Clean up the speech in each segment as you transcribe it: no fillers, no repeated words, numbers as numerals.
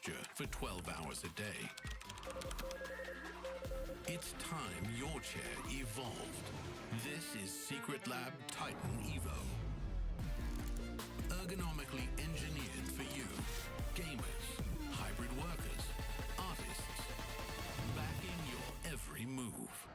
posture for 12 hours a day. It's time your chair evolved. This is Secret Lab Titan Evo. Ergonomically engineered for you, gamers, hybrid workers, artists, backing your every move.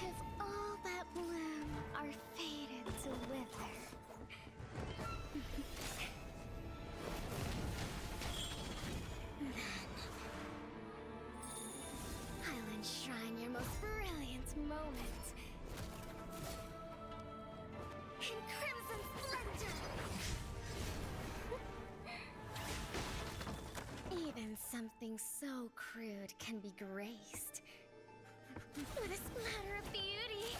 If all that bloom are faded to wither, then I'll enshrine your most brilliant moment in crimson splendor. Even something so crude can be graced with a splatter of beauty.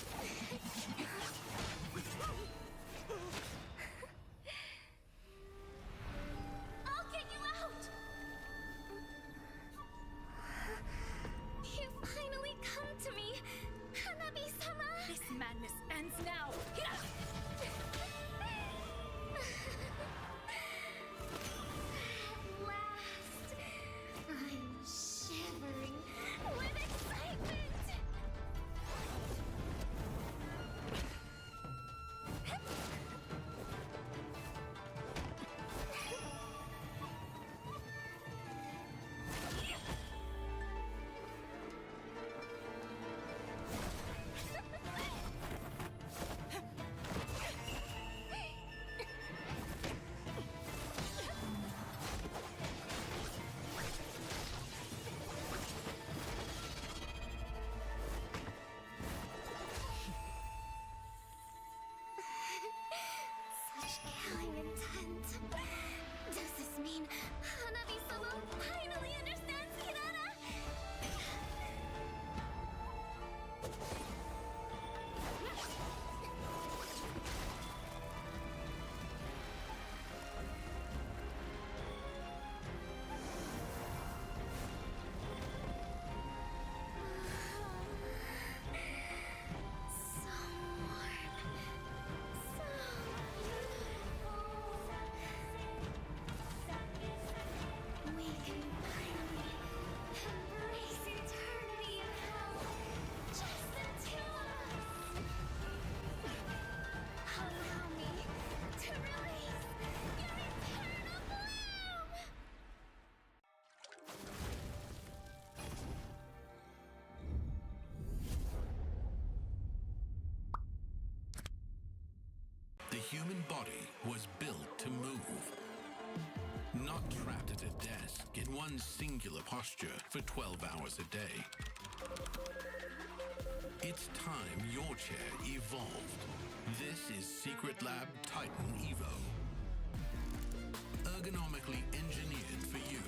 I'll get you out! You finally come to me, Hanabi-sama! This madness ends now! At last, I'm shivering with excitement! Such killing intent. Does this mean Hanabi-sama finally understands Kirara? So warm. So beautiful. We can finally embrace eternity in hell. Just the two of us. Allow me to release your eternal bloom. The human body was built to move. Not trapped at a desk in one singular posture for 12 hours a day. It's time your chair evolved. This is Secret Lab Titan Evo. Ergonomically engineered for you,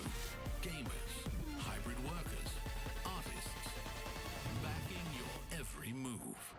gamers, hybrid workers, artists, backing your every move.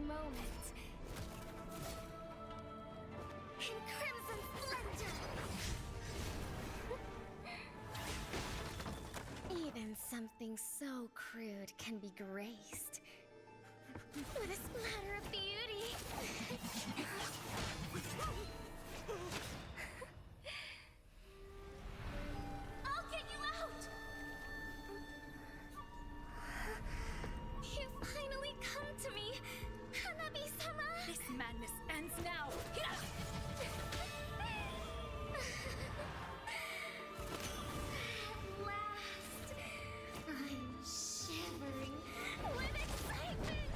moment. In crimson splendor! Even something so crude can be graced with a splatter of beauty. I'll get you out! You finally come to me, Hanabi-sama! This madness ends now! At last, I'm shivering with excitement!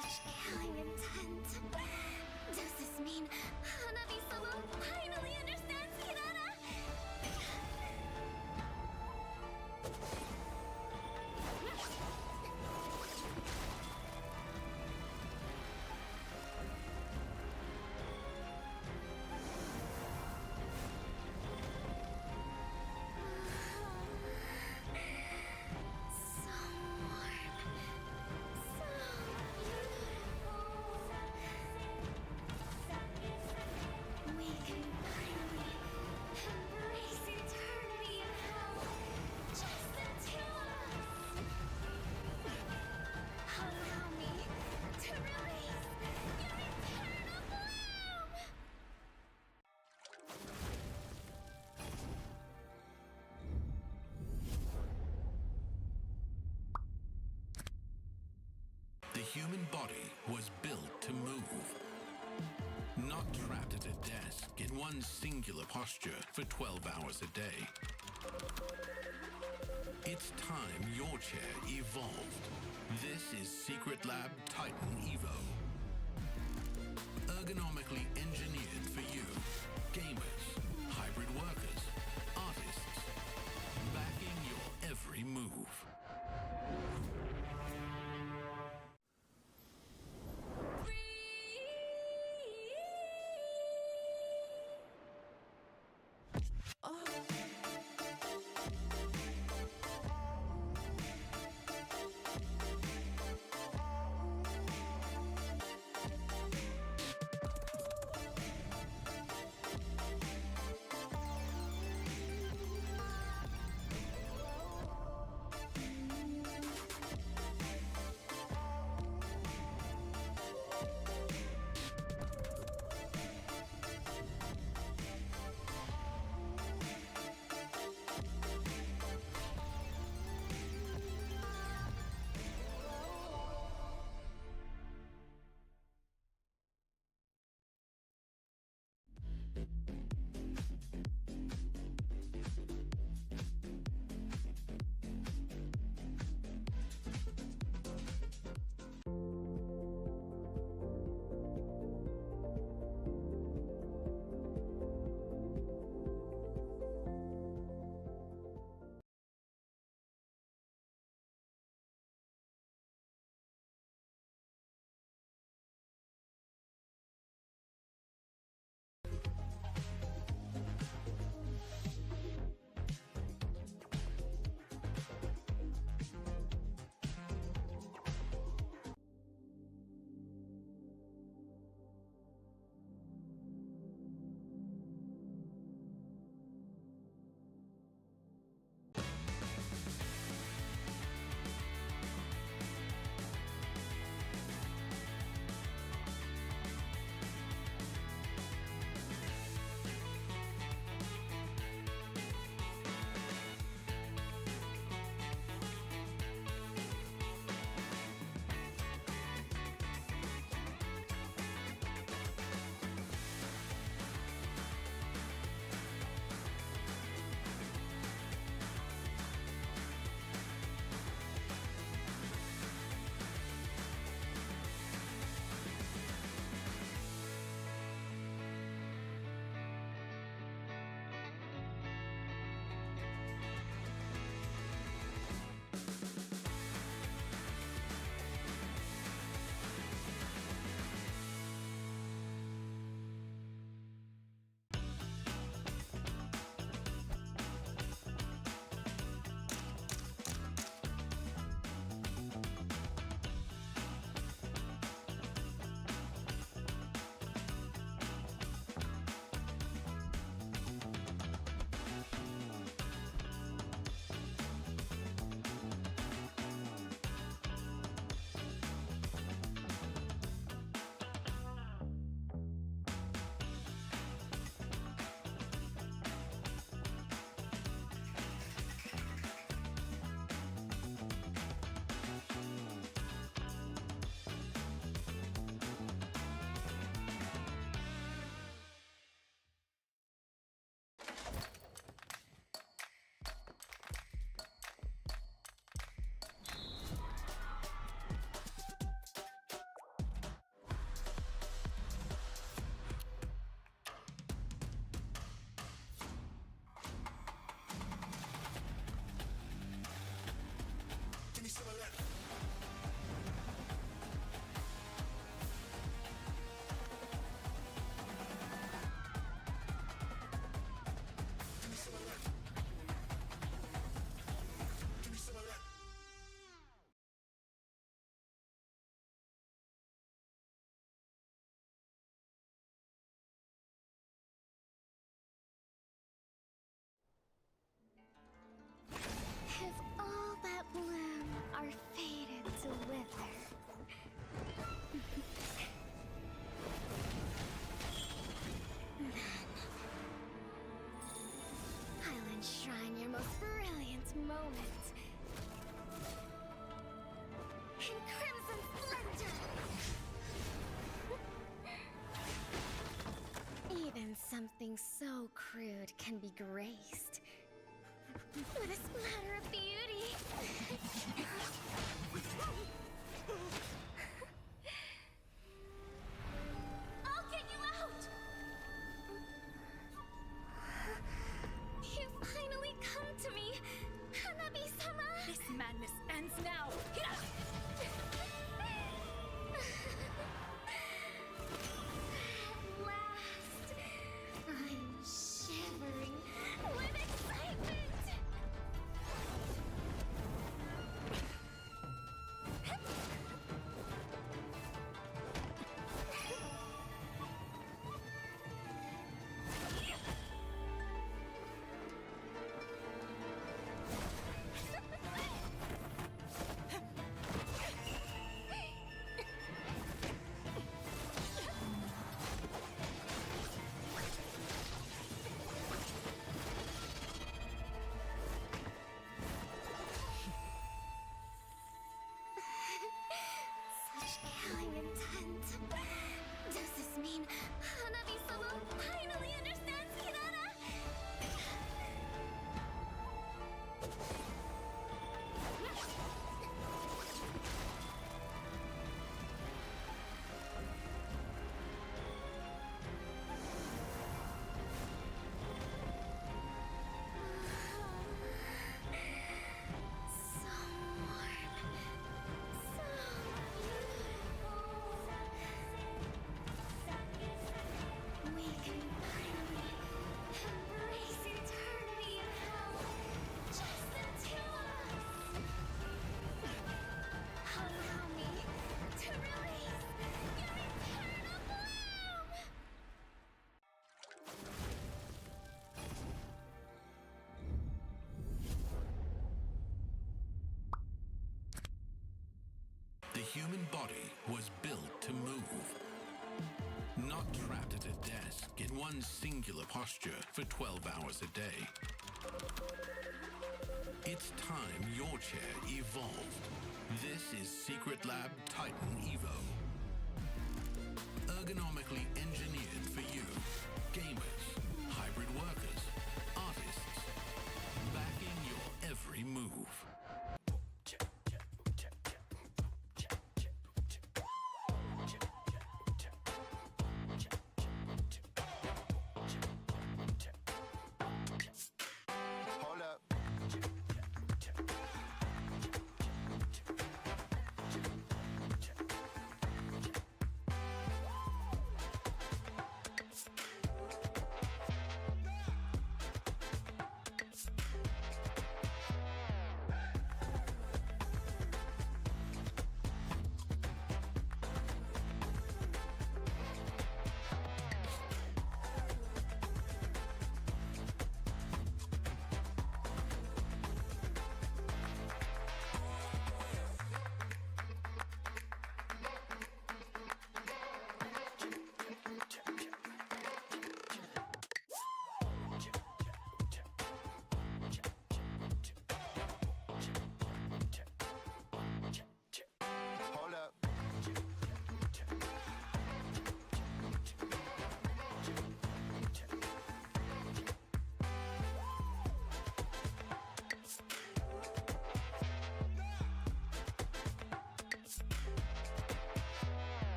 Such killing intent. Does this mean Hanabi-sama finally understands Hinata? So warm. So beautiful. We can finally embrace eternity in hell. Just the two of us. Allow me to release your eternal bloom. The human body was built to move. Not trapped at a desk in one singular posture for 12 hours a day. It's time your chair evolved. This is Secret Lab Titan Evo. Ergonomically engineered for you, gamers, hybrid workers, artists, backing your every move. most brilliant moment. In crimson splendor! Even something so crude can be graced with a splatter of beauty. I'll get you out! You finally come to me, Hanabi-sama! This madness ends now! At last, I'm shivering with excitement! Such killing intent. Does this mean Hanabi-sama finally understands Hinata? So warm. So beautiful. We can finally embrace eternity in hell. Just the two of us. Allow me to release your eternal bloom. The human body was built to move. Not trapped at a desk in one singular posture for 12 hours a day. It's time your chair evolved. This is Secret Lab Titan Evo. Ergonomically engineered for you, gamers, hybrid workers, artists, backing your every move. Hold up.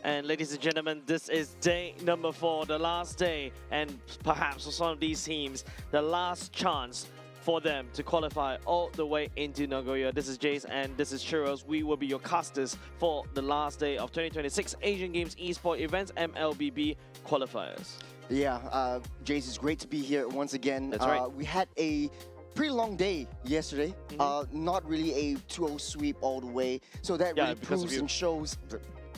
And ladies and gentlemen, this is day number 4, the last day, and perhaps for some of these teams, the last chance for them to qualify all the way into Nagoya. This is Jace and this is Churros. We will be your casters for the last day of 2026 Asian Games Esports Events MLBB Qualifiers. Yeah, Jace, it's great to be here once again. That's right. We had a pretty long day yesterday. Not really a 2-0 sweep all the way. So that really proves and shows...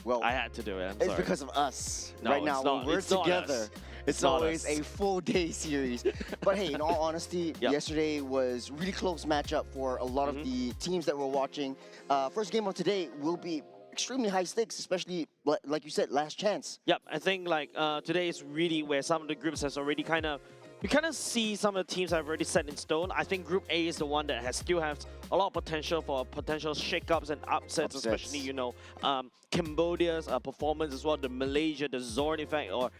Well, I had to do it. It's because of us. No, right now, when we're together, it's always us. a full-day series. But hey, in all honesty, yesterday was really close matchup for a lot of the teams that we're watching. First game of today will be extremely high stakes, especially, like you said, last chance. Yep, I think like today is really where some of the groups has already you kind of see some of the teams have already set in stone. I think Group A is the one that still has a lot of potential for potential shakeups and upsets, especially, you know, Cambodia's performance as well, the Malaysia, the Zorn effect, or,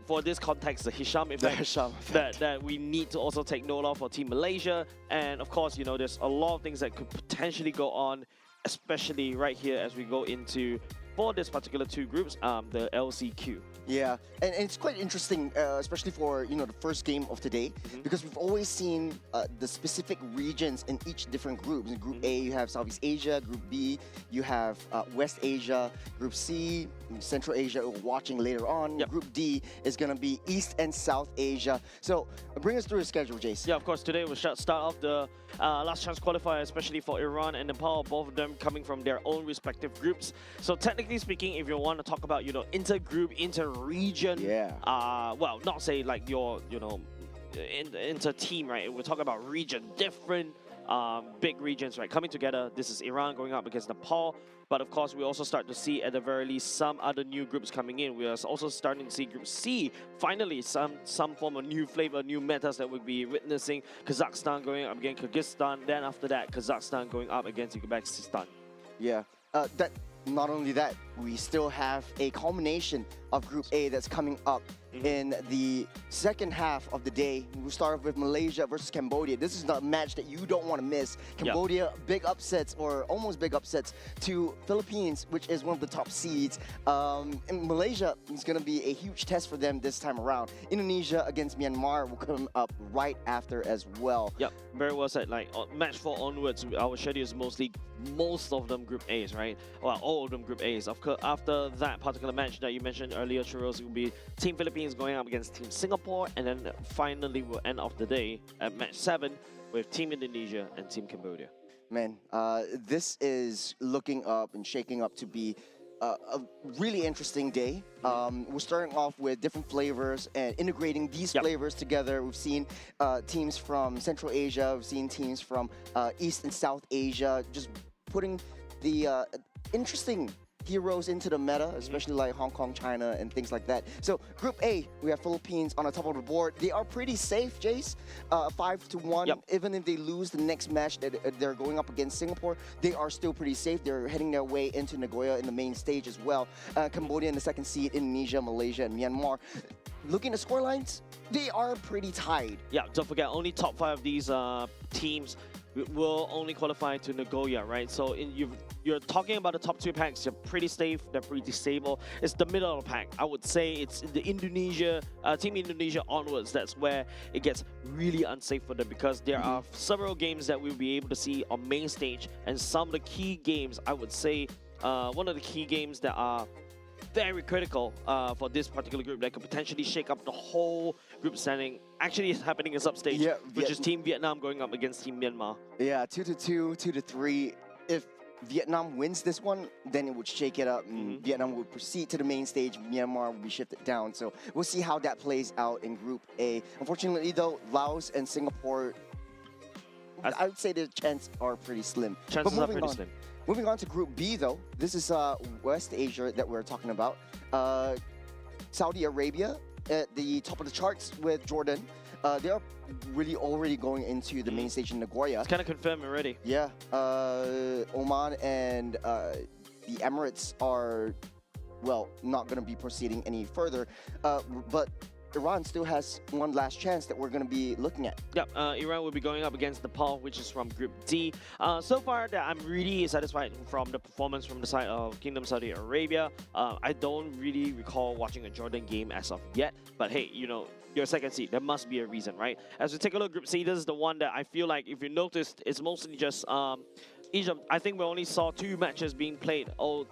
for this context, the Hisham effect, that we need to also take note of for Team Malaysia. And of course, you know, there's a lot of things that could potentially go on, especially right here as we go into, for this particular 2 groups, the LCQ. Yeah, and it's quite interesting, especially for, you know, the first game of today, because we've always seen the specific regions in each different groups. In Group A, you have Southeast Asia. Group B, you have West Asia. Group C, Central Asia, we're watching later on. Group D is going to be East and South Asia. So bring us through the schedule, Jace. Yeah, of course, today we'll start off the last chance qualifier, especially for Iran and Nepal, both of them coming from their own respective groups. So technically speaking, if you want to talk about, you know, inter-group, inter-region, well, not say like your, you know, inter-team, right? We're talking about region, different big regions, right, coming together. This is Iran going up against Nepal. But of course, we also start to see, at the very least, some other new groups coming in. We are also starting to see Group C, finally, some form of new flavor, new metas that we'll be witnessing. Kazakhstan going up against Kyrgyzstan. Then after that, Kazakhstan going up against Uzbekistan. Yeah, not only that, we still have a culmination of Group A that's coming up in the second half of the day. We'll start off with Malaysia versus Cambodia. This is a match that you don't want to miss. Cambodia, big upsets, or almost big upsets, to Philippines, which is one of the top seeds. And Malaysia is going to be a huge test for them this time around. Indonesia against Myanmar will come up right after as well. Yep, very well said. Like, match 4 onwards, our schedule is most of them Group A's, right? Well, all of them Group A's. Of course, after that particular match that you mentioned earlier, Churros, will be Team Philippines going up against Team Singapore, and then finally we'll end off the day at match 7 with Team Indonesia and Team Cambodia. Man, this is looking up and shaking up to be a really interesting day. We're starting off with different flavors and integrating these flavors together. We've seen teams from Central Asia, we've seen teams from East and South Asia, just putting the interesting heroes into the meta, especially like Hong Kong, China, and things like that. So Group A, we have Philippines on the top of the board. They are pretty safe, Jace. 5-1. Even if they lose the next match that they're going up against Singapore, they are still pretty safe. They're heading their way into Nagoya in the main stage as well. Cambodia in the second seed, Indonesia, Malaysia, and Myanmar. Looking at scorelines, they are pretty tied. Yeah, don't forget, only top 5 of these teams will only qualify to Nagoya, right? So you're talking about the top 2 packs, you're pretty safe, they're pretty stable. It's the middle of the pack. I would say it's the Indonesia, Team Indonesia onwards, that's where it gets really unsafe for them, because there are several games that we'll be able to see on main stage, and some of the key games, I would say, one of the key games that are very critical for this particular group that could potentially shake up the whole group standing. Actually, it's happening in sub-stage, which is Team Vietnam going up against Team Myanmar. Yeah, 2-2, 2-3. If Vietnam wins this one, then it would shake it up, and Vietnam would proceed to the main stage. Myanmar will be shifted down. So we'll see how that plays out in Group A. Unfortunately, though, Laos and Singapore, I would say the chances are pretty slim. Chances are pretty slim. Moving on to Group B, though, this is West Asia that we're talking about. Saudi Arabia at the top of the charts with Jordan. They are really already going into the main stage in Nagoya. It's kind of confirmed already. Yeah. Oman and the Emirates are, well, not going to be proceeding any further. But Iran still has one last chance that we're going to be looking at. Yep, Iran will be going up against Nepal, which is from Group D. So far, that I'm really satisfied from the performance from the side of Kingdom Saudi Arabia. I don't really recall watching a Jordan game as of yet, but hey, you know, your second seed, there must be a reason, right? As we take a look at Group C, this is the one that I feel like, if you noticed, it's mostly just Egypt. I think we only saw 2 matches being played all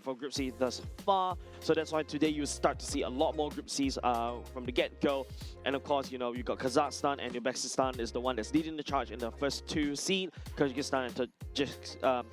for Group C thus far. So that's why today you start to see a lot more Group Cs from the get-go. And of course, you know, you got Kazakhstan and Uzbekistan is the one that's leading the charge in the first 2 seed. Kyrgyzstan and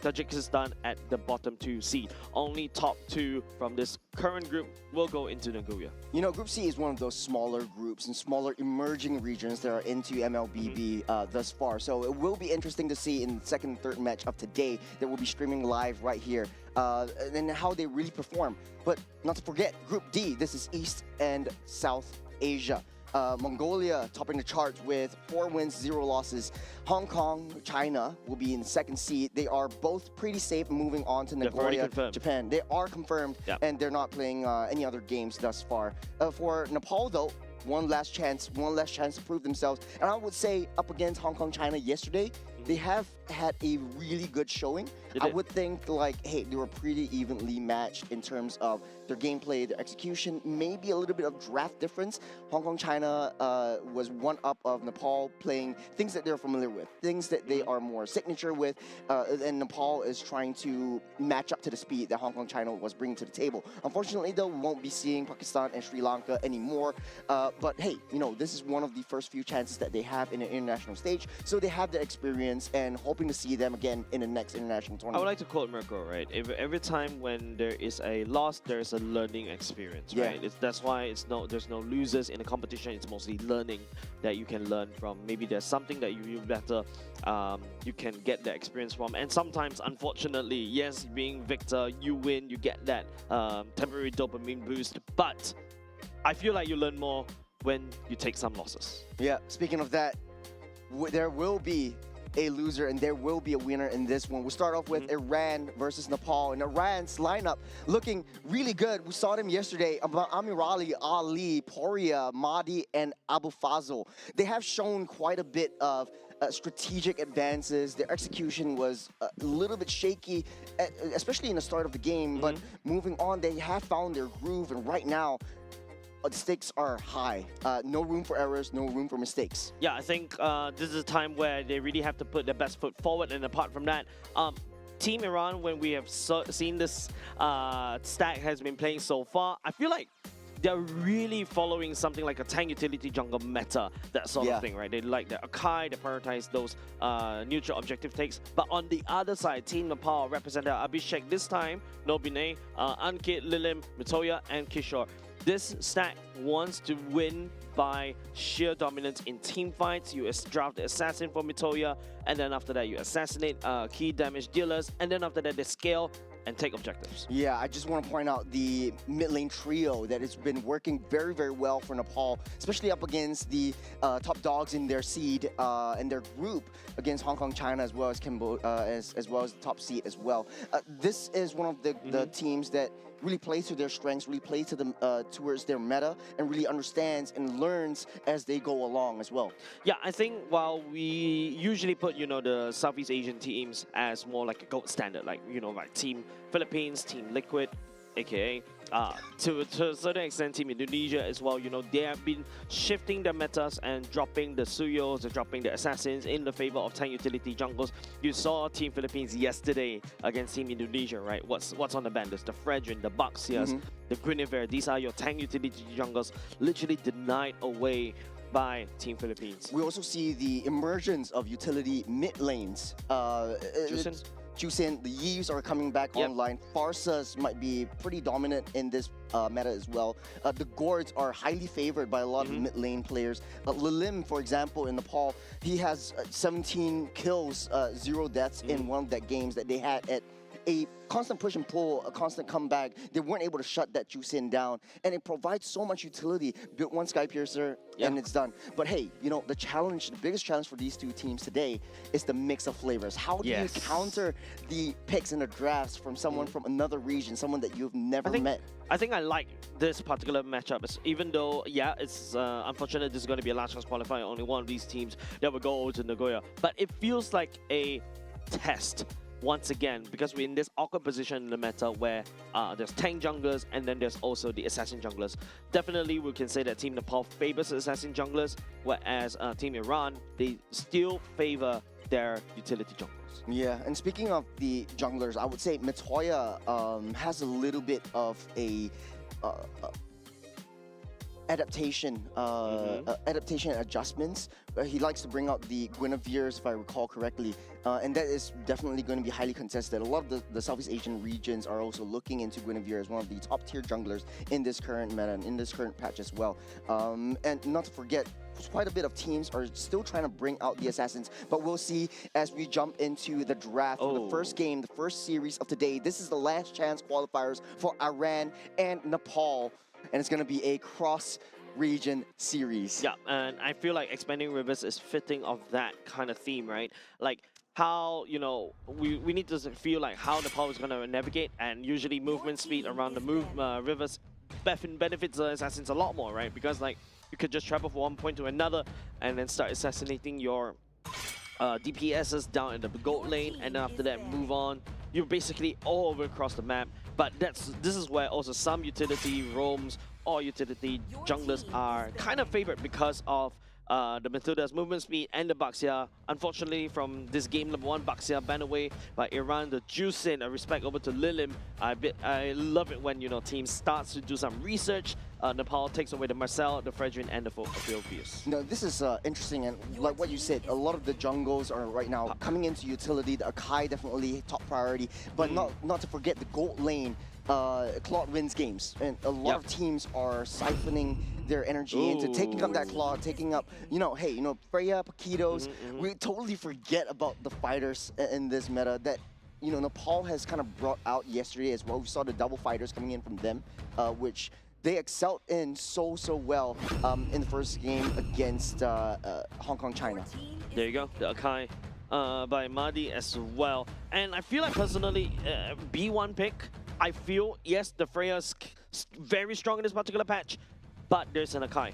Tajikistan at the bottom 2 seed. Only top 2 from this current group will go into Nagoya. You know, Group C is one of those smaller groups and smaller emerging regions that are into MLBB thus far. So it will be interesting to see in the second and third match of today that will be streaming live right here and how they really perform. But not to forget, Group D, this is East and South Asia. Mongolia topping the charts with 4 wins, 0 losses. Hong Kong, China will be in the second seed. They are both pretty safe moving on to Nagoya, Japan. They are confirmed, and they're not playing any other games thus far. For Nepal, though, one last chance to prove themselves. And I would say up against Hong Kong, China yesterday, they have had a really good showing. I would think, like, hey, they were pretty evenly matched in terms of their gameplay, their execution, maybe a little bit of draft difference. Hong Kong, China was one up of Nepal, playing things that they're familiar with, things that they are more signature with, and Nepal is trying to match up to the speed that Hong Kong, China was bringing to the table. Unfortunately, though, we won't be seeing Pakistan and Sri Lanka anymore. But hey, you know, this is one of the first few chances that they have in an international stage, so they have the experience and hoping to see them again in the next international tournament. I would like to quote Mirko, right? Every time when there is a loss, there's a learning experience, right? That's why there's no losers in the competition. It's mostly learning that you can learn from. Maybe there's something that you better you can get the experience from. And sometimes, unfortunately, yes, being victor, you win, you get that temporary dopamine boost. But I feel like you learn more when you take some losses. Yeah, speaking of that, there will be a loser and there will be a winner in this one. We'll start off with Iran versus Nepal, and Iran's lineup looking really good. We saw them yesterday. Amirali, Ali, Poria, Mahdi, and Abu Fazl. They have shown quite a bit of strategic advances. Their execution was a little bit shaky, especially in the start of the game, but moving on, they have found their groove, and right now, the stakes are high. No room for errors, no room for mistakes. Yeah, I think this is a time where they really have to put their best foot forward. And apart from that, Team Iran, when we have seen this stack has been playing so far, I feel like they're really following something like a tank utility jungle meta, that sort of thing, right? They like the Akai, they prioritize those neutral objective takes. But on the other side, Team Nepal represented Abhishek this time, Nobine, Ankit, Lilim, Mitoya, and Kishore. This stack wants to win by sheer dominance in team fights. You draft the assassin for Mitoya, and then after that you assassinate key damage dealers, and then after that they scale and take objectives. Yeah, I just want to point out the mid lane trio that has been working very, very well for Nepal, especially up against the top dogs in their seed and their group against Hong Kong, China, as well as as well as the top seed as well. This is one of the teams that really plays to their strengths, really plays to them towards their meta, and really understands and learns as they go along as well. Yeah, I think while we usually put, you know, the Southeast Asian teams as more like a gold standard, like, you know, like Team Philippines, Team Liquid, aka to a certain extent Team Indonesia as well, you know, they have been shifting their metas and dropping the Suyos, dropping the assassins in the favor of tank utility jungles. You saw Team Philippines yesterday against Team Indonesia, right? What's on the ban? There's the Fredrin, the Baxias, the Guinevere. These are your tank utility jungles literally denied away by Team Philippines. We also see the emergence of utility mid lanes. Jusin, the Yeeves are coming back online. Farsas might be pretty dominant in this meta as well. The Gourds are highly favored by a lot of mid lane players. Lilim, for example, in Nepal, he has 17 kills, 0 deaths in one of the games that they had at a constant push and pull, a constant comeback. They weren't able to shut that Juicin down, and it provides so much utility. Built one Sky Piercer, and it's done. But hey, you know, the biggest challenge for these two teams today is the mix of flavors. How do you counter the picks in the drafts from someone from another region, someone that you've never met? I think I like this particular matchup, even though, yeah, it's unfortunate this is going to be a last chance qualifier, only one of these teams that will go over to Nagoya. But it feels like a test once again, because we're in this awkward position in the meta where there's tank junglers and then there's also the assassin junglers. Definitely, we can say that Team Nepal favors the assassin junglers, whereas Team Iran, they still favor their utility junglers. Yeah, and speaking of the junglers, I would say Nagoya has a little bit of a adaptation adjustments. He likes to bring out the Guinevere's, if I recall correctly, and that is definitely going to be highly contested. A lot of the Southeast Asian regions are also looking into Guinevere as one of the top tier junglers in this current meta and in this current patch as well. And not to forget, quite a bit of teams are still trying to bring out the assassins, but we'll see as we jump into the draft for the first game, the first series of today. This is the last chance qualifiers for Iran and Nepal, and it's going to be a cross-region series. Yeah, and I feel like Expanding Rivers is fitting of that kind of theme, right? Like how, you know, we need to feel like how Nepal is going to navigate, and usually movement speed around the rivers benefits the assassins a lot more, right? Because like you could just travel from one point to another and then start assassinating your DPSs down in the gold lane, and then after that move on. You're basically all over across the map. But this is where also some utility roams or utility junglers are kind of favored because of the Matilda's movement speed and the Baxia. Unfortunately, from this game number 1, Baxia banned away by Iran. The Juicin, respect over to Lilim. I love it when, you know, teams starts to do some research. Nepal takes away the Marcel, the Fredrin, and the Philippines. No, this is interesting, and like what you said, a lot of the jungles are right now coming into utility. The Akai definitely top priority, but not to forget the gold lane. Claude wins games, and a lot of teams are siphoning their energy into taking up that Claude, taking up, you know, hey, you know, Freya, Paquitos. We totally forget about the fighters in this meta that, you know, Nepal has kind of brought out yesterday as well. We saw the double fighters coming in from them, which they excelled in so well in the first game against Hong Kong, China. There you go, the Akai by Mahdi as well. And I feel like personally, B1 pick, I feel, yes, the Freya is very strong in this particular patch, but there's an Akai.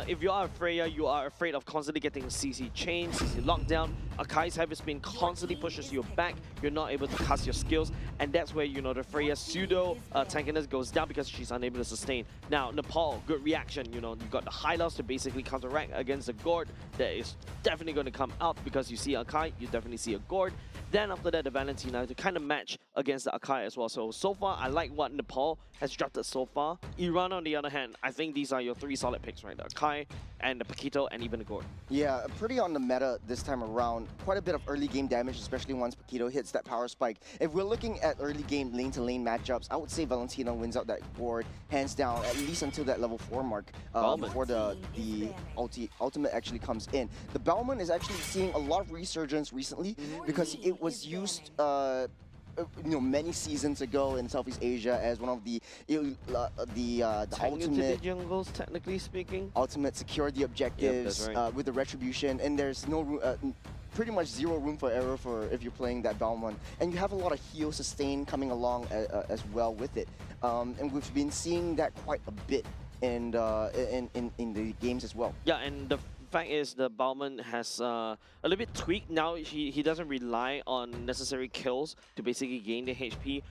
If you are a Freya, you are afraid of constantly getting CC chain, CC lockdown. Akai's heavy spin constantly pushes you back. You're not able to cast your skills, and that's where, you know, the Freya's pseudo tankiness goes down because she's unable to sustain. Now, Nepal, good reaction. You know, you got the high loss to basically counteract against the Gord. That is definitely going to come out because you see Akai, you definitely see a Gord. Then after that, the Valentina to kind of match against the Akai as well. So far, I like what Nepal has drafted so far. Iran, on the other hand, I think these are your 3 solid picks, right? The Akai and the Paquito and even the Gord. Yeah, pretty on the meta this time around. Quite a bit of early game damage, especially once Paquito hits that power spike. If we're looking at early game lane-to-lane matchups, I would say Valentina wins out that Gord hands down, at least until that level 4 mark, before the ultimate actually comes in. The Bauman is actually seeing a lot of resurgence recently because it was used you know, many seasons ago in Southeast Asia as one of the ultimate jungles, technically speaking. Ultimate security objectives with the retribution, and there's no pretty much zero room for error for if you're playing that Balmon, and you have a lot of heal sustain coming along as well with it, and we've been seeing that quite a bit in the games as well. Yeah, and the fact is the Bauman has a little bit tweaked. Now he doesn't rely on necessary kills to basically gain the HP.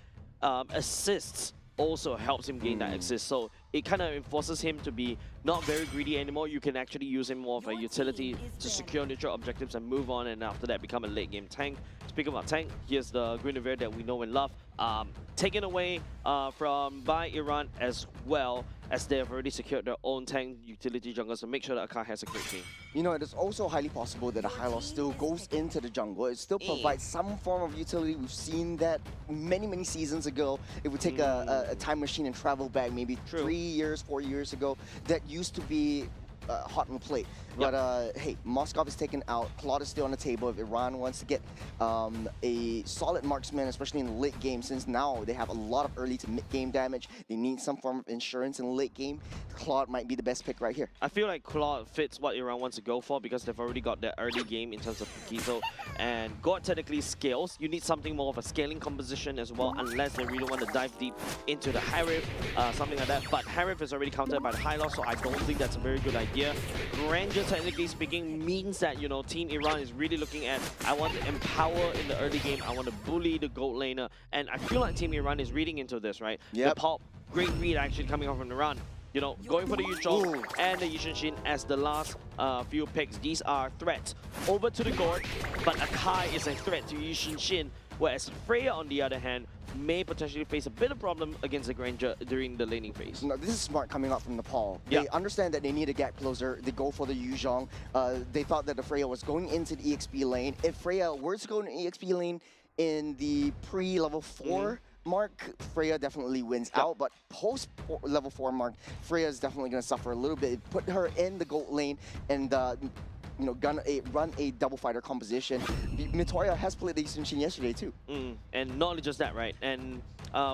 Assists also helps him gain that assist, so it kind of enforces him to be not very greedy anymore. You can actually use him more of a utility to secure neutral objectives and move on, and after that become a late game tank. Speaking about tank, here's the Guinevere that we know and love, taken away by Iran as well, as they have already secured their own tank utility jungle, so make sure that Akai has a great game. You know, it is also highly possible that a high loss still goes into the jungle. It still provides some form of utility. We've seen that many seasons ago. It would take a time machine and travel back maybe 3 years, 4 years ago. That used to be hot on the plate. But hey, Moskov is taken out. Claude is still on the table. If Iran wants to get a solid marksman, especially in the late game, since now they have a lot of early to mid game damage, they need some form of insurance in the late game. Claude might be the best pick right here. I feel like Claude fits what Iran wants to go for because they've already got their early game in terms of Kizo. And God technically scales. You need something more of a scaling composition as well, unless they really want to dive deep into the Harif, something like that. But Harif is already countered by the high loss, so I don't think that's a very good idea. Granger, technically speaking, means that, you know, Team Iran is really looking at, I want to empower in the early game, I want to bully the gold laner. And I feel like Team Iran is reading into this, right? Yep. The pop, great read actually coming off from Iran. You know, going for the Yuchong and the Yushin as the last few picks. These are threats over to the Gord, but Akai is a threat to Yushin, whereas Freya, on the other hand, may potentially face a bit of problem against the Granger during the laning phase. No, this is smart coming out from Nepal. Yeah. They understand that they need a gap closer. They go for the Yuzhong. They thought that the Freya was going into the EXP lane. If Freya were to go in the EXP lane in the pre-level 4, mark, Freya definitely wins out, but post level 4 mark, Freya is definitely going to suffer a little bit. Put her in the gold lane and you know, run a double fighter composition. Mitoya has played the Yushin yesterday too. And not only just that, right? And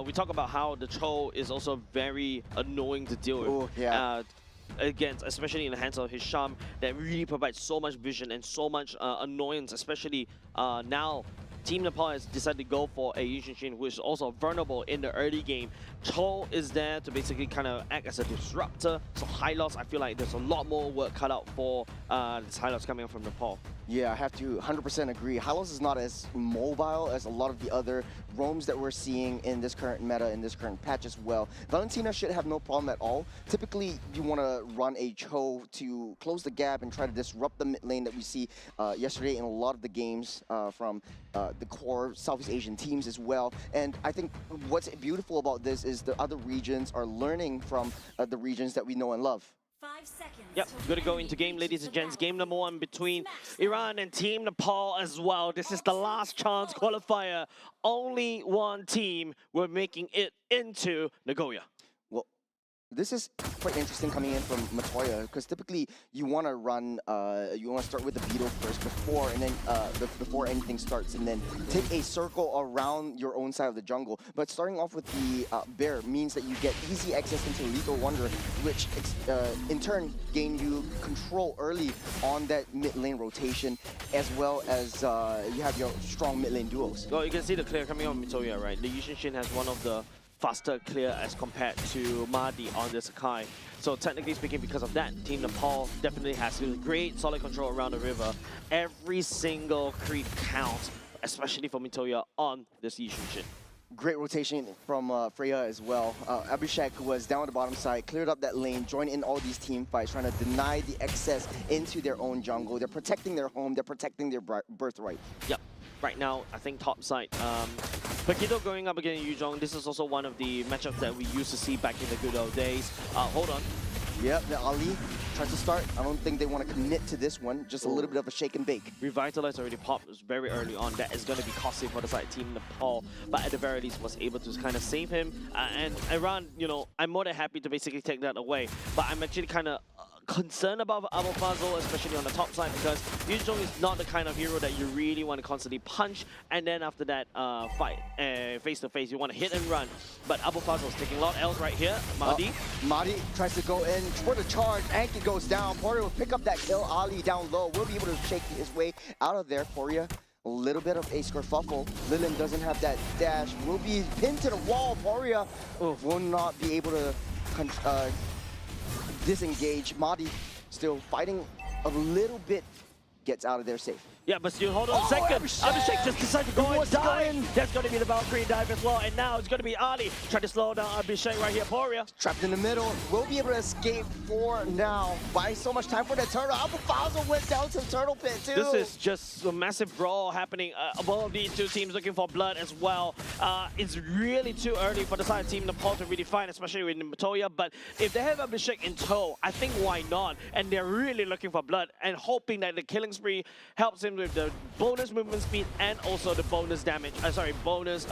we talk about how the Cho is also very annoying to deal with. Oh, yeah. Against, especially in the hands of Hisham, that really provides so much vision and so much annoyance, especially now. Team Nepal has decided to go for a Yushin, who is also vulnerable in the early game. Cho is there to basically kind of act as a disruptor. So Hylos, I feel like there's a lot more work cut out for this Hylos coming up from Nepal. Yeah, I have to 100% agree. Hylos is not as mobile as a lot of the other roams that we're seeing in this current meta, in this current patch as well. Valentina should have no problem at all. Typically, you want to run a Cho to close the gap and try to disrupt the mid lane that we see yesterday in a lot of the games from the core Southeast Asian teams as well. And I think what's beautiful about this is the other regions are learning from the regions that we know and love. 5 seconds. Yep, good to go into game, ladies and gents. Game number 1 between Iran and Team Nepal as well. This is the last chance qualifier. Only one team were making it into Nagoya. Well, this is quite interesting coming in from Matoya, because typically you want to run, you want to start with the Beetle first before, and then before anything starts, and then take a circle around your own side of the jungle. But starting off with the Bear means that you get easy access into Lethal Wonder, which in turn gain you control early on that mid lane rotation, as well as you have your strong mid lane duos. Well, you can see the clear coming on Mitoya, right? The Yushin has one of the faster clear as compared to Mahdi on this Akai. So technically speaking, because of that, Team Nepal definitely has great solid control around the river. Every single creep counts, especially for Mitoya on this Yushin. Great rotation from Freya as well. Abhishek, who was down on the bottom side, cleared up that lane, joined in all these team fights, trying to deny the access into their own jungle. They're protecting their home, they're protecting their birthright. Yep. Right now, I think top side. Paquito going up against Yuzhong. This is also one of the matchups that we used to see back in the good old days. Hold on. Yep, the Ali tries to start. I don't think they want to commit to this one. Just a little bit of a shake and bake. Revitalize already popped very early on. That is going to be costly for the side Team Nepal, but at the very least was able to kind of save him. And Iran, you know, I'm more than happy to basically take that away. But I'm actually kind of concerned about Abu Fazl, especially on the top side, because Yuzhong is not the kind of hero that you really want to constantly punch, and then after that fight face to face, you want to hit and run. But Abu Fazl is taking a lot of L's right here. Mahdi. Mahdi tries to go in for the charge. Anki goes down. Poria will pick up that kill. Ali down low will be able to shake his way out of there. Poria, a little bit of a skerfuffle. Lilin doesn't have that dash. Will be pinned to the wall. Poria will not be able to disengage. Mahdi still fighting a little bit, gets out of there safe. Yeah, but still, hold on a second. Abhishek just decided to go and dive. That's going to be the Valkyrie dive as well. And now it's going to be Ali trying to slow down Abhishek right here. Poria. Trapped in the middle. Will be able to escape for now. Buying so much time for the turtle. Abu Fazl went down to the turtle pit too. This is just a massive brawl happening. Both of these two teams looking for blood as well. It's really too early for the side Team Nepal to really fight, especially with Matoya. But if they have Abhishek in tow, I think why not? And they're really looking for blood and hoping that the killing spree helps him with the bonus movement speed and also the bonus damage. Bonus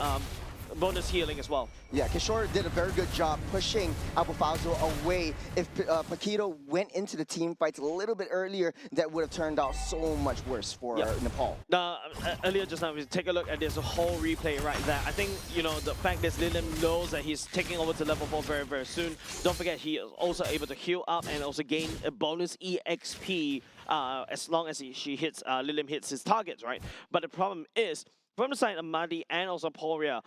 bonus healing as well. Yeah, Kishore did a very good job pushing Abu Fazl away. If Paquito went into the team fights a little bit earlier, that would have turned out so much worse for Nepal. Now, earlier just now, we take a look at this whole replay right there. I think, you know, the fact that Lilim knows that he's taking over to level 4 very, very soon. Don't forget, he is also able to heal up and also gain a bonus EXP as long as Lilim hits his targets, right? But the problem is, from the side of Madi and also Poria,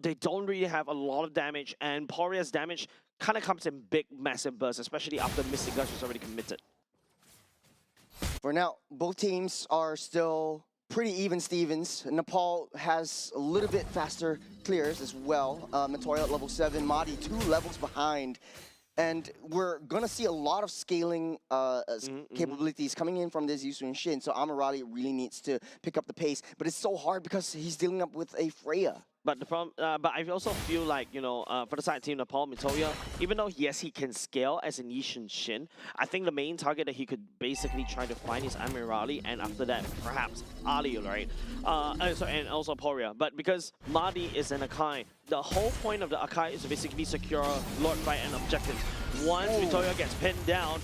they don't really have a lot of damage, and Poria's damage kind of comes in big, massive bursts, especially after Mystic Gush is already committed. For now, both teams are still pretty even Stevens. Nepal has a little bit faster clears as well. Matoya at level 7, Madi 2 levels behind. And we're going to see a lot of scaling capabilities coming in from this Yusun Shin. So Amirali really needs to pick up the pace. But it's so hard because he's dealing up with a Freya. But the problem, but I also feel like, you know, for the side team, Nepal, Mitoya, even though, yes, he can scale as an Yishin Shin, I think the main target that he could basically try to find is Amirali, and after that, perhaps Ali, right? And also Poria. But because Madi is an Akai, the whole point of the Akai is to basically secure Lord Fight and objectives. Once Mitoya gets pinned down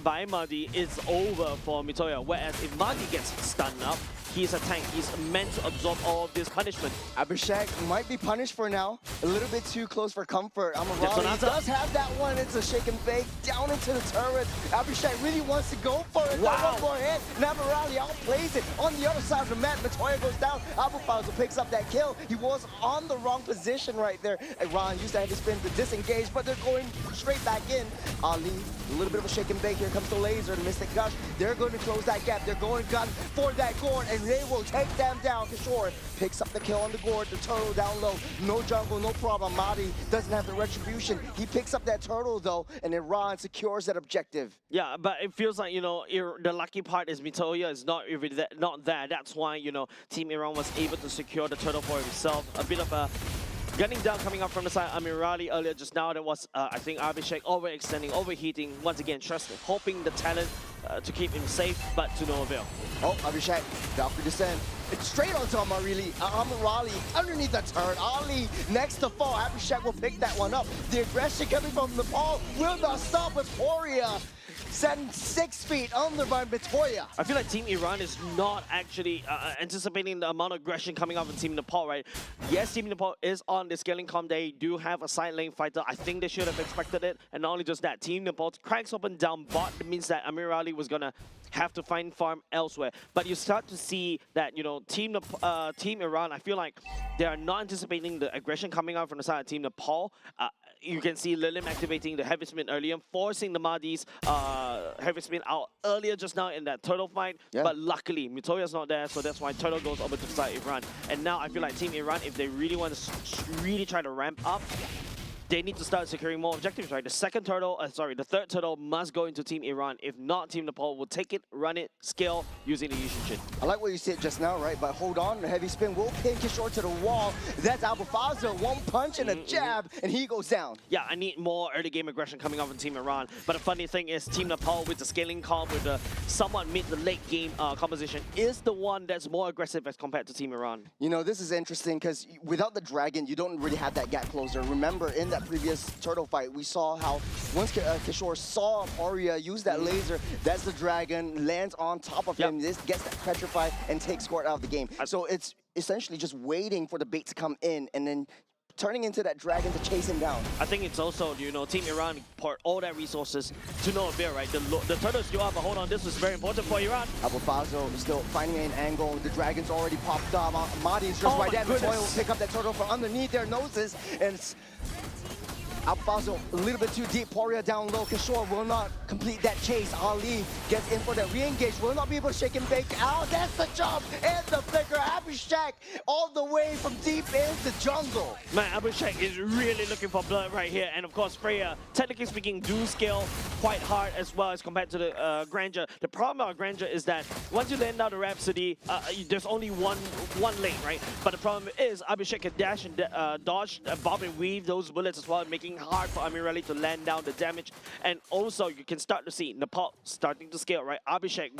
by Madi, it's over for Mitoya. Whereas if Madi gets stunned up, he's a tank. He's meant to absorb all of this punishment. Abhishek might be punished for now. A little bit too close for comfort. Amirali does have that one. It's a shake and bake down into the turret. Abhishek really wants to go for it. Wow. One more hit. And Amirali outplays it. On the other side of the map, Matoya goes down. Abu Fazl picks up that kill. He was on the wrong position right there. Iran used that heavy spin to disengage, but they're going straight back in. Ali, a little bit of a shake and bake. Here comes the laser, the Mystic Gush. They're going to close that gap. They're going gun for that gourd, and they will take them down. Kishore picks up the kill on the gourd, the turtle down low. No jungle, no problem. Madi doesn't have the retribution. He picks up that turtle though, and Iran secures that objective. Yeah, but it feels like, you know, the lucky part is Mitoya is not there. That's why, you know, Team Iran was able to secure the turtle for himself. A bit of a gunning down coming up from the side. Amirali earlier just now, that was, I think, Abhishek overextending, overheating, once again, trusting, hoping the talent to keep him safe, but to no avail. Oh, Abhishek, Valkyrie descent. It's straight onto Amirali underneath the turret. Ali next to fall. Abhishek will pick that one up. The aggression coming from Nepal will not stop with Poria. Send 6 feet under by Mitoya. I feel like Team Iran is not actually anticipating the amount of aggression coming out from Team Nepal, right? Yes, Team Nepal is on the scaling comp. They do have a side lane fighter. I think they should have expected it. And not only just that, Team Nepal cracks open down bot. That means that Amir Ali was going to have to find farm elsewhere. But you start to see that, you know, Team Iran, I feel like they are not anticipating the aggression coming out from the side of Team Nepal. You can see Lilim activating the heavy spin earlier, forcing the Madi's heavy spin out earlier just now in that turtle fight. Yeah. But luckily, Mitoya's not there, so that's why turtle goes over to the side of Iran. And now I feel like Team Iran, if they really want to really try to ramp up, they need to start securing more objectives, right? The third turtle must go into Team Iran. If not, Team Nepal will take it, run it, scale using the Yushin Shin. I like what you said just now, right? But hold on, the heavy spin will pin Kishore to the wall. That's Abu Fazl, one punch and a jab, and he goes down. Yeah, I need more early game aggression coming up from Team Iran. But the funny thing is, Team Nepal with the scaling comp, with the somewhat mid to late game composition, is the one that's more aggressive as compared to Team Iran. You know, this is interesting because without the dragon, you don't really have that gap closer. Remember, in that previous turtle fight, we saw how once Kishore saw Poria use that laser, that's the dragon, lands on top of him, this gets that petrified and takes Squirt out of the game. So it's essentially just waiting for the bait to come in and then turning into that dragon to chase him down. I think it's also, you know, Team Iran poured all their resources to no avail, right? The turtle is still up, but hold on, this was very important for Iran. Abu Fazl is still finding an angle. The dragon's already popped up. Madi's just right there. Matoya will pick up that turtle from underneath their noses, and it's Abu Fazl a little bit too deep. Poria down low. Kishore will not complete that chase. Ali gets in for that re-engage. Will not be able to shake and bake out. That's the jump and the flicker. Abhishek all the way from deep in the jungle. Man, Abhishek is really looking for blood right here. And of course, Freya, technically speaking, do scale quite hard as well as compared to the Granger. The problem about Granger is that once you land out the Rhapsody, there's only one lane, right? But the problem is Abhishek can dash and dodge, bob and weave those bullets as well, making it hard for Amirali to land down the damage. And also, you can start to see Nepal starting to scale, right? Abhishek,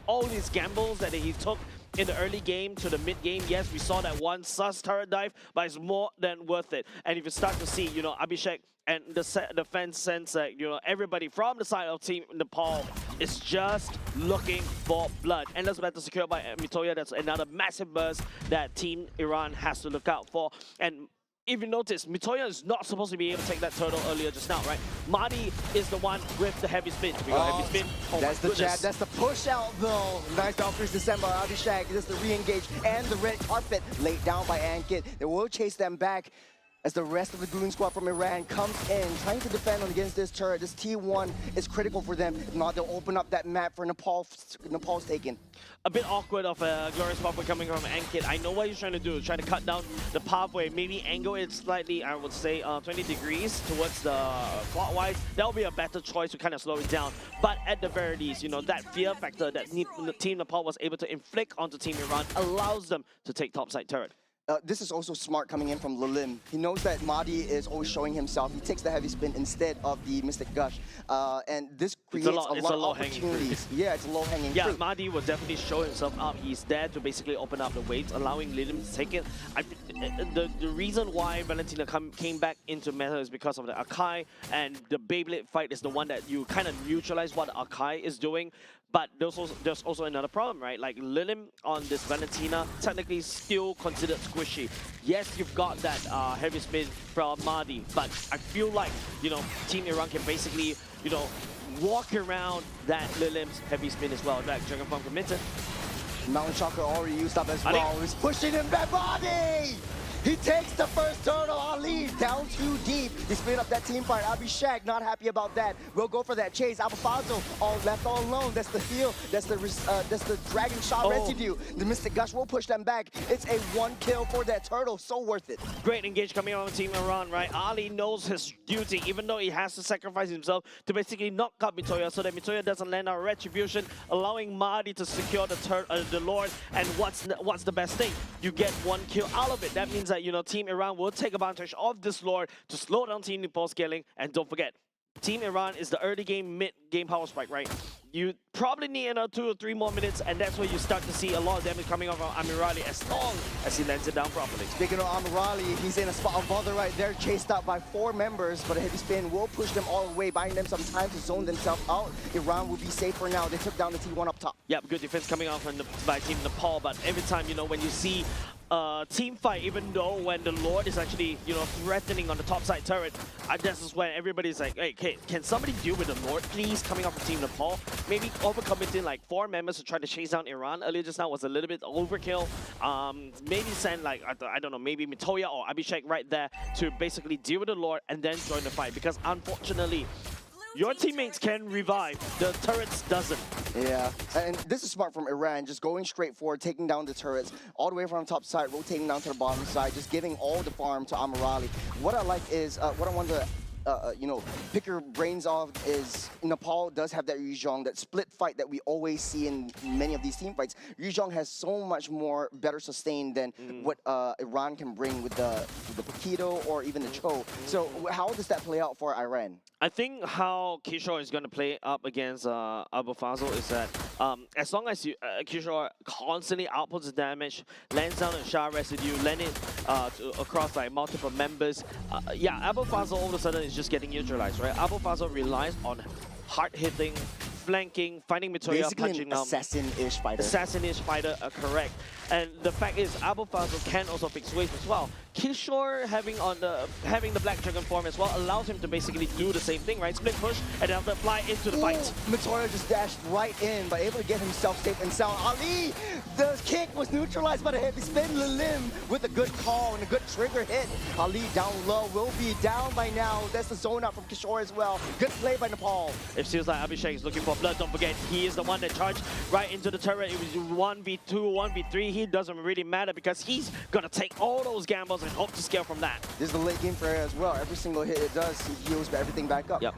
all these gambles that he took in the early game to the mid game, yes, we saw that one sus turret dive, but it's more than worth it. And if you start to see, you know, Abhishek and the fans sense that, you know, everybody from the side of Team Nepal is just looking for blood. Endless battle secured by Mitoya. That's another massive burst that Team Iran has to look out for. And if you notice, Mitoya is not supposed to be able to take that turtle earlier just now, right? Mahdi is the one with the heavy spin. We got heavy spin. Oh, that's the jab. That's the push out, though. Nice downforce December. Abhishek. This is the re-engage and the red carpet laid down by Ankit. They will chase them back as the rest of the Goon Squad from Iran comes in, trying to defend against this turret. This T1 is critical for them. If not, they'll open up that map for Nepal's taken. A bit awkward of a glorious pathway coming from Ankit. I know what he's trying to do, trying to cut down the pathway, maybe angle it slightly, I would say 20 degrees towards the clockwise. That'll be a better choice to kind of slow it down. But at the very least, you know, that fear factor that Team Nepal was able to inflict onto Team Iran allows them to take topside turret. This is also smart coming in from Lilim. He knows that Mahdi is always showing himself. He takes the heavy spin instead of the Mystic Gush. And this creates a lot of opportunities. Yeah, it's a low-hanging fruit. Yeah, Mahdi will definitely show himself up. He's there to basically open up the waves, allowing Lilim to take it. The reason why Valentina came back into meta is because of the Akai, and the Beyblade fight is the one that you kind of neutralize what Akai is doing. But there's also another problem, right? Like Lilim on this Valentina, technically still considered squishy. Yes, you've got that heavy spin from Mahdi, but I feel like, you know, Team Iran can basically, you know, walk around that Lilim's heavy spin as well. Like Dragon Form committed. Mountain Chakra already used up as well. He's pushing him back, Mahdi! He takes the first turtle. Ali down too deep. He split up that team fight. Abhishek not happy about that. We'll go for that chase. Abafazo all left all alone. That's the heal. That's the dragon shot residue. The Mystic Gush will push them back. It's a 1 kill for that turtle. So worth it. Great engage coming on Team Iran, right? Ali knows his duty, even though he has to sacrifice himself to basically knock out Mitoya so that Mitoya doesn't land our retribution, allowing Mahdi to secure the Lord. And what's the best thing? You get 1 kill out of it. That means that, you know, Team Iran will take advantage of this Lord to slow down Team Nepal scaling. And don't forget, Team Iran is the early game, mid game power spike, right? You probably need another 2 or 3 more minutes, and that's where you start to see a lot of damage coming off from Amirali as long as he lands it down properly. Speaking of Amirali, he's in a spot of bother right there, chased out by 4 members, but a heavy spin will push them all away, buying them some time to zone themselves out. Iran will be safe for now. They took down the T1 up top. Yep, good defense coming out by Team Nepal, but every time, you know, when you see team fight, even though when the Lord is actually, you know, threatening on the top side turret, this is when everybody's like, hey, can somebody deal with the Lord, please, coming off from Team Nepal? Maybe overcommitting like 4 members to try to chase down Iran earlier just now was a little bit overkill. Maybe send like, I don't know, maybe Mitoya or Abhishek right there to basically deal with the Lord and then join the fight, because unfortunately, your teammates can revive, the turrets doesn't. Yeah, and this is smart from Iran, just going straight forward, taking down the turrets, all the way from the top side, rotating down to the bottom side, just giving all the farm to Amirali. What I like is, what I want to you know, pick your brains off is Nepal does have that Yuzhong, that split fight that we always see in many of these team fights. Yuzhong has so much more better sustain than what Iran can bring with the Paquito or even the Cho. So how does that play out for Iran? I think how Kishore is going to play up against Abu Fazl is that as long as Kishore constantly outputs the damage, lands down a shard residue, land it across like multiple members, yeah, Abu Fazl all of a sudden is just getting neutralized, right? Abu Fazl relies on hard-hitting, flanking, finding Mitoya, punching an assassin-ish fighter. Assassin-ish fighter, correct. And the fact is, Abu Fazl can also fix waves as well. Kishore having the Black Dragon form as well allows him to basically do the same thing, right? Split push and then apply into the fight. Mitoya just dashed right in, but able to get himself safe and sound. Ali, the kick was neutralized by the heavy spin. Lilim with a good call and a good trigger hit. Ali down low, will be down by now. That's the zone out from Kishore as well. Good play by Nepal. It feels like Abhishek is looking for blood. Don't forget, he is the one that charged right into the turret. It was 1v2, 1v3. He doesn't really matter because he's gonna take all those gambles and hope to scale from that. This is the late game for as well. Every single hit it does, he heals everything back up. Yep.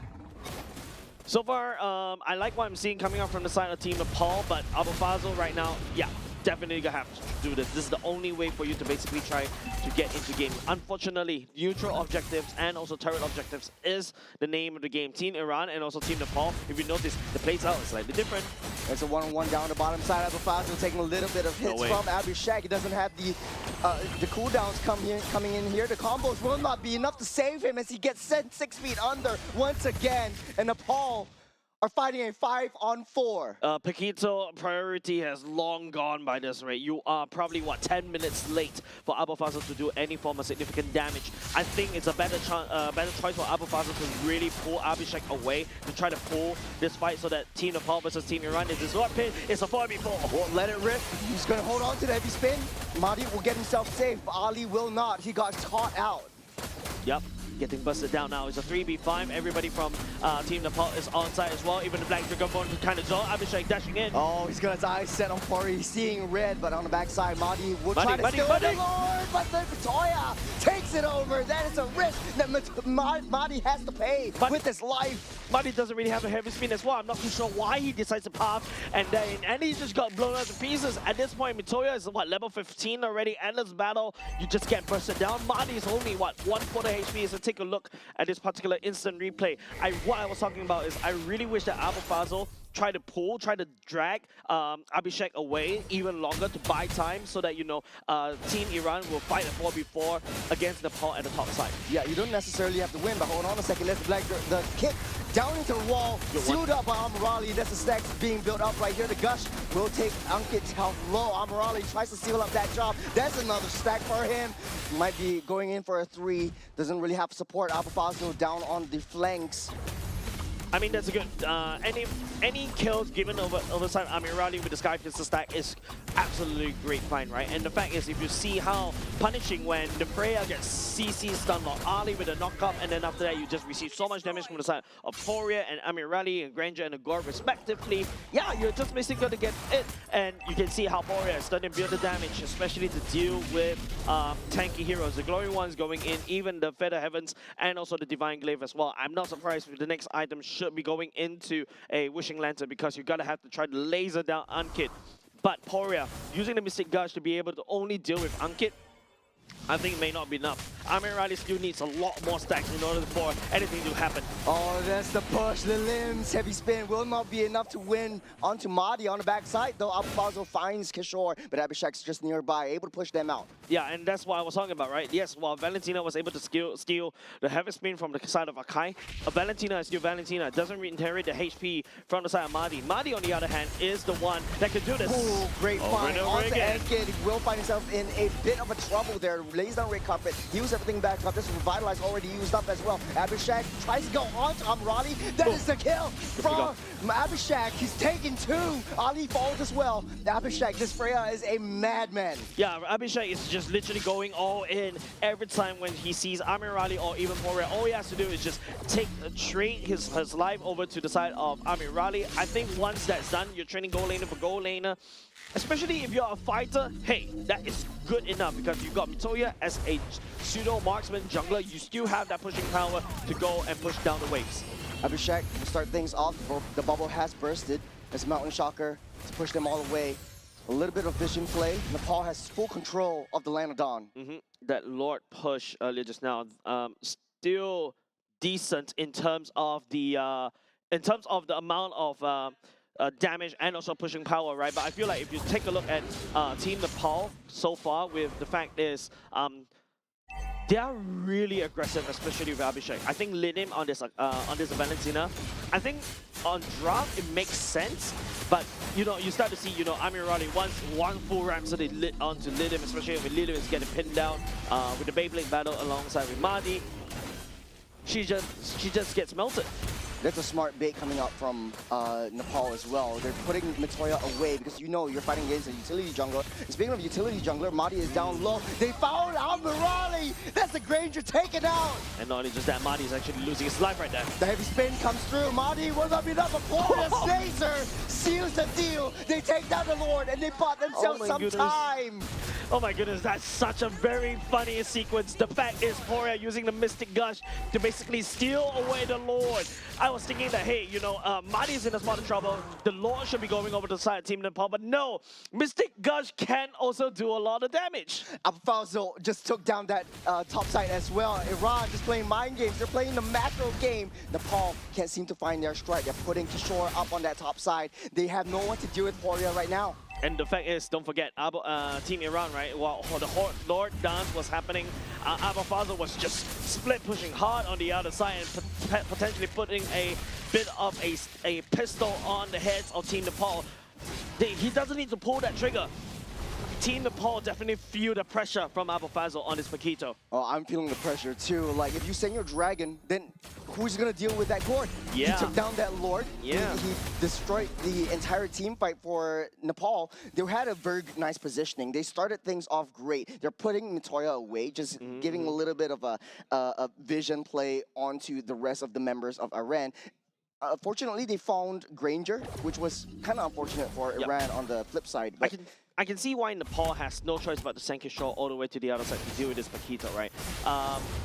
So far, I like what I'm seeing coming out from the side of Team Nepal, but Abu Fazl right now, yeah, definitely gonna have to do this. This is the only way for you to basically try to get into game. Unfortunately, neutral objectives and also turret objectives is the name of the game. Team Iran and also Team Nepal, if you notice, the plays out is slightly different. It's a one-on-one down the bottom side. Abafazo taking a little bit of hits from Abhishek. He doesn't have the cooldowns coming in here. The combos will not be enough to save him as he gets sent 6 feet under once again. And Nepal are fighting a 5-on-4. Paquito priority has long gone by this rate. You are probably, 10 minutes late for Abafazo to do any form of significant damage. I think it's a better choice for Abafazo to really pull Abhishek away to try to pull this fight so that Team Nepal versus Team Iran is this one pin. It's a 4v4. Won't let it rip. He's going to hold on to the heavy spin. Mahdi will get himself safe. Ali will not. He got caught out. Yep. Getting busted down now. It's a 3v5. Everybody from Team Nepal is on site as well. Even the Black Dragon Bone kind of zone. Abhishek dashing in. Oh, he's got his eyes set on Pori. He's seeing red, but on the backside, Mahdi will try to steal the Lord, but the Toya takes it over. That is a risk that Mahdi has to pay with his life. Mahdi doesn't really have a heavy spin as well. I'm not too sure why he decides to pass, and he just got blown out to pieces. At this point, Mitoya is level 15 already. Endless battle. You just get bursted down. Mahdi is only 1/4 HP. So take a look at this particular instant replay. What I was talking about is I really wish that Abafazo try to drag Abhishek away even longer to buy time so that, Team Iran will fight a 4v4 against Nepal at the top side. Yeah, you don't necessarily have to win, but hold on a second. There's the kick down into the wall, sealed up by Amirali. That's the stack being built up right here. The Gush will take Ankit's health low. Amirali tries to seal up that job. That's another stack for him. Might be going in for a 3. Doesn't really have support. Abafazo down on the flanks. I mean, that's a good, any kills given over side Amirali with the Sky Pistol stack is absolutely great find, right? And the fact is, if you see how punishing when the Freya gets CC stun lock, Ali with a knockup, and then after that you just receive so much damage from the side of Foria and Amirali and Granger and Agor respectively. Yeah, you're just basically going to get it, and you can see how Foria is starting to build the damage, especially to deal with tanky heroes. The Glory Ones going in, even the Feather Heavens, and also the Divine Glaive as well. I'm not surprised if the next item should be going into a Wishing Lantern because you're gonna have to try to laser down Ankit. But Poria, using the Mystic Gush to be able to only deal with Ankit, I think it may not be enough. Amirali still needs a lot more stacks in order for anything to happen. Oh, that's the push. The limbs, heavy spin will not be enough to win onto Mahdi on the backside, though Abafazo finds Kishore, but Abhishek's just nearby, able to push them out. Yeah, and that's what I was talking about, right? Yes, while Valentina was able to steal the heavy spin from the side of Akai, Valentina is still Valentina. Doesn't inherit the HP from the side of Mahdi. Mahdi, on the other hand, is the one that can do this. Ooh, great find. Onto Ankit, he will find himself in a bit of a trouble there. Lays down red carpet, use everything back up. This Revitalize already used up as well. Abhishek tries to go on to Amrani. That is the kill from Abhishek. He's taken 2. Ali falls as well. Abhishek, this Freya is a madman. Yeah, Abhishek is just literally going all in every time when he sees Amirali or even Poria. All he has to do is just trade his life over to the side of Amirali. I think once that's done, you're training gold laner for gold laner. Especially if you're a fighter, hey, that is good enough because you've got Mitoya as a pseudo-marksman jungler. You still have that pushing power to go and push down the waves. Abhishek will start things off. The bubble has bursted. There's Mountain Shocker to push them all away. A little bit of vision play. Nepal has full control of the Land of Dawn. That Lord push earlier just now, still decent in terms of the amount of damage and also pushing power, right? But I feel like if you take a look at Team Nepal so far, with the fact is they are really aggressive, especially with Abhishek. I think lead him on this Valentina. I think on draft it makes sense, but you start to see Amirali once one full Rhapsody lit onto Lidim, especially when Lidim is getting pinned down with the Beyblade battle alongside with Mahdi. She just gets melted. That's a smart bait coming out from Nepal as well. They're putting Mitoya away because you're fighting against a utility jungler. And speaking of utility jungler, Mahdi is down low. They found Amirali! That's the Granger taken out! And not only just that, Mahdi is actually losing his life right there. The heavy spin comes through. Mahdi will not be enough. A glorious laser seals the deal. They take down the Lord and they bought themselves some time. Oh my goodness, that's such a very funny sequence. The fact is, Poria using the Mystic Gush to basically steal away the Lord. I was thinking that, hey, you know, Marty's in a spot of trouble. The Lord should be going over to the side of Team Nepal, but no, Mystic Gush can also do a lot of damage. Alphazo just took down that top side as well. Iran just playing mind games. They're playing the macro game. Nepal can't seem to find their strike. They're putting Kishore up on that top side. They have no one to deal with Poria right now. And the fact is, don't forget, Team Iran, right? While the Lord dance was happening, Alphazo was just split pushing hard on the other side and potentially putting a bit of a pistol on the heads of Team Nepal. He doesn't need to pull that trigger. Team Nepal definitely feel the pressure from Alphazo on this Paquito. Oh, I'm feeling the pressure too. Like, if you send your dragon, then who's gonna deal with that Gord? Yeah. He took down that Lord. Yeah. He destroyed the entire team fight for Nepal. They had a very nice positioning. They started things off great. They're putting Nagoya away, just giving a little bit of a vision play onto the rest of the members of Iran. Fortunately, they found Granger, which was kind of unfortunate for Iran on the flip side. But I can see why Nepal has no choice but to send Kishore all the way to the other side to deal with this Paquito, right?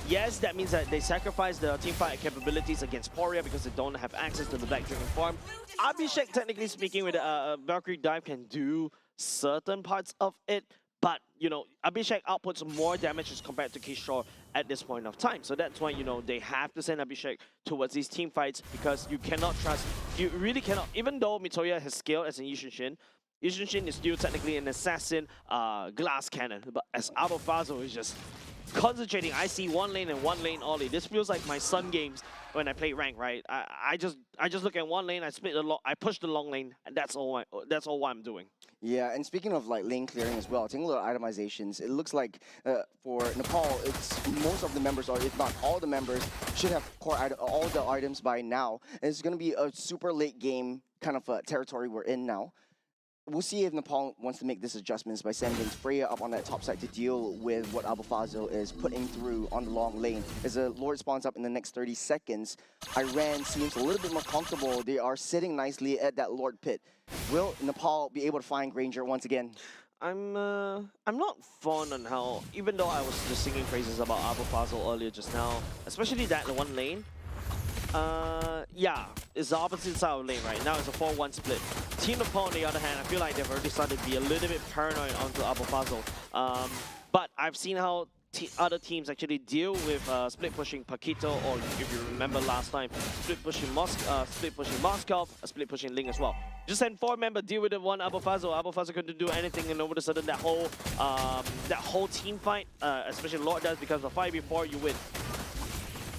Yes, that means that they sacrifice the teamfight capabilities against Poria because they don't have access to the Black Dragon farm. Abhishek, technically speaking, with Valkyrie Dive can do certain parts of it, but, you know, Abhishek outputs more damage as compared to Kishore at this point of time. So that's why, you know, they have to send Abhishek towards these team fights because you cannot trust, you really cannot, even though Mitoya has scaled as an Yushin Shin is still technically an assassin glass cannon, but as Alphazo is just concentrating. I see one lane and one lane only. This feels like my Sun games when I play rank, right? I just look at one lane, I push the long lane, and that's all I'm doing. yeah, and speaking of like lane clearing as well, taking a little itemizations, it looks like for Nepal, it's most of the members, or if not all the members, should have all the items by now. And it's going to be a super late game kind of territory we're in now. We'll see if Nepal wants to make this adjustments by sending Freya up on that top side to deal with what Alphazo is putting through on the long lane. As the Lord spawns up in the next 30 seconds, Iran seems a little bit more comfortable. They are sitting nicely at that Lord pit. Will Nepal be able to find Granger once again? I'm not fond on how, even though I was just singing praises about Alphazo earlier just now, especially that one lane. Yeah, it's the opposite side of the lane right now. It's a 4-1 split. Team Nepal, on the other hand, I feel like they've already started to be a little bit paranoid onto Alphazo. But I've seen how other teams actually deal with split pushing Paquito, or if you remember last time, split pushing Moscow, split pushing Ling as well. Just send 4 members, deal with the one Alphazo. Alphazo couldn't do anything, and all of a sudden that whole team fight, especially Lord does, because the fight before you win.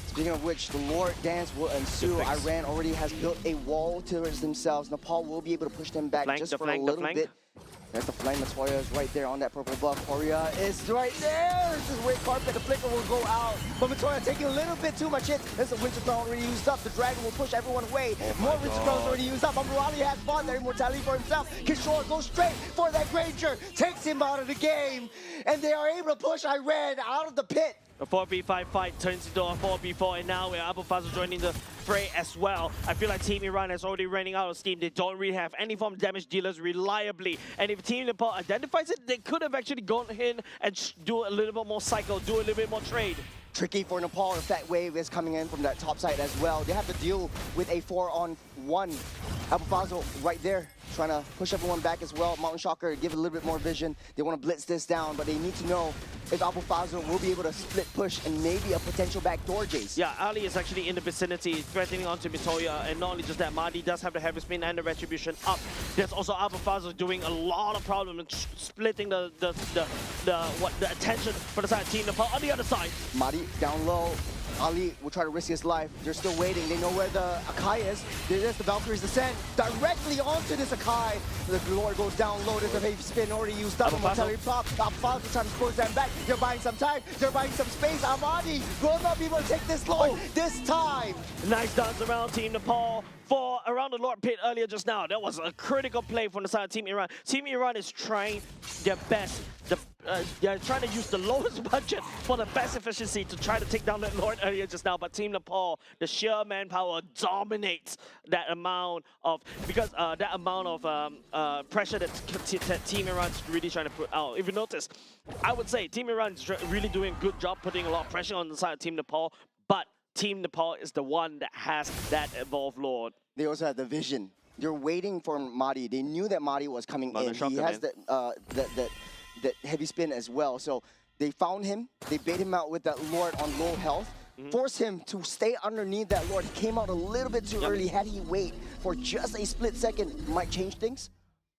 Speaking of which, the Lord dance will ensue. Iran already has built a wall towards themselves. Nepal will be able to push them back just for a little bit. There's the flank. Nagoya is right there on that purple buff. Poria is right there. This is red carpet. The flicker will go out. But Nagoya taking a little bit too much hits. There's the Winter Crown already used up. The Dragon will push everyone away. More Winter Crowns already used up. Amurali has fought their immortality for himself. Kishore goes straight for that Granger. Takes him out of the game. And they are able to push Iran out of the pit. A 4v5 fight turns into a 4v4, and now with Alphazo joining the fray as well. I feel like Team Iran is already running out of steam. They don't really have any form of damage dealers reliably. And if Team Nepal identifies it, they could have actually gone in and do a little bit more cycle, do a little bit more trade. Tricky for Nepal if that wave is coming in from that top side as well. They have to deal with a 4-on-1. Alphazo right there, trying to push everyone back as well. Mountain Shocker, give it a little bit more vision. They want to blitz this down, but they need to know if Alphazo will be able to split push and maybe a potential backdoor Jace. Yeah, Ali is actually in the vicinity, threatening onto Mitoya, and not only just that, Mahdi does have the heavy spin and the retribution up. There's also Alphazo doing a lot of problem in splitting the attention for the side of Team Nepal on the other side. Mahdi down low. Ali will try to risk his life. They're still waiting. They know where the Akai is. There's the Valkyrie's descent directly onto this Akai. The Lord goes down low. There's a heavy spin already used up. Mortality pop. Alphazo trying to push them back. They're buying some time. They're buying some space. Amadi will not be able to take this Lord this time. Nice dance around Team Nepal. for around the Lord Pit earlier just now. That was a critical play from the side of Team Iran. Team Iran is trying their best. They're trying to use the lowest budget for the best efficiency to try to take down that Lord earlier just now. But Team Nepal, the sheer manpower dominates that amount of pressure that Team Iran's really trying to put out. If you notice, I would say Team Iran's really doing a good job putting a lot of pressure on the side of Team Nepal, but Team Nepal is the one that has that evolved Lord. They also have the vision. They're waiting for Mahdi. They knew that Mahdi was coming in. He has that heavy spin as well. So they found him. They bait him out with that Lord on low health. Force him to stay underneath that Lord. He came out a little bit too early. Had he wait for just a split second, might change things.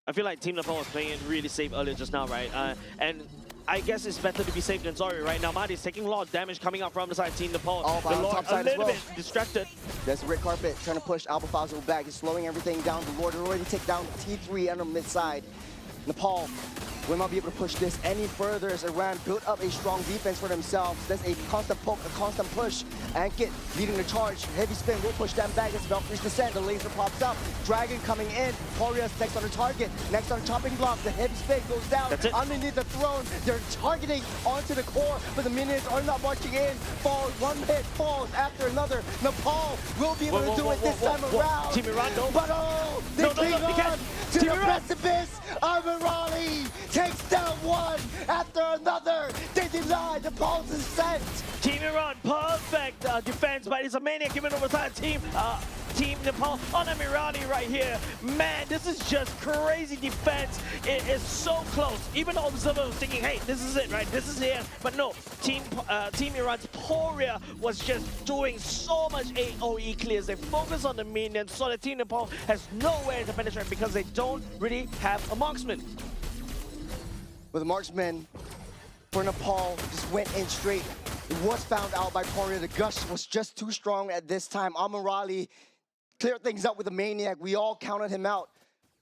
I feel like Team Nepal was playing it really safe earlier just now, right? And I guess it's better to be safe than sorry right now. Mahdi is taking a lot of damage coming up from the side of Team Nepal. The Lord top side a little as well. bit distracted. There's Red Carpet trying to push Alpha Fazio back. He's slowing everything down. The Lord already take down T3 on the mid side. Nepal will not be able to push this any further as Iran built up a strong defense for themselves. There's a constant poke, a constant push. Ankit leading the charge. Heavy spin will push them back as Valkyrie's descent. The laser pops up. Dragon coming in. Poryas next on the target. Next on the chopping block. The heavy spin goes down. Underneath the throne. They're targeting onto the core, but the minions are not marching in. Falls. One hit falls after another. Nepal will be able to do it this time around. Team Iran, no. But they cling on to the precipice. Amirali takes down one after another. They deny the Nepal's ascent. Team Iran, perfect defense, but it's a maniac given over time. Team Nepal on Amirali right here. Man, this is just crazy defense. It is so close. Even the observer was thinking, hey, this is it, right? This is it. But no, Team Iran's Poria was just doing so much AoE clears. They focus on the minions, so the Team Nepal has nowhere to penetrate because they don't really have a marksman. But the marksman for Nepal just went in straight. It was found out by Poria. The gush was just too strong at this time. Amirali cleared things up with a maniac. We all counted him out.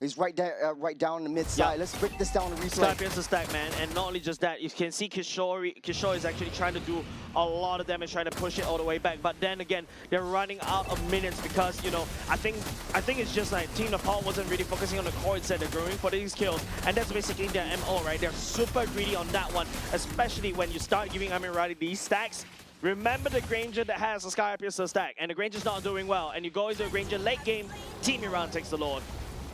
He's right down the mid side. Let's break this down to replay. Scorpion's the stack, man. And not only just that, you can see Kishore is actually trying to do a lot of damage, trying to push it all the way back. But then again, they're running out of minutes because, you know, I think it's just like Team Nepal wasn't really focusing on the core instead. They're going for these kills. And that's basically their MO, right? They're super greedy on that one, especially when you start giving Amirali these stacks. Remember the Granger that has a Sky Piercer stack, and the Granger's not doing well, and you go into a Granger late game, Team Iran takes the Lord.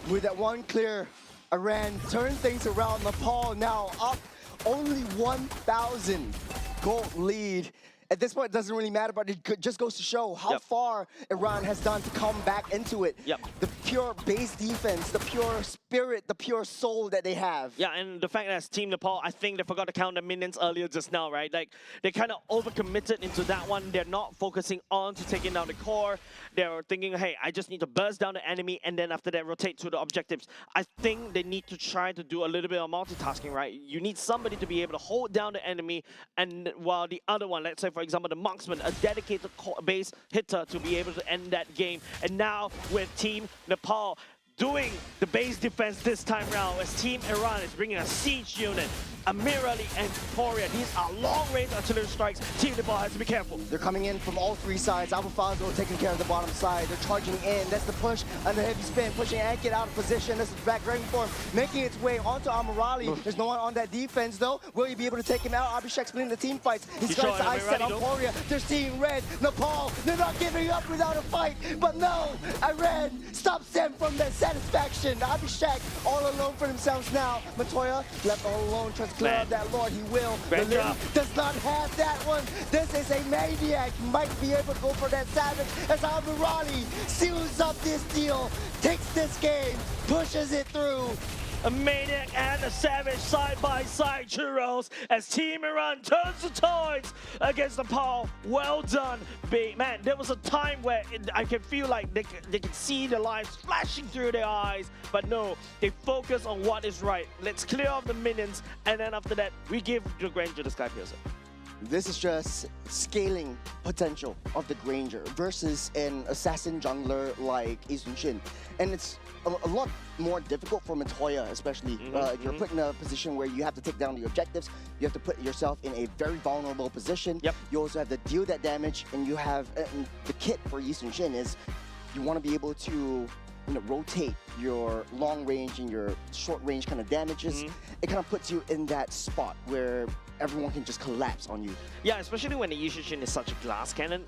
With that one clear, Iran turned things around. Nepal now up only 1,000 gold lead. At this point, it doesn't really matter, but it just goes to show how far Iran has done to come back into it. The pure base defense, the pure spirit, the pure soul that they have. Yeah, and the fact that as Team Nepal, I think they forgot to count the minions earlier just now, right? Like, they kind of overcommitted into that one. They're not focusing on to taking down the core. They're thinking, hey, I just need to burst down the enemy, and then after that, rotate to the objectives. I think they need to try to do a little bit of multitasking, right? You need somebody to be able to hold down the enemy, and while the other one, let's say, for example, the marksman, a dedicated base hitter to be able to end that game. And now with Team Nepal doing the base defense this time round, as Team Iran is bringing a siege unit, Amirali and Poria. These are long-range artillery strikes. Team Nepal has to be careful. They're coming in from all three sides. Alpha Fazio taking care of the bottom side. They're charging in. That's the push and the heavy spin, pushing Ankit out of position. This is back Dragon Form, making its way onto Amirali. There's no one on that defense, though. Will he be able to take him out? Abhishek splitting the team fights. He's trying to ice set on Poria. They're seeing red. Nepal, they're not giving up without a fight. But no, Iran stops them from their satisfaction. Abhishek all alone for themselves now. Matoya left all alone, tries to clear out that Lord. He will. The Lily does not have that one. This is a maniac. Might be able to go for that savage as Amirali seals up this deal, takes this game, pushes it through. A maniac and a savage side-by-side, churros, as Team Iran turns the tides against Nepal. Well done, big man. There was a time where I can feel like they can see the lights flashing through their eyes, but no, they focus on what is right. Let's clear off the minions, and then after that, we give the Granger the Sky Piercer. This is just scaling potential of the Granger versus an assassin jungler like Esun Shin. And it's a lot more difficult for Matoya, especially. If you're put in a position where you have to take down the objectives, you have to put yourself in a very vulnerable position. You also have to deal that damage, and you have the kit for Esun Shin is you want to be able to rotate your long range and your short range kind of damages. It kind of puts you in that spot where everyone can just collapse on you. Yeah, especially when the Yushin is such a glass cannon,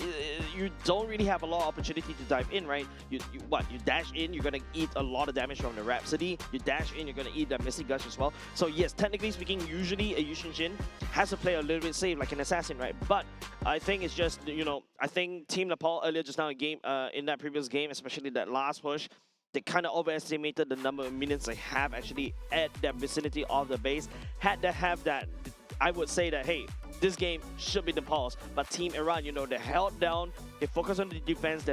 you don't really have a lot of opportunity to dive in, right? You dash in, you're gonna eat a lot of damage from the Rhapsody. You dash in, you're gonna eat that Misty Gush as well. So yes, technically speaking, usually a Yushin has to play a little bit safe, like an assassin, right? But I think it's just, I think Team Nepal earlier just now in that previous game, especially that last push, they kind of overestimated the number of minions they have actually at the vicinity of the base. Had to have that, I would say that, hey, this game should be Nepal's, but Team Iran, they held down, they focus on the defense,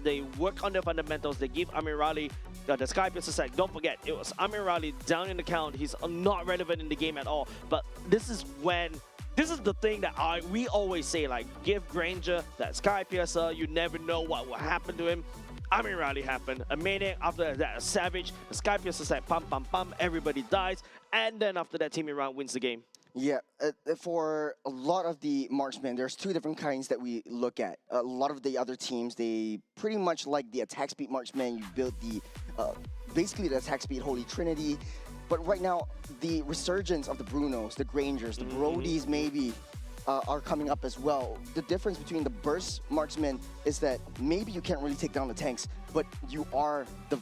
they work on the fundamentals, they give Amirali the Sky Piercer sack. Don't forget, it was Amirali down in the count. He's not relevant in the game at all, but this is the thing that we always say, like, give Granger that Sky Piercer, you never know what will happen to him. Amirali happened, a Maniac, after that a Savage, the Sky Piercer said pum pum pum, everybody dies, and then after that Team Iran wins the game. Yeah, for a lot of the marksmen, there's two different kinds that we look at. A lot of the other teams, they pretty much like the attack speed marksman. You build the, basically the attack speed Holy Trinity. But right now, the resurgence of the Brunos, the Grangers, the Brodies maybe, are coming up as well. The difference between the burst marksmen is that maybe you can't really take down the tanks, but you are the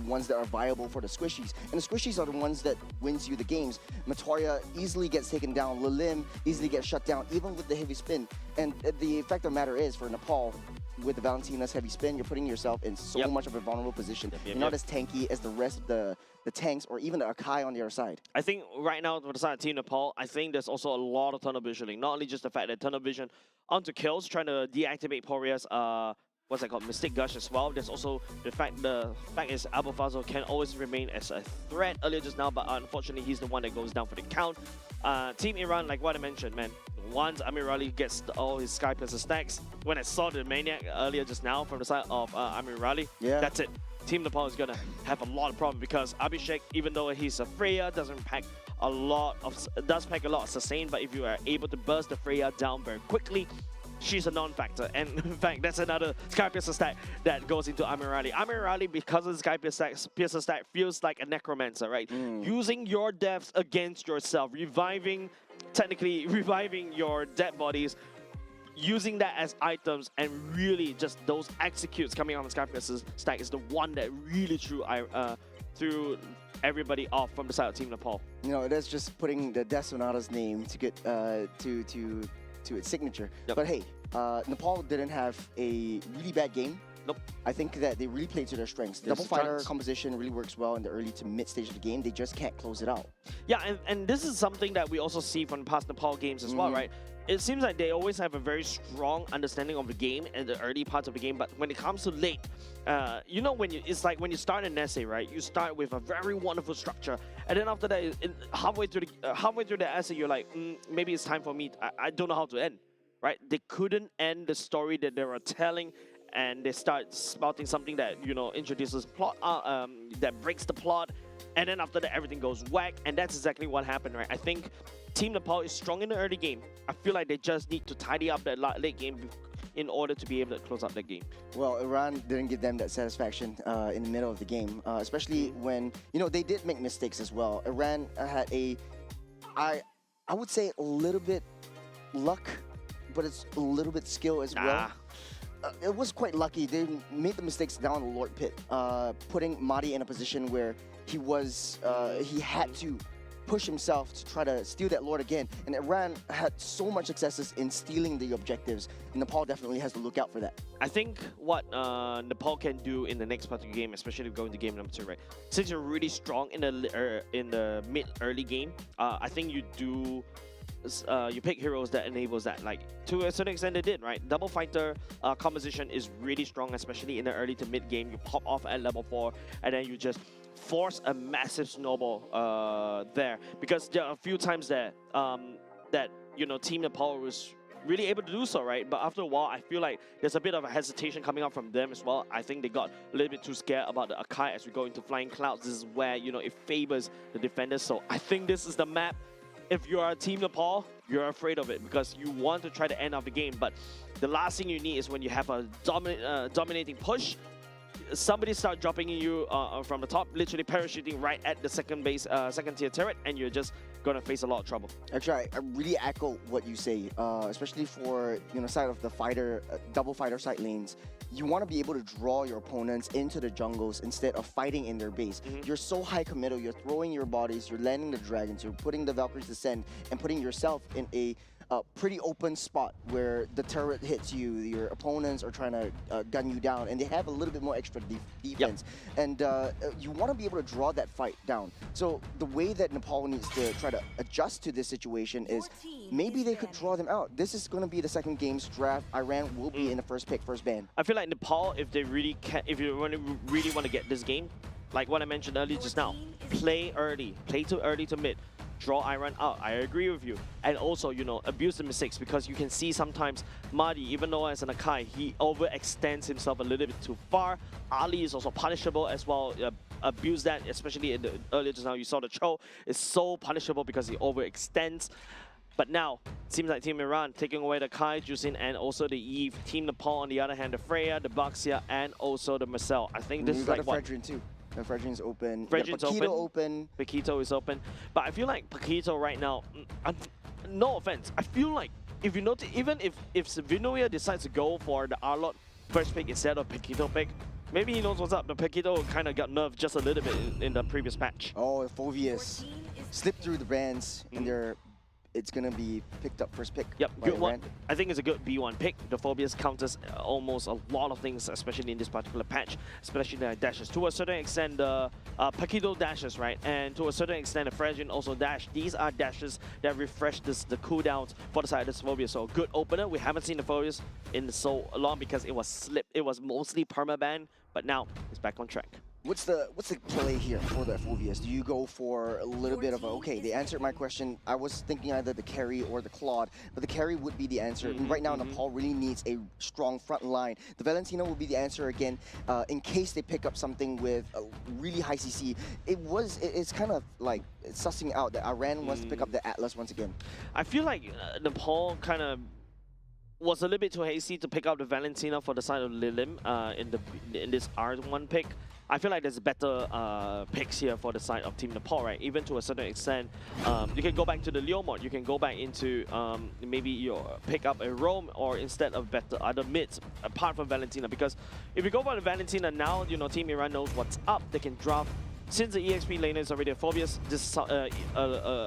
ones that are viable for the squishies. And the squishies are the ones that wins you the games. Matoria easily gets taken down. Lilim easily gets shut down, even with the heavy spin. And the fact of the matter is, for Nepal, with the Valentina's heavy spin, you're putting yourself in so much of a vulnerable position. You're not as tanky as the rest of the tanks or even the Akai on the other side. I think right now, for the side of Team Nepal, I think there's also a lot of tunnel visioning. Not only just the fact that tunnel vision onto kills, trying to deactivate Poria's, what's that called, Mystic Gush as well. There's also the fact is Abufazo can always remain as a threat earlier just now, but unfortunately he's the one that goes down for the count. Team Iran, like what I mentioned, man, once Amirali gets all his Sky Piercer stacks, when I saw the Maniac earlier just now from the side of Amirali, that's it. Team Nepal is gonna have a lot of problems because Abhishek, even though he's a Freya, does pack a lot of sustain, but if you are able to burst the Freya down very quickly, she's a non-factor. And in fact, that's another Sky Piercer stack that goes into Amirali. Amirali, because of the Sky Piercer stack, feels like a necromancer, right? Using your deaths against yourself, technically reviving your dead bodies, using that as items, and really just those executes coming out of Sky Piercer's stack is the one that really threw everybody off from the side of Team Nepal. That's just putting the Death Sonata's name to get to its signature. But hey, Nepal didn't have a really bad game. Nope. I think that they really played to their strengths. Double fighter composition really works well in the early to mid stage of the game. They just can't close it out. Yeah, and this is something that we also see from past Nepal games as well, right? It seems like they always have a very strong understanding of the game in the early parts of the game, but when it comes to late, it's like when you start an essay, right? You start with a very wonderful structure, and then after that, halfway through the essay, you're like, maybe it's time for me. I don't know how to end, right? They couldn't end the story that they were telling, and they start spouting something that introduces plot, that breaks the plot, and then after that, everything goes whack, and that's exactly what happened, right? I think Team Nepal is strong in the early game. I feel like they just need to tidy up that late game in order to be able to close out that game. Well, Iran didn't give them that satisfaction in the middle of the game, especially when, they did make mistakes as well. Iran had I would say a little bit luck, but it's a little bit skill as well. It was quite lucky. They made the mistakes down the Lord Pit, putting Mahdi in a position where he had to push himself to try to steal that Lord again. And Iran had so much successes in stealing the objectives. Nepal definitely has to look out for that. I think what Nepal can do in the next part of the game, especially going to game number 2, right? Since you're really strong in the mid-early game, I think you pick heroes that enables that. Like, to a certain extent, they did, right? Double fighter composition is really strong, especially in the early to mid game. You pop off at level 4, and then you just force a massive snowball there, because there are a few times that Team Nepal was really able to do so, right? But after a while, I feel like there's a bit of a hesitation coming up from them as well. I think they got a little bit too scared about the Akai as we go into Flying Clouds. This is where it favors the defenders. So I think this is the map. If you are Team Nepal, you're afraid of it because you want to try to end off the game. But the last thing you need is when you have a dominating push, somebody start dropping you from the top, literally parachuting right at the second tier turret, and you're just gonna face a lot of trouble. Actually, I really echo what you say, especially for side of the fighter, double fighter side lanes. You want to be able to draw your opponents into the jungles instead of fighting in their base. You're so high committal, you're throwing your bodies, you're landing the dragons, you're putting the Valkyries to send, and putting yourself in a pretty open spot where the turret hits you, your opponents are trying to gun you down, and they have a little bit more extra defense. And you want to be able to draw that fight down. So the way that Nepal needs to try to adjust to this situation is maybe they could draw them out. This is going to be the second game's draft. Iran will be in the first pick, first ban. I feel like Nepal, if they really can, if you really want to get this game, like what I mentioned earlier just now, play early, play too early to mid. Draw Iran out. I agree with you. And also, abuse the mistakes, because you can see sometimes Mahdi, even though as an Akai, he overextends himself a little bit too far. Ali is also punishable as well. Abuse that, especially earlier just now, you saw the Cho is so punishable because he overextends. But now, it seems like Team Iran taking away the Kai, Jusin, and also the Eve. Team Nepal, on the other hand, the Freya, the Baxia, and also the Marcel. I think this is like what? Fredrin too. The Fredrin's open. Fredrin's open. Paquito is open. But I feel like Paquito right now, no offense, I feel like if you notice, even if Vinoya decides to go for the Arlot first pick instead of Paquito pick, maybe he knows what's up. The Paquito kind of got nerfed just a little bit in the previous patch. Oh, Phobius slipped through the bands, and it's going to be picked up first pick. Yep, good one. I think it's a good B1 pick. The Phobius counters almost a lot of things, especially in this particular patch, especially the dashes. To a certain extent, the Paquito dashes, right? And to a certain extent, the Fredrin also dash. These are dashes that refresh the cooldowns for the side of this Phobius. So good opener. We haven't seen the Phobius in so long because it was slipped. It was mostly permaban, but now it's back on track. What's the play here for the Phobius? Do you go for a little bit of okay, they answered my question. I was thinking either the carry or the Claude, but the carry would be the answer. And right now, Nepal really needs a strong front line. The Valentina will be the answer again, in case they pick up something with a really high CC. It's kind of like sussing out that Iran wants to pick up the Atlas once again. I feel like Nepal kind of was a little bit too hasty to pick up the Valentina for the side of Lilim in this R1 pick. I feel like there's better picks here for the side of Team Nepal, right? Even to a certain extent, you can go back to the Leo mod. You can go back into maybe your pick up a roam, or instead of better other mids apart from Valentina. Because if you go for the Valentina now, Team Iran knows what's up. They can draft. Since the EXP laner is already a Phobius, this is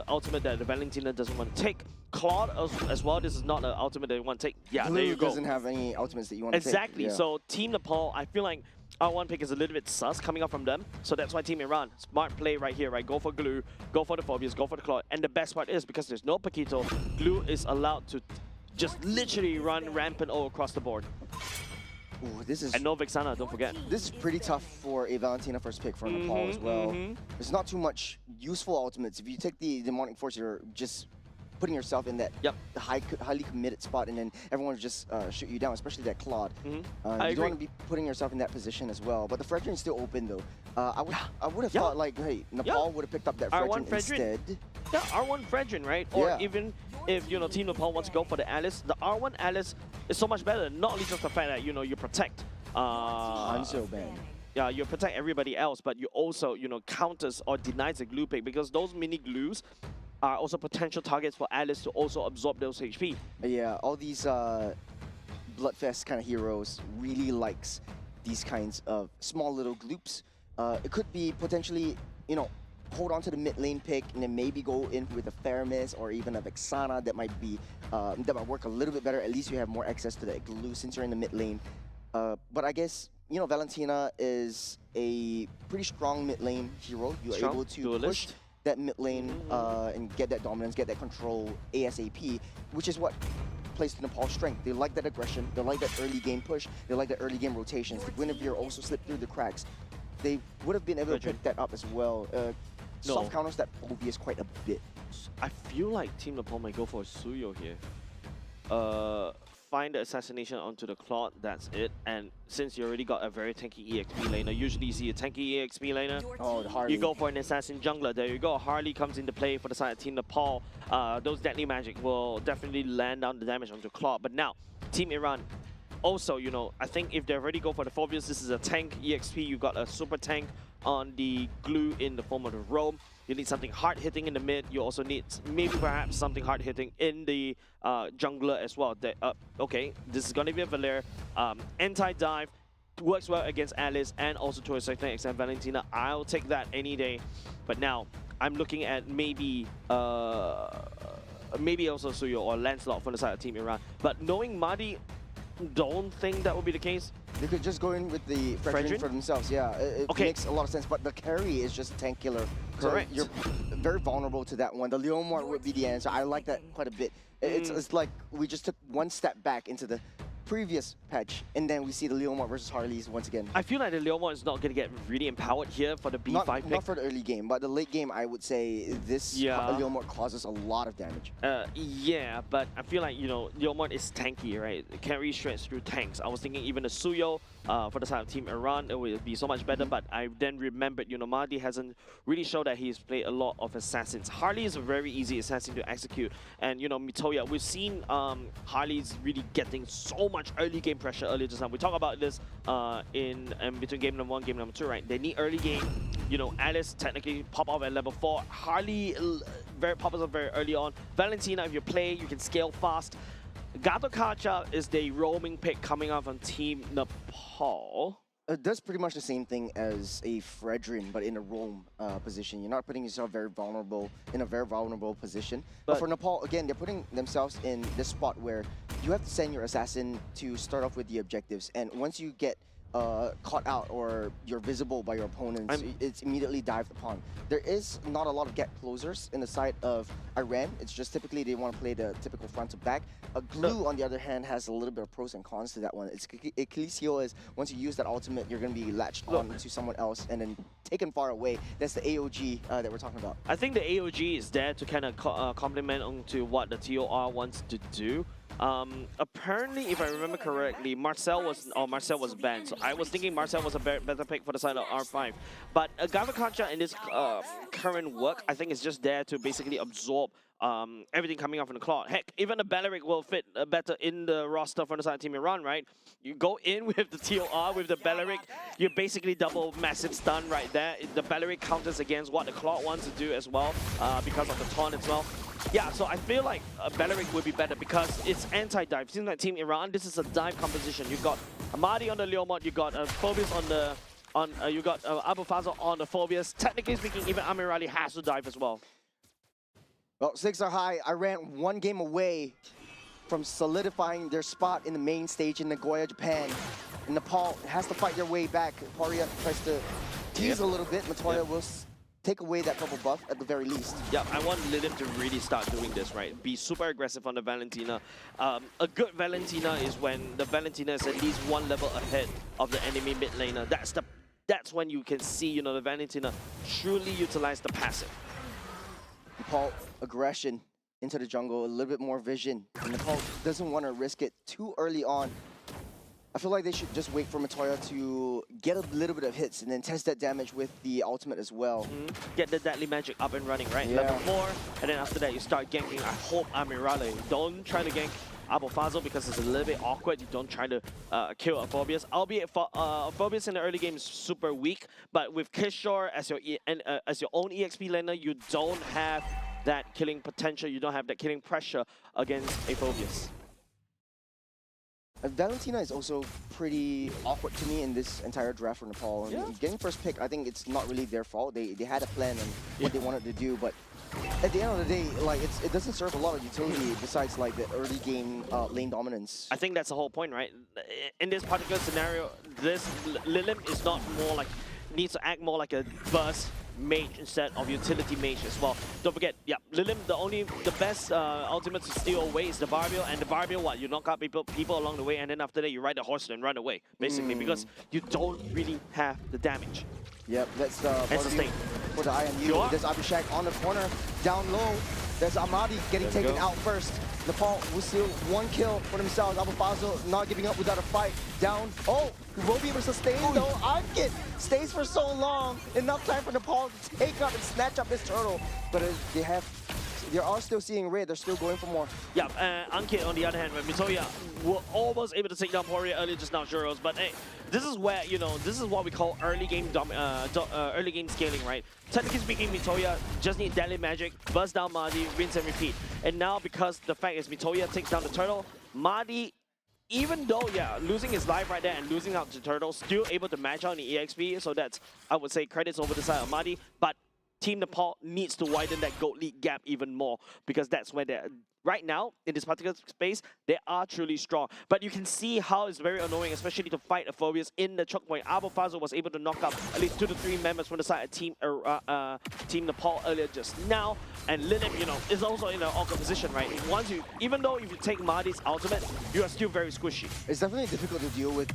ultimate that the Valentina doesn't want to take. Claude as well, this is not an ultimate that you want to take. Yeah, there you go. Doesn't have any ultimates that you want to take. Exactly. So Team Nepal, I feel like R1 pick is a little bit sus coming up from them. So that's why Team Iran, smart play right here, right? Go for Glue, go for the Phobius, go for the Claude. And the best part is, because there's no Paquito, Glue is allowed to just literally run rampant all across the board. Ooh, this is, and no Vexana, don't forget. This is pretty tough for a Valentina first pick for Nepal as well. There's not too much useful ultimates. If you take the Demonic Force, you're just putting yourself in that highly committed spot, and then everyone will just shoot you down, especially that Claude. You don't want to be putting yourself in that position as well. But the Fredrin is still open though. I would have thought like, hey, Nepal would have picked up that Fredrin instead. Yeah, R1 Fredrin, right? Or even if Team Nepal wants to go for the Alice, the R1 Alice is so much better. Not only just the fact that you protect Hanzo ban. Yeah, you protect everybody else, but you also counters or denies the glue pick, because those mini glues are also potential targets for Alice to also absorb those HP. Yeah, all these Bloodfest kind of heroes really likes these kinds of small little gloops. It could be potentially, hold on to the mid lane pick and then maybe go in with a Theramis or even a Vexana that might be that might work a little bit better. At least you have more access to the glue since you're in the mid lane. But I guess Valentina is a pretty strong mid lane hero. You're able to push that mid lane and get that dominance, get that control ASAP, which is what plays to Nepal's strength. They like that aggression, they like that early game push, they like that early game rotations. The Guinevere also slipped through the cracks. They would have been able to pick that up as well. Soft counters that Phobius quite a bit. I feel like Team Nepal might go for Suyo here. Find the assassination onto the Claude, that's it. And since you already got a very tanky EXP laner, usually you see a tanky EXP laner, the Harley. You go for an assassin jungler. There you go. Harley comes into play for the side of Team Nepal. Those deadly magic will definitely land down the damage onto Claude. But now, Team Iran, also, you know, I think if they already go for the Phobius, this is a tank EXP. You got a super tank on the glue in the form of the Roam. You need something hard hitting in the mid. You also need maybe perhaps something hard hitting in the jungler as well. Okay, this is going to be a Valier. Anti-dive works well against Alice and also to a certain extent Valentina. I'll take that any day. But now I'm looking at maybe also Suyo or Lancelot for the side of Team Iran. But knowing Madi, don't think that would be the case. They could just go in with the Fredrin for themselves. Yeah, it makes a lot of sense. But the carry is just tank killer. Correct. So you're very vulnerable to that one. The Leomort would be the answer. I like that quite a bit. It's like we just took one step back into the previous patch, and then we see the Leomort versus Harleys once again. I feel like the Leomort is not going to get really empowered here for the B5 pick. Not for the early game, but the late game, I would say this Leomort causes a lot of damage. Yeah, but I feel like, you know, Leomort is tanky, right? It carries shreds through tanks. I was thinking even the Suyo for the side of Team Iran, it would be so much better, but I then remembered, you know, Mahdi hasn't really showed that he's played a lot of assassins. Harley is a very easy assassin to execute, and, you know, Mitoya, we've seen Harley's really getting so much early game pressure earlier just now. We talk about this in between game number 1 game number 2, right? They need early game. You know, Alice technically pop off at level 4. Harley pops up very early on. Valentina, if you play, you can scale fast. Gato Kacha is the roaming pick coming out from Team Nepal. It does pretty much the same thing as a Fredrin, but in a roam position. You're not putting yourself in a very vulnerable position. But for Nepal, again, they're putting themselves in this spot where you have to send your assassin to start off with the objectives. And once you get caught out or you're visible by your opponents, it's immediately dived upon. There is not a lot of get closers in the side of Iran. It's just typically they want to play the typical front to back. Glue, on the other hand, has a little bit of pros and cons to that one. Ecclesio is, once you use that ultimate, you're going to be latched on to someone else and then taken far away. That's the AOG that we're talking about. I think the AOG is there to kind of complement onto what the TOR wants to do. Apparently, if I remember correctly, Marcel was banned. So I was thinking Marcel was a better pick for the side of R5. But Gavakacha in this current work, I think is just there to basically absorb everything coming off in the claw. Heck, even the Balearic will fit better in the roster for the side of Team Iran, right? You go in with the TOR, with the Balearic, you basically double massive stun right there. The Balearic counters against what the claw wants to do as well, because of the taunt as well. Yeah, so I feel like Balearic would be better because it's anti-dive. Seems like Team Iran, this is a dive composition. You got Amadi on the Leomort, you got Phobius you got Abu Fazl on the Phobius. Technically speaking, even Amirali has to dive as well. Well, stakes are high. Iran one game away from solidifying their spot in the main stage in Nagoya, Japan. And Nepal has to fight their way back. Paria tries to tease a little bit. Matoya will take away that purple buff at the very least. Yeah, I want Lilith to really start doing this, right? Be super aggressive on the Valentina. A good Valentina is when the Valentina is at least one level ahead of the enemy mid laner. That's when you can see, you know, the Valentina truly utilize the passive. Nepal aggression into the jungle, a little bit more vision. And Nepal doesn't want to risk it too early on. I feel like they should just wait for Matoya to get a little bit of hits and then test that damage with the ultimate as well. Get the deadly magic up and running, right? Yeah. Level 4, and then after that you start ganking. I hope Amirale. Don't try to gank Abu Fazl because it's a little bit awkward. You don't try to kill a Phobius. Albeit Phobius in the early game is super weak, but with Kishore as your own EXP laner, you don't have that killing potential. You don't have that killing pressure against a Phobius. Valentina is also pretty awkward to me in this entire draft for Nepal. Yeah. Getting first pick, I think it's not really their fault. They had a plan on what they wanted to do, but at the end of the day, like it doesn't serve a lot of utility besides like the early game lane dominance. I think that's the whole point, right? In this particular scenario, this Lilim is not more like, needs to act more like a burst mage instead of utility mage as well. Don't forget, yeah, Lilim, the best ultimate to steal away is the Barbiel, and the Barbiel, what, you knock out people along the way, and then after that you ride the horse and run away, basically, because you don't really have the damage. Yep, that's the state for the IMU. There's Abhishek on the corner, down low. There's Amadi getting taken out first. Nepal will steal one kill for themselves. Abu Fazl not giving up without a fight. Down. Oh, will be able to sustain though. Ankit stays for so long. Enough time for Nepal to take up and snatch up this turtle. But they have They are still seeing red. They're still going for more. Yeah, Ankit on the other hand, when Mitoya were almost able to take down Poirier earlier just now, Juros. But hey, this is where, you know, this is what we call early game scaling, right? Technically speaking, Mitoya just need Deadly Magic, buzz down Mardi, rinse and repeat. And now because the fact is Mitoya takes down the turtle, Mardi, even though, yeah, losing his life right there and losing out to Turtle, still able to match out in the EXP, so that's, I would say, credits over the side of Mardi, but Team Nepal needs to widen that gold league gap even more, because that's where they're, right now, in this particular space, they are truly strong. But you can see how it's very annoying, especially to fight a Phobius in the choke point. Abu Fazl was able to knock out at least 2 to 3 members from the side of Team Nepal earlier just now. And Linip, you know, is also in an awkward position, right? Once you, even though if you take Mardi's ultimate, you are still very squishy. It's definitely difficult to deal with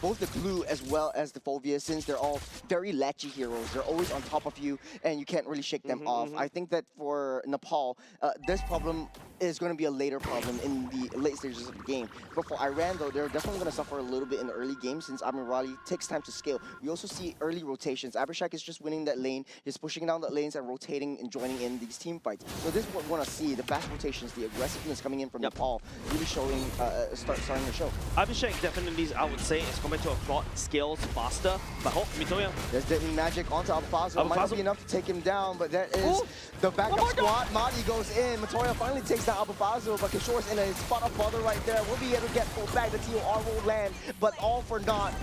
both the Glue as well as the Phobius, since they're all very latchy heroes. They're always on top of you, and you can't really shake them off. I think that for Nepal, this problem is going to be a later problem in the late stages of the game. But for Iran, though, they're definitely going to suffer a little bit in the early game, since Amirali takes time to scale. We also see early rotations. Abhishek is just winning that lane. He's pushing down the lanes and rotating and joining in these team fights. So this is what we want to see, the fast rotations, the aggressiveness coming in from Nepal, really showing, starting the show. Abhishek definitely, I would say, is compared to a Claude, scales faster. But hope Mitoya. There's Deadly Magic onto Abu Fazl. Might not be enough to take him down, but that is the backup squad. Madi goes in. Matoya finally takes down Abu Fazl, but Kishore is in a spot of bother right there. We'll be able to get pulled back. The TOR will land, but all for naught,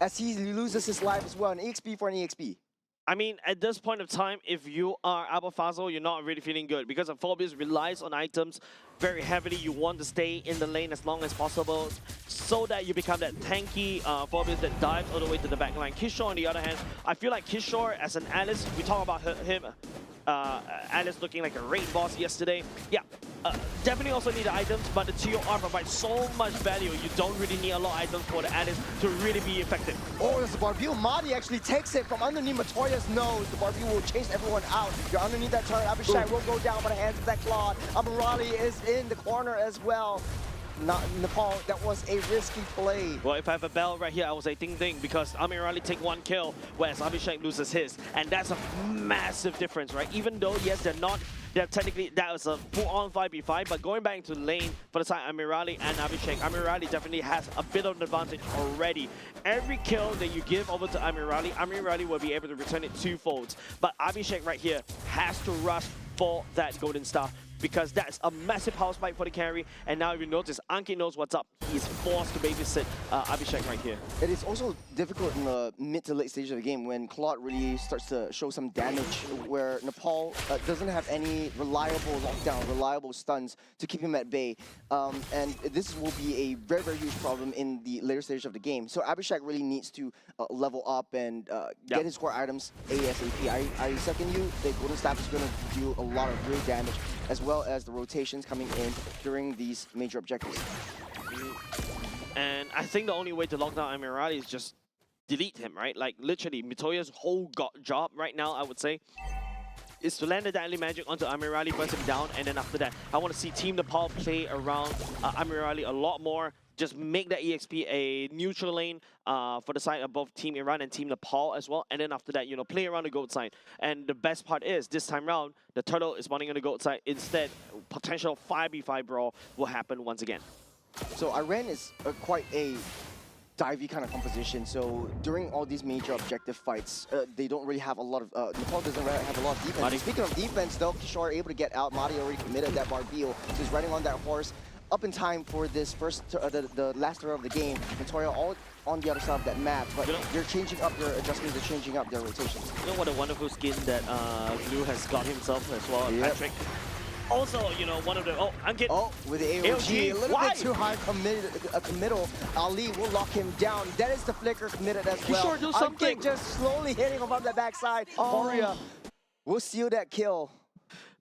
as he loses his life as well. An EXP for an EXP. I mean, at this point of time, if you are Abu Fazl, you're not really feeling good, because a Phobius relies on items very heavily. You want to stay in the lane as long as possible so that you become that tanky Phobius that dives all the way to the back line. Kishore, on the other hand, I feel like Kishore as an Alice, we talk about him, Alice looking like a raid boss yesterday. Yeah, definitely also need the items, but the TOR provides so much value. You don't really need a lot of items for the Alice to really be effective. Oh, there's the Barbille. Madi actually takes it from underneath Matoya's nose. The Barbille will chase everyone out. You're underneath that turret. Abhishek will go down by the hands of that Claude. Amirali is in the corner as well. Not Nepal, that was a risky play. Well, if I have a bell right here, I will say ding ding, because Amirali take 1 kill, whereas Abhishek loses his. And that's a massive difference, right? Even though, yes, they're technically, that was a full-on 5v5, but going back to lane for the side Amirali and Abhishek, Amirali definitely has a bit of an advantage already. Every kill that you give over to Amirali, Amirali will be able to return it 2-fold. But Abhishek right here has to rush for that golden star, because that's a massive house fight for the carry. And now if you notice, Ankit knows what's up. He's forced to babysit Abhishek right here. It is also difficult in the mid to late stage of the game when Claude really starts to show some damage, where Nepal doesn't have any reliable lockdown, reliable stuns to keep him at bay. And this will be a very, very huge problem in the later stage of the game. So Abhishek really needs to level up and get his core items ASAP. I second you. The golden staff is going to do a lot of real damage, as well as the rotations coming in during these major objectives. And I think the only way to lock down Amirali is just delete him, right? Like, literally, Mitoya's whole job right now, I would say, is to land the Deadly Magic onto Amirali, burst him down, and then after that, I want to see Team Nepal play around Amirali a lot more. Just make that EXP a neutral lane for the side of both Team Iran and Team Nepal as well. And then after that, you know, play around the goat side. And the best part is, this time round, the turtle is spawning on the goat side. Instead, potential 5v5 brawl will happen once again. So Iran is quite a divey kind of composition. So during all these major objective fights, they don't really have a lot of, Nepal doesn't really have a lot of defense. Madi. Speaking of defense, though, Kishore able to get out. Madi already committed that Barbille. So he's riding on that horse up in time for this first, the last turn of the game. Victoria all on the other side of that map, but they're changing up their adjustments, they're changing up their rotations. You know what a wonderful skin that Blue has got himself as well, Patrick. Also, you know, one of the... Ankit. With the AOG, a little bit too high committal. Ali will lock him down. That is the flicker committed as well. Kishore, do something. Ankit just slowly hitting him from the backside. Horia will seal that kill.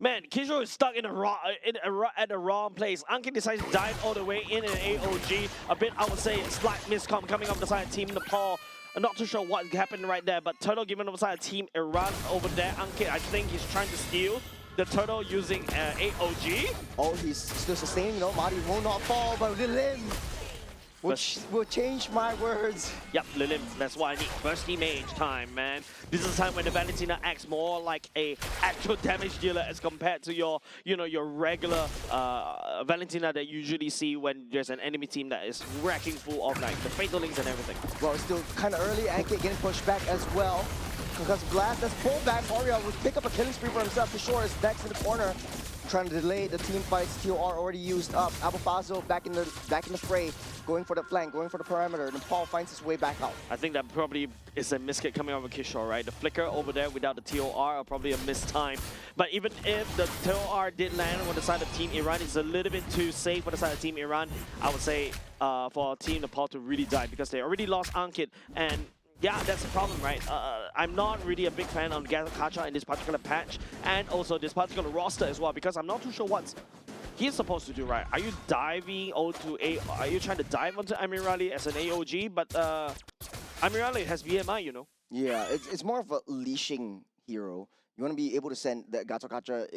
Man, Kishore is stuck in at the wrong place. Ankit decides to dive all the way in an AOG. A bit, I would say, slight miscom coming up the side of Team Nepal. I'm not too sure what happened right there, but Turtle giving up the side of Team Iran over there. Ankit, I think he's trying to steal the turtle using AOG. Oh, he's still sustaining, no? Madi will not fall, but the limb. Will change my words. Yep, Lilim, that's why I need Bursty Mage time, man. This is the time when the Valentina acts more like a actual damage dealer as compared to your, your regular Valentina that you usually see when there's an enemy team that is racking full of like the Fatal Links and everything. Well, it's still kind of early. Ankit getting pushed back as well. Because Blast has pulled back. Oriel will pick up a killing spree for himself. For sure is next in the corner, trying to delay the team fights. TOR already used up. Abufazo back in the fray, going for the flank, going for the perimeter. And Paul finds his way back out. I think that probably is a miskit coming over Kishore, right? The flicker over there without the TOR are probably a missed time. But even if the TOR did land on the side of Team Iran, it's a little bit too safe for the side of Team Iran. I would say for Team Nepal to really die because they already lost Ankit. And yeah, that's the problem, right? I'm not really a big fan of Kacha in this particular patch and also this particular roster as well because I'm not too sure what he's supposed to do, right? Are you diving onto Are you trying to dive onto Amirali as an AOG? But Amirali has VMI, you know? Yeah, it's more of a leashing hero. You want to be able to send the Gato Kacha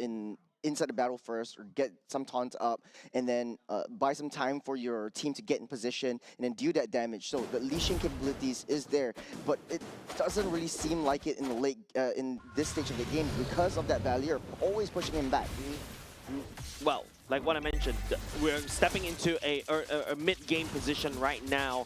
inside the battle first, or get some taunts up, and then buy some time for your team to get in position and then do that damage. So the leashing capabilities is there, but it doesn't really seem like it in the late in this stage of the game because of that Valier always pushing him back. Well, like what I mentioned, we're stepping into a mid-game position right now.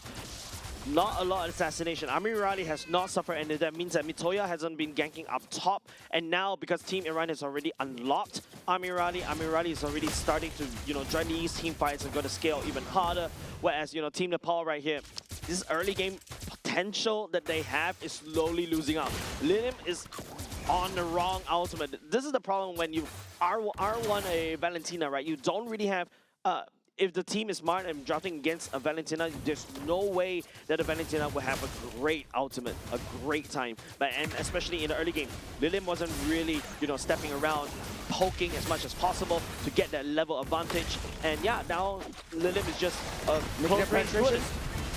Not a lot of assassination. Amirali has not suffered, and that means that Mitoya hasn't been ganking up top. And now, because Team Iran has already unlocked Amirali is already starting to, join these team fights and going to scale even harder. Whereas, Team Nepal right here, this early game potential that they have is slowly losing out. Lilim is on the wrong ultimate. This is the problem when you R1 a Valentina, right? You don't really have... if the team is smart and drafting against a Valentina, there's no way that a Valentina will have a great ultimate, a great time. And especially in the early game, Lilim wasn't really, stepping around, poking as much as possible to get that level advantage. And yeah, now Lilim is just close range opponent.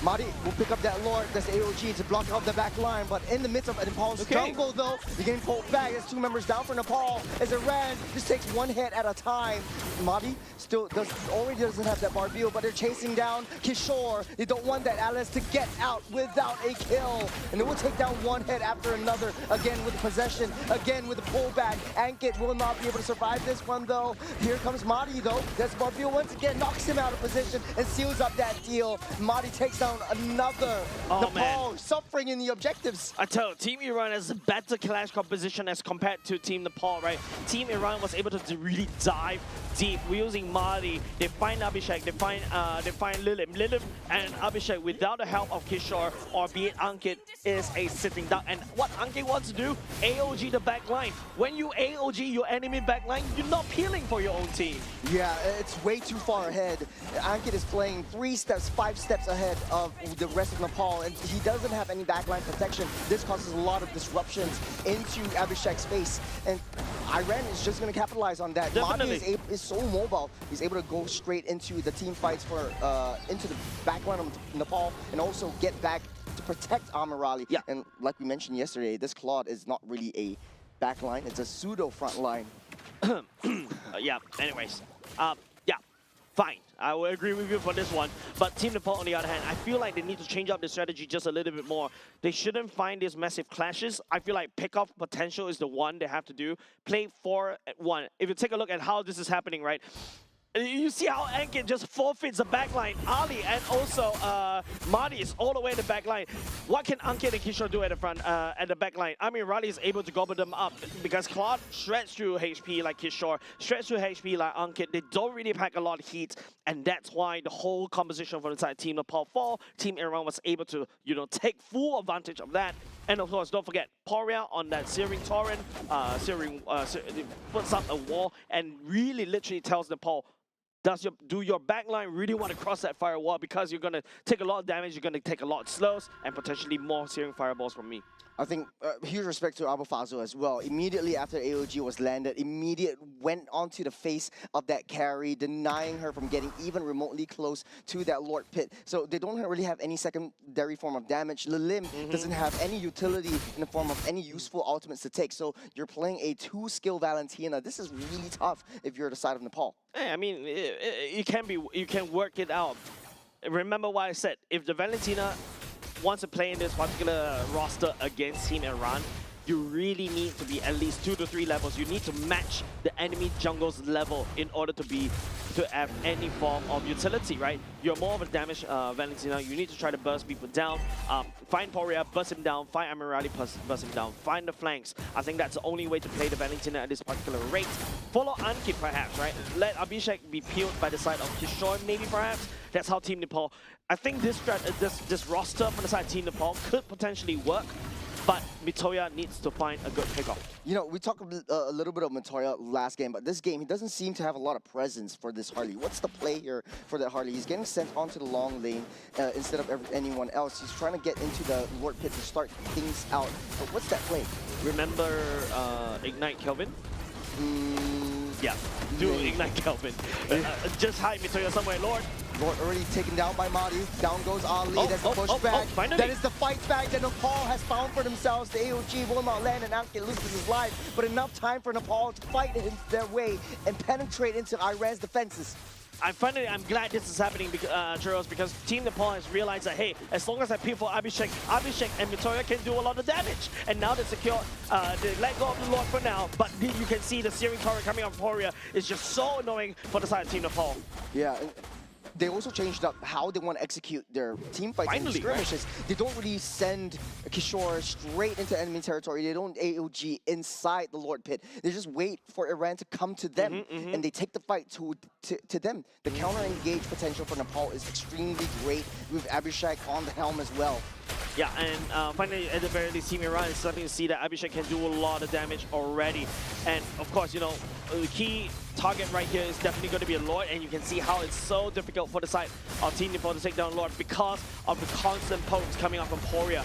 Madi will pick up that Lord, that's AOG to block off the back line, but in the midst of Nepal's jungle though, you're getting pulled back. There's 2 members down for Nepal as Iran just takes 1 hit at a time. Madi still already doesn't have that Barbil, but they're chasing down Kishore. They don't want that Alice to get out without a kill. And they will take down 1 hit after another, again with the possession, again with the pullback. Ankit will not be able to survive this one though. Here comes Madi though. That's Barbil once again, knocks him out of position and seals up that deal. Madi takes down another. Nepal suffering in the objectives. I tell you, Team Iran has a better clash composition as compared to Team Nepal, right? Team Iran was able to really dive deep. We're using Madi. They find Abhishek. They find Lilim. Lilim and Abhishek, without the help of Kishore or be it Ankit, is a sitting duck. And what Ankit wants to do, AOG the back line. When you AOG your enemy back line, you're not peeling for your own team. Yeah, it's way too far ahead. Ankit is playing 3 steps, 5 steps ahead of the rest of Nepal, and he doesn't have any backline protection. This causes a lot of disruptions into Abhishek's face, and Iran is just going to capitalize on that. Definitely. Madi is so mobile. He's able to go straight into the team fights for into the backline of Nepal, and also get back to protect Amirali. Yeah. And like we mentioned yesterday, this Claude is not really a backline; it's a pseudo front line. Yeah. Anyways, yeah, fine. I will agree with you for this one. But Team Nepal, on the other hand, I feel like they need to change up the strategy just a little bit more. They shouldn't find these massive clashes. I feel like pick-off potential is the one they have to do. Play 4-1. If you take a look at how this is happening, right? You see how Ankit just forfeits the backline. Ali and also Madi is all the way in the backline. What can Ankit and Kishore do at the front, at the backline? I mean, Raleigh is able to gobble them up because Claude shreds through HP like Kishore, shreds through HP like Ankit. They don't really pack a lot of heat, and that's why the whole composition from inside Team Nepal 4, Team Iran was able to, take full advantage of that. And of course, don't forget, Poria on that Searing Torrent, puts up a wall and really literally tells Nepal, do your backline really want to cross that firewall? Because you're going to take a lot of damage, you're going to take a lot of slows, and potentially more Searing Fireballs from me. I think huge respect to Abufazo as well. Immediately after AOG was landed, went onto the face of that carry, denying her from getting even remotely close to that Lord Pit. So they don't really have any secondary form of damage. Lilim doesn't have any utility in the form of any useful ultimates to take. So you're playing a 2-skill Valentina. This is really tough if you're the side of Nepal. Hey, I mean, you can work it out. remember what I said. If the Valentina wants to play in this particular roster against Team Iran, you really need to be at least 2 to 3 levels. You need to match the enemy jungle's level in order to have any form of utility, right? You're more of a damage Valentina. You need to try to burst people down. Find Poria, burst him down. Find Amirali, burst him down. Find the flanks. I think that's the only way to play the Valentina at this particular rate. Follow Ankit perhaps, right? Let Abhishek be peeled by the side of Kishore maybe perhaps. That's how Team Nepal. I think this roster from the side of Team Nepal could potentially work. But Mitoya needs to find a good pickoff. You know, we talked a little bit of Mitoya last game, but this game, he doesn't seem to have a lot of presence for this Harley. What's the play here for that Harley? He's getting sent onto the long lane instead of anyone else. He's trying to get into the Lord Pit to start things out. But what's that play? Remember Ignite Kelvin? Yeah, do Ignite Kelvin. Just hide Mitoya somewhere, Lord. Lord already taken down by Madi. Down goes Ali. That's the pushback. Finally. That is the fight back that Nepal has found for themselves. The AOG will not land and Ankit loses his life. But enough time for Nepal to fight their way and penetrate into Iran's defenses. I'm glad this is happening, Churros, because Team Nepal has realized that, hey, as long as I peel for Abhishek and Mitoya can do a lot of damage. And now they secure, they let go of the Lord for now, but you can see the searing turret coming on Poria is just so annoying for the side of Team Nepal. Yeah. They also changed up how they want to execute their team fights and skirmishes. Right? They don't really send Kishore straight into enemy territory. They don't AOG inside the Lord Pit. They just wait for Iran to come to them, and they take the fight to them. The counter-engage potential for Nepal is extremely great with Abhishek on the helm as well. Yeah, and finally, at the very least, Team Iran is starting to see that Abhishek can do a lot of damage already. And of course, you know, the key target right here is definitely going to be a Lord, and you can see how it's so difficult for the side of Team Nepal to take down Lord because of the constant pokes coming up from Poria.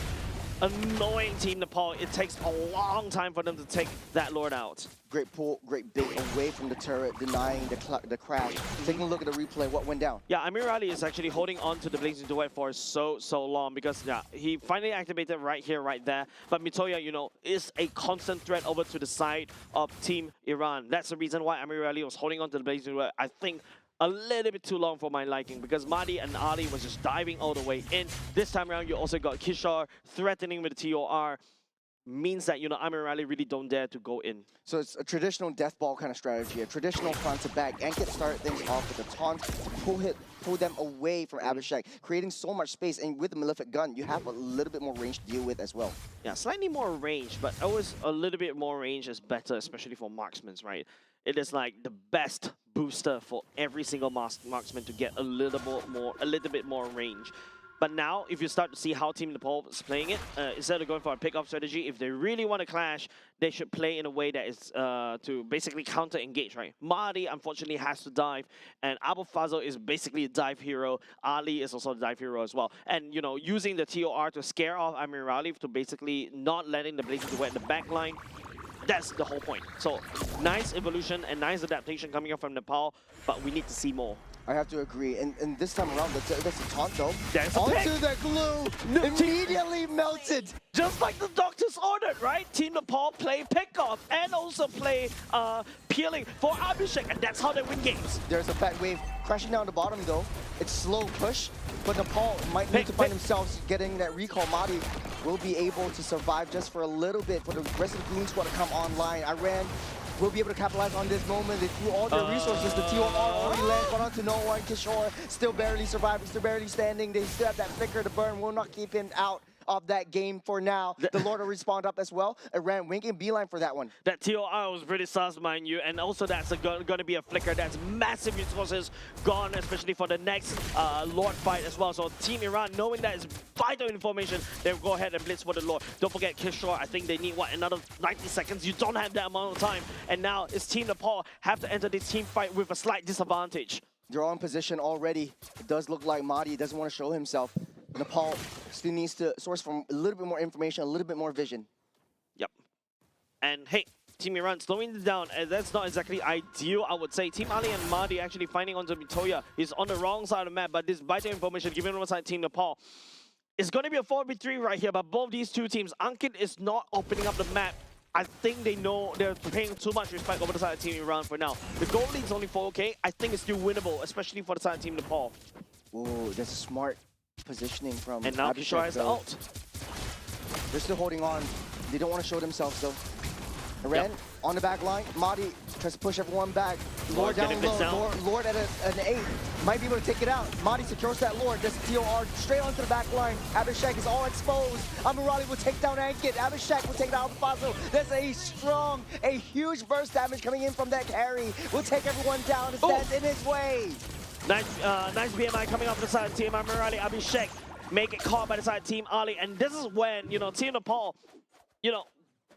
Annoying Team Nepal. It takes a long time for them to take that Lord out. Great pull, great bait away from the turret, denying the crash. Taking a look at the replay, what went down? Yeah, Amir Ali is actually holding on to the Blazing Duet for so long because yeah, he finally activated right here, right there. But Mitoya, you know, is a constant threat over to the side of Team Iran. That's the reason why Amir Ali was holding on to the Blazing Duet. I think a little bit too long for my liking because Mahdi and Ali was just diving all the way in. This time around, you also got Kishore threatening with the TOR. Means that, you know, Amir Ali really don't dare to go in. So it's a traditional death ball kind of strategy, a traditional front to back. Ankit started things off with a taunt to pull them away from Abhishek, creating so much space. And with the Malefic gun, you have a little bit more range to deal with as well. Yeah, slightly more range, but always a little bit more range is better, especially for marksmen, right? It is like the best booster for every single marksman to get a little bit more range. But now, if you start to see how Team Nepal is playing it, instead of going for a pick-off strategy, if they really want to clash, they should play in a way that is to basically counter-engage, right? Mahdi, unfortunately, has to dive, and Abu Fazl is basically a dive hero. Ali is also a dive hero as well. And, you know, using the TOR to scare off Amir Ali to basically not letting the Blazing Duet in the back line, that's the whole point. So, nice evolution and nice adaptation coming up from Nepal, but we need to see more. I have to agree. And this time around, that's a taunt though. There's a onto the glue, immediately melted. Just like the doctors ordered, right? Team Nepal play pickoff and also play peeling for Abhishek, and that's how they win games. There's a fat wave crashing down the bottom though. It's slow push, but Nepal might need to find themselves getting that recall. Mahdi will be able to survive just for a little bit for the rest of the Goon Squad to come online. Iran will be able to capitalize on this moment. They threw all their resources. The TOR already lands, got onto no one. Kishore still barely surviving, still barely standing. They still have that flicker to burn. Will not keep him out of that game for now. The Lord will respawn up as well. Iran winking beeline for that one. That TOR was pretty sus, mind you, and also that's going to be a flicker. That's massive resources gone, especially for the next Lord fight as well. So Team Iran, knowing that is vital information, they'll go ahead and blitz for the Lord. Don't forget Kishore, I think they need, what, another 90 seconds? You don't have that amount of time. And now it's Team Nepal have to enter this team fight with a slight disadvantage. They're on position already. It does look like Mahdi doesn't want to show himself. Nepal still needs to source from a little bit more information, a little bit more vision. Yep. And hey, Team Iran slowing it down, and that's not exactly ideal, I would say. Team Ali and Mahdi actually finding onto Mitoya. He's on the wrong side of the map, but this vital information given on the side Team Nepal. It's going to be a 4v3 right here, but both these two teams, Ankit is not opening up the map. I think they know they're paying too much respect over the side of Team Iran for now. The goal lead's only 4K. I think it's still winnable, especially for the side of Team Nepal. Ooh, that's a smart positioning from And now Abhishek, Kishore has the though. ult. They're still holding on. They don't want to show themselves, though. Ren on the back line. Madi tries to push everyone back. Lord down getting bits low. down. Lord at an 8. Might be able to take it out. Madi secures that Lord. Does TOR straight onto the back line. Abhishek is all exposed. Amirali will take down Ankit. Abhishek will take down Faso. There's a huge burst damage coming in from that carry. Will take everyone down. It stands in his way. Nice BMI coming off the side of Team Amirali. Abhishek make it caught by the side of Team Ali. And this is when, Team Nepal,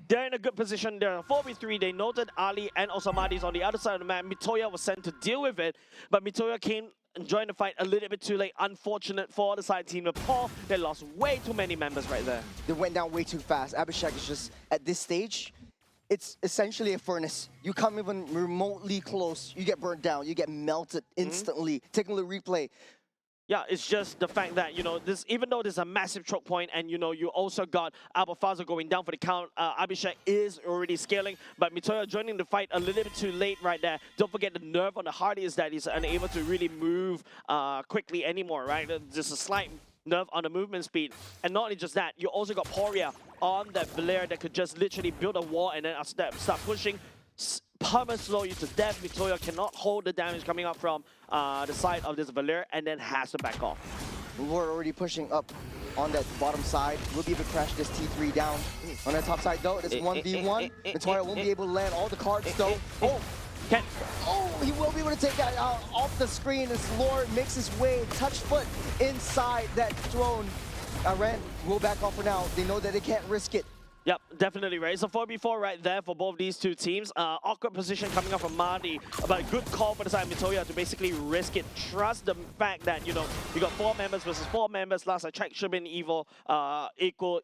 they're in a good position. They're a 4v3. They noted Ali and also Madi's on the other side of the map. Mitoya was sent to deal with it, but Mitoya came and joined the fight a little bit too late. Unfortunate for the side Team Nepal. They lost way too many members right there. They went down way too fast. Abhishek is just, at this stage, it's essentially a furnace. You come even remotely close, you get burnt down, you get melted instantly. Taking the replay. Yeah, it's just the fact that, this, even though there's a massive choke point and, you also got Albafazo going down for the count, Abhishek is already scaling, but Mitoya joining the fight a little bit too late right there. Don't forget the nerve on the Hardy is that he's unable to really move quickly anymore, right? Just a slight nerve on the movement speed. And not only just that, you also got Poria on that Valer that could just literally build a wall and then start pushing. Perma slow you to death. Mitoya cannot hold the damage coming up from the side of this Valer and then has to back off. We're already pushing up on that bottom side. We'll be able to crash this T3 down. On the top side though, it's 1v1. Mitoya won't be able to land all the cards though. He will be able to take that off the screen as Lord makes his way, touch foot inside that throne. Ren will back off for now. They know that they can't risk it. Yep, definitely right. It's a 4v4 right there for both these two teams. Awkward position coming up from Madi, but a good call for the side of Mitoya to basically risk it. Trust the fact that, you got 4 members versus 4 members. Last I checked, should have been equal,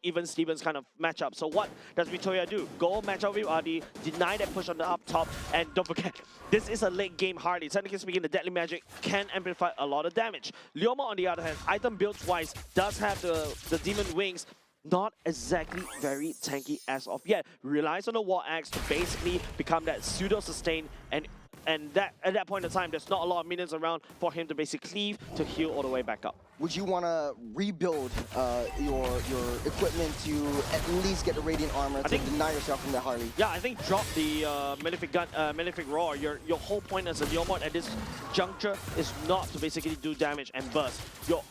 even Stevens kind of matchup. So what does Mitoya do? Go match up with Madi, deny that push on the up top, and don't forget, this is a late game Hardy. Technically speaking, the Deadly Magic can amplify a lot of damage. Leoma, on the other hand, item build-wise, does have the Demon Wings. Not exactly very tanky as of yet. Relies on the War Axe to basically become that pseudo-sustain, and that at that point in time, there's not a lot of minions around for him to basically cleave to heal all the way back up. Would you want to rebuild your equipment to at least get the Radiant Armor to deny yourself from that Harley? Yeah, I think drop the Malefic Gun, Malefic Roar. Your whole point as a Leomord at this juncture is not to basically do damage and burst. Your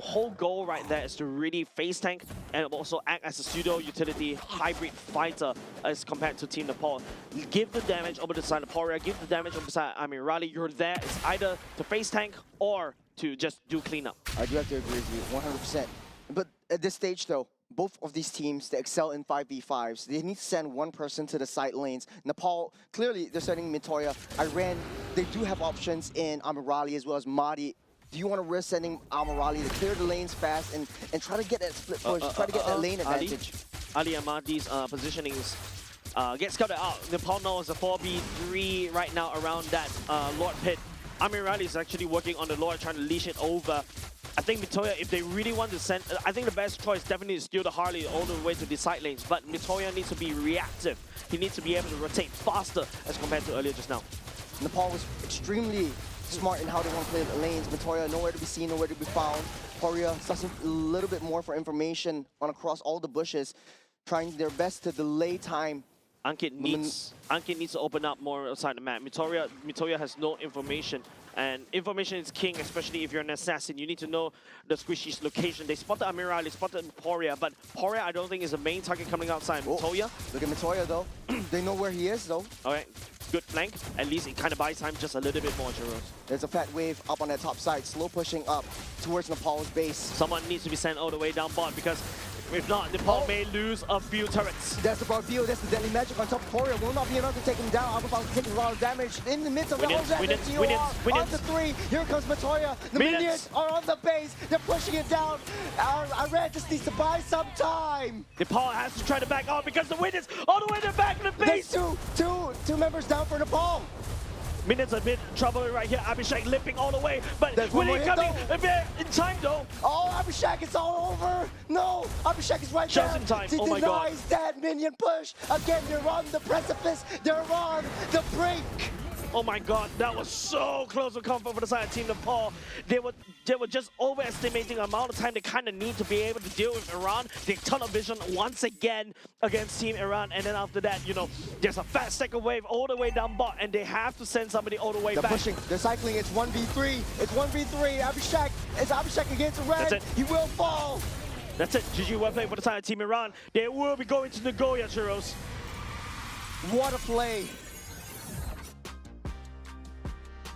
whole goal right there is to really face tank and also act as a pseudo-utility hybrid fighter as compared to Team Nepal. Give the damage over the side of Poria, give the damage over the side of Amirali. You're there. It's either to face tank or to just do cleanup. I do have to agree with you, 100%. But at this stage, though, both of these teams, they excel in 5v5s. They need to send one person to the side lanes. Nepal, clearly, they're sending Mitoya. Iran, they do have options in Amirali as well as Madi. Do you want to risk sending Amirali to clear the lanes fast and try to get that split push, try to get that lane advantage? Ali and Madi's positionings get scouted out. Nepal knows a 4v3 right now around that Lord pit. Amirali is actually working on the Lord, trying to leash it over. I think Mitoya, if they really want to send, I think the best choice definitely is steal the Harley all the way to the side lanes, but Mitoya needs to be reactive. He needs to be able to rotate faster as compared to earlier just now. Nepal was extremely smart in how they want to play the lanes. Mitoya, nowhere to be seen, nowhere to be found. Poria sussing a little bit more for information on across all the bushes, trying their best to delay time. Ankit needs to open up more outside the map. Mitoya has no information, and information is king, especially if you're an assassin. You need to know the Squishy's location. They spotted Amiral, they spotted Poria, but Poria I don't think is the main target coming outside. Mitoya. Look at Mitoya though. They know where he is though. Alright, good flank. At least it kind of buys time just a little bit more, Jeros. There's a fat wave up on that top side, slow pushing up towards Nepal's base. Someone needs to be sent all the way down bot, because if not, Nepal may lose a few turrets. That's the broad view, that's the Deadly Magic on top of Poria. Will not be enough to take him down. Albafazo taking a lot of damage in the midst of all that. On the 3, here comes Mitoya. The minions are on the base. They're pushing it down. Iran just needs to buy some time. Nepal has to try to back out because the Minions all the way to the back of the base. There's two members down for Nepal. Minions are a bit in trouble right here. Abhishek limping all the way, but There's when one he more coming hit, in time though. Oh, Abhishek, it's all over. No, Abhishek is right Just there. in time. He Oh my God. denies that minion push. Again, they're on the precipice. They're on the brink. Oh my god, that was so close to comfort for the side of Team Nepal. They were just overestimating the amount of time they kind of need to be able to deal with Iran. They tunnel vision once again against Team Iran, and then after that, you know, there's a fast second wave all the way down bot, and they have to send somebody all the way They're back. pushing, they're cycling, it's 1v3. It's 1v3, Abhishek, it's Abhishek against Red. That's it. He will fall. That's it, GG well played for the side of Team Iran. They will be going to Nagoya, Churros. What a play.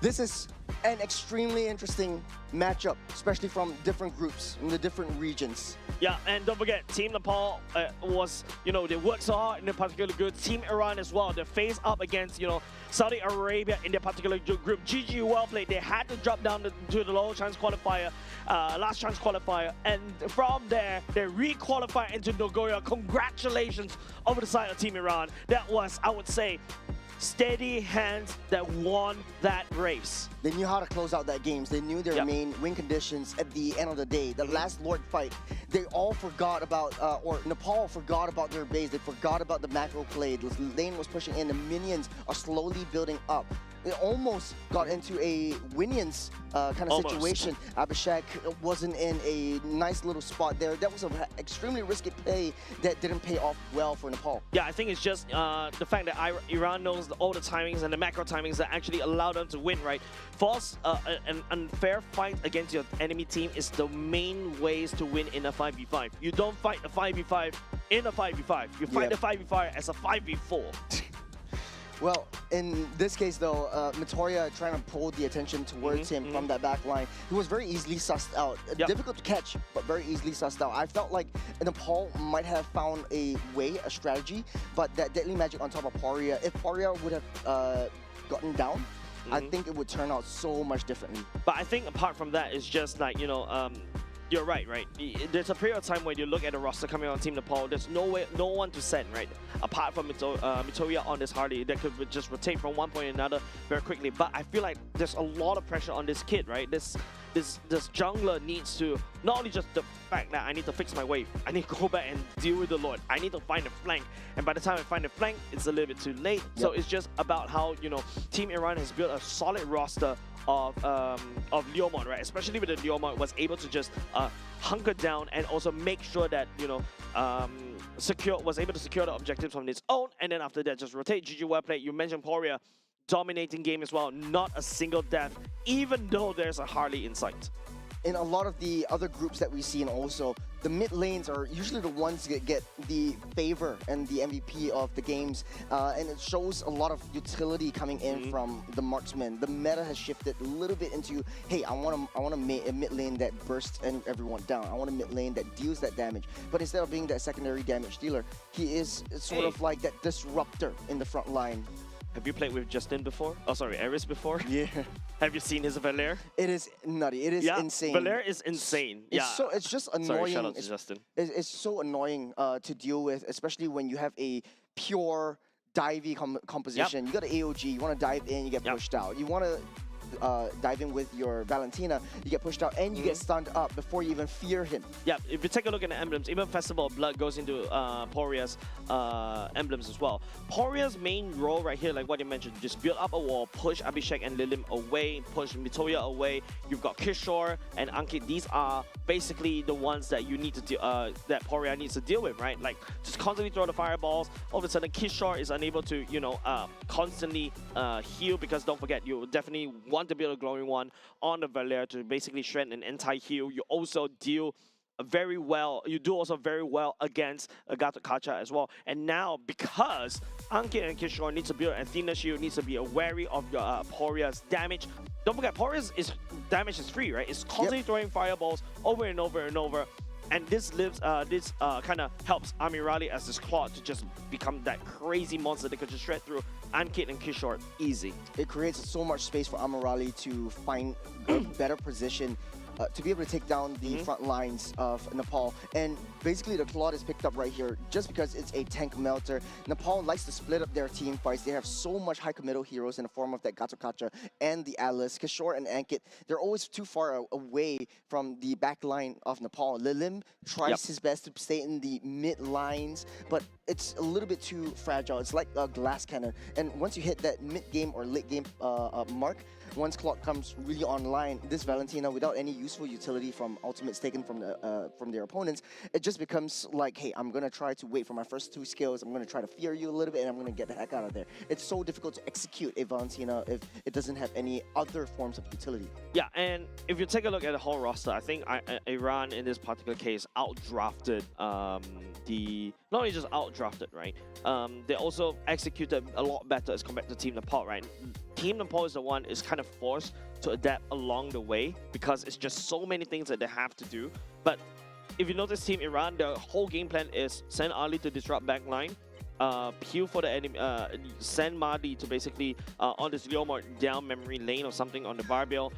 This is an extremely interesting matchup, especially from different groups in the different regions. Yeah, and don't forget, Team Nepal was, you know, they worked so hard in their particular group. Team Iran as well, they face up against, you know, Saudi Arabia in their particular group. GG well played. They had to drop down to the low chance qualifier, last chance qualifier, and from there, they re-qualify into Nagoya. Congratulations over the side of Team Iran. That was, I would say, steady hands that won that race. They knew how to close out that games. They knew their main win conditions at the end of the day. The last Lord fight, they all forgot about, or Nepal forgot about their base. They forgot about the macro play. The lane was pushing in. The minions are slowly building up. It almost got into a Winions kind of situation. Abhishek wasn't in a nice little spot there. That was an extremely risky play that didn't pay off well for Nepal. Yeah, I think it's just the fact that Iran knows all the timings and the macro timings that actually allow them to win, right? For us, an unfair fight against your enemy team is the main ways to win in a 5v5. You don't fight the 5v5 in a 5v5. You fight the 5v5 as a 5v4. Well, in this case, though, Mitoria trying to pull the attention towards him from that back line. He was very easily sussed out. Difficult to catch, but very easily sussed out. I felt like Nepal might have found a way, a strategy, but that Deadly Magic on top of Paria, if Paria would have gotten down, I think it would turn out so much differently. But I think apart from that, it's just like, you know, you're right? There's a period of time when you look at the roster coming on Team Nepal, there's no one to send, right? Apart from Mitoya on this Harley that could just rotate from one point to another very quickly. But I feel like there's a lot of pressure on this kid, right? This jungler needs to, not only just the fact that I need to fix my wave, I need to go back and deal with the Lord. I need to find a flank. And by the time I find a flank, it's a little bit too late. So it's just about how, you know, Team Iran has built a solid roster of Leomon, right? Especially with the Leomon was able to just hunker down and also make sure that, you know, was able to secure the objectives on its own, and then after that just rotate. GG well played. You mentioned Poria, dominating game as well, not a single death, even though there's a Harley in sight. In a lot of the other groups that we've seen also, the mid lanes are usually the ones that get the favor and the MVP of the games, and it shows a lot of utility coming in from the marksman. The meta has shifted a little bit into, hey, I want a mid lane that bursts everyone down. I want a mid lane that deals that damage. But instead of being that secondary damage dealer, he is sort of like that disruptor in the front line. Have you played with Justin before? Oh, sorry, Eris before? Yeah. Have you seen his Valer? It is nutty. It is insane. Valer is insane. It's just annoying. Sorry, shout out to Justin. It's so annoying to deal with, especially when you have a pure divey composition. You got an AOG, you want to dive in, you get pushed out. You want to dive in with your Valentina, you get pushed out and you get stunned up before you even fear him. Yeah, if you take a look at the emblems, even Festival of Blood goes into Poria's emblems as well. Poria's main role right here, like what you mentioned, just build up a wall, push Abhishek and Lilim away, push Mitoya away. You've got Kishore and Ankit. These are basically the ones that you need to that Poria needs to deal with, right? Like just constantly throw the fireballs. All of a sudden, Kishore is unable to, you know, constantly heal, because don't forget, you definitely want to build a glowing one on the Valer to basically shred an anti-heal. You also deal very well. You do also very well against Gato Kacha as well. And now, because Ankit and Kishore need to build an Athena shield, needs to be wary of your Poria's damage. Don't forget, Poria's damage is free, right? It's constantly throwing fireballs over and over and over. And this kind of helps Amirali as this Claw to just become that crazy monster that could just shred through Ankit and Kishore easy. It creates so much space for Amirali to find a better position to be able to take down the front lines of Nepal. And basically the Claude is picked up right here just because it's a tank melter. Nepal likes to split up their team fights. They have so much high committal heroes in the form of that Gatokacha and the Atlas. Kishore and Ankit, they're always too far away from the back line of Nepal. Lilim tries his best to stay in the mid lines, but it's a little bit too fragile. It's like a glass cannon. And once you hit that mid-game or late-game mark, once Clock comes really online, this Valentina, without any useful utility from ultimates taken from their opponents, it just becomes like, hey, I'm going to try to wait for my first 2 skills, I'm going to try to fear you a little bit, and I'm going to get the heck out of there. It's so difficult to execute a Valentina if it doesn't have any other forms of utility. Yeah, and if you take a look at the whole roster, I think Iran in this particular case outdrafted not only just outdrafted, right? They also executed a lot better as compared to Team Nepal, right? Team Nepal is the one is kind of forced to adapt along the way because it's just so many things that they have to do. But if you notice Team Iran, the whole game plan is send Ali to disrupt backline, peel for the enemy, send Mahdi to basically on this Leomord down memory lane or something on the barbell,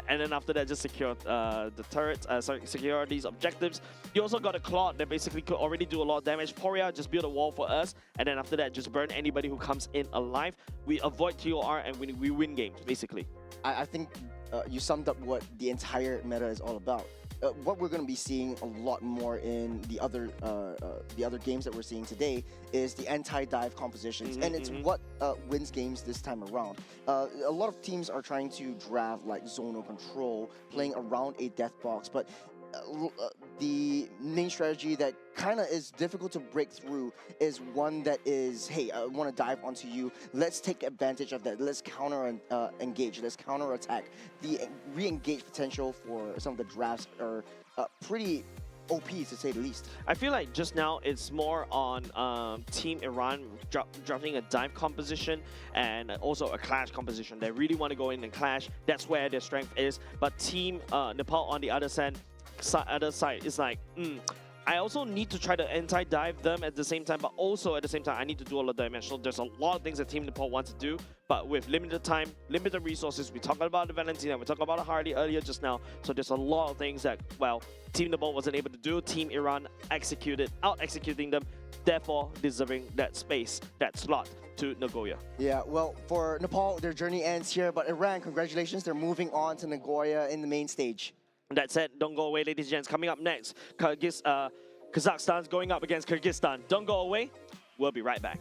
and then after that just secure the turrets, secure these objectives. You also got a Claude that basically could already do a lot of damage. Poria just build a wall for us, and then after that just burn anybody who comes in alive. We avoid TOR and we win games basically. I think you summed up what the entire meta is all about. What we're going to be seeing a lot more in the other games that we're seeing today is the anti-dive compositions, and it's what wins games this time around. A lot of teams are trying to draft like zonal control, playing around a death box, but the main strategy that kind of is difficult to break through is one that is, hey, I want to dive onto you. Let's take advantage of that. Let's counter engage. Let's counter attack. The re-engage potential for some of the drafts are pretty OP, to say the least. I feel like just now it's more on Team Iran drafting a dive composition and also a clash composition. They really want to go in and clash. That's where their strength is. But Team Nepal on the other side is like, I also need to try to anti-dive them at the same time, but also at the same time, I need to do all of the dimensional. There's a lot of things that Team Nepal wants to do, but with limited time, limited resources. We talked about the Valentina, we talked about the Hardy earlier just now, so there's a lot of things that, well, Team Nepal wasn't able to do. Team Iran out-executing them, therefore deserving that space, that slot to Nagoya. Yeah, well, for Nepal, their journey ends here, but Iran, congratulations, they're moving on to Nagoya in the main stage. That said, don't go away, ladies and gents. Coming up next, Kazakhstan's going up against Kyrgyzstan. Don't go away. We'll be right back.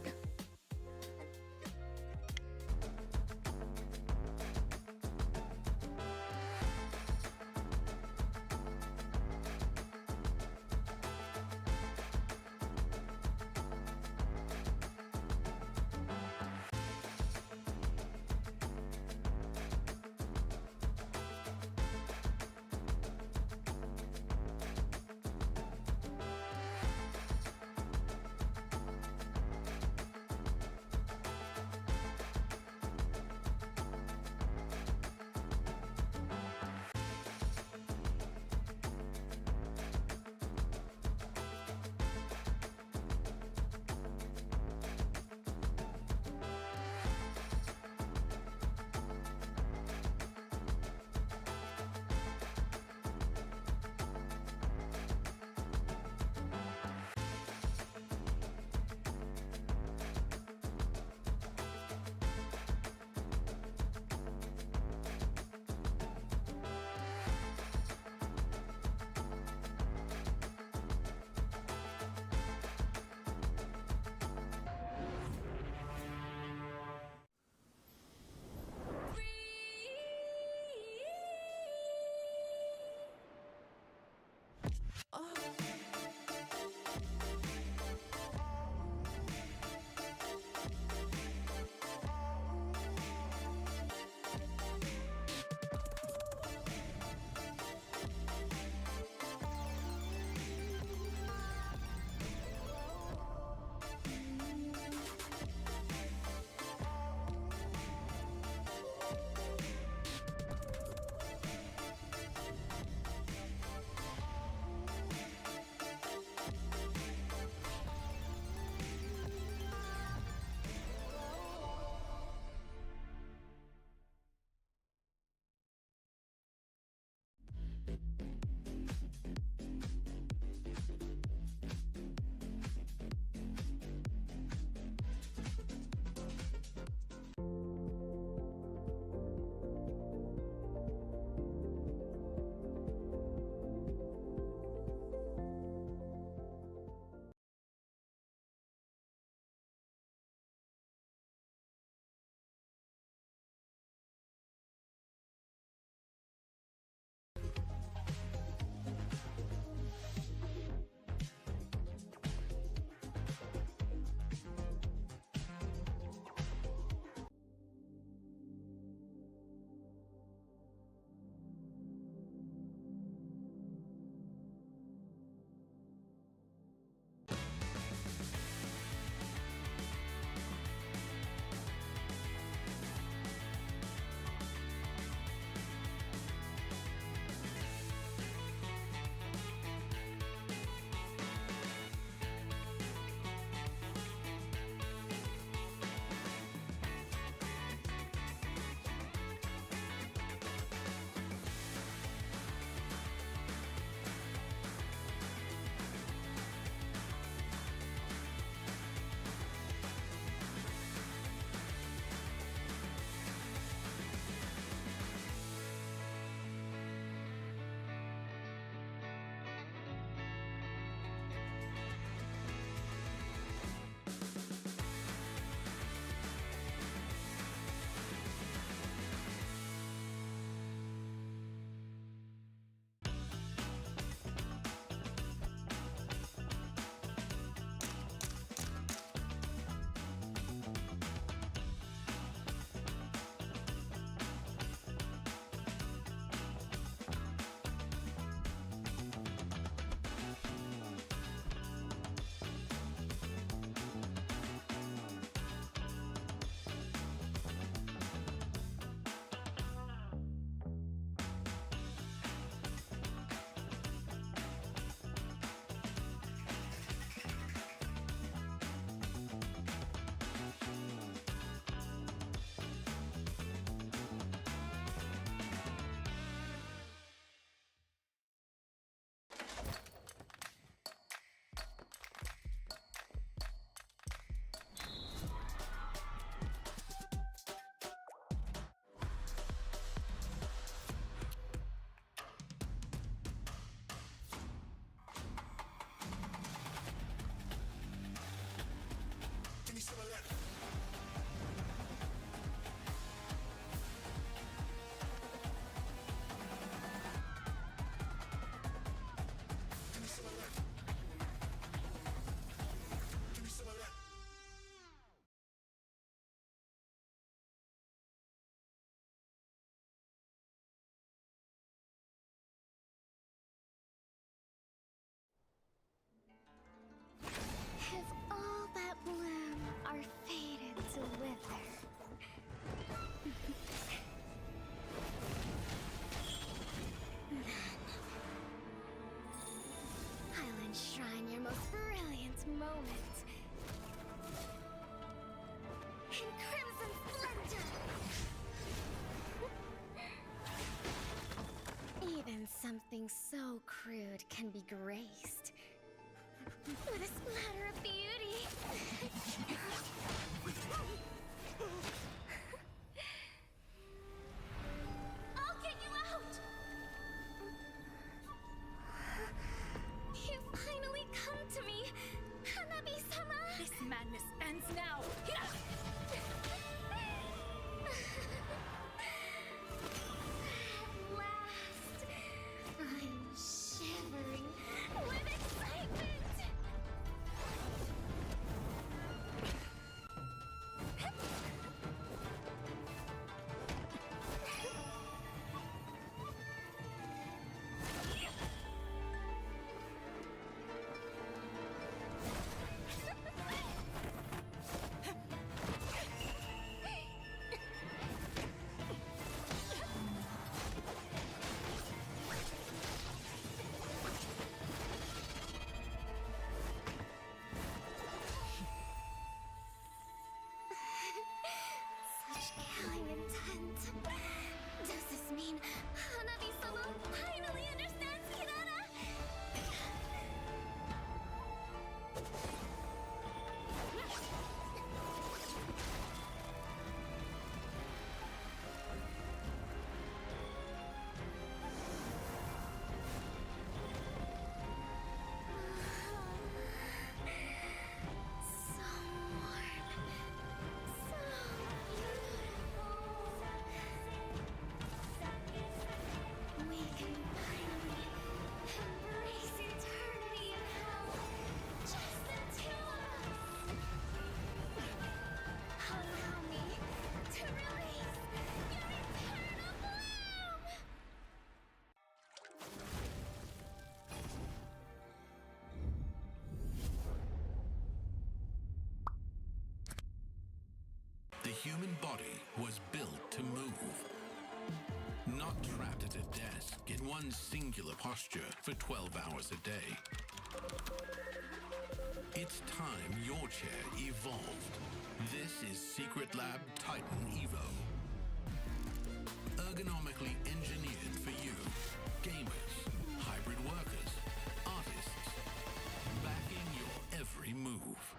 most brilliant moment. In crimson splendor! Even something so crude can be graced with a splatter of beauty. I'll get you out! You finally come to me, Hanabi-sama! This madness ends now! At last, I'm shivering with excitement! Such killing intent. Does this mean Hanabi-sama finally understands Kirara? So warm. So beautiful. We can finally embrace eternity in hell. Just the two of us. Allow me to release your eternal bloom. The human body was built to move. Not trapped at a desk in one singular posture for 12 hours a day. It's time your chair evolved. This is Secret Lab Titan Evo. Ergonomically engineered for you, gamers, hybrid workers, artists, backing your every move.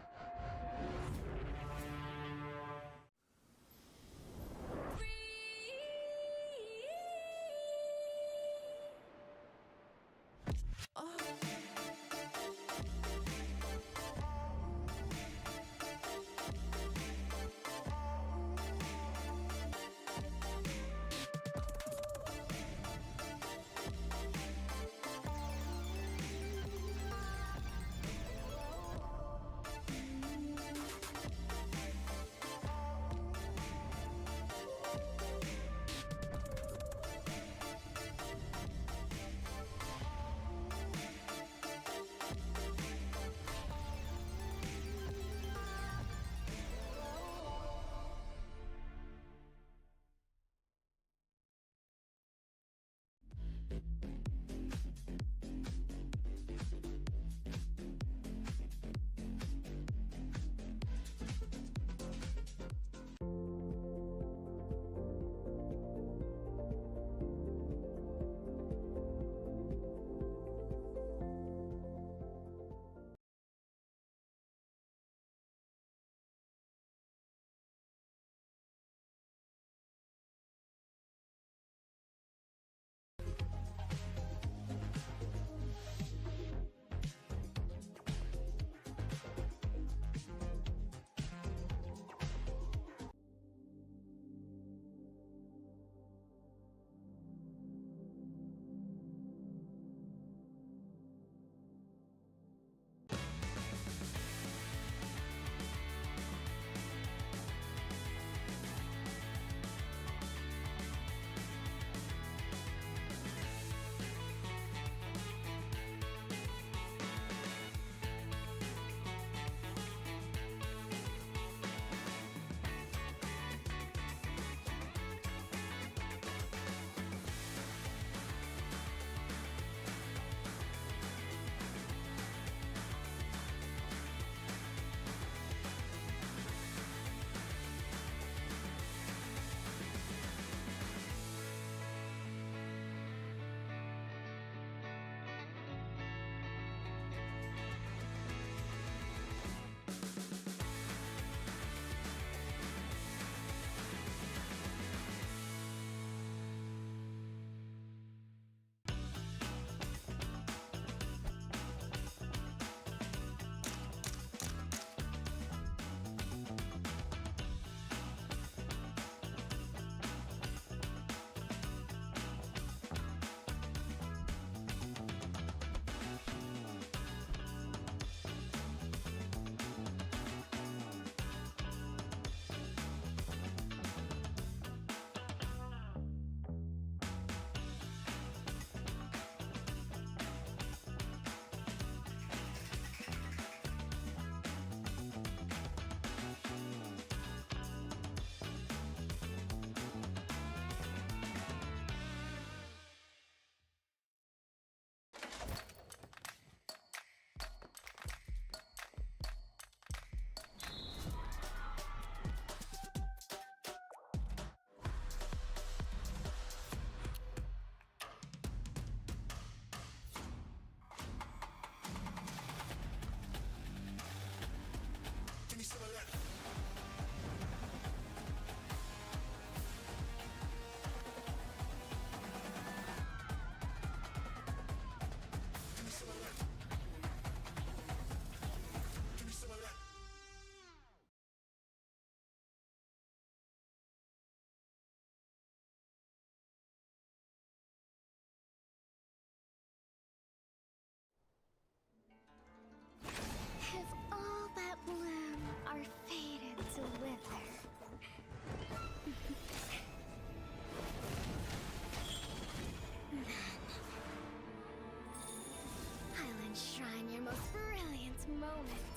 moment.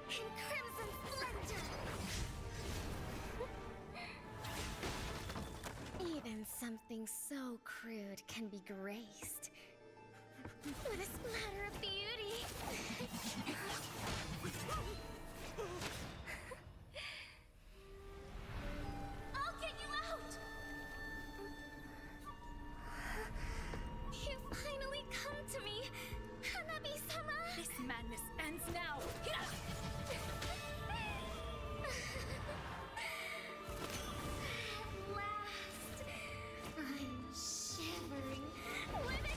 In crimson splendor! Even something so crude can be graced with a splatter of beauty. I'll get you out! You finally come to me, Hanabi-sama! This madness ends now. At last, I'm shivering with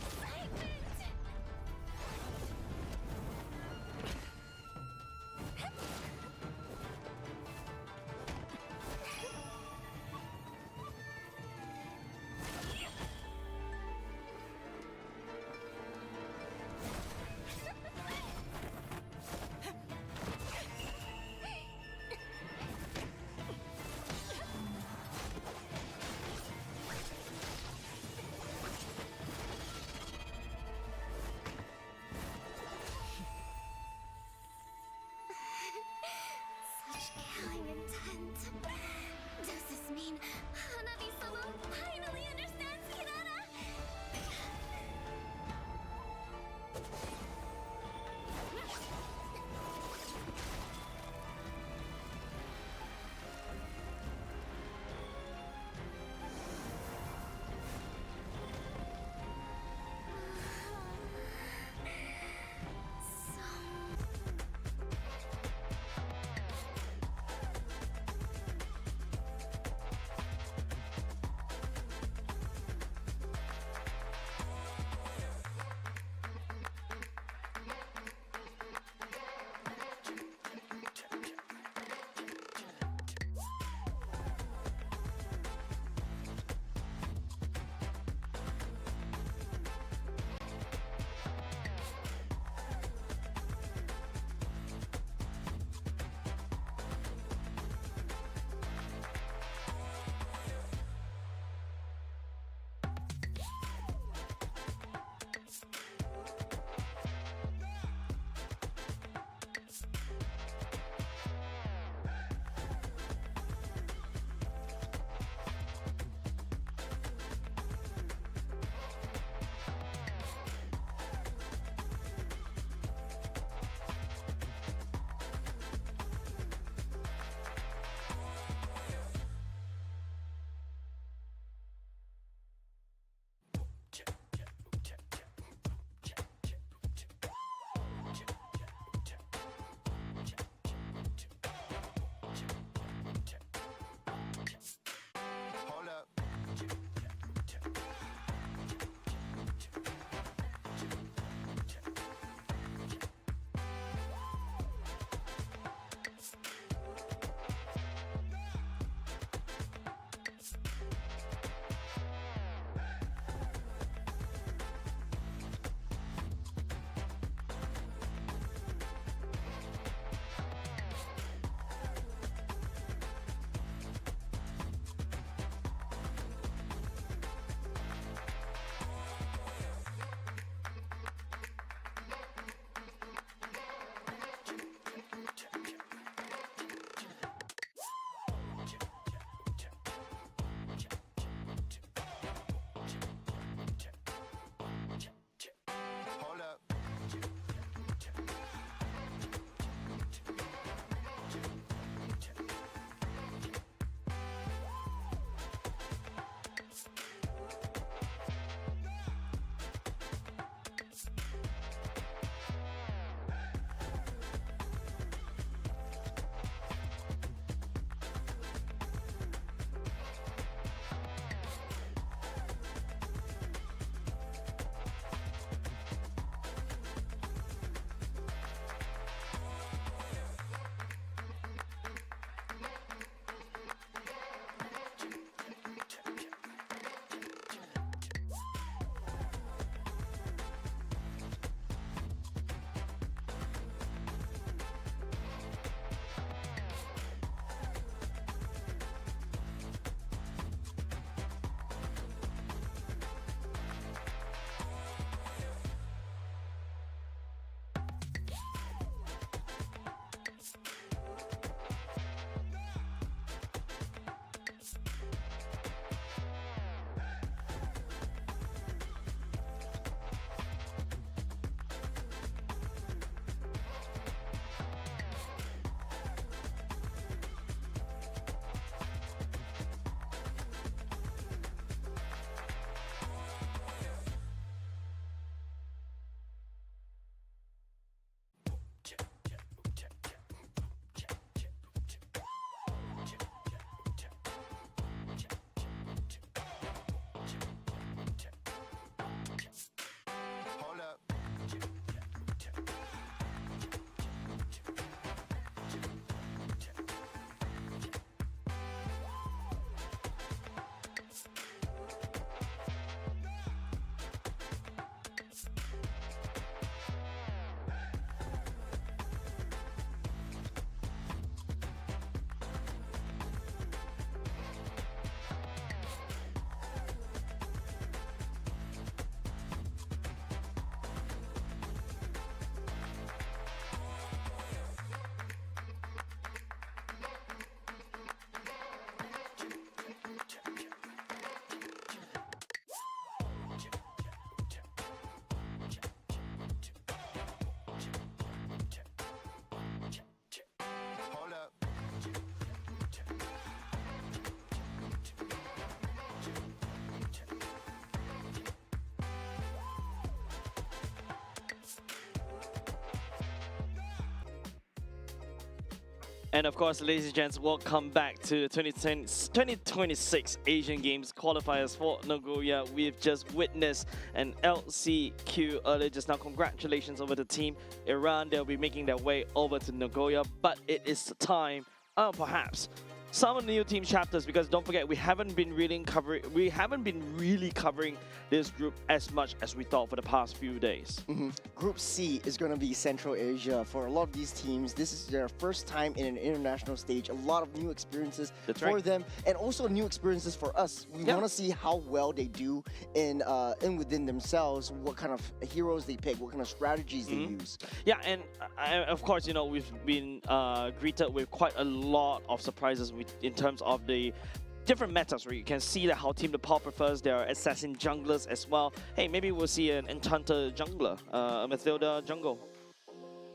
And of course, ladies and gents, welcome back to 2026 Asian Games qualifiers for Nagoya. We've just witnessed an LCQ earlier just now. Congratulations over the team Iran. They'll be making their way over to Nagoya, but it is time, perhaps, some of the new team chapters, because don't forget we haven't been really covering this group as much as we thought for the past few days. Group C is going to be Central Asia. For a lot of these teams, this is their first time in an international stage. A lot of new experiences for them, and also new experiences for us. We want to see how well they do in within themselves, what kind of heroes they pick, what kind of strategies they use. Yeah, and of course, you know, we've been greeted with quite a lot of surprises in terms of the different metas, where you can see that how Team Nepal prefers their assassin junglers as well. Hey, maybe we'll see an Enchanter jungler, a Mathilda jungle.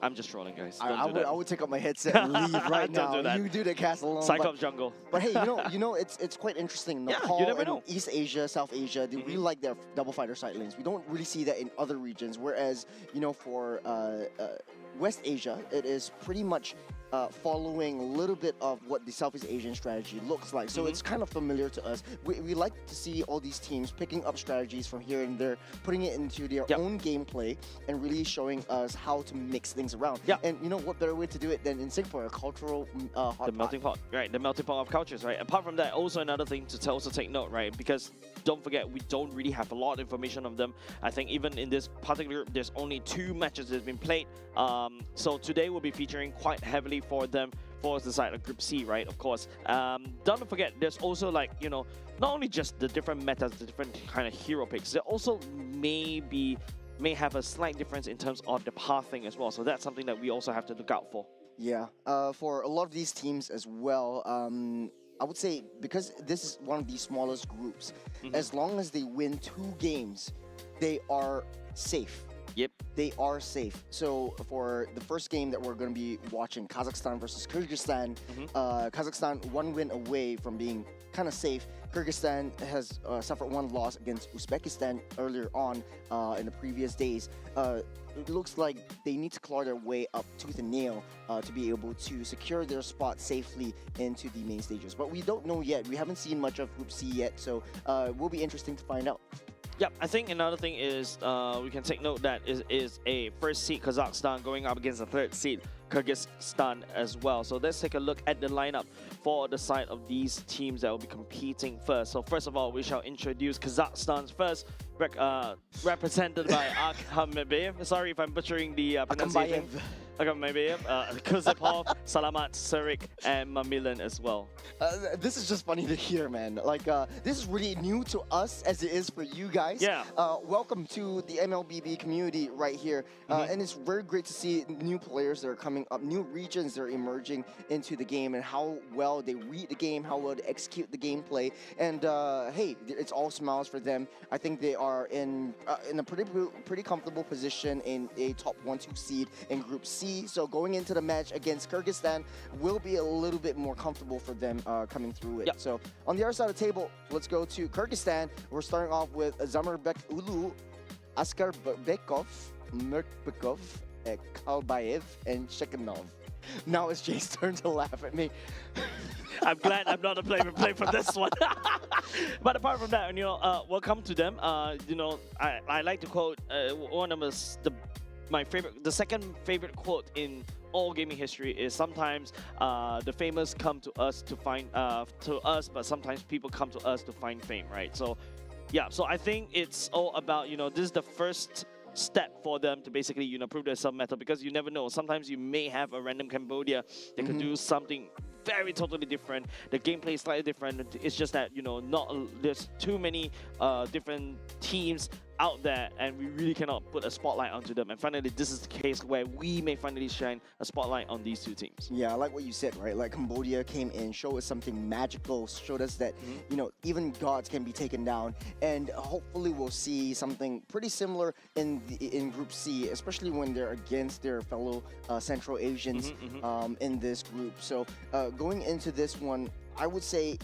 I'm just trolling, guys. I would take up my headset and leave right now. Do that. You do the cast alone. Cyclops jungle. But hey, you know, it's quite interesting. Nepal you never and know. East Asia, South Asia, they really like their double fighter side lanes. We don't really see that in other regions. Whereas, you know, for West Asia, it is pretty much following a little bit of what the Southeast Asian strategy looks like. So it's kind of familiar to us. We like to see all these teams picking up strategies from here and there, putting it into their own gameplay, and really showing us how to mix things around. And you know what better way to do it than in Singapore, a cultural hot The melting pot, right? The melting pot of cultures, right? Apart from that, also another thing to also take note, right? Because don't forget, we don't really have a lot of information of them. I think even in this particular group, there's only 2 matches that have been played. So today we'll be featuring quite heavily for them for the side of Group C, right? Of course. Don't forget, there's also, like, you know, not only just the different metas, the different kind of hero picks, there also may have a slight difference in terms of the pathing as well. So that's something that we also have to look out for. Yeah, for a lot of these teams as well, I would say, because this is one of the smallest groups, as long as they win 2 games, they are safe. Yep. They are safe. So for the first game that we're going to be watching, Kazakhstan versus Kyrgyzstan, Kazakhstan 1 win away from being kind of safe. Kyrgyzstan has suffered 1 loss against Uzbekistan earlier on in the previous days. It looks like they need to claw their way up tooth and nail to be able to secure their spot safely into the main stages. But we don't know yet. We haven't seen much of Group C yet, so it will be interesting to find out. Yep, I think another thing is we can take note that is a first seed Kazakhstan going up against a 3rd seed Kyrgyzstan as well. So let's take a look at the lineup for the side of these teams that will be competing first. So first of all, we shall introduce Kazakhstan's first, represented by Akhmabev. Sorry if I'm butchering the pronunciation. Akhmabev, Kuzepov, Salamat, Surik, and Mamilan as well. This is just funny to hear, man. Like, this is really new to us as it is for you guys. Yeah. Welcome to the MLBB community right here. And it's very great to see new players that are coming up, new regions that are emerging into the game, and how well they read the game, how well they execute the gameplay. And hey, it's all smiles for them. I think they are in a pretty comfortable position in a top 1-2 seed in Group C. So going into the match against Kyrgyzstan will be a little bit more comfortable for them coming through it. So on the other side of the table, let's go to Kyrgyzstan. We're starting off with Zamurbek Ulu, Askarbekov, Murtbekov, Kalbayev, and Shekhanov. Now it's Jay's turn to laugh at me. I'm glad I'm not a play for this one. But apart from that, you know, welcome to them. You know, I like to quote one of the second favorite quote in all gaming history is sometimes the famous come to us to find but sometimes people come to us to find fame, right? So yeah, so I think it's all about, you know, this is the first step for them to basically, you know, prove their sub-meta, because you never know. Sometimes you may have a random Cambodia that could do something very totally different. The gameplay is slightly different. It's just that, you know, there's too many different teams out there, and we really cannot put a spotlight onto them. And finally, this is the case where we may finally shine a spotlight on these 2 teams. Yeah, I like what you said, right? Like, Cambodia came in, showed us something magical, showed us that, you know, even gods can be taken down. And hopefully we'll see something pretty similar in Group C, especially when they're against their fellow Central Asians in this group. So going into this one, I would say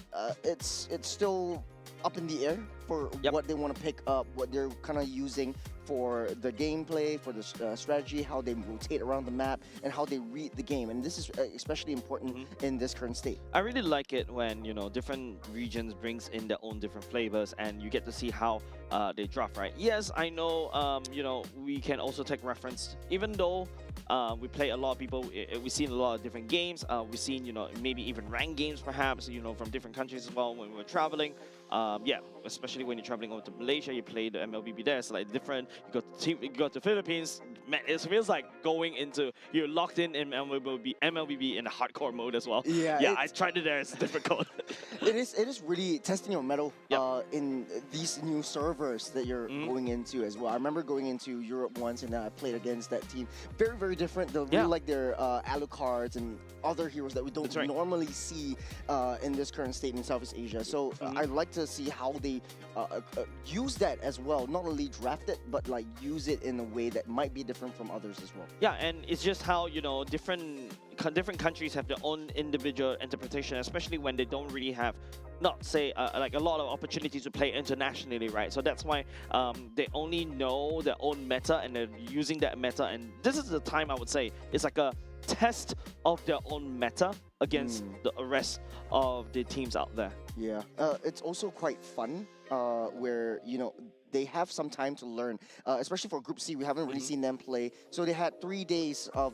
it's still up in the air for Yep. what they want to pick up, what they're kind of using for the gameplay, for the strategy, how they rotate around the map, and how they read the game. And this is especially important in this current state. I really like it when, you know, different regions brings in their own different flavors and you get to see how they draft, right? Yes, I know, you know, we can also take reference, even though we play a lot of people, we've seen a lot of different games, we've seen, you know, maybe even ranked games perhaps, you know, from different countries as well when we're traveling. Yeah, especially when you're traveling over to Malaysia, you play the MLBB there, it's like different. You go to Philippines, man, it feels like going into, you're locked in MLBB in a hardcore mode as well. Yeah, I tried it there, it's difficult. It is really testing your mettle Yep. in these new servers that you're going into as well. I remember going into Europe once and I played against that team. Very, very different. They really like their Alucards and other heroes that we don't normally see in this current state in Southeast Asia. So I'd like to see how they use that as well. Not only draft it, but like use it in a way that might be different from others as well. Yeah, and it's just how, you know, different countries have their own individual interpretation, especially when they don't really have, not say, like a lot of opportunities to play internationally, right? So that's why they only know their own meta and they're using that meta. And this is the time I would say it's like a test of their own meta against the rest of the teams out there. Yeah, it's also quite fun where, you know, they have some time to learn, especially for Group C. We haven't really seen them play. So they had 3 days of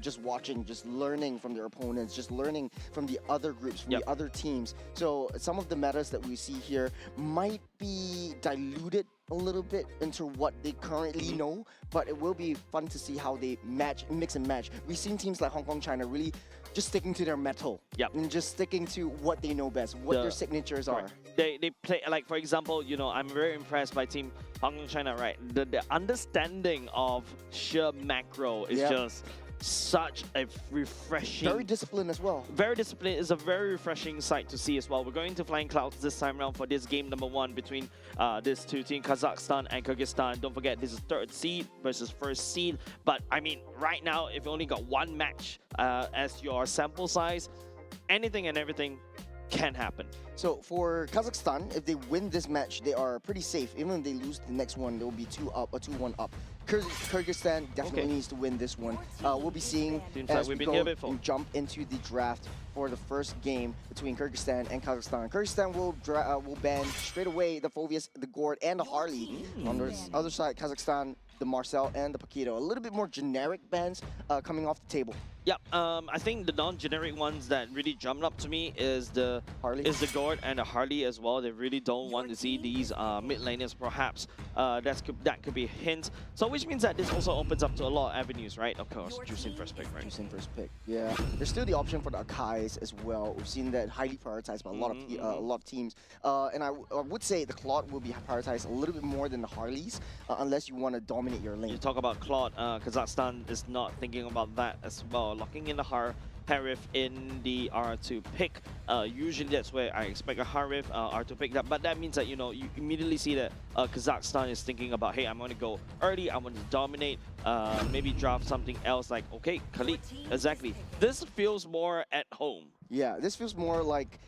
just watching, just learning from their opponents, just learning from the other groups, from the other teams. So some of the metas that we see here might be diluted a little bit into what they currently know, but it will be fun to see how they mix and match. We've seen teams like Hong Kong, China really just sticking to their metal and just sticking to what they know best, what their signatures are. They play, like, for example, you know, I'm very impressed by Team Hong Kong China, right? The understanding of sheer macro is just such a refreshing... Very disciplined as well. Very disciplined. Is a very refreshing sight to see as well. We're going to Flying Clouds this time around for this game number 1 between these two teams, Kazakhstan and Kyrgyzstan. Don't forget, this is 3rd seed versus 1st seed. But, I mean, right now, if you only got 1 match as your sample size, anything and everything can happen. So for Kazakhstan, if they win this match, they are pretty safe. Even if they lose the next one, they'll be 2 up or 2-1 up. Kyrgyzstan definitely needs to win this one. We'll be seeing as we go and jump into the draft for the first game between Kyrgyzstan and Kazakhstan. Kyrgyzstan will ban straight away the Phoveus, the Gord, and the Harley. On the other side, Kazakhstan, the Marcel and the Paquito. A little bit more generic bans coming off the table. Yep, I think the non-generic ones that really jumped up to me is the Gord and the Harley as well. They really don't want to see these mid laners, perhaps. That could be a hint. So which means that this also opens up to a lot of avenues, right? Of course, Juicing first pick, right? Juicing first pick, yeah. There's still the option for the Akais as well. We've seen that highly prioritized by a lot of teams. And I would say the Claude will be prioritized a little bit more than the Harleys, unless you want to dominate your lane. You talk about Claude, Kazakhstan is not thinking about that as well. Locking in the Harif in the R2 pick. Usually that's where I expect a Harif R2 pick. But that means that, you know, you immediately see that Kazakhstan is thinking about, hey, I'm going to go early, I want to dominate, maybe draft something else like, okay, Khalid, exactly. This feels more at home. Yeah, this feels more like,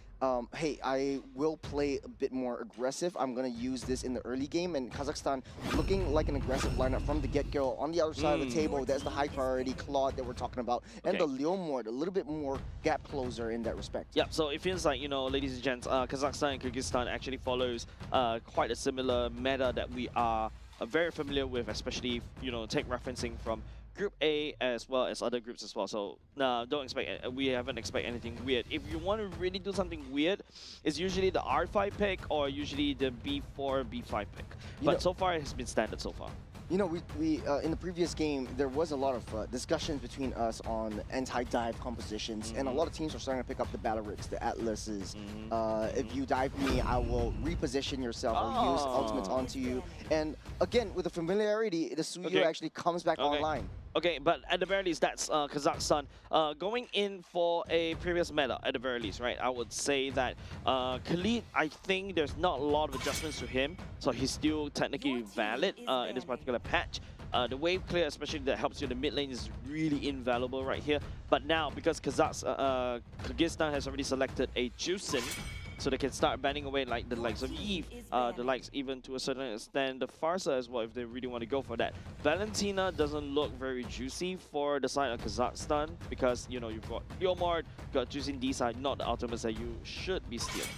hey, I will play a bit more aggressive. I'm going to use this in the early game. And Kazakhstan looking like an aggressive lineup from the get-go. On the other side of the table, that's the high priority Claude that we're talking about. And the Leomord, a little bit more gap closer in that respect. Yeah, so it feels like, you know, ladies and gents, Kazakhstan and Kyrgyzstan actually follows quite a similar meta that we are very familiar with, especially, you know, take referencing from Group A as well as other groups as well. So don't expect, we haven't expect anything weird. If you want to really do something weird, it's usually the R5 pick or usually the B4, B5 pick. But so far, it has been standard so far. You know, we in the previous game, there was a lot of discussions between us on anti-dive compositions, and a lot of teams are starting to pick up the Battlericks, the Atlases. If you dive me, I will reposition yourself or use ultimates onto you. And again, with the familiarity, the Suyo actually comes back online. Okay, but at the very least, that's Kazakhstan going in for a previous meta at the very least, right? I would say that Khalid, I think there's not a lot of adjustments to him, so he's still technically valid in this particular patch. The wave clear, especially that helps you in the mid lane, is really invaluable right here. But now, because Kyrgyzstan has already selected a Juicing, so they can start banning away like the likes of Eve, the likes even to a certain extent the Farsa as well if they really want to go for that. Valentina doesn't look very juicy for the side of Kazakhstan because you know you've got Leomord, got Juicing D side, not the ultimates that you should be stealing.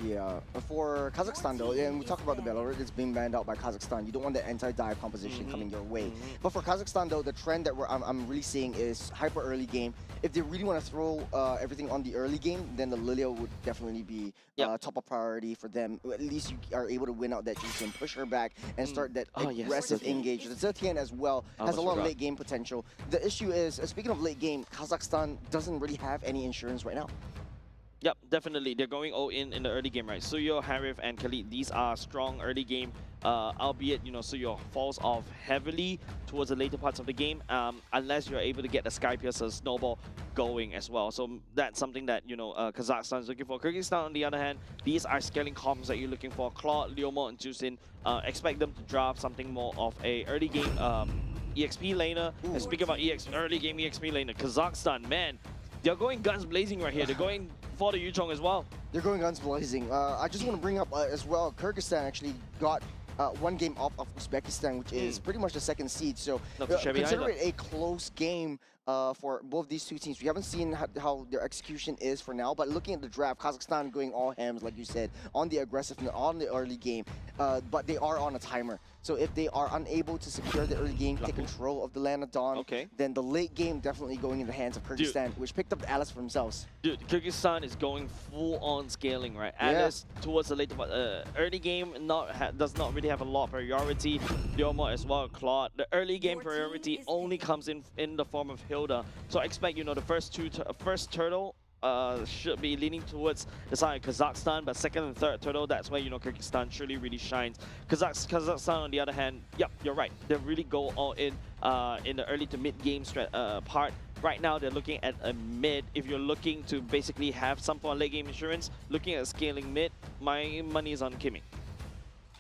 Yeah, for Kazakhstan though, and we talk about the Belarus, it's being banned out by Kazakhstan. You don't want the anti-dive composition coming your way. But for Kazakhstan though, the trend that I'm really seeing is hyper early game. If they really want to throw everything on the early game, then the Lilia would definitely be top of priority for them. At least you are able to win out that juice and push her back and start that aggressive engage. The Zetian as well has a lot of late game potential. The issue is, speaking of late game, Kazakhstan doesn't really have any insurance right now. Yep, definitely. They're going all in the early game, right? Suyo, Harif, and Khalid, these are strong early game, albeit, you know, Suyo falls off heavily towards the later parts of the game, unless you're able to get the Sky Piercer snowball going as well. So that's something that, you know, Kazakhstan is looking for. Kyrgyzstan, on the other hand, these are scaling comms that you're looking for. Claude, Leomord, and Juicin, expect them to draft something more of a early game EXP laner. And speaking about early game EXP laner, Kazakhstan, man, they're going guns blazing right here. They're going for the Yuchong as well. They're going guns blazing. I just want to bring up as well, Kyrgyzstan actually got one game off of Uzbekistan, which is pretty much the second seed. So consider it a close game for both these two teams. We haven't seen how their execution is for now, but looking at the draft, Kazakhstan going all hams, like you said, on the aggressiveness, on the early game, but they are on a timer. So if they are unable to secure the early game, take control of the land of Dawn, then the late game definitely going in the hands of Kyrgyzstan, which picked up Alice for themselves. Dude, Kyrgyzstan is going full-on scaling, right? Alice towards the later part, early game does not really have a lot of priority. Leomord as well, Claude. The early game priority only comes in the form of Hilda. So I expect, you know, the first turtle should be leaning towards the side of Kazakhstan, but second and third turtle, that's where, you know, Kyrgyzstan truly really shines. Kazakhstan, on the other hand, yep, you're right. They really go all in the early to mid game part. Right now, they're looking at a mid. If you're looking to basically have some form of late game insurance, looking at scaling mid, my money is on Kimmy.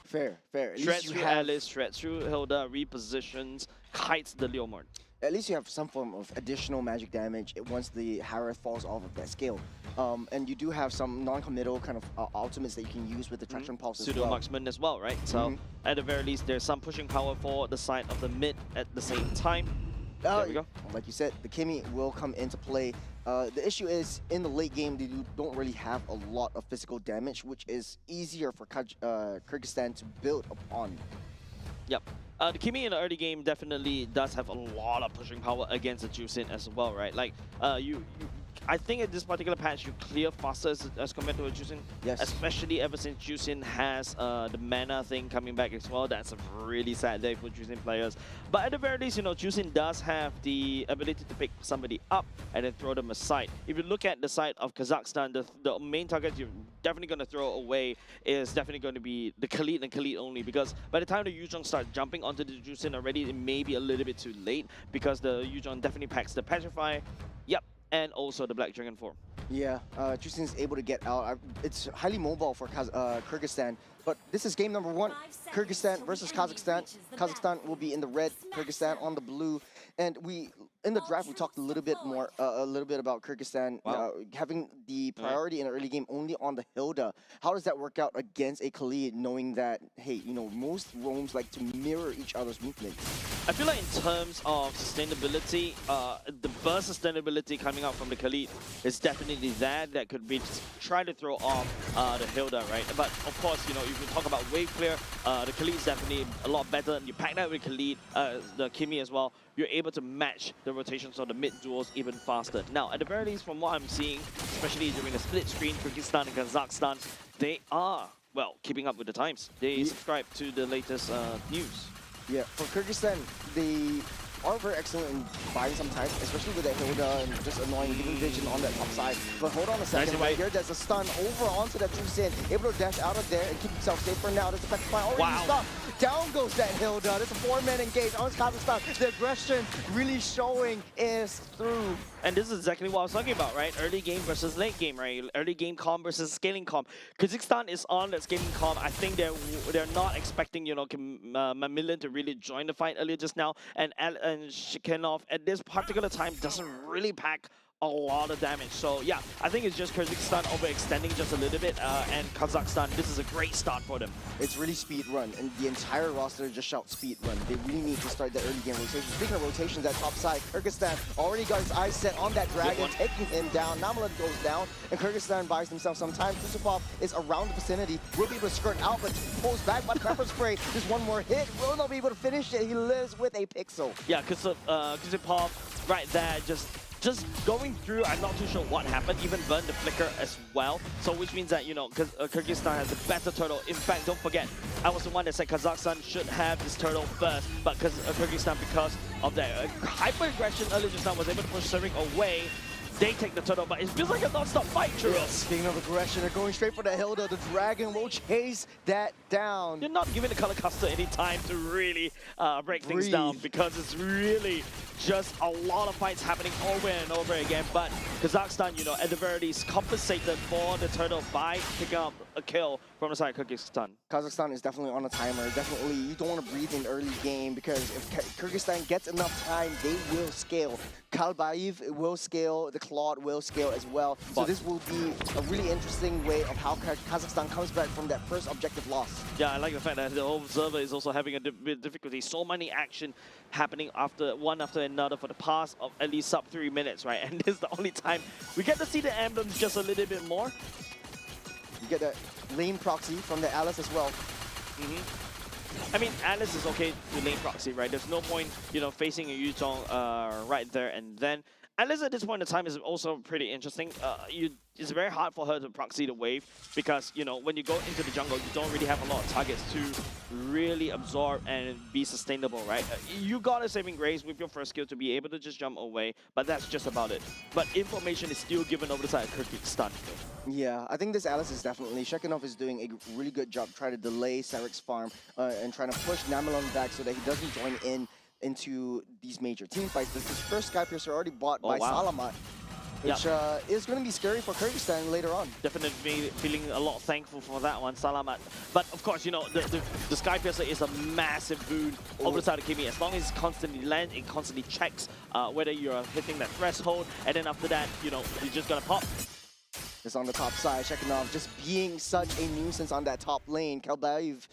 Fair. Shreds through Alice, shreds through Hilda, repositions, kites the Leomord. At least you have some form of additional magic damage once the Harith falls off of that scale. And you do have some non-committal kind of ultimates that you can use with the Traction Pulse as well. Pseudo-marksman as well, right? So at the very least, there's some pushing power for the side of the mid at the same time. There we go. Like you said, the Kimmy will come into play. The issue is, in the late game, they don't really have a lot of physical damage, which is easier for Kyrgyzstan to build upon. Yep. The Kimmy in the early game definitely does have a lot of pushing power against the Juicin as well, right? Like, I think at this particular patch, you clear faster as compared to a Juicin. Yes. Especially ever since Juicin has the mana thing coming back as well. That's a really sad day for Juicin players. But at the very least, you know, Juicin does have the ability to pick somebody up and then throw them aside. If you look at the side of Kazakhstan, the main target you're definitely going to throw away is definitely going to be the Khalid and Khalid only, because by the time the Yuzhong start jumping onto the Juicin already, it may be a little bit too late, because the Yuzhong definitely packs the Petrify, and also the Black Dragon form. Yeah, Juicin is able to get out. It's highly mobile for Kyrgyzstan, but this is game number 1. Kyrgyzstan versus Kazakhstan. Kazakhstan will be in the red, Kyrgyzstan on the blue. And in the draft, we talked a little bit about Kyrgyzstan having the priority in the early game only on the Hilda. How does that work out against a Khalid, knowing that, hey, you know, most roams like to mirror each other's movements? I feel like in terms of sustainability, the burst sustainability coming out from the Khalid is definitely that could be try to throw off the Hilda, right? But of course, you know, if you talk about wave clear, the Khalid is definitely a lot better. And you pack that with Khalid, the Kimmy as well, you're able to match the rotations of the mid duels even faster. Now, at the very least, from what I'm seeing, especially during the split screen, Kyrgyzstan and Kazakhstan, they are, well, keeping up with the times. They subscribe to the latest news. Yeah, for Kyrgyzstan, they are very excellent in buying some time, especially with that Hilda and just annoying giving vision on that top side. But hold on a second, right here, there's a stun over onto that Juicin, able to dash out of there and keep himself safe for now. There's a Petrify already stopped. Down goes that Hilda. There's a 4-man engage on Kazakhstan. The aggression really showing is through. And this is exactly what I was talking about, right? Early game versus late game, right? Early game comp versus scaling comp. Kazakhstan is on that scaling comp. I think they're not expecting, you know, Mamilin to really join the fight earlier just now. And Shikanov at this particular time doesn't really pack a lot of damage. So yeah, I think it's just Kyrgyzstan overextending just a little bit, and Kazakhstan, this is a great start for them. It's really speed run, and the entire roster just shout speed run. They really need to start the early game rotation. Speaking of rotations, that top side, Kyrgyzstan already got his eyes set on that dragon, taking him down. Namalad goes down, and Kyrgyzstan buys themselves some time. Kusupov is around the vicinity, will be able to skirt out, but pulls back by Pepper Spray. Just one more hit, will not be able to finish it. He lives with a pixel. Yeah, Kusupov right there, just going through. I'm not too sure what happened. Even burned the flicker as well. So which means that, you know, Kyrgyzstan has a better turtle. In fact, don't forget, I was the one that said Kazakhstan should have this turtle first, but Kyrgyzstan, because of their hyper aggression earlier just now, was able to push Serik away. They take the turtle, but it feels like a non-stop fight, Churros. Speaking of aggression, they're going straight for the Hilda. The dragon will chase that down. You're not giving the Color Caster any time to really break things down, because it's really just a lot of fights happening over and over again. But Kazakhstan, you know, at the very least, compensated for the turtle by picking up a kill from the side of Kyrgyzstan. Kazakhstan is definitely on a timer. Definitely, you don't want to breathe in early game, because if Kyrgyzstan gets enough time, they will scale. Kalbaev will scale, the Claude will scale as well. So this will be a really interesting way of how Kazakhstan comes back from that first objective loss. Yeah, I like the fact that the observer is also having a bit of difficulty. So many action happening one after another for the past of at least sub 3 minutes, right? And this is the only time we get to see the emblems just a little bit more. You get that lane proxy from the Alice as well. I mean, Alice is okay to lane proxy, right? There's no point, you know, facing a Yuzhong right there and then. Alice at this point in time is also pretty interesting. It's very hard for her to proxy the wave, because, you know, when you go into the jungle, you don't really have a lot of targets to really absorb and be sustainable, right? You got a saving grace with your first skill to be able to just jump away, but that's just about it. But information is still given over the side of Kyrgyzstan. Yeah, I think this Alice is definitely, Shekinov is doing a really good job trying to delay Sarik's farm and trying to push Namalon back so that he doesn't join into these major team fights. This is first Sky Piercer already bought by Salamat, which is going to be scary for Kyrgyzstan later on. Definitely feeling a lot thankful for that one, Salamat. But of course, you know, the Sky Piercer is a massive boon over the side of Kimi. As long as it constantly lands, it constantly checks whether you're hitting that threshold, and then after that, you know, you're just gonna pop. It's on the top side, Shekinov just being such a nuisance on that top lane. Kalbaev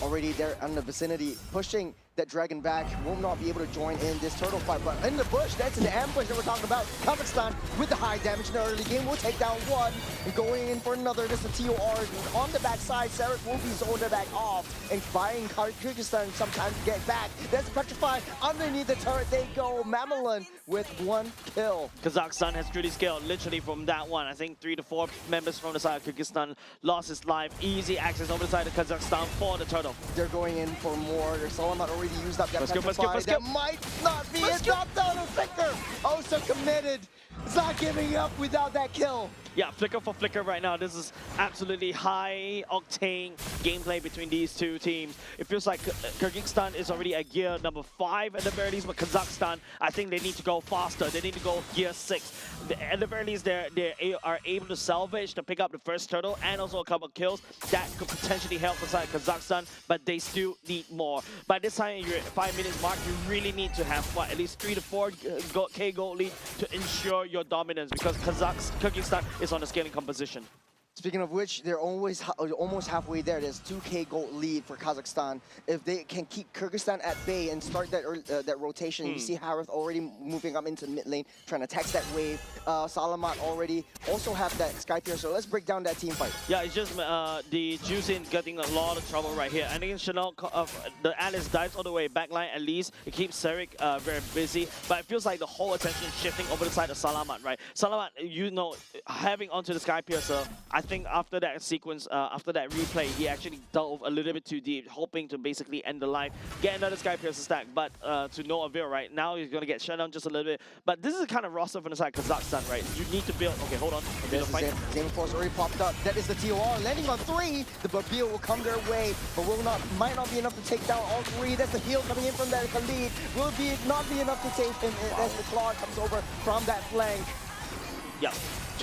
already there in the vicinity, pushing that dragon back, will not be able to join in this turtle fight. But in the bush, that's an ambush that we're talking about. Kazakhstan with the high damage in the early game will take down one, and going in for another. This is a TOR on the backside. Sarik will be zoned back off, and buying Kyrgyzstan some time to get back. There's Petrify underneath the turret. They go. Mamelin with 1 kill. Kazakhstan has truly scaled literally from that one. I think 3 to 4 members from the side of Kyrgyzstan lost his life. Easy access over the side of Kazakhstan for the turtle. They're going in for more. There's Salamat already used up that Petrify. Let's That might not be it. Drop down on Flicker. Oh, so committed. It's not giving up without that kill. Yeah, Flicker for Flicker right now. This is absolutely high-octane gameplay between these two teams. It feels like Kyrgyzstan is already at gear number 5 at the very least, but Kazakhstan, I think they need to go faster. They need to go gear 6. At the very least, they are able to salvage to pick up the first turtle and also a couple of kills. That could potentially help the side of Kazakhstan, but they still need more. By this time, you're at 5 minutes mark, you really need to have, what, at least 3 to 4k gold lead to ensure your dominance, because Kyrgyzstan is on the scaling composition. Speaking of which, they're almost halfway there. There's 2k gold lead for Kazakhstan. If they can keep Kyrgyzstan at bay and start that rotation, you see Harith already moving up into mid lane, trying to tax that wave. Salamat already also have that Sky Piercer. So let's break down that team fight. Yeah, it's just the Juicin getting a lot of trouble right here. I think Chanel, the Alice dives all the way backline at least. It keeps Sarik very busy, but it feels like the whole attention is shifting over the side of Salamat, right? Salamat, you know, having onto the Sky Piercer, I think after that sequence, after that replay, he actually dove a little bit too deep, hoping to basically end the life, get another Sky Piercer stack, but to no avail, right? Now he's going to get shut down just a little bit. But this is the kind of roster from the side of Kazakhstan, right? You need to build... Okay, hold on. Zame Force already popped up. That is the TOR. Landing on 3. The Babeel will come their way, but might not be enough to take down all 3. That's the heal coming in from that Khalid. Will not be enough to take him as the Claude comes over from that flank. Yeah.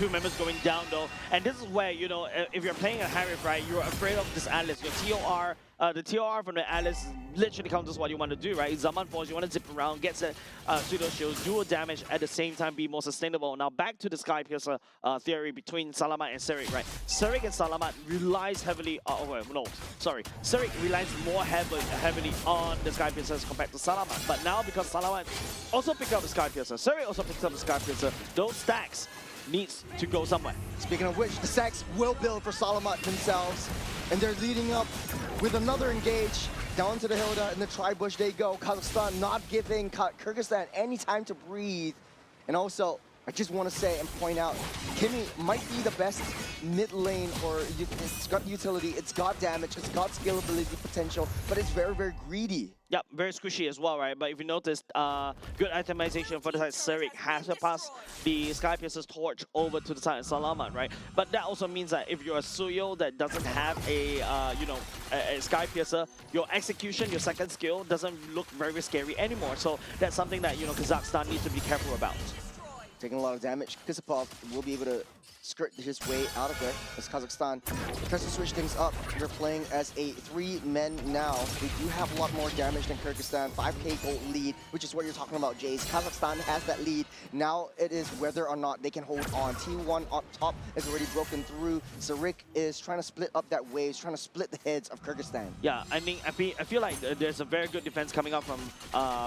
two members going down though. And this is where, you know, if you're playing a Harif, right, you're afraid of this Atlas. Your TOR, the TOR from the Atlas literally counts as what you want to do, right? Zaman Force, you want to zip around, get the pseudo shields, do a damage, at the same time be more sustainable. Now back to the Sky Piercer theory between Salamat and Serik, right? Serik and Salamat relies heavily, Serik relies more heavily on the Sky Piercers compared to Salamat. But now because Salamat also picked up the Sky Piercer, Serik also picked up the Sky Piercer, those stacks needs to go somewhere. Speaking of which, the stacks will build for Salamat themselves, and they're leading up with another engage. Down to the Hilda, and the tri-bush they go. Kazakhstan not giving Kyrgyzstan any time to breathe. And also, I just want to say and point out, Kimi might be the best mid lane, or it's got utility, it's got damage, it's got scalability potential, but it's very, very greedy. Yep, very squishy as well, right? But if you notice, good itemization for the side Serik has to pass the Sky Piercer's torch over to the side of Salamat, right? But that also means that if you're a Suyo that doesn't have a, a Sky Piercer, your execution, your second skill doesn't look very scary anymore. So that's something that, you know, Kazakhstan needs to be careful about. Taking a lot of damage. Kisipov will be able to skirt his way out of there as Kazakhstan tries to switch things up. They're playing as a 3-men now. They do have a lot more damage than Kyrgyzstan. 5k gold lead, which is what you're talking about, Jace. Kazakhstan has that lead. Now it is whether or not they can hold on. T1 up top is already broken through. Serik is trying to split up that wave, trying to split the heads of Kyrgyzstan. Yeah, I mean, I feel like there's a very good defense coming up from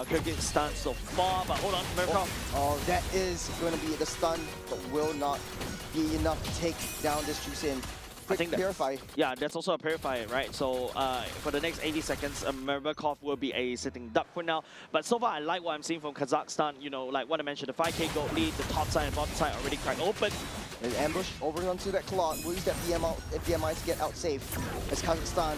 Kyrgyzstan so far, but hold on, Mirkov. Oh, that is going to be the stun, but will not be enough to take down this Juicin. I think Purify. Yeah, that's also a Purifier, right? So for the next 80 seconds, Mirkov will be a sitting duck for now. But so far, I like what I'm seeing from Kazakhstan. You know, like what I mentioned, the 5k gold lead, the top side and bottom side already cracked open. There's ambush over onto that Claw. We'll use that BMI to get out safe. As Kazakhstan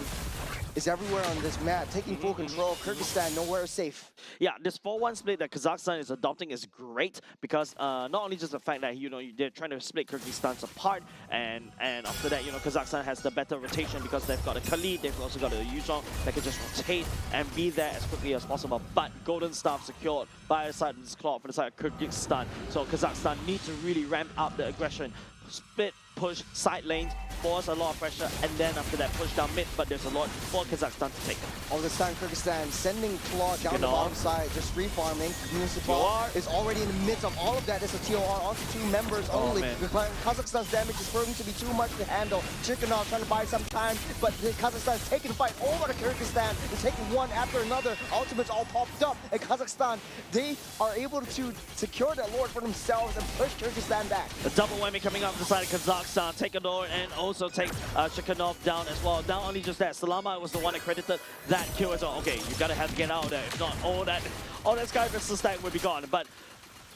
is everywhere on this map, taking full control. Kyrgyzstan nowhere safe. Yeah, this 4-1 split that Kazakhstan is adopting is great because not only just the fact that, you know, they're trying to split Kyrgyzstan's apart, and after that, you know, Kazakhstan has the better rotation because they've got a Khalid, they've also got a Yuzhong that can just rotate and be there as quickly as possible. But Golden Staff secured by the side of this Claw for the side of Kyrgyzstan. So Kazakhstan needs to really ramp up the aggression. Split, push, side lanes, force a lot of pressure, and then after that push down mid, but there's a lot for Kazakhstan to take. All this time, Kyrgyzstan sending Claw down the bottom side, just free farming. Municipal is already in the midst of all of that. It's a TOR onto 2 members only. Kazakhstan's damage is proving to be too much to handle. Chikhanov trying to buy some time, but Kazakhstan is taking the fight over to Kyrgyzstan. They're taking one after another. Ultimates all popped up, and Kazakhstan, they are able to secure that Lord for themselves and push Kyrgyzstan back. The double whammy coming up the side of Kazakhstan, take a Lord and also take Chikhanov down as well. Not only just that, Salama was the one that credited that kill as well. Okay, you gotta have to get out of there. If not, all that Sky versus stack will be gone. But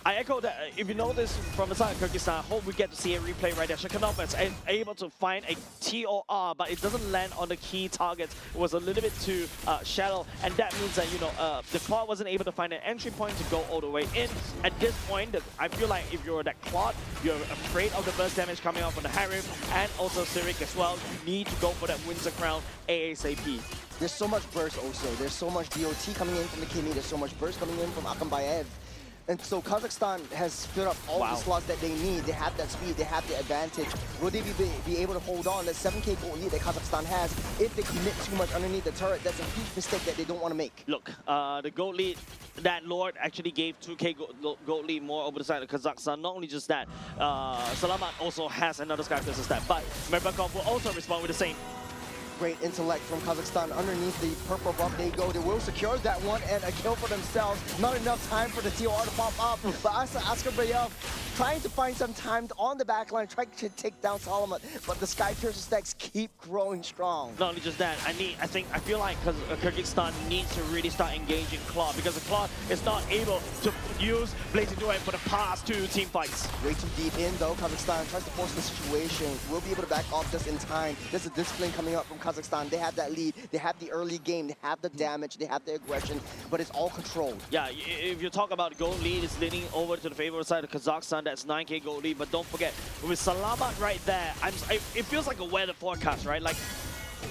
I echo that, if you notice from the side of Kyrgyzstan, I hope we get to see a replay right there. Chikhanov is able to find a TOR, but it doesn't land on the key targets. It was a little bit too shallow, and that means that, you know, the Claw wasn't able to find an entry point to go all the way in. At this point, I feel like if you're that Claw, you're afraid of the burst damage coming out from the Harif, and also Serik as well. You need to go for that Windsor Crown ASAP. There's so much burst also. There's so much DOT coming in from the Kimi. There's so much burst coming in from Akambayev. And so Kazakhstan has filled up all the slots that they need. They have that speed, they have the advantage. Will they be able to hold on that 7k gold lead that Kazakhstan has? If they commit too much underneath the turret, that's a huge mistake that they don't want to make. Look, the gold lead, that Lord actually gave 2k gold lead more over the side of Kazakhstan. Not only just that, Salamat also has another Sky Piercer stat, but Mirkov will also respond with the same. Great intellect from Kazakhstan. Underneath the purple buff they go. They will secure that one and a kill for themselves. Not enough time for the TOR to pop up. But Askabayev trying to find some time on the backline, trying to take down Solomon. But the Sky Piercer stacks keep growing strong. Not only just that, I feel like Kyrgyzstan needs to really start engaging Claw, because the Claw is not able to use Blazing Duet for the past 2 team fights. Way too deep in though. Kazakhstan tries to force the situation. Will be able to back off just in time. There's a discipline coming up from Kazakhstan. They have that lead. They have the early game. They have the damage. They have the aggression. But it's all controlled. Yeah, if you talk about gold lead, it's leaning over to the favorite side of Kazakhstan. That's 9k gold lead. But don't forget, with Salamat right there, it feels like a weather forecast, right? Like,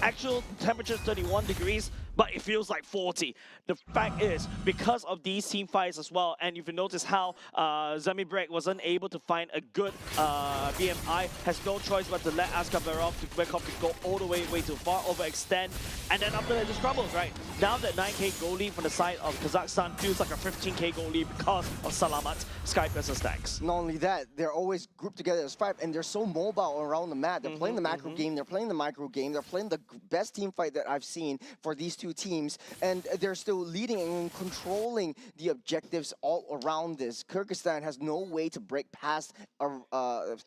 actual temperature is 31 degrees, but it feels like 40. The fact is, because of these team fights as well, and if you notice how Zemi Break wasn't able to find a good BMI, has no choice but to let Askar Barov to Bekov to go all the way too far, overextend, and then after that just crumbles, right? Now that 9k goal lead from the side of Kazakhstan feels like a 15k goal lead because of Salamat's Sky Piercer stacks. Not only that, they're always grouped together as 5, and they're so mobile around the map. They're playing the macro game, they're playing the micro game, they're playing the best team fight that I've seen for these two teams, and they're still leading and controlling the objectives all around this. Kyrgyzstan has no way to break past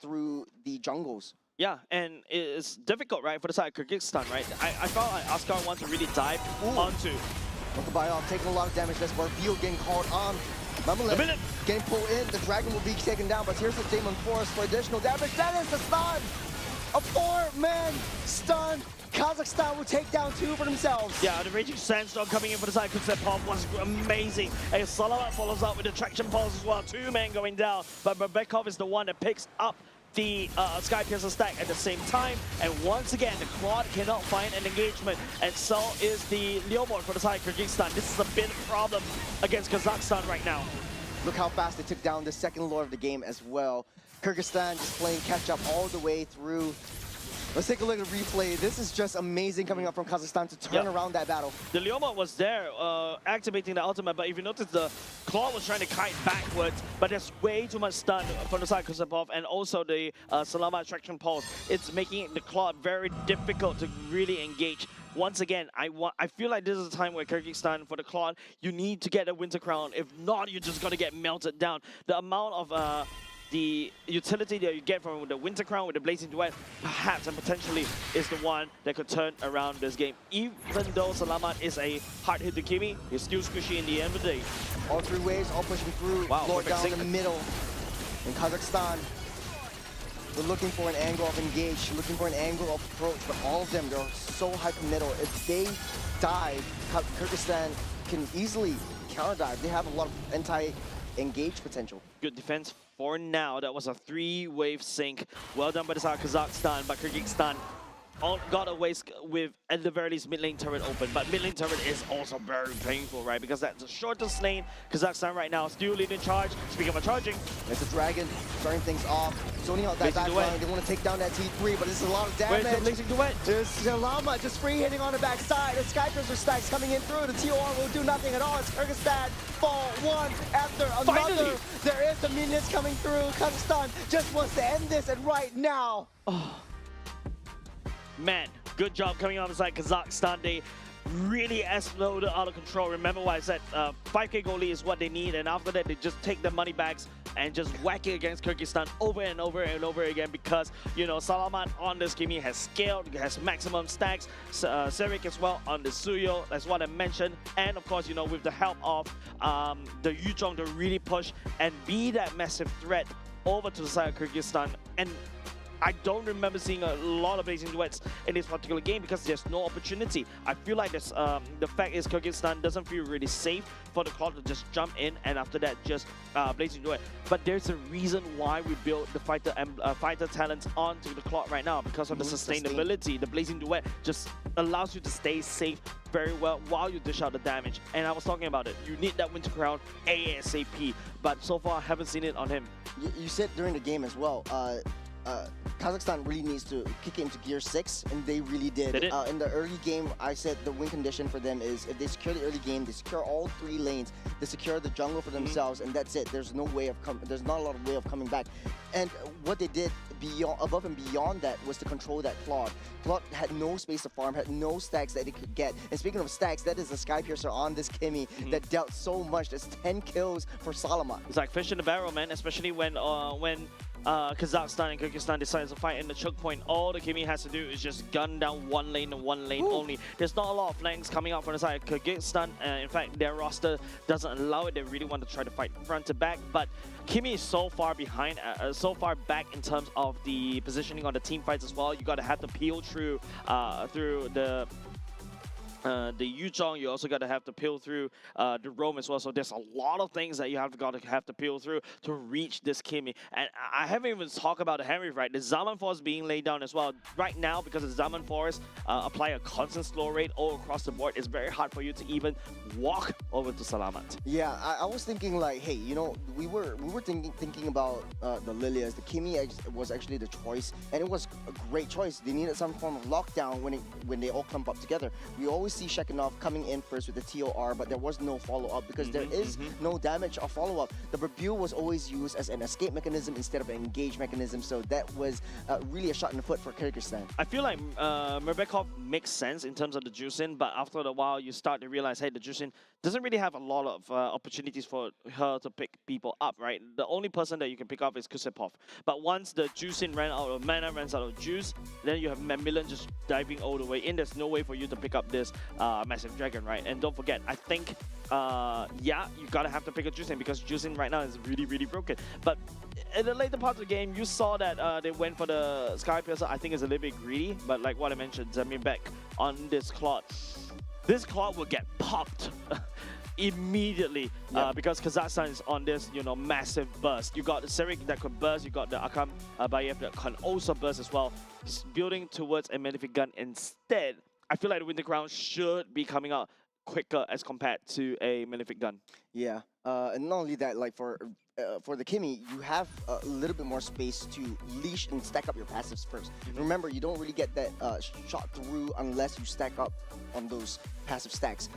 through the jungles. Yeah, and it's difficult, right, for the side of Kyrgyzstan, right? I felt like Askar wants to really dive onto. Bayov taking a lot of damage. That's Barfield getting called on. Mamelet getting pulled in. The dragon will be taken down, but here's the Demon Forest for additional damage. That is the stun! A 4-man stun. Kazakhstan will take down 2 for themselves. Yeah, the Raging Sandstorm coming in for the side. Kutsepov was amazing. And Salamat follows up with the Traction Pulse as well. 2 men going down, but Bekov is the one that picks up the Sky Piercer stack at the same time, and once again the Claude cannot find an engagement, and so is the Leomord for the side of Kyrgyzstan. This is a big problem against Kazakhstan right now. Look how fast they took down the second lord of the game as well. Kyrgyzstan just playing catch up all the way through. Let's take a look at the replay. This is just amazing coming up from Kazakhstan to turn around that battle. The Leomord was there, activating the ultimate, but if you notice, the Claw was trying to kite backwards, but there's way too much stun from the side of Kusepov, and also the Salamat Traction Pulse. It's making the Claw very difficult to really engage. Once again, I feel like this is a time where Kyrgyzstan, for the Claw, you need to get a Winter Crown. If not, you're just going to get melted down. The amount of the utility that you get from the Winter Crown with the Blazing Duet perhaps and potentially is the one that could turn around this game. Even though Salamat is a hard hit to Kimi, he's still squishy in the end of the day. All 3 waves, all pushing through. Wow, Lord down in the middle. In Kazakhstan, we're looking for an angle of engage, looking for an angle of approach, but all of them, they're so high committal. If they dive, Kyrgyzstan can easily counter dive. They have a lot of anti-engage potential. Good defense for now. That was a 3-wave sync. Well done by the side of Kazakhstan, but Kyrgyzstan got away with, at the very least, mid lane turret open. But mid lane turret is also very painful, right? Because that's the shortest lane. Kazakhstan right now still leading charge. Speaking of charging, it's the Dragon starting things off. Zoning out that back line. They want to take down that T3, but this is a lot of damage. Where's the Blazing Duet? There's Salama just free hitting on the backside. The Sky Piercer stacks coming in through. The TOR will do nothing at all. It's Kyrgyzstan fall one after another. Finally. There is the minions coming through. Kazakhstan just wants to end this, and right now. Oh. Man, good job coming on the side Kazakhstan. They really exploded out of control. Remember what I said, 5k goalie is what they need, and after that they just take their money bags and just whack it against Kyrgyzstan over and over and over again, because, you know, Salamat on this Kimi has scaled, has maximum stacks, Serik as well on the Suyo, that's what I mentioned, and of course, you know, with the help of the Yuzhong to really push and be that massive threat over to the side of Kyrgyzstan. And I don't remember seeing a lot of Blazing Duets in this particular game because there's no opportunity. I feel like this, the fact is Kyrgyzstan doesn't feel really safe for the Cloud to just jump in and after that just Blazing Duet. But there's a reason why we built the fighter talents onto the Cloud right now, because of the sustainability. The Blazing Duet just allows you to stay safe very well while you dish out the damage. And I was talking about it. You need that Winter Crown ASAP, but so far I haven't seen it on him. You said during the game as well, Kazakhstan really needs to kick it into gear 6, and they really did. In the early game, I said the win condition for them is if they secure the early game, they secure all 3 lanes, they secure the jungle for themselves, and that's it. There's no way of there's not a lot of way of coming back. And what they did above and beyond that was to control that Claude. Claude had no space to farm, had no stacks that it could get. And speaking of stacks, that is the Sky Piercer on this Kimi that dealt so much. That's 10 kills for Salamat. It's like fish in the barrel, man, especially when Kazakhstan and Kyrgyzstan decides to fight in the choke point. All the Kimi has to do is just gun down one lane and one lane only. There's not a lot of flanks coming out from the side of Kyrgyzstan. In fact, their roster doesn't allow it. They really want to try to fight front to back. But Kimi is so far behind, so far back in terms of the positioning on the team fights as well. You got to have to peel through the the Yuzhong, you also got to have to peel through the Rome as well. So there's a lot of things that you have to peel through to reach this Kimi. And I haven't even talked about the Henry, right? The Zaman Forest being laid down as well. Right now, because the Zaman Forest apply a constant slow rate all across the board, it's very hard for you to even walk over to Salamat. Yeah, I was thinking like, hey, you know, we were thinking about the Lilias. The Kimi was actually the choice, and it was a great choice. They needed some form of lockdown when they all clump up together. We always see Shekinov coming in first with the TOR, but there was no follow-up because there is no damage or follow-up. The Rebuke was always used as an escape mechanism instead of an engage mechanism, so that was really a shot in the foot for Kyrgyzstan. I feel like Merbekov makes sense in terms of the Juicin, but after a while you start to realize, hey, the Juicin doesn't really have a lot of opportunities for her to pick people up, right? The only person that you can pick up is Kusepov. But once the Juicin ran out of mana, runs out of juice, then you have Mamilon just diving all the way in. There's no way for you to pick up this Massive Dragon, right? And don't forget, I think, yeah, you gotta have to pick a Juicin because Juicin right now is really, really broken. But in the later part of the game, you saw that they went for the Sky Piercer. I think it's a little bit greedy, but like what I mentioned, Zemi back on this Claude. This Claude will get popped immediately because Kazakhstan is on this, you know, massive burst. You got the Serik that could burst, you got the Akam Bayev that can also burst as well. Building towards a Magnific Gun instead, I feel like the Winter Crown should be coming out quicker as compared to a Malefic Gun. Yeah, and not only that, like for the Kimi, you have a little bit more space to leash and stack up your passives first. Remember, you don't really get that shot through unless you stack up on those passive stacks.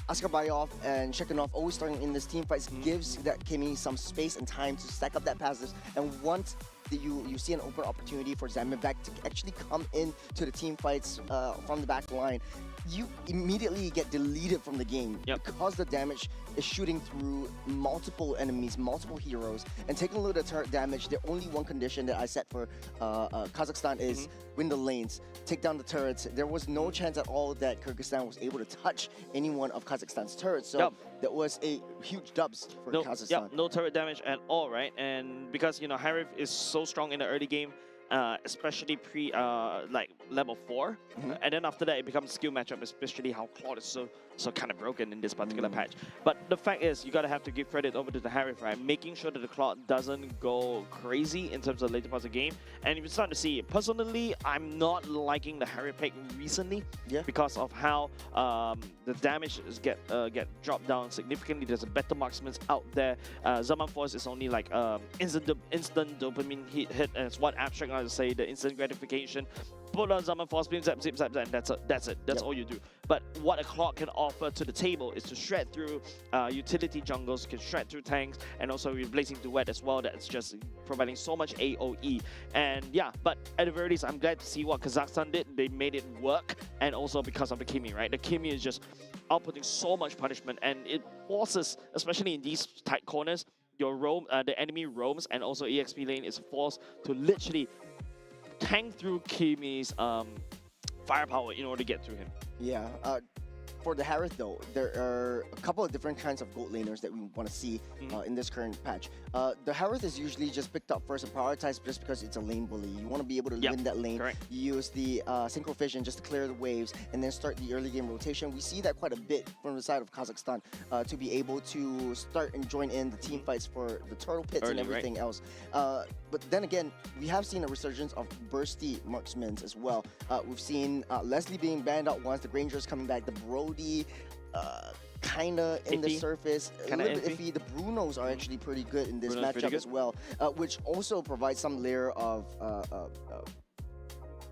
Askarbayov and Shekinov always starting in this team fights gives that Kimi some space and time to stack up that passives, and once you see an open opportunity for Zambivak to actually come in to the team fights from the back line, you immediately get deleted from the game because the damage is shooting through multiple enemies, multiple heroes, and taking a little turret damage. The only one condition that I set for Kazakhstan is win the lanes, take down the turrets. There was no chance at all that Kyrgyzstan was able to touch any one of Kazakhstan's turrets, so that was a huge dubs for Kazakhstan. No turret damage at all, right? And because, you know, Harif is so strong in the early game, especially pre like level 4, and then after that it becomes skill matchup, especially how Claude is so kind of broken in this particular patch. But the fact is, you gotta have to give credit over to the Harif, right? Making sure that the Claude doesn't go crazy in terms of later parts of the game. And if you're starting to see it, personally, I'm not liking the Harif pick recently because of how the damage is get dropped down significantly. There's a better marksman out there. Zaman Force is only like instant dopamine hit, and it's what Abstract likes to say, the instant gratification. Put on Zaman Force, beam, zap, and that's it. That's all you do. But what a Claude can offer to the table is to shred through utility jungles, can shred through tanks, and also replacing Duet as well. That's just providing so much AoE. And yeah, but at the very least, I'm glad to see what Kazakhstan did. They made it work, and also because of the Kimi, right? The Kimi is just outputting so much punishment, and it forces, especially in these tight corners, your roam, the enemy roams, and also EXP lane is forced to literally tank through Kimi's firepower in order to get through him. Yeah. For the Harith though, there are a couple of different kinds of gold laners that we want to see in this current patch. The Harith is usually just picked up first and prioritized just because it's a lane bully. You want to be able to win that lane. You use the Synchro Fission just to clear the waves and then start the early game rotation. We see that quite a bit from the side of Kazakhstan to be able to start and join in the team fights for the turtle pits and everything else. But then again, we have seen a resurgence of bursty marksmen as well. We've seen Leslie being banned out once, the Grangers coming back, the Brody kinda in the surface, a little bit iffy. The Brunos are actually pretty good in this matchup as well, which also provides some layer of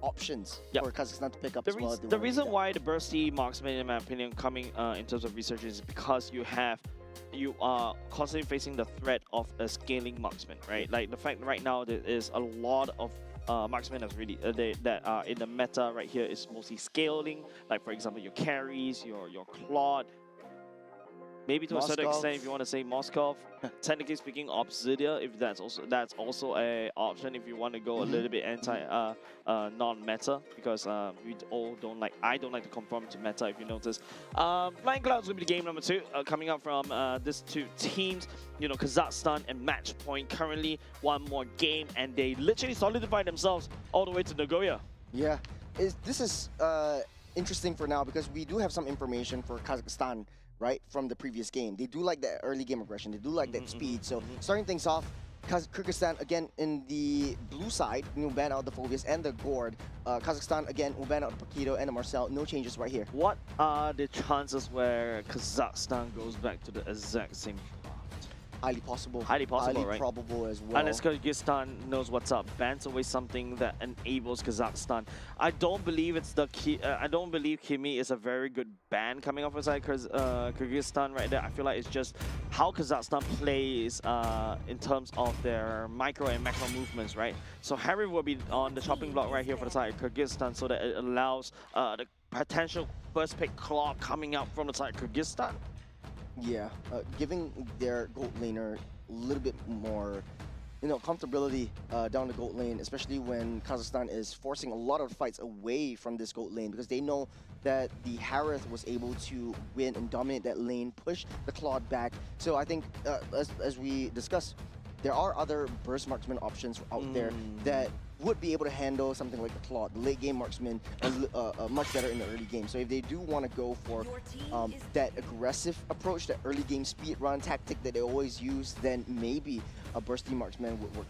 options for Kazakhstan to pick up as well. The reason why the bursty marksman, in my opinion, coming in terms of resurgence is because you are constantly facing the threat of a scaling marksman, right? Like the fact right now there is a lot of marksmen that's really that are in the meta right here is mostly scaling. Like for example, your carries, your Claude. Maybe to a certain extent, if you want to say Moskov, technically speaking, Obsidia, if that's also a option if you want to go a little bit anti non-meta, because we all don't like. I don't like to conform to meta. If you notice, Flying Clouds will be the game number 2 coming up from these two teams. You know, Kazakhstan and Match Point currently one more game, and they literally solidified themselves all the way to Nagoya. Yeah, this is interesting for now because we do have some information for Kazakhstan, right, from the previous game. They do like that early game aggression. They do like that speed. So starting things off, Kyrgyzstan again in the blue side, will ban out the Phobias and the Gord. Kazakhstan again will ban out the Paquito and the Marcel. No changes right here. What are the chances where Kazakhstan goes back to the exact same draft? Highly possible. Highly possible, highly right? probable as well. Unless Kyrgyzstan knows what's up, bans away something that enables Kazakhstan. I don't believe it's the I don't believe Kimi is a very good ban coming off inside Kyrgyzstan right there. I feel like it's just how Kazakhstan plays in terms of their micro and macro movements, right? So Harry will be on the chopping block right here for the side of Kyrgyzstan, so that it allows the potential first pick claw coming out from the side of Kyrgyzstan. Yeah, giving their gold laner a little bit more, comfortability down the gold lane, especially when Kazakhstan is forcing a lot of fights away from this gold lane because they know that the Harith was able to win and dominate that lane, push the Claude back. So I think, as we discussed, there are other burst marksman options out there that would be able to handle something like the Claude. The late game marksman are much better in the early game. So if they do want to go for that aggressive approach, that early game speed run tactic that they always use, then maybe a bursty marksman would work.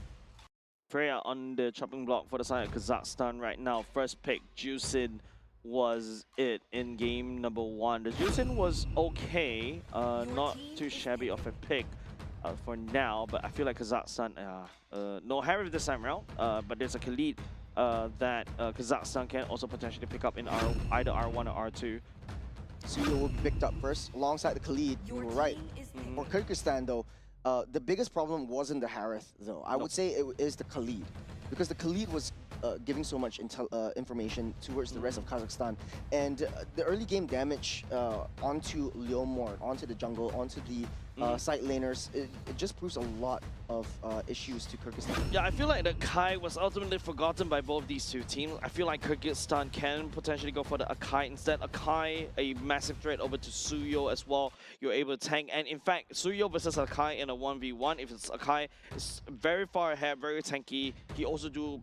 Freya on the chopping block for the side of Kazakhstan right now. First pick, Juicin was it in game number 1. The Juicin was okay, not too shabby of a pick for now, but I feel like Kazakhstan, no Harry this time around, but there's a Khalid that Kazakhstan can also potentially pick up in either R1 or R2. Suyo will be picked up first alongside the Khalid. You were right. For Kyrgyzstan though, the biggest problem wasn't the Harith though. I would say it is the Khalid, because the Khalid was giving so much information towards the rest of Kazakhstan, and the early game damage onto Leomord, onto the jungle, onto the side laners, it just proves a lot of issues to Kyrgyzstan. Yeah, I feel like the Akai was ultimately forgotten by both these two teams. I feel like Kyrgyzstan can potentially go for the Akai instead. Akai, a massive threat over to Suyo as well. You're able to tank, and in fact, Suyo versus Akai in a 1v1, if it's Akai, it's very far ahead, very tanky. He also do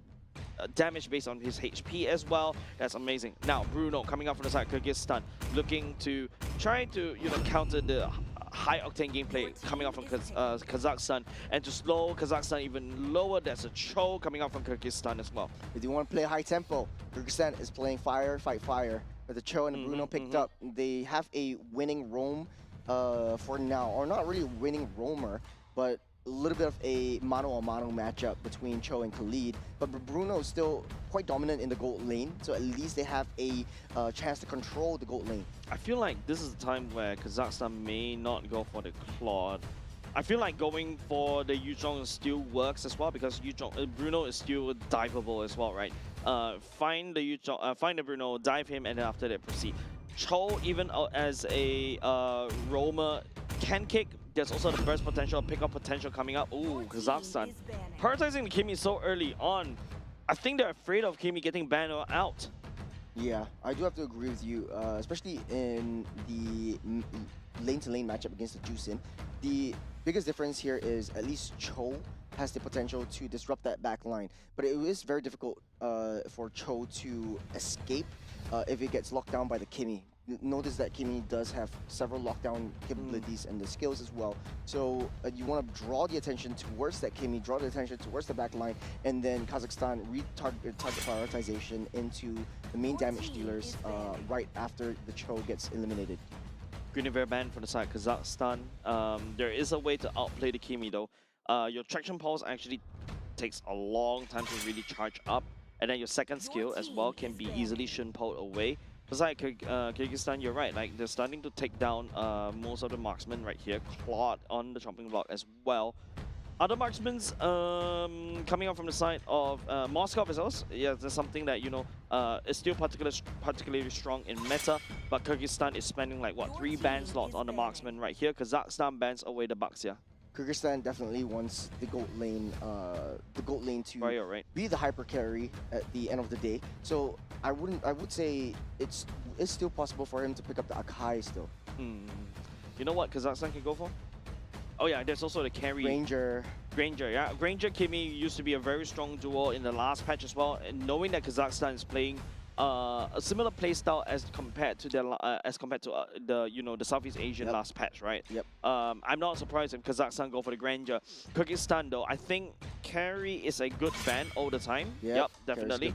damage based on his HP as well. That's amazing. Now Bruno coming up from the side of Kyrgyzstan, looking to try to counter the high octane gameplay coming out from Kazakhstan, and to slow Kazakhstan even lower. There's a Cho coming out from Kyrgyzstan as well. If you want to play high tempo, Kyrgyzstan is playing fire, fight fire. With the Cho and the Bruno picked up, they have a winning roam for now, or not really a winning roamer, but a little bit of a mano-a-mano matchup between Cho and Khalid, but Bruno is still quite dominant in the gold lane, so at least they have a chance to control the gold lane. I feel like this is the time where Kazakhstan may not go for the Claude. I feel like going for the Yuzhong still works as well, because Bruno is still diveable as well, right? Find the Bruno, dive him, and then after that proceed. Cho, even as a roamer, can kick. There's also the burst potential, pickup potential coming up. Ooh, Kazakhstan. Prioritizing the Kimi so early on. I think they're afraid of Kimi getting banned or out. Yeah, I do have to agree with you, especially in the lane-to-lane matchup against the Juicin. The biggest difference here is at least Cho has the potential to disrupt that back line, but it is very difficult for Cho to escape if it gets locked down by the Kimi. Notice that Kimi does have several lockdown capabilities and the skills as well. So you want to draw the attention towards that Kimi, draw the attention towards the back line, and then Kazakhstan target prioritization into the main damage dealers right after the Cho gets eliminated. Guinevere ban from the side of Kazakhstan. There is a way to outplay the Kimi though. Your traction pulse actually takes a long time to really charge up, and then your second skill as well can be easily shun-pulled away. Besides Kyrgyzstan, you're right, like they're starting to take down most of the marksmen right here. Claude on the chopping block as well. Other marksmen coming out from the side of Moscow as well. Yeah, there's something that is still particularly strong in meta, but Kyrgyzstan is spending like what, 3 ban slots on the marksman right here. Kazakhstan bans away the bucks, yeah. Kyrgyzstan definitely wants the gold lane to be the hyper carry at the end of the day. So I would say it's still possible for him to pick up the Akai still. You know what Kazakhstan can go for? Oh yeah, there's also the carry. Granger, yeah. Granger Kimi used to be a very strong duo in the last patch as well. And knowing that Kazakhstan is playing a similar playstyle as compared to the Southeast Asian last patch, right? Yep. I'm not surprised if Kazakhstan go for the grandeur. Kyrgyzstan though, I think carry is a good ban all the time. Yep, definitely.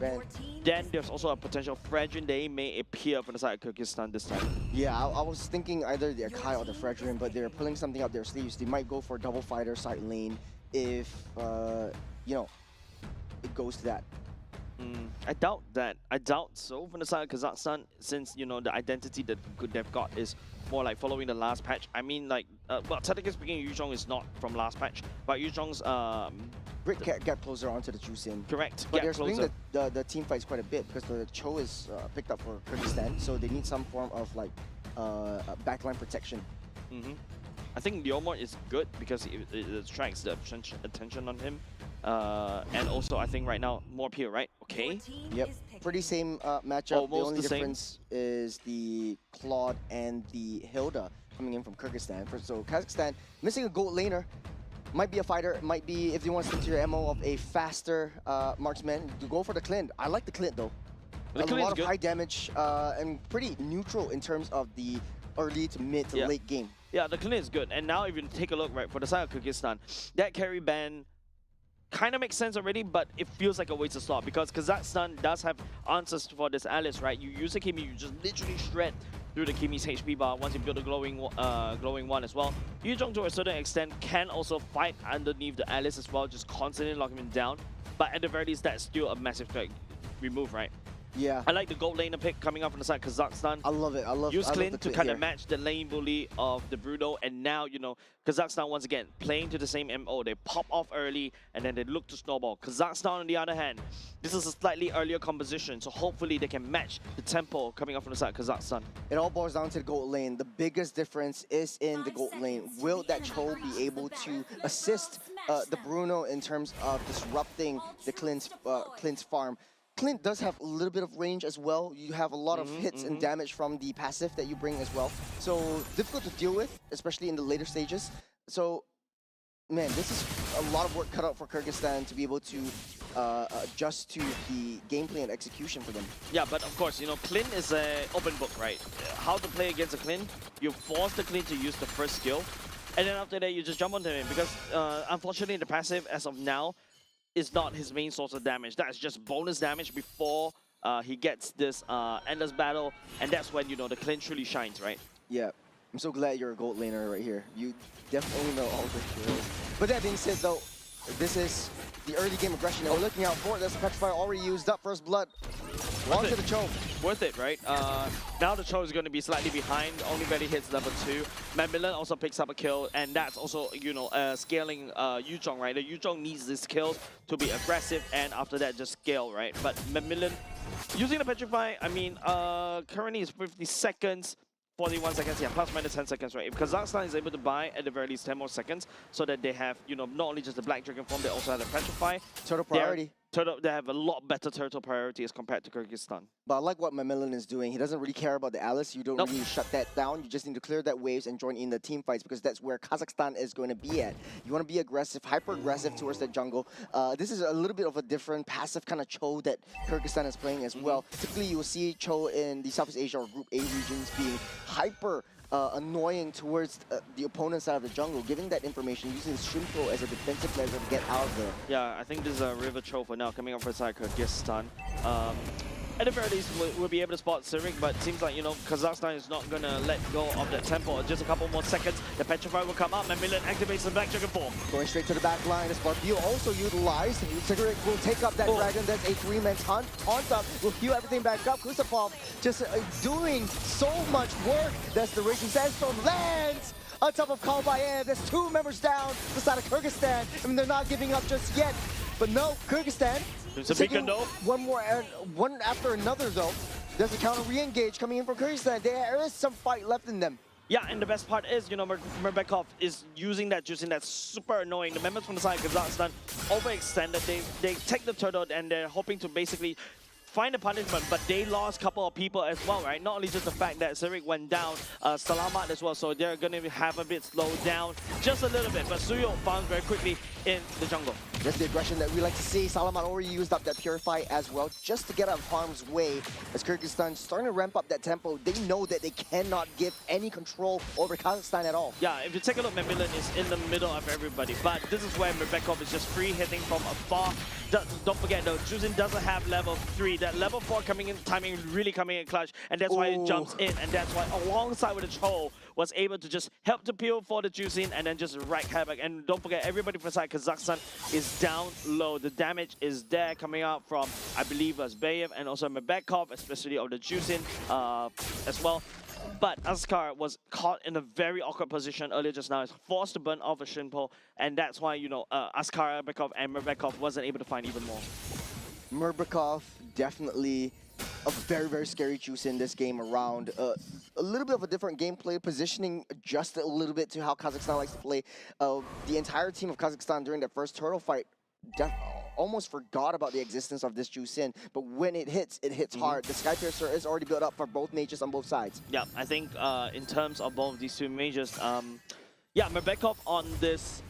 Then there's also a potential Fredrin they may appear from the side of Kyrgyzstan this time. Yeah, I was thinking either the Akai or the Fredrin, but they're pulling something up their sleeves. They might go for double fighter side lane if you know, it goes to that. I doubt that. I doubt so from the side of Kazakhstan, since the identity that they've got is more like following the last patch. I mean, like, well, technically speaking, Yuzhong is not from last patch, but Yuzhong's Brick get closer onto the Juicin. Correct. But they're splitting the team fights quite a bit because the Cho is picked up for Kyrgyzstan, so they need some form of like backline protection. I think Leomord is good because it attracts the attention on him. And also, I think right now, more pure, right? Okay. Yep. Pretty same matchup. Almost the only the same. difference is the Claude and the Hilda coming in from Kyrgyzstan. So Kazakhstan missing a gold laner. Might be a fighter. Might be, if you want to stick to your MO of a faster marksman, you go for the Clint. I like the Clint though. A lot of high damage and pretty neutral in terms of the early to mid to late game. Yeah, the Clint is good. And now if you take a look, right, for the side of Kyrgyzstan, that carry ban kind of makes sense already, but it feels like a wasted slot because Kazakhstan does have answers for this Alice, right? You use a Kimi, you just literally shred through the Kimi's HP bar once you build a glowing one as well. Yuzhong to a certain extent can also fight underneath the Alice as well, just constantly locking him down. But at the very least, that's still a massive threat remove, right? Yeah. I like the gold laner pick coming up from the side of Kazakhstan. I love it. Use Clint to kind of match the lane bully of the Bruno, and now, Kazakhstan once again playing to the same MO. They pop off early, and then they look to snowball. Kazakhstan, on the other hand, this is a slightly earlier composition, so hopefully they can match the tempo coming up from the side of Kazakhstan. It all boils down to the gold lane. The biggest difference is in the gold lane. Will that Cho be able to assist the Bruno in terms of disrupting the Clint's farm? Clint does have a little bit of range as well. You have a lot of hits and damage from the passive that you bring as well. So difficult to deal with, especially in the later stages. So, man, this is a lot of work cut out for Kyrgyzstan to be able to adjust to the gameplay and execution for them. Yeah, but of course, Clint is an open book, right? How to play against a Clint, you force the Clint to use the first skill, and then after that, you just jump onto him because, unfortunately, the passive, as of now, is not his main source of damage. That's just bonus damage before he gets this endless battle, and that's when the Clint truly shines, right? Yeah. I'm so glad you're a gold laner right here. You definitely know all the drills. But that being said, though, this is the early game aggression that we're looking out for. That's Petrifier already used up. First blood. On to the Cho. Worth it, right? Now the Cho is going to be slightly behind. Only barely hits level 2. Macmillan also picks up a kill, and that's also, scaling Yuzhong, right? The Yuzhong needs this kill to be aggressive, and after that, just scale, right? But Macmillan, using the Petrify, I mean, currently it's 50 seconds. 41 seconds, yeah, plus minus 10 seconds, right? If Kazakhstan is able to buy at the very least 10 more seconds, so that they have, not only just the Black Dragon form, they also have the Petrify. Turtle priority. They have a lot better turtle priority as compared to Kyrgyzstan. But I like what Macmillan is doing. He doesn't really care about the Alice. You don't really shut that down. You just need to clear that waves and join in the team fights because that's where Kazakhstan is going to be at. You want to be aggressive, hyper-aggressive towards the jungle. This is a little bit of a different passive kind of Cho that Kyrgyzstan is playing as well. Typically, you will see Cho in the Southeast Asia or Group A regions being hyper annoying towards the opponent side of the jungle, giving that information, using Shrimpo as a defensive measure to get out of there. Yeah, I think this is a River Cho for now, coming up for side Kyrgyzstan. At the very least, we'll be able to spot Cyric, but it seems like, Kazakhstan is not going to let go of that tempo. Just a couple more seconds, the Petrify will come up, Macmillan activates the Black Dragon form. Going straight to the back line, as Barbeau also utilized. Cyric will take up that dragon, that's a 3-man taunt up, will heal everything back up. Kusapov just doing so much work. That's the Raging Sandstorm lands on top of Kalbayev. There's 2 members down the side of Kyrgyzstan. I mean, they're not giving up just yet. But no, Kyrgyzstan taking one after another, though. There's a counter re-engage coming in from Kyrgyzstan. There is some fight left in them. Yeah, and the best part is, Merbekov is using that juicing that's super annoying. The members from the side of Kazakhstan overextended. They take the turtle and they're hoping to basically find a punishment, but they lost a couple of people as well, right? Not only just the fact that Cyric went down, Salamat as well, so they're going to have a bit slowed down just a little bit. But Suyo found very quickly in the jungle. That's the aggression that we like to see. Salaman already used up that Purify as well, just to get out of harm's way. As Kyrgyzstan starting to ramp up that tempo, they know that they cannot give any control over Kazakhstan at all. Yeah, if you take a look, Macmillan is in the middle of everybody, but this is where Mebekov is just free hitting from afar. Don't forget though, Juzin doesn't have level 3. That level 4 coming in, timing really coming in clutch, and that's why it jumps in, and that's why alongside with the Cho was able to just help to peel for the Juzin and then just wreak havoc. And don't forget, everybody from side Kazakhstan is down low. The damage is there coming out from, I believe, Bayev and also Mebekov, especially of the Juzin as well. But Askar was caught in a very awkward position earlier just now. He's forced to burn off a Shinpo, and that's why, you know, Askar, Bekov, and Mebekov wasn't able to find even more. Murbakov, definitely a very, very scary juice in this game around. A little bit of a different gameplay, positioning just a little bit to how Kazakhstan likes to play. The entire team of Kazakhstan during that first turtle fight almost forgot about the existence of this juice in, but when it hits hard. The Skypiercer is already built up for both mages on both sides. Yeah, I think in terms of both these two mages, yeah, Mebekov on this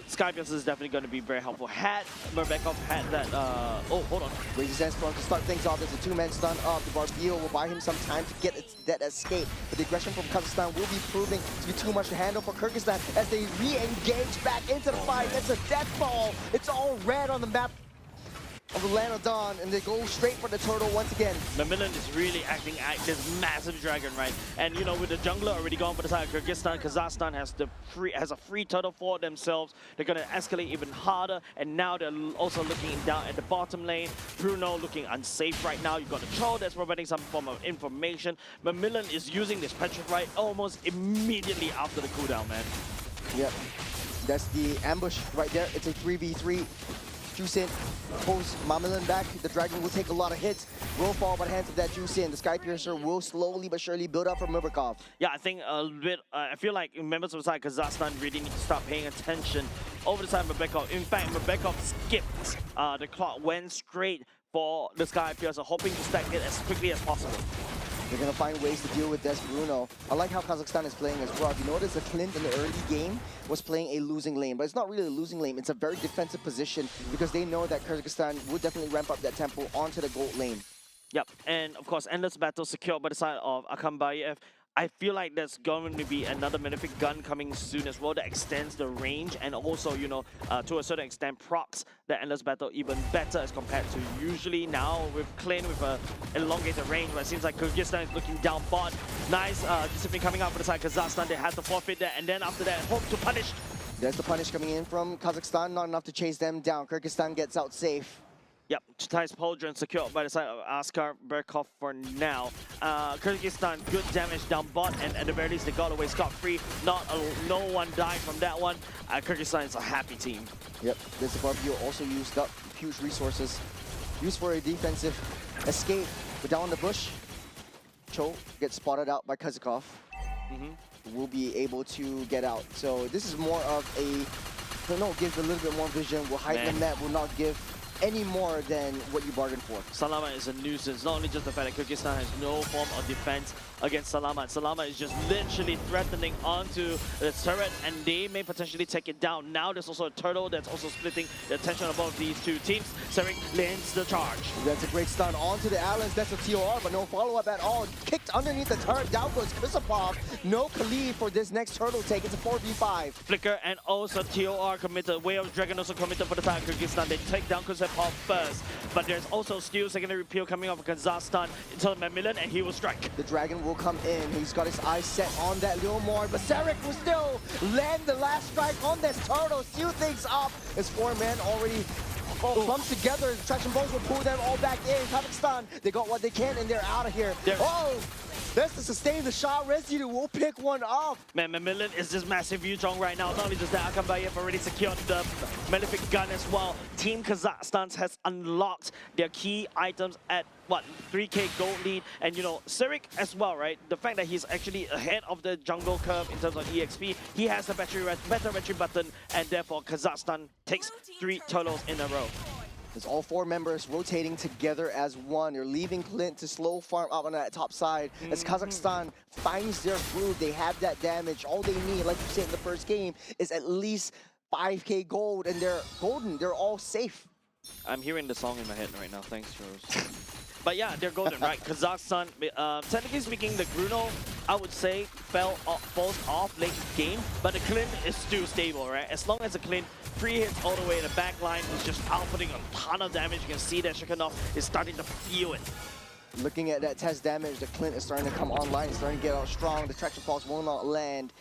Skypiercer is definitely going to be very helpful. Had Mebekov had that, oh, hold on. Raises Sandstorm to start things off. There's a two-man stun up. The Barbio will buy him some time to get that escape, but the aggression from Kazakhstan will be proving to be too much to handle for Kyrgyzstan as they re-engage back into the fight. It's a death ball. It's all red on the map of the Land of Dawn, and they go straight for the turtle once again. Macmillan is really acting at this massive dragon, right? And you know, with the jungler already gone for the side of Kyrgyzstan, Kazakhstan has a free turtle for themselves. They're gonna escalate even harder, and now they're also looking down at the bottom lane. Bruno looking unsafe right now. You've got the troll that's providing some form of information. Macmillan is using this Petrify almost immediately after the cooldown, man. Yep, that's the ambush right there. It's a 3v3. Juicin pulls Macmillan back. The dragon will take a lot of hits. Will fall by the hands of that Juicin. The Skypiercer will slowly but surely build up from Murbakov. Yeah, I think a bit. I feel like members of the side Kazakhstan really need to start paying attention over the side of Mebekov. In fact, Mebekov skipped the clock, went straight for the Skypiercer, hoping to stack it as quickly as possible. They're going to find ways to deal with this Bruno. I like how Kazakhstan is playing as well. If you notice, the Clint in the early game was playing a losing lane, but it's not really a losing lane. It's a very defensive position because they know that Kyrgyzstan would definitely ramp up that tempo onto the gold lane. Yep, and of course, Endless Battle secured by the side of Akambayev. I feel like there's going to be another Malefic gun coming soon as well that extends the range and also, you know, to a certain extent procs the Endless Battle even better as compared to usually. Now with Clint with a elongated range, but it seems like Kyrgyzstan is looking down bot. Nice discipline coming out for the side Kazakhstan. They had to forfeit that, and then after that, hope to punish. There's the punish coming in from Kazakhstan, not enough to chase them down. Kyrgyzstan gets out safe. Yep, Chitai's Pauldron secured by the side of Askar Berkov for now. Kyrgyzstan, good damage down bot, and at the very least, they got away scot-free. No one died from that one. Kyrgyzstan is a happy team. Yep, this Barbio also used up huge resources. Used for a defensive escape, but down the bush, Cho gets spotted out by Kazakov. Will be able to get out. So this is more of a, I don't know, gives a little bit more vision. Will hide the net, will not give any more than what you bargained for. Salama is a nuisance. Not only just the fact that Kyrgyzstan has no form of defense against Salama. Salama is just literally threatening onto the turret, and they may potentially take it down. Now there's also a turtle that's also splitting the attention of both these two teams. Serik lands the charge. That's a great stun onto the Allens. That's a TOR, but no follow-up at all. Kicked underneath the turret. Down goes Krisapov. No Khalid for this next turtle take. It's a 4v5. Flicker and also TOR committed. Way of Dragon also committed for the side of Kyrgyzstan. They take down Krisapov first, but there's also still secondary peel coming off of Kazakhstan into Macmillan, and he will strike. The Dragon will come in. He's got his eyes set on that little more, but Serik will still land the last strike on this turtle, seal things up. His four men already clumped together. The traction bones will pull them all back in. Kazakhstan, they got what they can, and they're out of here. That's to sustain the shot. Residue will pick one up. Man, Macmillan is just massive Yuzhong right now. Not only just that, Akambayev already secured the Malefic gun as well. Team Kazakhstan has unlocked their key items at, what, 3k gold lead. And, you know, Serik as well, right? The fact that he's actually ahead of the jungle curve in terms of EXP, he has the better battery button, and therefore Kazakhstan takes 3 turtles in a row. There's all 4 members rotating together as one. They're leaving Clint to slow farm up on that top side. As Kazakhstan finds their groove, they have that damage. All they need, like you said in the first game, is at least 5K gold, and they're golden. They're all safe. I'm hearing the song in my head right now. Thanks, Rose. But yeah, they're golden, right? Kazakhstan, technically speaking, the Bruno, I would say, falls off late game, but the Clint is still stable, right? As long as the Clint 3 hits all the way in the back line, is just outputting a ton of damage. You can see that Shikhanov is starting to feel it. Looking at that test damage, the Clint is starting to come online, it's starting to get out strong. The traction pulse will not land.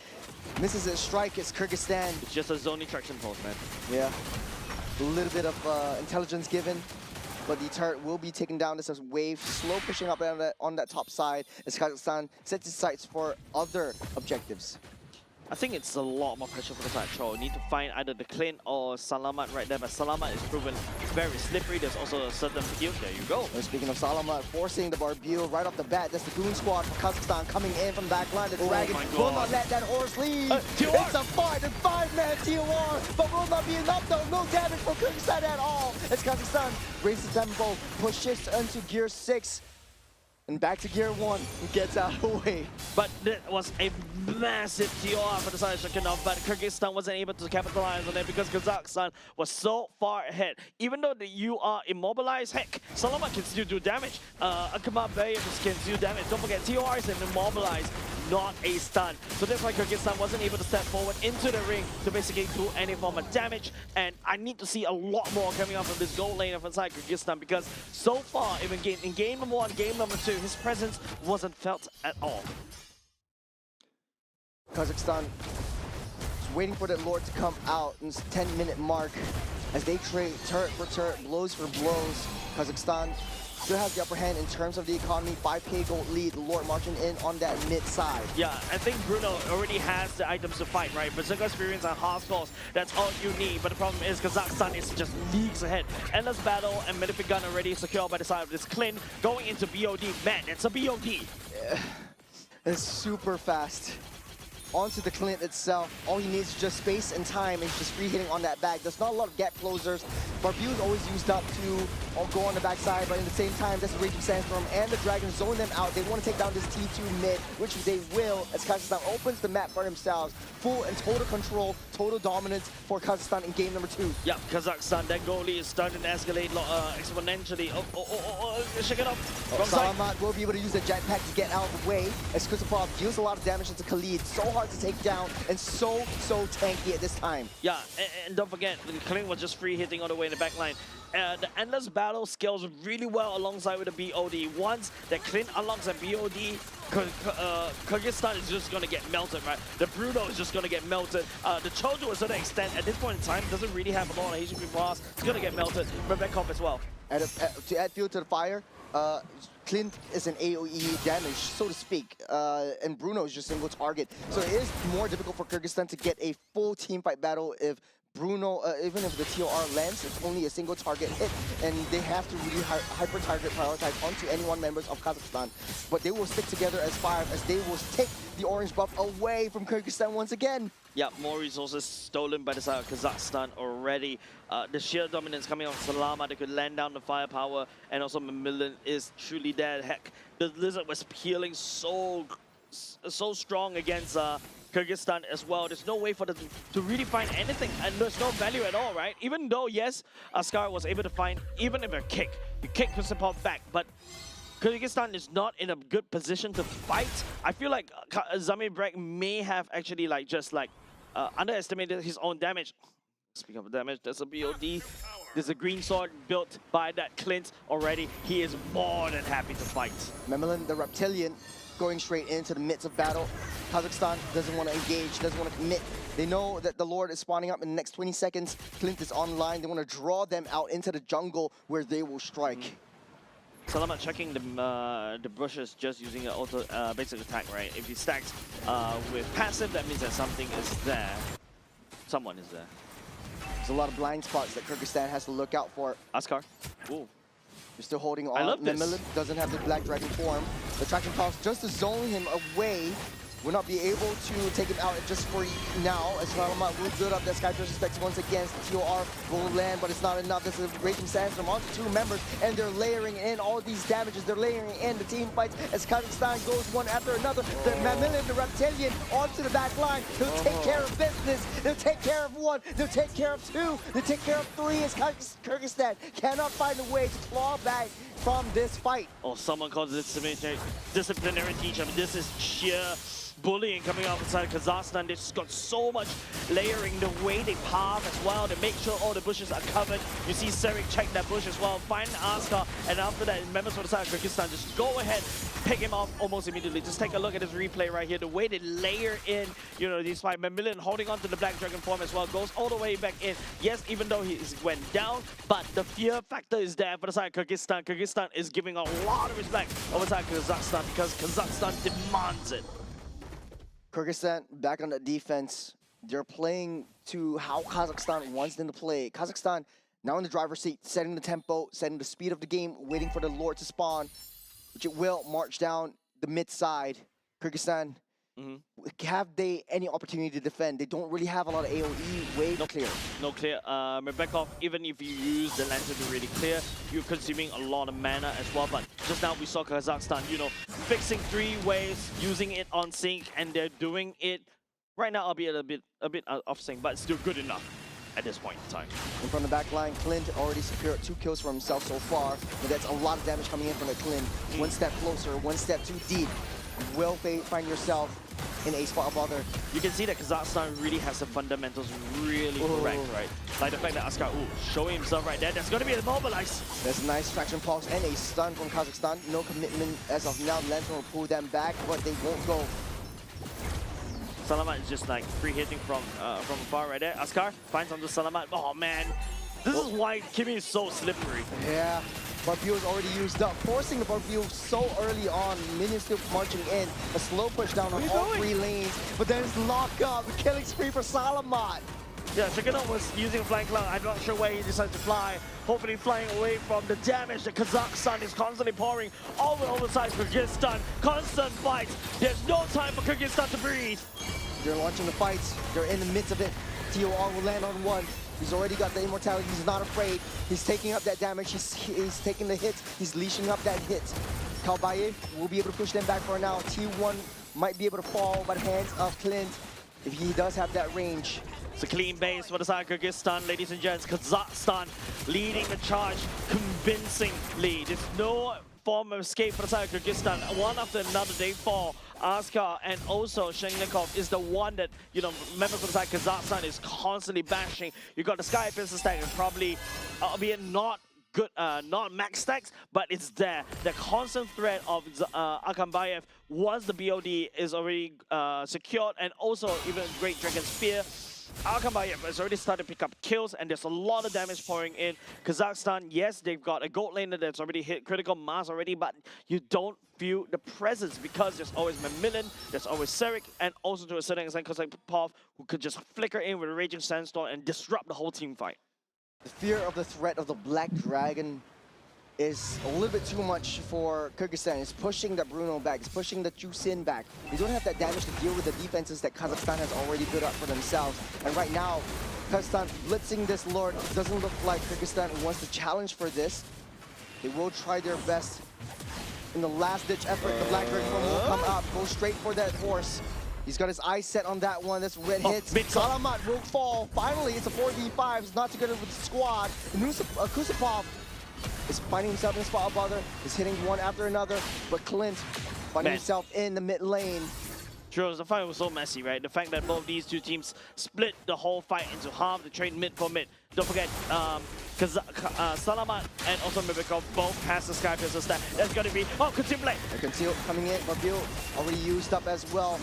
Misses its strike, it's Kyrgyzstan. It's just a zoney traction pulse, man. Yeah, a little bit of intelligence given, but the turret will be taken down. This is wave, slow pushing up on that top side as Kazakhstan sets its sights for other objectives. I think it's a lot more pressure for the side Cho. Need to find either the Clint or Salamat right there, but Salamat is proven very slippery. There's also a certain field. There you go. And speaking of Salamat, forcing the Barbil right off the bat. That's the Goon Squad for Kazakhstan coming in from the back line. The Dragon will not let that horse leave. It's a fight, a 5-man TOR, but will not be enough though. No damage for Kyrgyzstan at all. As Kazakhstan raises tempo, pushes into gear 6. And back to gear 1, gets out of the way. But that was a massive TOR for the side of Shikhanov, but Kyrgyzstan wasn't able to capitalize on it because Kazakhstan was so far ahead. Even though you are immobilized, heck, Salamat can still do damage. Akama Bayer can do damage. Don't forget, TOR is an immobilized, not a stun. So that's why Kyrgyzstan wasn't able to step forward into the ring to basically do any form of damage. And I need to see a lot more coming out from this gold lane from inside Kyrgyzstan because so far, even in game number 1, game number 2, his presence wasn't felt at all. Kazakhstan is waiting for the Lord to come out in this 10-minute mark as they trade turret for turret, blows for blows. Kazakhstan still has the upper hand in terms of the economy. 5K gold lead, the Lord marching in on that mid side. Yeah, I think Bruno already has the items to fight, right? Berserker experience and hard scores, that's all you need. But the problem is Kazakhstan is just leagues ahead. Endless battle and Malefic Gun already secured by the side of this Clint going into BOD. Man, it's a BOD. It's super fast. Onto the Clint itself. All he needs is just space and time, and he's just free hitting on that back. There's not a lot of gap closers. Barbu is always used up to go on the backside, but at the same time, that's the Raging Sandstorm and the Dragon zone them out. They want to take down this T2 mid, which they will, as Kazakhstan opens the map for themselves. Full and total control, total dominance for Kazakhstan in game number 2. Yeah, Kazakhstan, that goalie is starting to escalate exponentially. Shake it up. Salamat will be able to use the jetpack to get out of the way, as Kusupov deals a lot of damage into Khalid. So hard to take down and so tanky at this time. Yeah, and don't forget, the Clint was just free hitting all the way in the back line. The Endless Battle scales really well alongside with the BOD. Once the Clint unlocks a BOD, Kyrgyzstan is just going to get melted, right? The Bruno is just going to get melted. The Cho, to a certain extent, at this point in time, doesn't really have a lot of HP pass. It's going to get melted. Rebekov as well. To add fuel to the fire, Clint is an AoE damage, so to speak, and Bruno is just single target. So it is more difficult for Kyrgyzstan to get a full team fight battle if Bruno, even if the TOR lands, it's only a single target hit, and they have to really hyper-target prioritize onto any one members of Kazakhstan. But they will stick together as 5, as they will take the orange buff away from Kyrgyzstan once again. Yeah, more resources stolen by the side of Kazakhstan already. The sheer dominance coming on Salama, they could land down the firepower, and also Macmillan is truly dead. Heck, the Lizard was peeling so strong against Kyrgyzstan as well. There's no way for them to really find anything, and there's no value at all, right? Even though, yes, Askar was able to find, even if a kick, you kick Kusupov back, but Kyrgyzstan is not in a good position to fight. I feel like Zamir Brek may have actually underestimated his own damage. Speaking of damage, there's a BOD. There's a green sword built by that Clint already. He is more than happy to fight. Macmillan, the Reptilian, going straight into the midst of battle. Kazakhstan doesn't want to engage, doesn't want to commit. They know that the Lord is spawning up in the next 20 seconds. Clint is online. They want to draw them out into the jungle where they will strike. Salamat checking the bushes just using an auto basic attack, right? If he stacks with passive, that means that something is there. Someone is there. There's a lot of blind spots that Kyrgyzstan has to look out for. Askar. Ooh. You're still holding on. I love this. Macmillan doesn't have the Black Dragon form. The traction pulse just to zone him away. will not be able to take him out just for now, as Salamat will build up that Sky Piercer Specs once again. The TOR will land, but it's not enough. This is a Raging Sandstorm onto 2 members, and they're layering in all these damages. They're layering in the team fights as Kazakhstan goes one after another. The Mamillion, the Reptilian, onto the back line. They'll take care of business. They'll take care of 1. They'll take care of 2. They'll take care of 3 as Kyrgyzstan cannot find a way to claw back from this fight. Oh, someone calls it disciplinary teach. I mean, this is sheer bullying coming out inside Kazakhstan. They've just got so much layering, the way they path as well. They make sure all the bushes are covered. You see Serik check that bush as well, find Askar, and after that, members from the side of Kyrgyzstan just go ahead, pick him off almost immediately. Just take a look at this replay right here. The way they layer in, you know, these five. Mamillion holding on to the Black Dragon form as well, goes all the way back in. Yes, even though he went down, but the fear factor is there for the side of Kyrgyzstan. Kyrgyzstan is giving a lot of respect over side Kazakhstan because Kazakhstan demands it. Kyrgyzstan back on the defense. They're playing to how Kazakhstan wants them to play. Kazakhstan now in the driver's seat, setting the tempo, setting the speed of the game, waiting for the Lord to spawn, which it will march down the mid side. Kyrgyzstan, have they any opportunity to defend? They don't really have a lot of AoE wave clear. No clear. Rebekov, even if you use the lantern to really clear, you're consuming a lot of mana as well. But just now we saw Kazakhstan, you know, fixing 3 waves, using it on sync, and they're doing it right now, albeit a bit off sync, but still good enough at this point in time. And from the back line, Clint already secured 2 kills for himself so far, but that's a lot of damage coming in from the Clint. 1 step closer, 1 step too deep. You will find yourself in a spot of bother. You can see that Kazakhstan really has the fundamentals really correct, right? Like the fact that Askar, showing himself right there, that's going to be immobilized. There's a nice traction pulse and a stun from Kazakhstan. No commitment as of now. Lantern will pull them back, but they won't go. Salamat is just like free hitting from afar right there. Askar finds onto Salamat. Oh man, this is why Kimi is so slippery. Yeah. Barbeau is already used up, forcing the Barbeau so early on. Minions still marching in. A slow push down on all 3 lanes, but then it's lock up. Killing spree for Salamat. Yeah, Shaganov was using a flying cloud. I'm not sure where he decided to fly. Hopefully flying away from the damage that Kazakhstan is constantly pouring all over the sides of Kyrgyzstan. Constant fights. There's no time for Kyrgyzstan to breathe. They're launching the fights. They're in the midst of it. TOR will land on 1. He's already got the immortality. He's not afraid. He's taking up that damage. He's taking the hits. He's leashing up that hit. Kalbayev will be able to push them back for now. T1 might be able to fall by the hands of Clint if he does have that range. It's a clean base for the side of Kyrgyzstan, ladies and gents. Kazakhstan leading the charge convincingly. There's no form of escape for the side of Kyrgyzstan. One after another, they fall. Askar and also Shengnikov is the one that, you know, members of the side Kazakhstan is constantly bashing. You got the Sky Piercer stack and probably, albeit not good, not max stacks, but it's there. The constant threat of Akambayev once the BOD is already secured, and also even Great Dragon Spear. Akambayev has already started to pick up kills, and there's a lot of damage pouring in. Kazakhstan, yes, they've got a gold laner that's already hit critical mass already, but you don't feel the presence because there's always Mamillion, there's always Serik, and also to a certain extent Kozakov, who could just flicker in with a Raging Sandstorm and disrupt the whole team fight. The fear of the threat of the Black Dragon is a little bit too much for Kyrgyzstan. It's pushing the Bruno back, it's pushing the Chusin back. They don't have that damage to deal with the defenses that Kazakhstan has already built up for themselves. And right now, Kazakhstan blitzing this Lord. It doesn't look like Kyrgyzstan wants to challenge for this. They will try their best. In the last-ditch effort, the Black Dragon will come up, go straight for that horse. He's got his eyes set on that one. That's red hits. Salamat will fall. Finally, it's a 4v5. It's not together with the squad. Kusupov is finding himself in a spot of bother. Is hitting one after another. But Clint finding himself in the mid lane. True, the fight was so messy, right? The fact that both these two teams split the whole fight into half, they trade mid for mid. Don't forget, Salamat and also Mibikov both has the Sky Piercer stack. That's gonna be, Contemplate! Conceal coming in, Babil already used up as well.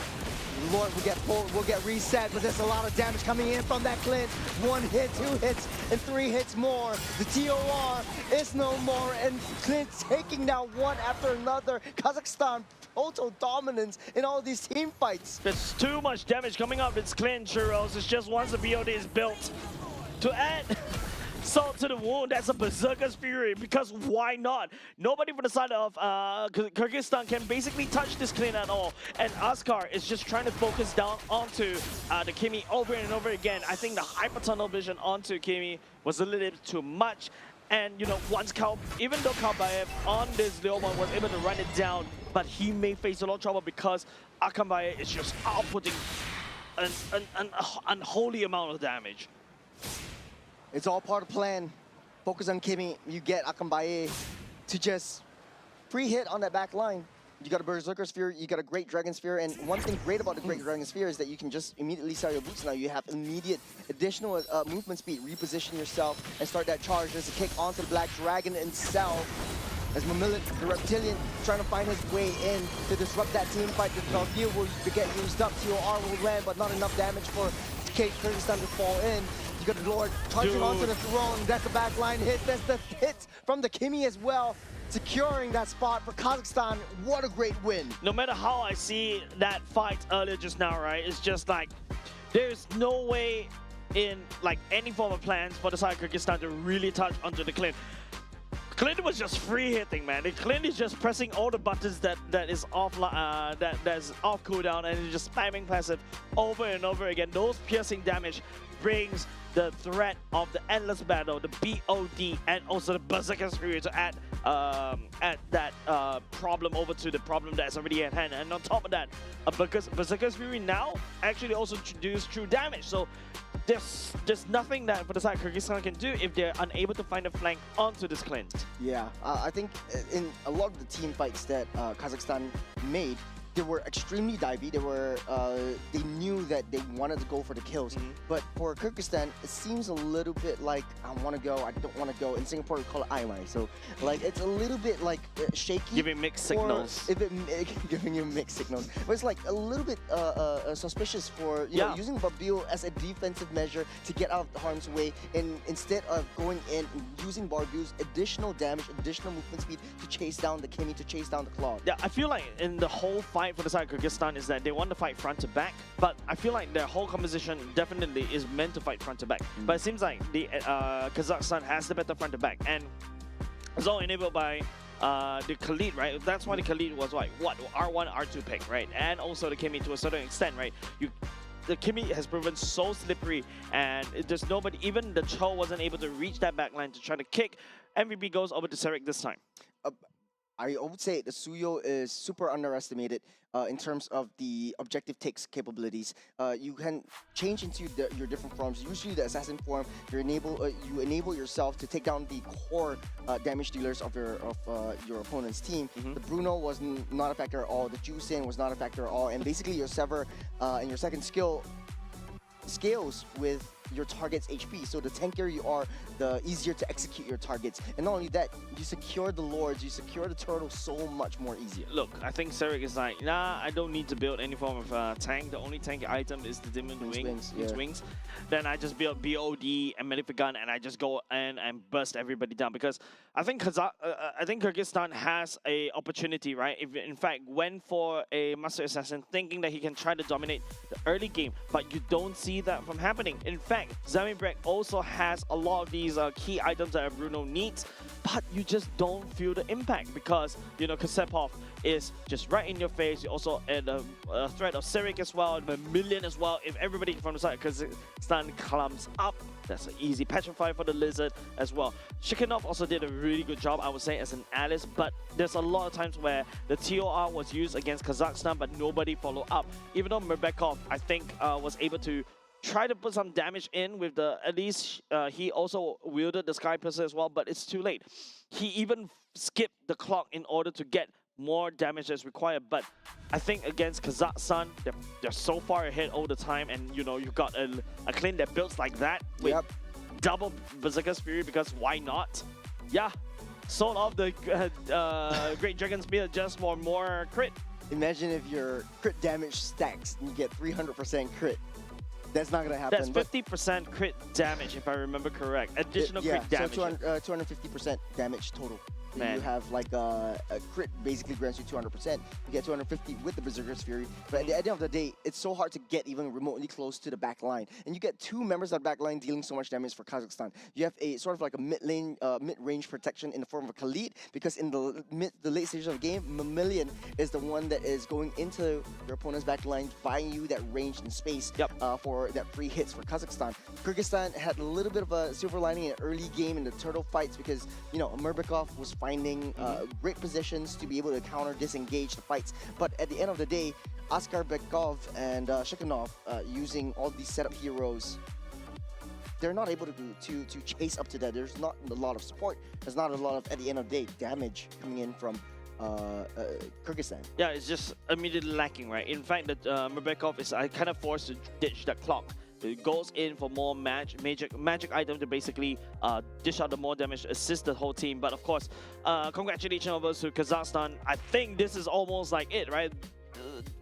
Lord will get pulled, will get reset, but there's a lot of damage coming in from that Clint. 1 hit, 2 hits, and 3 hits more. The TOR is no more, and Clint taking down one after another. Kazakhstan total dominance in all these team fights. There's too much damage coming up. It's Clint, Churros. It's just once the BOD is built. To add Salt to the wound, that's a Berserker's Fury, because why not? Nobody from the side of Kyrgyzstan can basically touch this clean at all, and Askar is just trying to focus down onto the Kimi over and over again. I think the hyper tunnel vision onto Kimi was a little bit too much, and you know, once even though Kalbayev on this Leo one was able to run it down, but he may face a lot of trouble because Akambaye is just outputting an unholy amount of damage. It's all part of the plan. Focus on Kimi. You get Akambaye to just free hit on that back line. You got a Berserker Sphere, you got a Great Dragon Sphere, and one thing great about the Great Dragon Sphere is that you can just immediately sell your boots now. You have immediate additional movement speed, reposition yourself, and start that charge. There's a kick onto the Black Dragon itself. As Mamillet, the Reptilian, trying to find his way in to disrupt that team fight. The Valkyrie will get used up, TOR will land, but not enough damage for Kyrgyzstan to fall in. You got the Lord charging onto the throne. That's the backline hit. That's the hit from the Kimi as well, securing that spot for Kazakhstan. What a great win. No matter how I see that fight earlier just now, right, it's just like there's no way in like any form of plans for the side of Kyrgyzstan to really touch onto the Clint. Clint was just free hitting, man. Clint is just pressing all the buttons that is off that's off cooldown, and he's just spamming passive over and over again. Those piercing damage brings the threat of the endless battle, the BOD, and also the Berserker's Fury to add that problem over to the problem that's already at hand. And on top of that, Berserker's Fury now actually also introduced true damage. So there's nothing that for the side Kyrgyzstan can do if they're unable to find a flank onto this Clint. Yeah, I think in a lot of the team fights that Kazakhstan made, they were extremely divey. They knew that they wanted to go for the kills. But for Kyrgyzstan, it seems a little bit like I want to go, I don't want to go. In Singapore, we call it aimai. So like it's a little bit like shaky. Giving mixed signals. Giving you mixed signals. But it's like a little bit suspicious for know, using Barbil as a defensive measure to get out of harm's way, and instead of going in and using Barbil's additional damage, additional movement speed to chase down the Kimi, to chase down the Claude. Yeah, I feel like in the whole fight for the side of Kyrgyzstan is that they want to fight front to back, but I feel like their whole composition definitely is meant to fight front to back. But it seems like the Kazakhstan has the better front to back, and it's all enabled by the Khalid, right? That's why the Khalid was like what R1, R2 pick, right? And also the Kimi to a certain extent, right? The Kimi has proven so slippery, and there's nobody, even the Cho wasn't able to reach that backline to try to kick. MVP goes over to Serik this time. I would say the Suyo is super underestimated in terms of the objective takes capabilities. You can change into your different forms. Usually the assassin form, you enable yourself to take down the core damage dealers of your opponent's team. The Bruno was not a factor at all. The Jusin was not a factor at all. And basically your Sever and your second skill scales with your target's HP. So the tankier you are, the easier to execute your targets. And not only that, you secure the Lords, you secure the Turtle so much more easier. Look, I think Serik is like, nah, I don't need to build any form of tank. The only tank item is the Demon Wings. Then I just build BOD and Maleficent, and I just go in and burst everybody down. Because I think Kyrgyzstan has a opportunity, right? If in fact went for a Master Assassin thinking that he can try to dominate the early game, but you don't see that from happening. In fact, Zamibrek also has a lot of these key items that Bruno needs, but you just don't feel the impact because, you know, Kasepov is just right in your face. You also add a threat of Serik as well, and a million as well. If everybody from the side Kazakhstan clumps up, that's an easy petrify for the Lizard as well. Shikanov also did a really good job, I would say, as an Alice, but there's a lot of times where the TOR was used against Kazakhstan, but nobody followed up. Even though Merbekov, I think, was able to try to put some damage in with the, at least he also wielded the Sky Piercer as well, but it's too late. He even skipped the clock in order to get more damage as required, but I think against Kazakhstan, they're so far ahead all the time, and you know, you've got a clean that builds like that with double Berserker's Fury, because why not? Yeah, sold off the Great Dragon Spear just for more crit. Imagine if your crit damage stacks and you get 300% crit. That's not gonna happen. That's 50% crit damage, if I remember correct. Additional crit damage. So 250% damage total. Man. You have like a crit basically grants you 200%. You get 250 with the Berserker's Fury. But at the end of the day, it's so hard to get even remotely close to the back line. And you get two members of the back line dealing so much damage for Kazakhstan. You have a sort of like a mid-range protection in the form of a Khalid, because in the late stages of the game, Mamillion is the one that is going into your opponent's back line, buying you that range and space for that free hits for Kazakhstan. Kyrgyzstan had a little bit of a silver lining in an early game in the turtle fights because, you know, Murbekov was finding great positions to be able to counter, disengage the fights. But at the end of the day, Askar Bekov and Shekhanov, using all these setup heroes, they're not able to chase up to that. There's not a lot of support. There's not a lot of, at the end of the day, damage coming in from Kyrgyzstan. Yeah, it's just immediately lacking, right? In fact, that Murbekov is kind of forced to ditch that clock. It goes in for more magic item to basically dish out the more damage, assist the whole team. But of course, congratulations over to Kazakhstan. I think this is almost like it, right?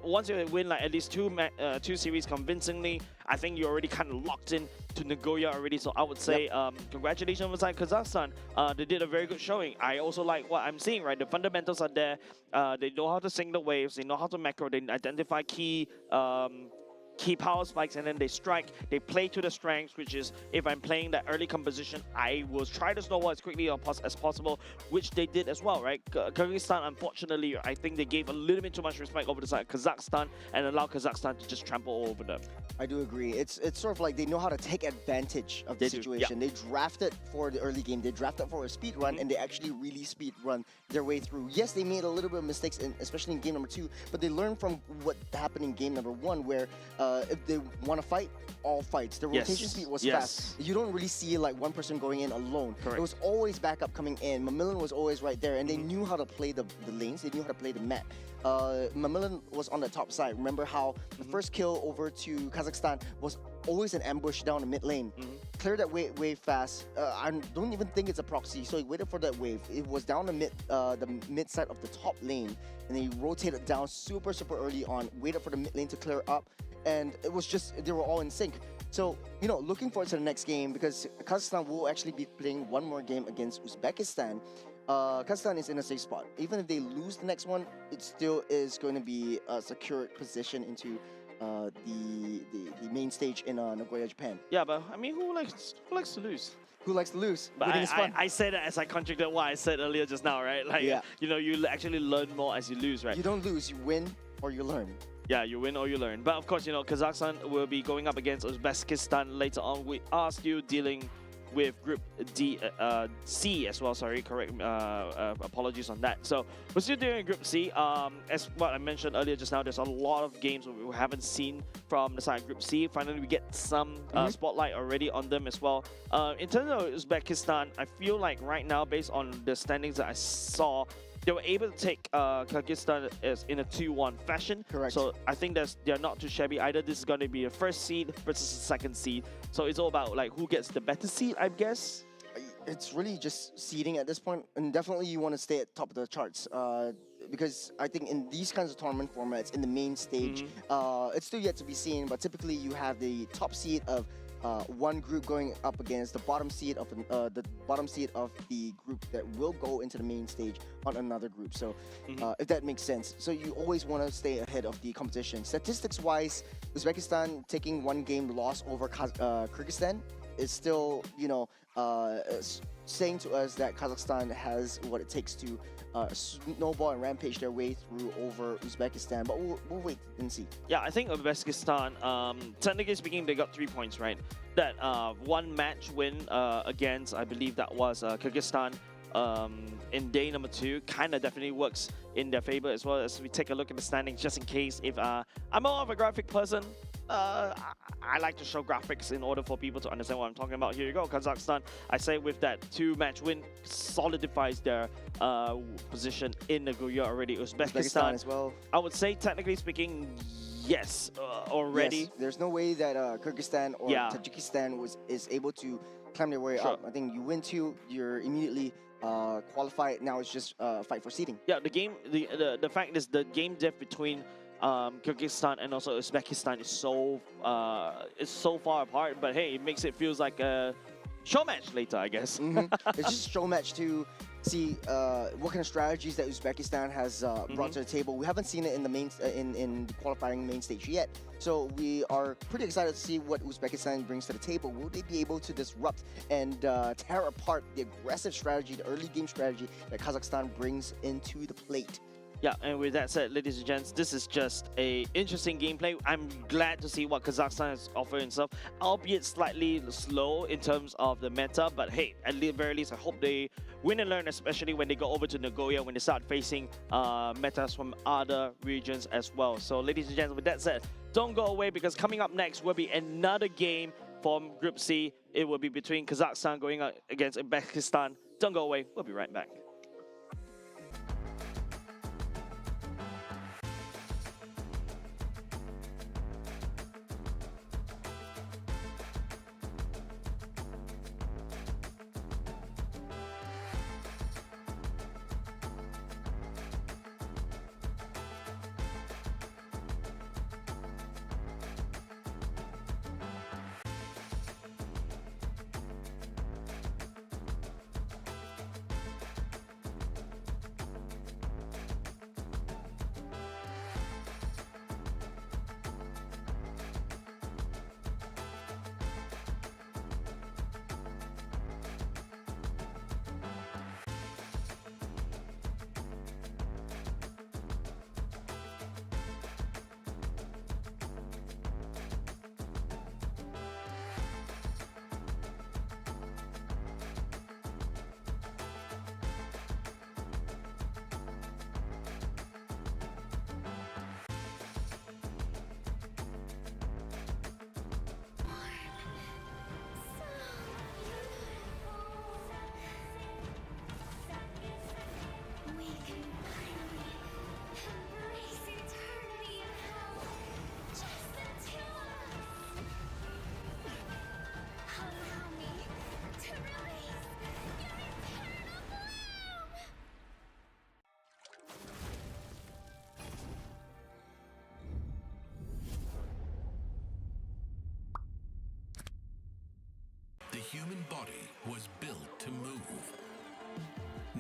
Once you win like at least two series convincingly, I think you're already kind of locked in to Nagoya already. So I would say congratulations over to Kazakhstan. They did a very good showing. I also like what I'm seeing, right? The fundamentals are there. They know how to sing the waves. They know how to macro. They identify key power spikes, and then they strike. They play to the strengths, which is if I'm playing that early composition, I will try to snowball as quickly as possible, which they did as well, right? Kyrgyzstan, unfortunately, I think they gave a little bit too much respect over the side of Kazakhstan and allowed Kazakhstan to just trample all over them. I do agree. It's sort of like they know how to take advantage of the situation. They drafted for the early game. They drafted for a speed run, and they actually really speed run their way through. Yes, they made a little bit of mistakes, especially in game number 2, but they learned from what happened in game number 1, where if they want to fight, all fights. The rotation speed was fast. You don't really see like one person going in alone. Correct. It was always backup coming in. Mamillion was always right there, and they knew how to play the lanes. They knew how to play the map. Mamillion was on the top side. Remember how the first kill over to Kazakhstan was always an ambush down the mid lane. Clear that wave fast. I don't even think it's a proxy, so he waited for that wave. It was down the mid side of the top lane, and he rotated down super early on, waited for the mid lane to clear up, and it was just, they were all in sync. So, you know, looking forward to the next game, because Kazakhstan will actually be playing one more game against Uzbekistan. Kazakhstan is in a safe spot. Even if they lose the next one, it still is going to be a secured position into the main stage in Nagoya, Japan. Yeah, but I mean, who likes to lose? Who likes to lose? But I say that as I contradicted what I said earlier just now, right? Like, you know, you actually learn more as you lose, right? You don't lose, you win or you learn. Yeah, you win or you learn. But of course, you know, Kazakhstan will be going up against Uzbekistan later on. We are still dealing with Group C as well. Sorry, correct. Apologies on that. So we're still doing Group C. As what I mentioned earlier just now, there's a lot of games we haven't seen from the side of Group C. Finally, we get some spotlight already on them as well. In terms of Uzbekistan, I feel like right now, based on the standings that I saw, they were able to take Kyrgyzstan as in a 2-1 fashion. Correct. So I think they're not too shabby either. This is going to be a first seed versus a second seed. So it's all about like who gets the better seed, I guess. It's really just seeding at this point, and definitely you want to stay at top of the charts. Because I think in these kinds of tournament formats, in the main stage, it's still yet to be seen. But typically you have the top seed of one group going up against the bottom seed of the group that will go into the main stage on another group. So if that makes sense. So you always want to stay ahead of the competition. Statistics wise, Uzbekistan taking one game loss over Kyrgyzstan is still, you know, saying to us that Kazakhstan has what it takes to snowball and rampage their way through over Uzbekistan, but we'll wait and see. Yeah, I think Uzbekistan, technically speaking, they got 3 points, right? That one match win against, I believe that was Kyrgyzstan in day number 2, kind of definitely works in their favor, as well as we take a look at the standings, just in case. If I'm more of a graphic person, I like to show graphics in order for people to understand what I'm talking about. Here you go, Kazakhstan. I say with that 2-match win, solidifies their position in Nagoya already. Uzbekistan as well. I would say, technically speaking, yes, already. Yes, there's no way that Kyrgyzstan or Tajikistan is able to climb their way up. I think you win 2, you're immediately qualified. Now it's just fight for seeding. Yeah, the fact is the game depth between Kyrgyzstan and also Uzbekistan is so far apart, but hey, it makes it feels like show match later, I guess. It's just a show match to see what kind of strategies that Uzbekistan has brought to the table. We haven't seen it in the in the qualifying main stage yet, so we are pretty excited to see what Uzbekistan brings to the table. Will they be able to disrupt and tear apart the aggressive strategy, the early game strategy that Kazakhstan brings into the plate? Yeah, and with that said, ladies and gents, this is just a interesting gameplay. I'm glad to see what Kazakhstan has offered itself, albeit slightly slow in terms of the meta. But hey, at the very least, I hope they win and learn, especially when they go over to Nagoya, when they start facing metas from other regions as well. So, ladies and gents, with that said, don't go away, because coming up next will be another game from Group C. It will be between Kazakhstan going against Uzbekistan. Don't go away. We'll be right back. We can finally embrace eternity in hell. Just the two of us. Allow me to release your eternal bloom. The human body was built to move.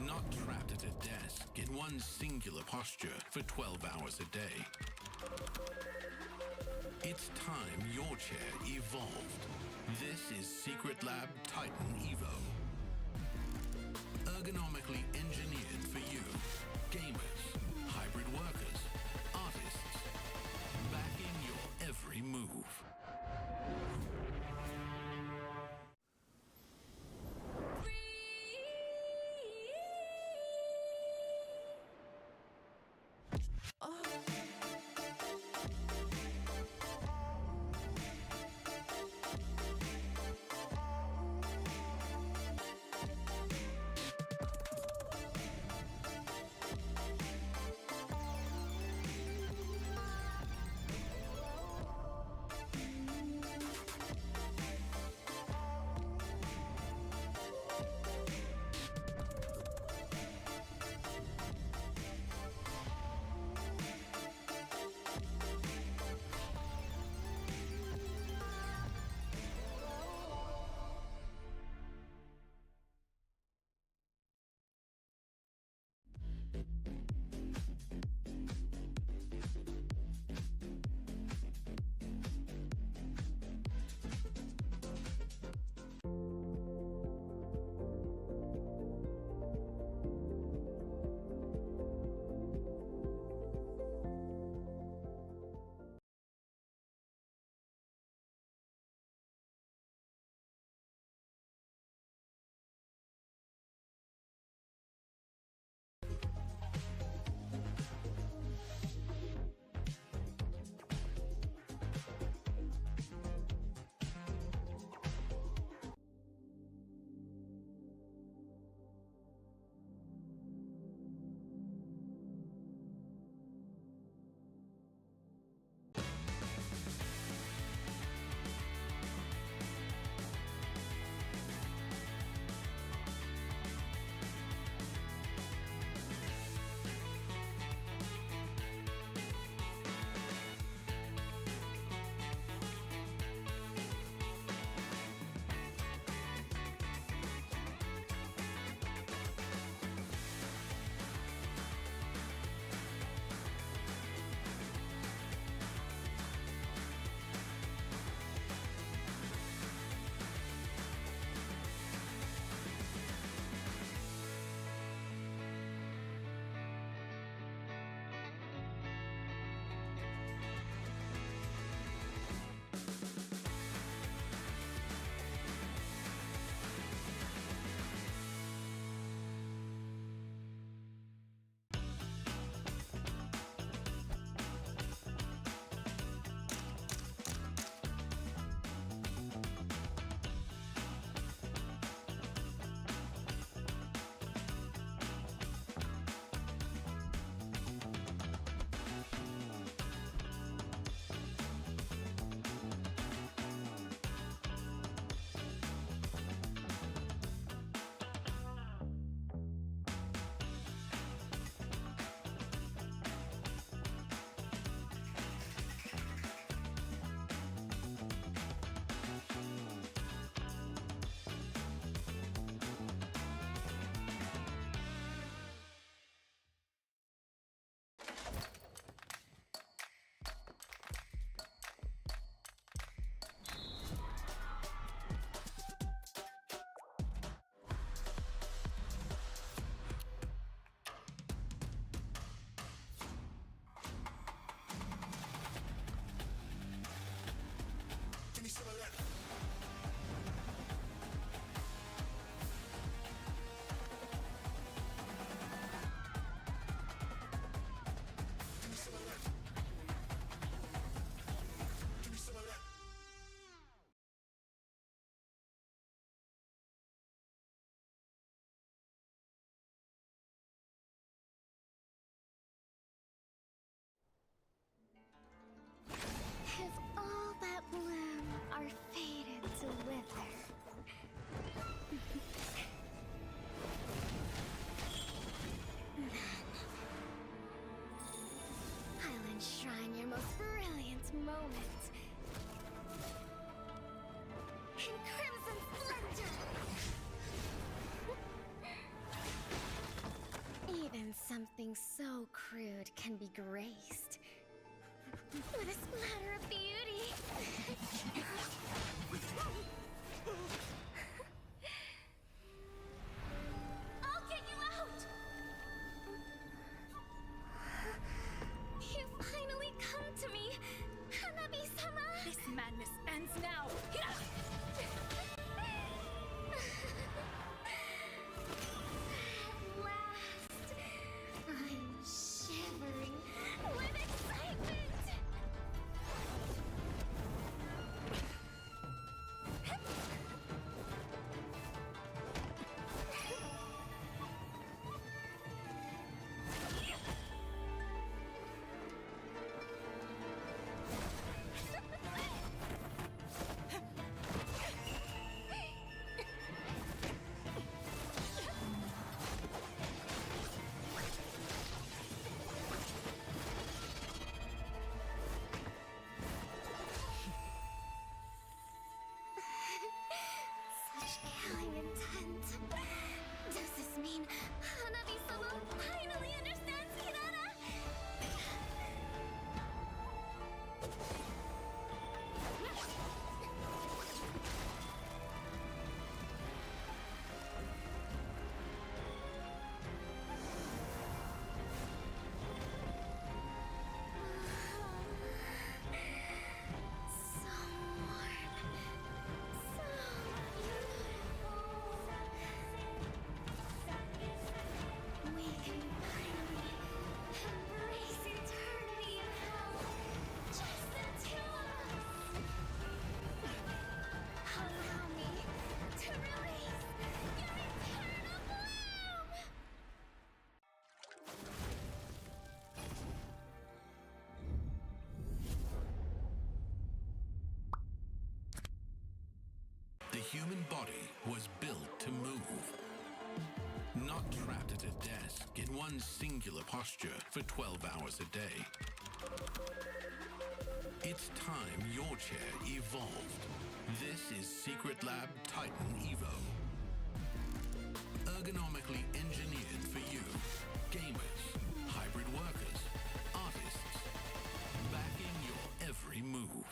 Not trapped at a desk in one singular posture for 12 hours a day. It's time your chair evolved. This is Secret Lab Titan Evo. Ergonomically engineered for you, gamers, hybrid workers, artists, backing your every move. with a splatter of beauty. I'll get you out! You finally come to me, Hanabi-sama! This madness ends now! At last, I'm shivering with excitement! Such killing intent. Does this mean Hanabi-sama finally understands Hinata? So warm. So beautiful. We can finally embrace eternity in hell. Just the two of us. Allow me to release your eternal bloom. The human body was built to move. Not trapped at a desk in one singular posture for 12 hours a day. It's time your chair evolved. This is Secret Lab Titan Evo. Ergonomically engineered for you, gamers, hybrid workers, artists, backing your every move.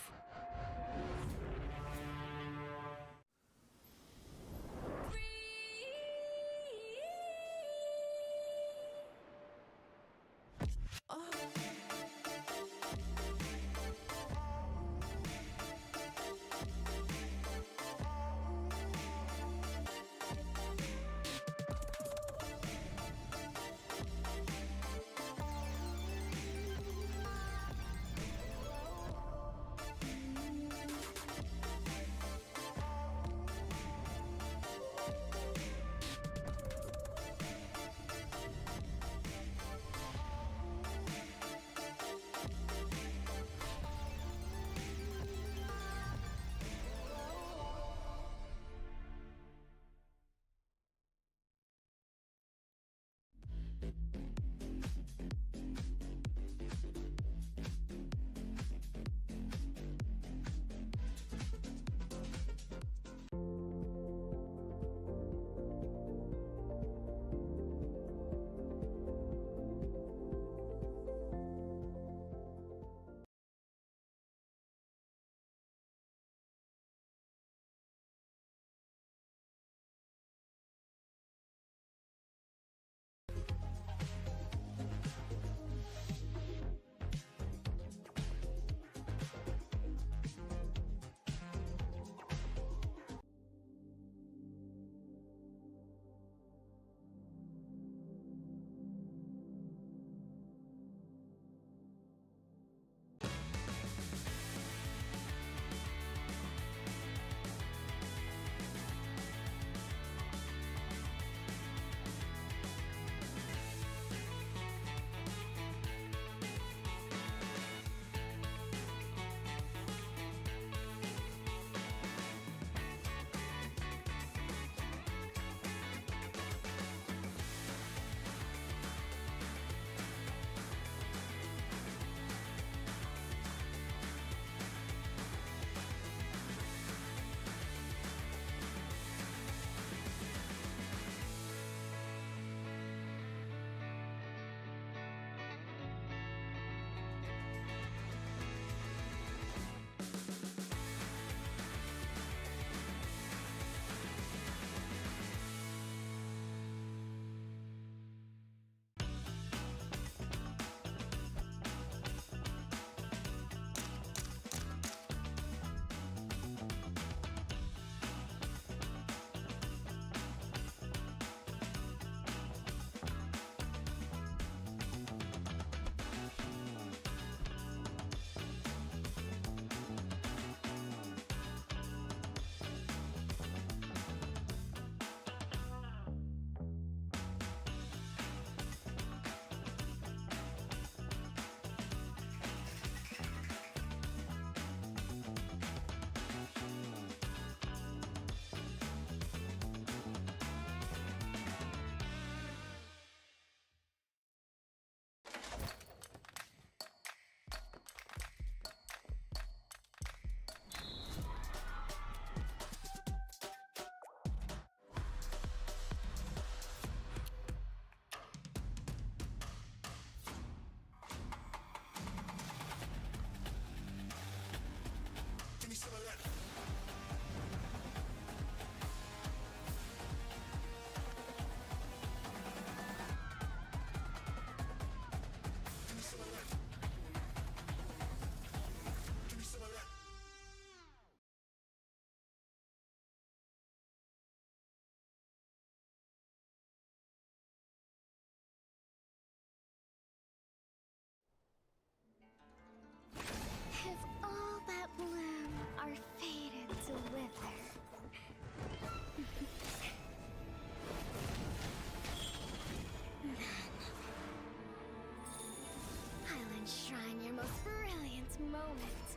moment.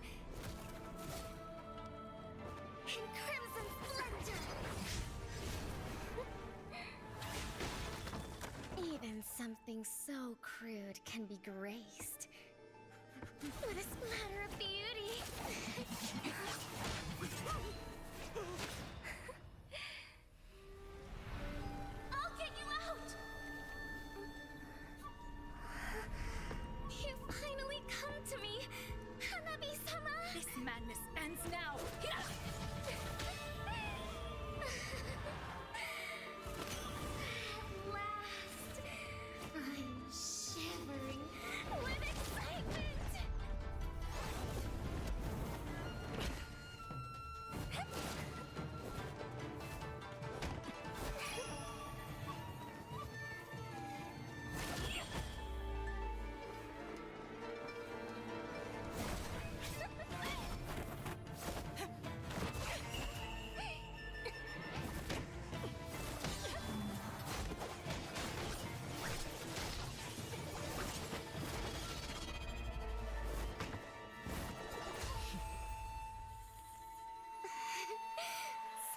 In crimson splendor. Even something so crude can be graced with a splatter of beauty. I'll get you out! You finally come to me, Hanabi-sama! This madness ends now! At last, I'm shivering with excitement!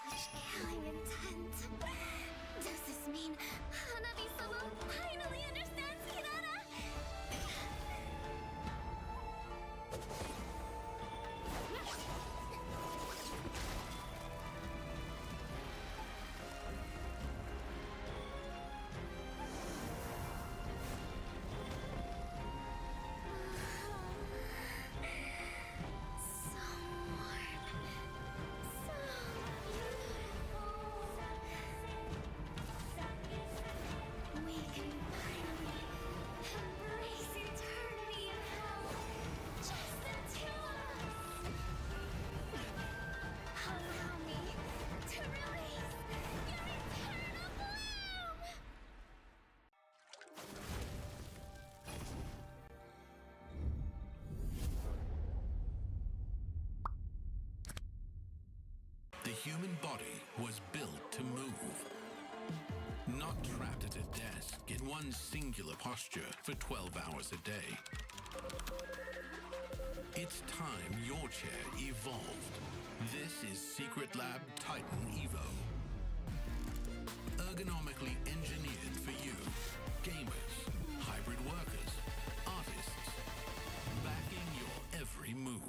Such killing intent. Does this mean Hanabi-sama finally understands Kirara? So warm. So beautiful. We can finally embrace eternity in hell. Just the two of us. Allow me to release your eternal bloom. The human body was built to move. Not trapped at a desk in one singular posture for 12 hours a day. It's time your chair evolved. This is Secret Lab Titan Evo. Ergonomically engineered for you, gamers, hybrid workers, artists, backing your every move.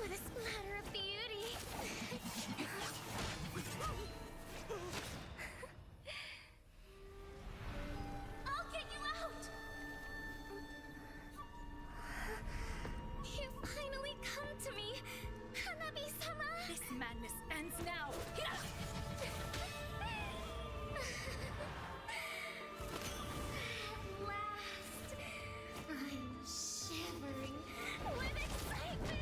with a splatter of beauty. I'll get you out! You finally come to me, Hanabi-sama! This madness ends now! At last, I'm shivering with excitement!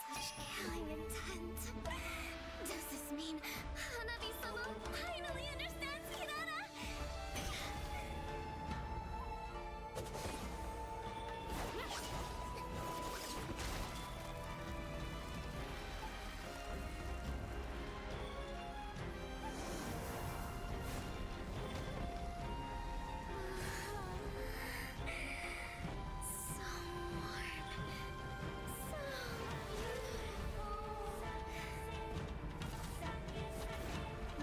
Such killing intent. Does this mean Hanabi-sama finally understands Kirara? So warm. So beautiful.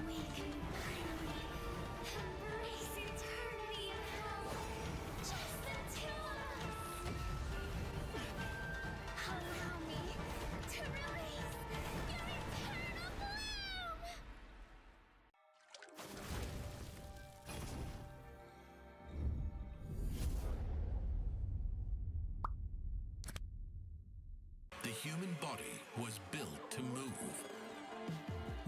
We can finally embrace eternity in hell. Just the two of us. Allow me to release your eternal bloom. The human body was built to move.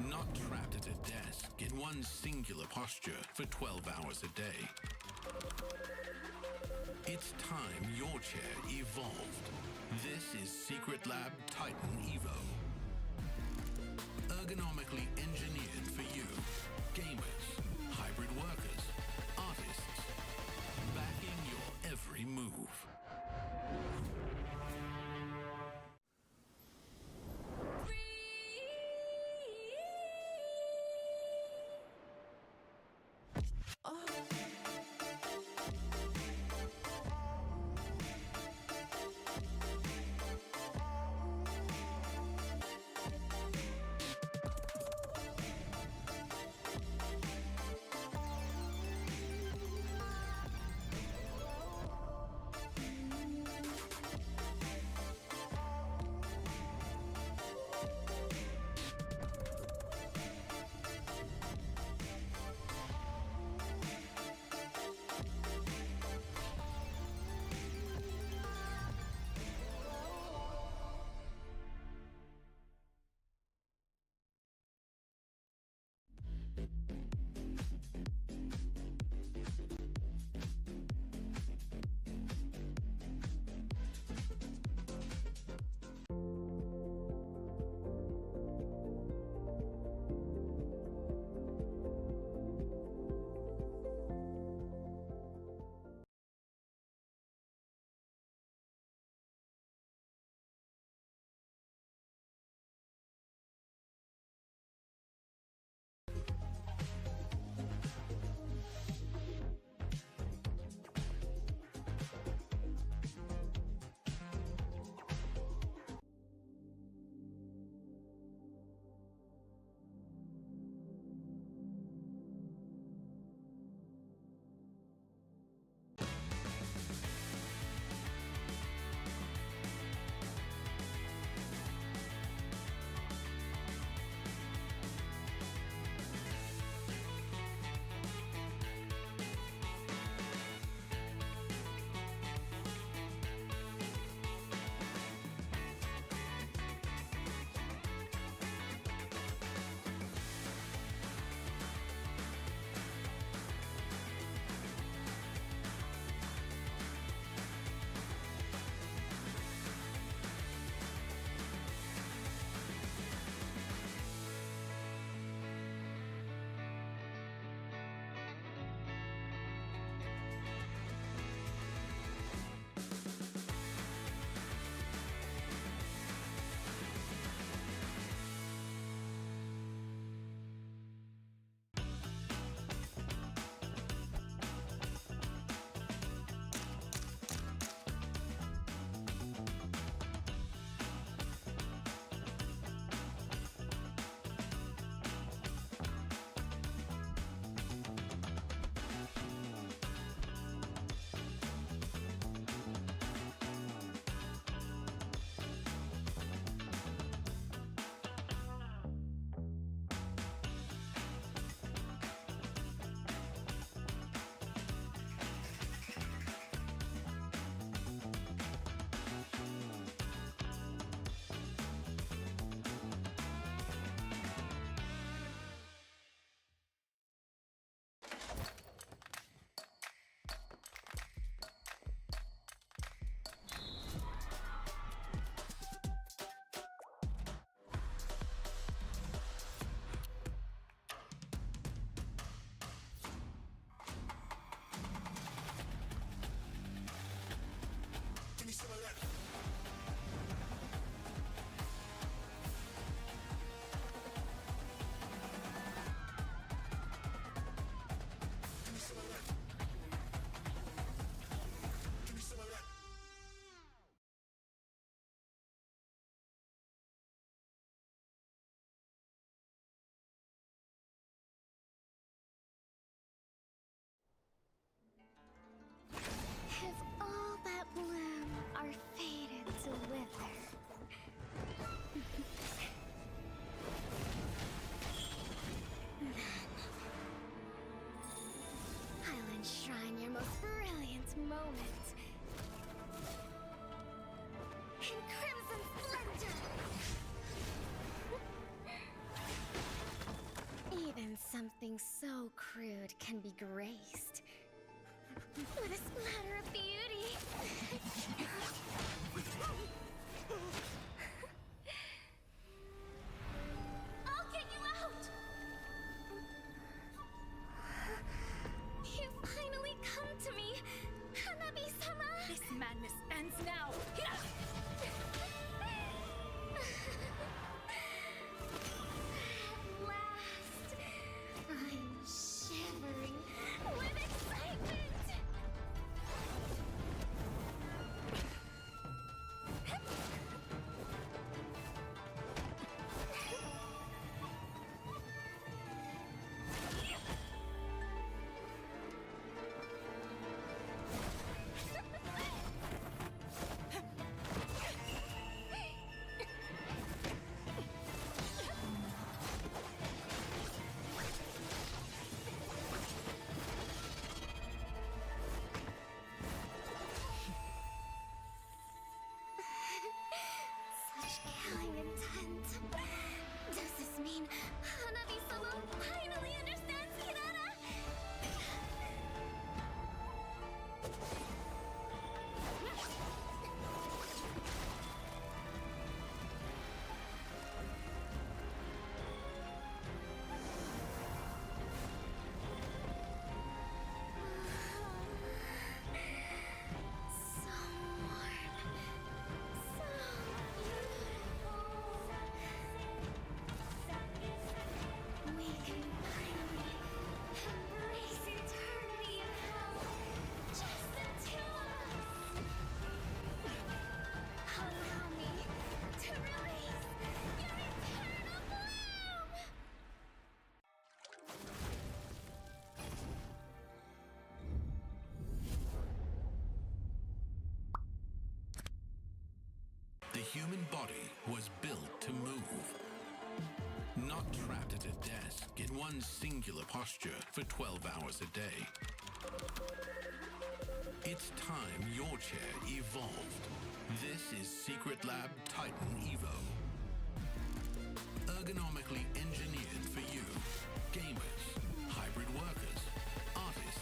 Not trapped at a desk in one singular posture for 12 hours a day. It's time your chair evolved. This is Secret Lab Titan Evo. Ergonomically engineered for you, gamers, hybrid workers, artists, backing your every move. something so crude can be graced with a splatter of beauty. I'll get you out! You finally come to me, Hanabi-sama! This madness ends now! At last, I'm shivering with excitement! Such killing intent. Does this mean Hanabi-sama finally understands Hinata? So warm. So beautiful. We can finally embrace eternity in hell. Just the two of us. Allow me to release your eternal bloom. The human body was built to move. Not trapped at a desk in one singular posture for 12 hours a day. It's time your chair evolved. This is Secret Lab Titan Evo. Ergonomically engineered for you, gamers, hybrid workers, artists.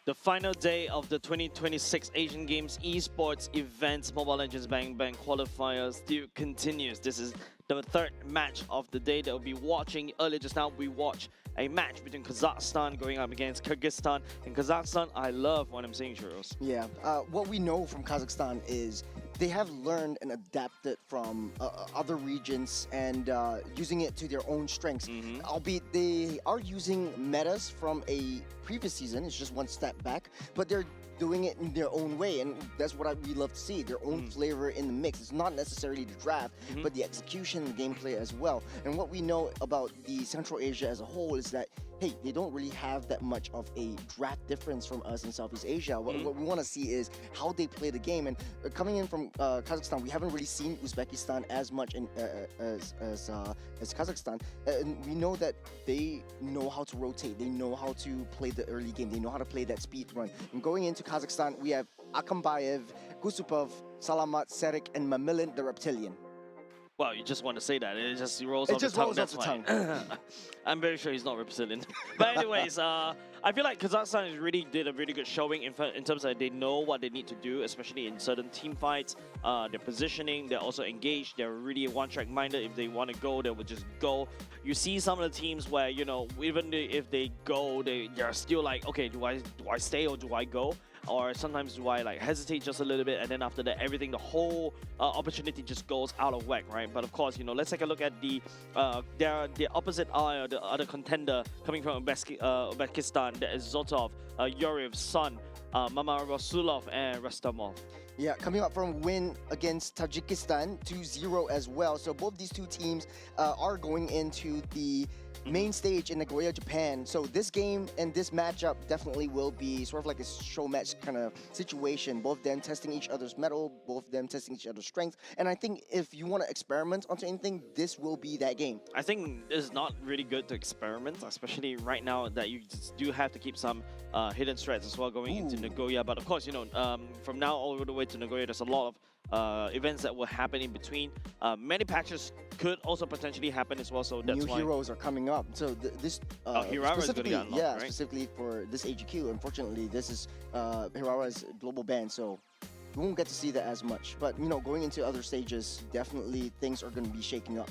The final day of the 2026 Asian Games Esports events, Mobile Legends Bang Bang qualifiers still continues. This is the third match of the day that we'll be watching. Earlier just now, we watched a match between Kazakhstan going up against Kyrgyzstan. In Kazakhstan, I love what I'm saying, Churros. Yeah, what we know from Kazakhstan is they have learned and adapted from other regions and using it to their own strengths. Albeit they are using metas from a previous season, it's just one step back, but they're doing it in their own way, and that's what we love to see, their own flavor in the mix. It's not necessarily the draft, but the execution and gameplay as well. And what we know about the Central Asia as a whole is that, hey, they don't really have that much of a draft difference from us in Southeast Asia. What we want to see is how they play the game. And coming in from Kazakhstan, we haven't really seen Uzbekistan as much as Kazakhstan. And we know that they know how to rotate. They know how to play the early game. They know how to play that speed run. And going into Kazakhstan, we have Akambayev, Gusupov, Salamat, Serik, and Mamilin, the Reptilian. Well, you just want to say that. It just rolls off the tongue. That's fine. I'm very sure he's not representing. But anyways, I feel like Kazakhstan did a really good showing in terms of they know what they need to do, especially in certain team fights. Their positioning, they're also engaged. They're really one-track minded. If they want to go, they will just go. You see some of the teams where, you know, even if they go, they're still like, okay, do I stay or do I go? Or sometimes do I like hesitate just a little bit, and then after that, everything, the whole opportunity just goes out of whack, right? But of course, you know, let's take a look at the opposite eye, or the other contender coming from Uzbekistan. That is Zotov, Yuriev's son, Mama Rasulov, and Rastamov. Yeah, coming up from win against Tajikistan 2-0 as well. So both these two teams are going into the main stage in Nagoya, Japan. So this game and this matchup definitely will be sort of like a show match kind of situation. Both of them testing each other's mettle, both of them testing each other's strength. And I think if you want to experiment onto anything, this will be that game. I think it's not really good to experiment, especially right now that you just do have to keep some hidden threats as well going into Nagoya. But of course, you know, from now all the way to Nagoya, there's a lot of events that will happen in between. Many patches could also potentially happen as well, so that's why new heroes are coming up. So this specifically, right? Specifically for this HQ. Unfortunately, this is Hirara's global ban, so we won't get to see that as much. But you know, going into other stages, definitely things are going to be shaking up.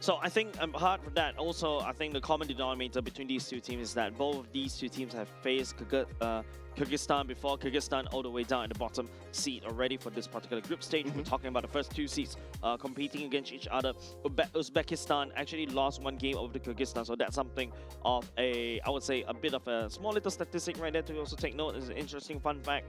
So I think apart from that, also I think the common denominator between these two teams is that both of these two teams have faced Kyrgyzstan before. Kyrgyzstan all the way down at the bottom seat already for this particular group stage. We're talking about the first two seats competing against each other. Uzbekistan actually lost one game over to Kyrgyzstan, so that's something of I would say a bit of a small little statistic right there to also take note. It's an interesting fun fact.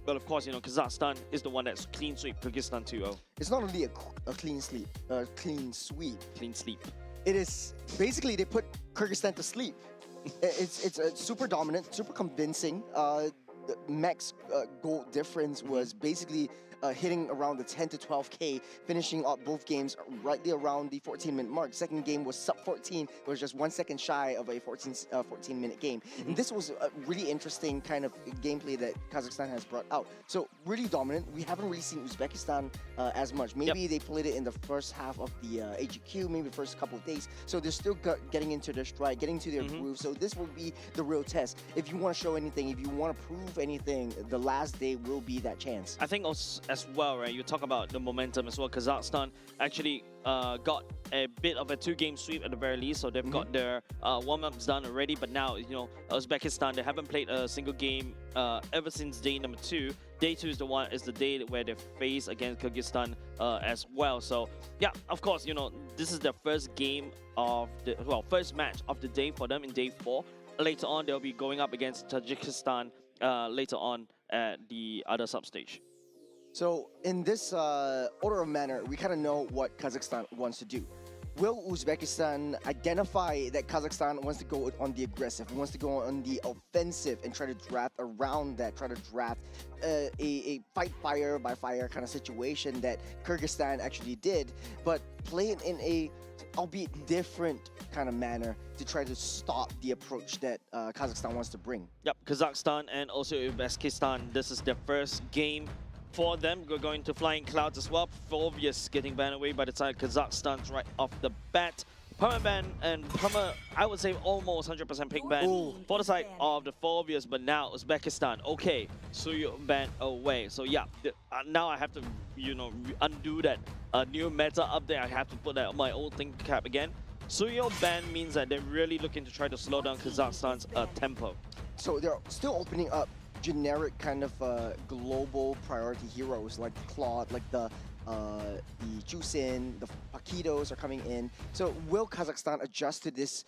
But of course, you know, Kazakhstan is the one that's clean sweep Kyrgyzstan 2-0. It's not only a clean sweep. Clean sweep. It is basically they put Kyrgyzstan to sleep. It's super dominant, super convincing. The max goal difference was basically hitting around the 10 to 12K, finishing up both games rightly around the 14-minute mark. Second game was sub 14. It was just 1 second shy of a 14-minute game. And this was a really interesting kind of gameplay that Kazakhstan has brought out. So really dominant. We haven't really seen Uzbekistan as much. Maybe they played it in the first half of the AGQ, maybe the first couple of days. So they're still getting into their stride, getting to their groove. So this will be the real test. If you want to show anything, if you want to prove anything, the last day will be that chance. I think also, as well, right? You talk about the momentum as well. Kazakhstan actually got a bit of a two-game sweep at the very least, so they've got their warm-ups done already. But now, you know, Uzbekistan, they haven't played a single game ever since day number 2. Day 2 is the day where they face against Kyrgyzstan as well. So yeah, of course, you know, this is their first game of the first match of the day for them in day 4. Later on, they'll be going up against Tajikistan later on at the other substage. So in this order of manner, we kind of know what Kazakhstan wants to do. Will Uzbekistan identify that Kazakhstan wants to go on the aggressive, wants to go on the offensive and try to draft around that, try to draft a fight fire by fire kind of situation that Kyrgyzstan actually did, but play it in a albeit different kind of manner to try to stop the approach that Kazakhstan wants to bring. Yep, Kazakhstan and also Uzbekistan, this is their first game for them. We're going to Flying Clouds as well. Phovius getting banned away by the time Kazakhstan's right off the bat. perma ban and perma, I would say almost 100% pick ban for the side of the Phobias, but now Uzbekistan. Okay, Suyo ban away. So yeah, now I have to, you know, undo that new meta update. I have to put that on my old thing cap again. Suyo ban means that they're really looking to try to slow down Kazakhstan's tempo. So they're still opening up generic kind of global priority heroes like Claude, like the Jusin, the Paquitos are coming in. So will Kazakhstan adjust to this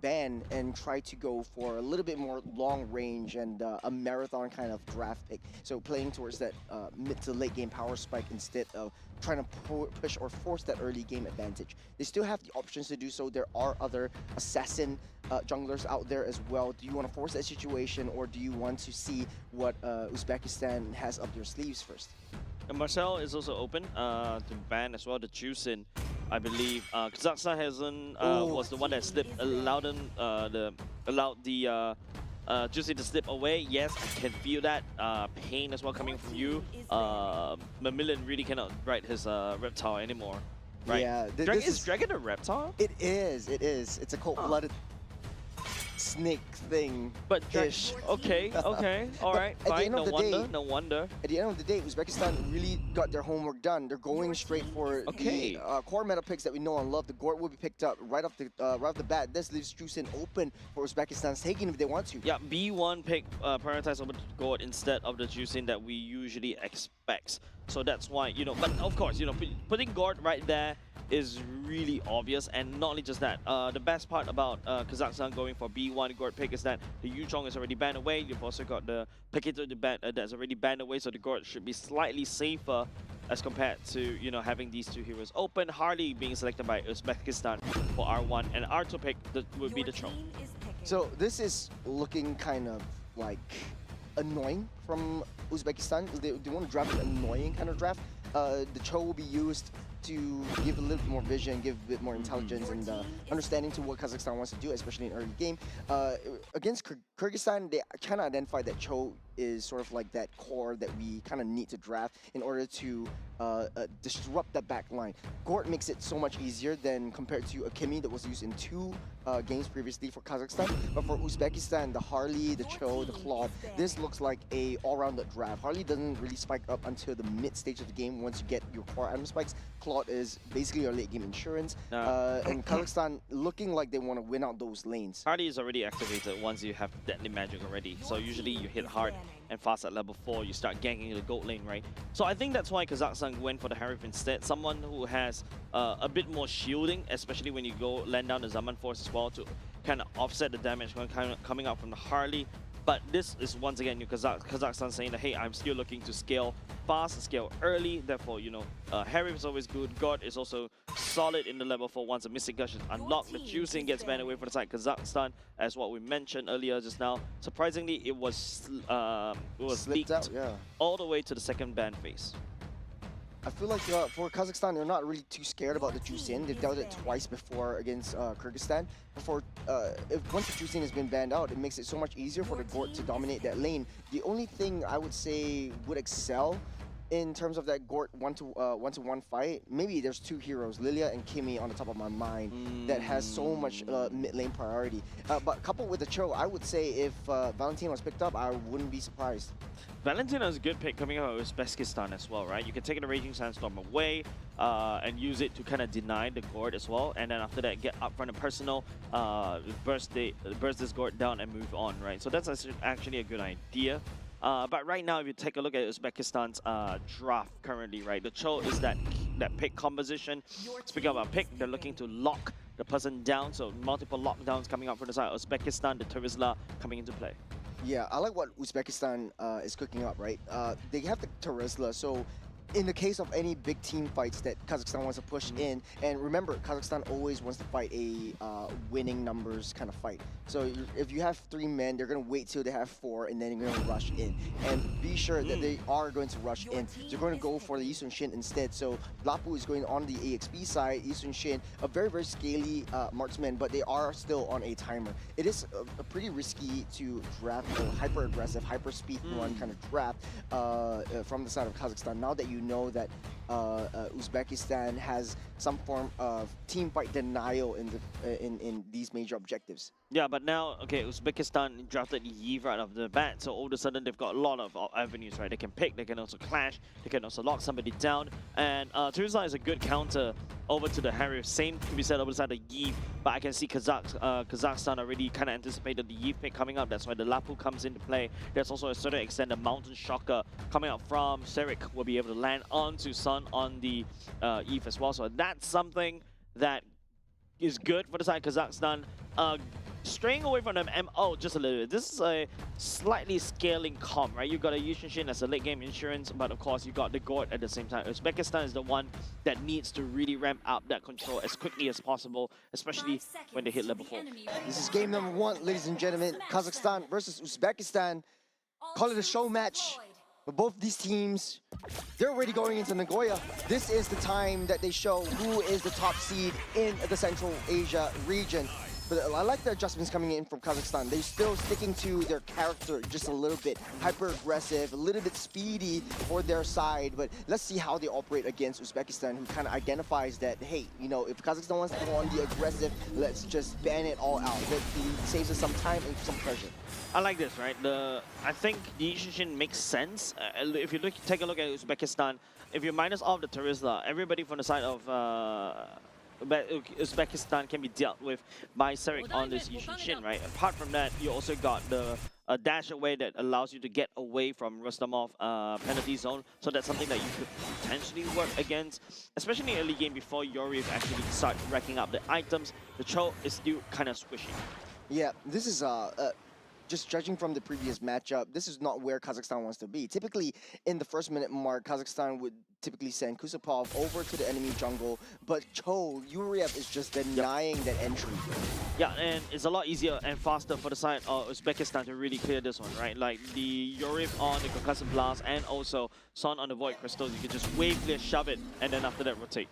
ban and try to go for a little bit more long range and a marathon kind of draft pick? So playing towards that mid to late game power spike instead of trying to push or force that early game advantage. They still have the options to do so. There are other assassin junglers out there as well. Do you want to force that situation, or do you want to see what Uzbekistan has up their sleeves first? And Marcel is also open to ban as well the Jusin, I believe. Kazakhstan hasn't was the one that slipped, allowed the Jusin to slip away. Yes, I can feel that pain as well coming from you. Mamillion really cannot ride his reptile anymore, right? Yeah, is Dragon a reptile? It is. It is. It's a cold-blooded snake thing. But okay, all right, fine. No wonder, no wonder. At the end of the day, Uzbekistan really got their homework done. They're going straight for the core meta picks that we know and love. The Gort will be picked up right off the bat. This leaves Jusin open for Uzbekistan's taking if they want to. Yeah, B1 pick prioritize over Gort instead of the Jusin that we usually expect. So that's why, you know, but of course, you know, putting Gort right there is really obvious, and not only just that, the best part about Kazakhstan going for B1 Gort pick is that the Yuchong is already banned away. You've also got the Paquito that's already banned away, so the Gort should be slightly safer as compared to, you know, having these two heroes open. Harley being selected by Uzbekistan for R1, and R2 pick would be the Cho. So this is looking kind of like annoying from Uzbekistan. They want to draft an annoying kind of draft. The Cho will be used to give a little bit more vision, give a bit more intelligence and understanding to what Kazakhstan wants to do, especially in early game. Against Kyrgyzstan, they kind of identified that Cho is sort of like that core that we kind of need to draft in order to disrupt that back line. Gort makes it so much easier than compared to Akimi that was used in 2 games previously for Kazakhstan. But for Uzbekistan, the Harley, the Cho, the Claude, this looks like a all-rounded draft. Harley doesn't really spike up until the mid stage of the game once you get your core item spikes. Claude is basically your late game insurance. And Kazakhstan looking like they want to win out those lanes. Harley is already activated once you have Deadly Magic already. So usually you hit hard and fast at level 4, you start ganking the gold lane, right? So I think that's why Kazakhstan went for the Harif instead. Someone who has a bit more shielding, especially when you go land down the Zaman Force as well to kind of offset the damage coming out from the Harley. But this is once again Kazakhstan saying that, hey, I'm still looking to scale fast, scale early. Therefore, you know, Harif is always good. God is also solid in the level 4 once a Mystic Gush is unlocked. The Juicing gets banned away for the side Kazakhstan, as what we mentioned earlier just now. Surprisingly, it was leaked out, yeah, all the way to the second ban phase. I feel like for Kazakhstan, they're not really too scared about the Jusin. They've dealt it twice before against Kyrgyzstan. Once the Jusin has been banned out, it makes it so much easier for the Gort to dominate that lane. The only thing I would say would excel in terms of that Gort one-to-one fight, maybe there's 2 heroes, Lilia and Kimi, on the top of my mind that has so much mid lane priority. But coupled with the Cho, I would say if Valentina was picked up, I wouldn't be surprised. Valentina is a good pick coming out of Uzbekistan as well, right? You can take the Raging Sandstorm away and use it to kind of deny the Gort as well, and then after that get up front and personal, burst this Gort down and move on, right? So that's actually a good idea. But right now, if you take a look at Uzbekistan's draft currently, right, the Cho is that pick composition. Speaking about pick, they're looking to lock the person down, so multiple lockdowns coming out for the side of Uzbekistan, the Terizla coming into play. Yeah, I like what Uzbekistan is cooking up, right? They have the Terizla, so in the case of any big team fights that Kazakhstan wants to push in, and remember, Kazakhstan always wants to fight a winning numbers kind of fight. So if you have 3 men, they're going to wait till they have 4, and then you're going to rush in. And be sure that they are going to rush in. They're going to go for the Yisun Shin instead. So Lapu is going on the AXP side, Yisun Shin, a very, very scaly marksman, but they are still on a timer. It is a pretty risky to draft a hyper-aggressive, hyper-speed run kind of draft from the side of Kazakhstan. Now that you know that Uzbekistan has some form of team fight denial in these major objectives. Yeah, but now, okay, Uzbekistan drafted Yves right off the bat, so all of a sudden they've got a lot of avenues, right? They can pick, they can also clash, they can also lock somebody down, and Turzan is a good counter over to the Harif. Same can be said over the side of Yves, but I can see Kazakhstan already kind of anticipated the Yves pick coming up. That's why the Lapu comes into play. There's also a certain extent a Mountain Shocker coming up from Serik will be able to land onto Sun on the Yves as well. So that's something that is good for the side of Kazakhstan. Straying away from them MO just a little bit. This is a slightly scaling comp, right? You got a Yushin as a late game insurance, but of course you got the Gort at the same time. Uzbekistan is the one that needs to really ramp up that control as quickly as possible, especially when they hit level 4. This is game number 1, ladies and gentlemen. Kazakhstan versus Uzbekistan. Call it a show match. But both these teams, they're already going into Nagoya. This is the time that they show who is the top seed in the Central Asia region. But I like the adjustments coming in from Kazakhstan. They're still sticking to their character just a little bit. Hyper-aggressive, a little bit speedy for their side. But let's see how they operate against Uzbekistan, who kind of identifies that, hey, you know, if Kazakhstan wants to go on the aggressive, let's just ban it all out. That saves us some time and some pressure. I like this, right? I think the Yushin makes sense. If you take a look at Uzbekistan, if you minus off the Terizla, everybody from the side of Uzbekistan can be dealt with by Serik on this Yushin, right? Apart from that, you also got the dash away that allows you to get away from Rustamov penalty zone. So that's something that you could potentially work against, especially in early game before Yoriv actually start racking up the items. The Cho is still kind of squishy. Yeah, this is just judging from the previous matchup, this is not where Kazakhstan wants to be. Typically, in the first minute mark, Kazakhstan would typically send Kusupov over to the enemy jungle, but Yuriev is just denying that entry. Yeah, and it's a lot easier and faster for the side of Uzbekistan to really clear this one, right? Like the Yuriev on the Concussive Blast and also Son on the Void Crystals, you can just wave clear, shove it, and then after that rotate.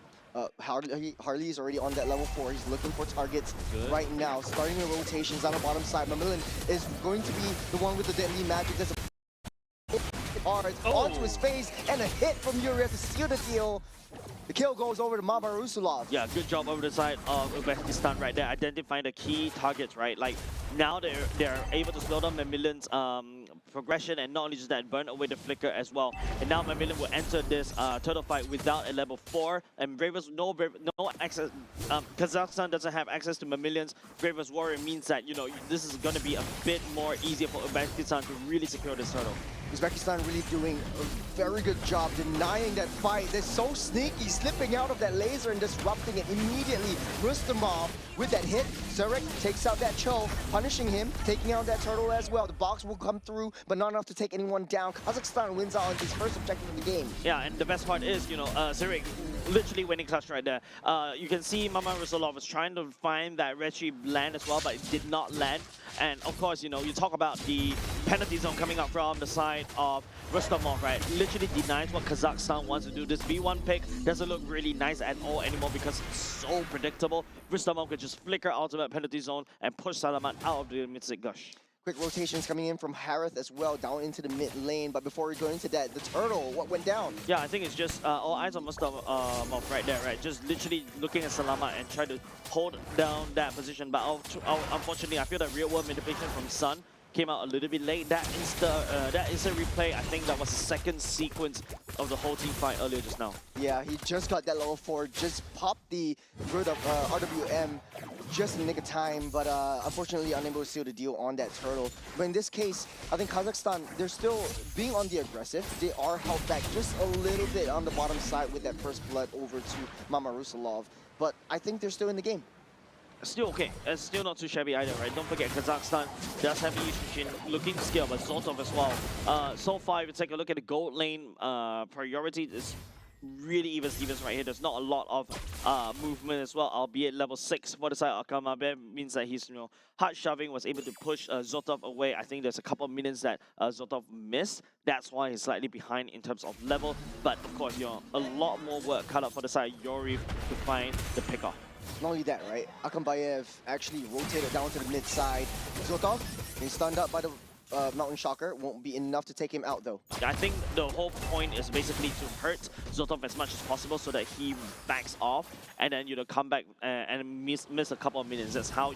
Harley is already on that level 4. He's looking for targets right now. Starting the rotations on the bottom side. Mamilin is going to be the one with the deadly magic. There's a onto his face and a hit from Yuriev to seal the deal. The kill goes over to Mama Rusulov. Yeah, good job over the side of Uzbekistan right there, identifying the key targets, right? Like, now they're able to slow down Mamillin's progression, and not only just that, burn away the flicker as well. And now Mamillin will enter this turtle fight without a level 4, and Bravest, no access. Kazakhstan doesn't have access to Mamillion's Bravest Warrior, means that, you know, this is going to be a bit more easier for Uzbekistan to really secure this turtle. Uzbekistan really doing a very good job denying that fight. They're so sneaky, slipping out of that laser and disrupting it immediately. Rustamov with that hit. Serik takes out that Cho, punishing him, taking out that turtle as well. The box will come through, but not enough to take anyone down. Kazakhstan wins out on his first objective of the game. Yeah, and the best part is, you know, Serik literally winning clutch right there. You can see Mama Rusulov was trying to find that Rechi land as well, but it did not land. And of course, you know, you talk about the penalty zone coming up from the side of Rustamov, right? Literally denies what Kazakhstan wants to do. This B1 pick doesn't look really nice at all anymore because it's so predictable. Rustamov could just flicker ultimate penalty zone and push Salamat out of the Mythic Gush. Quick rotations coming in from Harith as well, down into the mid lane. But before we go into that, the turtle, what went down? Yeah, I think it's just all eyes on Mustamov right there, right? Just literally looking at Salamat and try to hold down that position. But unfortunately, I feel that real-world manipulation from Sun came out a little bit late. That instant replay, I think that was the second sequence of the whole team fight earlier just now. Yeah, he just got that level 4, just popped the grid of RWM just in the nick of time, but unfortunately unable to seal the deal on that turtle. But in this case, I think Kazakhstan, they're still being on the aggressive. They are held back just a little bit on the bottom side with that first blood over to Mama Rusulov, but I think they're still in the game. Still okay. It's still not too shabby either, right? Don't forget, Kazakhstan does have Yushin looking to scale, but Zoltov as well. So far, if you take a look at the gold lane priority, it's really even Stevens right here. There's not a lot of movement as well, albeit level 6 for the side of Akamabe means that he's, you know, hard shoving, was able to push Zoltov away. I think there's a couple of minions that Zoltov missed. That's why he's slightly behind in terms of level. But of course, you know, a lot more work cut out for the side of Yoriv to find the pickoff. Not only that, right? Akambayev actually rotated down to the mid side. Zoltov, he's stunned up by the Mountain Shocker won't be enough to take him out, though. I think the whole point is basically to hurt Zotov as much as possible so that he backs off and then, come back and miss a couple of minions. That's how,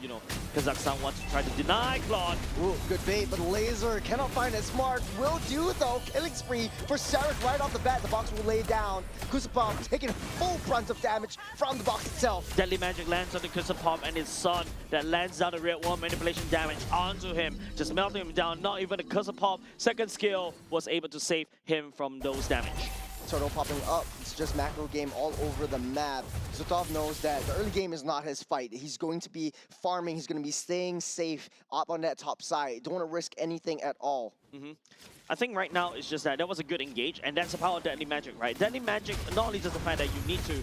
Kazakhstan wants to try to deny Claude. Ooh, good bait, but Laser cannot find it. Smart will do, though. Killing spree for Sarek right off the bat. The box will lay down. Kusupov taking full brunt of damage from the box itself. Deadly Magic lands on the Kusupov and his son that lands down the real world manipulation damage onto him, just melting him down. Not even the Kusupov second skill was able to save him from those damage. Turtle popping up. It's just macro game all over the map. Zotov knows that the early game is not his fight. He's going to be farming. He's going to be staying safe up on that top side. Don't want to risk anything at all. I think right now it's just that was a good engage, and that's the power of Deadly Magic, right? Deadly Magic, not only just the fact that you need to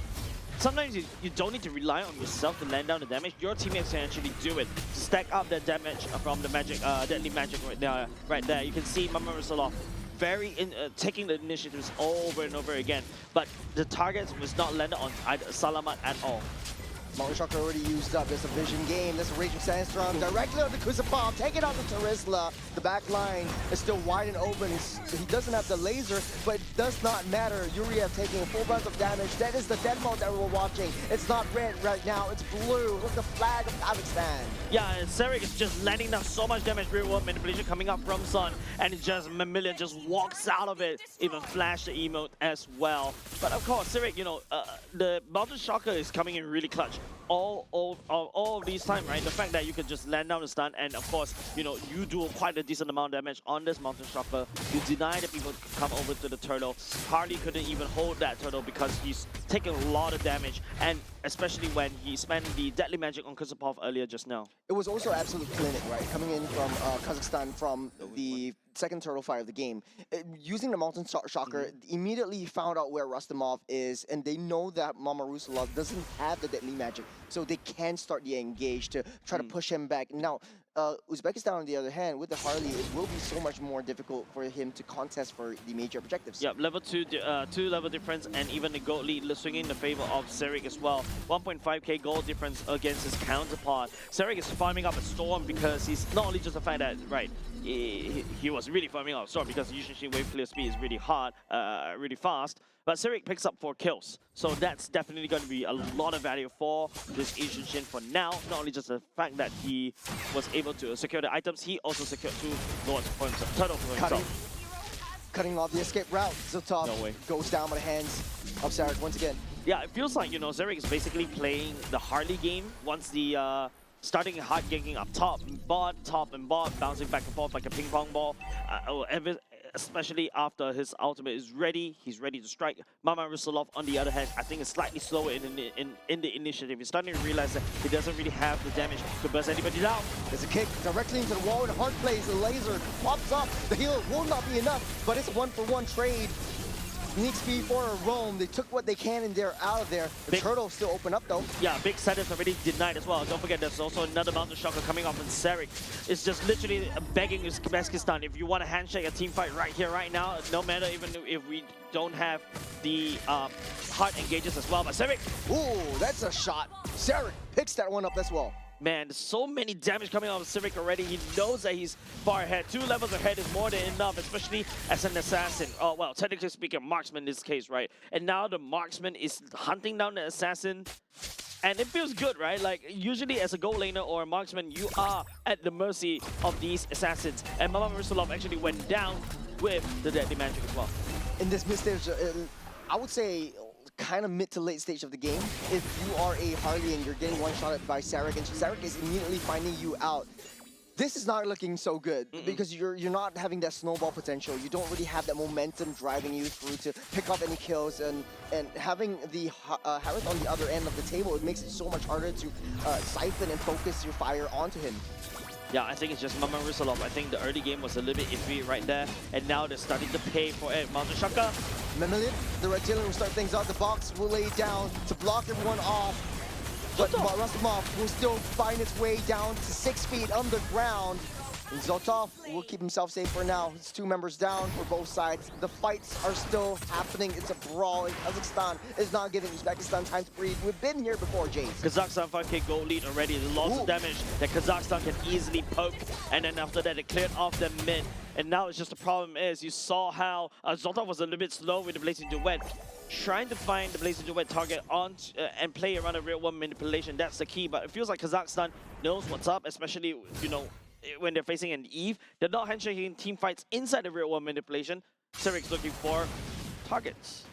sometimes you don't need to rely on yourself to land down the damage. Your teammates can actually do it to stack up that damage from the magic, Deadly Magic right there. You can see Mama Rusalov taking the initiatives over and over again, but the target was not landed on Salamat at all. Mountain Shocker already used up. There's a vision game. There's a Raging Sandstorm directly on the Kusupov, taking out the Terizla. The back line is still wide and open. He doesn't have the laser, but it does not matter. Yuriev taking a full brunt of damage. That is the dead mode that we're watching. It's not red right now. It's blue with the flag of Kazakhstan. Yeah, and Sarek is just landing down so much damage. Real world manipulation coming up from Sun, and it just Mamillion just walks out of it. Even flash the emote as well. But of course, Sarek, the Mountain Shocker is coming in really clutch. All of these time, right? The fact that you can just land down the stun, and of course, you do quite a decent amount of damage on this Mountain Shocker. You deny that people come over to the turtle. Harley couldn't even hold that turtle because he's taking a lot of damage, and especially when he spent the Deadly Magic on Kusupov earlier just now. It was also absolute clinic, right? Coming in from Kazakhstan from the second turtle fight of the game. Using the Mountain Shocker, immediately found out where Rustamov is, and they know that Mama Rusalov doesn't have the Deadly Magic, so they can start the engage to try to push him back. Now, Uzbekistan, on the other hand, with the Harley, it will be so much more difficult for him to contest for the major objectives. Yeah, level 2 level difference, and even the gold lead swinging in the favor of Sarek as well. 1.5k gold difference against his counterpart. Sarek is farming up a Storm because he's not only just the fact that, right, he was really farming up a Storm because Yushin wave clear speed is really hard, really fast. But Sarek picks up 4 kills. So that's definitely going to be a lot of value for this Yushin for now. Not only just the fact that he was able to secure the items, he also secured 2 lords for himself, turtle for himself. Cutting off the escape route. Zotov goes down by the hands of Sarek once again. Yeah, it feels like, Sarek is basically playing the Harley game once the starting hard ganking up top and bot, bouncing back and forth like a ping pong ball. Especially after his ultimate is ready, he's ready to strike. Mama Rusalov, on the other hand, I think is slightly slower in the initiative. He's starting to realize that he doesn't really have the damage to burst anybody down. There's a kick directly into the wall, and hard plays. The laser pops up. The heal will not be enough, but it's a 1-for-1 trade. Need speed for a roam. They took what they can and they're out of there. The turtle still open up though. Yeah, big set is already denied as well. Don't forget there's also another Mountain Shocker coming off, and Sarek is just literally begging Uzbekistan, if you want to handshake a team fight right here, right now, no matter even if we don't have the hard engages as well. But Sarek, ooh, that's a shot. Sarek picks that one up as well. Man, there's so many damage coming out of Civic already. He knows that he's far ahead. 2 levels ahead is more than enough, especially as an assassin. Oh, well, technically speaking, marksman in this case, right? And now the marksman is hunting down the assassin. And it feels good, right? Like, usually as a gold laner or a marksman, you are at the mercy of these assassins. And Mama Rusalov actually went down with the Deadly Magic as well. In this mid-stage, I would say, kind of mid to late stage of the game, if you are a Harley and you're getting one-shotted by Sarek, and Sarek is immediately finding you out, this is not looking so good because you're not having that snowball potential. You don't really have that momentum driving you through to pick up any kills, and having the Harith on the other end of the table, it makes it so much harder to siphon and focus your fire onto him. Yeah, I think it's just Mama Rusalov. I think the early game was a little bit iffy right there, and now they're starting to pay for it. Mountain Shocker. Mamillion, the Red Tailor will start things out. The box will lay down to block everyone off, but Rustamov will still find its way down to 6 feet underground. Zotov will keep himself safe for now. It's 2 members down for both sides. The fights are still happening. It's a brawl, and Kazakhstan is not giving Uzbekistan time to breathe. We've been here before, Jace. Kazakhstan 5k gold lead already. Lots of damage that Kazakhstan can easily poke. And then after that, it cleared off the mid. And now it's just the problem is, you saw how Zotov was a little bit slow with the Blazing Duet. Trying to find the Blazing Duet target on and play around a real one manipulation. That's the key. But it feels like Kazakhstan knows what's up, especially, you know, when they're facing an Eve. They're not handshaking team fights inside the real world manipulation. Serik's looking for targets.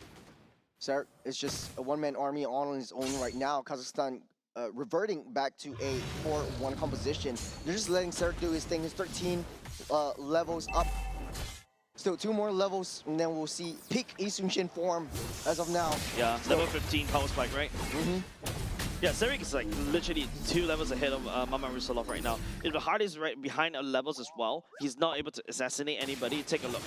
Serik is just a one-man army on his own right now. Kazakhstan reverting back to a 4-1 composition. They're just letting Serik do his thing. His 13 levels up. Still 2 more levels, and then we'll see peak Lee Seung-shin form as of now. Yeah, level 15 power spike, right? Yeah, Serik is like literally 2 levels ahead of Mama Rusalov right now. If the heart is right behind our levels as well, he's not able to assassinate anybody. Take a look.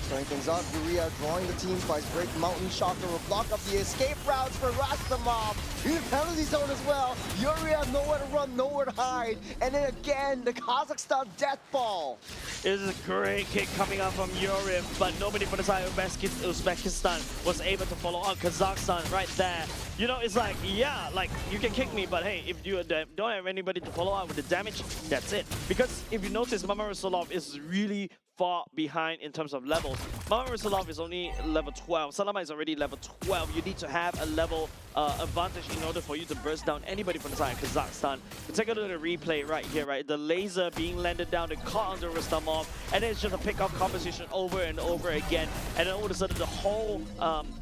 Starting things up, Uria drawing the teams by his great mountain shocker will block up the escape routes for Rastamov. In the penalty zone as well. Uria nowhere to run, nowhere to hide. And then again, the Kazakhstan death ball. This is a great kick coming out from Yuri, but nobody from the side of Uzbekistan was able to follow up. Kazakhstan right there. You know, it's like, yeah, like, you can kick me, but hey, if you don't have anybody to follow up with the damage, that's it. Because if you notice, Mama Rusalov is really far behind in terms of levels. Mama Rusalov is only level 12. Salama is already level 12. You need to have a level advantage in order for you to burst down anybody from the side of Kazakhstan. You take a look at the replay right here, right? The laser being landed down, the caught under Rustamov, and then it's just a pick-off composition over and over again. And then all of a sudden, the whole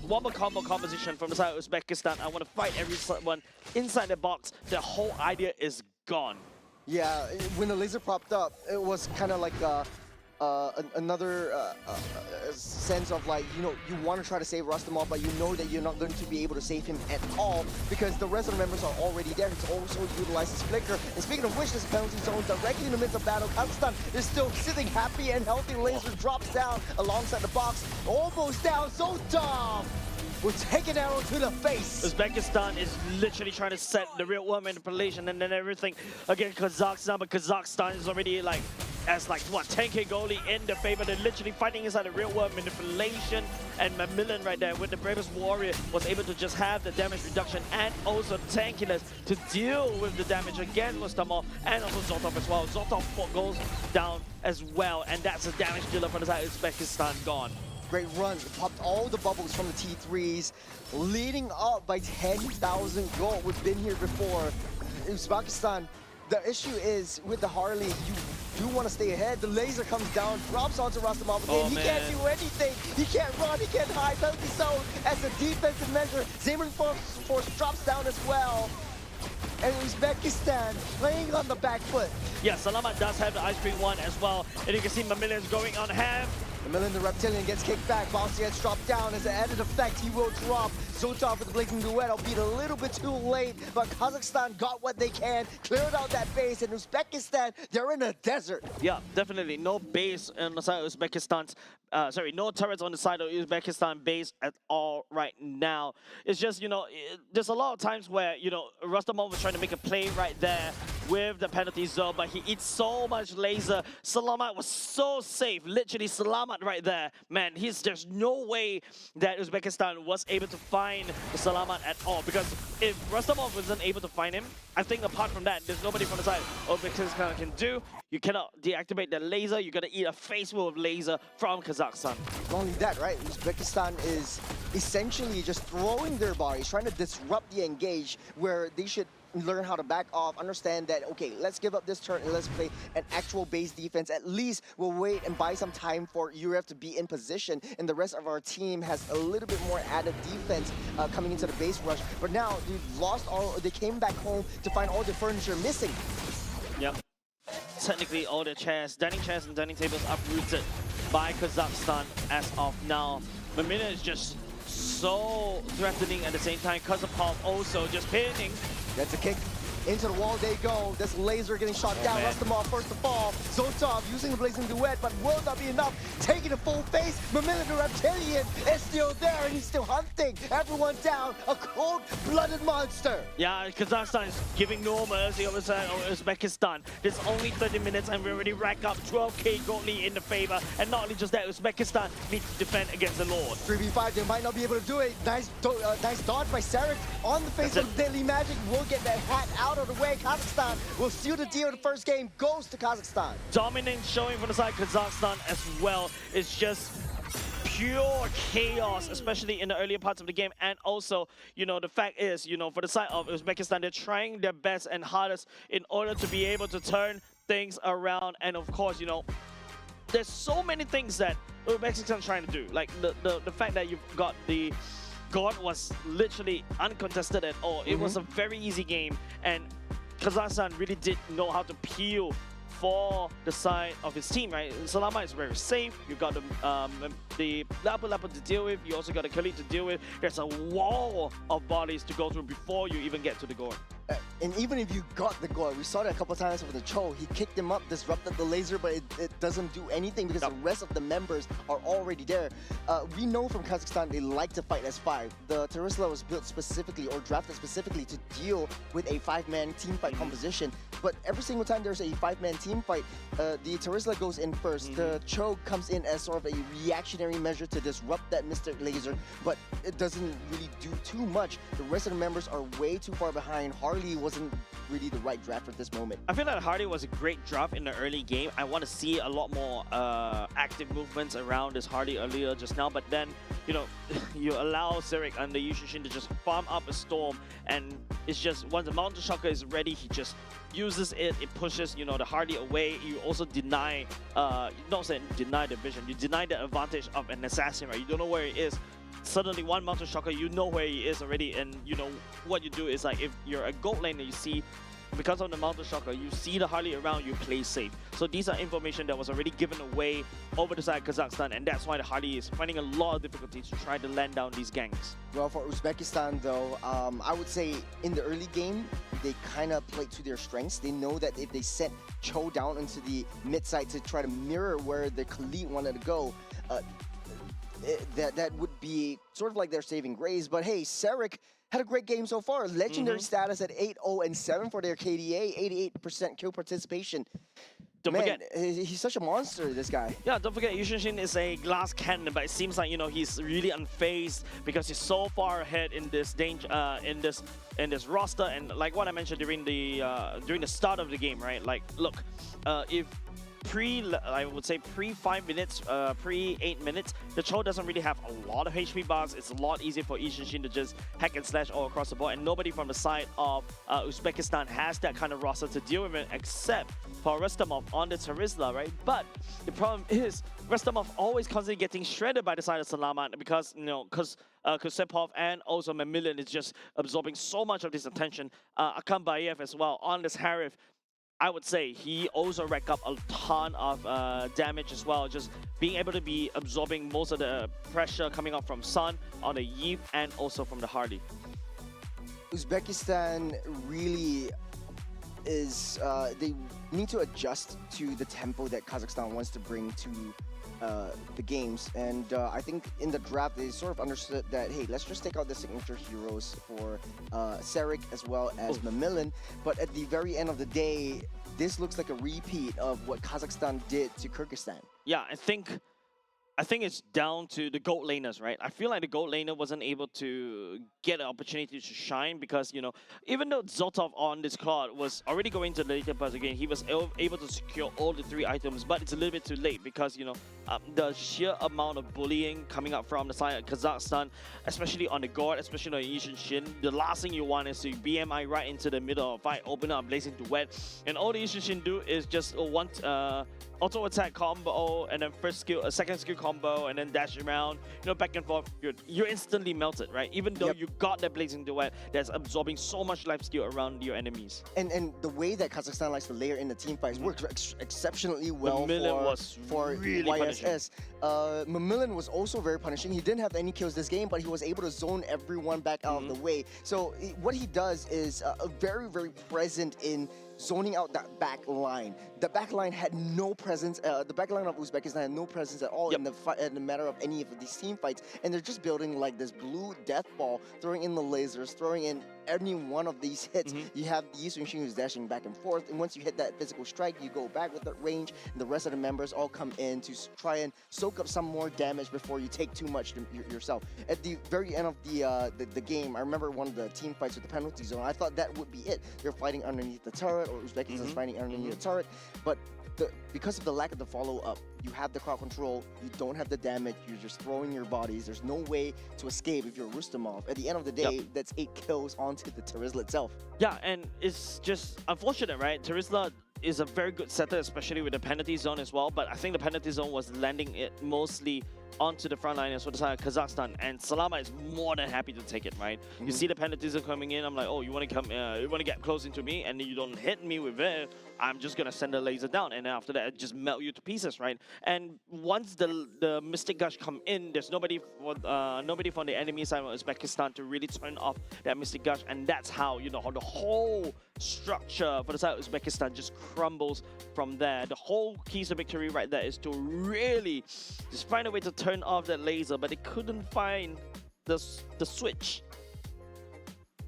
wombo combo composition from the side of Uzbekistan, I want to fight everyone inside the box. The whole idea is gone. Yeah, when the laser popped up, it was kind of like another sense of like, you know, you want to try to save Rustamov, but you know that you're not going to be able to save him at all because the rest of the members are already there. It's also utilized his flicker. And speaking of which, this penalty zone directly in the midst of battle. Kazakhstan is still sitting happy and healthy. Laser drops down alongside the box, almost down. Zotov will take an arrow to the face. Uzbekistan is literally trying to set the real world manipulation and then everything against Kazakhstan, but Kazakhstan is already like, as like, what, 10k goalie in the favor. They're literally fighting inside the real world manipulation, and Macmillan right there with the bravest warrior was able to just have the damage reduction and also tankiness to deal with the damage against Rustamov and also Zotov as well. Zotov goes down as well, and that's a damage dealer from the side of Uzbekistan gone. Great run, popped all the bubbles from the T3s, leading up by 10,000 gold. We've been here before. Uzbekistan, the issue is with the Harley, you do want to stay ahead. The laser comes down, drops onto Rastamov again. He can't do anything. He can't run, he can't hide. Penalty zone as a defensive measure. Zeman Force drops down as well. And Uzbekistan playing on the back foot. Yeah, Salamat does have the ice cream one as well. And you can see Macmillan's going on half. Macmillan, the Reptilian, gets kicked back. Bouncy gets dropped down. As an added effect, he will drop. Zotov with the Blazing Duet, albeit a little bit too late, but Kazakhstan got what they can, cleared out that base, and Uzbekistan, they're in a desert. Yeah, definitely. No base on the side of Uzbekistan's, no turrets on the side of Uzbekistan base at all right now. It's just, you know, there's a lot of times where, you know, Rustamov was trying to make a play right there with the penalty zone, but he eats so much laser. Salamat was so safe, literally Salamat right there. Man, there's no way that Uzbekistan was able to find the Salamat at all, because if Rustamov wasn't able to find him, I think apart from that, there's nobody from the side Uzbekistan can do. You cannot deactivate the laser, you gotta eat a face full of laser from Kazakhstan. Not only that, right? Uzbekistan is essentially just throwing their bodies, trying to disrupt the engage where they should learn how to back off, understand that, okay, let's give up this turn and let's play an actual base defense. At least we'll wait and buy some time for Yurev to be in position, and the rest of our team has a little bit more added defense coming into the base rush. But now they came back home to find all the furniture missing. Yep. Technically, all the chairs, dining chairs and dining tables uprooted by Kazakhstan as of now. Macmillan is just so threatening at the same time. Kazapov also just pinning. That's a kick. Into the wall they go. This laser getting shot down. Man. Rustamov first to fall. Zotov using the blazing duet, but will not be enough. Taking a full face. Mamila the reptilian is still there, and he's still hunting everyone down. A cold-blooded monster. Yeah, Kazakhstan is giving no mercy over Uzbekistan. There's only 30 minutes and we already rack up 12k gold lead in the favor. And not only just that, Uzbekistan needs to defend against the Lord. 3v5, they might not be able to do it. Nice dodge by Sarek on the face of Deadly Magic. Will get that hat out of the way. Kazakhstan will seal the deal. The first game goes to Kazakhstan. Dominant showing from the side of Kazakhstan as well. It's just pure chaos, especially in the earlier parts of the game. And also, you know, the fact is, you know, for the side of Uzbekistan, they're trying their best and hardest in order to be able to turn things around. And of course, you know, there's so many things that Uzbekistan trying to do. Like the fact that you've got the God was literally uncontested at all. It was a very easy game, and Kazakhstan really did know how to peel for the side of his team, right? Salama is very safe. You got the Lapu to deal with. You also got the Khalid to deal with. There's a wall of bodies to go through before you even get to the goal. And even if you got the goal, we saw that a couple times with the Cho. He kicked him up, disrupted the laser, but it doesn't do anything because the rest of the members are already there. We know from Kazakhstan they like to fight as 5. The Terizla was built specifically or drafted specifically to deal with a 5-man team fight composition. But every single time there's a 5-man team fight, the Terizla goes in first. The Cho comes in as sort of a reactionary measure to disrupt that Mr. Laser, but it doesn't really do too much. The rest of the members are way too far behind. Harley wasn't really the right draft at this moment. I feel that Hardy was a great draft in the early game. I want to see a lot more active movements around this Hardy earlier just now, but then, you know, you allow Zarek and the Yushin to just farm up a storm, and it's just once the Mountain Shocker is ready, he just uses it, it pushes, you know, the Hardy away. You also deny, not saying deny the vision, you deny the advantage of an assassin, right? You don't know where he is. Suddenly one Mountain Shocker, you know where he is already, and you know what you do is, like, if you're a gold laner, you see, because of the Mountain Shocker, you see the Harley around, you play safe. So these are information that was already given away over the side of Kazakhstan, and that's why the Harley is finding a lot of difficulties to try to land down these ganks. Well, for Uzbekistan though, I would say in the early game, they kind of played to their strengths. They know that if they sent Cho down into the mid side to try to mirror where the Khalid wanted to go, that would be sort of like their saving grace. But hey, Sarek had a great game so far. Legendary status at 8-0-7 for their KDA, 88% kill participation. Don't forget, he's such a monster, this guy. Yeah, don't forget, Yushin is a glass cannon, but it seems like, you know, he's really unfazed because he's so far ahead in this in this roster. And like what I mentioned during the start of the game, right? Like, look, if I would say pre 5 minutes, pre 8 minutes, the Cho doesn't really have a lot of HP bars. It's a lot easier for Ishinshin to just hack and slash all across the board, and nobody from the side of Uzbekistan has that kind of roster to deal with it except for Rustamov on the Terizla, right? But the problem is Rustamov always constantly getting shredded by the side of Salaman because, you know, Kusepov and also Mamilian is just absorbing so much of this attention. Akam Bayev as well on this Harif. I would say he also racked up a ton of damage as well, just being able to be absorbing most of the pressure coming up from Sun on the Yeep and also from the Hardy. Uzbekistan really is, they need to adjust to the tempo that Kazakhstan wants to bring to the games, and I think in the draft they sort of understood that, hey, let's just take out the signature heroes for Sarek as well as Mamilin. But at the very end of the day, this looks like a repeat of what Kazakhstan did to Kyrgyzstan. Yeah, I think it's down to the gold laners, right? I feel like the gold laner wasn't able to get an opportunity to shine because, you know, even though Zotov on this card was already going to the later parts again, he was able to secure all the 3 items, but it's a little bit too late because, you know, the sheer amount of bullying coming up from the side of Kazakhstan, especially on the guard, especially on Yishin Shin, the last thing you want is to BMI right into the middle of a fight, open up Blazing Duet, and all the Yishin Shin do is just want auto attack combo, and then second skill combo, and then dash around, back and forth, you're instantly melted, right? Even though you got that blazing duet that's absorbing so much life steal around your enemies. And the way that Kazakhstan likes to layer in the team fights works exceptionally well for really YSS. Mamillan was also very punishing. He didn't have any kills this game, but he was able to zone everyone back out of the way. So what he does is very, very present in zoning out that back line. The back line had no presence. The back line of Uzbekistan had no presence at all in the matter of any of these team fights. And they're just building like this blue death ball, throwing in the lasers, throwing in any one of these hits. You have the Yi Sun-shin who's dashing back and forth. And once you hit that physical strike, you go back with that range. And the rest of the members all come in to try and soak up some more damage before you take too much yourself. At the very end of the game, I remember one of the team fights with the penalty zone. I thought that would be it. They're fighting underneath the turret, or Uzbekistan's fighting underneath the turret. But because of the lack of the follow-up, you have the crowd control, you don't have the damage, you're just throwing your bodies. There's no way to escape if you're Rustamov. At the end of the day, that's 8 kills onto the Terizla itself. Yeah, and it's just unfortunate, right? Terizla is a very good setter, especially with the penalty zone as well, but I think the penalty zone was landing it mostly onto the front line as well as Kazakhstan, and Salama is more than happy to take it, right? You see the penalty zone coming in, I'm like, oh, you want to get close into me, and you don't hit me with it, I'm just gonna send the laser down, and then after that, it just melt you to pieces, right? And once the Mystic Gush come in, there's nobody from the enemy side of Uzbekistan to really turn off that Mystic Gush, and that's how, how the whole structure for the side of Uzbekistan just crumbles from there. The whole keys to victory right there is to really just find a way to turn off that laser, but they couldn't find the switch.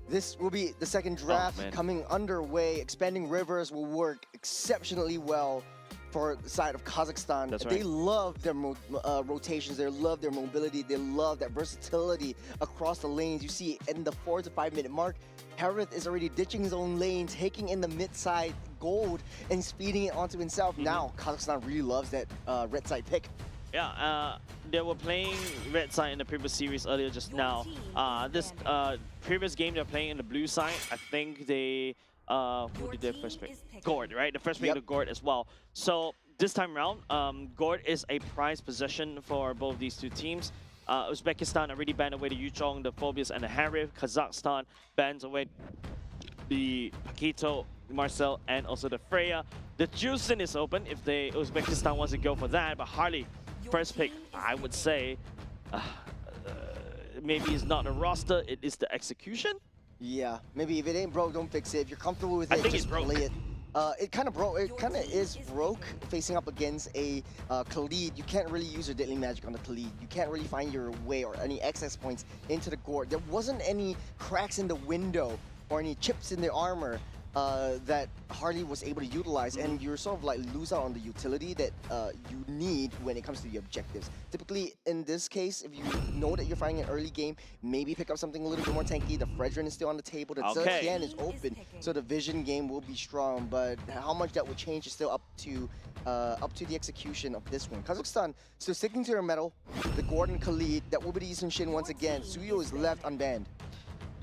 This will be the second draft coming underway. Expanding Rivers will work exceptionally well for the side of Kazakhstan. That's right. They love their rotations, they love their mobility, they love that versatility across the lanes. You see in the 4 to 5 minute mark, Harith is already ditching his own lane, taking in the mid-side gold and speeding it onto himself. Now Kazakhstan really loves that red side pick. Yeah, they were playing red side in the previous series earlier just now. This previous game they're playing in the blue side, I think they who did their first pick? Gord, right? The first pick of Gord as well. So this time around, Gord is a prized possession for both these two teams. Uzbekistan already banned away the Yuchong, the Phobius, and the Harith. Kazakhstan bans away the Paquito, Marcel, and also the Freya. The Juicin is open if Uzbekistan wants to go for that, but Harley, first pick, I would say, maybe it's not the roster, it is the execution. Yeah, maybe if it ain't broke, don't fix it. If you're comfortable with it, I think just it's broke. play it. It kind of broke. It kind of is broke facing up against a Khalid. You can't really use your deadly magic on the Khalid. You can't really find your way or any access points into the Gord. There wasn't any cracks in the window or any chips in the armor that Harley was able to utilize, and you're sort of like lose out on the utility that you need when it comes to the objectives. Typically, in this case, if you know that you're fighting an early game, maybe pick up something a little bit more tanky. The Fredrin is still on the table. The Zetian is open, so the vision game will be strong. But how much that will change is still up to the execution of this one. Kazakhstan still sticking to their metal. The Gordon Khalid, that will be the Yi Sun-shin once again. Suyo is left unbanned.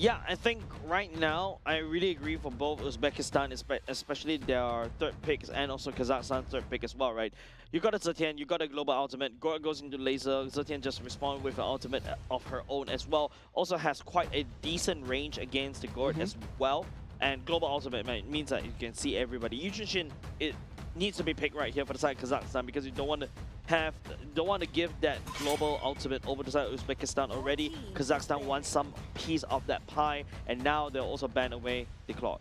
Yeah, I think right now, I really agree for both Uzbekistan, especially their third picks, and also Kazakhstan third pick as well, right? You got a Zetian, you got a global ultimate, Gord goes into laser, Zetian just responded with an ultimate of her own as well. Also has quite a decent range against the Gord as well. And global ultimate means that you can see everybody. Yi Sun-shin, it needs to be picked right here for the side of Kazakhstan, because you don't want to give that global ultimate over to the side of Uzbekistan already. Kazakhstan wants some piece of that pie, and now they'll also ban away the Claude.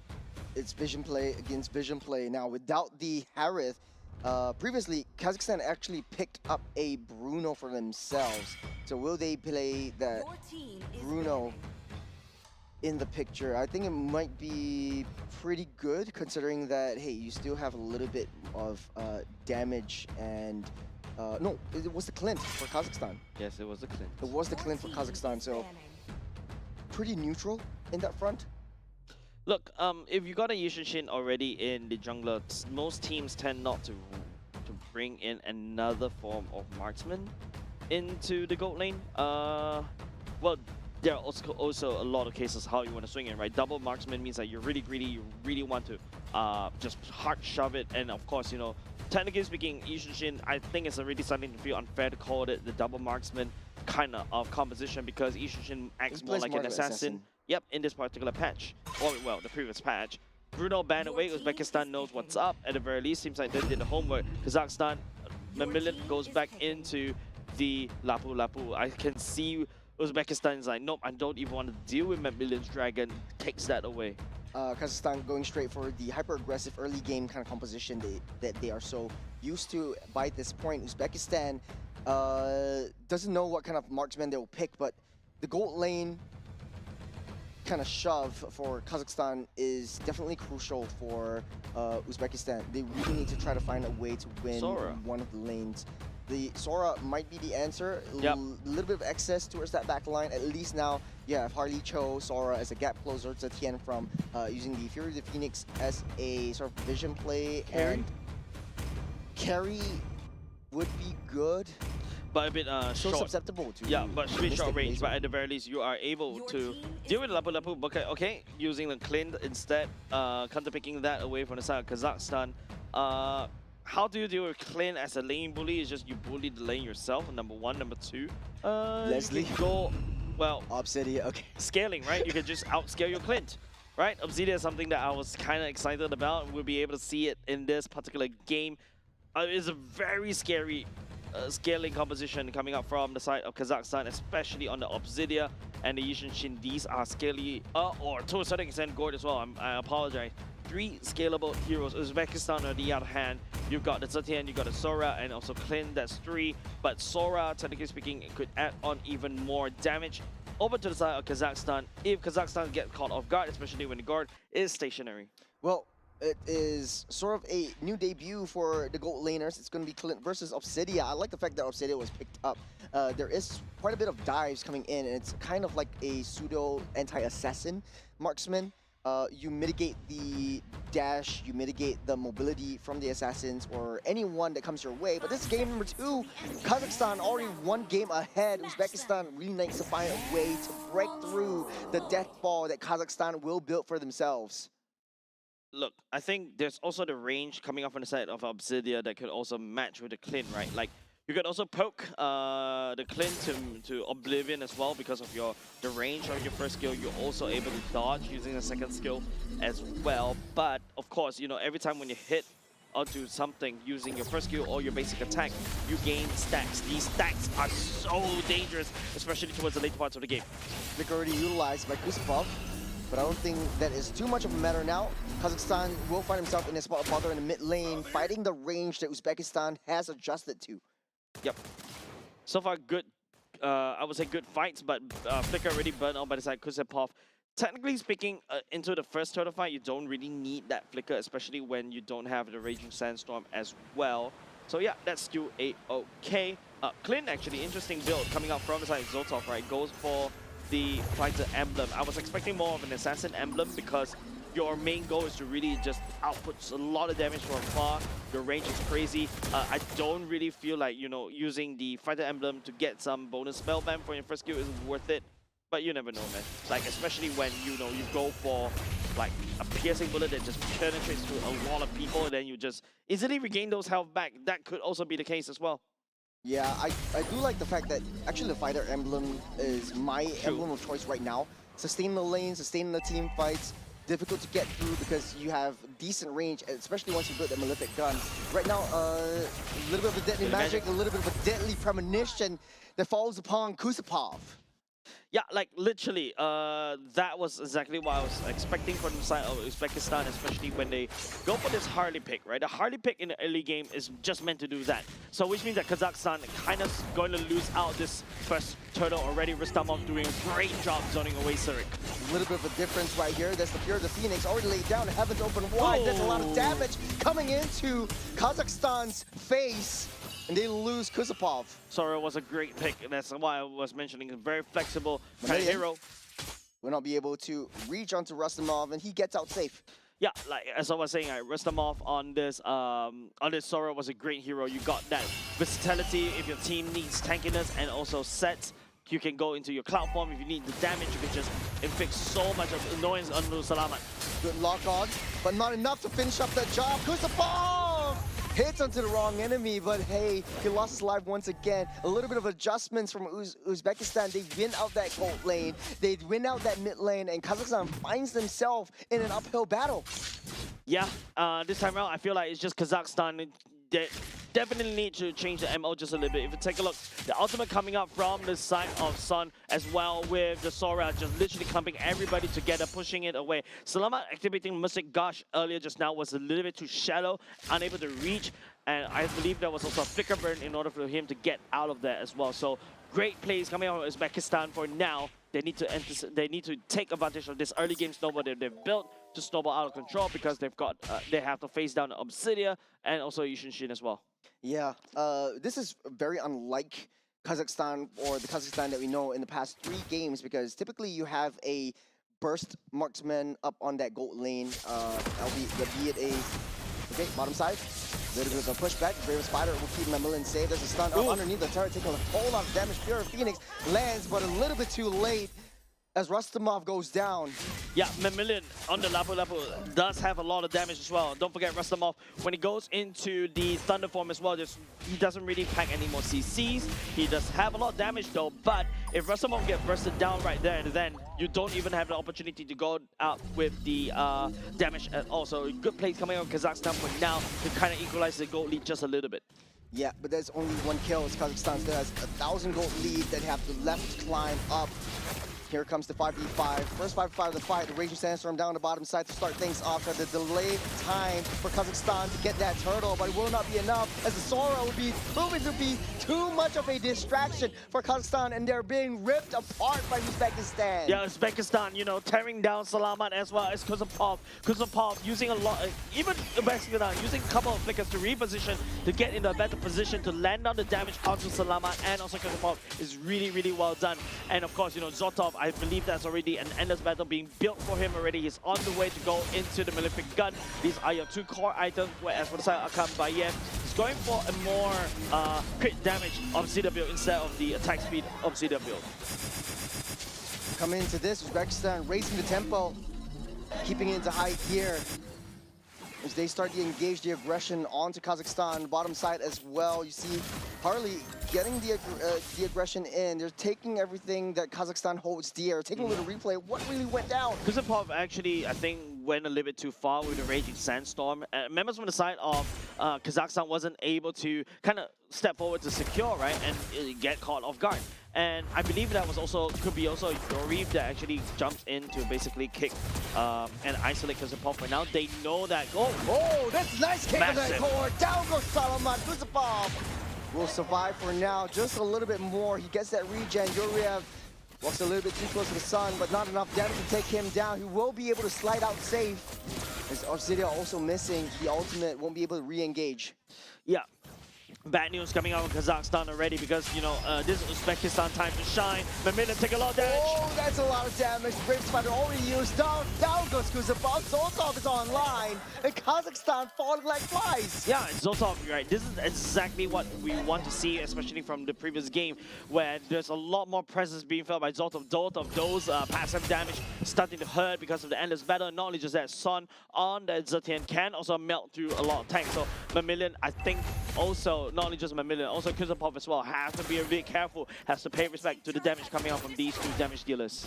It's vision play against vision play. Now, without the Harith, previously, Kazakhstan actually picked up a Bruno for themselves. So will they play that Bruno in the picture? I think it might be pretty good, considering that, hey, you still have a little bit of damage and no, it was the Clint for Kazakhstan. Yes, it was the Clint. It was the Clint for Kazakhstan, so pretty neutral in that front. Look, if you got a Yi Sun-shin already in the jungler, most teams tend not to bring in another form of marksman into the gold lane. Well, there are also a lot of cases how you want to swing it, right? Double marksman means that you're really greedy, you really want to just hard shove it, and of course, technically speaking, Yishushin, I think it's already starting to feel unfair to call it the double marksman kind of composition because Yishushin acts more like an assassin. Yep, in this particular patch. Or, well, the previous patch. Bruno banned away. Uzbekistan knows what's up. At the very least, seems like they did the homework. Kazakhstan, Mamilin goes back into the Lapu Lapu. I can see Uzbekistan is like, nope, I don't even want to deal with Mamilion's dragon. Takes that away. Kazakhstan going straight for the hyper-aggressive early game kind of composition that they are so used to by this point. Uzbekistan doesn't know what kind of marksman they will pick, but the gold lane kind of shove for Kazakhstan is definitely crucial for Uzbekistan. They really need to try to find a way to win one of the lanes. The Sora might be the answer. A little bit of excess towards that back line. At least now you have Harley Cho, Sora as a gap closer, Zetian from using the Fury of the Phoenix as a sort of vision play. And carry would be good. But a bit so short. susceptible to but a bit short range. But at the very least, you are able to deal with Lapu Lapu. Okay, using the Clint instead, counterpicking that away from the side of Kazakhstan. How do you deal with Clint as a lane bully? It's just you bully the lane yourself, number one. Number two, Leslie. you can go, well, Obsidian, okay. Scaling, right? You can just outscale your Clint, right? Obsidian is something that I was kind of excited about. We'll be able to see it in this particular game. It's a very scary scaling composition coming up from the side of Kazakhstan, especially on the Obsidia and the Yishin. These are scaly, or to a certain extent, Gord as well. I apologize. 3 scalable heroes. Uzbekistan, on the other hand, you've got the Zetian, you've got the Sora, and also Clint, that's 3. But Sora, technically speaking, could add on even more damage. Over to the side of Kazakhstan, if Kazakhstan get caught off guard, especially when the guard is stationary. Well, it is sort of a new debut for the gold laners. It's going to be Clint versus Obsidia. I like the fact that Obsidia was picked up. There is quite a bit of dives coming in, and it's kind of like a pseudo anti-assassin marksman. You mitigate the dash, you mitigate the mobility from the assassins or anyone that comes your way. But this is game number 2. Kazakhstan already 1 game ahead. Uzbekistan really needs to find a way to break through the death ball that Kazakhstan will build for themselves. Look, I think there's also the range coming up on the side of Obsidia that could also match with the Clint, right? Like, you could also poke the Clint to Oblivion as well because of the range of your first skill. You're also able to dodge using the second skill as well. But, of course, you know, every time when you hit onto something using your first skill or your basic attack, you gain stacks. These stacks are so dangerous, especially towards the later parts of the game. Flicker already utilized by Kusupov, but I don't think that is too much of a matter now. Kazakhstan will find himself in a spot bother in the mid lane, fighting the range that Uzbekistan has adjusted to. Yep. So far, good, I would say good fights, but Flicker already burned out by the side Kusupov. Technically speaking, into the first turtle fight, you don't really need that Flicker, especially when you don't have the Raging Sandstorm as well. So yeah, that's still a-okay. Clint, actually, interesting build coming out from the side of Zotov, right? Goes for the Fighter Emblem. I was expecting more of an Assassin Emblem because your main goal is to really just output a lot of damage from afar. Your range is crazy. I don't really feel like, you know, using the Fighter Emblem to get some bonus spell ban for your first skill is worth it. But you never know, man. Like, especially when, you know, you go for, like, a piercing bullet that just penetrates through a lot of people and then you just easily regain those health back. That could also be the case as well. Yeah, I do like the fact that actually the Fighter Emblem is my emblem of choice right now. Sustain the lane, sustain the team fights. Difficult to get through because you have decent range, especially once you build a Malefic gun. Right now, a little bit of a deadly magic, a little bit of a deadly premonition that falls upon Kusupov. Yeah, like literally, that was exactly what I was expecting from the side of Uzbekistan, especially when they go for this Harley pick, right? The Harley pick in the early game is just meant to do that. So which means that Kazakhstan kind of going to lose out this first turtle already. Rustamov doing a great job zoning away Surik. A little bit of a difference right here. That's the Fury of the Phoenix already laid down. Heavens open wide. There's a lot of damage coming into Kazakhstan's face. And they lose Kusupov. Sora was a great pick, and that's why I was mentioning a very flexible kind of hero. Will not be able to reach onto Rustamov, and he gets out safe. Yeah, like as I was saying, Rustamov on this Sora was a great hero. You got that versatility if your team needs tankiness and also sets. You can go into your cloud form. If you need the damage, you can just inflict so much of annoyance on Salamat. Good lock on, but not enough to finish up the job. Kusupov hits onto the wrong enemy, but hey, he lost his life once again. A little bit of adjustments from Uzbekistan. They win out that gold lane, they win out that mid lane, and Kazakhstan finds themselves in an uphill battle. Yeah, this time around, I feel like it's just Kazakhstan. They definitely need to change the MO just a little bit. If you take a look, the ultimate coming up from the side of Sun as well, with the Sora just literally clumping everybody together, pushing it away. Salamat activating Mystic Gush earlier just now was a little bit too shallow, unable to reach, and I believe there was also a flicker burn in order for him to get out of there as well. So great plays coming out of Uzbekistan for now. They need to take advantage of this early game snowball that they've built to snowball out of control, because they have to face down Obsidia and also Yushin Shin as well. Yeah, this is very unlike Kazakhstan, or the Kazakhstan that we know in the past 3 games, because typically you have a burst marksman up on that gold lane, be it a bottom side. A little bit of a pushback. Brave Spider will keep Mamilin safe. There's a stun up underneath the turret, taking a whole lot of damage. Pure Phoenix lands, but a little bit too late as Rustamov goes down. Yeah, Mamilin on the Lapu does have a lot of damage as well. Don't forget Rustamov, when he goes into the Thunder form as well, he doesn't really pack any more CCs. He does have a lot of damage though, but if Rustamov gets bursted down right there, then you don't even have the opportunity to go out with the damage at all. So good plays coming out of Kazakhstan for now to kind of equalize the gold lead just a little bit. Yeah, but there's only 1 kill as Kazakhstan still has 1,000 gold lead that have to left climb up. Here comes the 5v5. First 5v5 of the fight. The Raging Sandstorm down the bottom side to start things off. The delayed time for Kazakhstan to get that turtle, but it will not be enough, as the Sora will be proven to be too much of a distraction for Kazakhstan, and they're being ripped apart by Uzbekistan. Yeah, Uzbekistan, you know, tearing down Salamat as well as Kuzapov. Kuzapov using a lot, even Uzbekistan using a couple of flickers to reposition to get in a better position to land down the damage onto Salamat, and also Kuzapov is really, really well done. And of course, you know, Zotov, I believe that's already an endless battle being built for him already. He's on the way to go into the Malefic Gun. These are your 2 core items, whereas for the side of Akam Bayev, he's going for a more crit damage of CW instead of the attack speed of CW. Coming into this, Uzbekistan raising the tempo, keeping it into high gear as they start to engage the aggression onto Kazakhstan, bottom side as well. You see Harley getting the aggression in. They're taking everything that Kazakhstan holds dear. Taking a little replay, what really went down? Kuzapov actually, I think, went a little bit too far with the Raging Sandstorm. Members from the side of Kazakhstan wasn't able to kind of step forward to secure, right, and get caught off guard. And I believe that was also, could be also Yorif that actually jumps in to basically kick and isolate Kuzapov. For now, they know that. Oh, that's a nice kick on that Massive. core. Down goes Salamat. Kuzapov will survive for now. Just a little bit more. He gets that regen. Yuriev walks a little bit too close to the sun, but not enough damage to take him down. He will be able to slide out safe. As Obsidia also missing, the ultimate won't be able to re-engage. Yeah. Bad news coming out of Kazakhstan already, because, you know, this is Uzbekistan time to shine. Mamilin take a lot of damage. Oh, that's a lot of damage. Brave Spider already used. Down goes Kuzapov. Zotov is online. And Kazakhstan falling like flies. Yeah, Zotov, right. This is exactly what we want to see, especially from the previous game, where there's a lot more presence being felt by Zotov. Those passive damage starting to hurt because of the endless battle. Not only just that, Sun on the Zetian can also melt through a lot of tanks. So Mamilin, I think, also, not only just Mamilin, also Kuzapov as well, has to be a bit careful, has to pay respect to the damage coming out from these 2 damage dealers.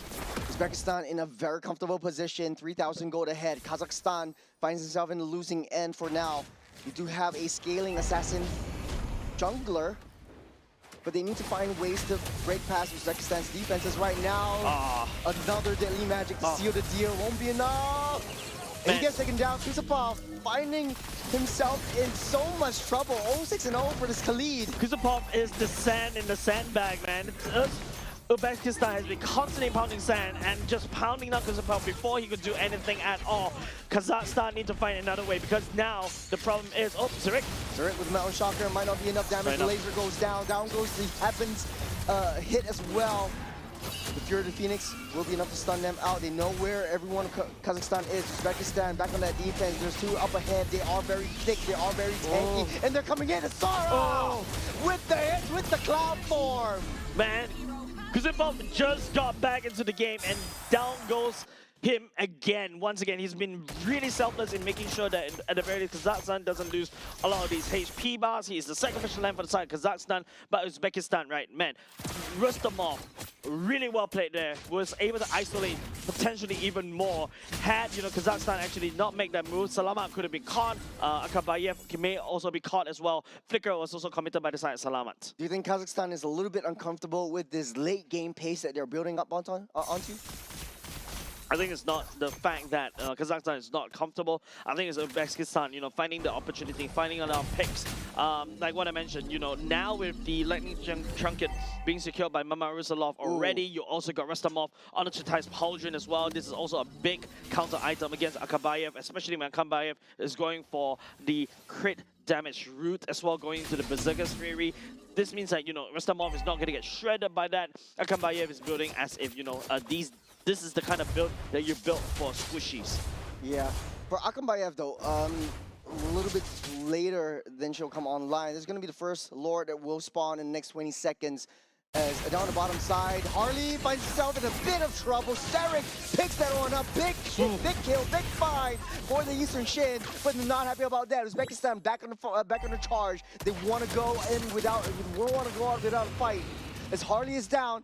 Uzbekistan in a very comfortable position, 3,000 gold ahead. Kazakhstan finds itself in the losing end for now. You do have a scaling assassin jungler, but they need to find ways to break past Uzbekistan's defenses right now. Another deadly magic to seal the deal won't be enough. And he gets taken down. Kuzapov finding himself in so much trouble. 0-6-0 for this Khalid. Kuzapov is the sand in the sandbag, man. Uzbekistan has been constantly pounding sand and just pounding down Kuzapov before he could do anything at all. Kazakhstan need to find another way, because now the problem is, Zurich. Zurich with Mountain Shocker might not be enough damage. The laser goes down. Down goes the Heavens hit as well. The Fury of the Phoenix will be enough to stun them out. They know where everyone of Kazakhstan is. Uzbekistan back on that defense. There's 2 up ahead. They are very thick. They are very tanky. And they're coming in. Sora with the hit, with the cloud form. Man, Kuzapov just got back into the game, and down goes him again. Once again, he's been really selfless in making sure that at the very least, Kazakhstan doesn't lose a lot of these HP bars. He is the sacrificial lamb for the side of Kazakhstan, but Uzbekistan, right, man. Rustamov, really well played there, was able to isolate potentially even more. Had, you know, Kazakhstan actually not make that move, Salamat could have been caught. Akabayev may also be caught as well. Flicker was also committed by the side of Salamat. Do you think Kazakhstan is a little bit uncomfortable with this late game pace that they're building up onto? I think it's not the fact that Kazakhstan is not comfortable. I think it's Uzbekistan, you know, finding the opportunity, finding enough picks. Like what I mentioned, you know, now with the lightning trinket being secured by Mama Rusalov already, you also got Rustamov on the Chetai's Pauldron as well. This is also a big counter item against Akabayev, especially when Akabayev is going for the crit damage route as well, going into the Berserker's Fury. This means that, you know, Rustamov is not going to get shredded by that. Akabayev is building as if, you know, this is the kind of build that you built for squishies. Yeah. For Akambayev, though, a little bit later than she'll come online. There's going to be the first Lord that will spawn in the next 20 seconds. As down the bottom side, Harley finds himself in a bit of trouble. Sarek picks that one up. Big kill, big find for the Eastern Shin, but they're not happy about that. Uzbekistan back on the charge. They want to go in without a fight. As Harley is down,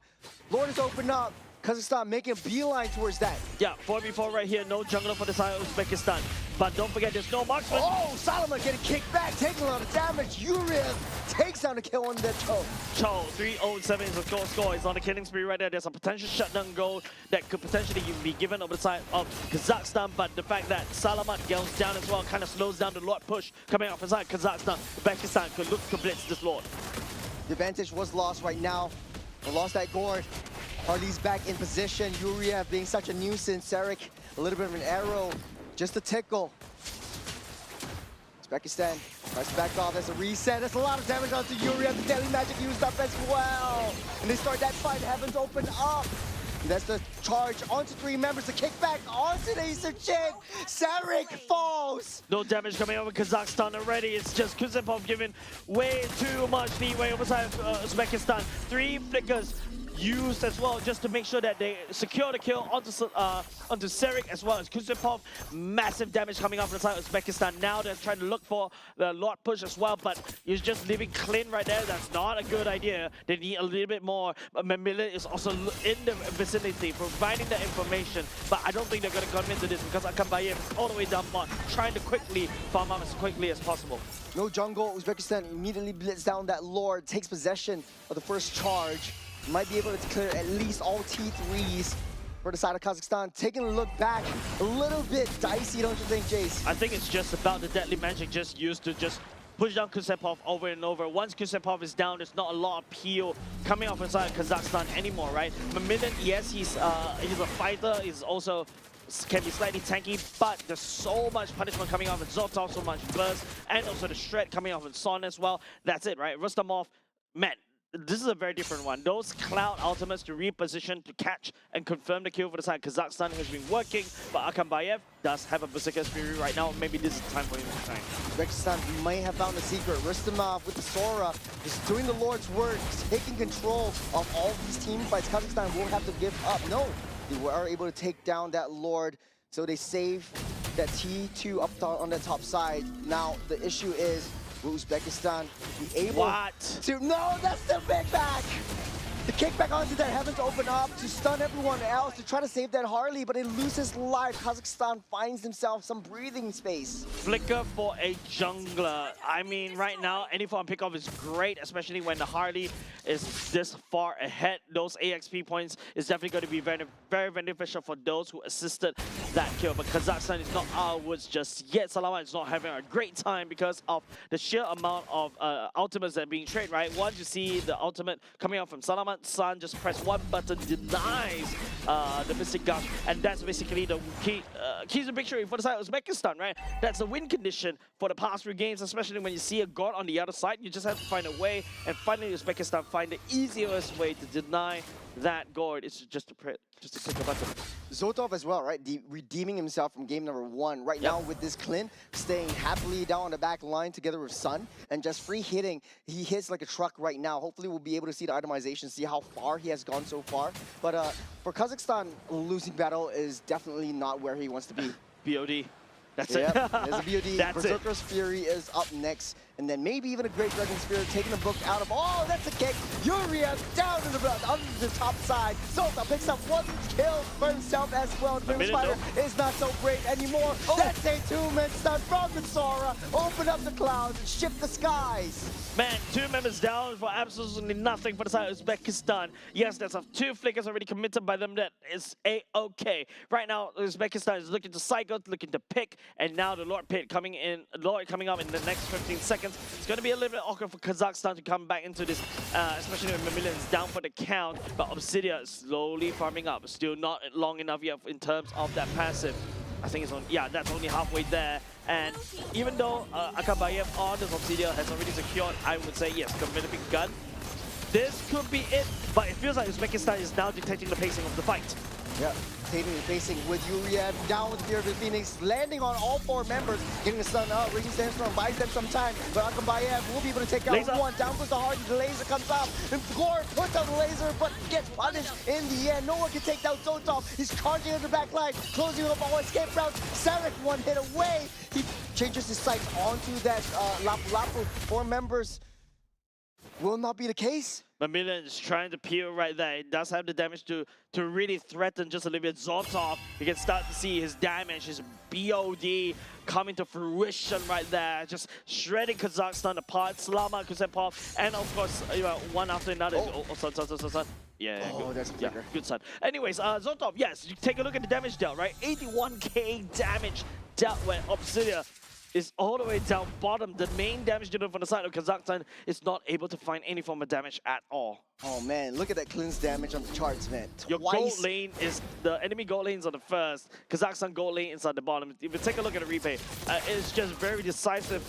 Lord is opened up. Kazakhstan making a beeline towards that. Yeah, 4v4 right here, no jungler for the side of Uzbekistan. But don't forget, there's no marksman. Oh, Salama getting kicked back, taking a lot of damage. Yuriv takes down the kill on the Cho. Cho, 3-0-7 is a goal score. He's on the killing spree right there. There's a potential shutdown goal that could potentially be given over the side of Kazakhstan, but the fact that Salamat goes down as well kind of slows down the Lord push coming off inside Kazakhstan. Uzbekistan could look to blitz this Lord. The advantage was lost right now. We lost that Gord. Harley's back in position. Yuriev being such a nuisance. Sarek, a little bit of an arrow, just a tickle. Uzbekistan tries to back off. That's a reset. That's a lot of damage onto Yuriev. The Deadly Magic used up as well. And they start that fight. Heavens open up. And that's the charge onto three members. The kickback onto the Eastern Shin. Sarek falls. No damage coming over Kazakhstan already. It's just Kuzepov giving way too much leeway over side of Uzbekistan. 3 flickers used as well just to make sure that they secure the kill onto Sarek as well as Kuzepov. Massive damage coming off the side of Uzbekistan. Now they're trying to look for the Lord push as well, but he's just leaving clean right there. That's not a good idea. They need a little bit more. Mamila is also in the vicinity providing the information, but I don't think they're going to come into this because Akambayev is all the way down bot, trying to quickly farm up as quickly as possible. No jungle. Uzbekistan immediately blitz down that Lord, takes possession of the first charge. Might be able to clear at least all T3s for the side of Kazakhstan. Taking a look back, a little bit dicey, don't you think, Jace? I think it's just about the Deadly Magic just used to just push down Kuzepov over and over. Once Kuzepov is down, there's not a lot of peel coming off inside Kazakhstan anymore, right? Mamilin, yes, he's a fighter. He's also can be slightly tanky, but there's so much punishment coming off of Zotov, so much burst, and also the shred coming off of Son as well. That's it, right? Rustamov, man. This is a very different one. Those Cloud ultimates to reposition, to catch and confirm the kill for the side. Kazakhstan has been working, but Akambayev does have a Berserker's Fury right now. Maybe this is the time for him to shine. Uzbekistan might have found a secret. Rustamov with the Sora is doing the Lord's work, taking control of all these team fights. Kazakhstan won't have to give up. No, they were able to take down that Lord, so they save that T2 up on the top side. Now, the issue is, will Uzbekistan be able to... No, that's the big back! The kickback onto that Heavens open up to stun everyone else, to try to save that Harley, but it loses life. Kazakhstan finds himself some breathing space. Flicker for a jungler. I mean, right now, any form pickoff is great, especially when the Harley is this far ahead. Those AXP points is definitely going to be very, very beneficial for those who assisted that kill. But Kazakhstan is not out of woods just yet. Salamat is not having a great time because of the sheer amount of ultimates that are being traded, right? Once you see the ultimate coming out from Salamat, Sun just press one button, denies the Mystic Gush, and that's basically the keys to victory for the side of Uzbekistan, right? That's the win condition for the past few games, especially when you see a God on the other side. You just have to find a way, and finally Uzbekistan find the easiest way to deny that God. It's just to click a button. Zotov as well, right? Redeeming himself from game number 1. Right now with this Clint, staying happily down on the back line together with Sun, and just free hitting. He hits like a truck right now. Hopefully we'll be able to see the itemization, see how far he has gone so far. But for Kazakhstan, losing battle is definitely not where he wants to be. BOD. That's Yep, it. there's a BOD. That's Berserker's Fury is up next. And then maybe even a Great Dragon Spirit taking the book out of... Oh, that's a kick! Yuria down to the top side. Zolta picks up 1 kill for himself as well. The Grim Spider is not so great anymore. That's a 2-man stun from the Sora. Open up the clouds, shift the skies. Man, 2 members down for absolutely nothing for the side of Uzbekistan. Yes, there's 2 flickers already committed by them. That is A-okay. Right now, Uzbekistan is looking to cycle, looking to pick, and now the Lord Pit coming up in the next 15 seconds. It's going to be a little bit awkward for Kazakhstan to come back into this, especially when Mamilian is down for the count. But Obsidia is slowly farming up. Still not long enough yet in terms of that passive. I think it's on, yeah, that's only halfway there. And even though Akabayev on this Obsidia has already secured, I would say, yes, converting gun. This could be it, but it feels like Uzbekistan is now dictating the pacing of the fight. Yeah, taking the pacing with Yuriev, down with the Fear of the Phoenix, landing on all 4 members, getting the stun up, Raging Sandstorm buys them some time, but Akabayev will be able to take out Laser. 1, down goes the Hardy, the laser comes out, and Gore puts out the laser, but gets punished in the end. No one can take down Zotov, he's charging in the back line, closing up all escape routes, Sarek 1 hit away, he changes his sights onto that Lapu Lapu. 4 members will not be the case. Mamilian is trying to peel right there. It does have the damage to really threaten just a little bit. Zotov, you can start to see his damage, his BOD coming to fruition right there. Just shredding Kazakhstan apart. Slama, Kusepov, and of course, you know, one after another. Son. Yeah, oh, good. that's Yeah, bigger. good son. Anyways, Zotov, yes, you take a look at the damage dealt, right? 81k damage dealt when Obsidia is all the way down bottom. The main damage dealer from the side of Kazakhstan is not able to find any form of damage at all. Oh man, look at that cleanse damage on the charts, man. Your gold lane is, the enemy gold lanes on the first, Kazakhstan gold lane inside the bottom. If you take a look at the replay, it's just very decisive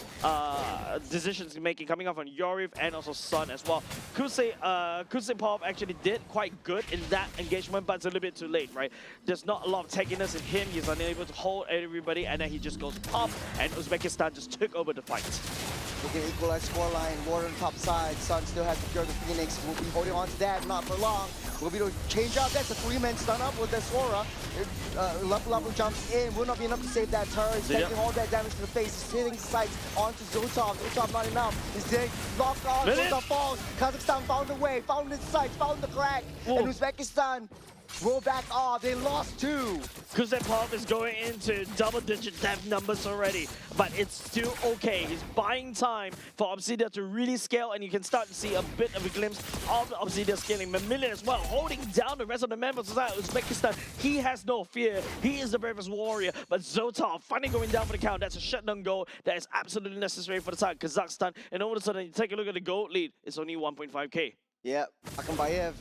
decisions making coming up on Yoriv and also Sun as well. Kusepov actually did quite good in that engagement, but it's a little bit too late, right? There's not a lot of tankiness in him. He's unable to hold everybody, and then he just goes pop, and Uzbekistan just took over the fight. We can equalize scoreline. Water on the top side. Sun still has to cure the Phoenix. We'll be holding on to that, not for long. We'll be able to change out. That's a 3-man stun up with the Sora. Lapu Lapu jumps in. Will not be enough to save that turret. He's taking all that damage to the face. He's hitting sights onto Zotov. Zotov not enough. He's getting locked on. Zotov falls. Kazakhstan found a way, found his sights, found the crack. Whoa. And Uzbekistan roll back off. They lost 2. Kusepov is going into double-digit death numbers already, but it's still okay. He's buying time for Obsidia to really scale, and you can start to see a bit of a glimpse of the Obsidia scaling. Mamilian as well, holding down the rest of the members of Uzbekistan. He has no fear. He is the bravest warrior, but Zotov finally going down for the count. That's a shutdown goal that is absolutely necessary for the side of Kazakhstan, and all of a sudden, you take a look at the gold lead. It's only 1.5k. Yeah, Akambayev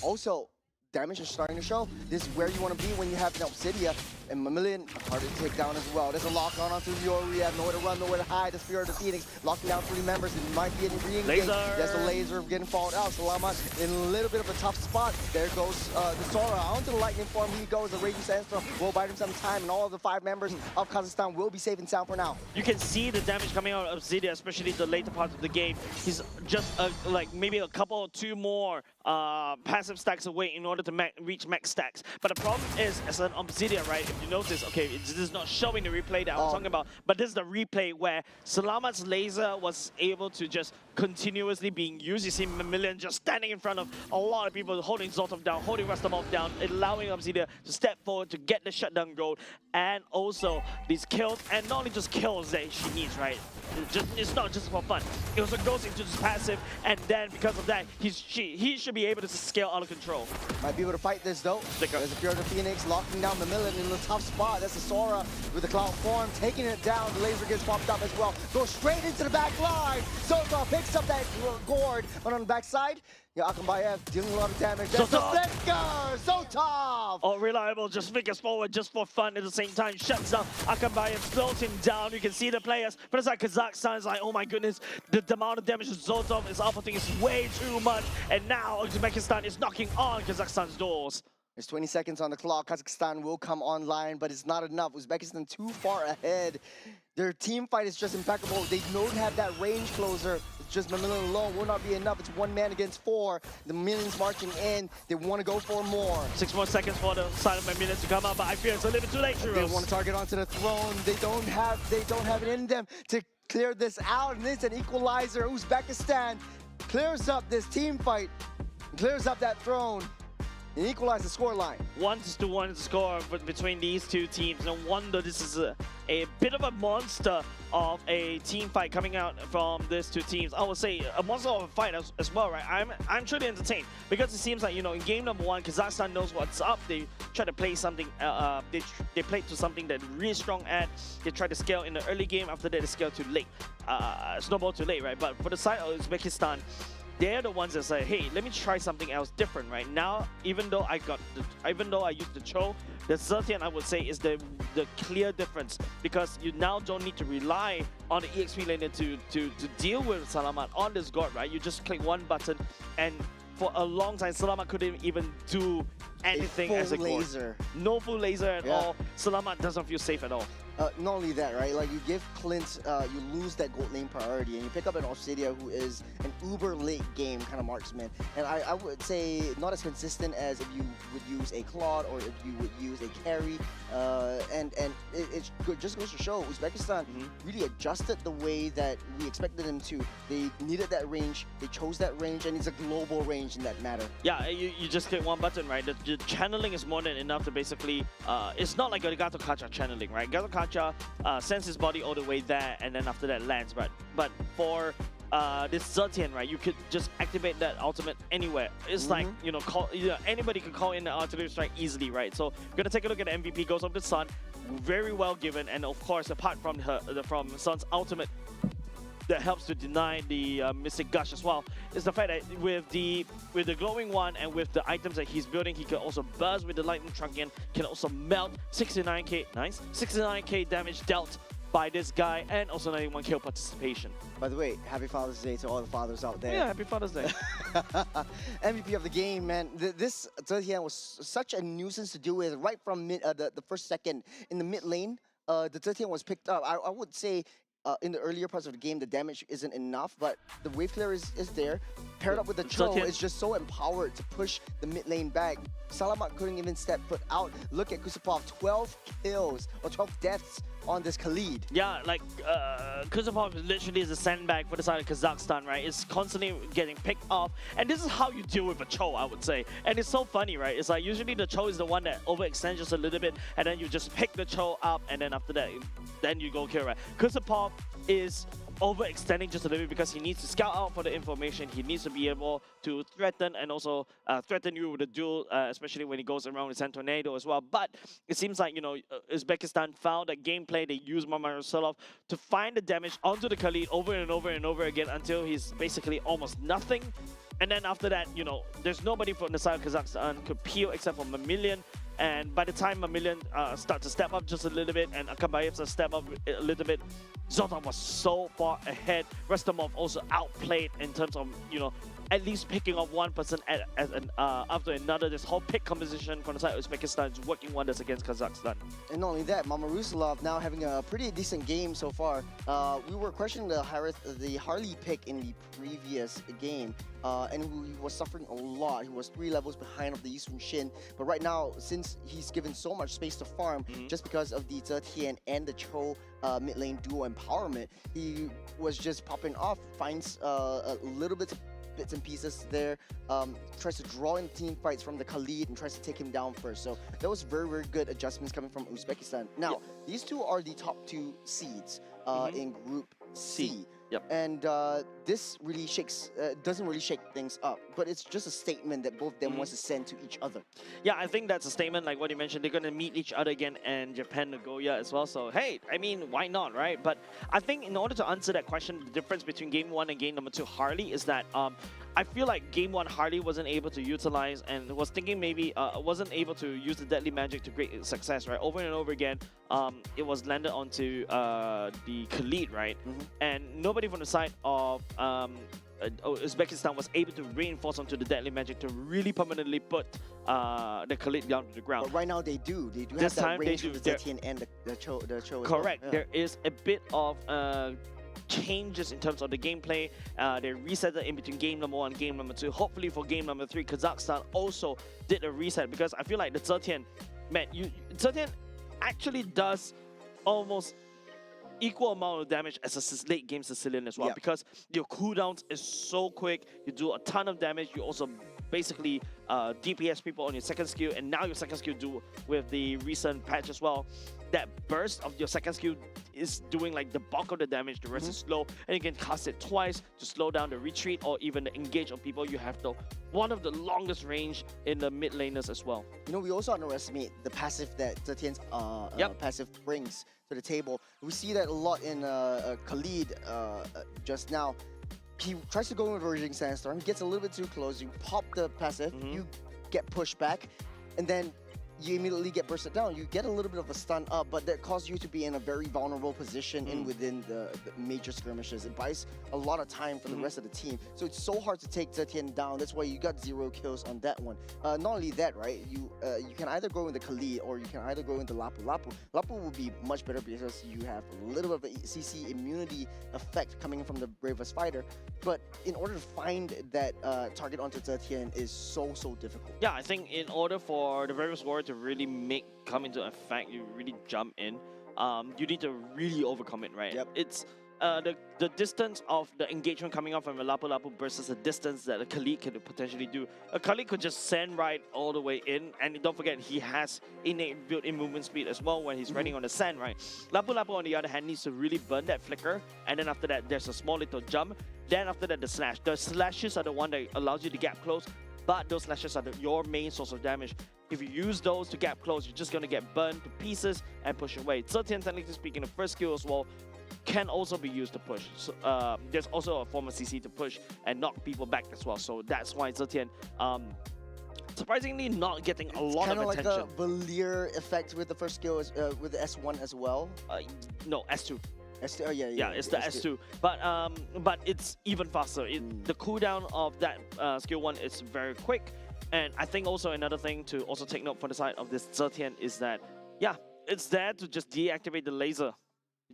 also. Damage is starting to show. This is where you want to be when you have an Obsidia. And Mamilian, hard to take down as well. There's a lock on onto Yori. Nowhere to run, nowhere to hide. The Spirit of the Phoenix locking down 3 members. It might be a re-engage. There's a laser getting followed out. Salama in a little bit of a tough spot. There goes the Sora. Onto the lightning form he goes. The Raging Sandstorm will buy him some time. And all of the 5 members of Kazakhstan will be safe and sound for now. You can see the damage coming out of Obsidia, especially the later parts of the game. He's just like maybe a couple or 2 more passive stacks away in order to reach max stacks. But the problem is, as an Obsidia, right, if you notice, okay, this is not showing the replay that I was talking about, but this is the replay where Salamat's laser was able to just continuously being used. You see Mamilian just standing in front of a lot of people, holding Zotov down, holding Rastamov down, allowing Obsidia to step forward to get the shutdown goal, and also these kills, and not only just kills that she needs, right? It's not just for fun. It also goes into this passive, and then because of that, he should be able to scale out of control. Might be able to fight this though. There's a Fear of the Phoenix locking down Mamilian in a tough spot. That's the Sora with the cloud form, taking it down. The laser gets popped up as well. Goes straight into the back line. Zotov picks up that gourd, but on the back side, yeah, Akambayev dealing a lot of damage. That's the flicker! Zotov! Oh, reliable, just flickers forward just for fun at the same time. Shuts down Akambayev, slows him down. You can see the players, but it's like Kazakhstan is like, oh my goodness, the amount of damage Zotov is outputting is way too much. And now Uzbekistan is knocking on Kazakhstan's doors. There's 20 seconds on the clock. Kazakhstan will come online, but it's not enough. Uzbekistan too far ahead. Their team fight is just impeccable. They don't have that range closer. It's just Mamilian alone will not be enough. It's 1 man against 4. The Mamilians marching in. They want to go for more. 6 more seconds for the side of Mamilians to come out, but I fear it's a little bit too late, They want to target onto the throne. They don't have it in them to clear this out. And it's an equalizer. Uzbekistan clears up this team fight, clears up that throne, and equalize the scoreline. 1-1 score between these two teams. No wonder this is a bit of a monster of a team fight coming out from these two teams. I would say a monster of a fight as well, right? I'm truly entertained because it seems like, you know, in game number 1, Kazakhstan knows what's up. They try to play something. They played to something that really strong at. They try to scale in the early game. After that, they scale too late. Snowball too late, right? But for the side of Uzbekistan, they're the ones that say, hey, let me try something else different right now. Even though I used the Cho, the Zetian, I would say, is the clear difference, because you now don't need to rely on the EXP laner to deal with Salamat on this god, right? You just click one button, and for a long time, Salamat couldn't even do anything as a laser. god. No full laser at all. Salamat doesn't feel safe at all. Not only that, right? Like, you give Clint, you lose that gold lane priority, and you pick up an Obsidia who is an uber late game kind of marksman. And I would say not as consistent as if you would use a Claude or if you would use a carry. And it just goes to show Uzbekistan really adjusted the way that we expected them to. They needed that range, they chose that range, and it's a global range in that matter. Yeah, you just click one button, right? The channeling is more than enough to basically, it's not like a Gato Kacha channeling, right? Gato Kacha sends his body all the way there, and then after that lands. But for this Zetian, right, you could just activate that ultimate anywhere. It's like, you know, anybody can call in the artillery strike easily, right? So we're gonna take a look at the MVP. Goes up to Sun, very well given, and of course, apart from from Sun's ultimate that helps to deny the Mystic Gush as well, is the fact that with the glowing one and with the items that he's building, he can also burst with the lightning trunking, can also melt 69k, nice, 69k damage dealt by this guy, and also 91 kill participation. By the way, happy Father's Day to all the fathers out there. Yeah, happy Father's Day. MVP of the game, man. This Zetian was such a nuisance to deal with right from the first second in the mid lane. The Zetian was picked up. I would say in the earlier parts of the game, the damage isn't enough, but the wave clear is there. Paired up with the Cho, it's just so empowered to push the mid lane back. Salamat couldn't even step foot out. Look at Kusupov, 12 kills or 12 deaths on this Khalid. Yeah, like Kusupov literally is a sandbag for the side of Kazakhstan, right? It's constantly getting picked off, and this is how you deal with a Cho, I would say. And it's so funny, right? It's like usually the Cho is the one that overextends just a little bit, and then you just pick the Cho up, and then after that, then you go kill, right? Kusupov is overextending just a little bit because he needs to scout out for the information. He needs to be able to threaten and also threaten you with a duel, especially when he goes around with Sand Tornado as well. But it seems like, you know, Uzbekistan found that gameplay. They used Mamarosolov to find the damage onto the Khalid over and over and over again until he's basically almost nothing. And then after that, you know, there's nobody from the side of Kazakhstan could peel except for Mamilian. And by the time Mamilian start to step up just a little bit and Akabayev step up a little bit, Zoltan was so far ahead. Restomov also outplayed in terms of, you know, at least picking off one person after another. This whole pick composition from the side of Uzbekistan is working wonders against Kazakhstan. And not only that, Mamarusalov now having a pretty decent game so far. We were questioning the Harley pick in the previous game, and he was suffering a lot. He was 3 levels behind of the Yisun Shin. But right now, since he's given so much space to farm, just because of the Zetian and the Cho mid lane duo empowerment, he was just popping off, finds a little bits and pieces there, tries to draw in team fights from the Khalid and tries to take him down first. So that was very, very good adjustments coming from Uzbekistan. Now, these two are the top 2 seeds in Group C. Yep. And this really doesn't really shake things up, but it's just a statement that both of them wants to send to each other. Yeah, I think that's a statement like what you mentioned. They're going to meet each other again and Japan Nagoya as well. So, hey, I mean, why not, right? But I think in order to answer that question, the difference between Game 1 and Game number 2 Harley is that I feel like Game 1 Harley wasn't able to utilize and was thinking maybe wasn't able to use the Deadly Magic to great success, right? Over and over again, it was landed onto the Khalid, right? And nobody nobody from the side of Uzbekistan was able to reinforce onto the Deadly Magic to really permanently put the Khalid down to the ground. But right now they do. They do This have that time they range do. for the Zetian and the Cho as well. Correct. Yeah. There is a bit of changes in terms of the gameplay. They reset it in between game number 1 and game number 2. Hopefully for game number 3, Kazakhstan also did a reset, because I feel like the Zetian, man, Zetian actually does almost equal amount of damage as a late game Sicilian as well, Yep. because your cooldowns is so quick. You do a ton of damage. You also basically DPS people on your second skill, and now your second skill do with the recent patch as well. That burst of your second skill is doing like the bulk of the damage. The rest is slow, and you can cast it twice to slow down the retreat or even the engage on people. You have one of the longest range in the mid laners as well. You know, we also underestimate the passive that Zetian's passive brings to the table. We see that a lot in Khalid just now. He tries to go with Verging Sandstorm, he gets a little bit too close, you pop the passive, you get pushed back, and then you immediately get bursted down. You get a little bit of a stun up, but that causes you to be in a very vulnerable position within the major skirmishes. It buys a lot of time for the rest of the team. So it's so hard to take Zetian down. That's why you got 0 kills on that one. Not only that, right? You can either go into Khalid or you can either go into Lapu. Lapu will be much better because you have a little bit of a CC immunity effect coming from the bravest fighter. But in order to find that target onto Zetian is so difficult. Yeah, I think in order for the Bravest Warrior to really come into effect, you really jump in. You need to really overcome it, right? Yep. It's the distance of the engagement coming up from a Lapu Lapu versus the distance that a Khalid could potentially do. A Khalid could just send right all the way in, and don't forget he has innate built-in movement speed as well when he's running on the sand, right? Lapu Lapu on the other hand needs to really burn that flicker, and then after that there's a small little jump. Then after that the slash. The slashes are the one that allows you to gap close, but those slashes are your main source of damage. If you use those to gap close, you're just going to get burned to pieces and push away. Zetian, technically speaking, the first skill as well can also be used to push. So, there's also a form of CC to push and knock people back as well. So that's why Zetian, surprisingly, not getting a lot of attention. Kind of like a Valier effect with the first skill, with the S1 as well. No, S2. S2, oh, yeah, Yeah, it's the S2. But it's even faster. The cooldown of that skill 1 is very quick. And I think also another thing to also take note for the side of this Zetian is that, yeah, it's there to just deactivate the laser.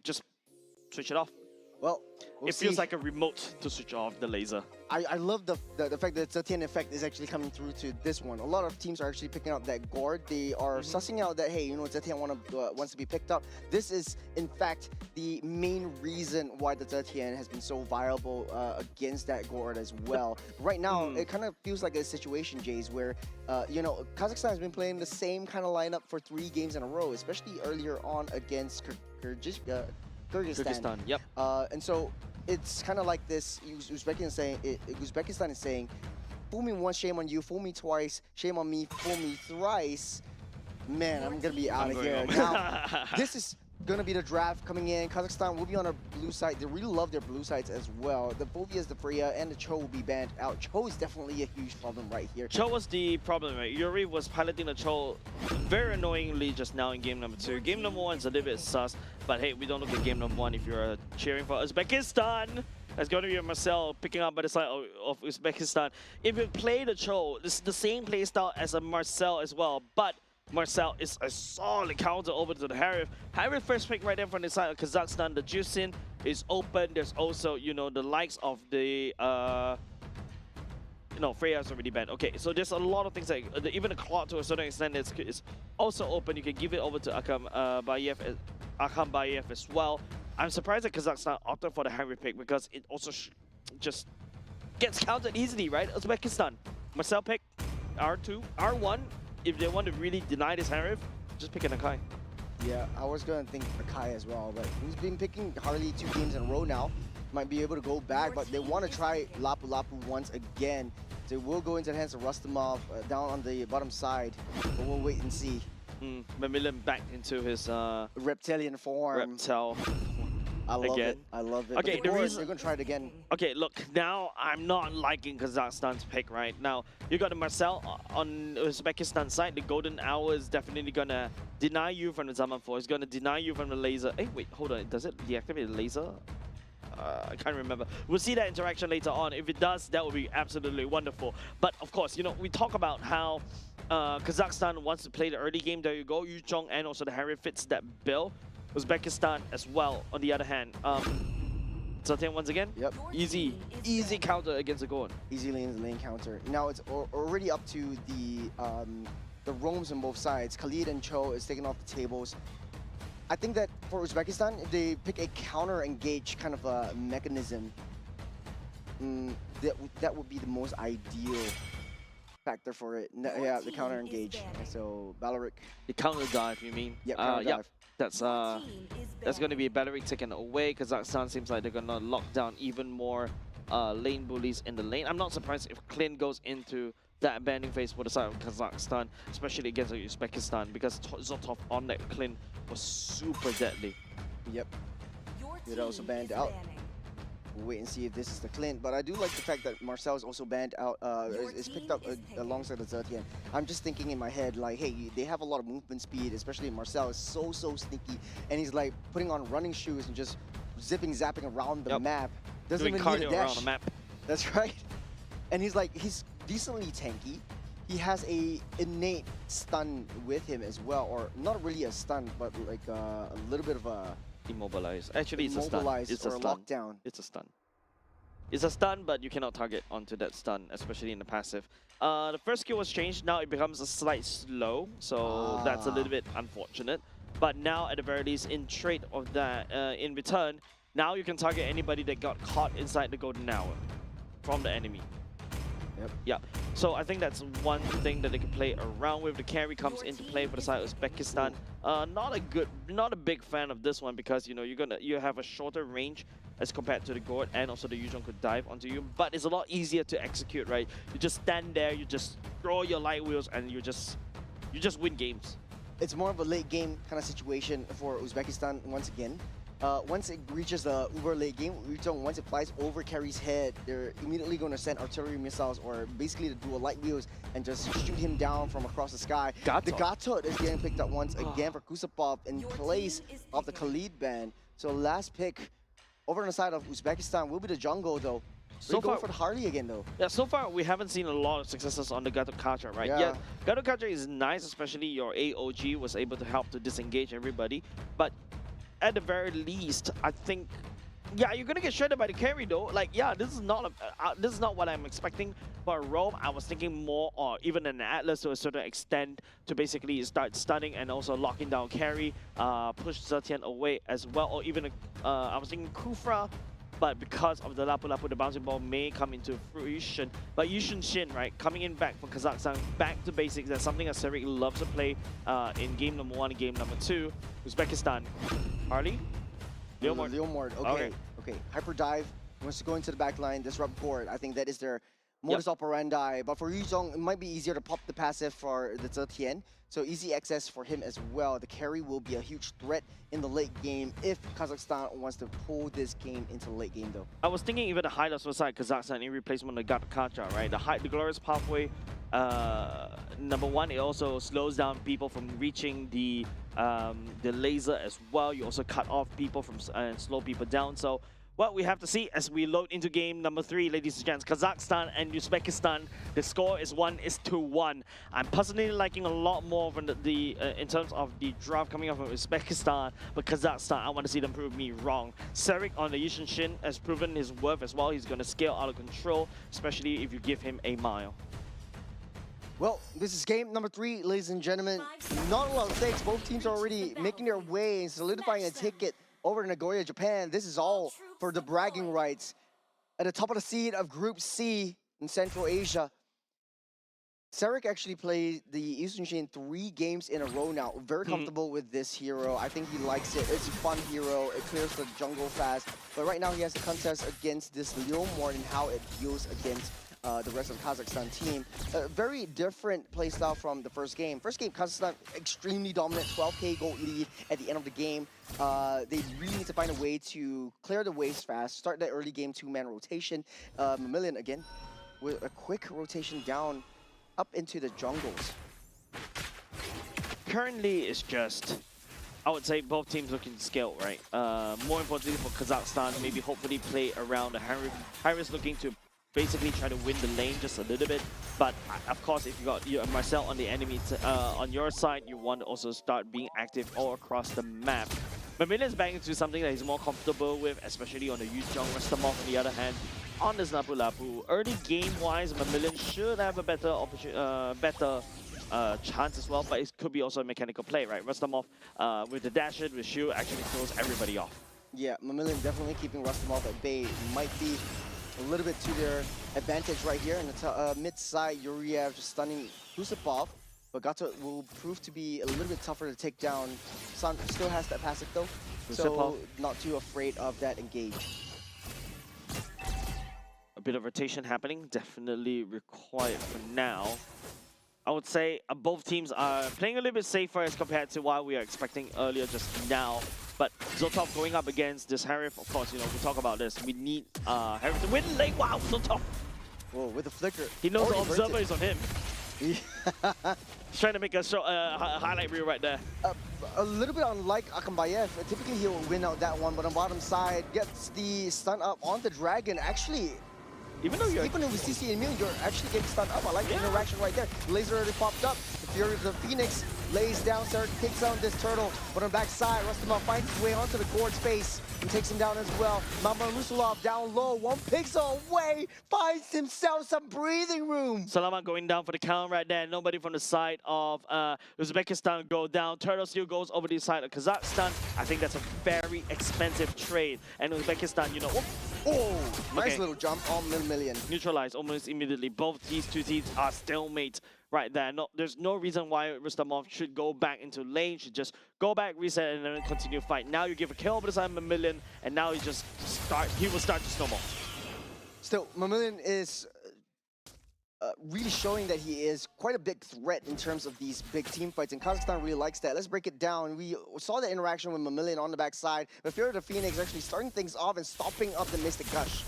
Just switch it off. Well, it feels like a remote to switch off the laser. I love the fact that Zetian effect is actually coming through to this one. A lot of teams are actually picking up that Gord. They are sussing out that, hey, you know, Zetian wants to be picked up. This is, in fact, the main reason why the Zetian has been so viable against that Gord as well. Right now, it kind of feels like a situation, Jays, where, you know, Kazakhstan has been playing the same kind of lineup for 3 games in a row, especially earlier on against Kyrgyzstan. Yep. And so it's kind of like this. Uzbekistan is saying, fool me once, shame on you. Fool me twice, shame on me. Fool me thrice. Man, I'm gonna be out of here. Now, this is gonna be the draft coming in. Kazakhstan will be on our blue side. They really love their blue sides as well. The Bovias, the Freya, and the Cho will be banned out. Cho is definitely a huge problem right here. Cho was the problem, right? Yuri was piloting the Cho very annoyingly just now in game number 2. Game number 1 is a little bit sus, but hey, we don't look at game number 1 if you're cheering for Uzbekistan. That's going to be Marcel picking up by the side of Uzbekistan. If you play the Cho, this is the same playstyle as a Marcel as well, but Marcel is a solid counter over to the Harith. Harith first pick right there from the side of Kazakhstan. The Juicin is open. There's also, you know, the likes of the no, Freya's already banned. Okay, so there's a lot of things like even the Claw to a certain extent is also open. You can give it over to Akam Bayev as well. I'm surprised that Kazakhstan opted for the Harith pick because it also just gets countered easily, right? Uzbekistan, Marcel pick, R2, R1. If they want to really deny this Harith, just pick an Akai. Yeah, I was going to think Akai as well, but he's been picking Harley 2 games in a row now. Might be able to go back, but they want to try Lapu Lapu once again. They will go into the hands of Rustamov down on the bottom side, but we'll wait and see. Mamilin back into his reptilian form. Reptile. I love it. I love it. Okay, the reason you're gonna try it again. Okay, look, now I'm not liking Kazakhstan's pick right now. You got the Marcel on Uzbekistan side. The golden hour is definitely gonna deny you from the Zaman 4. It's gonna deny you from the laser. Hey, wait, hold on. Does it deactivate the laser? I can't remember. We'll see that interaction later on. If it does, that would be absolutely wonderful. But of course, you know, we talk about how Kazakhstan wants to play the early game. There you go. Yu Zhong and also the Harry fits that bill. Uzbekistan as well, on the other hand. Zetian once again. Yep. Easy counter against the Gorn. Easy lane counter. Now it's already up to the roams on both sides. Khalid and Cho is taking off the tables. I think that for Uzbekistan, if they pick a counter engage kind of a mechanism, that would be the most ideal factor for it. Yeah, the counter engage. So Balaric. The counter dive, you mean? Yeah, counter dive. That's going to be Balaric taken away. Kazakhstan seems like they're going to lock down even more lane bullies in the lane. I'm not surprised if Clint goes into that banding phase for the side of Kazakhstan, especially against Uzbekistan, because Zotov on that Clint was super deadly. Yep. It also banned out. We'll wait and see if this is the Clint, but I do like the fact that Marcel is also banned out, is picked up alongside the Zetian. I'm just thinking in my head, like, hey, they have a lot of movement speed, especially Marcel is so sneaky, and he's like putting on running shoes and just zapping around the map. Doesn't Doing even need a cardio dash. around the map. That's right. And he's decently tanky. He has a innate stun with him as well, or not really a stun, but like a little bit of a Immobilized. Actually, it's a stun. It's a stun. Lockdown. It's a stun. It's a stun, but you cannot target onto that stun, especially in the passive. The first skill was changed. Now it becomes a slight slow, so that's a little bit unfortunate. But now, at the very least, in trade of that, in return, now you can target anybody that got caught inside the golden hour from the enemy. Yep. Yeah. So I think that's one thing that they can play around with. The carry comes into play for the side of Uzbekistan. Not a big fan of this one because you know you have a shorter range as compared to the Gord, and also the Yu Zhong could dive onto you. But it's a lot easier to execute, right? You just stand there, you just throw your light wheels, and you just win games. It's more of a late game kind of situation for Uzbekistan once again. Once it reaches the uber late game, once it flies over Carry's head, they're immediately going to send artillery missiles or basically to do a light wheels and just shoot him down from across the sky. The Gatot is getting picked up once again for Kusapov in place of the Khalid ban. So last pick over on the side of Uzbekistan will be the jungle though. So far for the Harley again though. Yeah, so far we haven't seen a lot of successes on the Gatot Kacha, right? Yeah, Gatot Kacha is nice, especially your AOG was able to help to disengage everybody. But at the very least, I think, yeah, you're gonna get shredded by the carry though. Like, yeah, this is not what I'm expecting for a roam. I was thinking more, or even an Atlas to a certain extent, to basically start stunning and also locking down carry, push Zetian away as well, or even I was thinking Kufra. But because of the Lapu Lapu, the bouncing ball may come into fruition. But Yushin Shin, right, coming in back for Kazakhstan, back to basics. That's something that Serik loves to play in game number 1 and game number 2. Uzbekistan. Harley? Leomord, okay. Hyper dive, wants to go into the back line, disrupt board. I think that is their modus operandi. But for Yu Zhong, it might be easier to pop the passive for the Zetian. So easy access for him as well. The carry will be a huge threat in the late game if Kazakhstan wants to pull this game into the late game though. I was thinking even the highlights for side Kazakhstan in replacement of Gatot Kacha, right? The glorious pathway, number 1, it also slows down people from reaching the laser as well. You also cut off people from and slow people down. So what we have to see as we load into game number 3, ladies and gents, Kazakhstan and Uzbekistan. The score is 1-1. I'm personally liking a lot more from the in terms of the draft coming up from Uzbekistan, but Kazakhstan, I want to see them prove me wrong. Serik on the Yushin Shin has proven his worth as well. He's going to scale out of control, especially if you give him a mile. Well, this is game number 3, ladies and gentlemen. Not a lot of stakes. Both teams are already making their way and solidifying a ticket over to Nagoya, Japan. This is all for the bragging rights. At the top of the seed of Group C in Central Asia, Serik actually played the Eastern Chain 3 games in a row now. Very comfortable with this hero. I think he likes it. It's a fun hero. It clears the jungle fast. But right now he has a contest against this Leomord and how it deals against the rest of the Kazakhstan team. A very different playstyle from the first game. First game, Kazakhstan extremely dominant, 12k gold lead at the end of the game. They really need to find a way to clear the waves fast, start that early game 2-man rotation. Mamillion again with a quick rotation down up into the jungles. Currently, it's just I would say both teams looking to scale, right? More importantly for Kazakhstan, maybe hopefully play around the Harris looking to basically try to win the lane just a little bit. But of course, if you got you and Marcel on the enemy on your side, you want to also start being active all across the map. Mamillion's back into something that he's more comfortable with, especially on the Yuzhong. Rustamov, on the other hand, on this Lapu Lapu. Early game-wise, Mamillion should have a better chance as well, but it could be also a mechanical play, right? Rustamov with the dash it, with shield, actually throws everybody off. Yeah, Mamillion definitely keeping Rustamov at bay. Might be a little bit to their advantage right here. In the mid side, Yuriev just stunning Husupov, but Gato will prove to be a little bit tougher to take down. Sun still has that passive though, so not too afraid of that engage. A bit of rotation happening, definitely required for now. I would say both teams are playing a little bit safer as compared to what we are expecting earlier just now. But Zotov going up against this Harif, of course, you know, we talk about this. We need Harif to win lane. Wow, Zotov! Whoa, with the flicker. He knows the observer is on him. He's trying to make a highlight reel right there. A little bit unlike Akambayev. Typically he'll win out that one, but on bottom side, gets the stun up on the Dragon. Actually, even with CC immune, you're actually getting stunned up. I like the interaction right there. Laser already popped up. The Fury of the Phoenix lays down, Sarah takes down this turtle. But on the backside, Rustamov finds his way onto the Gord's face and takes him down as well. Mama Musulov down low, 1 pixel away, finds himself some breathing room. Salamat going down for the count right there. Nobody from the side of Uzbekistan go down. Turtle still goes over the side of Kazakhstan. I think that's a very expensive trade. And Uzbekistan, you know, Nice little jump on Mamillion. Neutralized almost immediately. Both these two teams are stalemate right there. No, there's no reason why Rustamov should go back into lane. Should just go back, reset, and then continue fight. Now you give a kill over the side of Mamillion, and now he will start to snowball. Still, Mamillion is really showing that he is quite a big threat in terms of these big team fights, and Kazakhstan really likes that. Let's break it down. We saw the interaction with Mamillion on the backside, but Fury of the Phoenix actually starting things off and stopping up the Mystic Gush.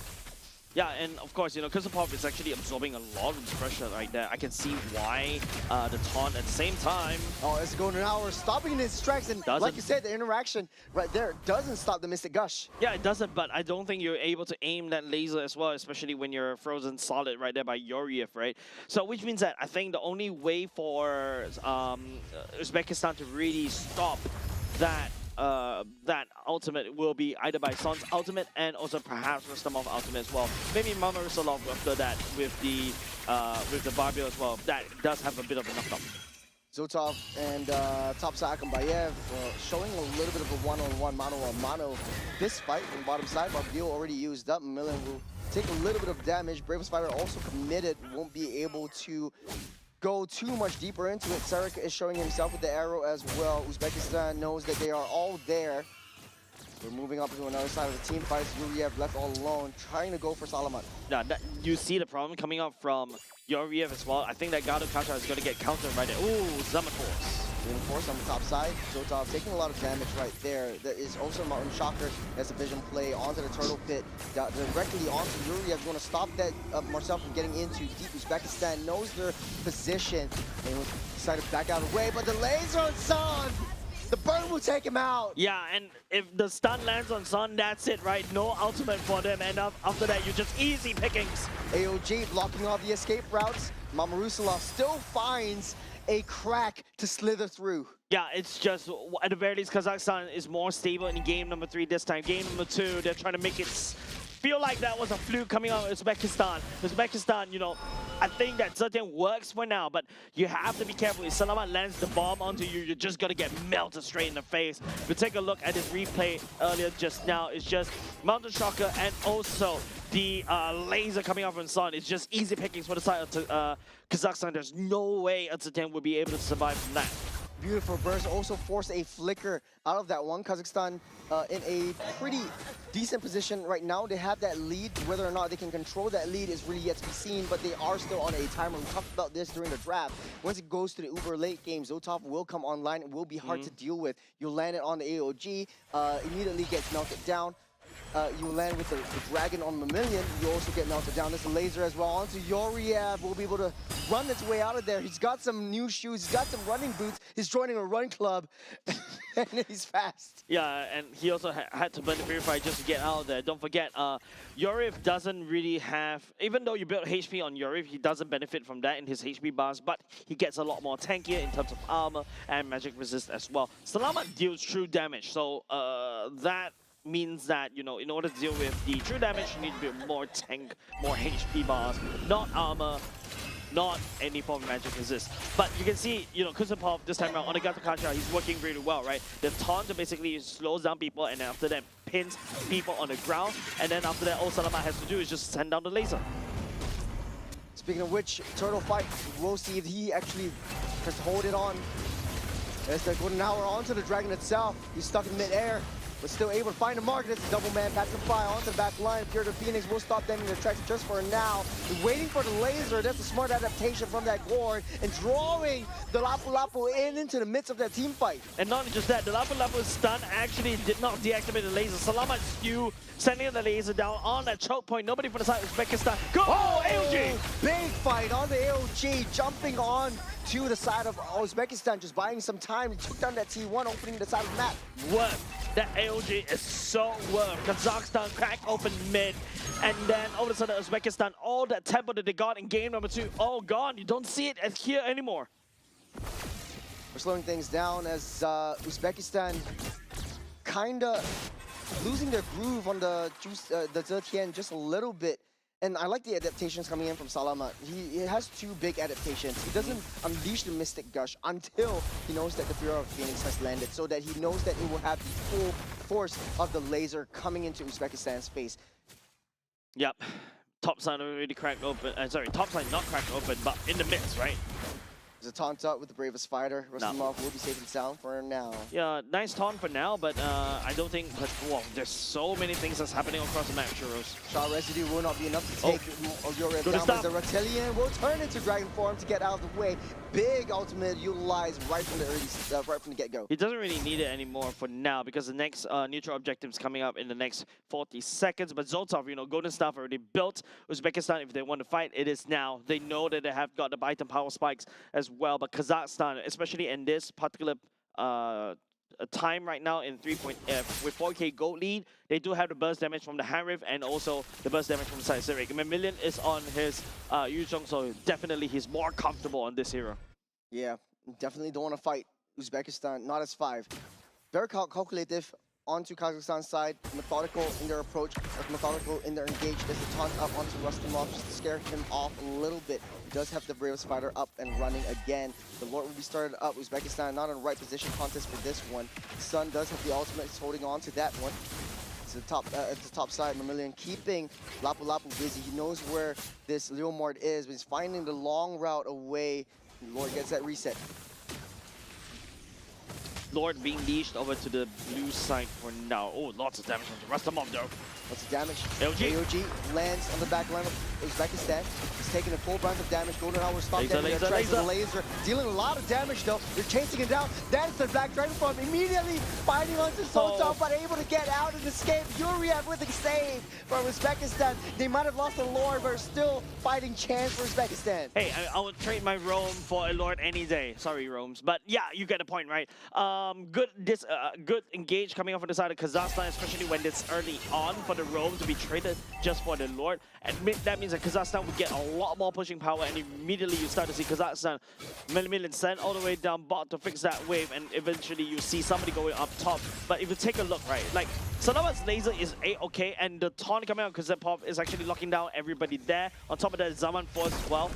Yeah, and of course, you know, Kusupov is actually absorbing a lot of pressure right there. I can see why the taunt at the same time. Oh, it's going an hour, stopping his tracks, and like you said, the interaction right there doesn't stop the Mystic Gush. Yeah, it doesn't, but I don't think you're able to aim that laser as well, especially when you're frozen solid right there by Yuriev, right? So, which means that I think the only way for Uzbekistan to really stop that that ultimate will be either by Son's ultimate and also perhaps Rustamov ultimate as well. Maybe Mama Rusalov after that with the Barbie as well. That does have a bit of a knockdown. Zotov and topside Akambayev showing a little bit of a one-on-one, mano-on-mano this fight from the bottom side. Barbio already used up. Mamillion will take a little bit of damage. Bravest Fighter also committed, won't be able to go too much deeper into it. Sarek is showing himself with the arrow as well. Uzbekistan knows that they are all there. We're moving up to another side of the team fights. Yuriev left all alone, trying to go for Salamat. Yeah, you see the problem coming up from Yuriev as well. I think that Gado Kasha is going to get countered right there. Ooh, Zamaforce. Reinforce on the top side. Zotov taking a lot of damage right there. There is also Martin Shocker as a vision play onto the turtle pit. Directly onto Yuriev. Going to stop that Marcel from getting into deep. Uzbekistan knows their position and decided to back out of the way, but the laser on Son! The burn will take him out. Yeah, and if the stun lands on Son, that's it, right? No ultimate for them, and after that, you're just easy pickings. AOG blocking all the escape routes. Mamarusalov still finds a crack to slither through. Yeah, it's just, at the very least, Kazakhstan is more stable in game number 3 this time. Game number 2, they're trying to make it feel like that was a fluke coming out of Uzbekistan. Uzbekistan, you know, I think that certain works for now, but you have to be careful. If Salamat lands the bomb onto you, you're just going to get melted straight in the face. If you take a look at this replay earlier just now, it's just Mountain Shocker and also the laser coming out from Son. It's just easy pickings for the side of Kazakhstan. There's no way Azertan would be able to survive from that. Beautiful burst, also forced a flicker out of that one. Kazakhstan in a pretty decent position right now. They have that lead. Whether or not they can control that lead is really yet to be seen, but they are still on a timer. We talked about this during the draft. Once it goes to the uber late game, Zotov will come online. It will be hard to deal with. You'll land it on the AOG, immediately gets melted down. you land with the dragon on Mammalian, you also get melted down. There's a laser as well onto Yoriev. Will be able to run its way out of there. He's got some new shoes. He's got some running boots. He's joining a run club, and he's fast. Yeah, and he also had to burn the Purify just to get out of there. Don't forget, Yoriev doesn't really have, even though you build HP on Yoriev, he doesn't benefit from that in his HP bars, but he gets a lot more tankier in terms of armor and magic resist as well. Salamat deals true damage, so that means that, you know, in order to deal with the true damage, you need to build more tank, more HP bars, not armor, not any form of magic resist. But you can see, you know, Kusapov this time around on the Gatakacha, he's working really well, right? The taunt basically slows down people, and then after that pins people on the ground, and then after that all Salamat has to do is just send down the laser. Speaking of which, turtle fight, we'll see if he actually has to hold it on. As they're going now onto the dragon itself, he's stuck in mid-air, but still able to find a mark. It's a double man, pacify onto the back line. Pure the Phoenix will stop them in their tracks just for now. Waiting for the laser. That's a smart adaptation from that Gord, and drawing the Lapu Lapu into the midst of that team fight. And not just that, the Lapu Lapu stun actually did not deactivate the laser. Salamat Stew sending the laser down on that choke point. Nobody from the side of Uzbekistan. Go! Oh, AOG! Big fight on the AOG, jumping on to the side of Uzbekistan, just buying some time. He took down that T1, opening the side of the map. Worth. That AOG is so worth. Kazakhstan crack open mid, and then all of a sudden Uzbekistan, all that tempo that they got in game number 2, all gone. You don't see it here anymore. We're slowing things down as Uzbekistan kinda losing their groove on the Zetian just a little bit. And I like the adaptations coming in from Salamat. He has 2 big adaptations. He doesn't unleash the Mystic Gush until he knows that the Fury of Phoenix has landed, so that he knows that it will have the full force of the laser coming into Uzbekistan's face. Yep. Top side already cracked open. Sorry, top side not cracked open, but in the midst, right? There's a taunt up with the bravest fighter. Rustamov will be safe and sound for now. Yeah, nice taunt for now, but I don't think. But whoa, there's so many things that's happening across the map, Churros. Shot residue will not be enough to take Yoriev down, as the Reptilian will turn into Dragon form to get out of the way. Big ultimate utilized right from the right from the get-go. He doesn't really need it anymore for now, because the next neutral objective is coming up in the next 40 seconds. But Zoltov, you know, Golden Staff already built. Uzbekistan, if they want to fight, it is now. They know that they have got the item power spikes as well, but Kazakhstan, especially in this particular time right now in with 4K gold lead, they do have the burst damage from the Harif and also the burst damage from Side Civic. Mammalian is on his Yuzhong, so definitely he's more comfortable on this hero. Yeah, definitely don't want to fight Uzbekistan, not as 5. Very calculative onto Kazakhstan's side, methodical in their approach, methodical in their engage. There's a taunt up onto Rustamov just to scare him off a little bit. He does have the bravest fighter up and running again. The Lord will be started up. Uzbekistan not in the right position contest for this one. Sun does have the ultimate. He's holding on to that one. It's the top side. Mammalian keeping Lapu Lapu busy. He knows where this Leomord is, but he's finding the long route away. The Lord gets that reset. Lord being leashed over to the blue side for now. Oh, lots of damage onto Rustamov though. Lots of damage. AOG lands on the back line of Uzbekistan. He's taking a full brunt of damage. Golden Hour stop them. Laser. Dealing a lot of damage though. They're chasing it down. That's the Black Dragon form. Immediately fighting onto Zoltov, but able to get out and escape. Yoriev with a save from Uzbekistan. They might have lost the Lord, but are still fighting chance for Uzbekistan. Hey, I would trade my Rome for a Lord any day. Sorry, Romes. But yeah, you get the point, right? Good engage coming off on the side of Kazakhstan, especially when it's early on for the Rome to be traded just for the Lord. And that means that Kazakhstan would get a lot more pushing power, and immediately you start to see Kazakhstan million sent all the way down bot to fix that wave, and eventually you see somebody going up top. But if you take a look, right, like Salamat's laser is A-okay, and the taunt coming out of Kazepov is actually locking down everybody there. On top of that, Zaman Force as well,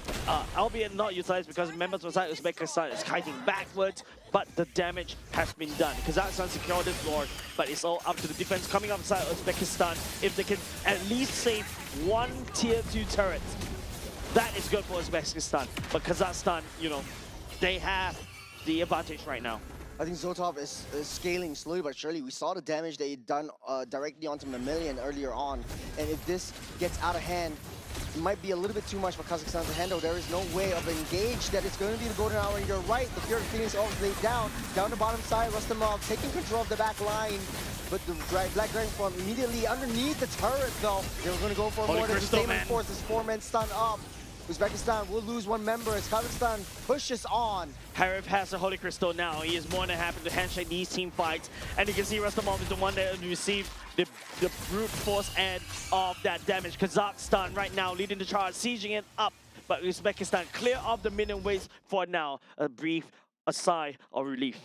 albeit not utilized because members of side Uzbekistan is kiting backwards, but the damage has been done. Kazakhstan secured this Lord, but it's all up to the defense coming up side Uzbekistan. If they can at least save one tier 2 turret, that is good for Uzbekistan. But Kazakhstan, you know, they have the advantage right now. I think Zoltov is scaling slowly but surely. We saw the damage that he'd done directly onto Mammalian earlier on. And if this gets out of hand, It might be a little bit too much for Kazakhstan to handle. There is no way of engage that it's going to be the golden hour. And you're right, the Fear of Phoenix all laid down the bottom side. Rustamov taking control of the back line. But the Black Dragon form immediately underneath the turret, though. They were going to go for more than the same force. This 4-man stun up. Uzbekistan will lose one member as Kazakhstan pushes on. Harif has a Holy Crystal now. He is more than happy to handshake these team fights. And you can see Rustamov is the one that received the brute force end of that damage. Kazakhstan right now leading the charge, sieging it up. But Uzbekistan clear of the minion waves for now. A sigh of relief.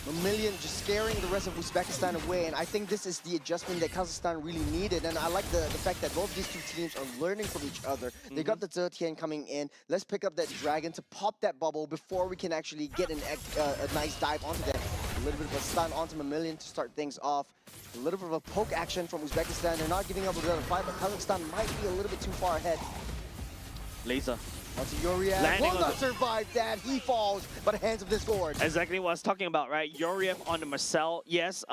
Mamillion just scaring the rest of Uzbekistan away, and I think this is the adjustment that Kazakhstan really needed. And I like the fact that both these two teams are learning from each other. They got the Zetian coming in. Let's pick up that Dragon to pop that bubble before we can actually get a nice dive onto that. A little bit of a stun onto Mamillion to start things off. A little bit of a poke action from Uzbekistan. They're not giving up a fight, but Kazakhstan might be a little bit too far ahead. Laser. Onto Yuriev, will not survive that. He falls by the hands of this Gorge. Exactly what I was talking about, right? Yuriev on the Marcel. Yes,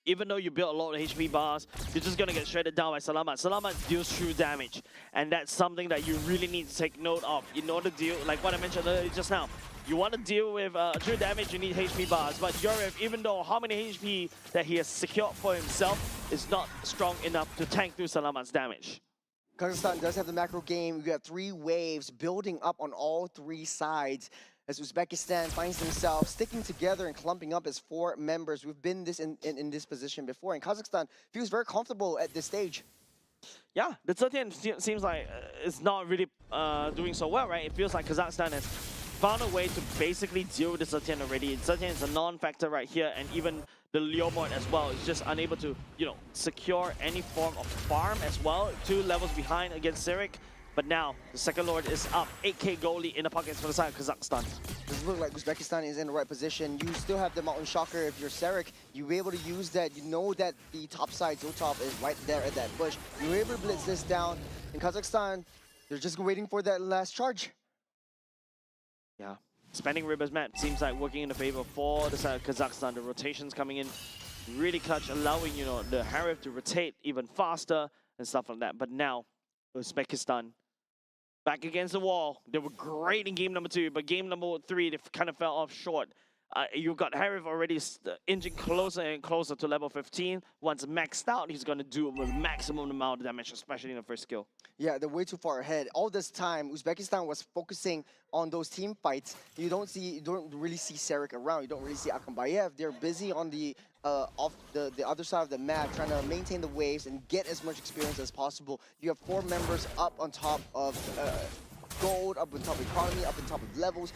even though you build a lot of HP bars, you're just going to get shredded down by Salamat. Salamat deals true damage. And that's something that you really need to take note of in order to deal, like what I mentioned earlier just now. You want to deal with true damage, you need HP bars. But Yuriev, even though how many HP that he has secured for himself, is not strong enough to tank through Salamat's damage. Kazakhstan does have the macro game. We got 3 waves building up on all 3 sides as Uzbekistan finds themselves sticking together and clumping up as 4 members. We've been in this position before, and Kazakhstan feels very comfortable at this stage. Yeah, the Zetian seems like it's not really doing so well, right? It feels like Kazakhstan has found a way to basically deal with the Zetian already. Zetian is a non-factor right here, and even the Leomord as well is just unable to, secure any form of farm as well. 2 levels behind against Sirik. But now, the second Lord is up. 8k goalie in the pockets for the side of Kazakhstan. Does it look like Uzbekistan is in the right position? You still have the Mountain Shocker. If you're Sirik, you'll be able to use that. You know that the top side, Zotov, is right there at that bush. You're able to blitz this down. In Kazakhstan, they're just waiting for that last charge. Yeah. Spending Rivers map seems like working in the favor for the side of Kazakhstan. The rotations coming in really clutch, allowing, the Harif to rotate even faster and stuff like that. But now, Uzbekistan back against the wall. They were great in game number 2, but game number 3, they kind of fell off short. You've got Harif already inching closer and closer to level 15. Once maxed out, he's going to do a maximum amount of damage, especially in the first skill. Yeah, they're way too far ahead. All this time, Uzbekistan was focusing on those team fights. You don't really see Sirik around. You don't really see Akambayev. They're busy on the other side of the map, trying to maintain the waves and get as much experience as possible. You have 4 members up on top of gold, up on top of economy, up on top of levels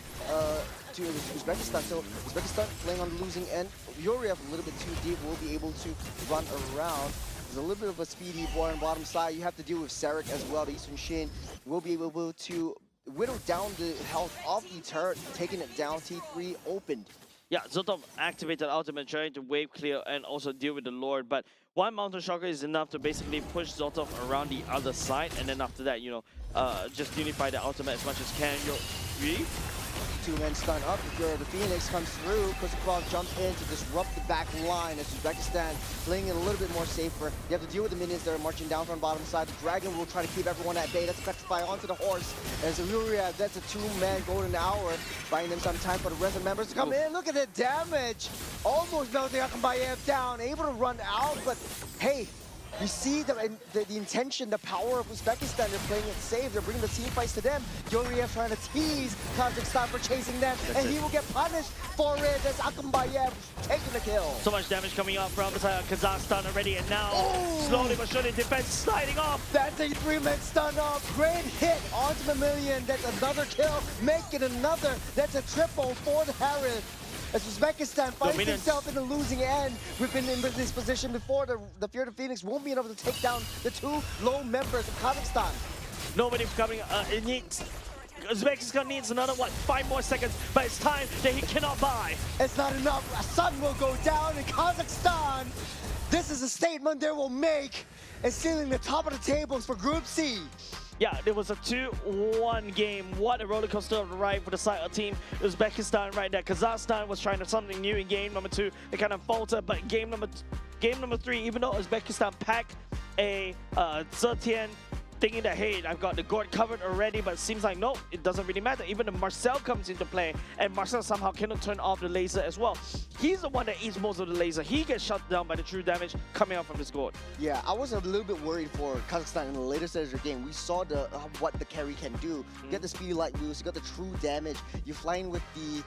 to Uzbekistan. So Uzbekistan playing on the losing end. Yuriev a little bit too deep, will be able to run around. There's a little bit of a speedy boy on bottom side. You have to deal with Sirik as well. The Eastern Shin will be able to whittle down the health of the turret, taking it down. T3 opened. Yeah, Zotov activated ultimate, trying to wave clear and also deal with the Lord. But one Mountain Shocker is enough to basically push Zotov around the other side. And then after that, just unify the ultimate as much as can. 2-man stun up. If you're the Phoenix comes through, Kozakov jumps in to disrupt the back line as Uzbekistan playing it a little bit more safer. You have to deal with the minions that are marching down from the bottom side. The Dragon will try to keep everyone at bay. That's a petrify onto the horse. As Yuriev, that's a 2-man golden hour, buying them some time for the rest of the members to come in. Look at the damage! Almost melting Akambayev down, able to run out, but hey, you see the intention, the power of Uzbekistan. They're playing it safe. They're bringing the team fights to them. Yuriev trying to tease Kazakhstan for chasing them, and he will get punished for it as Akambayev taking the kill. So much damage coming up from Kazakhstan already, and now slowly but surely defense sliding off. That's a 3-man stun off. Great hit onto Mamillion. That's another kill. Make it another. That's a triple for the Harif. As Uzbekistan finds himself in the losing end. We've been in this position before. The Fear of Phoenix won't be able to take down the 2 low members of Kazakhstan. Nobody coming. It needs. Uzbekistan needs another, 5 more seconds, but it's time that he cannot buy. It's not enough. A sun will go down in Kazakhstan. This is a statement they will make and sealing the top of the tables for Group C. Yeah, there was a 2-1 game. What a roller coaster of the ride for the side of team Uzbekistan right there. Kazakhstan was trying something new in game number 2. They kind of faltered, but game number game number 3, even though Uzbekistan packed a Zetian, thinking that, hey, I've got the gourd covered already, but it seems like, no, it doesn't really matter. Even the Marcel comes into play, and Marcel somehow cannot turn off the laser as well. He's the one that eats most of the laser. He gets shut down by the true damage coming out from this gourd. Yeah, I was a little bit worried for Kazakhstan in the later stage of the game. We saw what the carry can do. You get the speedy light boost, you got the true damage. You're flying with the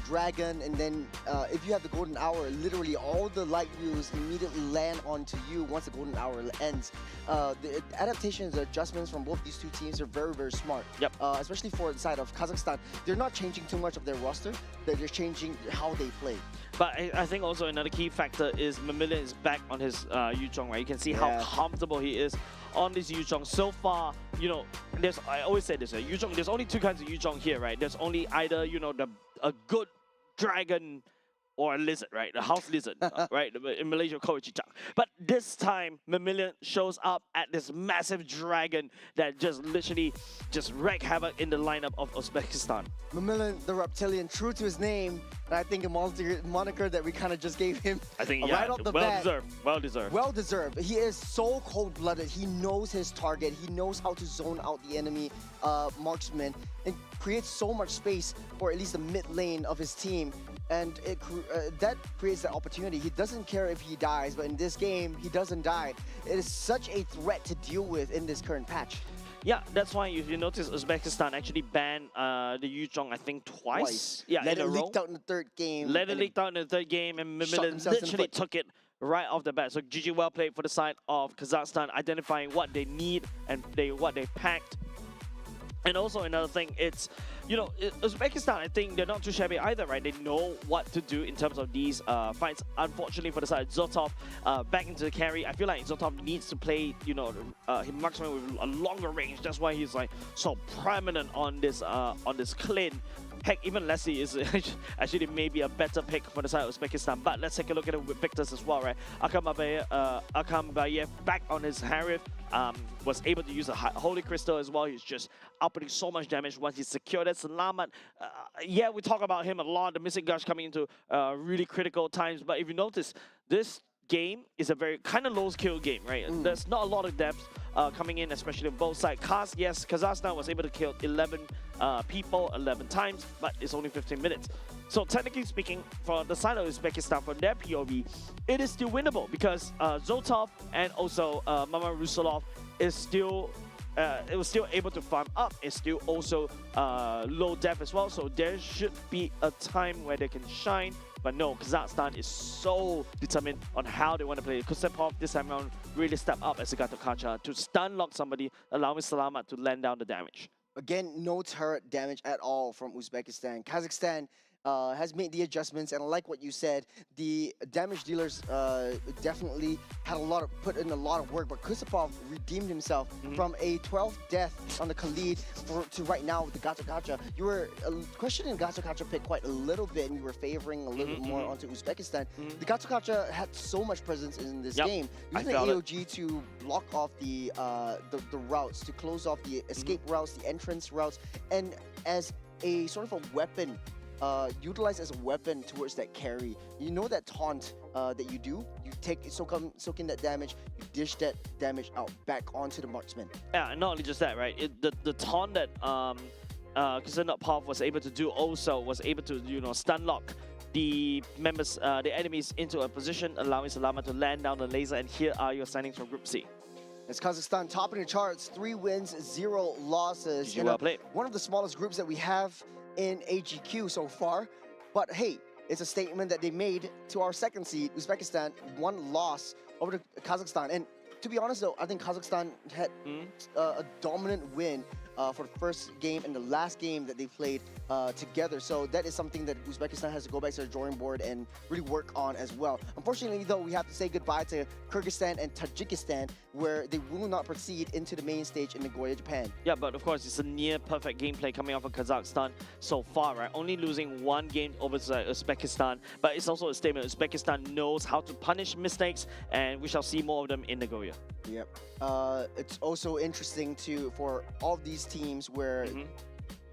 dragon, and then if you have the golden hour, literally all the light wheels immediately land onto you once the golden hour ends. The adaptations, the adjustments from both these two teams are very, very smart. Yep. Especially for the side of Kazakhstan, they're not changing too much of their roster. They're just changing how they play. But I think also another key factor is Mamilian is back on his Yuzhong, right? You can see how comfortable he is on this Yuzhong. So far, you know, I always say this, Yuzhong, there's only 2 kinds of Yuzhong here, right? There's only either, you know, a good dragon or a lizard, right? The house lizard, right? In Malaysia, called Chichang. But this time, Mamilian shows up at this massive dragon that just literally just wreak havoc in the lineup of Uzbekistan. Mamilian, the reptilian, true to his name, and I think a moniker that we kind of just gave him. I think, right off the bat. Well deserved. Well deserved. He is so cold-blooded. He knows his target. He knows how to zone out the enemy marksman and creates so much space for at least the mid lane of his team. And that creates the opportunity. He doesn't care if he dies, but in this game, he doesn't die. It is such a threat to deal with in this current patch. Yeah, that's why you notice Uzbekistan actually banned the Yuzhong, I think, twice. Yeah, Let in it a row. leaked out in the third game. Let it leaked out in the third game, and Mamilian literally took it right off the bat. So GG well played for the side of Kazakhstan, identifying what they need and what they packed. And also another thing, it's, you know, Uzbekistan, I think they're not too shabby either, right? They know what to do in terms of these fights. Unfortunately for the side, Zotov back into the carry. I feel like Zotov needs to play, you know, marksman with a longer range. That's why he's like so prominent on this clean. Heck, even Leslie is actually maybe a better pick for the side of Uzbekistan. But let's take a look at it with Victors as well, right? Akambayev back on his Harith, was able to use a Holy Crystal as well. He's just outputting so much damage once he secured it. Salamat, yeah, we talk about him a lot. The missing gush coming into really critical times. But if you notice, this game is a very kind of low skill game, right? There's not a lot of depth coming in, especially on both sides. Yes, Kazakhstan was able to kill 11 people 11 times, but it's only 15 minutes. So technically speaking, for the side of Uzbekistan, from their POV, it is still winnable because Zotov and also Mama Rusalov is still it was still able to farm up. It's still also low depth as well. So there should be a time where they can shine. But no, Kazakhstan is so determined on how they want to play. Kusepov this time around really stepped up as a Gato Kacha to stun lock somebody, allowing Salamat to land down the damage. Again, no turret damage at all from Uzbekistan. Kazakhstan has made the adjustments, and like what you said, the damage dealers definitely had put in a lot of work, but Kusepov redeemed himself from a 12th death on the Khalid to right now with the Gato Kacha. You were questioning Gato Kacha pick quite a little bit, and you were favoring a little bit more onto Uzbekistan. The Gato Kacha had so much presence in this game. Using the AOG to block off the routes, to close off the escape routes, the entrance routes, and as a sort of a weapon, utilized as a weapon towards that carry. You know that taunt that you do? You soak in that damage, you dish that damage out back onto the marksman. Yeah, and not only just that, right? The taunt that Kusanov was able to do also was able to, you know, stun lock the members, the enemies into a position, allowing Salama to land down the laser. And here are your standings for Group C. It's Kazakhstan topping the charts, 3 wins, 0 losses. Well played. One of the smallest groups that we have in AGQ so far, but hey, it's a statement that they made to our second seed, Uzbekistan, 1 loss over to Kazakhstan. And to be honest though, I think Kazakhstan had a dominant win for the first game and the last game that they played together. So that is something that Uzbekistan has to go back to the drawing board and really work on as well. Unfortunately though, we have to say goodbye to Kyrgyzstan and Tajikistan, where they will not proceed into the main stage in Nagoya, Japan. Yeah, but of course, it's a near perfect gameplay coming off of Kazakhstan so far, right? Only losing 1 game over to Uzbekistan, but it's also a statement. Uzbekistan knows how to punish mistakes, and we shall see more of them in Nagoya. Yep. It's also interesting for all of these teams where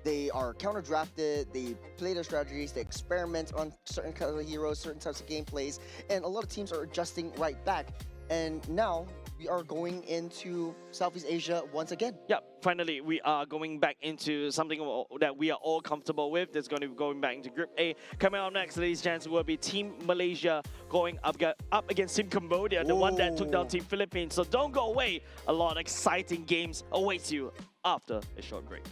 They are counter-drafted, they play their strategies, they experiment on certain kinds of heroes, certain types of gameplays, and a lot of teams are adjusting right back. And now we are going into Southeast Asia once again. Yep, finally we are going back into something that we are all comfortable with. That's going to be going back into Group A. Coming up next, ladies and gents, will be Team Malaysia going up against Team Cambodia, the one that took down Team Philippines. So don't go away. A lot of exciting games awaits you after a short break.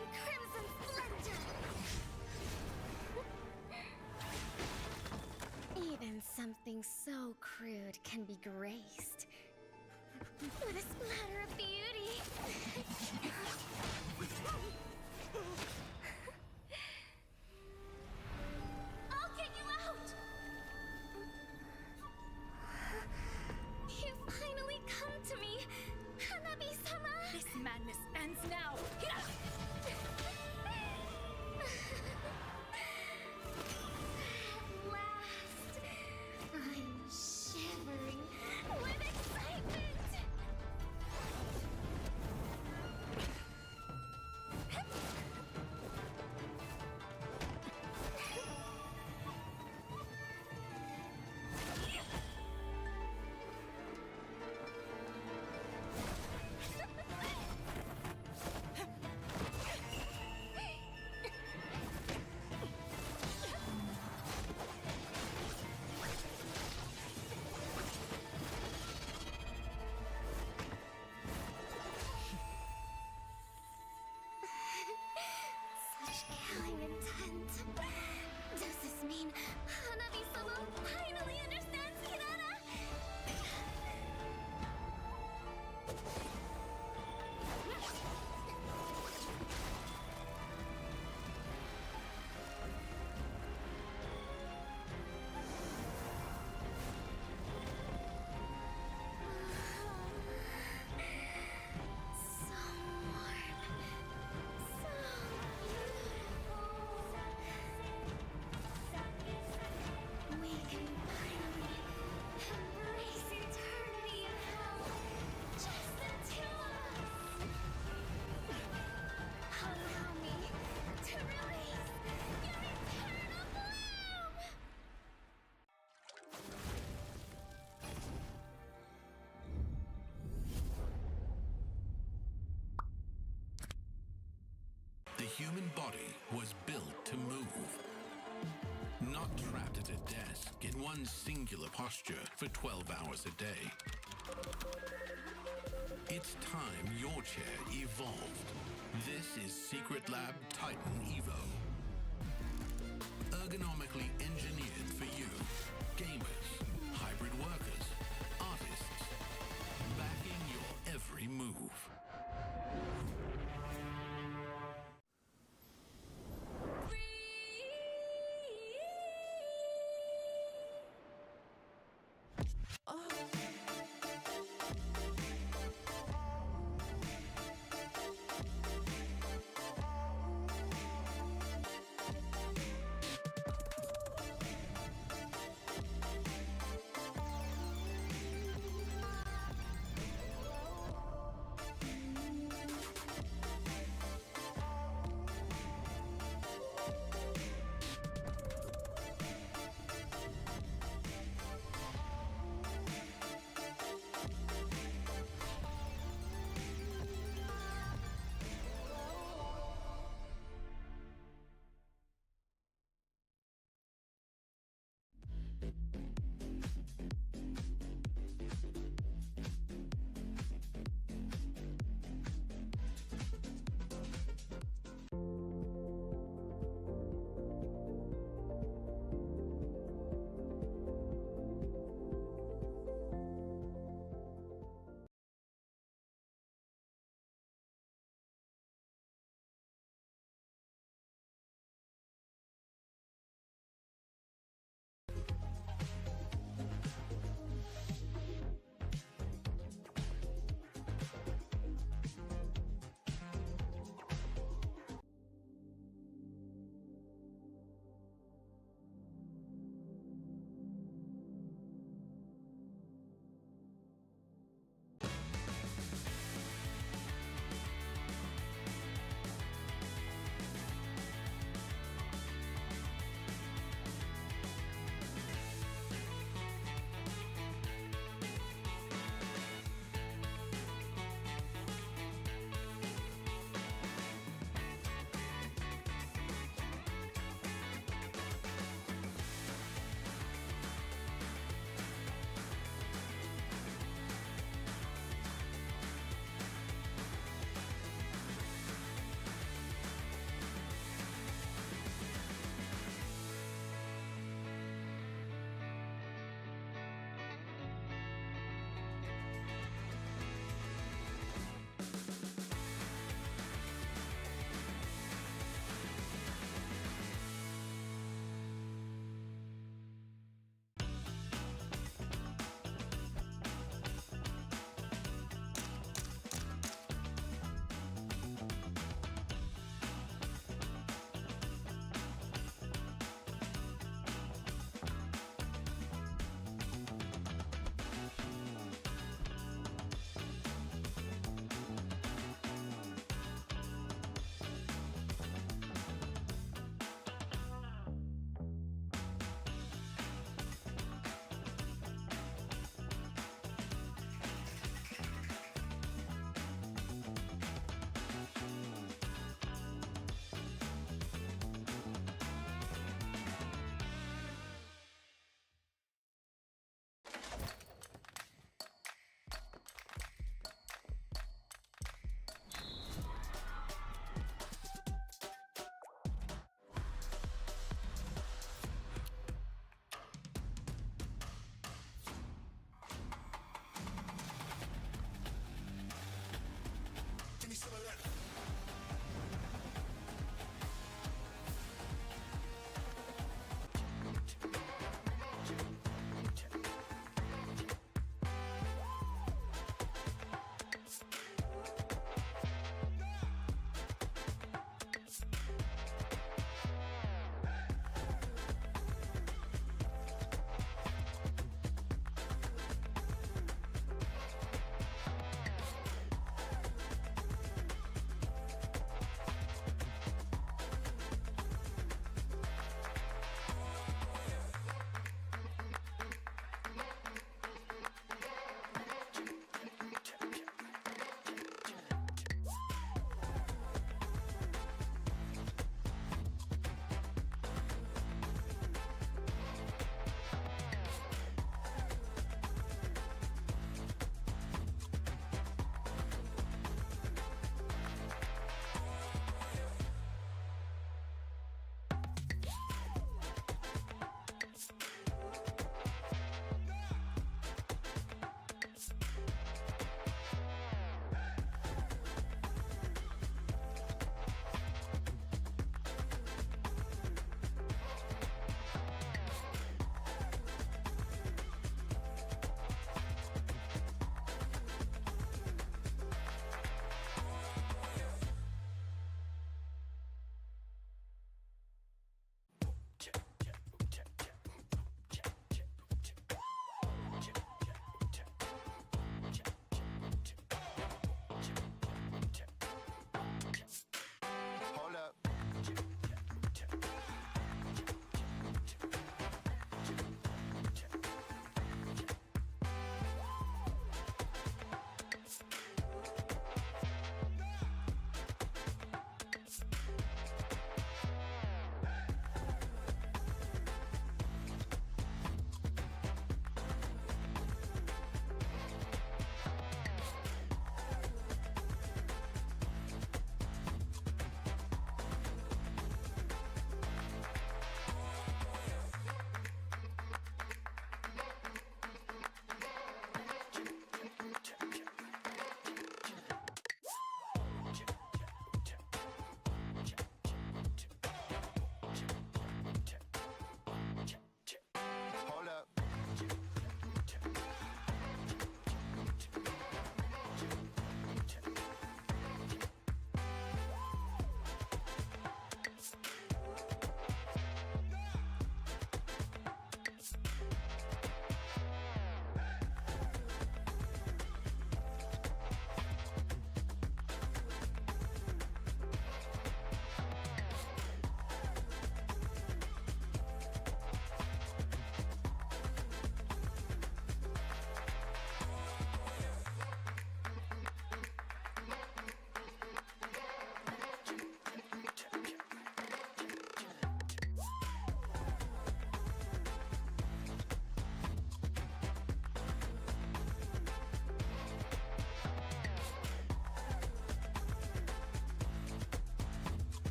in crimson splendor. Even something so crude can be graced with a splatter of beauty. I'll get you out! You finally come to me, Hanabi-sama! This madness ends now! At last, I'm shivering with excitement! Such killing intent. Does this mean Hanabi-sama finally understands Hirara? So warm. So beautiful. We can finally embrace eternity in hell. Just the two of us. Allow me to release your eternal bloom. The human body was built to move. Not trapped at a desk in one singular posture for 12 hours a day. It's time your chair evolved. This is Secret Lab Titan Evo. Ergonomically engineered for you, gamers, hybrid workers, artists, backing your every move.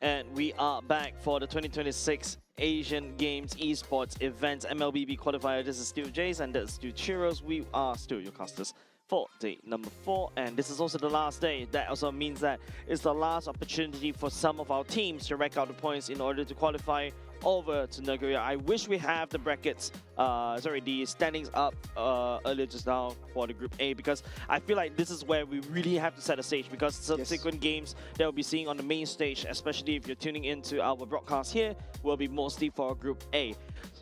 And we are back for the 2026 Asian Games Esports event MLBB qualifier. This is still Jace and that's still Chiros. We are still your casters for day number 4, and this is also the last day. That also means that it's the last opportunity for some of our teams to rack out the points in order to qualify over to Nagoya. I wish we have the brackets, the standings up earlier just now for the Group A, because I feel like this is where we really have to set a stage, because subsequent games that we'll be seeing on the main stage, especially if you're tuning into our broadcast here, will be mostly for Group A.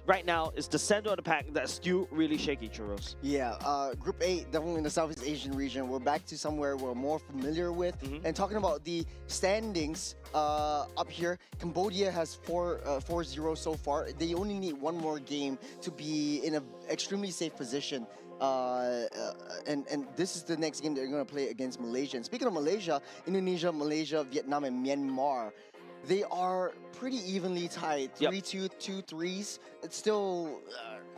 Right now, it's the center of the pack that's still really shaky, Churros. Yeah, Group A, definitely in the Southeast Asian region. We're back to somewhere we're more familiar with. And talking about the standings up here, Cambodia has 4-0 so far. They only need one more game to be in an extremely safe position. And this is the next game they're going to play against Malaysia. And speaking of Malaysia, Indonesia, Malaysia, Vietnam, and Myanmar, they are pretty evenly tied. 3-2, 2-3s. It's still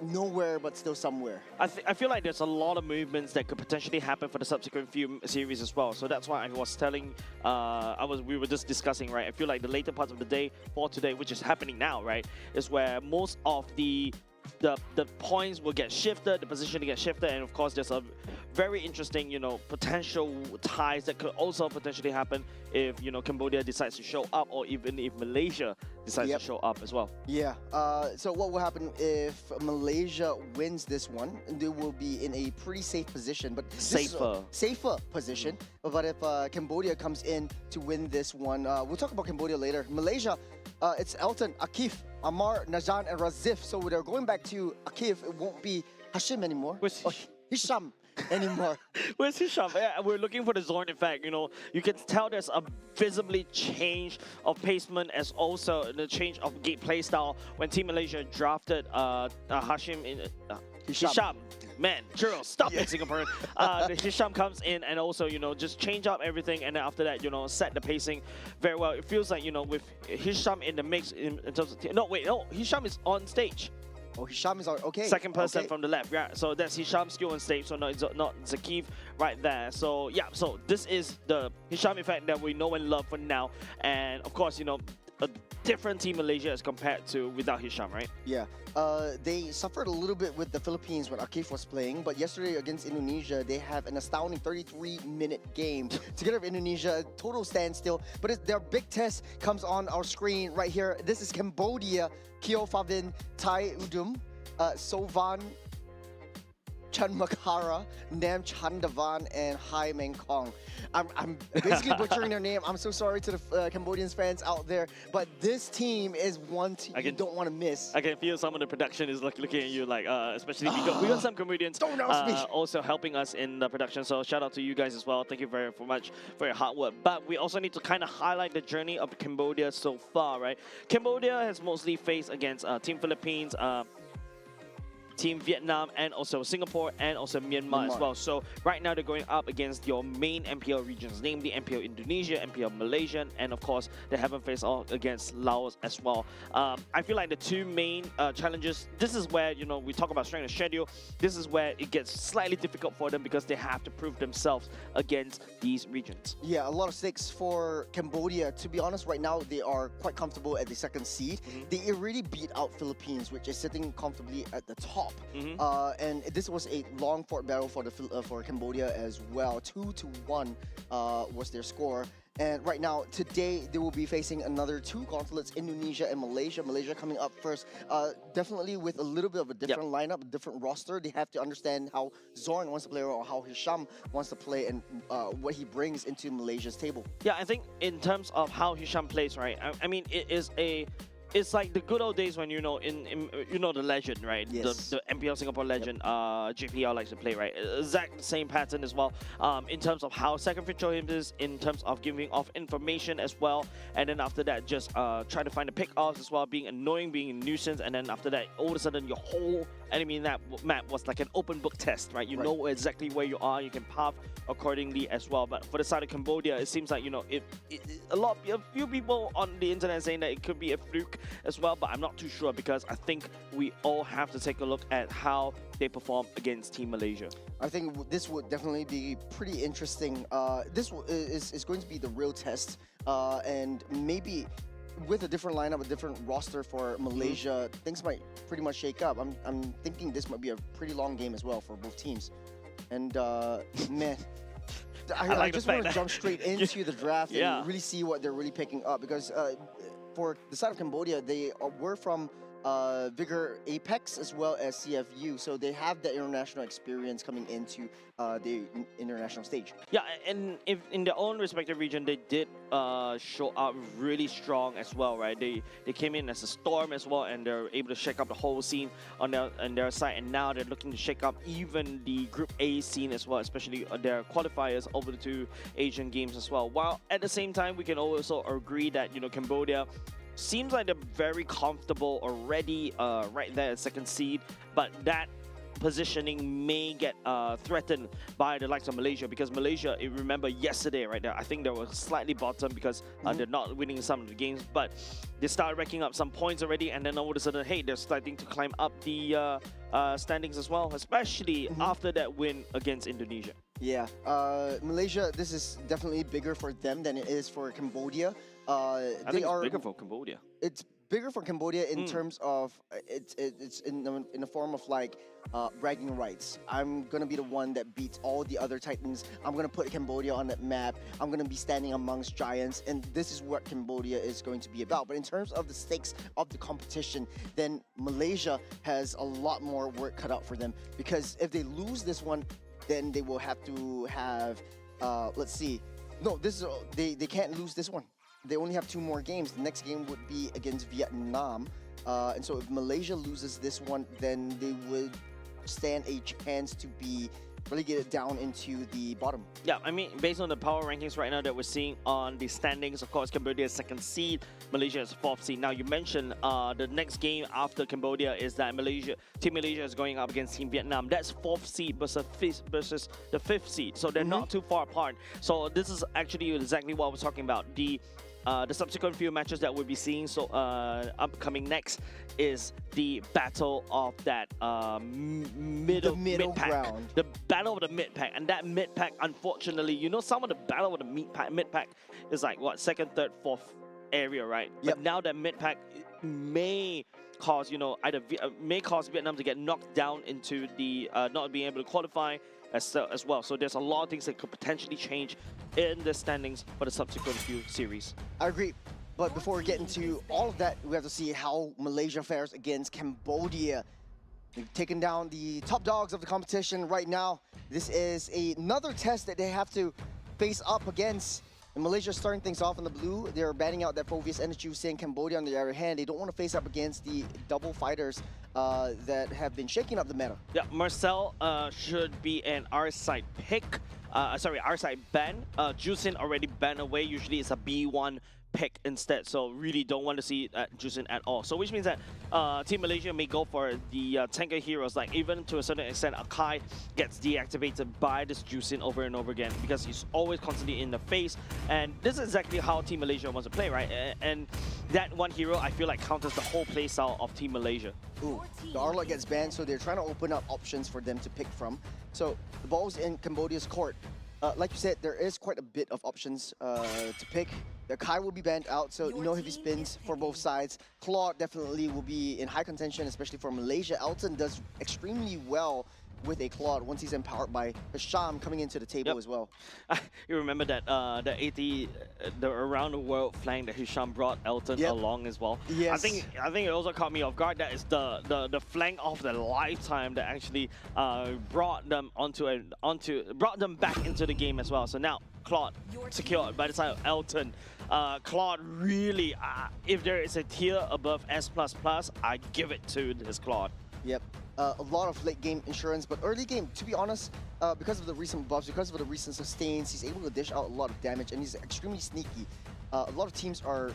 nowhere, but still somewhere. I feel like there's a lot of movements that could potentially happen for the subsequent few series as well. So that's why I was telling, we were just discussing, right? I feel like the later parts of the day for today, which is happening now, right, is where most of the points will get shifted, the position will get shifted, and of course there's a very interesting, potential ties that could also potentially happen if, Cambodia decides to show up, or even if Malaysia decides to show up as well. Yeah. So what will happen if Malaysia wins this one? They will be in a pretty safe position, but safer position. But if Cambodia comes in to win this one, we'll talk about Cambodia later. Malaysia, it's Elton, Akif, Amar, Najan, and Razif. So they're going back to Akif. It won't be Hashim anymore. Hisham anymore. Where's Hisham? Yeah, we're looking for the Zorn effect. You can tell there's a visibly change of placement, as also the change of gameplay style when Team Malaysia drafted Hashim in Hisham. Man, Churro, stop it, Singapore. The Hisham comes in and also, just change up everything, and then after that, set the pacing very well. It feels like, with Hisham in the mix in terms of... Hisham is on stage. Oh, Hisham is on, okay. Second person from the left, yeah. So that's Hisham still on stage, so not Zakif right there. So yeah, so this is the Hisham effect that we know and love for now. And of course, a different Team Malaysia as compared to without Hisham, right? Yeah. They suffered a little bit with the Philippines when Akif was playing, but yesterday against Indonesia, they have an astounding 33-minute game together with Indonesia, total standstill. But their big test comes on our screen right here. This is Cambodia, Keo Favin, Tai Udum, Sovan Chanmakara, Nam Chandavan, and Hai Meng Kong. I'm basically butchering their name. I'm so sorry to the Cambodians fans out there, but this team is one team you don't want to miss. I can feel some of the production is looking at you like, especially we got some Cambodians also helping us in the production. So shout out to you guys as well. Thank you very much for your hard work. But we also need to kind of highlight the journey of Cambodia so far, right? Cambodia has mostly faced against Team Philippines, Team Vietnam, and also Singapore, and also Myanmar as well. So right now they're going up against your main MPL regions, namely MPL Indonesia, MPL Malaysia, and of course they haven't faced off against Laos as well. I feel like the two main challenges, this is where, we talk about strength of schedule, this is where it gets slightly difficult for them because they have to prove themselves against these regions. Yeah, a lot of stakes for Cambodia. To be honest, right now they are quite comfortable at the second seed. They already beat out Philippines, which is sitting comfortably at the top. And this was a long fought battle for Cambodia as well. 2-1 was their score. And right now, today, they will be facing another two gauntlets, Indonesia and Malaysia. Malaysia coming up first, definitely with a little bit of a different lineup, a different roster. They have to understand how Zorn wants to play or how Hisham wants to play, and what he brings into Malaysia's table. Yeah, I think in terms of how Hisham plays, right? I mean, it's like the good old days when, the legend, right? Yes. The MPL Singapore legend, JPL likes to play, right? Exact same pattern as well, in terms of how sacrificial he is, in terms of giving off information as well. And then after that, just try to find the pick-offs as well, being annoying, being a nuisance. And then after that, all of a sudden, your whole enemy map was like an open book test, right? You know exactly where you are, you can path accordingly as well. But for the side of Cambodia, it seems like, a few people on the internet saying that it could be a fluke as well, but I'm not too sure, because I think we all have to take a look at how they perform against Team Malaysia. I think this would definitely be pretty interesting. This is going to be the real test, and maybe with a different lineup, a different roster for Malaysia, things might pretty much shake up. I'm thinking this might be a pretty long game as well for both teams. And man, I just want to jump straight into the draft and really see what they're really picking up, because for the side of Cambodia, they were from Vigor Apex as well as CFU, so they have the international experience coming into the international stage. Yeah, and if in their own respective region, they did show up really strong as well, right? They came in as a storm as well, and they're able to shake up the whole scene on their side, and now they're looking to shake up even the Group A scene as well, especially their qualifiers over the two Asian games as well. While at the same time, we can also agree that, you know, Cambodia seems like they're very comfortable already right there at second seed, but that positioning may get threatened by the likes of Malaysia, because Malaysia, if you remember yesterday right there, I think they were slightly bottom because they're not winning some of the games, but they started racking up some points already, and then all of a sudden, hey, they're starting to climb up the standings as well, especially after that win against Indonesia. Yeah, Malaysia, this is definitely bigger for them than it is for Cambodia. I think it's bigger for Cambodia. It's bigger for Cambodia in terms of it's in the form of like bragging rights. I'm gonna be the one that beats all the other Titans. I'm gonna put Cambodia on that map. I'm gonna be standing amongst giants, and this is what Cambodia is going to be about. But in terms of the stakes of the competition, then Malaysia has a lot more work cut out for them, because if they lose this one, then they will have to have let's see. No, this is they can't lose this one. They only have 2 more games. The next game would be against Vietnam. And so if Malaysia loses this one, then they would stand a chance to be relegated down into the bottom. Yeah, I mean, based on the power rankings right now that we're seeing on the standings, of course, Cambodia is 2nd seed, Malaysia is 4th seed. Now, you mentioned the next game after Cambodia is that Team Malaysia is going up against Team Vietnam. That's 4th seed versus the 5th seed. So they're not too far apart. So this is actually exactly what I was talking about. The subsequent few matches that we'll be seeing upcoming next is the battle of that middle pack. Ground. The battle of the mid pack, and that mid pack, unfortunately, you know, some of the battle of the mid pack is like what, 2nd, 3rd, 4th area, right? Yep. But now that mid pack may cause, you know, may cause Vietnam to get knocked down into the not being able to qualify as well. So there's a lot of things that could potentially change in the standings for the subsequent few series. I agree. But before we get into all of that, we have to see how Malaysia fares against Cambodia. They've taken down the top dogs of the competition right now. This is another test that they have to face up against. And Malaysia starting things off in the blue. They're banning out that Fovius and saying Cambodia on the other hand. They don't want to face up against the double fighters that have been shaking up the meta. Yeah, Marcel should be an R-side pick. R-side ban. Jusin already banned away. Usually it's a B1 pick instead, so really don't want to see Jusin at all. So which means that Team Malaysia may go for the tanker heroes, like even to a certain extent Akai gets deactivated by this Jusin over and over again, because he's always constantly in the face, and this is exactly how Team Malaysia wants to play, right? And that one hero, I feel like, counters the whole playstyle of Team Malaysia. Ooh, the Arlot gets banned, so they're trying to open up options for them to pick from. So the ball's in Cambodia's court. Like you said, there is quite a bit of options to pick. The Kai will be banned out, so no heavy spins for both sides. Claude definitely will be in high contention, especially for Malaysia. Elton does extremely well with a Claude once he's empowered by Hisham coming into the table as well. You remember that the the around the world flank that Hisham brought Elton along as well. Yes. I think it also caught me off guard. That is the flank of the lifetime that actually brought them brought them back into the game as well. So now Claude secured by the side of Elton. Claude really, if there is a tier above S++, I give it to this Claude. Yep. A lot of late game insurance, but early game, to be honest, because of the recent buffs, because of the recent sustains, he's able to dish out a lot of damage, and he's extremely sneaky. A lot of teams are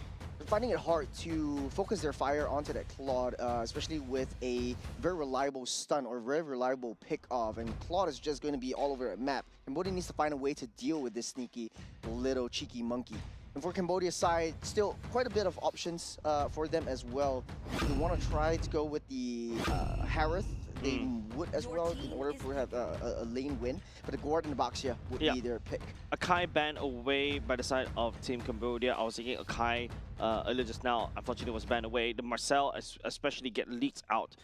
finding it hard to focus their fire onto that Claude, especially with a very reliable stun or very reliable pick off, and Claude is just going to be all over the map. Cambodia needs to find a way to deal with this sneaky little cheeky monkey. And for Cambodia's side, still quite a bit of options for them as well. They want to try to go with the Harith, they would as well in order to have a lane win. But the Gord and the Baxia would be their pick. Akai banned away by the side of Team Cambodia. I was thinking Akai earlier just now, unfortunately was banned away. The Marcel especially get leaked out.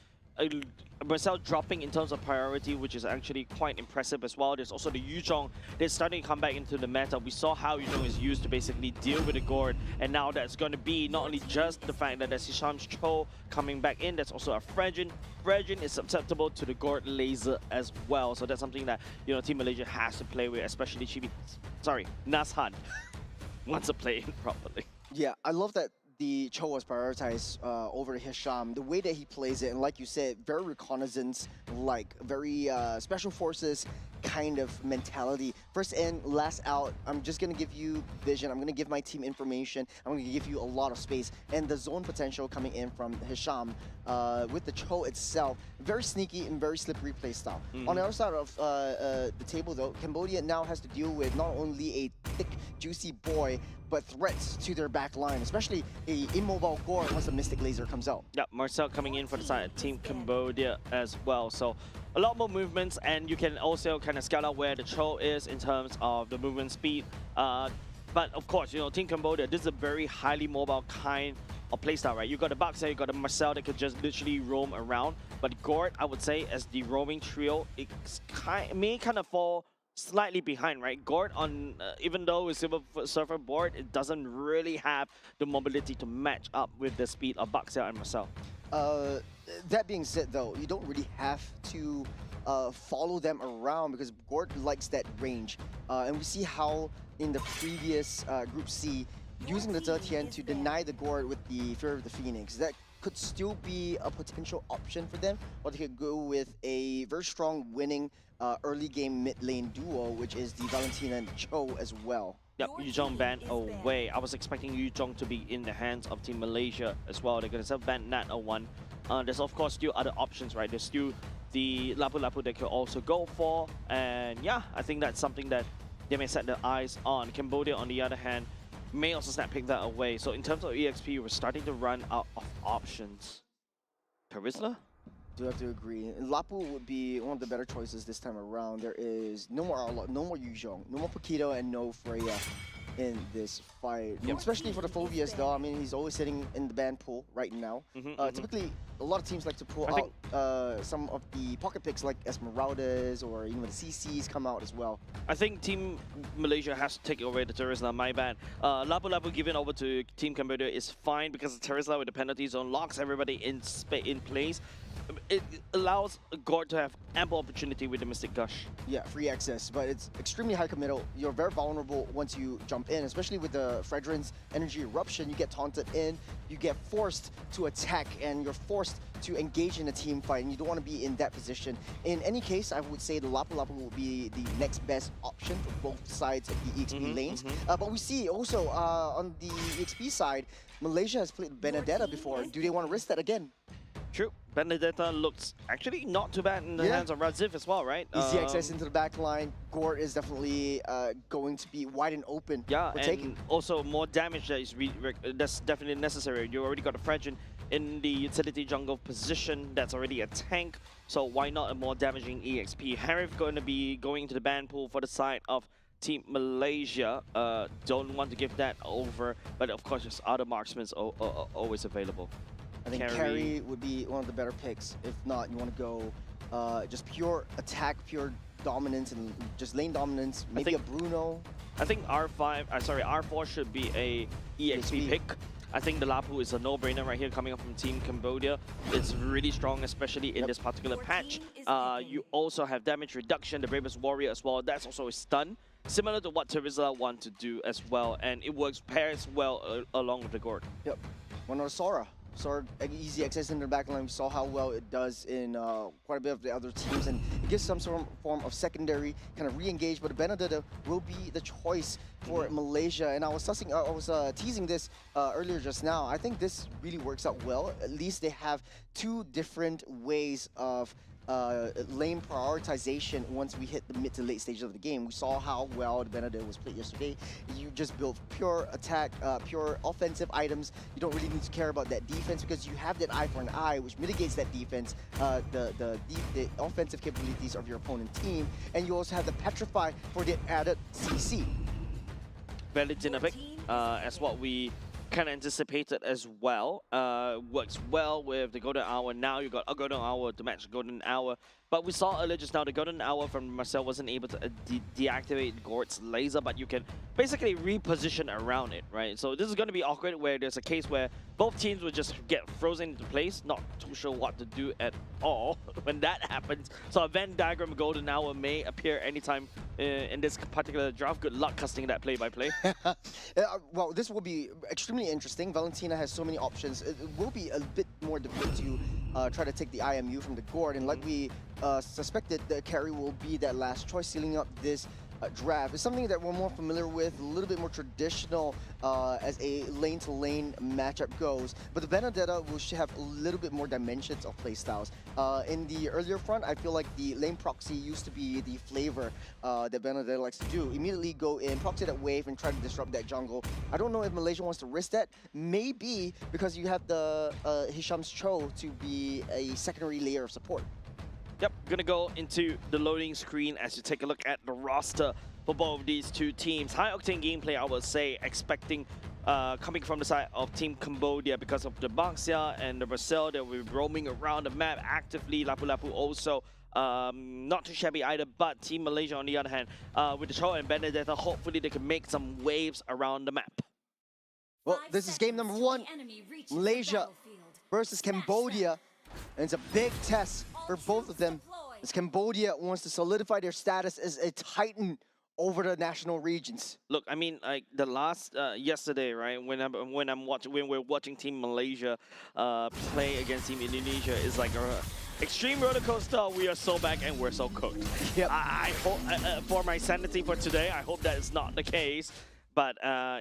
Marcel dropping in terms of priority, which is actually quite impressive as well. There's also the Yuzhong that's starting to come back into the meta. We saw how Yuzhong is used to basically deal with the Gord, and now that's going to be not only just the fact that there's Hisham's Cho coming back in, there's also a Fredrin. Fredrin is susceptible to the Gord laser as well, so that's something that Team Malaysia has to play with, especially Nashan wants to play it properly. Yeah, I love that the Cho was prioritized over Hisham. The way that he plays it, and like you said, very reconnaissance, like very special forces kind of mentality. First in, last out. I'm just going to give you vision. I'm going to give my team information. I'm going to give you a lot of space. And the zone potential coming in from Hisham with the Cho itself, very sneaky and very slippery play style. On the other side of the table though, Cambodia now has to deal with not only a thick, juicy boy, but threats to their back line, especially a immobile Gord once the Mystic Laser comes out. Yeah, Marcel coming in for the side of Team Cambodia as well. So a lot more movements, and you can also kind of scout out where the Cho is in terms of the movement speed. But of course, Team Cambodia, this is a very highly mobile kind of playstyle, right? You got the Baxia, you got the Marcel that could just literally roam around. But Gord, I would say, as the roaming trio, it may kind of fall slightly behind, right? Gord, on even though it's Silver Surfer board, it doesn't really have the mobility to match up with the speed of Baxia and Marcel. That being said, though, you don't really have to follow them around because Gord likes that range. And we see how in the previous Group C, using the Zetian to deny the Gord with the Fear of the Phoenix, that could still be a potential option for them, or they could go with a very strong winning early game mid lane duo, which is the Valentina and Cho as well. Yep, Yuzhong banned away. I was expecting Yuzhong to be in the hands of Team Malaysia as well. They're going to ban Nat 01. There's of course still other options, right? There's still the Lapu Lapu they could also go for. And yeah, I think that's something that they may set their eyes on. Cambodia, on the other hand, may also pick that away. So in terms of EXP, we're starting to run out of options. Terizla? Do have to agree. Lapu would be one of the better choices this time around. There is no more Yuzhong, no more Paquito, and no Freya in this fight. Especially for the Phobias though, I mean, he's always sitting in the ban pool right now. Typically, a lot of teams like to pull out some of the pocket picks like Esmeraldas or even the CCs come out as well. I think Team Malaysia has to take away the Terizla, my bad. Lapu Lapu given over to Team Cambodia is fine because the Terizla with the penalty zone locks everybody in place. It allows Gord to have ample opportunity with the Mystic Gush. Yeah, free access, but it's extremely high committal. You're very vulnerable once you jump in, especially with the Fredrin's Energy Eruption. You get taunted in, you get forced to attack, and you're forced to engage in a team fight, and you don't want to be in that position. In any case, I would say the Lapu Lapu will be the next best option for both sides of the EXP lanes. But we see also on the EXP side, Malaysia has played Benedetta before. Do they want to risk that again? True. Benedetta looks actually not too bad in the hands of Razif as well, right? Easy access into the back line. Gord is definitely going to be wide and open for taking. Also more damage that is that's definitely necessary. You already got a Fredrin in the utility jungle position that's already a tank, so why not a more damaging EXP? Harif going to be going to the ban pool for the side of Team Malaysia. Don't want to give that over, but of course there's other marksmen always available. I think Carry would be one of the better picks. If not, you want to go just pure attack, pure dominance, and just lane dominance. Maybe a Bruno. I think R4 should be a EXP pick. I think the Lapu is a no-brainer right here coming up from Team Cambodia. It's really strong, especially in this particular patch. You also have damage reduction, the Bravest Warrior as well. That's also a stun, similar to what Terizla want to do as well. And it pairs well along with the Gord. Yep. One of Sora. Sora, easy access into the backline. We saw how well it does in quite a bit of the other teams, and it gives some sort of form of secondary kind of re-engage. But Benedetta will be the choice for Malaysia. And I was teasing this earlier just now. I think this really works out well. At least they have two different ways of lane prioritization once we hit the mid to late stages of the game. We saw how well the Benedetta was played yesterday. You just build pure attack, pure offensive items. You don't really need to care about that defense because you have that eye for an eye, which mitigates that defense, the offensive capabilities of your opponent team, and you also have the Petrify for the added CC. Valentina pick, as what we kind of anticipated as well. Works well with the Golden Hour. Now you got a Golden Hour to match Golden Hour. But we saw earlier just now the Golden Hour from Marcel wasn't able to deactivate Gord's laser, but you can basically reposition around it, right? So this is going to be awkward where there's a case where both teams will just get frozen into place, not too sure what to do at all when that happens. So a Venn diagram Golden Hour may appear anytime in this particular draft. Good luck casting that play-by-play. Well, this will be extremely interesting. Valentina has so many options. It will be a bit more difficult to try to take the IMU from the Gord, and like we suspected, the carry will be that last choice, sealing up this draft. It's something that we're more familiar with, a little bit more traditional as a lane-to-lane matchup goes. But the Benedetta will have a little bit more dimensions of playstyles. In the earlier front, I feel like the lane proxy used to be the flavor that Benedetta likes to do. Immediately go in, proxy that wave, and try to disrupt that jungle. I don't know if Malaysia wants to risk that. Maybe because you have the Hisham's Cho to be a secondary layer of support. Yep, gonna go into the loading screen as you take a look at the roster for both of these two teams. High octane gameplay, I would say, expecting coming from the side of Team Cambodia because of the Baxia and the Brazil that will be roaming around the map actively. Lapu Lapu also not too shabby either, but Team Malaysia on the other hand, with the Cho and Benedetta, hopefully they can make some waves around the map. Well, this is game number 1, Malaysia versus Cambodia, and it's a big test for both of them, as Cambodia wants to solidify their status as a titan over the national regions. Look, I mean, like the last yesterday, right? When we're watching Team Malaysia play against Team Indonesia, is like a extreme roller coaster. We are so back and we're so cooked. Yep. I hope, for my sanity for today, I hope that is not the case. But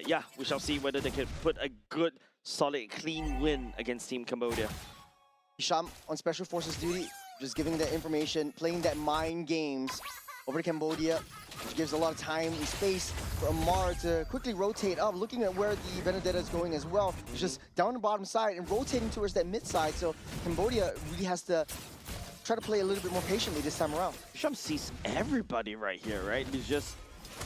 yeah, we shall see whether they can put a good, solid, clean win against Team Cambodia. Hisham on Special Forces duty, just giving that information, playing that mind games over to Cambodia, which gives a lot of time and space for Amar to quickly rotate up, looking at where the Benedetta is going as well. It's just down the bottom side and rotating towards that mid side, so Cambodia really has to try to play a little bit more patiently this time around. Hisham sees everybody right here, right? He's just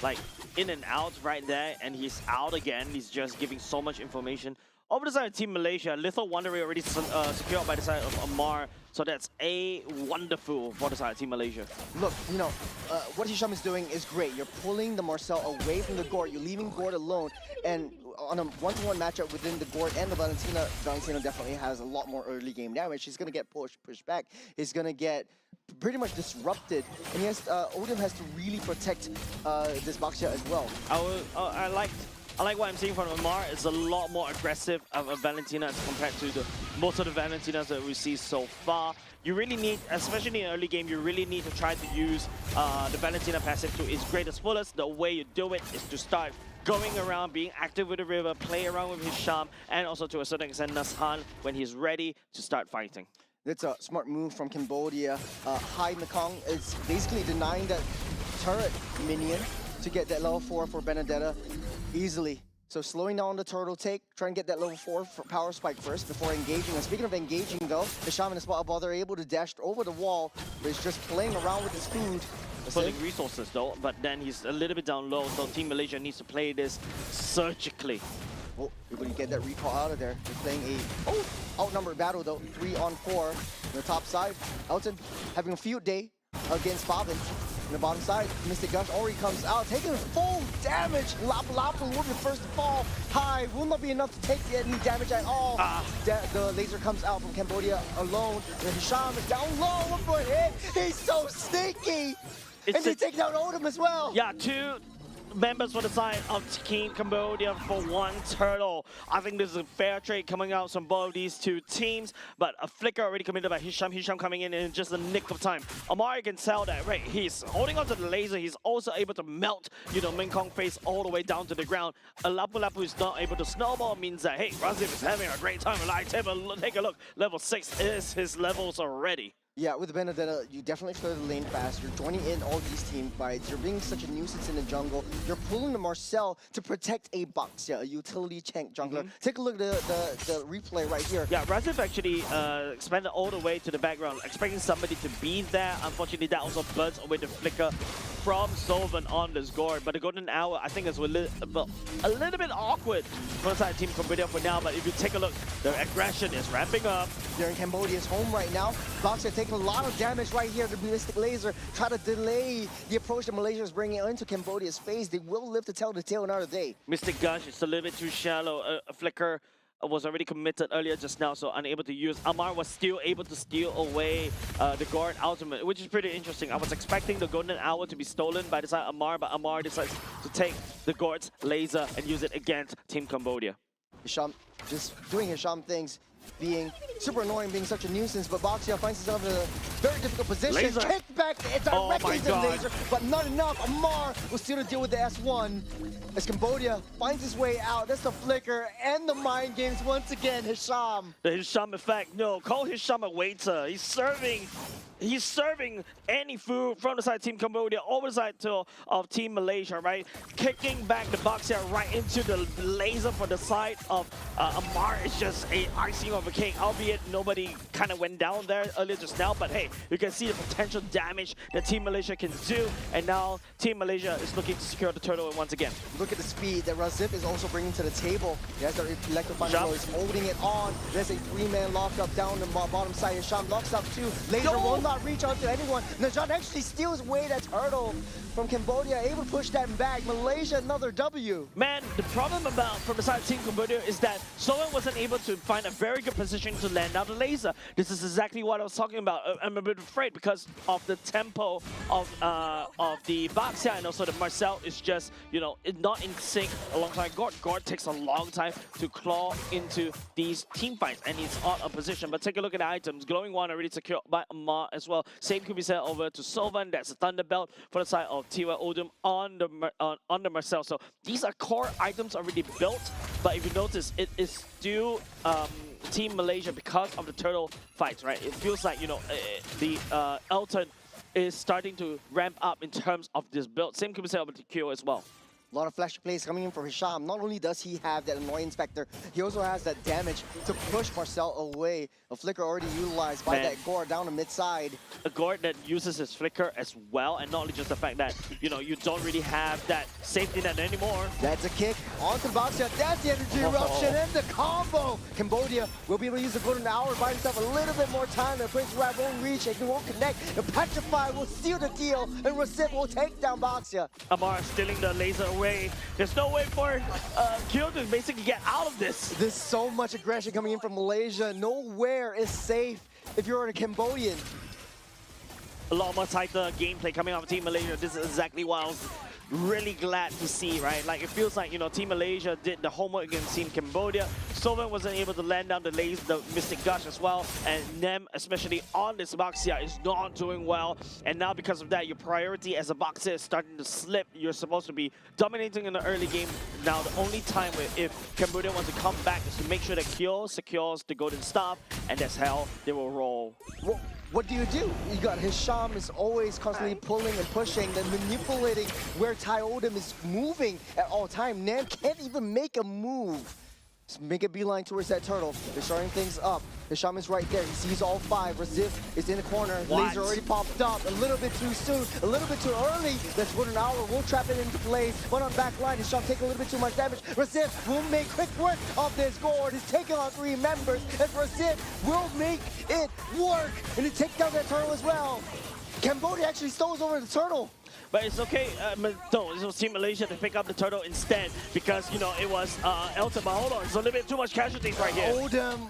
like in and out right there, and he's out again. He's just giving so much information. Over the side of Team Malaysia, Lethal Wanderer already secured by the side of Amar, so that's a wonderful for the side of Team Malaysia. Look, you know, what Hisham is doing is great. You're pulling the Marcel away from the Gord, you're leaving Gord alone, and on a one-to-one matchup within the Gord and the Valentina definitely has a lot more early game damage. He's gonna get pushed back. He's gonna get pretty much disrupted, and yes, Odin has to really protect this Baxia as well. I like what I'm seeing from Amar. It's a lot more aggressive of a Valentina as compared to most of the Valentinas that we see so far. You really need, especially in the early game, you really need to try to use the Valentina passive to its greatest fullest. The way you do it is to start going around, being active with the river, play around with Hisham, and also to a certain extent Nashan when he's ready to start fighting. That's a smart move from Cambodia. High Mekong is basically denying that turret minion to get that level 4 for Benedetta easily. So slowing down the turtle take, try and get that level 4 for power spike first before engaging. And speaking of engaging though, Hisham and his spot while they're able to dash over the wall, but he's just playing around with his food. Pulling resources though, but then he's a little bit down low, so Team Malaysia needs to play this surgically. Oh, able to get that recall out of there. They're playing a outnumbered battle though, 3-on-4 on the top side. Elton having a field day against Bobbin. On the bottom side, Mystic Gush already comes out, taking full damage. Lapu Lapu will be the first to fall. High will not be enough to take any damage at all. The laser comes out from Cambodia alone. And Hisham is down low, 1 foot hit. He's so sneaky. And they take down Odom as well. Yeah, 2 members for the side of Team Cambodia for 1 turtle. I think this is a fair trade coming out from both of these two teams, but a flicker already committed by Hisham. Hisham coming in just the nick of time. Amari can tell that, right, he's holding onto the laser. He's also able to melt, you know, Mekong face all the way down to the ground. Lapu Lapu is not able to snowball, means that, hey, Razif is having a great time. Like, take a look. Level 6 is his levels already. Yeah, with Benedetta, you definitely clear the lane fast. You're joining in all these team fights. You're being such a nuisance in the jungle. You're pulling the Marcel to protect a Boxia, a utility tank jungler. Take a look at the replay right here. Yeah, Razif actually expanded all the way to the background, expecting somebody to be there. Unfortunately, that also burns away the flicker from Solven on this Gord. But the Golden Hour, I think, is a little bit awkward for the side of Team Cambodia for now. But if you take a look, the aggression is ramping up. They're in Cambodia's home right now. Boxia taking a lot of damage right here. The Mystic Laser try to delay the approach that Malaysia is bringing into Cambodia's face. They will live to tell the tale another day. Mystic Gush is a little bit too shallow. A flicker was already committed earlier just now, so unable to use. Amar was still able to steal away the Gord ultimate, which is pretty interesting. I was expecting the Golden Hour to be stolen by the side of Amar, but Amar decides to take the Gord's laser and use it against Team Cambodia. Hisham just doing Hisham things, being super annoying, being such a nuisance, but Boxia finds himself in a very difficult position. Laser. Kick back directly to the laser, but not enough. Amar will still deal with the S1 as Cambodia finds his way out. That's the flicker and the mind games once again. Hisham. The Hisham effect. No, call Hisham a waiter. He's serving any food from the side of Team Cambodia over the side of Team Malaysia, right? Kicking back the Boxia right into the laser for the side of Amar is just a icing of a cake, albeit nobody kind of went down there earlier just now, but hey, you can see the potential damage that Team Malaysia can do, and now Team Malaysia is looking to secure the turtle once again. Look at the speed that Razif is also bringing to the table. He has the electrifying blow. He's holding it on. There's a three-man lockup down the bottom side. Hisham locks up too. Laser will not reach onto anyone. Najat actually steals away that turtle from Cambodia, able to push that back. Malaysia, another W. Man, the problem from the side of Team Cambodia is that Soen wasn't able to find a very good position to land out the laser. This is exactly what I was talking about. I'm a bit afraid because of the tempo of the Boxia, and also the Marcel is just, you know, not in sync alongside Gord. Gord takes a long time to claw into these team fights, and he's on a position. But take a look at the items. Glowing one already secured by Amar as well. Same could be said over to Solvan. That's a Thunderbelt for the side of Tiwa Odum on the Marcel. So these are core items already built, but if you notice, it is still Team Malaysia because of the turtle fights, right? It feels like, you know, the Elton is starting to ramp up in terms of this build. Same could be said over to Kyo as well. A lot of flash plays coming in from Hisham. Not only does he have that annoyance factor, he also has that damage to push Marcel away. A flicker already utilized by that Gord down the mid-side. A Gord that uses his flicker as well, and not only just the fact that, you know, you don't really have that safety net anymore. That's a kick onto the Boxia. That's the energy eruption and the combo. Cambodia will be able to use the Golden Hour, buy himself a little bit more time. The Prince Rap won't reach, it won't connect. The Petrify will seal the deal, and Rasip will take down Boxia. Amar stealing the laser away. There's no way for Kyo to basically get out of this. There's so much aggression coming in from Malaysia. Nowhere is safe if you're a Cambodian. A lot more tighter gameplay coming out of Team Malaysia. This is exactly what I was really glad to see, right? Like, it feels like, you know, Team Malaysia did the homework against Team Cambodia. Solven wasn't able to land down the Mystic Gush as well, and Nem, especially on this Boxia, is not doing well. And now because of that, your priority as a Boxia is starting to slip. You're supposed to be dominating in the early game. Now, the only time if Cambodia wants to come back is to make sure that Kyo secures the Golden Staff, and that's how they will roll. What do? You got Hisham is always constantly pulling and pushing, then manipulating where Ty Odom is moving at all time. Nam can't even make a move. Just make a beeline towards that turtle. They're starting things up. Hisham is right there. He sees all five. Razif is in the corner. Laser already popped up. A little bit too soon. A little bit too early. That's Golden Hour. We'll trap it into place. One on back line. Hisham taking a little bit too much damage. Razif will make quick work of this Gord. He's taking on 3 members. And Razif will make it work. And he takes down that turtle as well. Cambodia actually stows over the turtle. But it's okay, no, it was Team Malaysia to pick up the turtle instead because, you know, it was Elton. But hold on, it's a little bit too much casualties right here. Odom,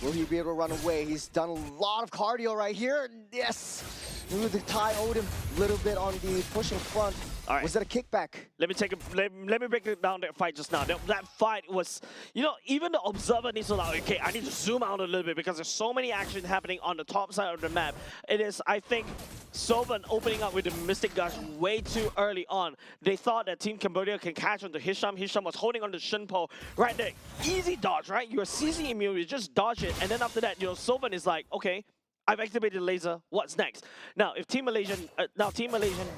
will he be able to run away? He's done a lot of cardio right here. Yes, with the Ty Odom, a little bit on the pushing front. All right. Was that a kickback? Let me break it down that fight just now. That fight was, you know, even the observer needs to like, okay, I need to zoom out a little bit because there's so many action happening on the top side of the map. It is, I think, Solvan opening up with the Mystic Gush way too early on. They thought that Team Cambodia can catch on to Hisham. Hisham was holding on to Shinpo right there. Easy dodge, right? You're CC immune, you just dodge it. And then after that, you know, Solvan is like, okay, I've activated laser. What's next? Now, if Team Malaysian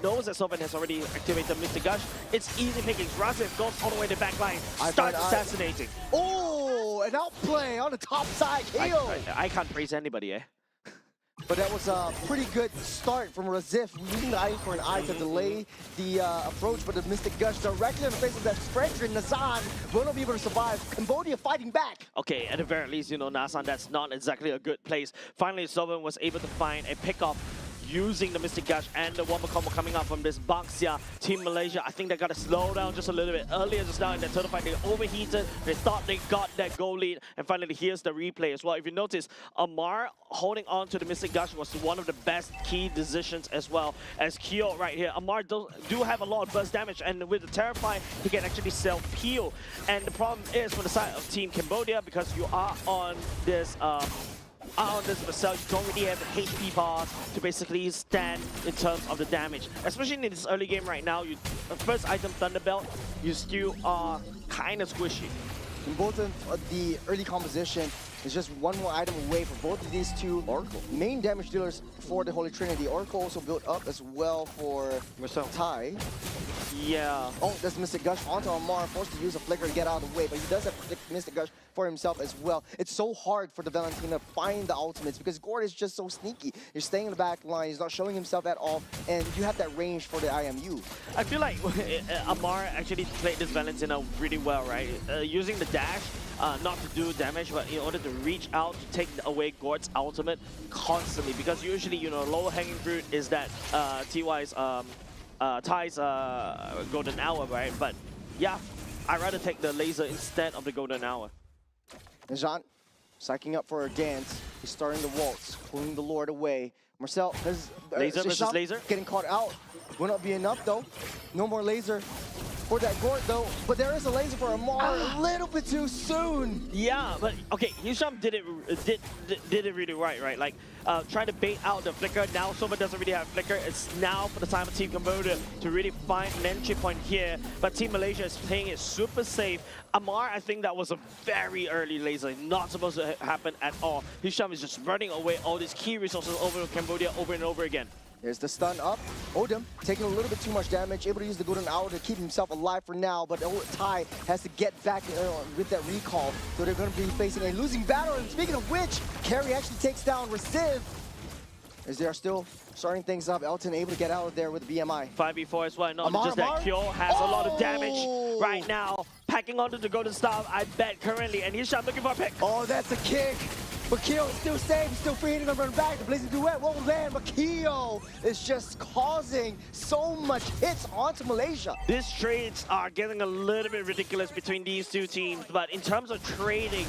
knows that Sylvan has already activated Mr. Gush, it's easy pickings. Razif goes all the way to the back line, starts assassinating. Oh, an outplay on the top side. KO. I can't praise anybody, eh? But that was a pretty good start from Razif, using the eye for an eye to delay the approach, but the Mystic Gush directly in the face of that Frederick and Nazan will not be able to survive. Cambodia fighting back. Okay, at the very least, you know, Nasan, that's not exactly a good place. Finally, Sylvan was able to find a pickoff using the Mystic Gush and the Wombo combo coming up from this Baxia. Team Malaysia, I think they got to slow down just a little bit earlier just now in that turtle fight. They overheated, they thought they got that goal lead, and finally here's the replay as well. If you notice, Amar holding on to the Mystic Gush was one of the best key decisions as well as Kyo right here. Amar do have a lot of burst damage, and with the Terrify, he can actually self-peel. And the problem is for the side of Team Cambodia, because you are on this Marcel, you don't really have the HP bars to basically stand in terms of the damage. Especially in this early game right now, first item Thunderbelt, you still are kind of squishy. In both of the early composition, is just one more item away for both of these two main damage dealers for the Holy Trinity. Oracle also built up as well for Tai. Yeah. Oh, that's Mystic Gush onto Amar, forced to use a flicker to get out of the way, but he does have Mystic Gush for himself as well. It's so hard for the Valentina to find the ultimates because Gord is just so sneaky. He's staying in the back line, he's not showing himself at all, and you have that range for the IMU. I feel like Amar actually played this Valentina really well, right? Using the dash, not to do damage, but in order to reach out to take away Gord's ultimate constantly, because usually, you know, lower hanging fruit is that TY's Tai's golden hour, right? But yeah, I'd rather take the laser instead of the golden hour. Najant, psyching up for a dance. He's starting the waltz, pulling the Lord away. Marcel, laser versus laser. Getting caught out. Will not be enough though. No more laser for that Gord though. But there is a laser for Amar a little bit too soon. Yeah, but okay, Hisham did it really right? Like trying to bait out the flicker. Now Sova doesn't really have flicker. It's now for the time of Team Cambodia to really find an entry point here. But Team Malaysia is playing it super safe. Amar, I think that was a very early laser, not supposed to happen at all. Hisham is just running away all these key resources over to Cambodia over and over again. There's the stun up. Odin taking a little bit too much damage, able to use the golden hour to keep himself alive for now, but Tai has to get back with that recall, so they're going to be facing a losing battle. And speaking of which, Carry actually takes down Reciv as they are still starting things up. Elton able to get out of there with the BMI. 5v4 as well, not just that Kyo has a lot of damage right now. Packing onto the golden staff, I bet currently, and Hisham looking for a pick. Oh, that's a kick. But Kyo is still safe, still free to run back. The Blazing Duet won't land, but Kyo is just causing so much hits onto Malaysia. These trades are getting a little bit ridiculous between these two teams, but in terms of trading,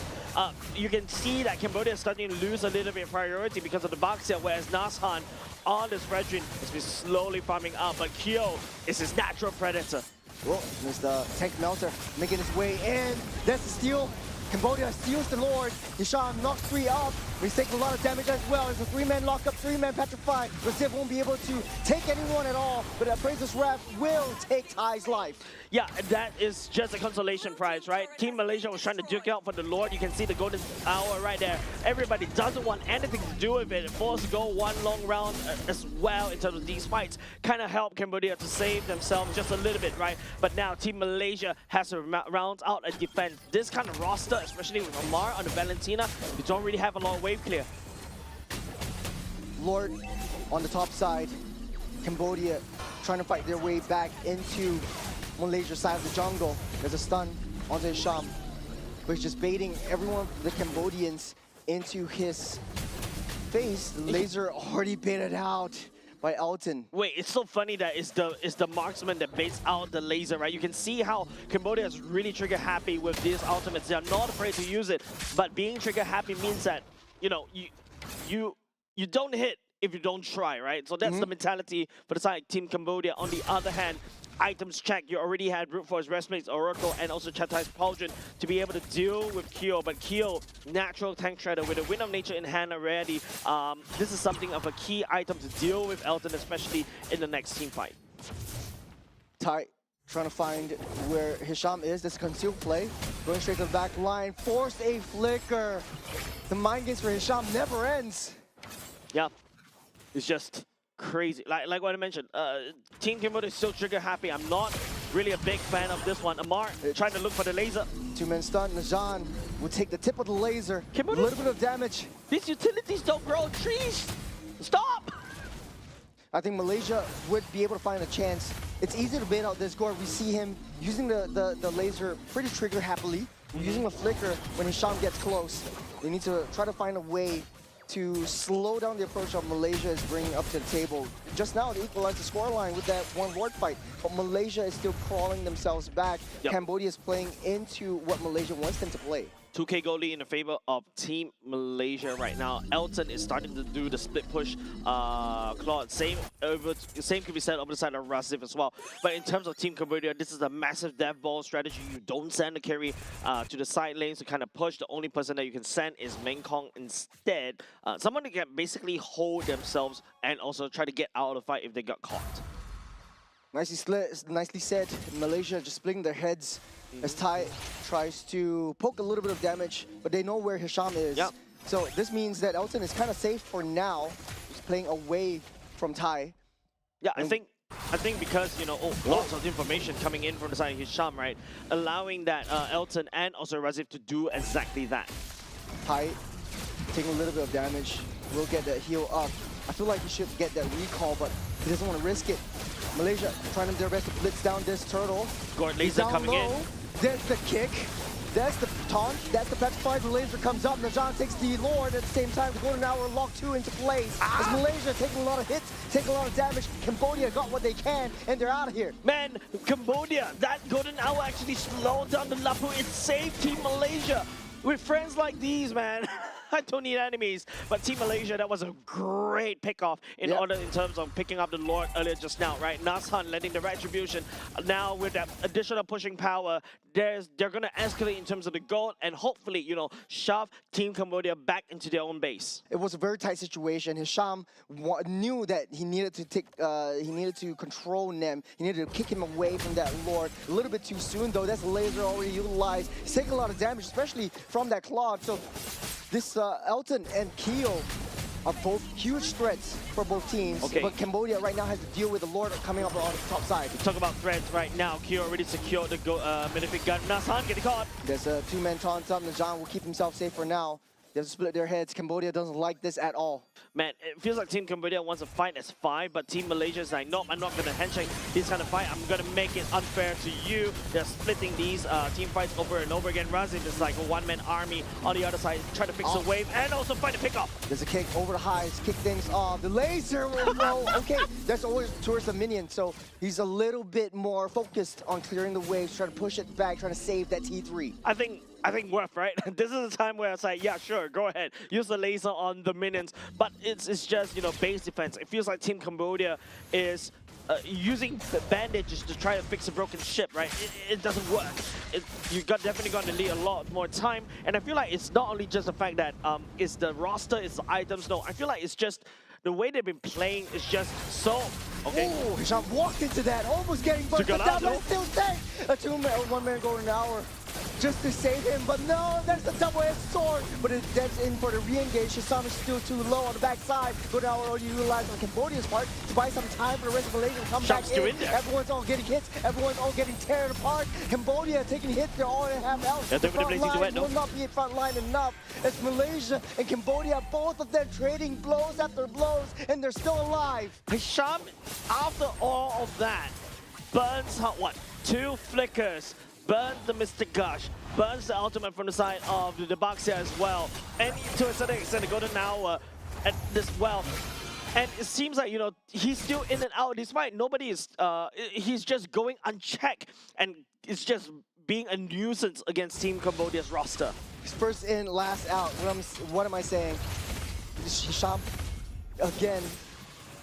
you can see that Cambodia is starting to lose a little bit of priority because of the Baxia, whereas Nasan on this Fredrin has been slowly farming up, but Kyo is his natural predator. Well, there's the tank melter making his way in. That's the steal. Cambodia steals the Lord. Hisham knocks 3 up. He's taking a lot of damage as well. It's a 3-man lockup, 3-man petrified. Reciv won't be able to take anyone at all, but Appraiser's Wrath will take Tai's life. Yeah, that is just a consolation prize, right? Team Malaysia was trying to duke out for the Lord. You can see the golden hour right there. Everybody doesn't want anything to do with it. Forced to go one long round as well in terms of these fights. Kind of help Cambodia to save themselves just a little bit, right? But now Team Malaysia has to round out a defense. This kind of roster, especially with Amar on the Valentina, you don't really have a lot of wave clear. Lord on the top side. Cambodia trying to fight their way back into Malaysia's side of the jungle. There's a stun onto Hisham, but he's just baiting everyone, the Cambodians, into his face. The laser already baited out by Elton. Wait, it's so funny that it's the marksman that baits out the laser, right? You can see how Cambodia is really trigger happy with these ultimates. They're not afraid to use it, but being trigger happy means that, you know, you don't hit if you don't try, right? So that's the mentality for the side Team Cambodia. On the other hand, items check. You already had Brute Force, Respmates, Oracle, and also Chatai's Pauldron to be able to deal with Kyo. But Kyo, natural tank shredder with a Wind of Nature in hand already. This is something of a key item to deal with Elton, especially in the next team fight. Tai trying to find where Hisham is. This concealed play. Going straight to the back line. Forced a flicker. The mind games for Hisham never ends. Yeah, it's just crazy. Like what I mentioned, Team Cambodia is still trigger happy. I'm not really a big fan of this one. Amar trying to look for the laser. Two-man stun. Najan will take the tip of the laser. A Cambodia, little bit of damage. these utilities don't grow on trees. Stop! I think Malaysia would be able to find a chance. It's easy to bait out this Gore. We see him using the laser pretty trigger happily, using a flicker when Hisham gets close. They need to try to find a way to slow down the approach of Malaysia is bringing up to the table. Just now, they equalized the scoreline with that one ward fight, but Malaysia is still crawling themselves back. Yep. Cambodia is playing into what Malaysia wants them to play. 2K goal lead in the favor of Team Malaysia right now. Elton is starting to do the split push. Claude, same can be said over the side of Rasif as well. But in terms of Team Cambodia, this is a massive death ball strategy. You don't send the carry to the side lanes to kind of push. The only person that you can send is Mengkong instead. Someone who can basically hold themselves and also try to get out of the fight if they got caught. Nicely said. Malaysia just splitting their heads as Ty tries to poke a little bit of damage, but they know where Hisham is. Yep. So this means that Elton is kind of safe for now. He's playing away from Ty. Yeah, I think because, you know, lots of information coming in from the side of Hisham, right? Allowing that Elton and also Razif to do exactly that. Ty taking a little bit of damage. Will get that heal up. I feel like he should get that recall, but he doesn't want to risk it. Malaysia trying their best to blitz down this turtle. Gord laser coming in. There's the kick. That's the taunt. That's the petrified. The laser comes up. Najan takes the Lord at the same time. The golden hour lock 2 into place. As Malaysia taking a lot of hits, taking a lot of damage. Cambodia got what they can, and they're out of here. Man, Cambodia, that golden hour actually slowed down the Lapu. It saved Team Malaysia. With friends like these, man, I don't need enemies. But Team Malaysia, that was a great pickoff in terms of picking up the Lord earlier just now, right? Nashan letting the retribution. Now with that additional pushing power, they're going to escalate in terms of the goal and hopefully, you know, shove Team Cambodia back into their own base. It was a very tight situation. Hisham knew that he needed to control Nem. He needed to kick him away from that Lord a little bit too soon, though. That's a laser already utilized. He's taking a lot of damage, especially from that Claude. So this Elton and Keo are both huge threats for both teams. Okay. But Cambodia right now has to deal with the Lord coming up on the top side. Talk about threats right now. Keo already secured the Minific gun. Nasan getting caught. There's a two-man taunt up. Najan will keep himself safe for now. They have to split their heads. Cambodia doesn't like this at all. Man, it feels like Team Cambodia wants to fight as 5, but Team Malaysia is like, nope, I'm not going to handshake this kind of fight. I'm going to make it unfair to you. They're splitting these team fights over and over again. Razif is like a one-man army on the other side, trying to fix the wave and also find a pickup. There's a kick over the highs, kick things off. The laser will roll. Okay, that's always towards the minion, so he's a little bit more focused on clearing the waves, trying to push it back, trying to save that T3. I think worth, right? This is a time where it's like, yeah, sure, go ahead. Use the laser on the minions. But it's just, you know, base defense. It feels like Team Cambodia is using bandages to try to fix a broken ship, right? It doesn't work. You definitely got to need a lot more time. And I feel like it's not only just the fact that it's the roster, it's the items. No, I feel like it's just the way they've been playing is just so... Okay. Oh, Hisham walked into that, almost getting burst down, but still safe. A one-man golden hour just to save him, but no, there's the double-edged sword. But that's in for the re-engage. Hisham is still too low on the backside. Golden hour already utilized on Cambodia's part to buy some time for the rest of Malaysia to come back in. Everyone's all getting hits. Everyone's all getting teared apart. Cambodia taking hits. They're all in half health. The front line will not be front line enough. It's Malaysia and Cambodia, both of them trading blows after blows, and they're still alive. Hisham, after all of that, burns, what, 2 flickers, burns the Mr. Gush, burns the ultimate from the side of the Baxia as well, and to a certain extent, the Golden Hour as well. And it seems like, you know, he's still in and out, despite nobody is, he's just going unchecked, and it's just being a nuisance against Team Cambodia's roster. He's first in, last out. What am I saying? Hisham, again,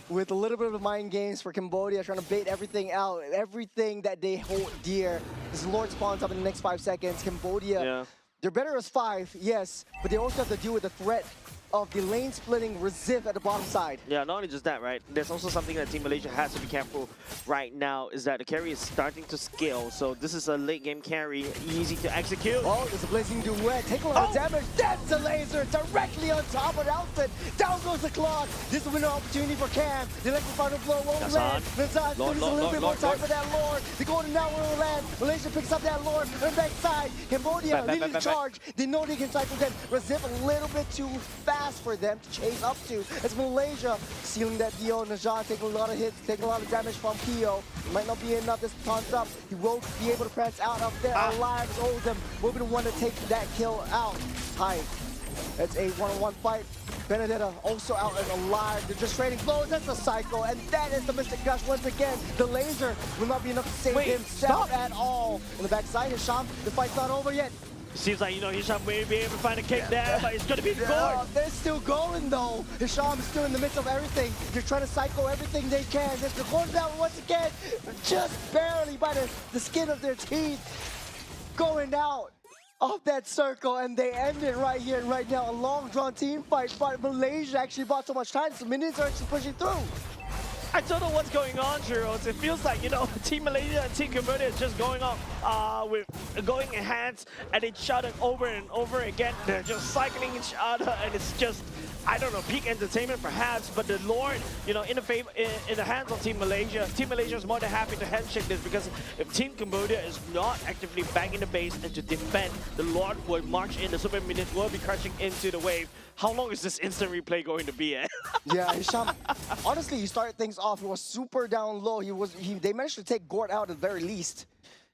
with a little bit of mind games for Cambodia, trying to bait everything out, everything that they hold dear. This Lord spawns up in the next 5 seconds. Cambodia, they're better as 5, yes, but they also have to deal with the threat of the lane splitting Razif at the bottom side. Yeah, not only just that, right? There's also something that Team Malaysia has to be careful right now is that the carry is starting to scale. So this is a late game carry, easy to execute. Oh, there's a blazing duet. Take a lot of damage. That's a laser directly on top of Alton. Down goes the clock. This is a winner opportunity for Cam. The electric final blow won't land. Nazan gives a little bit more time for that Lord. The golden now will land. Malaysia picks up that Lord on the backside. Cambodia leading the charge. They know they can cycle them. Razif a little bit too fast for them to chase up to. As Malaysia sealing that deal. Najan taking a lot of hits, taking a lot of damage from Kyo. It might not be enough this taunt up. He won't be able to press out of there alive. Oldham will be the one to take that kill out. Hi. It's a one-on-one fight. Benedetta also out and alive. They're just trading blows. That's a cycle. And that is the Mystic Gush once again. The laser will not be enough to save himself at all. On the backside, Hisham, the fight's not over yet. Seems like, you know, Hisham may be able to find a kick there, but it's going to be scored. They're still going, though. Hisham is still in the midst of everything. They're trying to cycle everything they can. They're going down once again, just barely by the skin of their teeth. Going out of that circle, and they end it right here and right now. A long-drawn team fight, but Malaysia actually bought so much time, so minions are actually pushing through. I don't know what's going on, Shiros. It feels like, you know, Team Malaysia and Team Cambodia is just going on with going hands at each other over and over again. They're just cycling each other, and it's just, I don't know, peak entertainment perhaps, but the Lord, you know, in the hands of Team Malaysia is more than happy to handshake this, because if Team Cambodia is not actively back in the base and to defend, the Lord will march in, the super minions will be crashing into the wave. How long is this instant replay going to be, eh? Yeah, Hisham, honestly, he started things off. He was super down low. They managed to take Gord out at the very least.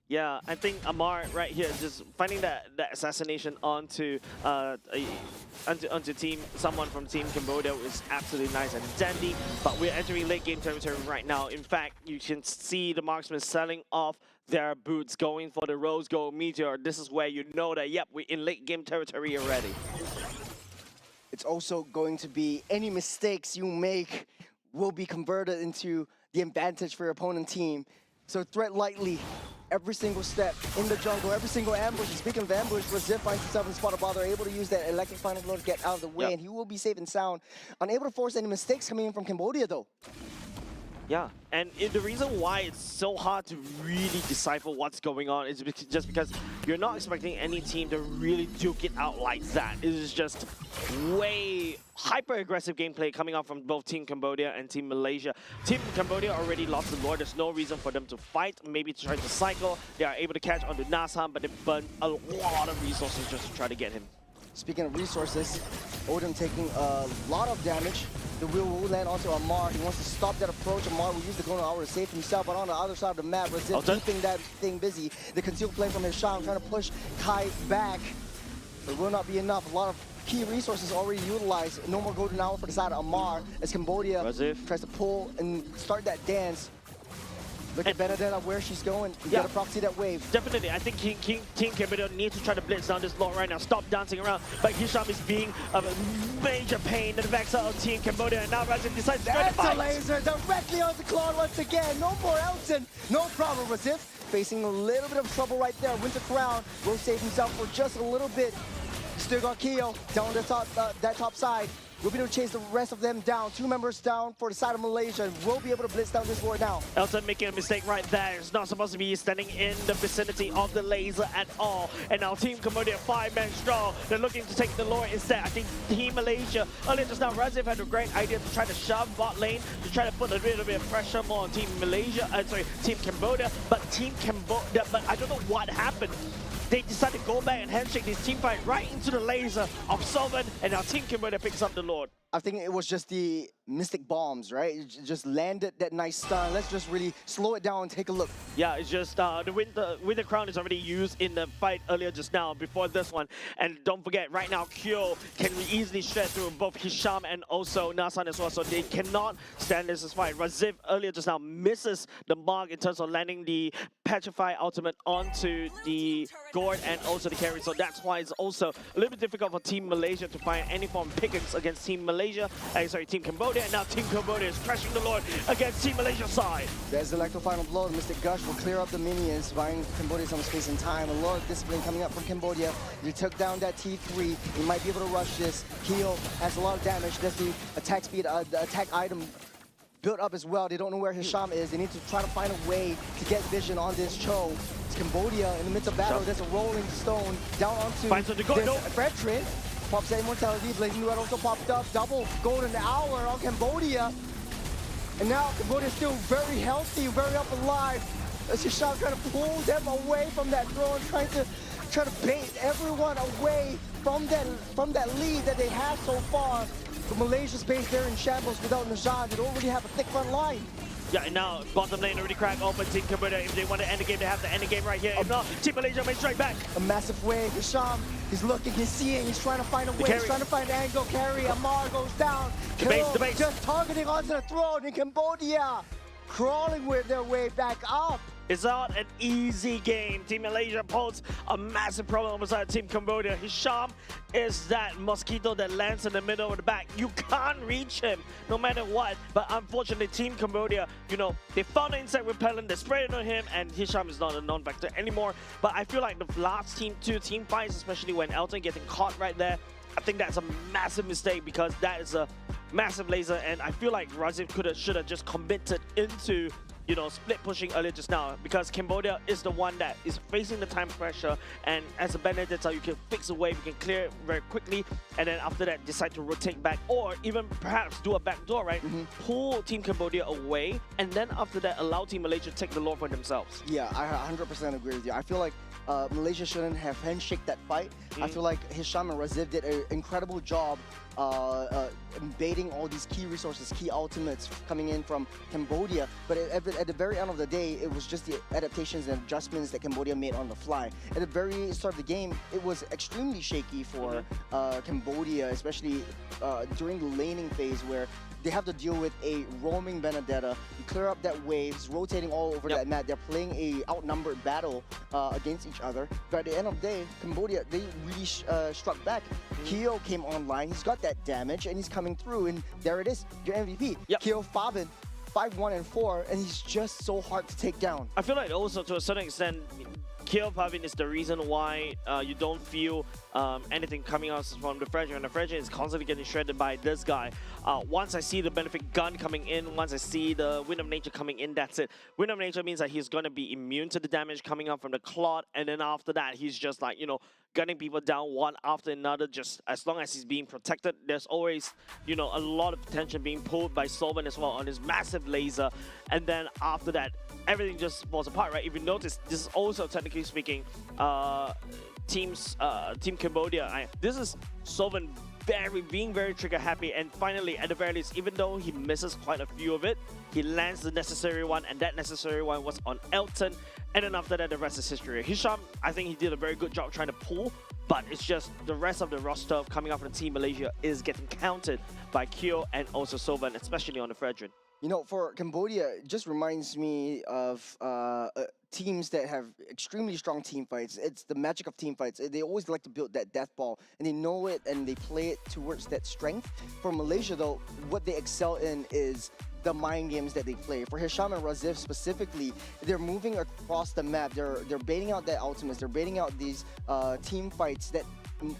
Yeah, I think Amar right here just finding that assassination onto someone from Team Cambodia is absolutely nice and dandy. But we're entering late game territory right now. In fact, you can see the marksmen selling off their boots, going for the Rose Gold Meteor. This is where you know that, yep, we're in late game territory already. It's also going to be any mistakes you make will be converted into the advantage for your opponent team. So tread lightly every single step in the jungle, every single ambush. Speaking of ambush, Razif finds himself in the spot of bother, able to use that electric final blow to get out of the way, and he will be safe and sound. Unable to force any mistakes coming in from Cambodia, though. Yeah, and the reason why it's so hard to really decipher what's going on is just because you're not expecting any team to really duke it out like that. It is just way hyper-aggressive gameplay coming out from both Team Cambodia and Team Malaysia. Team Cambodia already lost the Lord. There's no reason for them to fight, maybe to try to cycle. They are able to catch onto Nasan, but they burn a lot of resources just to try to get him. Speaking of resources, Odin taking a lot of damage. The wheel will land onto Amar. He wants to stop that approach. Amar will use the golden hour to save himself, but on the other side of the map, Razif keeping that thing busy. The concealed play from Hisham trying to push Kai back. It will not be enough. A lot of key resources already utilized. No more golden hour for the side of Amar as Cambodia tries to pull and start that dance. Look at Benedetta where she's going. You gotta proxy that wave. Definitely. I think Team Cambodia needs to try to blitz down this Lord right now. Stop dancing around. But Hisham is being a major pain in the backside of Team Cambodia. And now Razif decides to go to fight. That's a laser directly on the Claude once again. No more Elton. No problem. Razif facing a little bit of trouble right there. Winter Crown will save himself for just a little bit. Still got Kyo down the top, that top side. We'll be able to chase the rest of them down. 2 members down for the side of Malaysia. We'll be able to blitz down this Lord now. Elton making a mistake right there. He's not supposed to be standing in the vicinity of the laser at all. And now Team Cambodia 5-man strong. They're looking to take the Lord instead. I think Team Malaysia, earlier just now, Razif had a great idea to try to shove bot lane, to try to put a little bit of pressure more on Team Malaysia, Team Cambodia. But I don't know what happened. They decided to go back and handshake this team fight right into the laser of Sovereign, and now Team Cambodia picks up the Lord. I think it was just the Mystic Bombs, right? It just landed that nice stun. Let's just really slow it down and take a look. Yeah, it's just the Winter Crown is already used in the fight earlier just now, before this one. And don't forget, right now, Kyo can easily shred through both Hisham and also Nasan as well, so they cannot stand this fight. Razif earlier just now misses the mark in terms of landing the Petrify ultimate onto the Gord and also the carry, so that's why it's also a little bit difficult for Team Malaysia to find any form of pickings against Team Malaysia. Malaysia, sorry, Team Cambodia, and now Team Cambodia is crashing the Lord against Team Malaysia's side. There's the electro final blow. Mystic Gush will clear up the minions, buying Cambodia some space and time. A lot of discipline coming up from Cambodia. He took down that T3. He might be able to rush this. Keo has a lot of damage. That's the attack speed, the attack item built up as well. They don't know where Hisham is. They need to try to find a way to get vision on this Cho. It's Cambodia in the midst of battle. There's a rolling stone down onto this Veteran. Pops that immortality. Blazing Duet also popped up. Double golden hour on Cambodia. And now Cambodia is still very healthy, very up alive. As Hisham trying to pull them away from that throne, trying to bait everyone away from that lead that they have so far. But Malaysia's base there in shambles without Najad. They don't really have a thick front line. Yeah, and now bottom lane already cracked open. Team Cambodia, if they want to end the game, they have to end the game right here. If not, Team Malaysia may strike back. A massive wave. Hisham, he's looking, he's seeing, he's trying to find a way. He's trying to find an angle. Carry. Amar goes down. The base. Just targeting onto the throne in Cambodia. Crawling with their way back up. It's not an easy game. Team Malaysia poses a massive problem beside Team Cambodia. Hisham is that mosquito that lands in the middle of the back. You can't reach him no matter what. But unfortunately, Team Cambodia, you know, they found the insect repellent, they sprayed it on him, and Hisham is not a non-vector anymore. But I feel like the last two team fights, especially when Elton getting caught right there, I think that's a massive mistake because that is a massive laser, and I feel like Raziv should have just committed into, you know, split pushing earlier just now, because Cambodia is the one that is facing the time pressure, and as a Benedetta, you can fix a wave, you can clear it very quickly, and then after that decide to rotate back, or even perhaps do a backdoor, right? Pull Team Cambodia away, and then after that allow Team Malaysia to take the Lord for themselves. Yeah, I 100% agree with you. I feel like Malaysia shouldn't have handshake that fight. I feel like Hisham and Raziv did an incredible job baiting all these key resources, key ultimates coming in from Cambodia. But at the very end of the day, it was just the adaptations and adjustments that Cambodia made on the fly. At the very start of the game, it was extremely shaky for Cambodia, especially during the laning phase where they have to deal with a roaming Benedetta. You clear up that wave, it's rotating all over that map. They're playing a outnumbered battle against each other. But at the end of the day, Cambodia, they really struck back. Keo came online, he's got that damage, and he's coming through, and there it is, your MVP. Keo Fabin, 5-1 and 4, and he's just so hard to take down. I feel like also to a certain extent, Keo Pavin is the reason why you don't feel anything coming out from the Frederick, and the Frederick is constantly getting shredded by this guy. Once I see the Benefit Gun coming in, once I see the Wind of Nature coming in, that's it. Wind of Nature means that he's going to be immune to the damage coming up from the Clot, and then after that, he's just like, you know, gunning people down one after another. Just as long as he's being protected, there's always, you know, a lot of attention being pulled by Solven as well on his massive laser, and then after that, everything just falls apart, right? If you notice, this is also, technically speaking, Team Cambodia. This is Solven being very trigger happy, and finally, at the very least, even though he misses quite a few of it, he lands the necessary one, and that necessary one was on Elton, and then after that, the rest is history. Hisham, I think he did a very good job trying to pull, but it's just the rest of the roster coming up from Team Malaysia is getting counted by Kyo and also Solven, especially on the Fredrin. You know, for Cambodia, it just reminds me of teams that have extremely strong team fights. It's the magic of team fights. They always like to build that death ball, and they know it, and they play it towards that strength. For Malaysia, though, what they excel in is the mind games that they play. For Hisham and Raziv specifically, they're moving across the map. They're baiting out their ultimates. They're baiting out these team fights that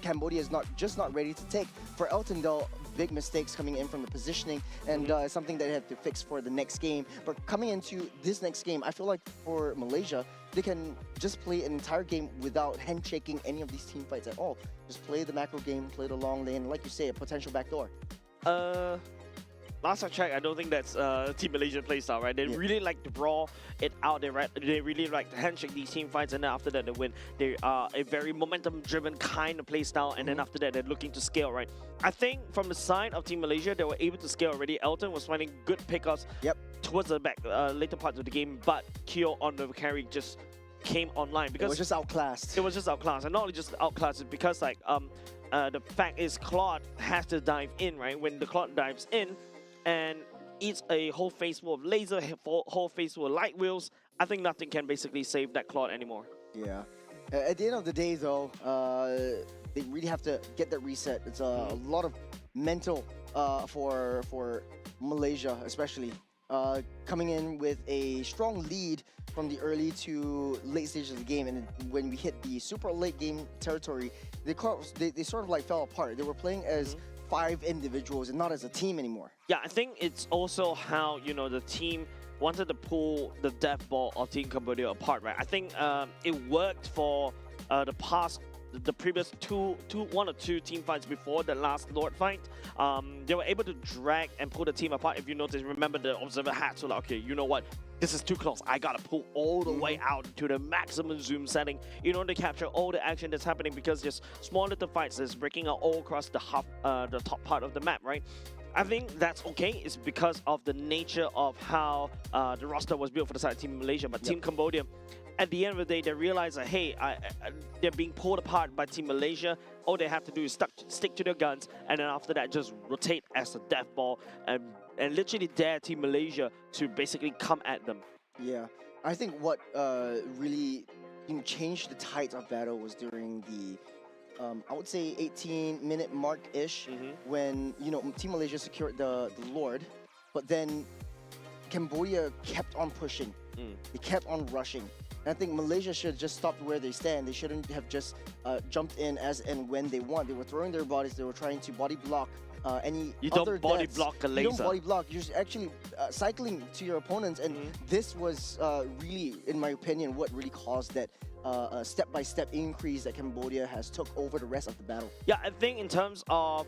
Cambodia is not ready to take. For Elton, though, big mistakes coming in from the positioning, and something that they have to fix for the next game. But coming into this next game, I feel like for Malaysia, they can just play an entire game without handshaking any of these team fights at all. Just play the macro game, play the long lane, like you say, a potential backdoor. Last I checked, I don't think that's Team Malaysia playstyle, right? They really like to brawl it out there, right? They really like to handshake these team fights, and then after that they win. They are a very momentum-driven kind of playstyle, and then after that they're looking to scale, right? I think from the side of Team Malaysia, they were able to scale already. Elton was finding good pickups towards the back later parts of the game, but Kyo on the carry just came online because it was just outclassed. It was just outclassed, and not only just outclassed, it's because like the fact is Claude has to dive in, right? When the Claude dives in and eats a whole face full of laser, whole face full of light wheels, I think nothing can basically save that Claude anymore. Yeah. At the end of the day, though, They really have to get that reset. It's a lot of mental for Malaysia, especially. Coming in with a strong lead from the early to late stages of the game, and when we hit the super late game territory, they sort of like fell apart. They were playing as 5 individuals and not as a team anymore. Yeah, I think it's also how, you know, the team wanted to pull the death ball of Team Cambodia apart, right? I think it worked for the previous one or two team fights before the last Lord fight. They were able to drag and pull the team apart. If you notice, remember the observer had to like, okay, you know what? This is too close. I gotta pull all the way out to the maximum zoom setting in order to capture all the action that's happening, because there's small little fights that's breaking out all across the top part of the map, right? I think that's okay. It's because of the nature of how the roster was built for the side of Team Malaysia. But Team Cambodia, at the end of the day, they realize that, hey, they're being pulled apart by Team Malaysia. All they have to do is stick to their guns, and then after that, just rotate as a death ball and literally dare Team Malaysia to basically come at them. Yeah, I think what really changed the tides of battle was during the I would say 18-minute mark-ish, when Team Malaysia secured the Lord, but then Cambodia kept on pushing. They kept on rushing. And I think Malaysia should have just stopped where they stand. They shouldn't have just jumped in as and when they want. They were throwing their bodies. They were trying to body block any you other don't body deaths. block a laser. You don't body block. You're actually cycling to your opponents. And this was really, in my opinion, what really caused that step-by-step increase that Cambodia has took over the rest of the battle. Yeah, I think in terms of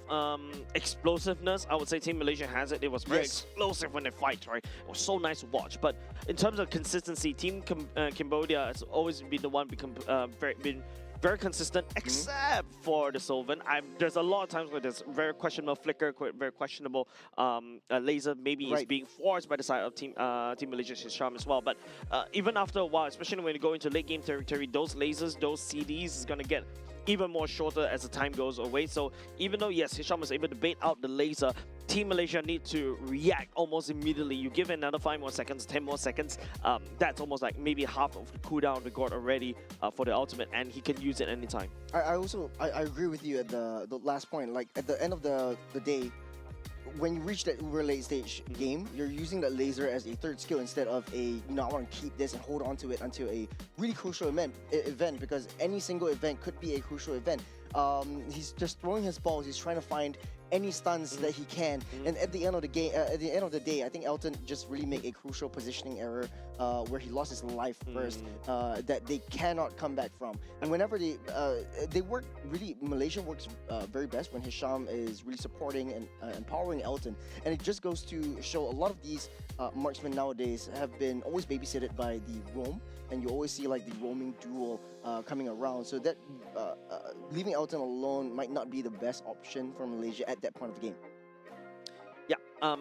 explosiveness, I would say Team Malaysia has it. It was very explosive when they fight, right? It was so nice to watch. But in terms of consistency, Team Cambodia has always been the one been very consistent, except for the Sylvan. There's a lot of times where there's very questionable flicker, very questionable laser. Maybe it's being forced by the side of Team Malaysia's Hisham as well. But even after a while, especially when you go into late game territory, those lasers, those CDs is going to get even more shorter as the time goes away. So even though, yes, Hisham was able to bait out the laser, Team Malaysia need to react almost immediately. You give it another 5 more seconds, 10 more seconds, that's almost like maybe half of the cooldown of the god already for the ultimate, and he can use it anytime. I agree with you at the last point. Like, at the end of the day, when you reach that uber late stage game, you're using that laser as a third skill instead of a, I want to keep this and hold on to it until a really crucial event, because any single event could be a crucial event. He's just throwing his balls. He's trying to find any stuns that he can, and at the end of the game, at the end of the day, I think Elton just really made a crucial positioning error where he lost his life first, that they cannot come back from. And whenever they work really, Malaysia works very best when Hisham is really supporting and empowering Elton, and it just goes to show a lot of these marksmen nowadays have been always babysitted by the roam, and you always see like the roaming duel coming around. So that leaving Elton alone might not be the best option for Malaysia at that point of the game. Yeah,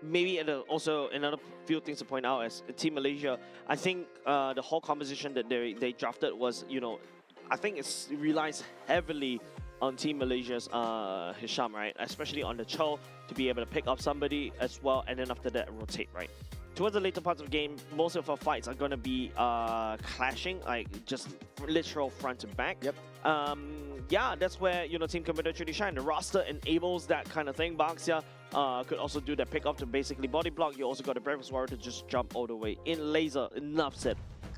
maybe also another few things to point out as Team Malaysia, I think the whole composition that they drafted was, I think it relies heavily on Team Malaysia's Hisham, right? Especially on the Cho, to be able to pick up somebody as well, and then after that rotate, right? Towards the later parts of the game, most of our fights are going to be clashing, like just literal front and back. Yep. Yeah, that's where, Team Cambodia truly shine. The roster enables that kind of thing. Baxia could also do that pick up to basically body block. You also got the Breakfast Warrior to just jump all the way in. Laser, enough said.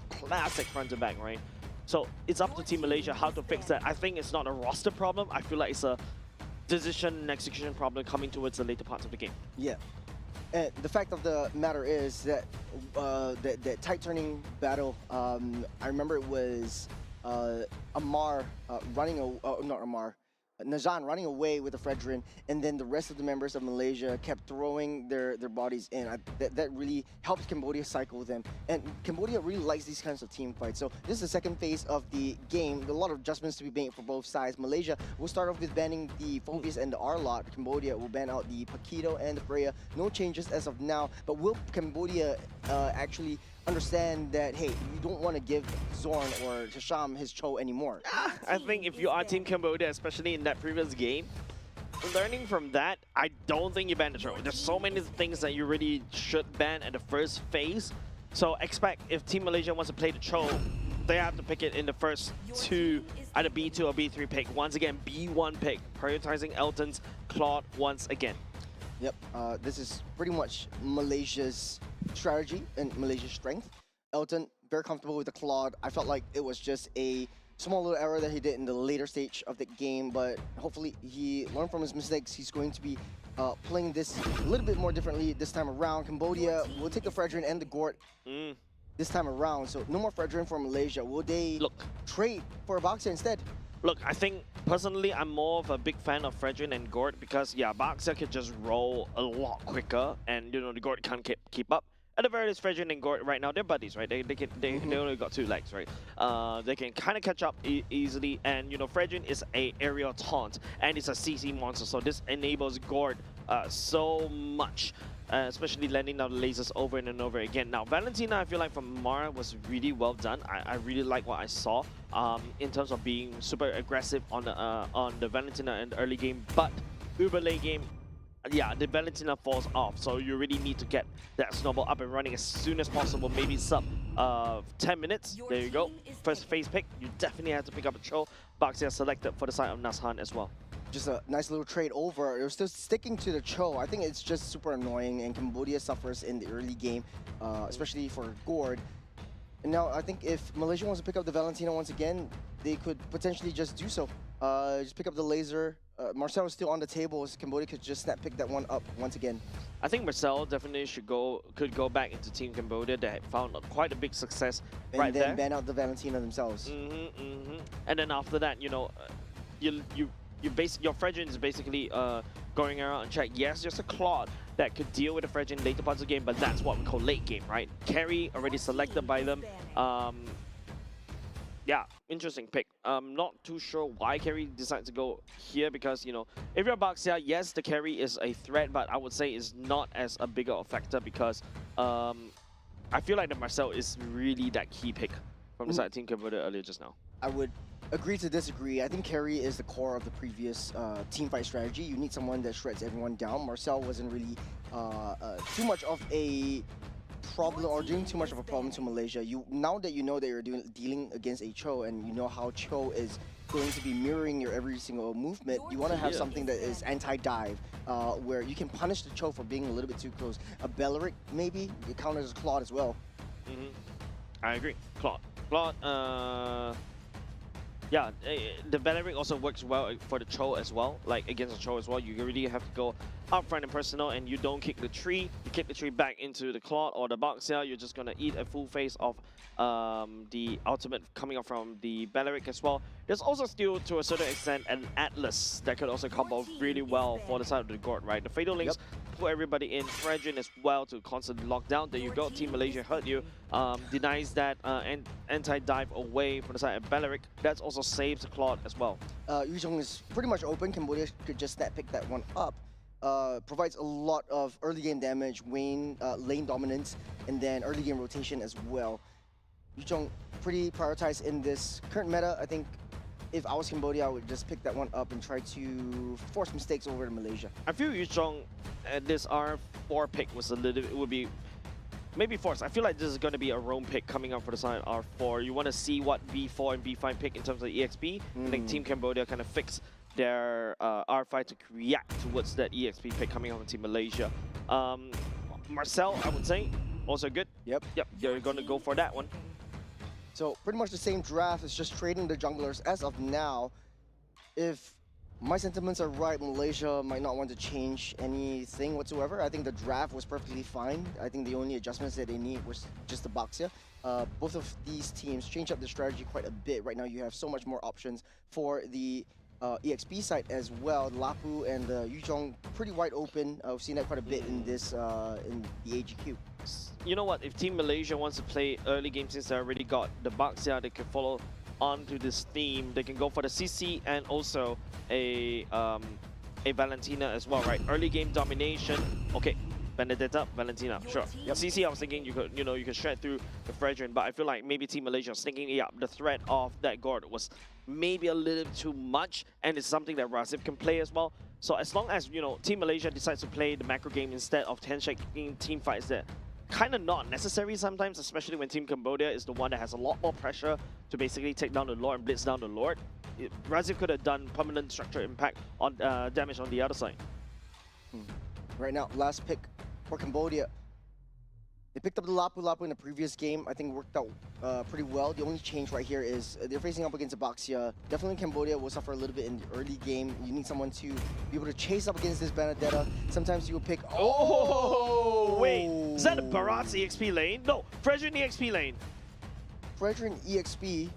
Classic front and back, right? So it's up to Team Malaysia how to fix that. I think it's not a roster problem. I feel like it's a decision and execution problem coming towards the later parts of the game. Yeah. And the fact of the matter is that that tight turning battle, I remember it was Amar Nazan running away with the Fredrin, and then the rest of the members of Malaysia kept throwing their bodies in. That really helps Cambodia cycle them, and Cambodia really likes these kinds of team fights. So this is the second phase of the game. A lot of adjustments to be made for both sides. Malaysia will start off with banning the Phobias and the R-Lot. Cambodia will ban out the Paquito and the Freya. No changes as of now, but will Cambodia actually understand that, hey, you don't want to give Zorn or Hisham his Cho anymore? I think if you are Team Cambodia, especially in that previous game, learning from that, I don't think you ban the Cho. There's so many things that you really should ban at the first phase. So expect if Team Malaysia wants to play the Cho, they have to pick it in the first two, either B2 or B3 pick. Once again, B1 pick, prioritizing Elton's Claude once again. Yep, this is pretty much Malaysia's strategy and Malaysia's strength. Elton, very comfortable with the Claude. I felt like it was just a small little error that he did in the later stage of the game, but hopefully he learned from his mistakes. He's going to be playing this a little bit more differently this time around. Cambodia will take the Fredrin and the Gort this time around, so no more Fredrin for Malaysia. Will they trade for a Baxia instead? Look, I think personally I'm more of a big fan of Fredrin and Gort because yeah, Baxia could just roll a lot quicker, and you know the Gort can't keep up. At the very least, Fredrin and Gort right now they're buddies, right? They only got 2 legs, right? They can kind of catch up easily, and you know Fredrin is a aerial taunt and it's a CC monster, so this enables Gort so much. Especially landing down the lasers over and over again. Now, Valentina, I feel like from Mara was really well done. I really like what I saw in terms of being super aggressive on the Valentina in the early game. But Uber late game, yeah, the Valentina falls off. So you really need to get that snowball up and running as soon as possible. Maybe sub 10 minutes. There you go. First phase pick. You definitely have to pick up a Cho. Baxia selected for the side of Nashan as well. Just a nice little trade over. They're still sticking to the Cho. I think it's just super annoying, and Cambodia suffers in the early game, especially for Gord. And now I think if Malaysia wants to pick up the Valentina once again, they could potentially just do so. Just pick up the laser. Marcel is still on the table, so Cambodia could just snap pick that one up once again. I think Marcel definitely could go back into Team Cambodia. They had found quite a big success right there. And then ban out the Valentina themselves. And then after that, you know, your Fredrin is basically going around and check. Yes, there's a Claude that could deal with the Fredrin later parts of the game, but that's what we call late game, right? Carry already selected by them. Yeah, interesting pick. Not too sure why Carry decided to go here because, you know, if you're Baxia, yes, the Carry is a threat, but I would say is not as a bigger a factor because I feel like the Marcel is really that key pick from the side of Team Cambodia earlier just now. I would agree to disagree. I think Carry is the core of the previous team fight strategy. You need someone that shreds everyone down. Marcel wasn't really too much of a problem or doing too much of a problem to Malaysia. Now that you know that you're dealing against a Cho and you know how Cho is going to be mirroring your every single movement, you want to have something that is anti-dive, where you can punish the Cho for being a little bit too close. A Belleric maybe, it counters as Claude as well. I agree. Claude, yeah, the Belleric also works well for the Cho as well, like against the Cho as well. You really have to go up front and personal, and you don't kick the tree. You kick the tree back into the Claude or the Baxia, you're just gonna eat a full face of the ultimate coming up from the Belleric as well. There's also still, to a certain extent, an Atlas that could also combo really well for the side of the Gord, right? The Fatal Links put everybody in. Fredrin as well to constantly lock down. There you go, Team Malaysia hurt you. Denies that anti-dive away from the side of Belleric. That's also saves the Claude as well. Yuzhong is pretty much open. Cambodia could just snap pick that one up. Provides a lot of early game damage, lane dominance, and then early game rotation as well. Yuzhong pretty prioritized in this current meta. I think if I was Cambodia, I would just pick that one up and try to force mistakes over to Malaysia. I feel Yuzhong at this R4 pick was a little, it would be maybe forced. I feel like this is going to be a roam pick coming up for the side R4. You want to see what B4 and B5 pick in terms of the EXP. I think Team Cambodia kind of fix their R5 to react towards that EXP pick coming out from Team Malaysia. Marcel, I would say, also good. Yep, you're going to go for that one. So pretty much the same draft. It's just trading the junglers as of now. If my sentiments are right, Malaysia might not want to change anything whatsoever. I think the draft was perfectly fine. I think the only adjustments that they need was just the Baxia. Both of these teams change up the strategy quite a bit. Right now you have so much more options for the EXP side as well. Lapu and Yuzhong pretty wide open. We've seen that quite a bit in this in the AGQ. You know what? If Team Malaysia wants to play early game, since they already got the Baxia, they can follow on to this theme. They can go for the CC and also a Valentina as well, right? Early game domination. Okay, Benedetta, Valentina, sure. CC, I was thinking you could shred through the Fredrin, but I feel like maybe Team Malaysia was thinking, yeah, the threat of that Gord was maybe a little too much, and it's something that Razif can play as well. So as long as, Team Malaysia decides to play the macro game instead of 10-shaking team fights that kind of not necessary sometimes, especially when Team Cambodia is the one that has a lot more pressure to basically take down the Lord and blitz down the Lord. Raziv could have done permanent structure impact on damage on the other side. Right now, last pick for Cambodia. They picked up the Lapu Lapu in the previous game. I think it worked out pretty well. The only change right here is they're facing up against Abaxia. Definitely Cambodia will suffer a little bit in the early game. You need someone to be able to chase up against this Benedetta. Sometimes you will pick... Oh! Wait, is that a Barat's EXP lane? No, Fredrin EXP lane. Fredrin EXP.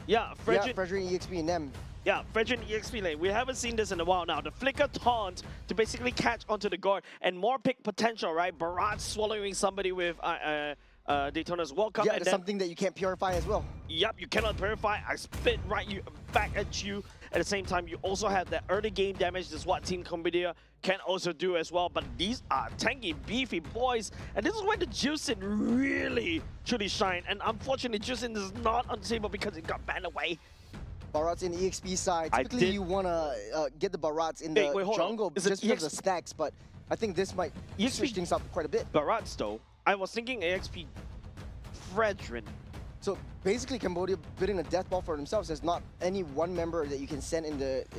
Yeah, Fredrin EXP and them. Yeah, Fredrin EXP lane. We haven't seen this in a while now. The flicker taunt to basically catch onto the guard and more pick potential, right? Barat swallowing somebody with Daytona's welcome. Yeah, and that's something that you can't purify as well. Yep, you cannot purify. I spit back at you. At the same time, you also have that early game damage. This is what Team Cambodia can also do as well. But these are tanky, beefy boys. And this is where the Juicin really, truly shine. And unfortunately, Juicin is not on the table because it got banned away. Barats in the EXP side. Typically, you want to get the Barats in the jungle just because of the stacks, but I think this might switch things up quite a bit. Barats, though, I was thinking EXP Fredrin. So basically, Cambodia bidding a death ball for themselves. There's not any one member that you can send in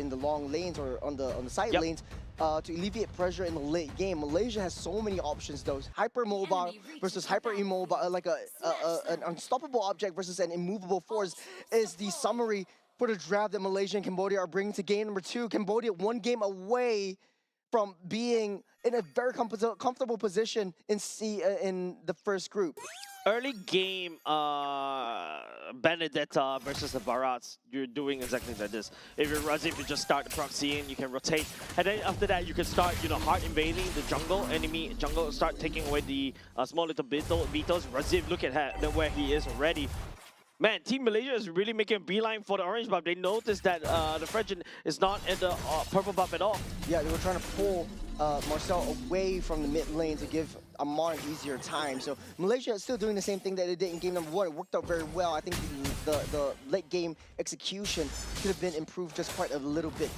the long lanes or on the side lanes to alleviate pressure in the late game. Malaysia has so many options, though. Hyper mobile versus hyper immobile, like an unstoppable object versus an immovable force is the summary for the draft that Malaysia and Cambodia are bringing to game number 2. Cambodia 1 game away from being in a very comfortable position in the first group. Early game Benedetta versus the Barats, you're doing exactly like this. If you're Raziv, you just start the proxy in, you can rotate. And then after that, you can start, hard invading the jungle, enemy jungle, start taking away the small little beetles. Raziv, look at where he is already. Man, Team Malaysia is really making a beeline for the orange buff. They noticed that the Fredrin is not in the purple buff at all. Yeah, they were trying to pull Marcel away from the mid lane to give Amar an easier time. So Malaysia is still doing the same thing that they did in game number 1. It worked out very well. I think the late game execution could have been improved just quite a little bit.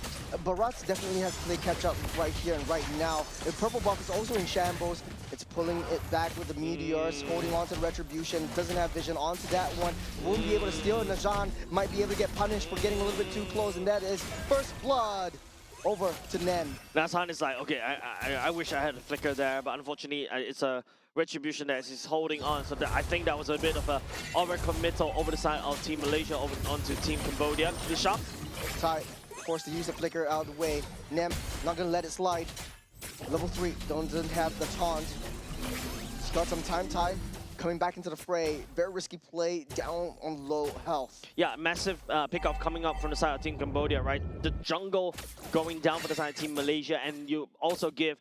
Barats definitely has to play catch up right here and right now. The purple buff is also in shambles. It's pulling it back with the meteors, holding on to the retribution. Doesn't have vision onto that one. Won't be able to steal. Najan might be able to get punished for getting a little bit too close, and that is first blood over to Nem. Nasan is like, okay, I wish I had a flicker there, but unfortunately, it's a retribution that he's holding on. So I think that was a bit of a overcommittal over the side of Team Malaysia onto Team Cambodia. Bishop. Tai forced to use the flicker out of the way. Nem not gonna let it slide. Level 3 doesn't have the taunt. He's got some time. Tai coming back into the fray. Very risky play, down on low health. Yeah, massive pickoff coming up from the side of Team Cambodia, right? The jungle going down for the side of Team Malaysia, and you also give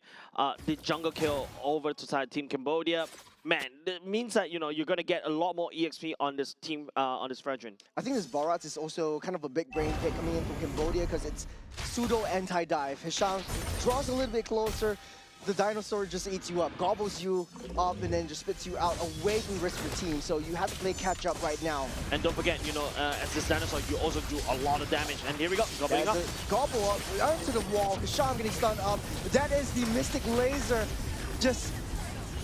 the jungle kill over to side Team Cambodia. Man, that means that, you're going to get a lot more EXP on this team, on this Fredrin. I think this Barats is also kind of a big brain pick coming in from Cambodia because it's pseudo anti-dive. Hisham draws a little bit closer. The dinosaur just eats you up, gobbles you up, and then just spits you out away from the rest of your team. So you have to play catch up right now. And don't forget, as this dinosaur, you also do a lot of damage. And here we go, gobbling up. Gobble up onto the wall. Hisham getting stunned up. That is the Mystic Laser just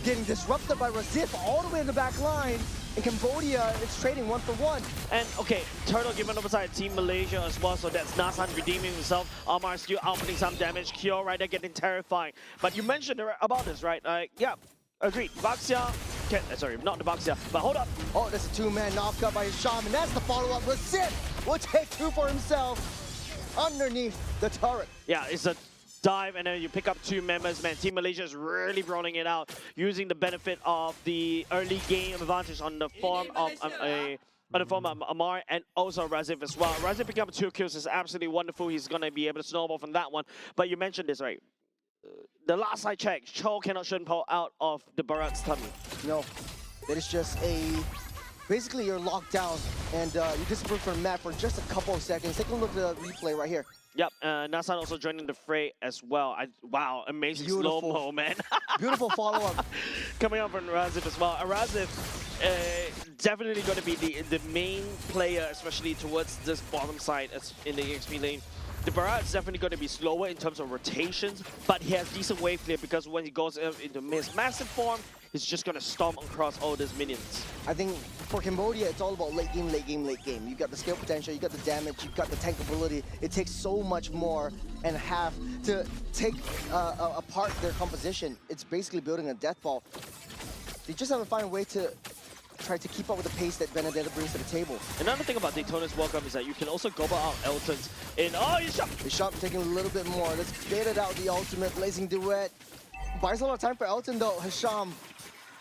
getting disrupted by Razif all the way in the back line. In Cambodia, it's trading 1-for-1. And okay, Turtle given over side Team Malaysia as well, so that's Nasan redeeming himself. Amar still outputting some damage. Kyo right there getting terrifying. But you mentioned about this, right? Yeah, agreed. Baxia, sorry, not the Baxia, but hold up. Oh, that's a 2-man knockup by Hisham, and that's the follow-up. Razif will take 2 for himself underneath the turret. Yeah, it's a dive, and then you pick up 2 members. Man, Team Malaysia is really rolling it out, using the benefit of the early game advantage on the form of Amar and also Raziv as well. Raziv picking up 2 kills is absolutely wonderful. He's going to be able to snowball from that one. But you mentioned this, right? The last I checked, Cho cannot pull out of the Barat's tummy. No, that is just basically you're locked down and you disappear from the map for just a couple of seconds. Take a look at the replay right here. Yep, Nasan also joining the fray as well. Wow, amazing slow-mo, man. Beautiful follow-up. Coming up from Raziv as well. Raziv definitely going to be the main player, especially towards this bottom side in the EXP lane. The Barat is definitely going to be slower in terms of rotations, but he has decent wave clear because when he goes into his massive form, he's just gonna stomp across all these minions. I think for Cambodia, it's all about late game, late game, late game. You've got the skill potential, you got the damage, you've got the tank ability. It takes so much more and half to take apart their composition. It's basically building a death ball. They just have to find a way to try to keep up with the pace that Benedetta brings to the table. Another thing about Daytona's welcome is that you can also gobble out Elton's in. Oh, he's shot! The shot taking a little bit more. Let's bait it out the ultimate blazing duet. Buys a lot of time for Elton though. Hisham,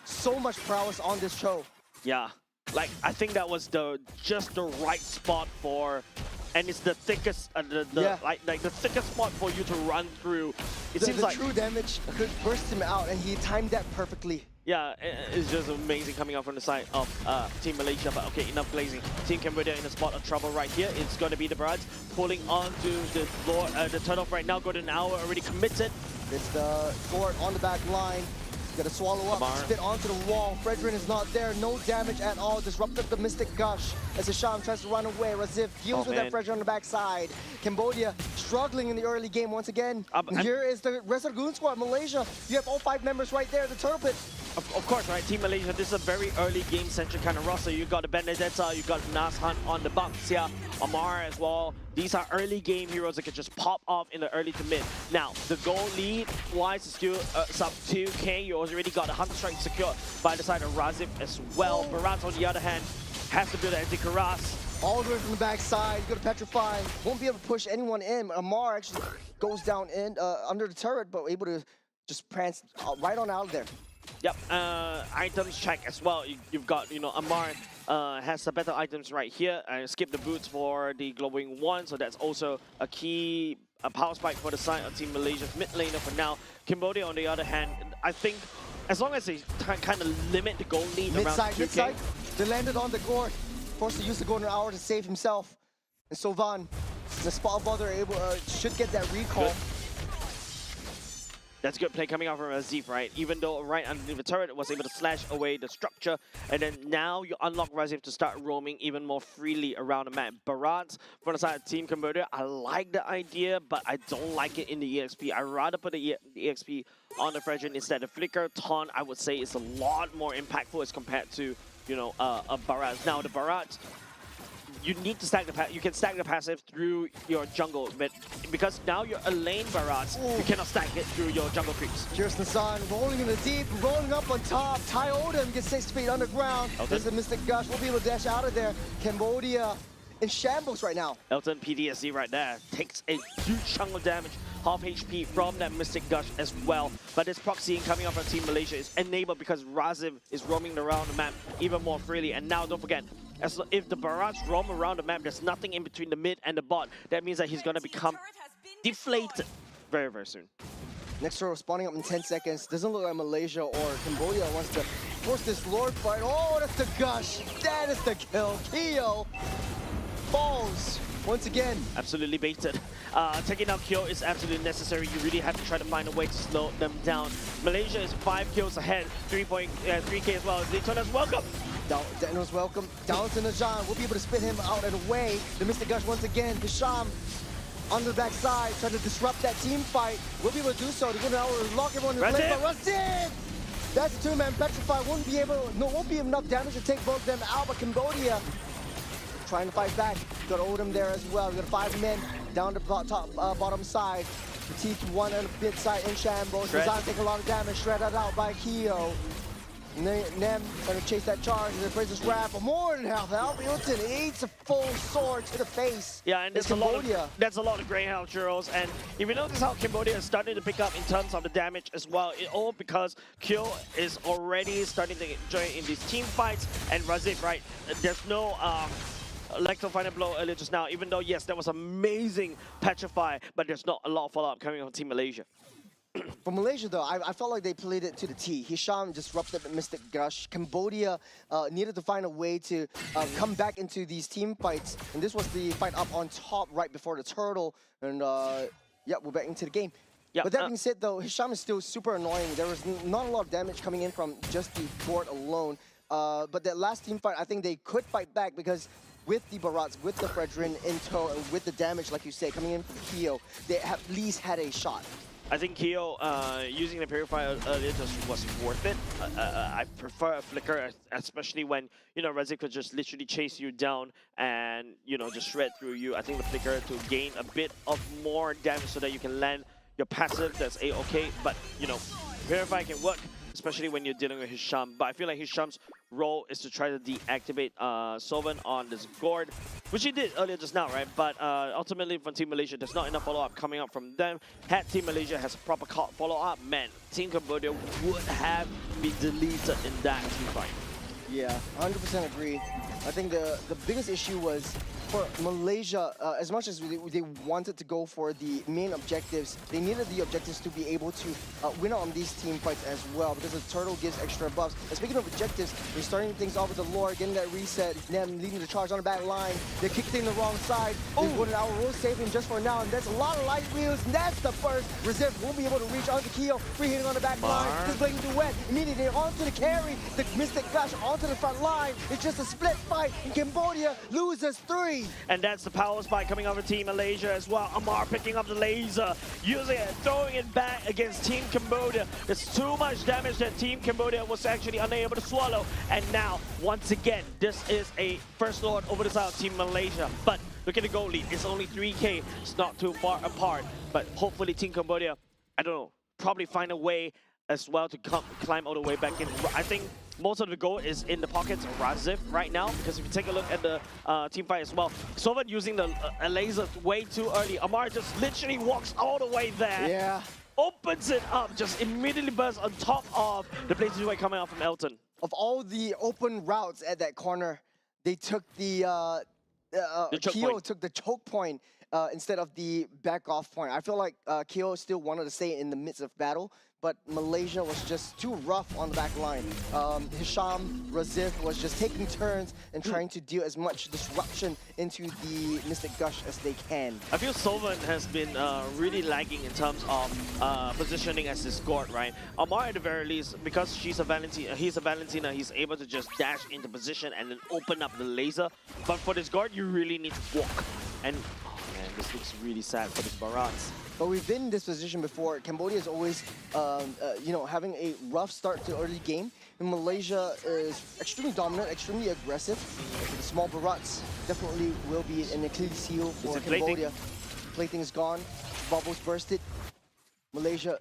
so much prowess on this show. Yeah, like I think that was just the right spot for, and it's the thickest, like the thickest spot for you to run through. It seems like true damage could burst him out, and he timed that perfectly. Yeah, it's just amazing coming out from the side of Team Malaysia. But okay, enough blazing. Team Cambodia in a spot of trouble right here. It's going to be the Barats pulling on to the floor. The turn-off right now. Golden Hour already committed. It's the Sword on the back line. Got to swallow up, spit onto the wall. Fredrin is not there. No damage at all. Disrupted the Mystic Gush as Hisham tries to run away. Razif deals with that Fredrin on the backside. Cambodia struggling in the early game once again. Here is the rest of the Goon Squad. Malaysia, you have all 5 members right there. The Turtle Pit. Of course, right? Team Malaysia, this is a very early game-centric kind of roster. You got the Benedetta, you got Nas Hunt on the box here, Amar as well. These are early game heroes that can just pop off in the early to mid. Now, the goal lead-wise is still sub 2k. You already got the Hunter Strike secured by the side of Razif as well. Barats, on the other hand, has to build an anti-Karas. All the way from the backside, go to Petrify. Won't be able to push anyone in. Amar actually goes down in under the turret, but able to just prance right on out of there. Yep, items check as well. You've got, you know, Amar has the better items right here. Skip the boots for the glowing one, so that's also a key power spike for the side of Team Malaysia's mid laner for now. Cambodia, on the other hand, I think as long as they kind of limit the goal lead around 2K. Mid-side, they landed on the Gord, forced to use the Golden Hour to save himself. And Sovan, the spot bother should get that recall. Good. That's good play coming out from Razif, right? Even though right underneath the turret was able to slash away the structure, and then now you unlock Razif to start roaming even more freely around the map. Barats, from the side of Team Cambodia, I like the idea, but I don't like it in the EXP. I'd rather put the EXP on the Fredrin instead. The Flicker Taunt, I would say, is a lot more impactful as compared to, you know, a Barats. Now, the Barats, you need to stack the you can stack the passive through your jungle, but because now you're a lane Barats, you cannot stack it through your jungle creeps. Here's Nazan rolling in the deep, rolling up on top. Ty Odom gets 6 feet underground. There's the Mystic Gush. We'll be able to dash out of there. Cambodia in shambles right now. Elton PTSD right there takes a huge chunk of damage, half HP from that Mystic Gush as well. But this proxying coming up from Team Malaysia is enabled because Razif is roaming around the map even more freely. And now don't forget, if the Barats roam around the map, there's nothing in between the mid and the bot. That means that he's going to become deflated very, very soon. Next turret spawning up in 10 seconds. Doesn't look like Malaysia or Cambodia wants to force this Lord fight. Oh, that's the Gush. That is the kill. Kyo falls once again. Absolutely baited. Taking out Kyo is absolutely necessary. You really have to try to find a way to slow them down. Malaysia is 5 kills ahead, 3K as well. Daytona's welcome. Daniel's welcome. Down to Najan. We'll be able to spit him out and away. The Mystic Gush once again. Hisham on the backside, trying to disrupt that team fight. We'll be able to do so. They're going to lock everyone in place. But Razif! That's a 2-man Petrify. Won't be enough damage to take both of them out. But Cambodia trying to fight back. Got Odom there as well. We got 5 men down the bottom side. The T1 and the mid side in shambles. Najan taking a lot of damage. Shredded out by Kyo. Nem trying to chase that charge. They praise his wrap for more than half health. Hilton eats a full sword to the face. Yeah, and that's a lot of Greyhound churros. And if you notice how Cambodia is starting to pick up in terms of the damage as well, all because Kyo is already starting to enjoy in these team fights. And Razif, right? There's no Electro final blow earlier just now. Even though yes, that was amazing Petrify, but there's not a lot of follow-up coming from Team Malaysia. For Malaysia, though, I felt like they played it to the T. Hisham disrupted the Mystic Gush. Cambodia needed to find a way to come back into these team fights. And this was the fight up on top right before the turtle. And yeah, we're back into the game. But that being said, though, Hisham is still super annoying. There was not a lot of damage coming in from just the board alone. But that last team fight, I think they could fight back because with the Barats, with the Fredrin in tow, and with the damage, like you say, coming in from Kyo, they at least had a shot. I think Keo using the Purifier earlier just was worth it. I prefer a Flicker, especially when, you know, Rezik could just literally chase you down and, you know, just shred through you. I think the Flicker to gain a bit of more damage so that you can land your passive, that's A-okay. But, you know, Purify can work, especially when you're dealing with Hisham. But I feel like Hisham's role is to try to deactivate Sovereign on this Gord, which he did earlier just now, right? But ultimately from Team Malaysia, there's not enough follow-up coming up from them. Had Team Malaysia has a proper follow-up, man, Team Cambodia would have been deleted in that team fight. Yeah, 100% agree. I think the biggest issue was for Malaysia, as much as they wanted to go for the main objectives, they needed the objectives to be able to win on these team fights as well, because the turtle gives extra buffs. And speaking of objectives, they're starting things off with the lore, getting that reset, them leading the charge on the back line. They kicked in the wrong side. They're going to our save him just for now, and there's a lot of light wheels, and that's the first. Reserve won't be able to reach onto Keo, free hitting on the back line. Just blinking duet, immediately onto the carry, the Mystic Gush onto the front line. It's just a split fight, and Cambodia loses 3. And that's the power spike coming over Team Malaysia as well. Amar picking up the laser, using it, throwing it back against Team Cambodia. There's too much damage that Team Cambodia was actually unable to swallow. And now, once again, this is a First Lord over the side of Team Malaysia. But look at the goal lead, it's only 3K. It's not too far apart. But hopefully Team Cambodia, I don't know, probably find a way as well to climb all the way back in. I think most of the goal is in the pockets of Razif right now, because if you take a look at the team fight as well, Sovan using the laser way too early. Amar just literally walks all the way there. Yeah. Opens it up, just immediately bursts on top of the Blaze Way coming out from Elton. Of all the open routes at that corner, they took the Keo took the choke point instead of the back off point. I feel like Keo still wanted to stay in the midst of battle, but Malaysia was just too rough on the back line. Hisham, Razif was just taking turns and trying to deal as much disruption into the Mystic Gush as they can. I feel Sovan has been really lagging in terms of positioning as his guard, right? Amar at the very least, because he's a Valentina, he's able to just dash into position and then open up the laser. But for this guard, you really need to walk. And oh man, this looks really sad for this Barats. But we've been in this position before. Cambodia is always, you know, having a rough start to early game. And Malaysia is extremely dominant, extremely aggressive. The small Barats definitely will be an Achilles heel for Cambodia. Plating is gone. Bubbles bursted. Malaysia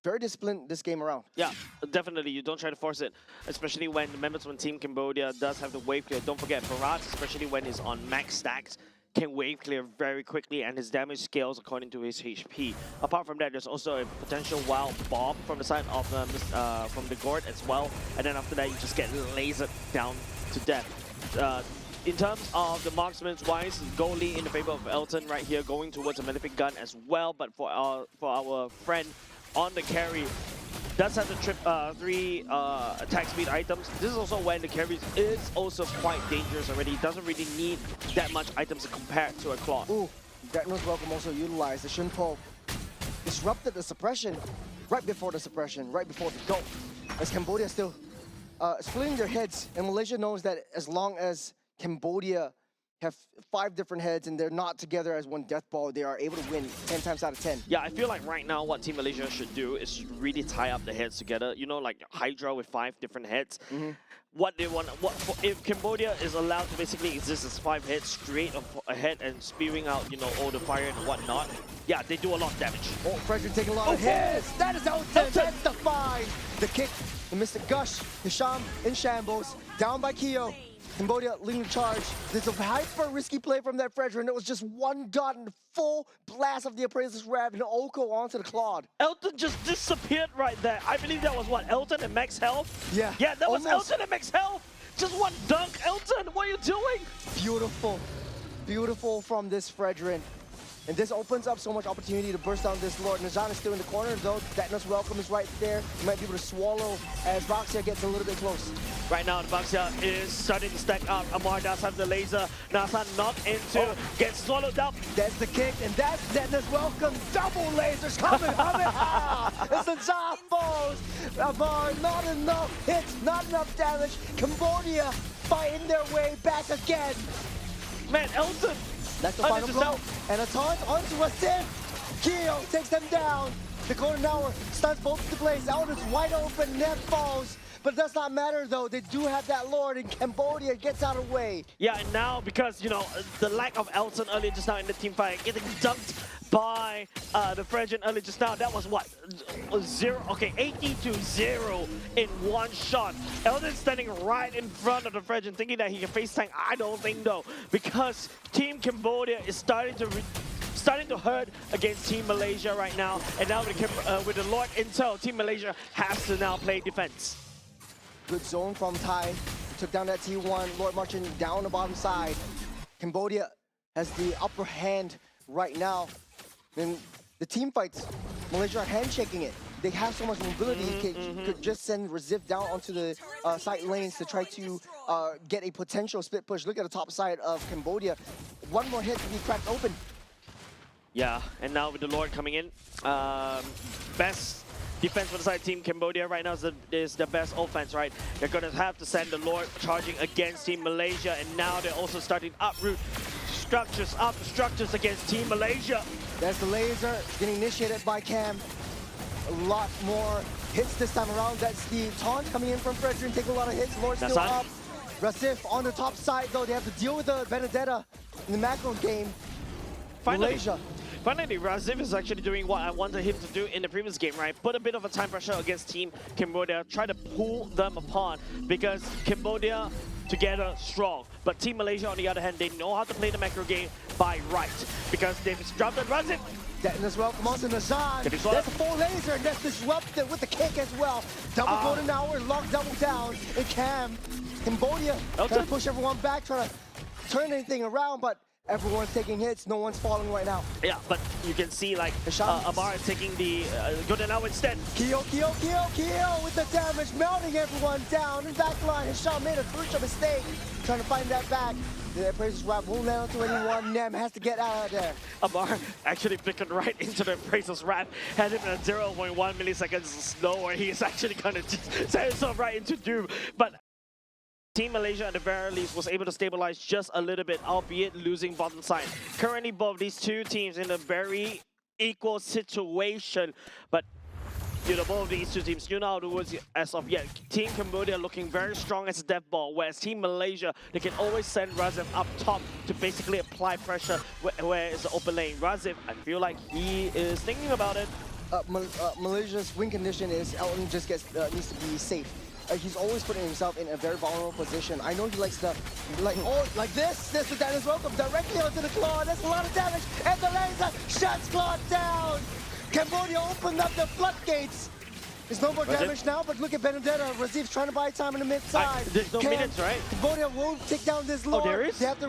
very disciplined this game around. Yeah, definitely. You don't try to force it, especially when the members from Team Cambodia does have the wave clear. Don't forget, Barats, especially when he's on max stacks, can wave clear very quickly, and his damage scales according to his HP. Apart from that, there's also a potential wild bomb from the side of from the Gord as well, and then after that you just get lasered down to death. In terms of the marksman's wise, goalie in the favor of Elton right here, going towards a Malefic Gun as well, but for our friend on the carry, does have the 3 attack speed items. This is also when the carry is also quite dangerous already. It doesn't really need that much items compared to a Claw. Ooh, Datnos Welcome also utilized the Shunpo. Disrupted the suppression right before the suppression, right before the go. As Cambodia still splitting their heads, and Malaysia knows that as long as Cambodia have 5 different heads and they're not together as one death ball, they are able to win 10 times out of 10. Yeah, I feel like right now what Team Malaysia should do is really tie up the heads together. You know, like Hydra with 5 different heads. What they want, if Cambodia is allowed to basically exist as 5 heads straight ahead and spewing out, you know, all the fire and whatnot, yeah, they do a lot of damage. Oh, Frederick taking a lot of hits. That is Elton. That's the 5. The kick, the Mystic Gush, Hisham in shambles, down by Keo. Cambodia leading the charge. There's a hyper risky play from that Frederick, and it was just one dot and full blast of the Appraiser's Rev and Oko onto the Claude. Elton just disappeared right there. I believe that was what, Elton and max health? Yeah. Yeah, that was almost. Elton and max health. Just one dunk. Elton, what are you doing? Beautiful. Beautiful from this Frederick. And this opens up so much opportunity to burst down this Lord. Nazan is still in the corner, though. Datnos Welcome is right there. He might be able to swallow as Baxia gets a little bit close. Right now, the Baxia is starting to stack up. Amar does have the laser. Nazan knocked into, gets swallowed up. That's the kick, and that's Datnos Welcome. Double lasers coming. It's the Zaphos. Amar, not enough hits, not enough damage. Cambodia fighting their way back again. Man, Elton. That's the final blow. And a taunt onto a Sith. Keo takes them down. The Golden Hour stuns both of the blades. Elton's wide open, net falls. But it does not matter though, they do have that Lord, and Cambodia gets out of the way. Yeah, and now because, you know, the lack of Elton earlier just now in the team fight, getting dunked by the Frenchman earlier just now, that was what? 80-0 in one shot. Elton standing right in front of the Frenchman thinking that he can face tank. I don't think though, because Team Cambodia is starting to hurt against Team Malaysia right now, and now with the Lord Intel, Team Malaysia has to now play defense. Good zone from Thai. Took down that T1. Lord marching down the bottom side. Cambodia has the upper hand right now. And the team fights, Malaysia are handshaking it. They have so much mobility, could just send Razif down onto the side lanes to try to get a potential split push. Look at the top side of Cambodia. One more hit to be cracked open. Yeah, and now with the Lord coming in, best defense for the side Team Cambodia right now is the best offense, right? They're going to have to send the Lord charging against Team Malaysia, and now they're also starting uproot structures against Team Malaysia. There's the laser getting initiated by Cam. A lot more hits this time around. That's the taunt coming in from Fredrin, taking a lot of hits. Lord still up. Razif on the top side though, they have to deal with the Benedetta in the macro game. Finally, Razif is actually doing what I wanted him to do in the previous game, right? Put a bit of a time pressure against Team Cambodia, try to pull them apart, because Cambodia together strong. But Team Malaysia, on the other hand, they know how to play the macro game by right, because they've disrupted Razif. Getting as well, comes on Nazan. There's a full laser, and that's disrupted with the kick as well. Double Golden Hour, lock double down, and Cambodia trying to push everyone back, trying to turn anything around, but everyone's taking hits, no one's falling right now. Yeah, but you can see like Amar is taking the Golden Hour instead. Keo with the damage, melting everyone down. In backline, Hisham made a crucial mistake, trying to find that back. The Appraiser's Wrap won't land onto anyone. Nem has to get out of there. Amar actually flickered right into the Appraiser's Wrap, had him at 0.1 milliseconds slower. He is actually going to set himself right into doom. But Team Malaysia at the very least was able to stabilize just a little bit, albeit losing bottom side. Currently both these two teams in a very equal situation, but you know, both of these two teams, you know how to words as of yet. Team Cambodia looking very strong as a death ball, whereas Team Malaysia, they can always send Razif up top to basically apply pressure where is the open lane. Razif, I feel like he is thinking about it. Malaysia's win condition is Elton just needs to be safe. He's always putting himself in a very vulnerable position. I know he likes to, like this. This with that is welcome directly onto the claw. That's a lot of damage, and the laser shuts claw down. Cambodia opened up the floodgates. There's no more damage now, but look at Benedetta. Razif's trying to buy time in the mid side. There's no minutes, right? Cambodia won't take down this Lord. Oh, there is? They have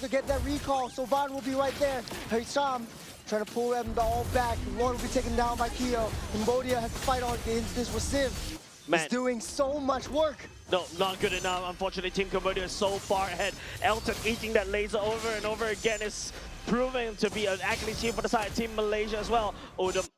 to get that recall, so Van will be right there. Hisham trying to pull them all back. Lord will be taken down by Keo. Cambodia has to fight on against this Razif. He's doing so much work. No, not good enough. Unfortunately, Team Cambodia is so far ahead. Elton eating that laser over and over again is proving to be an accurate team for the side of Team Malaysia as well. Odom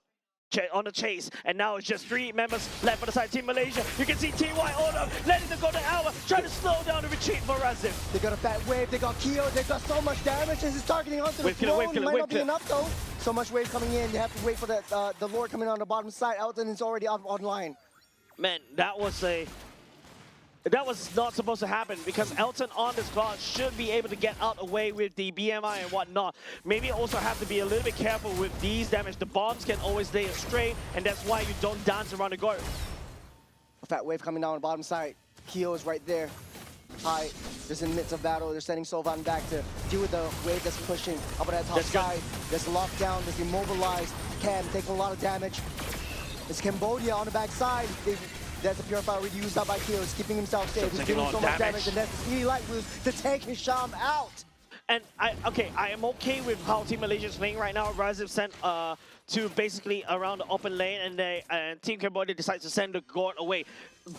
on the chase, and now it's just 3 members left for the side of Team Malaysia. You can see TY Odom letting the Golden Hour, trying to slow down the retreat for Razif. They got a fat wave, they got Keo, they got so much damage. This is targeting onto the throne. Might not be enough though. So much wave coming in, they have to wait for the Lord coming on the bottom side. Elton is already online. Man, that was not supposed to happen, because Elton on this clock should be able to get out away with the BMI and whatnot. Maybe also have to be a little bit careful with these damage. The bombs can always lay astray, and that's why you don't dance around the guard. A fat wave coming down on the bottom side. Keo is right there. High, just in the midst of battle. They're sending Sovan back to deal with the wave that's pushing up on that top side. That's locked down, that's immobilized. Cam taking a lot of damage. It's Cambodia on the back side. That's a Purifier already used up by Keo. He's keeping himself safe. He's doing so much damage, and that's the Speedy Light Boost to take Hisham out. And I am okay with how Team Malaysia is playing right now. Razif sent to basically around the open lane, and Team Cambodia decides to send the Gord away.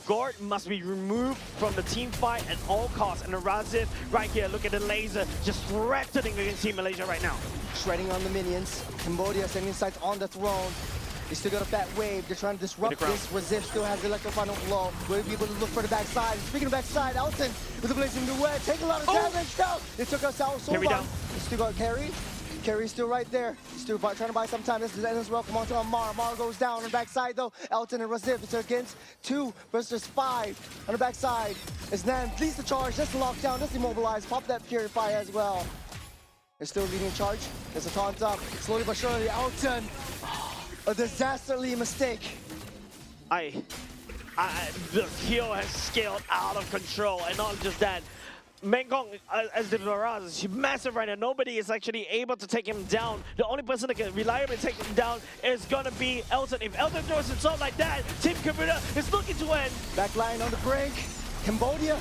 Gord must be removed from the team fight at all costs. And the Razif right here, look at the laser, just threatening against Team Malaysia right now. Shredding on the minions. Cambodia sending sights on the throne. They still got a fat wave. They're trying to disrupt this. Razif still has the electro-final blow. Will be able to look for the backside. Speaking of backside, Elton with the blazing duet. Take a lot of damage. No! They took us out so long. They still got carry. carry is still right there. He's still trying to buy some time. This is Dennis Welcome onto Amar. Amar goes down on the backside though. Elton and Razif. It's against 2 versus 5 on the backside. As Nan leads the charge. Just lock down. Just immobilize. Pop that Purifier as well. They're still leading charge. There's a taunt up. Slowly but surely, Elton. A disasterly mistake. The kill has scaled out of control, and not just that. Mengkong, as the Barrage, is massive right now. Nobody is actually able to take him down. The only person that can reliably take him down is gonna be Elton. If Elton throws himself like that, Team Cambodia is looking to win. Backline on the brink. Cambodia,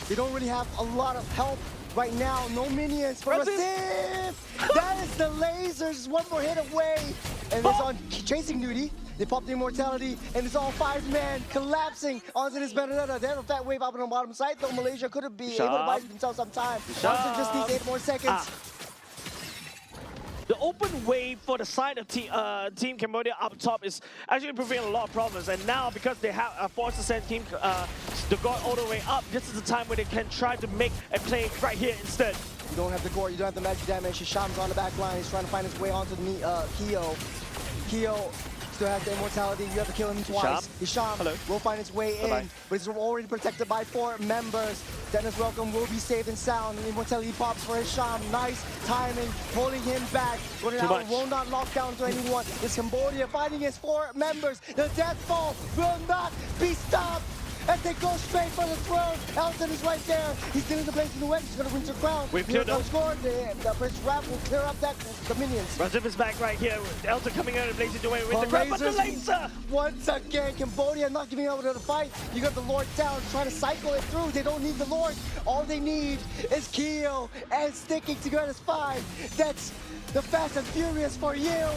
they don't really have a lot of help right now. No minions for Razif. That is the lasers. One more hit away. And it's on chasing duty. They pop the immortality, and it's all 5-man collapsing onto this Benedetta. They have a fat wave up on the bottom side, though Malaysia could have been able to buy themselves some time. Monster just needs 8 more seconds. The open wave for the side of Team Cambodia up top is actually preventing a lot of problems. And now, because they have forced to send the God all the way up, this is the time where they can try to make a play right here instead. You don't have the core, you don't have the magic damage. Hisham's on the back line. He's trying to find his way onto the Keo. Keo still has the immortality. You have to kill him twice. Hisham will find his way in, but he's already protected by 4 members. Dennis Welcome will be safe and sound. The immortality pops for Hisham. Nice timing, pulling him back. Going out will not lock down to anyone. It's Cambodia fighting his 4 members. The death fall will not be stopped. As they go straight for the throne. Elton is right there. He's stealing the place in the web. He's going to win the crown. We've cleared up. The Prince Rap will clear up the minions. Razif is back right here. Elton coming out and blazing away with the grab, but the laser! Once again, Cambodia not giving up to the fight. You got the Lord down, trying to cycle it through. They don't need the Lord. All they need is Keo and sticking together as 5. That's the Fast and Furious for you.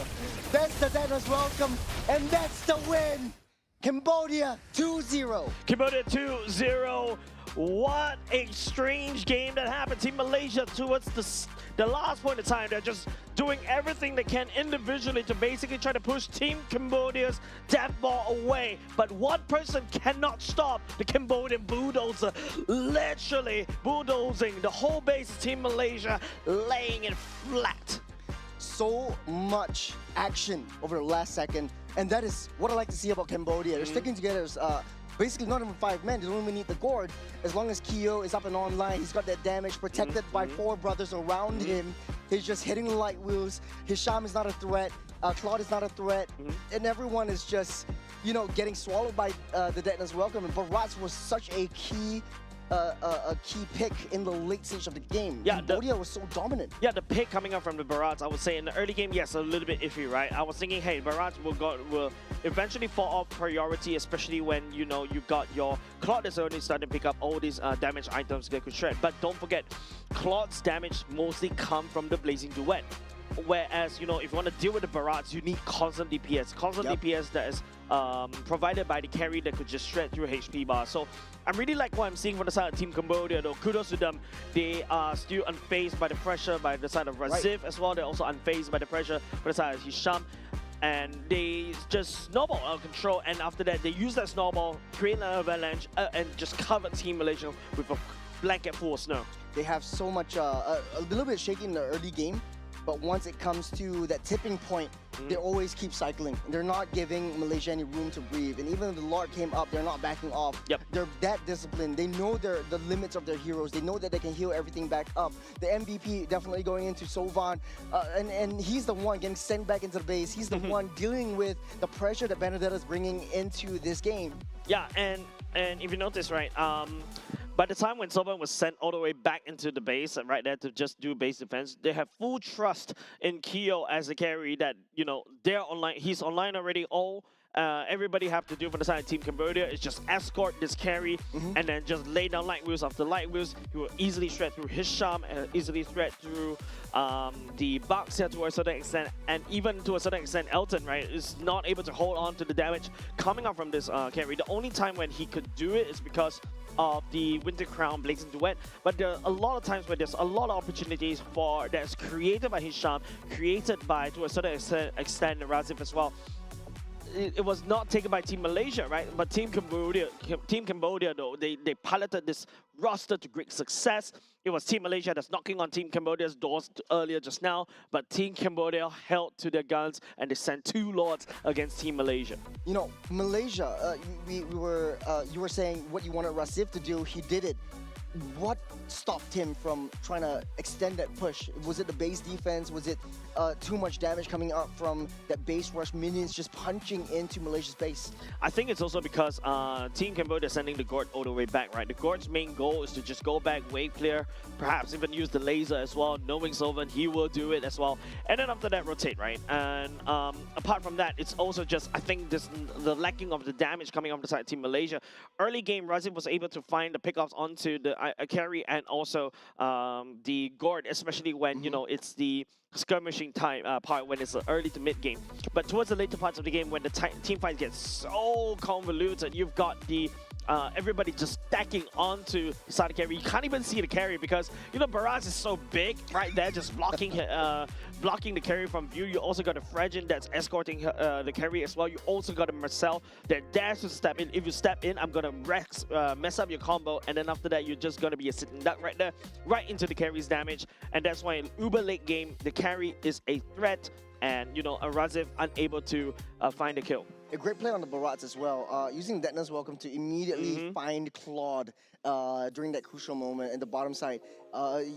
That's the Dennis Welcome, and that's the win. Cambodia 2-0. Cambodia 2-0. What a strange game that happened. Team Malaysia towards the last point of time, they're just doing everything they can individually to basically try to push Team Cambodia's death ball away. But one person cannot stop the Cambodian bulldozer, literally bulldozing the whole base of Team Malaysia, laying it flat. So much action over the last second, and that is what I like to see about Cambodia. They're sticking together as basically not even 5 men. They don't even need the gourd. As long as Keo is up and online, he's got that damage protected by 4 brothers around him. He's just hitting the light wheels. Hisham is not a threat. Claude is not a threat. And everyone is just, you know, getting swallowed by the Dennis Welcome. And Barats was such a key pick in the late stage of the game. Yeah, Cambodia was so dominant. Yeah, the pick coming up from the Barats, I would say in the early game, yes, a little bit iffy, right? I was thinking, hey, Barats will eventually fall off priority, especially when, you know, you got your Claude is already starting to pick up all these damage items that could shred. But don't forget, Claude's damage mostly come from the Blazing Duet. Whereas, you know, if you want to deal with the Barats, you need constant DPS. Constant DPS that is provided by the carry that could just shred through HP bar. So I really like what I'm seeing from the side of Team Cambodia, though. Kudos to them. They are still unfazed by the pressure by the side of Razif as well. They're also unfazed by the pressure by the side of Hisham. And they just snowball out of control. And after that, they use that snowball, create an avalanche, and just cover Team Malaysia with a blanket full of snow. They have so much, a little bit shaky in the early game. But once it comes to that tipping point, they always keep cycling. They're not giving Malaysia any room to breathe. And even if the Lord came up, they're not backing off. They're that disciplined. They know the limits of their heroes. They know that they can heal everything back up. The MVP definitely going into Sovan. And he's the one getting sent back into the base. He's the one dealing with the pressure that Benedetta is bringing into this game. Yeah, and if you notice, right, by the time when Sovan was sent all the way back into the base, right there to just do base defense, they have full trust in Keo as a carry that, you know, they're online. He's online already. All everybody have to do for the side of Team Cambodia is just escort this carry and then just lay down light wheels after light wheels. He will easily shred through Hisham and easily shred through the Bucks here to a certain extent, and even to a certain extent Elton, right, is not able to hold on to the damage coming out from this carry. The only time when he could do it is because of the Winter Crown Blazing Duet, but there are a lot of times where there's a lot of opportunities for that's created by Hisham, created by, to a certain extent, Razif as well. it was not taken by Team Malaysia, right? But Team Cambodia though, they piloted this roster to great success. It was Team Malaysia that's knocking on Team Cambodia's doors earlier just now, but Team Cambodia held to their guns and they sent 2 Lords against Team Malaysia. You know, Malaysia, you were saying what you wanted Rasif to do, he did it. What stopped him from trying to extend that push? Was it the base defense? Was it too much damage coming up from that base rush minions just punching into Malaysia's base? I think it's also because Team Cambodia is sending the Gord all the way back, right? The Gord's main goal is to just go back, wave clear, perhaps even use the laser as well. Knowing Sylvan, he will do it as well. And then after that, rotate, right? And apart from that, it's also just, I think, the lacking of the damage coming off the side of Team Malaysia. Early game, Razif was able to find the pickoffs onto the carry and also the Gord, especially when, you know, it's the skirmishing time part when it's early to mid game. But towards the later parts of the game, when the team fights get so convoluted, you've got the everybody just stacking onto the side of carry. You can't even see the carry because, you know, Baraz is so big right there, just blocking blocking the carry from view. You also got a Fragin that's escorting the carry as well. You also got a Marcel that dares to step in. If you step in, I'm gonna mess up your combo, and then after that, you're just gonna be a sitting duck right there, right into the carry's damage. And that's why in uber late game, the carry is a threat, and you know, Razif unable to find a kill. A great play on the Barats as well, using Detna's Welcome to immediately find Claude during that crucial moment in the bottom side.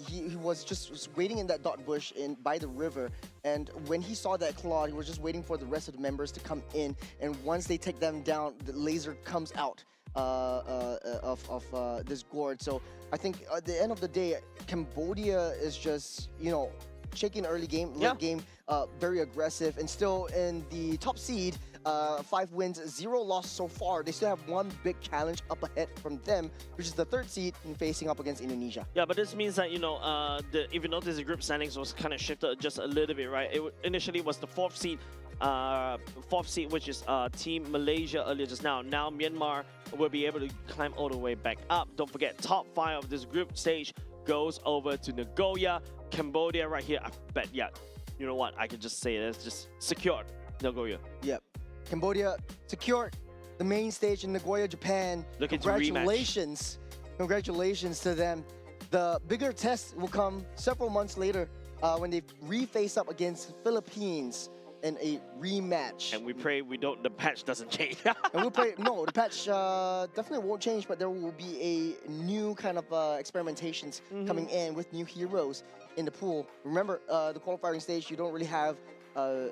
He was just waiting in that dot bush by the river, and when he saw that Claude, he was just waiting for the rest of the members to come in, and once they take them down, the laser comes out of this Gord. So I think at the end of the day, Cambodia is just, you know, shaking early game, late game, very aggressive, and still in the top seed. 5 wins, 0 loss so far. They still have one big challenge up ahead from them, which is the 3rd seed and facing up against Indonesia. Yeah, but this means that, you know, if you notice, the group standings was kind of shifted just a little bit, right? It initially was the 4th seed, which is Team Malaysia earlier just now. Now Myanmar will be able to climb all the way back up. Don't forget, top 5 of this group stage goes over to Nagoya. Cambodia right here, I bet, yeah, you know what, I can just say it, it's just secured Nagoya. Yep. Cambodia secured the main stage in Nagoya, Japan. Congratulations. Congratulations to them. The bigger test will come several months later when they re-face up against Philippines in a rematch. And we pray the patch doesn't change. And we'll pray, no, the patch definitely won't change, but there will be a new kind of experimentations coming in with new heroes in the pool. Remember, the qualifying stage, you don't really have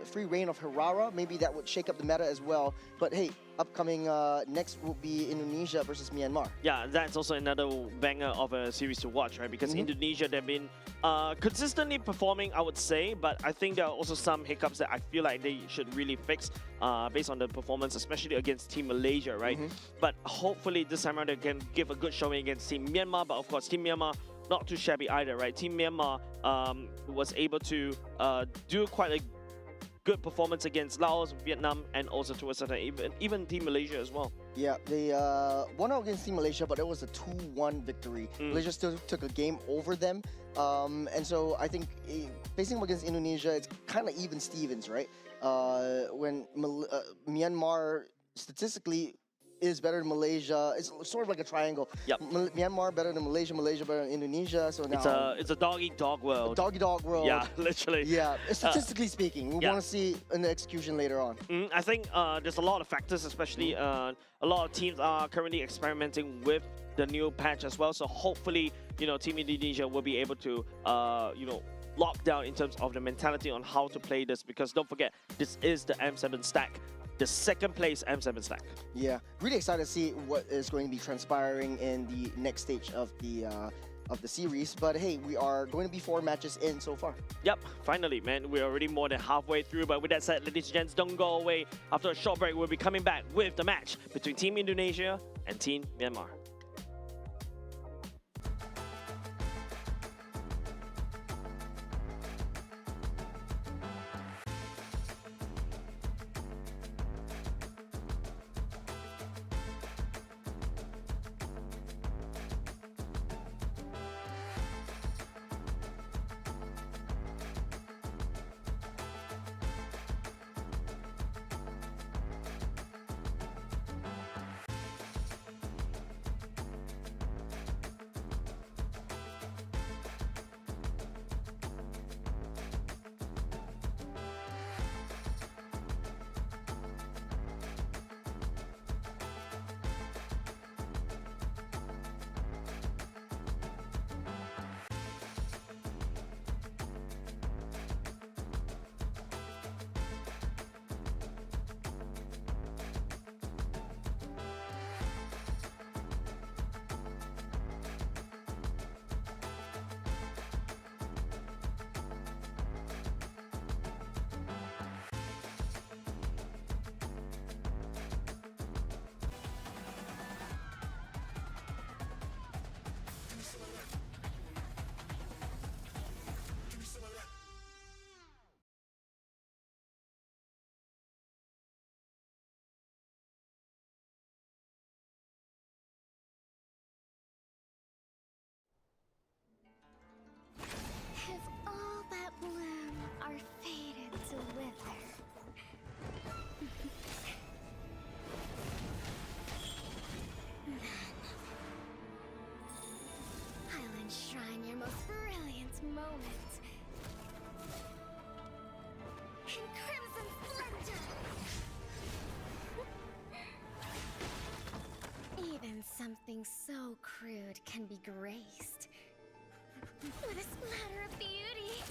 free reign of Harara. Maybe that would shake up the meta as well. But hey, upcoming next will be Indonesia versus Myanmar. Yeah, that's also another banger of a series to watch, right? Because Indonesia, they've been consistently performing, I would say, but I think there are also some hiccups that I feel like they should really fix based on the performance, especially against Team Malaysia, right? But hopefully this time around they can give a good showing against Team Myanmar. But of course, Team Myanmar, not too shabby either, right? Team Myanmar was able to do quite a good performance against Laos, Vietnam, and also to a certain even Team Malaysia as well. Yeah, they won out against Team Malaysia, but it was a 2-1 victory. Malaysia still took a game over them, and so I think facing them against Indonesia, it's kind of even Stevens, right? When Myanmar statistically is better than Malaysia. It's sort of like a triangle. Yep. Myanmar better than Malaysia, Malaysia better than Indonesia. So now it's a dog-eat-dog world. Dog-eat-dog world. Yeah, literally. Yeah, statistically speaking, we want to see an execution later on. I think there's a lot of factors, especially a lot of teams are currently experimenting with the new patch as well. So hopefully, you know, Team Indonesia will be able to, you know, lock down in terms of the mentality on how to play this. Because don't forget, this is the M7 stack. The 2nd place M7 stack. Yeah, really excited to see what is going to be transpiring in the next stage of the series. But hey, we are going to be 4 matches in so far. Yep, finally, man. We're already more than halfway through. But with that said, ladies and gents, don't go away. After a short break, we'll be coming back with the match between Team Indonesia and Team Myanmar. Something so crude can be graced with a splatter of beauty.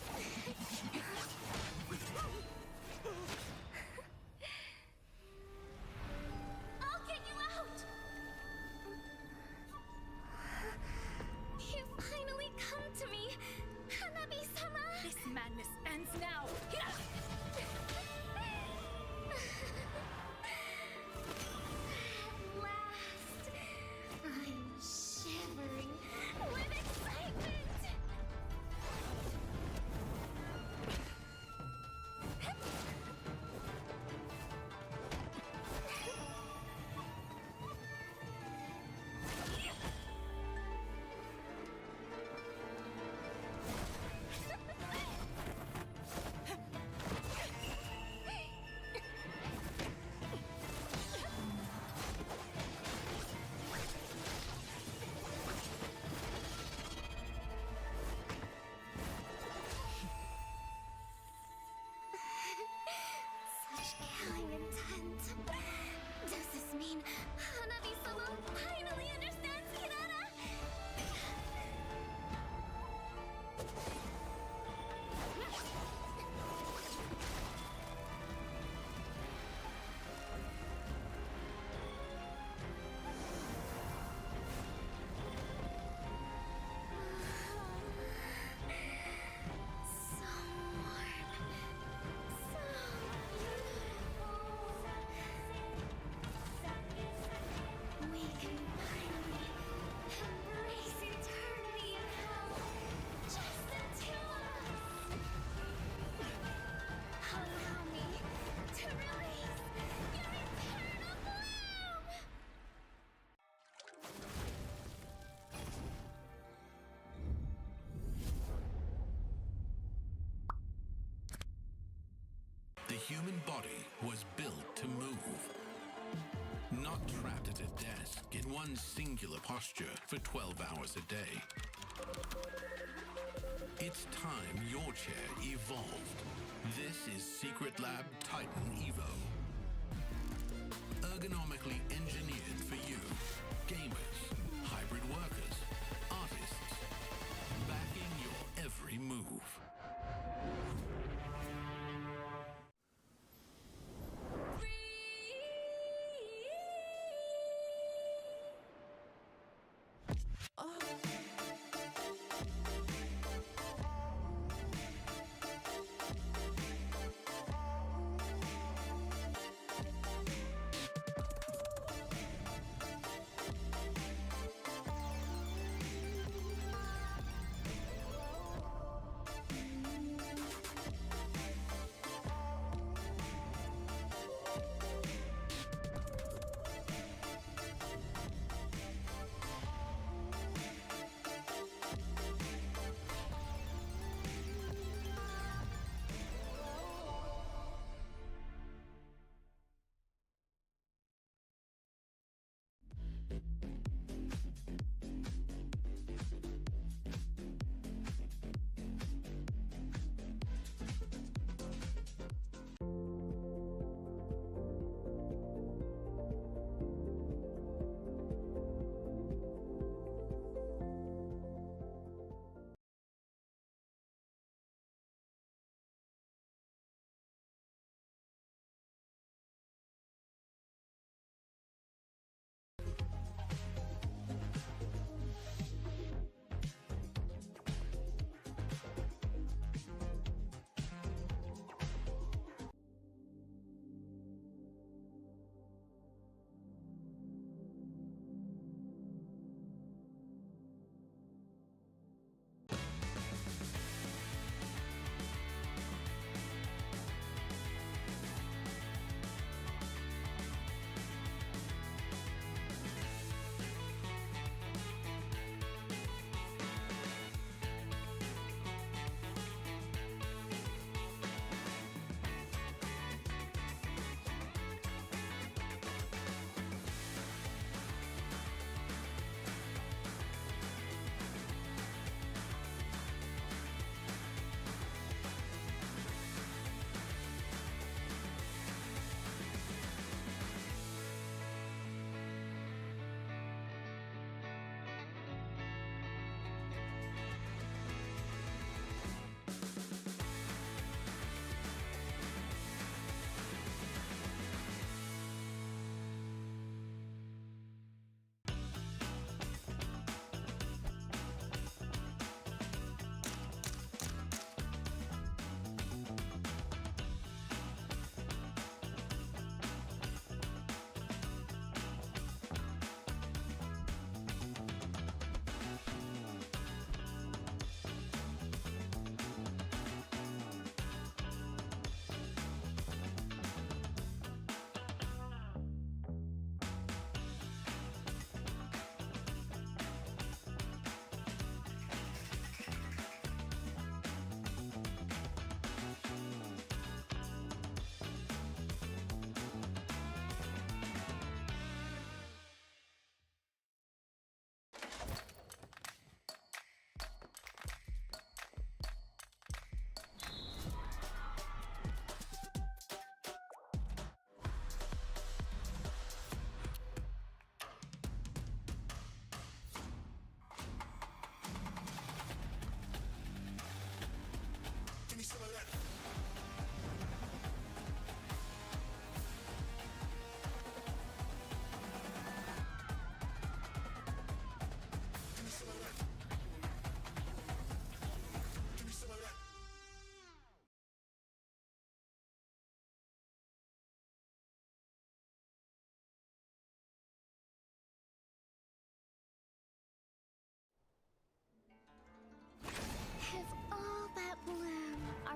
I'll get you out! You finally come to me, Hanabi-sama! This madness ends now! At last, I'm shivering with excitement! Such killing intent. Does this mean Hanabi-sama finally understands Kirara? So warm. So beautiful. We can finally embrace eternity in hell. Just the two of us. Allow me to release your eternal bloom. The human body was built to move. Not trapped at a desk in one singular posture for 12 hours a day. It's time your chair evolved. This is Secret Lab Titan Evo. Ergonomically engineered for you, gamers, hybrid workers, artists, backing your every move.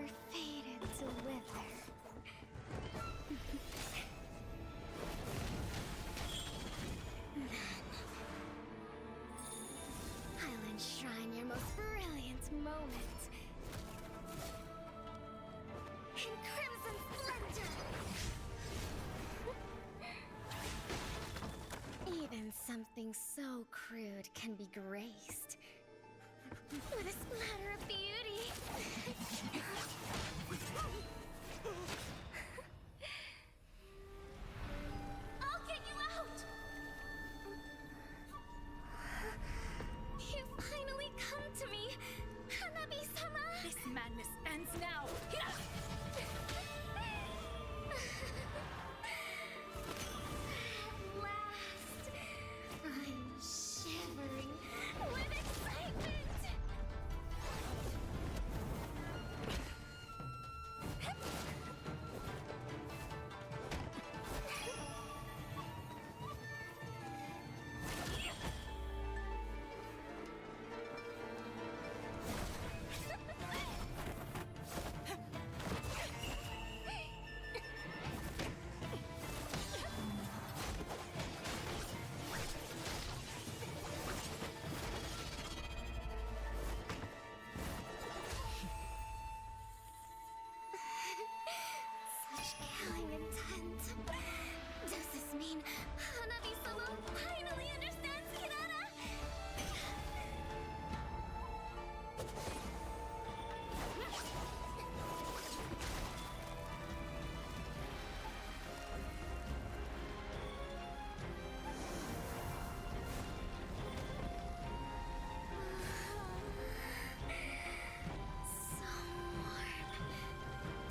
are fated to wither. I'll enshrine your most brilliant moment in crimson splendor. Even something so crude can be graced with a splatter of beauty. I'll get you out! You finally come to me, Hanabi-sama! This madness ends now! At last, I'm shivering with excitement! Such killing intent. Does this mean Hanabi-sama finally understands Kirara? So warm.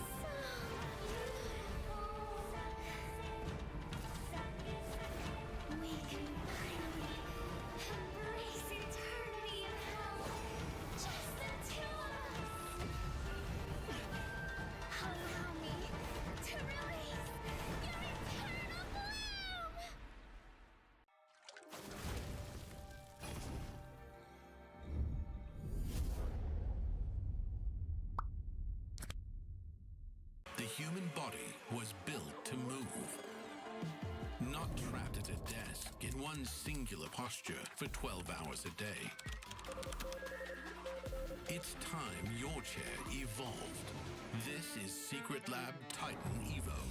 So beautiful. We can finally embrace eternity in hell. Just the two of us. Allow me to release your eternal bloom. The human body was built to move. Not trapped at a desk in one singular posture for 12 hours a day. It's time your chair evolved. This is Secret Lab Titan Evo.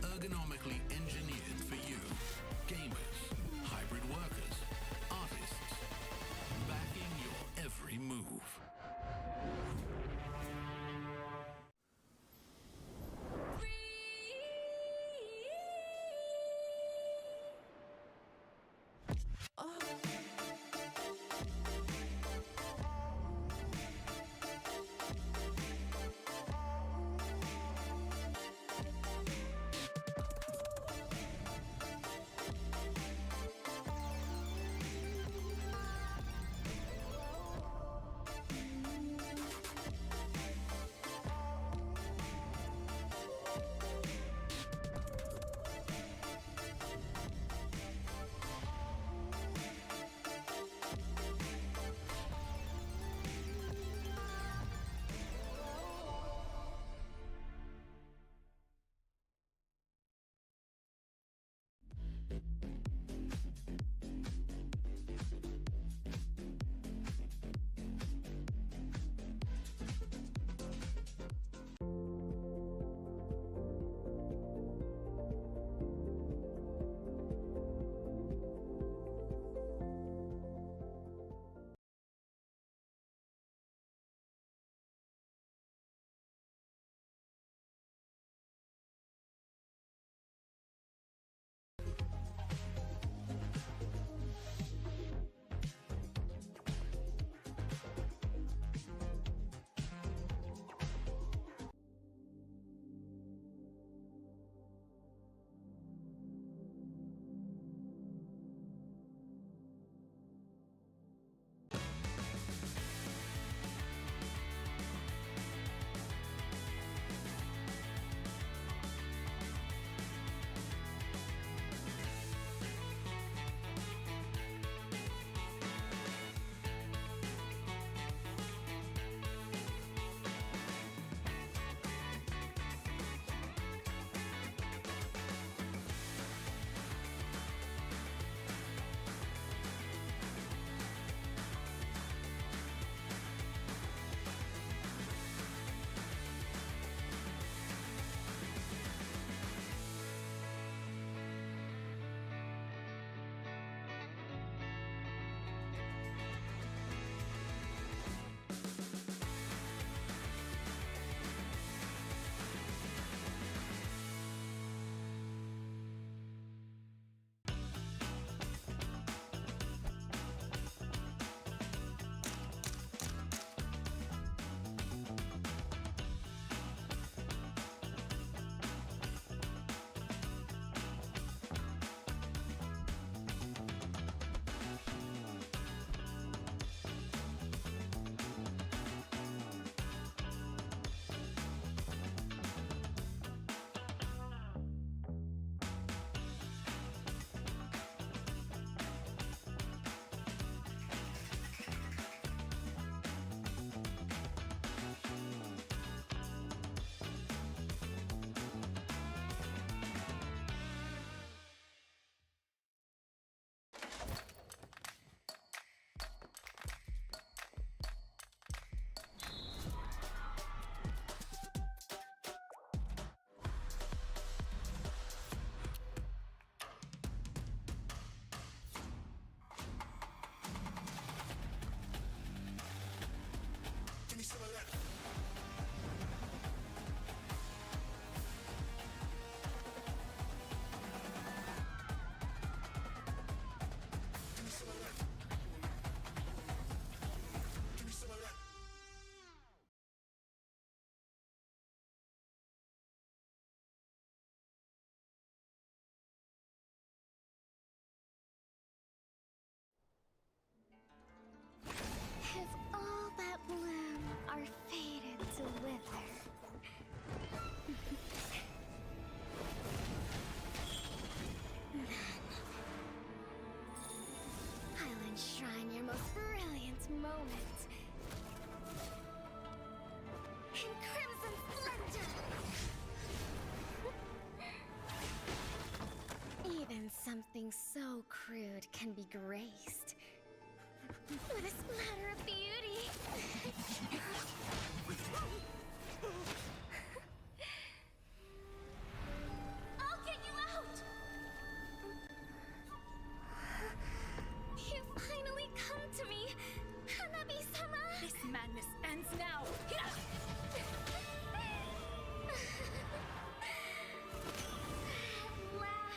Ergonomically engineered for you, gamers, hybrid workers, artists, backing your every move. can be graced with a splatter of beauty. I'll get you out! You finally come to me, Hanabi-sama! This madness ends now. At last.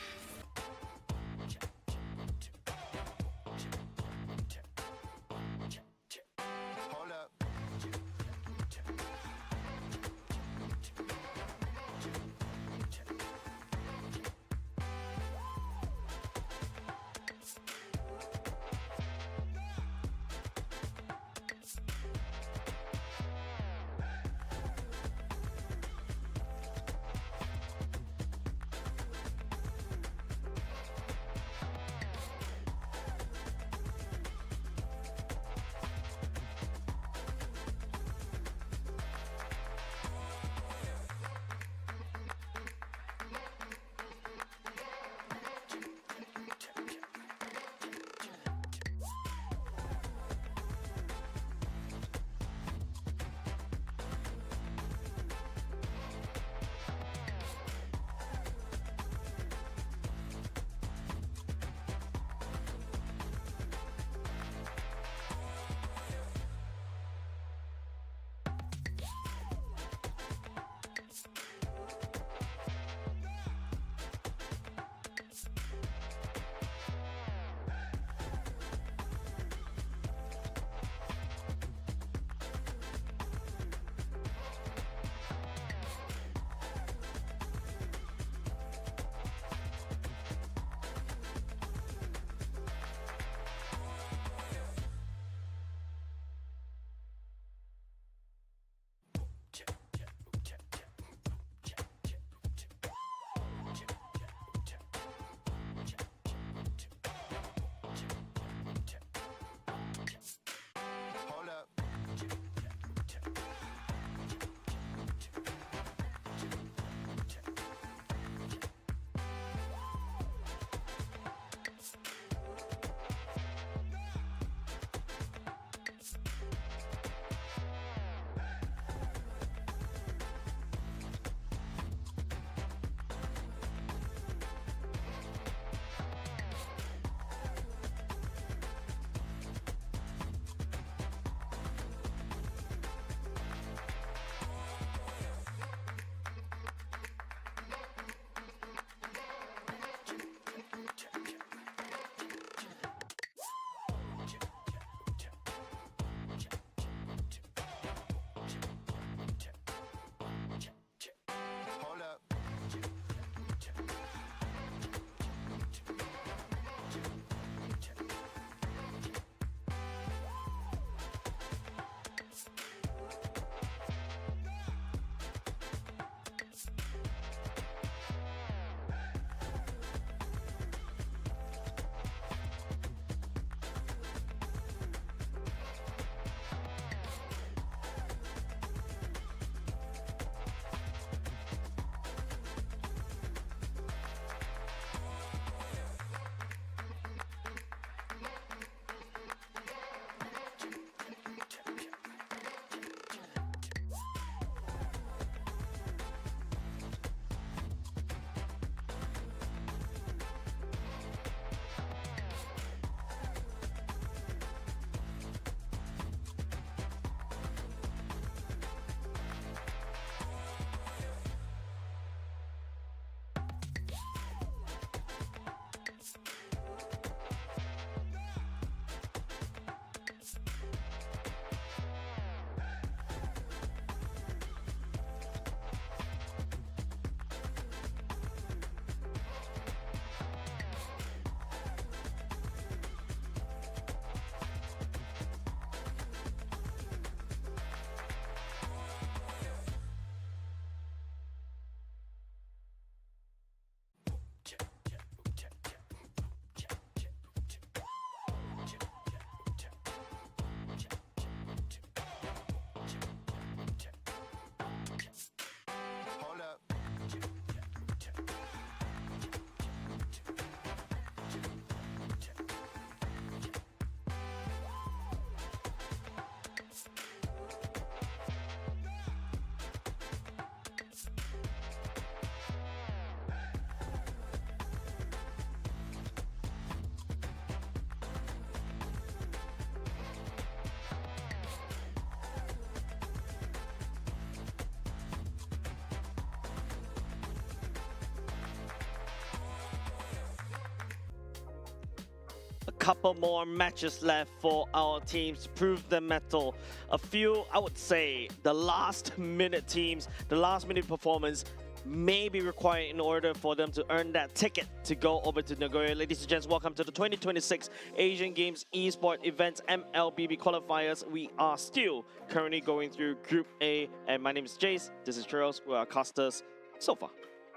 couple more matches left for our teams to prove their mettle. A few, I would say, the last minute teams, the last minute performance may be required in order for them to earn that ticket to go over to Nagoya. Ladies and gents, welcome to the 2026 Asian Games Esports Events MLBB Qualifiers. We are still currently going through Group A, and my name is Jace. This is Charles. We are casters so far.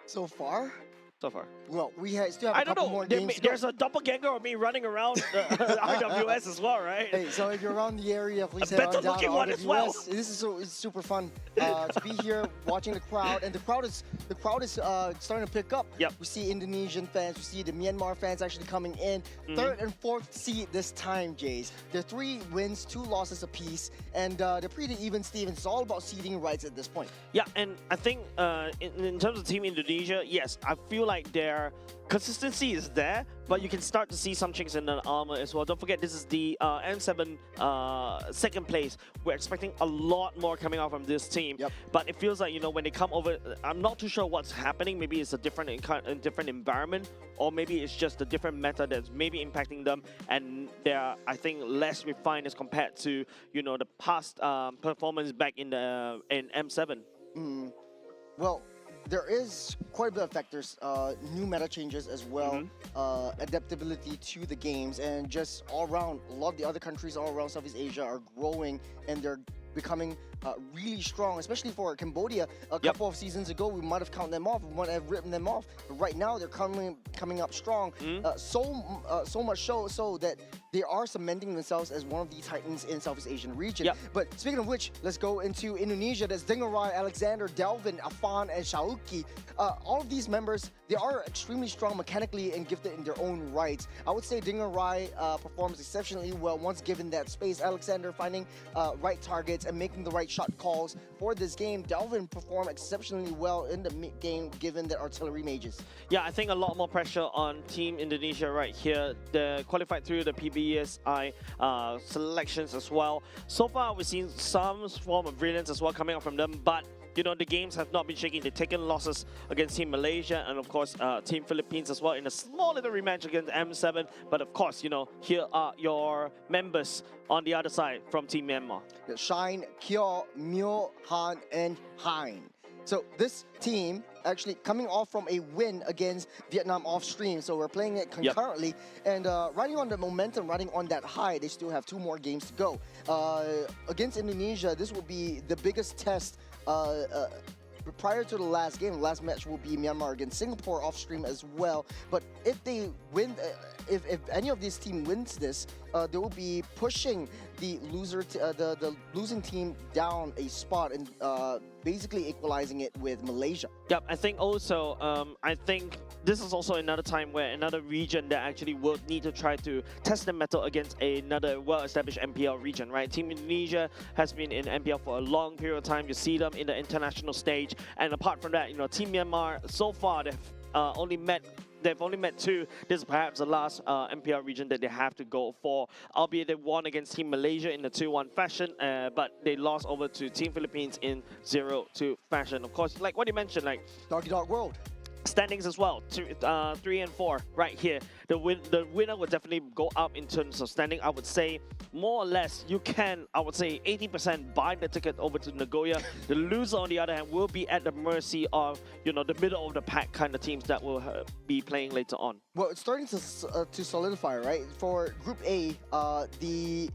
So far? So far. Well, still have I a don't couple know. more games to go. There's a doppelganger of me running around the RWS as well, right? Hey, so if you're around the area, please A head on better down to looking one as well. RWS. This is it's super fun to be here watching the crowd, and the crowd is starting to pick up. Yep. We see Indonesian fans, we see the Myanmar fans actually coming in. Third and fourth seed this time, Jays. They're 3 wins, 2 losses apiece, and they're pretty even, Stevens. It's all about seeding rights at this point. Yeah, and I think in terms of Team Indonesia, yes, I feel like their consistency is there, but you can start to see some chinks in the armor as well. Don't forget, this is the M7 second place. We're expecting a lot more coming out from this team. Yep. But it feels like, you know, when they come over, I'm not too sure what's happening. Maybe it's a different environment, or maybe it's just a different meta that's maybe impacting them, and they're, I think, less refined as compared to, you know, the past performance back in the in M7. Well, there is quite a bit of factors, new meta changes as well, adaptability to the games, and just all around, a lot of the other countries all around Southeast Asia are growing, and they're becoming really strong, especially for Cambodia. A couple of seasons ago, we might have counted them off, we might have written them off, but right now they're coming up strong, so much so that they are cementing themselves as one of the titans in Southeast Asian region. But speaking of which, let's go into Indonesia. There's Dingerai, Alexander, Delvin, Afan, and Shauki. All of these members, they are extremely strong mechanically and gifted in their own rights. I would say Dingerai performs exceptionally well once given that space. Alexander finding right targets and making the right shot calls for this game. Delvin performed exceptionally well in the mid-game given the artillery mages. Yeah, I think a lot more pressure on Team Indonesia right here. They qualified through the PBSI selections as well. So far, we've seen some form of brilliance as well coming out from them, but you know, the games have not been shaking. They've taken losses against Team Malaysia and, of course, Team Philippines as well in a small little rematch against M7. But, of course, you know, here are your members on the other side from Team Myanmar. Shine, Kyo, Myo, Han, and Hein. So this team actually coming off from a win against Vietnam off stream. So we're playing it concurrently and riding on the momentum, riding on that high. They still have 2 more games to go. Against Indonesia, this will be the biggest test prior to the last game. The last match will be Myanmar against Singapore off stream as well. But if they win, if any of these team wins this, they will be pushing the the losing team down a spot and basically equalizing it with Malaysia. Yep, I think also, I think this is also another time where another region that actually will need to try to test the mettle against another well-established MPL region, right? Team Indonesia has been in MPL for a long period of time. You see them in the international stage, and apart from that, you know, Team Myanmar so far they've only met 2. This is perhaps the last MPL region that they have to go for, albeit they won against Team Malaysia in the 2-1 fashion, but they lost over to Team Philippines in 0-2 fashion. Of course, like what you mentioned, like Doggy Dog World. Standings as well, 3 and 4 right here. The winner would definitely go up in terms of standing. I would say more or less you can, I would say 80% buy the ticket over to Nagoya. The loser on the other hand will be at the mercy of, you know, the middle of the pack kind of teams that will be playing later on. Well, it's starting to solidify, right? For Group A, the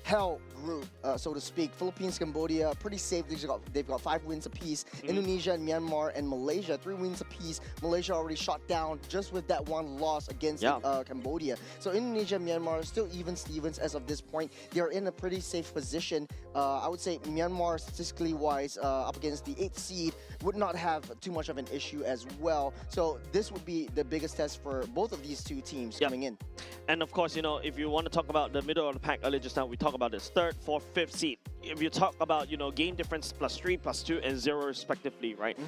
hell group, so to speak. Philippines, Cambodia, pretty safe. They've got 5 wins apiece. Indonesia and Myanmar and Malaysia, 3 wins apiece. Malaysia already shot down just with that 1 loss against Cambodia. So Indonesia and Myanmar are still even Stevens as of this point. They are in a pretty safe position. I would say Myanmar, statistically wise, up against the 8th seed, would not have too much of an issue as well. So this would be the biggest test for both of these 2 teams coming in. And of course, you know, if you want to talk about the middle of the pack earlier just now, we talk about this 3rd, 4th, 5th seed. If you talk about, you know, game difference +3, +2, and 0 respectively, right?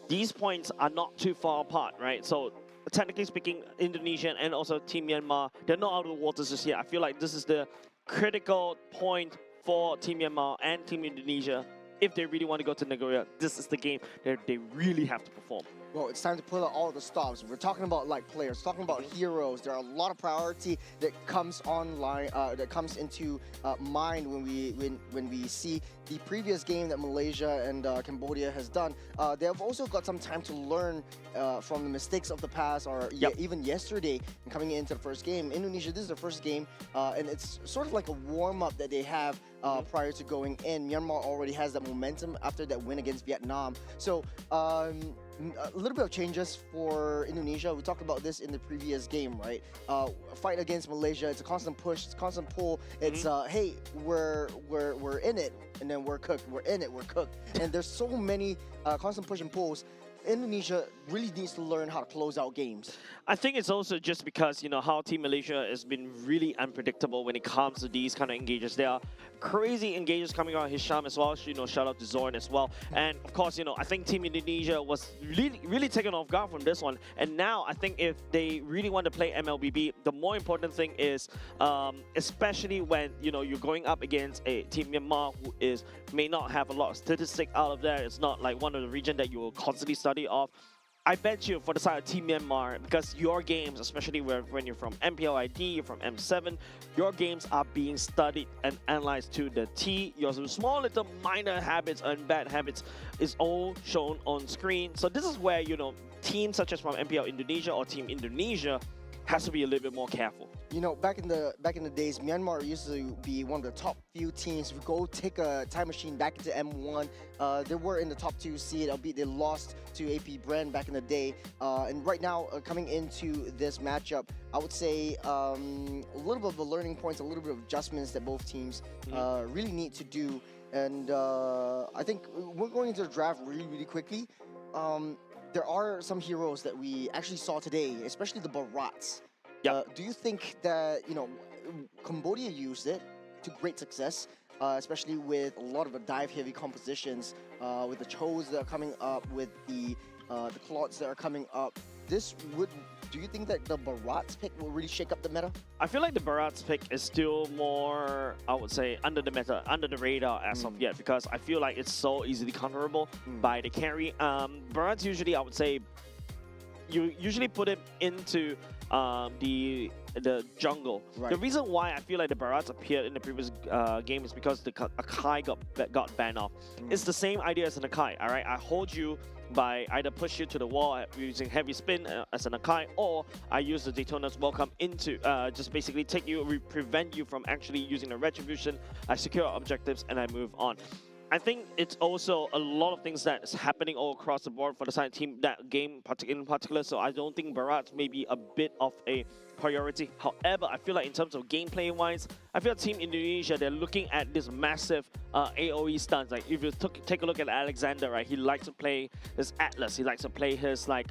These points are not too far apart, right? So technically speaking, Indonesian and also Team Myanmar, they're not out of the waters just yet. I feel like this is the critical point for Team Myanmar and Team Indonesia. If they really want to go to Nagoya, this is the game that they really have to perform. Well, it's time to pull out all the stops. We're talking about like players, talking about heroes. There are a lot of priority that comes online, that comes into mind when we see the previous game that Malaysia and Cambodia has done. They have also got some time to learn from the mistakes of the past, or even yesterday and coming into the first game. Indonesia, this is their first game, and it's sort of like a warm-up that they have prior to going in. Myanmar already has that momentum after that win against Vietnam. So a little bit of changes for Indonesia. We talked about this in the previous game, right? A fight against Malaysia, it's a constant push, it's a constant pull. It's hey, we're in it, and then we're cooked. We're in it, we're cooked. And there's so many constant push and pulls. Indonesia really needs to learn how to close out games. I think it's also just because, you know, how Team Malaysia has been really unpredictable when it comes to these kind of engages. There are crazy engages coming out of Hisham as well. You know, shout out to Zorn as well. And of course, you know, I think Team Indonesia was really taken off guard from this one. And now I think if they really want to play MLBB, the more important thing is, especially when, you know, you're going up against a Team Myanmar who may not have a lot of statistics out of there. It's not like one of the region that you will constantly study of. I bet you for the side of Team Myanmar, because your games, especially when you're from MPLID, you're from M7, your games are being studied and analyzed to the T. Your small little minor habits and bad habits is all shown on screen. So this is where, you know, teams such as from MPL Indonesia or Team Indonesia has to be a little bit more careful. You know, back in the days, Myanmar used to be one of the top few teams. If we go take a time machine back into M1, they were in the top 2 seed, albeit they lost to AP Bren back in the day. And right now, coming into this matchup, I would say a little bit of the learning points, a little bit of adjustments that both teams really need to do. And I think we're going into the draft really quickly. There are some heroes that we actually saw today, especially the Barats. Do you think that, you know, Cambodia used it to great success, especially with a lot of the dive-heavy compositions, with the Chos that are coming up, with the Clods that are coming up? Do you think that the Barats pick will really shake up the meta? I feel like the Barats pick is still more, I would say, under the meta, under the radar as of yet, because I feel like it's so easily counterable by the carry. Barats usually, I would say, you usually put it into the jungle. Right. The reason why I feel like the Barats appeared in the previous game is because the Akai got banned off. It's the same idea as an Akai, all right? I hold you by either push you to the wall using heavy spin as an Akai, or I use the Daytona's Welcome into just basically take you, prevent you from actually using the Retribution. I secure objectives and I move on. I think it's also a lot of things that's happening all across the board for the side team, that game in particular, so I don't think Barats may be a bit of a priority. However, I feel like in terms of gameplay-wise, I feel Team Indonesia, they're looking at this massive AoE stuns. Like, if you take a look at Alexander, right, he likes to play his Atlas, he likes to play his, like,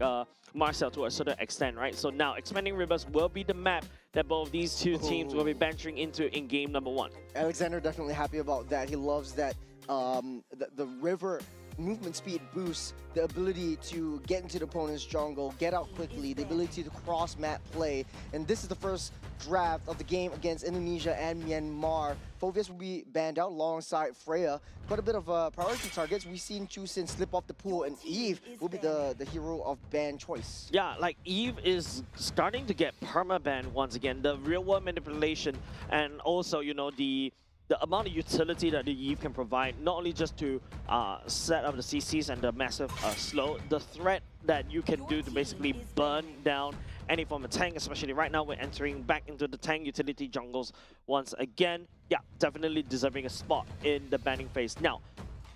Marcel to a certain extent, right? So now, Expanding Rivers will be the map that both these two teams will be venturing into in game number 1. Alexander definitely happy about that. He loves that the river movement speed boosts, the ability to get into the opponent's jungle, get out quickly, the ability to cross map play. And this is the first draft of the game against Indonesia and Myanmar. Phoveus will be banned out alongside Freya. Quite a bit of priority targets. We've seen Chusin slip off the pool, and Eve will be the hero of ban choice. Yeah, like Eve is starting to get perma-banned once again. The real-world manipulation, and also, you know, the amount of utility that the Eve can provide, not only just to set up the CCs and the massive slow, the threat that you can do to basically burn down any form of tank, especially right now we're entering back into the tank utility jungles once again. Yeah, definitely deserving a spot in the banning phase. Now,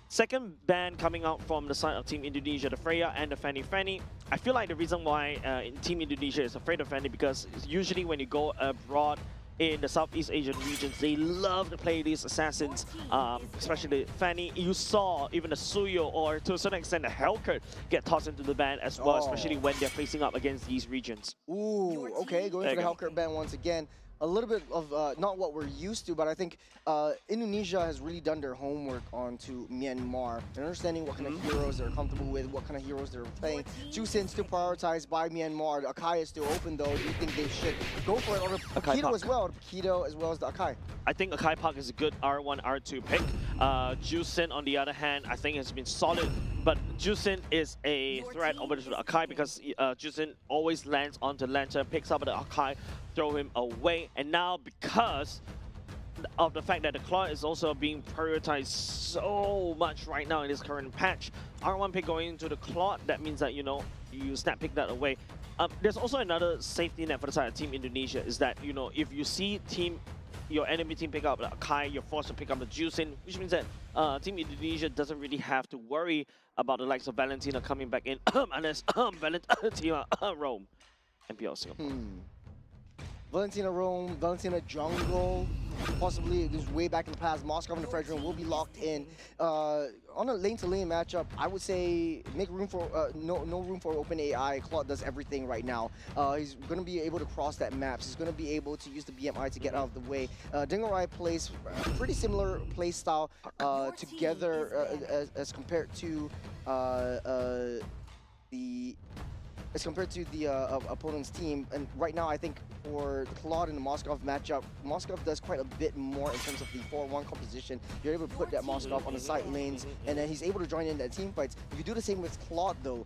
second ban coming out from the side of Team Indonesia, the Freya and the Fanny. I feel like the reason why Team Indonesia is afraid of Fanny, because usually when you go abroad in the Southeast Asian regions, they love to play these assassins, especially Fanny. You saw even the Suyo, or to a certain extent the Hellcat, get tossed into the ban as well, especially when they're facing up against these regions. Ooh, okay, going for the Hellcat ban once again. A little bit of not what we're used to, but I think Indonesia has really done their homework onto Myanmar and understanding what kind of heroes they're comfortable with, what kind of heroes they're playing. Chusin still prioritized by Myanmar. The Akai is still open though. Do you think they should go for it? Or the Paquito as well, the Paquito as well as the Akai? I think Akai Park is a good R1, R2 pick. Juicin, on the other hand, I think has been solid, but Juicin is a threat over to the Akai because Juicin always lands onto Lantern, picks up the Akai, throw him away, and now because of the fact that the Claw is also being prioritized so much right now in this current patch, R1 pick going into the Claw, that means that, you know, you snap pick that away. There's also another safety net for the side of Team Indonesia is that, you know, if you see your enemy team pick up the Akai, you're forced to pick up the Juicin, which means that Team Indonesia doesn't really have to worry about the likes of Valentina coming back in unless Valentina roam. MPL Singapore. Valentina roam, Valentina jungle, possibly this way back in the past. Moskov and the Fredrin will be locked in. On a lane-to-lane matchup, I would say make room for no room for open AI. Claude does everything right now. He's going to be able to cross that maps. He's going to be able to use the BMI to get out of the way. Dingarai plays a pretty similar play style together as compared to the opponent's team. And right now, I think for Claude in the Moskov matchup, Moskov does quite a bit more in terms of the 4-1 composition. You're able to put that Moskov on the side lanes, and then he's able to join in that team fights. If you do the same with Claude, though,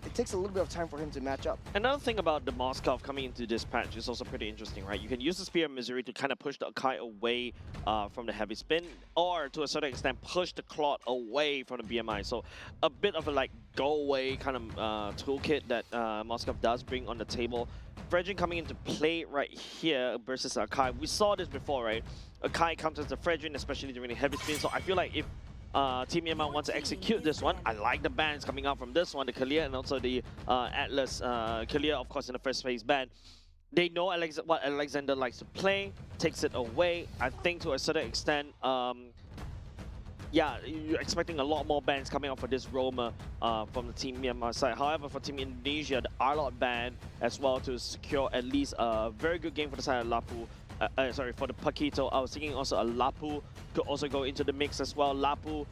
it takes a little bit of time for him to match up. Another thing about the Moskov coming into this patch is also pretty interesting, right? You can use the Spear of Misery to kind of push the Akai away from the heavy spin, or to a certain extent push the Claude away from the BMI. So a bit of a like go away kind of toolkit that Moskov does bring on the table. Fredrin coming into play right here versus Akai. We saw this before, right? Akai counters the Fredrin, especially during the heavy spin. So I feel like if Team Myanmar wants to execute this one, I like the bans coming out from this one, the Kalia and also the Atlas. Kalia, of course, in the first phase ban. They know what Alexander likes to play, takes it away. I think to a certain extent, yeah, you're expecting a lot more bans coming out for this roamer from the Team Myanmar side. However, for Team Indonesia, the R-Lot ban as well to secure at least a very good game for the side of Lapu. Sorry, for the Paquito. I was thinking also a Lapu could also go into the mix as well. Lapu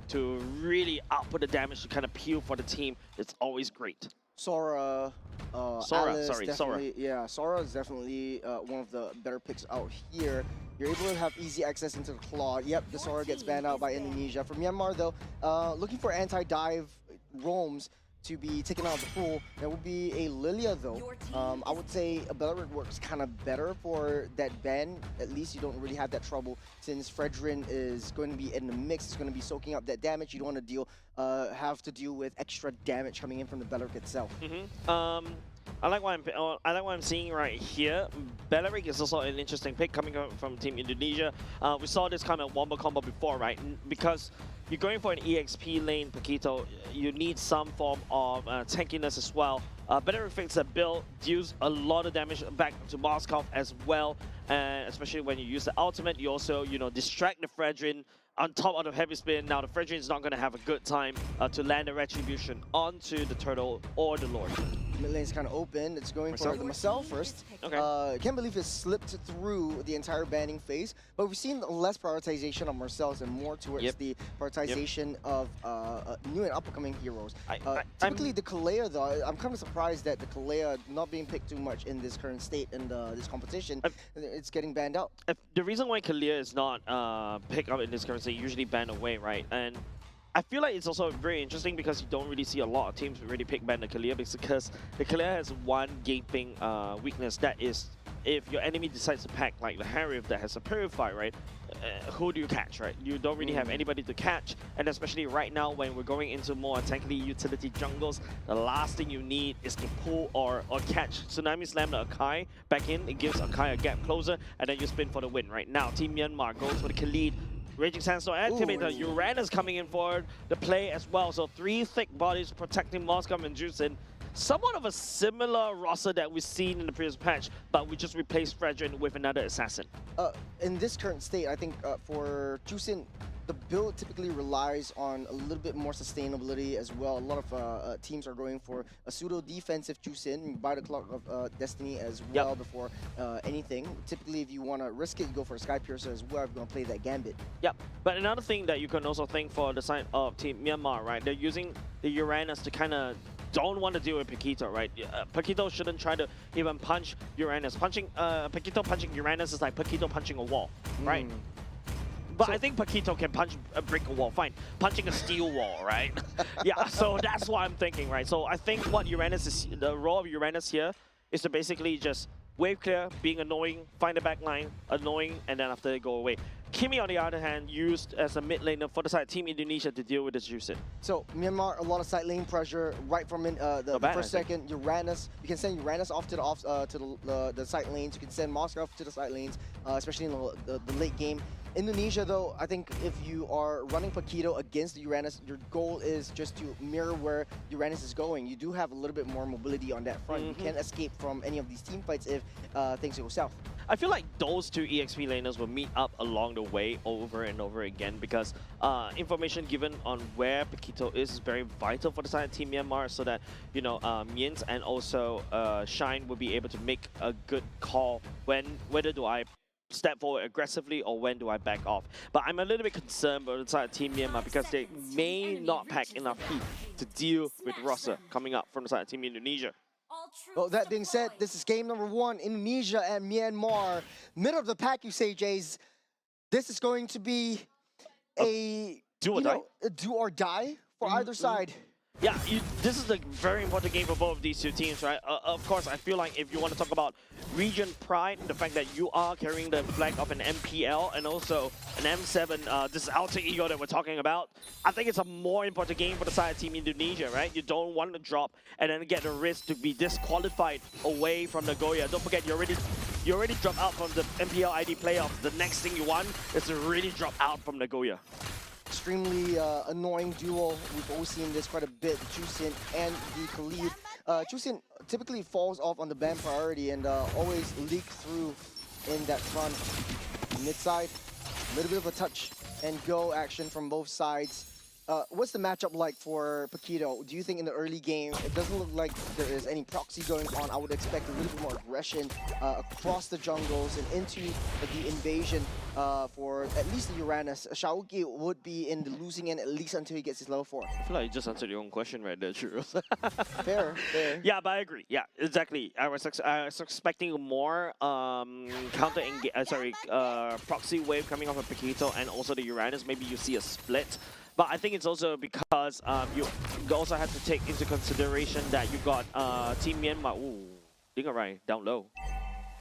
to really output the damage to kind of peel for the team. It's always great. Sora, Sora, Sora. Yeah, Sora is definitely one of the better picks out here. You're able to have easy access into the Claw. Yep, the Sora gets banned out by Indonesia. For Myanmar, though, looking for anti-dive roams to be taken out of the pool. There would be a Lilia, though. I would say a Beleric works kind of better for that ban. At least you don't really have that trouble since Fredrin is going to be in the mix. It's going to be soaking up that damage. You don't want to have to deal with extra damage coming in from the Beleric itself. I like what I'm seeing right here. Beleric is also an interesting pick coming from Team Indonesia. We saw this kind of wombo combo before, right? Because you're going for an EXP lane, Paquito, you need some form of tankiness as well. Beleric fits that build, deals a lot of damage back to Moskov as well. And especially when you use the ultimate, you also, you know, distract the Fredrin on top of the heavy spin. Now the Fredrin is not going to have a good time to land a retribution onto the turtle or the Lord. Mid lane's kind of open. It's going for the Marcel first. Okay. Can't believe it slipped through the entire banning phase, but we've seen less prioritization of Marcel's and more towards the prioritization of new and up-and-coming heroes. Typically, the Kalea, though, I'm kind of surprised that the Kalea not being picked too much in this current state in this competition. It's getting banned out. The reason why Kalea is not picked up in this current state, usually banned away, right? And I feel like it's also very interesting because you don't really see a lot of teams really pick ban the Kalia because the Kalia has one gaping weakness, that is if your enemy decides to pack like the Harif that has a Purify, right? Who do you catch, right? You don't really have anybody to catch, and especially right now when we're going into more tankly utility jungles, the last thing you need is to pull or catch Tsunami Slam the Akai back in. It gives Akai a gap closer, and then you spin for the win. Right now, Team Myanmar goes for the Khalid. Raging Sandstorm activator, Uranus coming in for the play as well. So 3 thick bodies protecting Moskov and Juicin. Somewhat of a similar roster that we've seen in the previous patch, but we just replaced Fredrin with another assassin. In this current state, I think for Juicin, the build typically relies on a little bit more sustainability as well. A lot of teams are going for a pseudo-defensive Juicin, buy the Clock of Destiny as well before anything. Typically, if you want to risk it, you go for a Sky Piercer as well if you're going to play that Gambit. Yep, but another thing that you can also think for the side of Team Myanmar, right? They're using the Uranus to kind of don't want to deal with Paquito, right? Paquito shouldn't try to even punch Uranus. Paquito punching Uranus is like Paquito punching a wall, right? But I think Paquito can break a wall, fine. Punching a steel wall, right? Yeah, so that's what I'm thinking, right? So I think what Uranus is, the role of Uranus here is to basically just wave clear, being annoying, find the back line, annoying, and then after they go away. Kimi, on the other hand, used as a mid laner for the side Team Indonesia to deal with the Juicin. So Myanmar, a lot of side lane pressure right from the first second. Uranus, you can send Uranus off to the side lanes. You can send Moscow off to the side lanes, especially in the late game. Indonesia, though, I think if you are running Paquito against the Uranus, your goal is just to mirror where Uranus is going. You do have a little bit more mobility on that front. You can't escape from any of these team fights if things go south. I feel like those two EXP laners will meet up along the way over and over again because information given on where Paquito is very vital for the side of Team Myanmar so that, you know, Miens and also Shine will be able to make a good call whether do I step forward aggressively or when do I back off. But I'm a little bit concerned about the side of Team Myanmar because they may not pack enough heat to deal with Rossa coming up from the side of Team Indonesia. Well, that being said, this is game number 1, Indonesia and Myanmar. Middle of the pack, you say, Jays. This is going to be a do or die for either side. Yeah, this is a very important game for both of these two teams, right? Of course, I feel like if you want to talk about region pride, the fact that you are carrying the flag of an MPL and also an M7, this alter ego that we're talking about, I think it's a more important game for the side of Team Indonesia, right? You don't want to drop and then get the risk to be disqualified away from Nagoya. Don't forget, you already dropped out from the MPL ID playoffs. The next thing you want is to really drop out from Nagoya. Extremely annoying duo. We've always seen this quite a bit, Juicin and the Khalid. Juicin typically falls off on the ban priority and always leak through in that front. Mid side, a little bit of a touch and go action from both sides. What's the matchup like for Paquito? Do you think in the early game, it doesn't look like there is any proxy going on? I would expect a little bit more aggression across the jungles and into the invasion for at least the Uranus. Shaoki would be in the losing end at least until he gets his level 4. I feel like you just answered your own question right there, Churros. Fair. Yeah, but I agree. Yeah, exactly. I was expecting more proxy wave coming off of Paquito and also the Uranus. Maybe you see a split. But I think it's also because you also have to take into consideration that you got Team Myanmar. Ooh, Dingarai down low.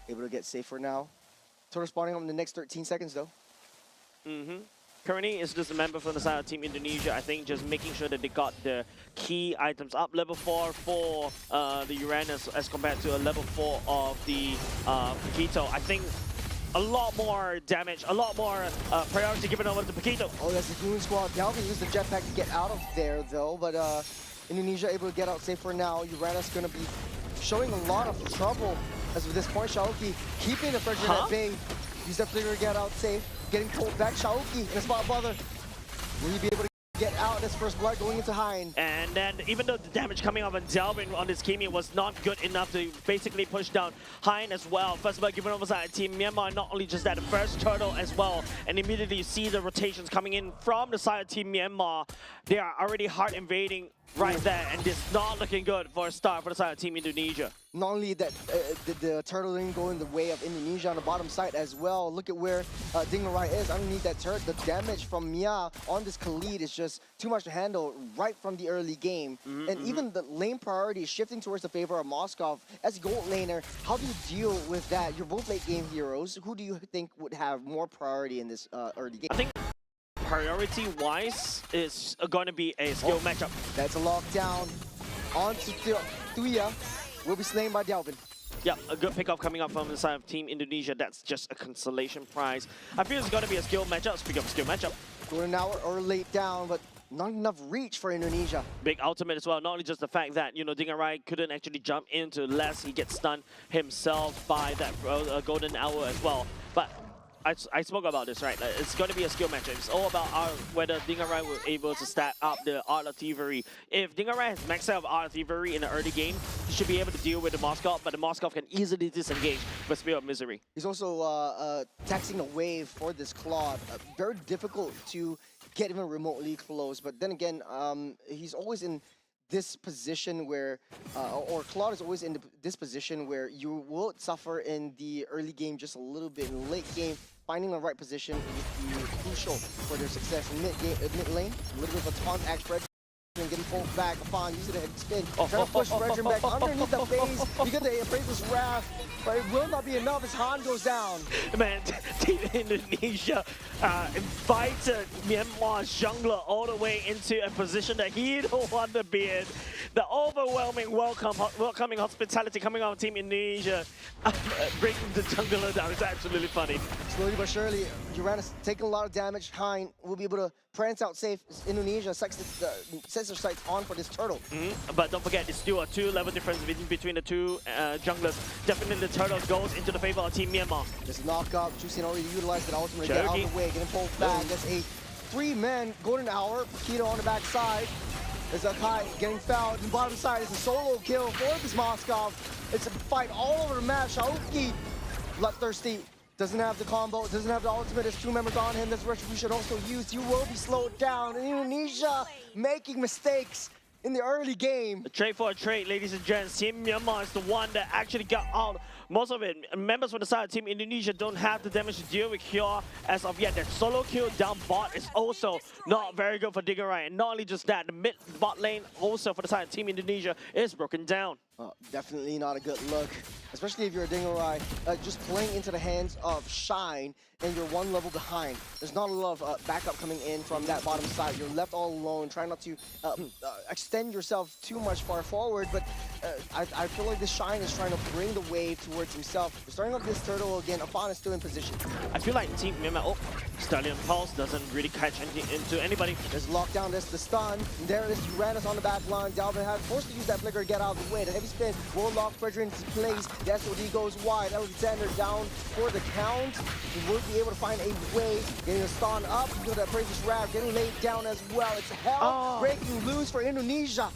Able to get safer now. Total spawning up in the next 13 seconds though. Currently, it's just a member from the side of Team Indonesia. I think just making sure that they got the key items up. Level 4 for the Uranus as compared to a level 4 of the Paquito. I think a lot more damage, a lot more priority given over to Paquito. Oh, that's the Goon Squad. Dalvin used the jetpack to get out of there, though, but Indonesia able to get out safe for now. Uranus going to be showing a lot of trouble as of this point. Shaoki keeping the pressure at bay. Use that flicker to get out safe. Getting pulled back. Shaoki in a spot bother. Will he be able to get out this first blood going into Hein? And then even though the damage coming off on Delvin on this Kimi was not good enough to basically push down Hein as well. First blood given over side Team Myanmar, not only just that, the first turtle as well. And immediately you see the rotations coming in from the side of Team Myanmar. They are already hard invading right there, and it's not looking good for a start for the side of Team Indonesia. Not only that, the turtle didn't go in the way of Indonesia on the bottom side as well. Look at where Dingarai is underneath that turret. The damage from Mia on this Khalid is just too much to handle right from the early game. And even the lane priority is shifting towards the favor of Moskov. As a gold laner, how do you deal with that? You're both late game heroes. Who do you think would have more priority in this early game? I think priority-wise is going to be a skill matchup. That's a lockdown. On to Tuya. Will be slain by Delvin. Yeah, a good pickup coming up from the side of Team Indonesia. That's just a consolation prize. I feel it's going to be a skill matchup. Speaking of skill matchup. Golden Hour or late down, but not enough reach for Indonesia. Big ultimate as well. Not only just the fact that, you know, Dingarai couldn't actually jump into less. He gets stunned himself by that Golden Hour as well. But I spoke about this, right? It's going to be a skill matchup. It's all about whether Dingarai will be able to stack up the Art of Thievery. If Dingarai has maxed out Art of Thievery in the early game, he should be able to deal with the Moskov, but the Moskov can easily disengage with Spear of Misery. He's also taxing a wave for this Claude. Very difficult to get even remotely close, but then again, he's always in this position where, or Claude is always in this position where you will suffer in the early game just a little bit. In the late game, finding the right position will be crucial for their success. In mid lane, a little bit of a taunt act spread. And getting pulled back upon using a heavy spin, trying to push Fredrin back underneath the base. You get the Appraiser's Wrath, but it will not be enough as Han goes down. Man, Team Indonesia invited Myanmar's jungler all the way into a position that he don't want to be in. The overwhelming welcoming hospitality coming out of Team Indonesia, breaking the jungler down. It's absolutely funny. Slowly but surely, Uranus taking a lot of damage. Hein will be able to prance out safe. Indonesia sets their sights on for this turtle. But don't forget, it's still a 2-level difference between the two junglers. Definitely the turtle goes into the favor of Team Myanmar. This knock-up, Juicing already utilized that ultimate to get out of the way, getting pulled back. That's a 3-man golden hour. Keto on the back side. There's Akai getting fouled. On the bottom side is a solo kill for this Moskov. It's a fight all over the map. Shaoki, bloodthirsty. Doesn't have the combo, doesn't have the ultimate. There's 2 members on him. That's Retribution also used. You will be slowed down. Indonesia making mistakes in the early game. A trade for a trade, ladies and gents. Team Myanmar is the one that actually got out most of it. Members from the side of Team Indonesia don't have the damage to deal with Cure as of yet. That solo kill down bot is also not very good for Diggerai. And not only just that, the mid bot lane also for the side of Team Indonesia is broken down. Definitely not a good look, especially if you're a Dingerai, just playing into the hands of Shine and you're 1 level behind. There's not a lot of backup coming in from that bottom side. You're left all alone, trying not to extend yourself too much far forward, but I feel like this Shine is trying to bring the wave towards himself. We're starting up this turtle again. Afan is still in position. I feel like Team Myanmar, Stallion Pulse doesn't really catch into anybody. There's lockdown, there's the stun. And there it is, Uranus on the back line. Dalvin had forced to use that flicker to get out of the way. The heavy spin will lock Fredrin into place. The SOD goes wide. Alexander down for the count. He will be able to find a way. Getting the stun up. You know that Appraiser's Wrath getting laid down as well. It's hell breaking loose for Indonesia.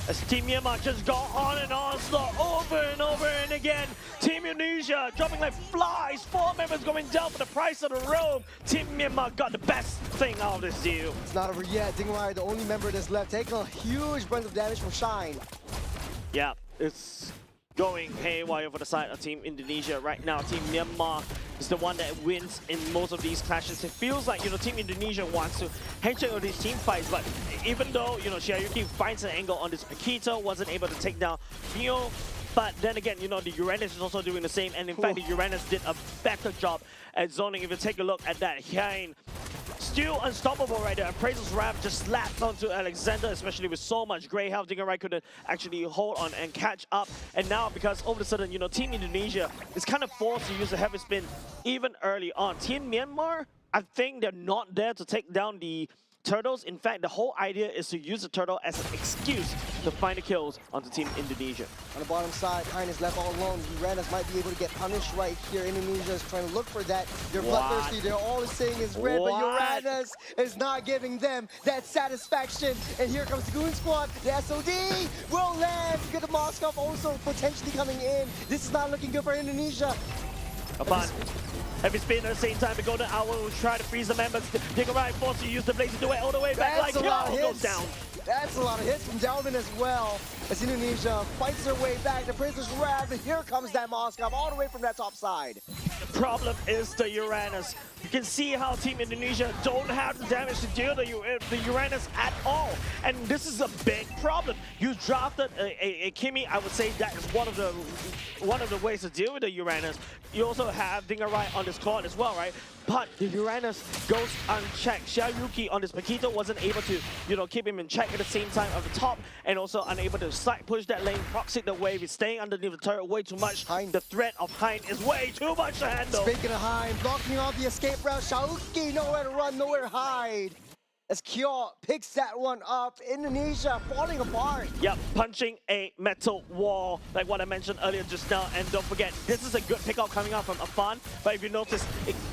As Team Myanmar just go on and on, slow over and over and again. Team Indonesia dropping like flies. 4 members going down for the price of the robe. Team Myanmar got the best thing out of this deal. It's not over yet. Dingerai, the only member that's left, taking a huge brunt of damage from Shine. Yeah, it's going haywire for the side of Team Indonesia right now. Team Myanmar is the one that wins in most of these clashes. It feels like, Team Indonesia wants to handshake on these team fights, but even though, Shiayuki finds an angle on this Paquito, wasn't able to take down Mio. But then again, the Uranus is also doing the same, and in fact, the Uranus did a better job at zoning. If you take a look at that, Hein still unstoppable right there. Appraiser's Wrath just slapped onto Alexander, especially with so much gray health. Dingerai couldn't actually hold on and catch up. And now, because all of a sudden, Team Indonesia is kind of forced to use a heavy spin even early on. Team Myanmar, I think they're not there to take down the turtles. In fact, the whole idea is to use the turtle as an excuse to find the kills onto Team Indonesia. On the bottom side, Hein is left all alone. Uranus might be able to get punished right here. Indonesia is trying to look for that. They're bloodthirsty. They're all saying is red, but Uranus is not giving them that satisfaction. And here comes the Goon Squad. The SOD will land. Get the Moskov also potentially coming in. This is not looking good for Indonesia. Heavy spin at the same time, the Golden Hour will try to freeze the members. Dingerai forced to use the blaze to do it all the way back. That's like a lot of hits. Goes down. That's a lot of hits from Dalvin as well. As Indonesia fights their way back, the Appraiser's Wrath, and here comes that Moskov all the way from that top side. The problem is the Uranus. You can see how Team Indonesia don't have the damage to deal the Uranus at all. And this is a big problem. You drafted a Kimi. I would say that is one of the ways to deal with the Uranus. You also have Dingerai on this court as well, right? But the Uranus goes unchecked. Shiayuki on this Paquito wasn't able to, keep him in check at the same time of the top, and also unable to side push that lane, proxy the wave. He's staying underneath the turret way too much. Hein. The threat of Hein is way too much to handle. Speaking of Hein, blocking off the escape route. Shiayuki nowhere to run, nowhere to hide. As Kyo picks that one up, Indonesia falling apart. Yep, punching a metal wall, like what I mentioned earlier just now. And don't forget, this is a good pickup coming out from Afan. But if you notice,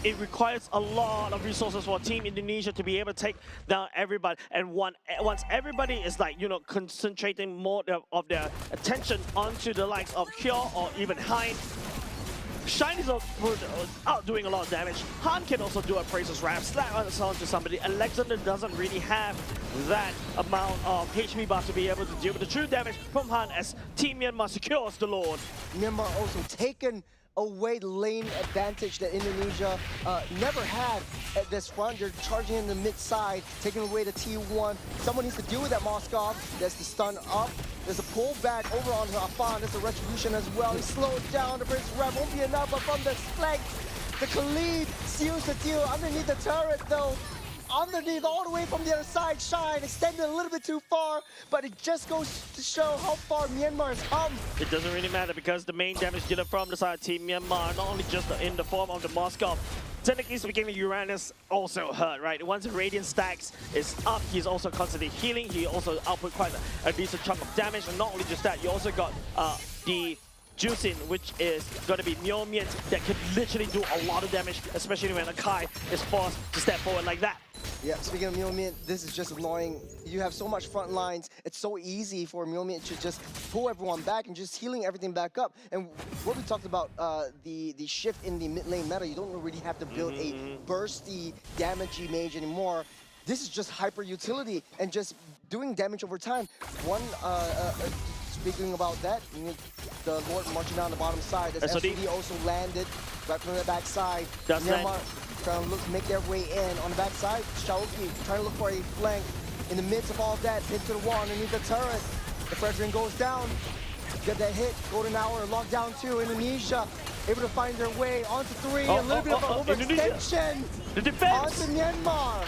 it requires a lot of resources for Team Indonesia to be able to take down everybody. And once everybody is concentrating more of their attention onto the likes of Kyo or even Hein, Shine is out doing a lot of damage. Han can also do a Praiser's Wrap, slap onto somebody. Alexander doesn't really have that amount of HP buff to be able to deal with the true damage from Han as Team Myanmar secures the Lord. Myanmar also taken away the lane advantage that Indonesia never had at this front. They're charging in the mid side, taking away the T1. Someone needs to deal with that Moskov. There's the stun up. There's a pullback over onto Afan. There's a retribution as well. He slowed down. The Prince Rev won't be enough, but from the flank, the Khalid seals the deal underneath the turret though. Underneath, all the way from the other side, Shine extended a little bit too far, but it just goes to show how far Myanmar has come. It doesn't really matter because the main damage dealer from the side of Team Myanmar, not only just in the form of the Moskov, technically speaking, the Uranus also hurt, right? Once the Radiant stacks is up, he's also constantly healing. He also output quite a decent chunk of damage, and not only just that, you also got the Juicing, which is going to be Myomian that can literally do a lot of damage, especially when Akai is forced to step forward like that. Yeah, speaking of Myomian, this is just annoying. You have so much front lines. It's so easy for Myomian to just pull everyone back and just healing everything back up. And what we talked about, the shift in the mid lane meta, you don't really have to build a bursty, damagey mage anymore. This is just hyper utility and just doing damage over time. Speaking about that, the Lord marching down the bottom side. As SOD also landed right from the back side. Myanmar trying to look to make their way in on the back side. Shaoki trying to look for a flank. In the midst of all that, hit to the wall underneath the turret. The Fredrin goes down. Get that hit. Golden Hour locked down 2. Indonesia able to find their way onto 3. A little bit of an overextension. The defense onto Myanmar.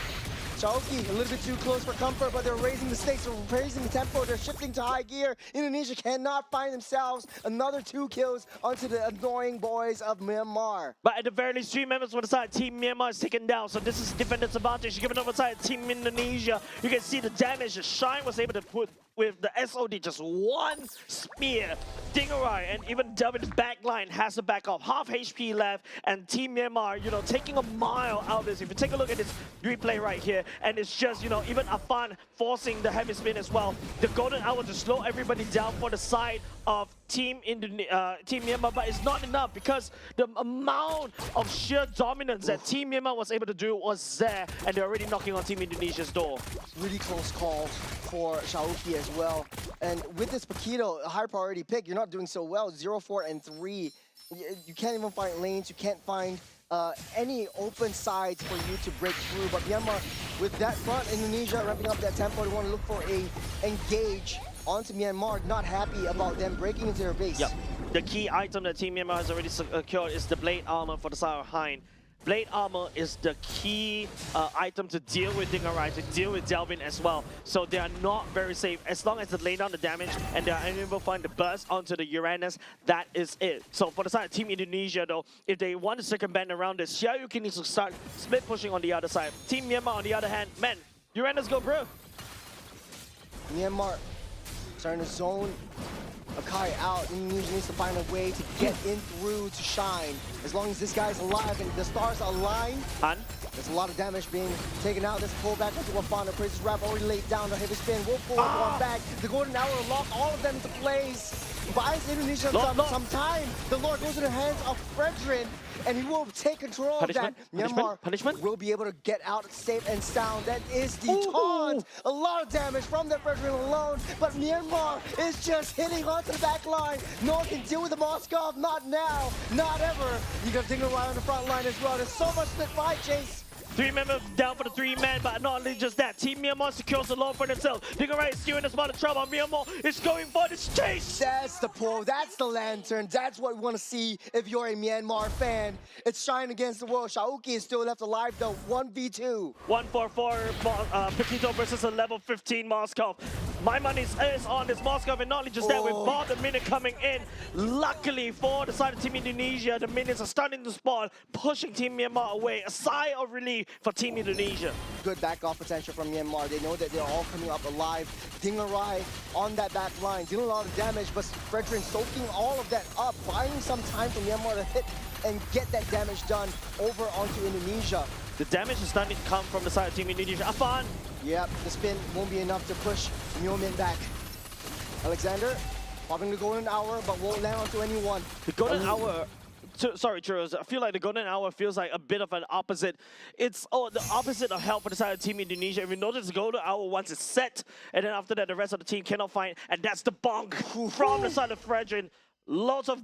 Shaoki a little bit too close for comfort, but they're raising the stakes, they're raising the tempo, they're shifting to high gear. Indonesia cannot find themselves another 2 kills onto the annoying boys of Myanmar. But at the very least, 3 members on the side, Team Myanmar is taken down, so this is defendant's advantage. Given over side, Team Indonesia, you can see the damage that Shine was able to put with the SOD, just 1 spear. Dingerai and even Delvin's backline has to back off. Half HP left, and Team Myanmar, taking a mile out of this. If you take a look at this replay right here, and it's just, even Afan forcing the heavy spin as well. The Golden Hour to slow everybody down for the side of Team Myanmar, but it's not enough because the amount of sheer dominance that Team Myanmar was able to do was there, and they're already knocking on Team Indonesia's door. Really close call for Shaoki as well. And with this Paquito, a high priority pick, you're not doing so well. 0, 4, and 3. You can't even find lanes. You can't find any open sides for you to break through. But Myanmar, with that front, Indonesia ramping up that tempo, they want to look for a engage onto Myanmar. Not happy about them breaking into their base. Yep. The key item that Team Myanmar has already secured is the Blade Armor for the side of Hein. Blade Armor is the key item to deal with Dingerai, to deal with Delvin as well. So they are not very safe. As long as they lay down the damage and they are able to find the burst onto the Uranus, that is it. So for the side of Team Indonesia though, if they want to circumvent around this, Xiaoyuki needs to start split pushing on the other side. Team Myanmar on the other hand, man, Uranus go bro. Myanmar starting to zone Akai out. Indonesia needs to find a way to get in through to Shine. As long as this guy's alive and the stars align, there's a lot of damage being taken out. Let's pull back into Wafana. Praise's Wrap already laid down the heavy spin. We'll pull one back. The Golden Hour lock all of them into place. Buys Indonesia some time. The Lord goes in the hands of Fredrin, and he will take control of that. Myanmar will be able to get out safe and sound. That is the taunt. A lot of damage from that Fredrin alone, but Myanmar is just hitting onto the back line. No one can deal with the Moskov. Not now. Not ever. You got Dingerai on the front line as well. There's so much split fight, Chase. 3 members down for the 3-man, but not only just that. Team Myanmar secures the lawn for themselves. Dingerai is still in a spot of trouble. Myanmar is going for this chase. That's the pull. That's the lantern. That's what we want to see if you're a Myanmar fan. It's Shine against the world. Shaoki is still left alive though. 1v2. 144 Paquito versus a level 15 Moskov. My money is on this Moskov, and not only just that, with Bob the Minion coming in. Luckily for the side of Team Indonesia, the Minions are starting to spawn, pushing Team Myanmar away. A sigh of relief for Team Indonesia. Good back off potential from Myanmar. They know that they're all coming up alive. Dingerai on that back line, dealing a lot of damage, but Fredrin soaking all of that up, buying some time for Myanmar to hit and get that damage done over onto Indonesia. The damage is starting to come from the side of Team Indonesia. Afan! Yep, the spin won't be enough to push Myomin back. Alexander popping the Golden Hour, but won't land onto anyone. The Golden Hour sorry, Churros. I feel like the golden hour feels like a bit of an opposite. It's the opposite of help for the side of Team Indonesia. If you notice, the golden hour once it's set, and then after that, the rest of the team cannot find, and that's the bonk from the side of Fredrin. Lots of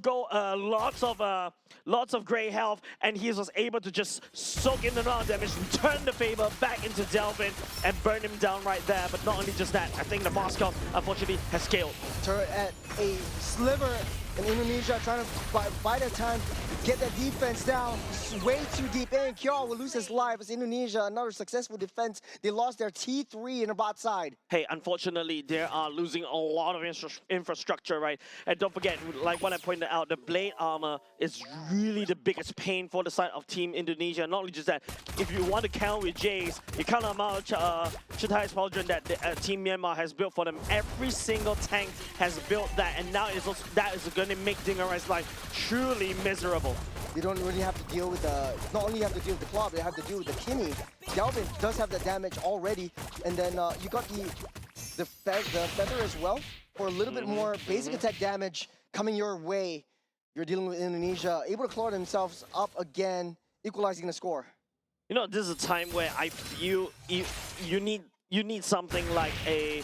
lots of gray health, and he was able to just soak in the amount of damage, turn the favor back into Delvin, and burn him down right there. But not only just that, I think the Moskov unfortunately has scaled. Turret at a sliver in Indonesia, trying to buy their time, get that defense down. Way too deep in. Kjol will lose his life as Indonesia, another successful defense. They lost their T3 in the bot side. Hey, unfortunately, they are losing a lot of infrastructure, right? And don't forget, like what I pointed out, the blade armor is really the biggest pain for the side of Team Indonesia. Not only just that, if you want to count with Jace, you count the amount of Chitai's Pauldron that Team Myanmar has built for them. Every single tank has built that, and now that is going to make Dingarai's life truly miserable. They don't really have to deal with the, not only have to deal with the claw, but they have to deal with the Kimmy. Delvin does have the damage already, and then you got the feather as well for a little bit more basic attack damage coming your way. You're dealing with Indonesia, able to claw themselves up again, equalizing the score. You know, this is a time where I feel you need something like a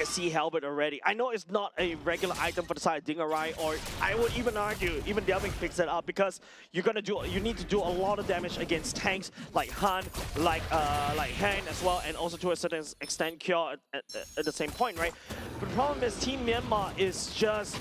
sea helmet already. I know it's not a regular item for the side of Dingarai, or I would even argue even Delvin picks it up, because you need to do a lot of damage against tanks like Han, like Han as well, and also to a certain extent Kyo at the same point, right? But the problem is Team Myanmar is just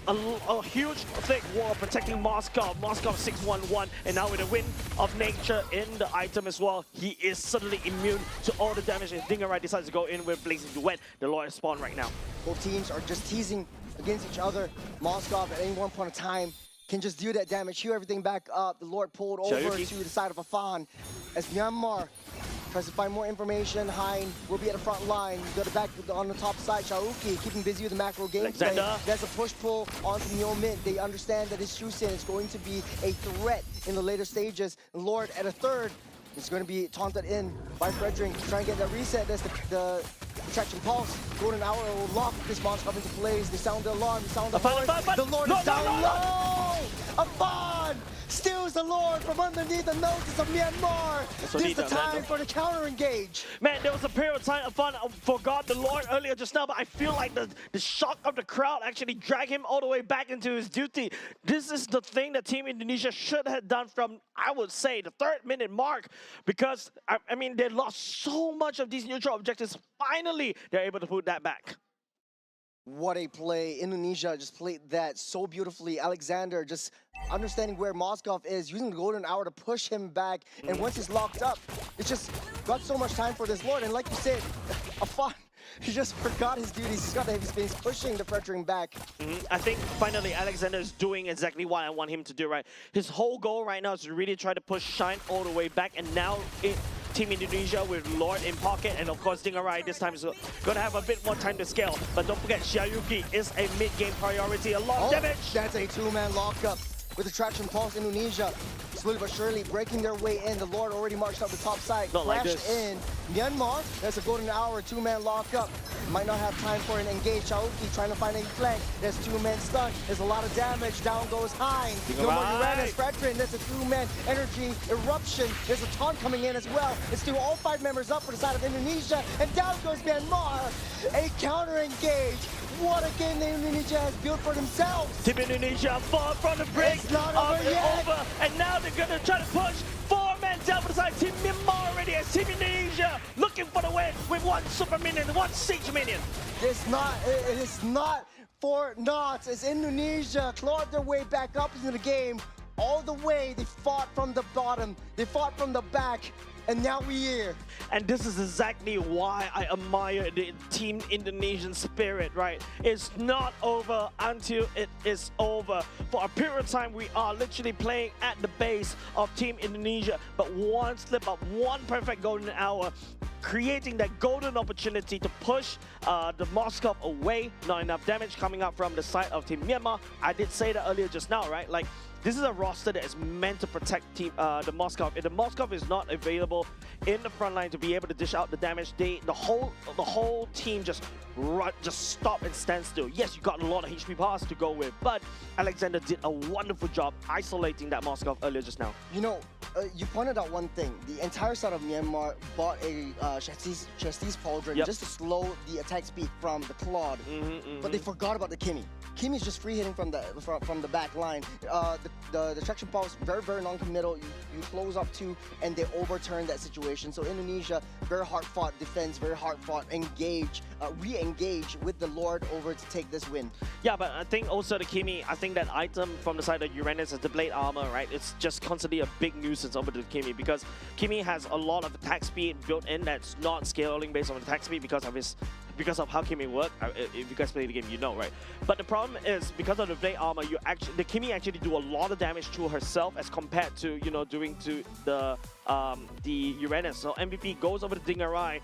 a huge thick wall protecting Moskov. Moskov 611, and now with the Wind of Nature in the item as well, he is suddenly immune to all the damage. And Dingarai decides to go in with Blazing Duet, the Lord spawn right now. Both teams are just teasing against each other. Moskov at any one point of time can just do that damage, heal everything back up. The Lord pulled over to the side of Afan as Myanmar tries to find more information. Hein will be at the front line. Go to back on the top side. Shaoki keeping busy with the macro gameplay. There's a push-pull onto Neo Mid. They understand that his Shusen is going to be a threat in the later stages. Lord at a third is going to be taunted in by Fredrin. Trying to get that reset. There's the Protection Pulse. Golden Hour will lock this monster up into place. They sound the alarm. They sound the horn. The Lord is down low! Afan steals the Lord from underneath the noses of Myanmar. This is the time for the counter engage. Man, there was a period of time Afan forgot the Lord earlier just now, but I feel like the shock of the crowd actually dragged him all the way back into his duty. This is the thing that Team Indonesia should have done from, I would say, the 3rd minute mark, because, I mean, they lost so much of these neutral objectives. Finally, they're able to put that back. What a play. Indonesia just played that so beautifully. Alexander just understanding where Moskov is, using the golden hour to push him back. And once he's locked up, it's just got so much time for this Lord. And like you said, Afan, he just forgot his duties. He's got the heavy space, pushing the Fredrin back. I think finally Alexander is doing exactly what I want him to do, right? His whole goal right now is to really try to push Shine all the way back, and now Team Indonesia with Lord in pocket, and of course Dingarai this time is going to have a bit more time to scale. But don't forget, Xiaoyuki is a mid-game priority. A lot of damage! That's a 2-man lockup with the Traction Pulse. Indonesia slowly but surely breaking their way in. The Lord already marched up the top side. Not like this. In. Myanmar, there's a golden hour, 2-man lockup. Might not have time for an engage. Shaoki trying to find a flank. There's 2-man stun. There's a lot of damage. Down goes Hein. No more Uranus. Fredrin, there's a 2-man energy eruption. There's a taunt coming in as well. It's still all 5 members up for the side of Indonesia. And down goes Myanmar. A counter engage. What a game that Indonesia has built for themselves. Team Indonesia far from the break. It's not over yet. And now they're going to try to push 4 men down for the side. Team Myanmar already as Team Indonesia looking for the win with 1 super minion, 1 siege minion. It is not for naught as Indonesia clawed their way back up into the game. All the way, they fought from the bottom, they fought from the back, and now we're here. And this is exactly why I admire the Team Indonesian spirit, right? It's not over until it is over. For a period of time, we are literally playing at the base of Team Indonesia, but one slip up, one perfect golden hour creating that golden opportunity to push the Moscow away. Not enough damage coming up from the side of Team Myanmar. I did say that earlier just now, right? Like, this is a roster that is meant to protect the Moscow. If the Moscow is not available in the front line to be able to dish out the damage, the whole team just stop and stand still. Yes, you got a lot of HP pass to go with, but Alexander did a wonderful job isolating that Moscow earlier just now. You know, you pointed out one thing. The entire side of Myanmar bought a Chesties Pauldron just to slow the attack speed from the Claude, but they forgot about the Kimmy. Kimmy's just free hitting from the back line. The traction pulse very, very non-committal. You close up to, and they overturn that situation. So Indonesia, very hard-fought defense, very hard-fought engage, re-engage with the Lord over to take this win. Yeah, but I think also the Kimmy, I think that item from the side of Uranus is the blade armor, right? It's just constantly a big nuisance over the Kimmy because Kimmy has a lot of attack speed built in that's not scaling based on attack speed because of how Kimmy works. If you guys play the game, you know, right? But the problem is because of the blade armor, the Kimmy actually do a lot of damage to herself as compared to doing to the Uranus. So MVP goes over to Dingarai,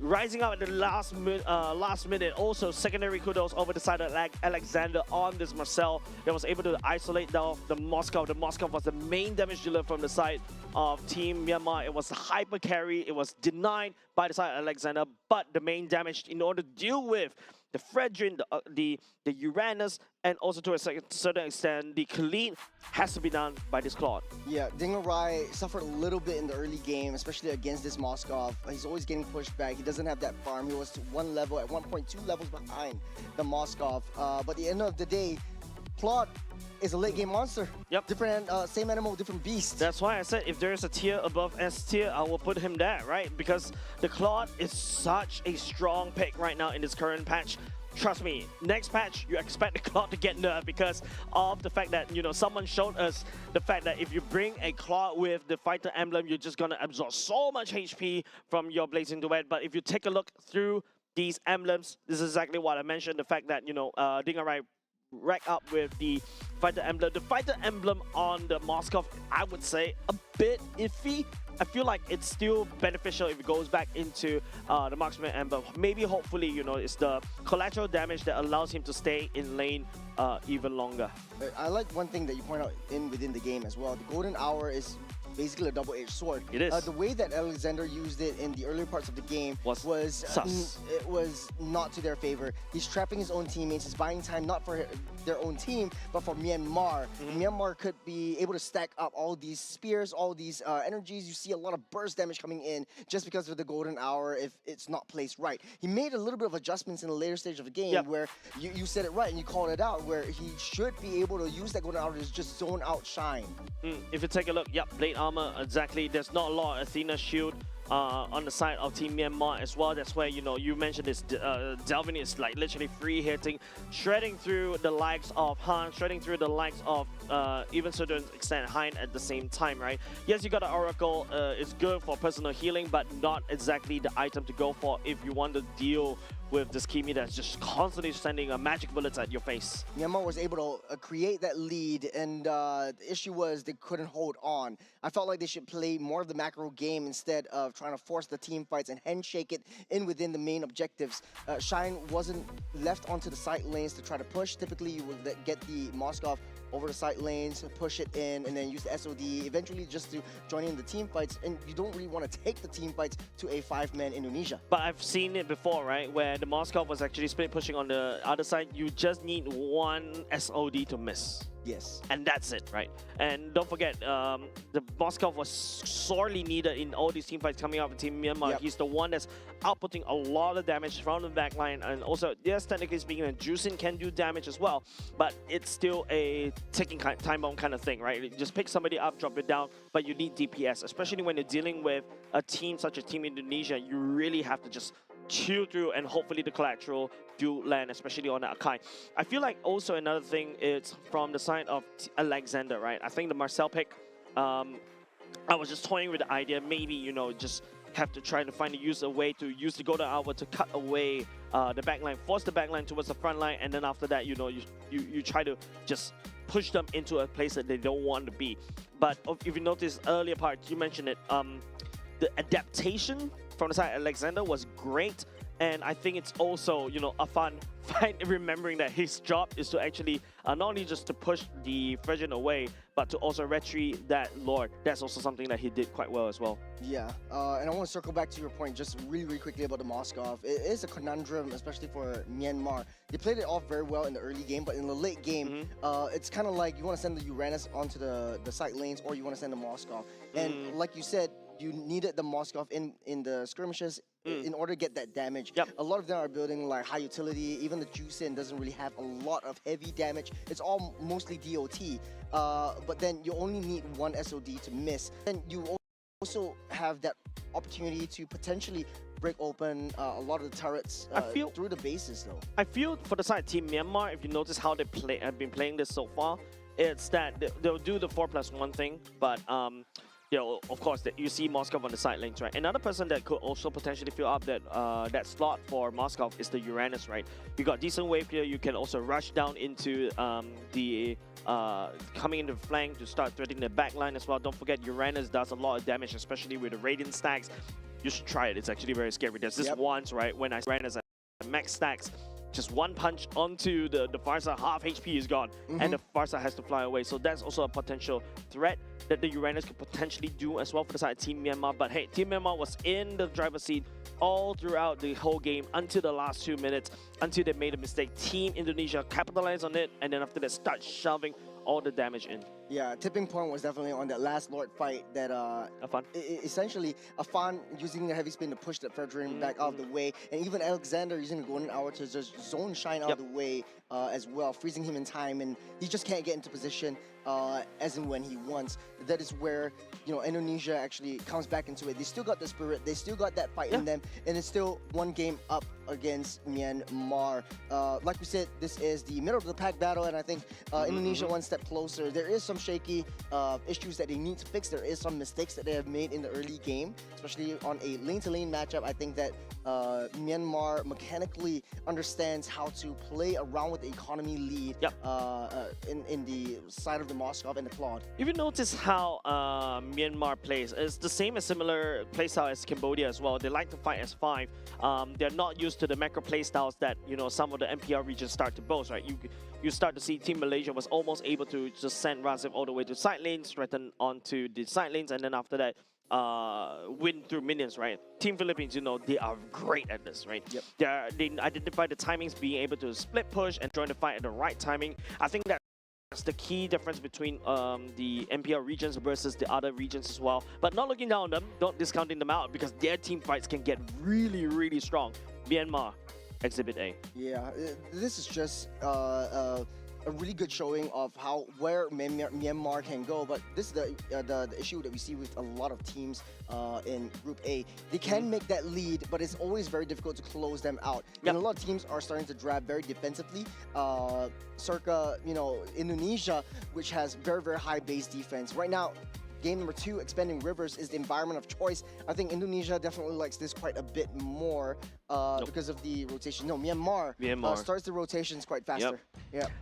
rising up at the last minute. Also, secondary kudos over the side of Alexander on this Marcel that was able to isolate down the Moscow. The Moscow was the main damage dealer from the side of Team Myanmar. It was a hyper carry. It was denied by the side of Alexander, but the main damage in order to deal with the Fredrin, the Uranus, and also to a certain extent, the Khalid has to be done by this Claude. Yeah, Dingarai suffered a little bit in the early game, especially against this Moskov. He's always getting pushed back. He doesn't have that farm. He was one level, at 1.2 levels behind the Moskov. But at the end of the day, Claude is a late game monster. Yep. Different, same animal, different beast. That's why I said if there is a tier above S tier, I will put him there, right? Because the Claude is such a strong pick right now in this current patch. Trust me, next patch, you expect the Claude to get nerfed because of the fact that, someone showed us the fact that if you bring a Claude with the Fighter Emblem, you're just going to absorb so much HP from your Blazing Duet. But if you take a look through these emblems, this is exactly what I mentioned, the fact that, Dingarai rack up with the Fighter Emblem. The Fighter Emblem on the Moskov, I would say, a bit iffy. I feel like it's still beneficial if it goes back into the Marksman Emblem. Maybe, hopefully, it's the collateral damage that allows him to stay in lane even longer. I like one thing that you point out within the game as well. The Golden Hour is basically a double-edged sword. It is. The way that Alexander used it in the earlier parts of the game was it was not to their favor. He's trapping his own teammates. He's buying time not for their own team, but for Myanmar. Myanmar could be able to stack up all these spears, all these energies. You see a lot of burst damage coming in just because of the Golden Hour if it's not placed right. He made a little bit of adjustments in the later stage of the game where you said it right and you called it out, where he should be able to use that Golden Hour to just zone out Shine. If you take a look, blade armor, exactly. There's not a lot of Athena shield on the side of Team Myanmar as well. That's where, you mentioned this, Delvin is like literally free hitting, shredding through the likes of Han, shredding through the likes of even to certain extent Hein at the same time, right? Yes, you got an Oracle, it's good for personal healing, but not exactly the item to go for if you want to deal with this Kimi that's just constantly sending magic bullets at your face. Myanmar was able to create that lead, and the issue was they couldn't hold on. I felt like they should play more of the macro game instead of trying to force the team fights and handshake it in within the main objectives. Shine wasn't left onto the side lanes to try to push. Typically, you would get the Moskov over the side lanes, push it in, and then use the SOD, eventually just to join in the team fights. And you don't really want to take the team fights to a 5-man Indonesia. But I've seen it before, right? Where the Moskov was actually split pushing on the other side. You just need one SOD to miss. Yes. And that's it, right? And don't forget, the Moskov was sorely needed in all these team fights coming up with Team Myanmar. He's the one that's outputting a lot of damage from the backline. And also, yes, technically speaking, Juicing can do damage as well, but it's still a ticking time bomb kind of thing, right? You just pick somebody up, drop it down, but you need DPS, especially when you're dealing with a team such as Team Indonesia. You really have to just chew through, and hopefully the collateral do land, especially on the Akai. I feel like also another thing is from the side of Alexander, right? I think the Marcel pick, I was just toying with the idea, maybe, just have to try to find a way to use the Golden Hour to cut away the backline, force the backline towards the front line, and then after that, you try to just push them into a place that they don't want to be. But if you notice earlier part, you mentioned it, the adaptation from the side Alexander was great. And I think it's also, you know, a fun fight, remembering that his job is to actually not only just to push the Virgin away, but to also retreat that Lord. That's also something that he did quite well as well. Yeah, and I want to circle back to your point just really quickly about the Moskov. It is a conundrum, especially for Myanmar. They played it off very well in the early game, but in the late game, it's kind of like you want to send the Uranus onto the side lanes, or you want to send the Moskov. And like you said, you needed the Moskov in the skirmishes in order to get that damage. A lot of them are building like high utility. Even the Juicin doesn't really have a lot of heavy damage. It's all mostly DOT. But then you only need one SOD to miss. Then you also have that opportunity to potentially break open a lot of the turrets through the bases though. I feel for the side Team Myanmar, if you notice how they have been playing this so far, it's that they'll do the 4+1 thing, but you know, of course, that you see Moskov on the side lanes, right? Another person that could also potentially fill up that slot for Moskov is the Uranus, right? You got decent wave here. You can also rush down into coming into the flank to start threatening the backline as well. Don't forget, Uranus does a lot of damage, especially with the Radiant stacks. You should try it. It's actually very scary. There's this once, right, when I Uranus at max stacks, just one punch onto the Farsa, half HP is gone, and the Farsa has to fly away. So that's also a potential threat that the Uranus could potentially do as well for the side of Team Myanmar. But hey, Team Myanmar was in the driver's seat all throughout the whole game until the last 2 minutes, until they made a mistake. Team Indonesia capitalized on it, and then after that start shoving all the damage in. Yeah, tipping point was definitely on that last Lord fight that Afan. Essentially Afan using the heavy spin to push that Fredrin back out of the way, and even Alexander using the golden hour to just zone shine out of the way as well, freezing him in time, and he just can't get into position as and when he wants. That is where, you know, Indonesia actually comes back into it. They still got the spirit, they still got that fight in them, and it's still one game up against Myanmar. Like we said, this is the middle of the pack battle, and I think Indonesia one step closer. There is some shaky issues that they need to fix. There is some mistakes that they have made in the early game, especially on a lane-to-lane matchup. I think that Myanmar mechanically understands how to play around with the economy lead in the side of the Moskov and the Claude. If you notice how Myanmar plays, it's the same as similar playstyle as Cambodia as well. They like to fight as 5. They're not used to the macro playstyles that, you know, some of the MPL regions start to boast, right? You start to see Team Malaysia was almost able to just send Raziv all the way to side lanes, threaten onto the side lanes, and then after that win through minions, right? Team Philippines, you know, they are great at this, right? They identify the timings, being able to split push and join the fight at the right timing. I think that's the key difference between the MPL regions versus the other regions as well. But not looking down on them, not discounting them out, because their team fights can get really, really strong. Myanmar, Exhibit A. Yeah, this is just a really good showing of where Myanmar can go, but this is the issue that we see with a lot of teams in Group A. They can make that lead, but it's always very difficult to close them out. And a lot of teams are starting to drive very defensively, circa, you know, Indonesia, which has very, very high base defense. Right now, game number 2, expanding rivers, is the environment of choice. I think Indonesia definitely likes this quite a bit more because of the rotation. No, Myanmar starts the rotations quite faster.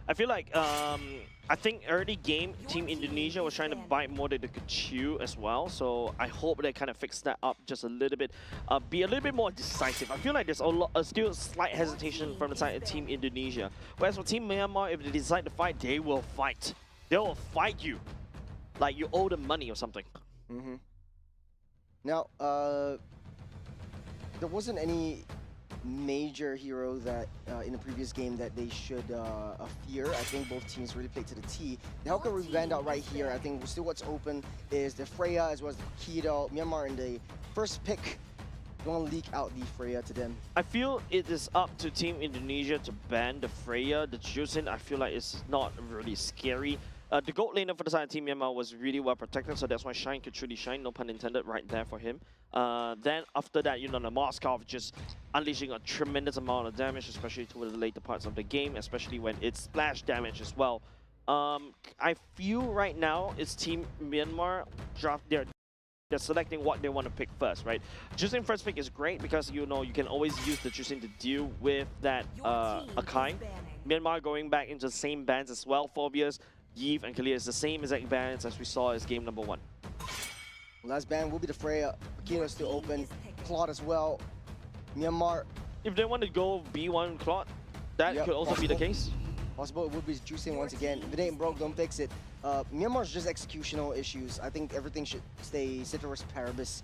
I feel like, I think early game, Team Indonesia was trying to bite more than they could chew as well. So I hope they kind of fix that up just a little bit. Be a little bit more decisive. I feel like there's still a slight hesitation from the side of Team Indonesia. Whereas for Team Myanmar, if they decide to fight, they will fight. They will fight you. Like you owe them money or something. Now, there wasn't any major hero that in the previous game that they should fear. I think both teams really played to the T. The Helka we banned out right here. I think still what's open is the Freya as well as the Kido. Myanmar in the first pick. Don't want to leak out the Freya to them. I feel it is up to Team Indonesia to ban the Freya. The Juicin, I feel like it's not really scary. The gold laner for the side of Team Myanmar was really well protected, so that's why Shine could truly shine, no pun intended, right there for him. Then after that, you know, the Moskov just unleashing a tremendous amount of damage, especially towards the later parts of the game, especially when it's splash damage as well. I feel right now it's Team Myanmar they're selecting what they want to pick first, right? Juicin first pick is great because, you know, you can always use the Juicin to deal with that Akai. Myanmar going back into the same bands as well, Phobias. Yves and Kalia is the same exact balance as we saw as game number 1. Last ban will be the Freya. Akira still open. Claude as well. Myanmar. If they want to go B1 Clot, that Yep, could also be the case. Possible it would be juicing once again. If it ain't broke, don't fix it. Myanmar's just executional issues. I think everything should stay ceteris paribus,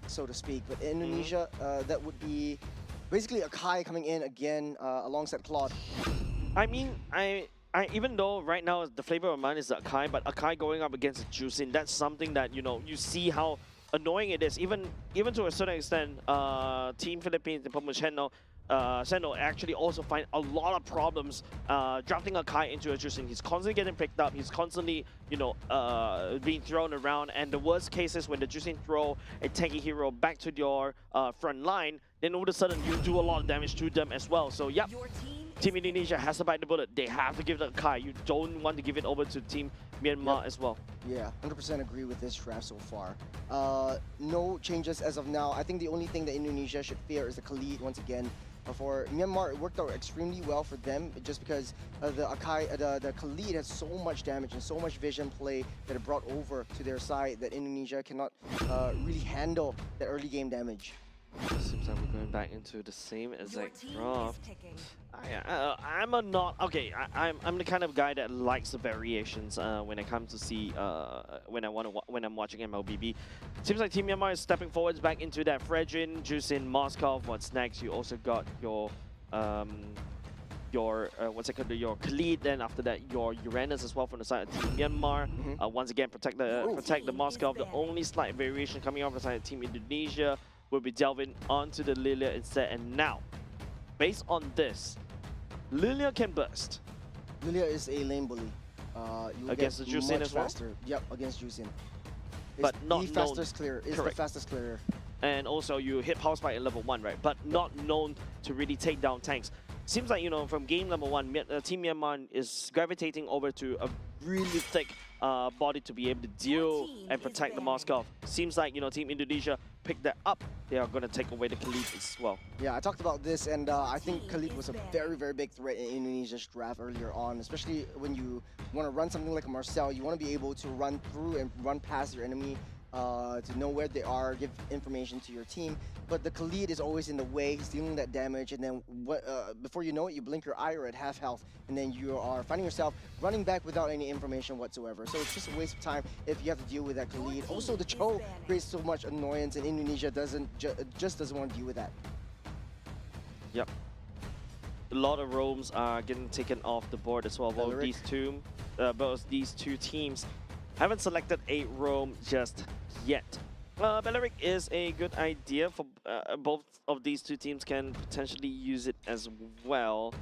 so to speak. But Indonesia, that would be basically Akai coming in again alongside Claude. I mean, I even though right now the flavor of mine is the Akai, but Akai going up against Juicin, that's something that, you know, you see how annoying it is. Even to a certain extent, Team Philippines and Pomucheno, Seno actually also find a lot of problems drafting Akai into a Juicin. He's constantly getting picked up. He's constantly, you know, being thrown around. And the worst case is when the Juicin throw a tanky hero back to your front line, then all of a sudden you do a lot of damage to them as well. So, yep. Team Indonesia has to bite the bullet. They have to give it to Kai. You don't want to give it over to Team Myanmar as well. Yeah, 100% agree with this draft so far. No changes as of now. I think the only thing that Indonesia should fear is the Khalid once again. For Myanmar, it worked out extremely well for them just because the Khalid has so much damage and so much vision play that it brought over to their side that Indonesia cannot really handle the early game damage. Seems like we're going back into the same exact draft. I'm the kind of guy that likes the variations when it comes to see when I'm watching MLBB. Seems like Team Myanmar is stepping forwards back into that Fredrin, Juicin, Moskov. What's next? You also got your what's it called? Your Khalid. Then after that, your Uranus as well from the side of Team Myanmar. Once again, protect the Moskov. The only slight variation coming off the side of Team Indonesia will be delving onto the Lilia instead. And now, based on this, Lilia can burst. Lilia is a lane bully. Against the Juicin as well? Faster. Yep, against Juicin. But not the fastest clear. Is the fastest clearer. And also you hit power spike at level 1, right? But not known to really take down tanks. Seems like, you know, from game number 1, Team Myanmar is gravitating over to a really thick body to be able to deal and protect the Moskov. Seems like, you know, Team Indonesia picked that up. They are going to take away the Khalid as well. Yeah, I talked about this, and I think Khalid was a very, very big threat in Indonesia's draft earlier on, especially when you want to run something like a Marcel. You want to be able to run through and run past your enemy to know where they are, give information to your team. But the Khalid is always in the way, he's dealing that damage, and then before you know it, you blink your eye or at half health, and then you are finding yourself running back without any information whatsoever. So it's just a waste of time if you have to deal with that Khalid. Also, the Cho creates so much annoyance, and Indonesia just doesn't want to deal with that. Yep. A lot of roams are getting taken off the board as well. Both these two teams haven't selected a roam just yet. Belleric is a good idea for both of these two teams can potentially use it as well.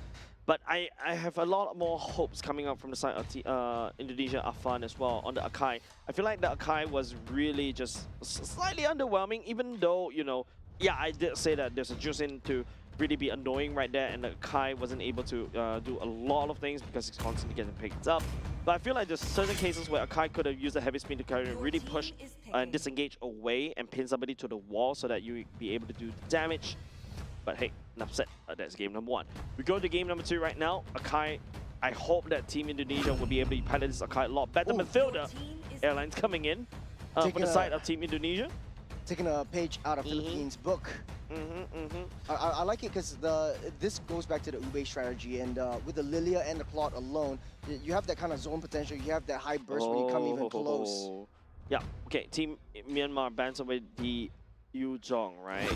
But I have a lot more hopes coming up from the side of Indonesia Afan as well on the Akai. I feel like the Akai was really just slightly underwhelming, even though, you know, yeah, I did say that there's a Juicin to really be annoying right there, and the Kai wasn't able to do a lot of things because he's constantly getting picked up. But I feel like there's certain cases where Akai could have used a heavy spin to kind of really push and disengage away and pin somebody to the wall so that you be able to do damage. But hey, enough said. That's game number 1. We go to game number 2 right now. Akai, I hope that Team Indonesia will be able to pilot this Akai a lot better. Midfielder Airlines coming in from the side of Team Indonesia. Taking a page out of Philippines' book. I like it because this goes back to the Ube strategy, and with the Lilia and the Claude alone, you have that kind of zone potential. You have that high burst when you come even close. Yeah, okay, Team Myanmar bans away the Yuzhong, right?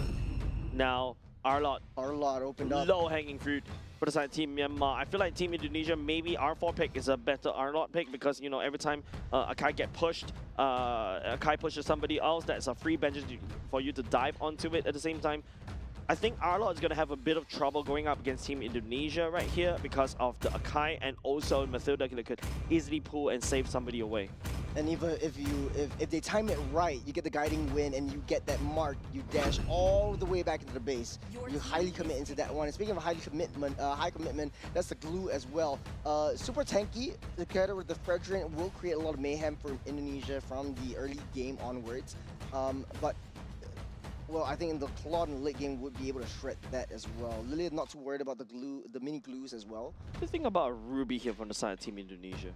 Now, Arlot opened up. Low-hanging fruit for the side of Team Myanmar. I feel like Team Indonesia, maybe R4 pick is a better Arlot pick because, you know, every time Akai get pushed, Akai pushes somebody else, that's a free bench for you to dive onto it at the same time. I think Arlot is going to have a bit of trouble going up against Team Indonesia right here because of the Akai, and also Mathilda could easily pull and save somebody away. And even if they time it right, you get the guiding win and you get that mark, you dash all the way back into the base. You highly commit into that one. And speaking of high commitment, that's the glue as well. Super tanky together with the Fredrin will create a lot of mayhem for Indonesia from the early game onwards. But well, I think in the Claude in the late game would be able to shred that as well. Lilia not too worried about the mini glues as well. What do you think about Ruby here from the side of Team Indonesia?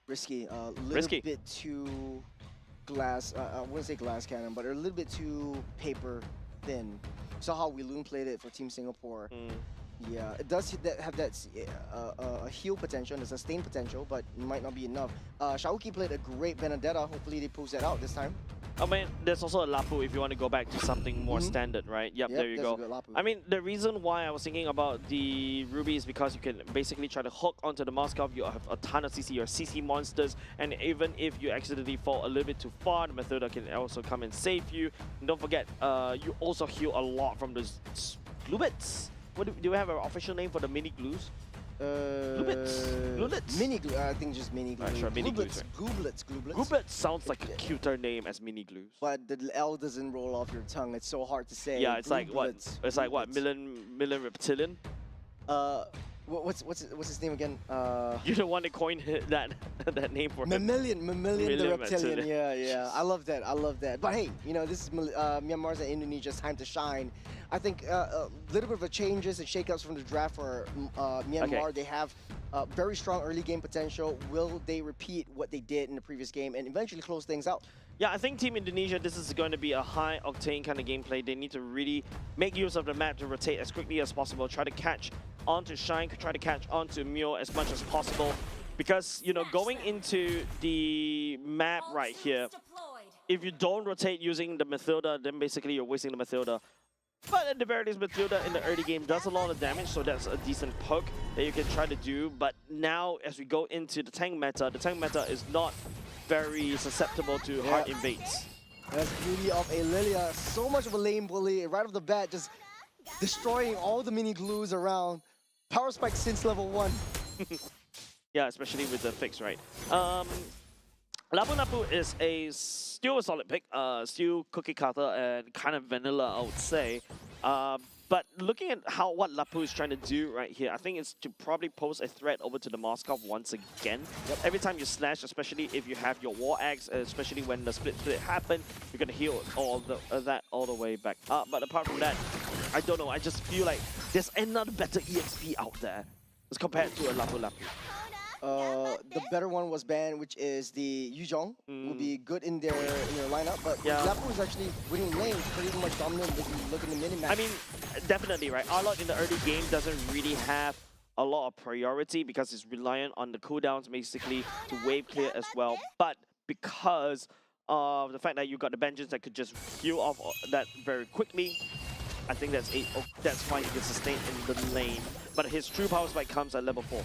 Risky, a little bit too glass, I wouldn't say glass cannon, but a little bit too paper thin. Saw how Wiloon played it for Team Singapore. Yeah, it does have that a heal potential and a sustain potential, but it might not be enough. Shaoki played a great Benedetta. Hopefully they pulls that out this time. I mean, there's also a Lapu if you want to go back to something more standard, right? Yep, there you there's a go. good Lapu. I mean, the reason why I was thinking about the Ruby is because you can basically try to hook onto the Moskov. You have a ton of CC or CC monsters, and even if you accidentally fall a little bit too far, the Methoda can also come and save you. And don't forget, you also heal a lot from those glue bits. What do we have an official name for the mini glues? Glulets? Mini glue, I think just mini glue. Right, sure, mini glues, Gooblets. Gooblets sounds like a cuter name as mini glues. But the L doesn't roll off your tongue. It's so hard to say. Yeah, it's like what? Gooblets. It's like what? Gooblets. Million reptilian? What's his name again? You're the one that coined that name for him. Mammalian the reptilian. reptilian. Yeah. I love that. But hey, you know, this is Myanmar's and Indonesia's time to shine. I think a little bit of a changes and shakeups from the draft for Myanmar. Okay. They have very strong early game potential. Will they repeat what they did in the previous game and eventually close things out? Yeah, I think Team Indonesia, this is going to be a high-octane kind of gameplay. They need to really make use of the map to rotate as quickly as possible, try to catch onto Shine, try to catch onto Mio as much as possible. Because, you know, going into the map right here, if you don't rotate using the Mathilda, then basically you're wasting the Mathilda. But at the very least, Mathilda in the early game does a lot of damage, so that's a decent poke that you can try to do. But now, as we go into the tank meta is not very susceptible to hard invades. That's the beauty of a Lilia. So much of a lane bully right off the bat, just destroying all the mini glues around. Power spike since level 1. Yeah, especially with the fix, right? Lapu is still a solid pick, still cookie cutter and kind of vanilla, I would say. But looking at what Lapu is trying to do right here, I think it's to probably pose a threat over to the Moskov once again. Yep. Every time you slash, especially if you have your War Axe, especially when the split happen, you're going to heal that all the way back up. But apart from that, I don't know, I just feel like there's another better EXP out there as compared to a Lapu. The better one was banned, which is the Yuzhong. Would be good in their lineup, but Lapu is actually winning lanes, pretty much dominant if you look in the minimap. I mean, definitely, right? Arlott in the early game doesn't really have a lot of priority because it's reliant on the cooldowns basically to wave clear as well. But because of the fact that you got the Vengeance that could just heal off that very quickly, I think that's fine. He can sustain in the lane. But his true power spike comes at level 4.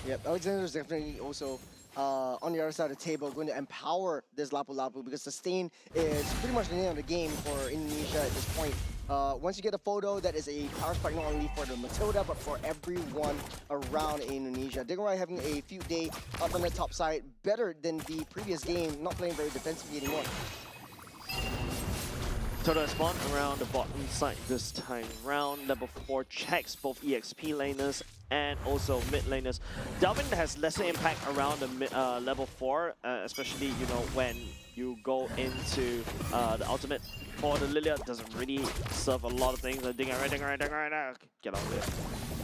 Yep, Alexander's definitely also on the other side of the table going to empower this Lapu because sustain is pretty much the name of the game for Indonesia at this point. Once you get a photo, that is a power spike not only for the Matilda but for everyone around Indonesia. Dingerai having a few day up on the top side, better than the previous game, not playing very defensively anymore. Total spawn around the bottom side this time round. Level 4 checks both EXP laners and also mid laners. Delvin has lesser impact around the level 4, especially when you go into the ultimate. For the Lilia, doesn't really serve a lot of things. Dingerai, get out of there.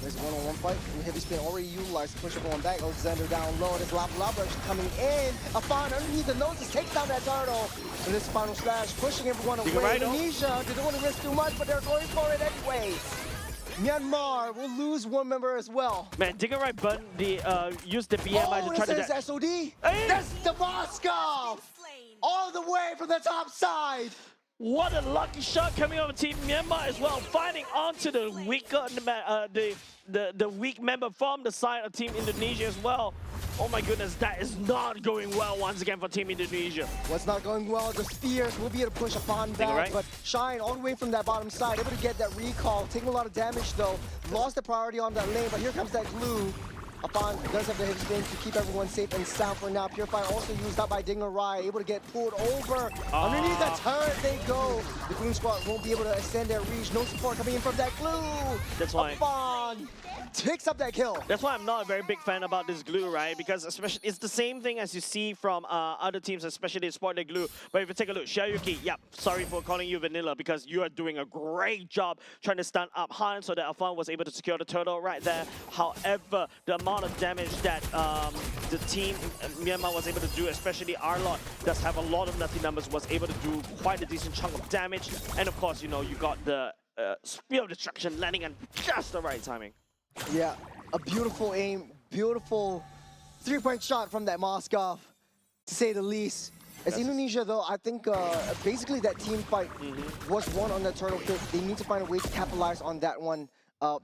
There's a one-on-one fight. Heavy spin already utilized to push everyone back. Alexander down low. There's Lapu actually coming in. Afan underneath the noses takes down that turtle. And this final slash pushing everyone away. Indonesia, they don't want to risk too much, but they're going for it anyway. Myanmar will lose one member as well. Man, Dingerai burned used the BMI to try to... That's SOD. Hey! That's the Moscow! All the way from the top side. What a lucky shot coming over Team Myanmar as well, fighting onto the weaker, the weak member from the side of Team Indonesia as well. Oh my goodness, that is not going well once again for Team Indonesia. What's not going well? The Spears will be able to push upon back, but Shine all the way from that bottom side, able to get that recall, taking a lot of damage though. Lost the priority on that lane, but here comes that glue. Upon does have the heavy spin to keep everyone safe and sound for now. Purifier also used up by Dingerai, able to get pulled over. Underneath that turret they go. The Gloom Squad won't be able to extend their reach. No support coming in from that glue. That's why. Upon picks up that kill. That's why I'm not a very big fan about this glue, right? Because especially it's the same thing as you see from other teams, especially in Sport Glue. But if you take a look, Xiaoyuki, sorry for calling you vanilla because you are doing a great job trying to stand up Han so that Afan was able to secure the turtle right there. However, the amount of damage that the team Myanmar was able to do, especially Arlot, does have a lot of nothing numbers, was able to do quite a decent chunk of damage. And of course, you know, you got the Spear of Destruction landing at just the right timing. Yeah, a beautiful aim, beautiful three-point shot from that Moskov, to say the least. As Indonesia, though, I think basically that team fight was won on the turtle pit. They need to find a way to capitalize on that one.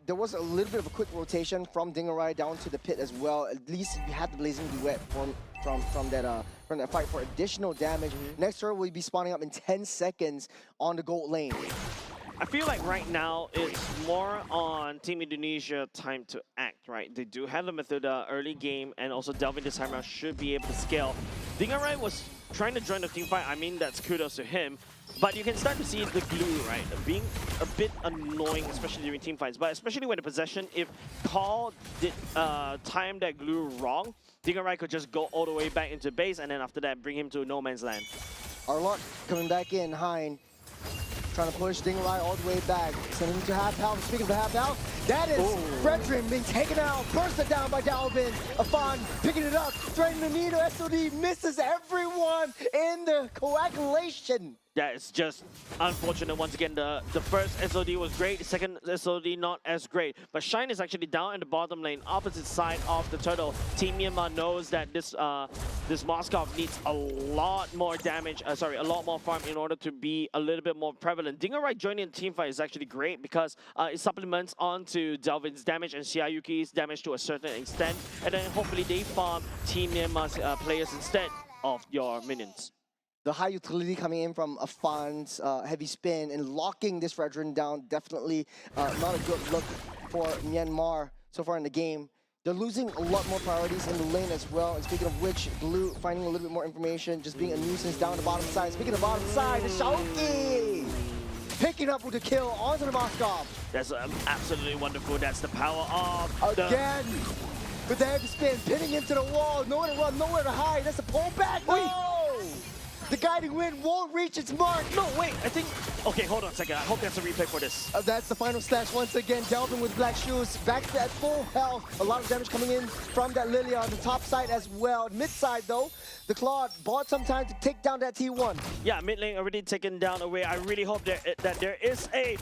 There was a little bit of a quick rotation from Dingarai down to the pit as well. At least you had the Blazing Duet from that fight for additional damage. Next turtle will be spawning up in 10 seconds on the gold lane. I feel like right now it's more on Team Indonesia time to act, right? They do have the method early game, and also Delvin this time around should be able to scale. Dingarai was trying to join the team fight. I mean, that's kudos to him. But you can start to see the glue, right? Being a bit annoying, especially during team fights. But especially when the possession, if Call did time that glue wrong, Dingarai could just go all the way back into base, and then after that, bring him to no man's land. Arlot coming back in, Hein. Trying to push Dingarai all the way back. Sending him to half health. Speaking of the half health, that is Fredrin being taken out. Bursted down by Dalvin. Afan picking it up. Threatening the needle. SOD misses everyone in the coagulation. Yeah, it's just unfortunate. Once again, the first SOD was great, the second SOD not as great. But Shine is actually down in the bottom lane, opposite side of the turtle. Team Myanmar knows that this Moskov needs a lot more damage, a lot more farm in order to be a little bit more prevalent. Dingarai joining the team fight is actually great because it supplements onto Delvin's damage and Xiaoyuki's damage to a certain extent. And then hopefully they farm Team Myanmar's players instead of your minions. The high utility coming in from Afan's heavy spin and locking this Fredrin down, definitely not a good look for Myanmar so far in the game. They're losing a lot more priorities in the lane as well. And speaking of which, Blue finding a little bit more information, just being a nuisance down the bottom side. Speaking of bottom side, the Xiaoki picking up with the kill onto the Moskov. That's absolutely wonderful. That's the power of again. With the heavy spin, pinning into the wall, nowhere to run, nowhere to hide. That's a pullback. No! The guiding wind won't reach its mark. No, wait, I think... Okay, hold on a second. I hope that's a replay for this. That's the final slash once again. Delvin with black shoes. Back to at full health. A lot of damage coming in from that Lilia on the top side as well. Mid side, though, the Claude bought some time to take down that T1. Yeah, mid lane already taken down away. I really hope that there is a...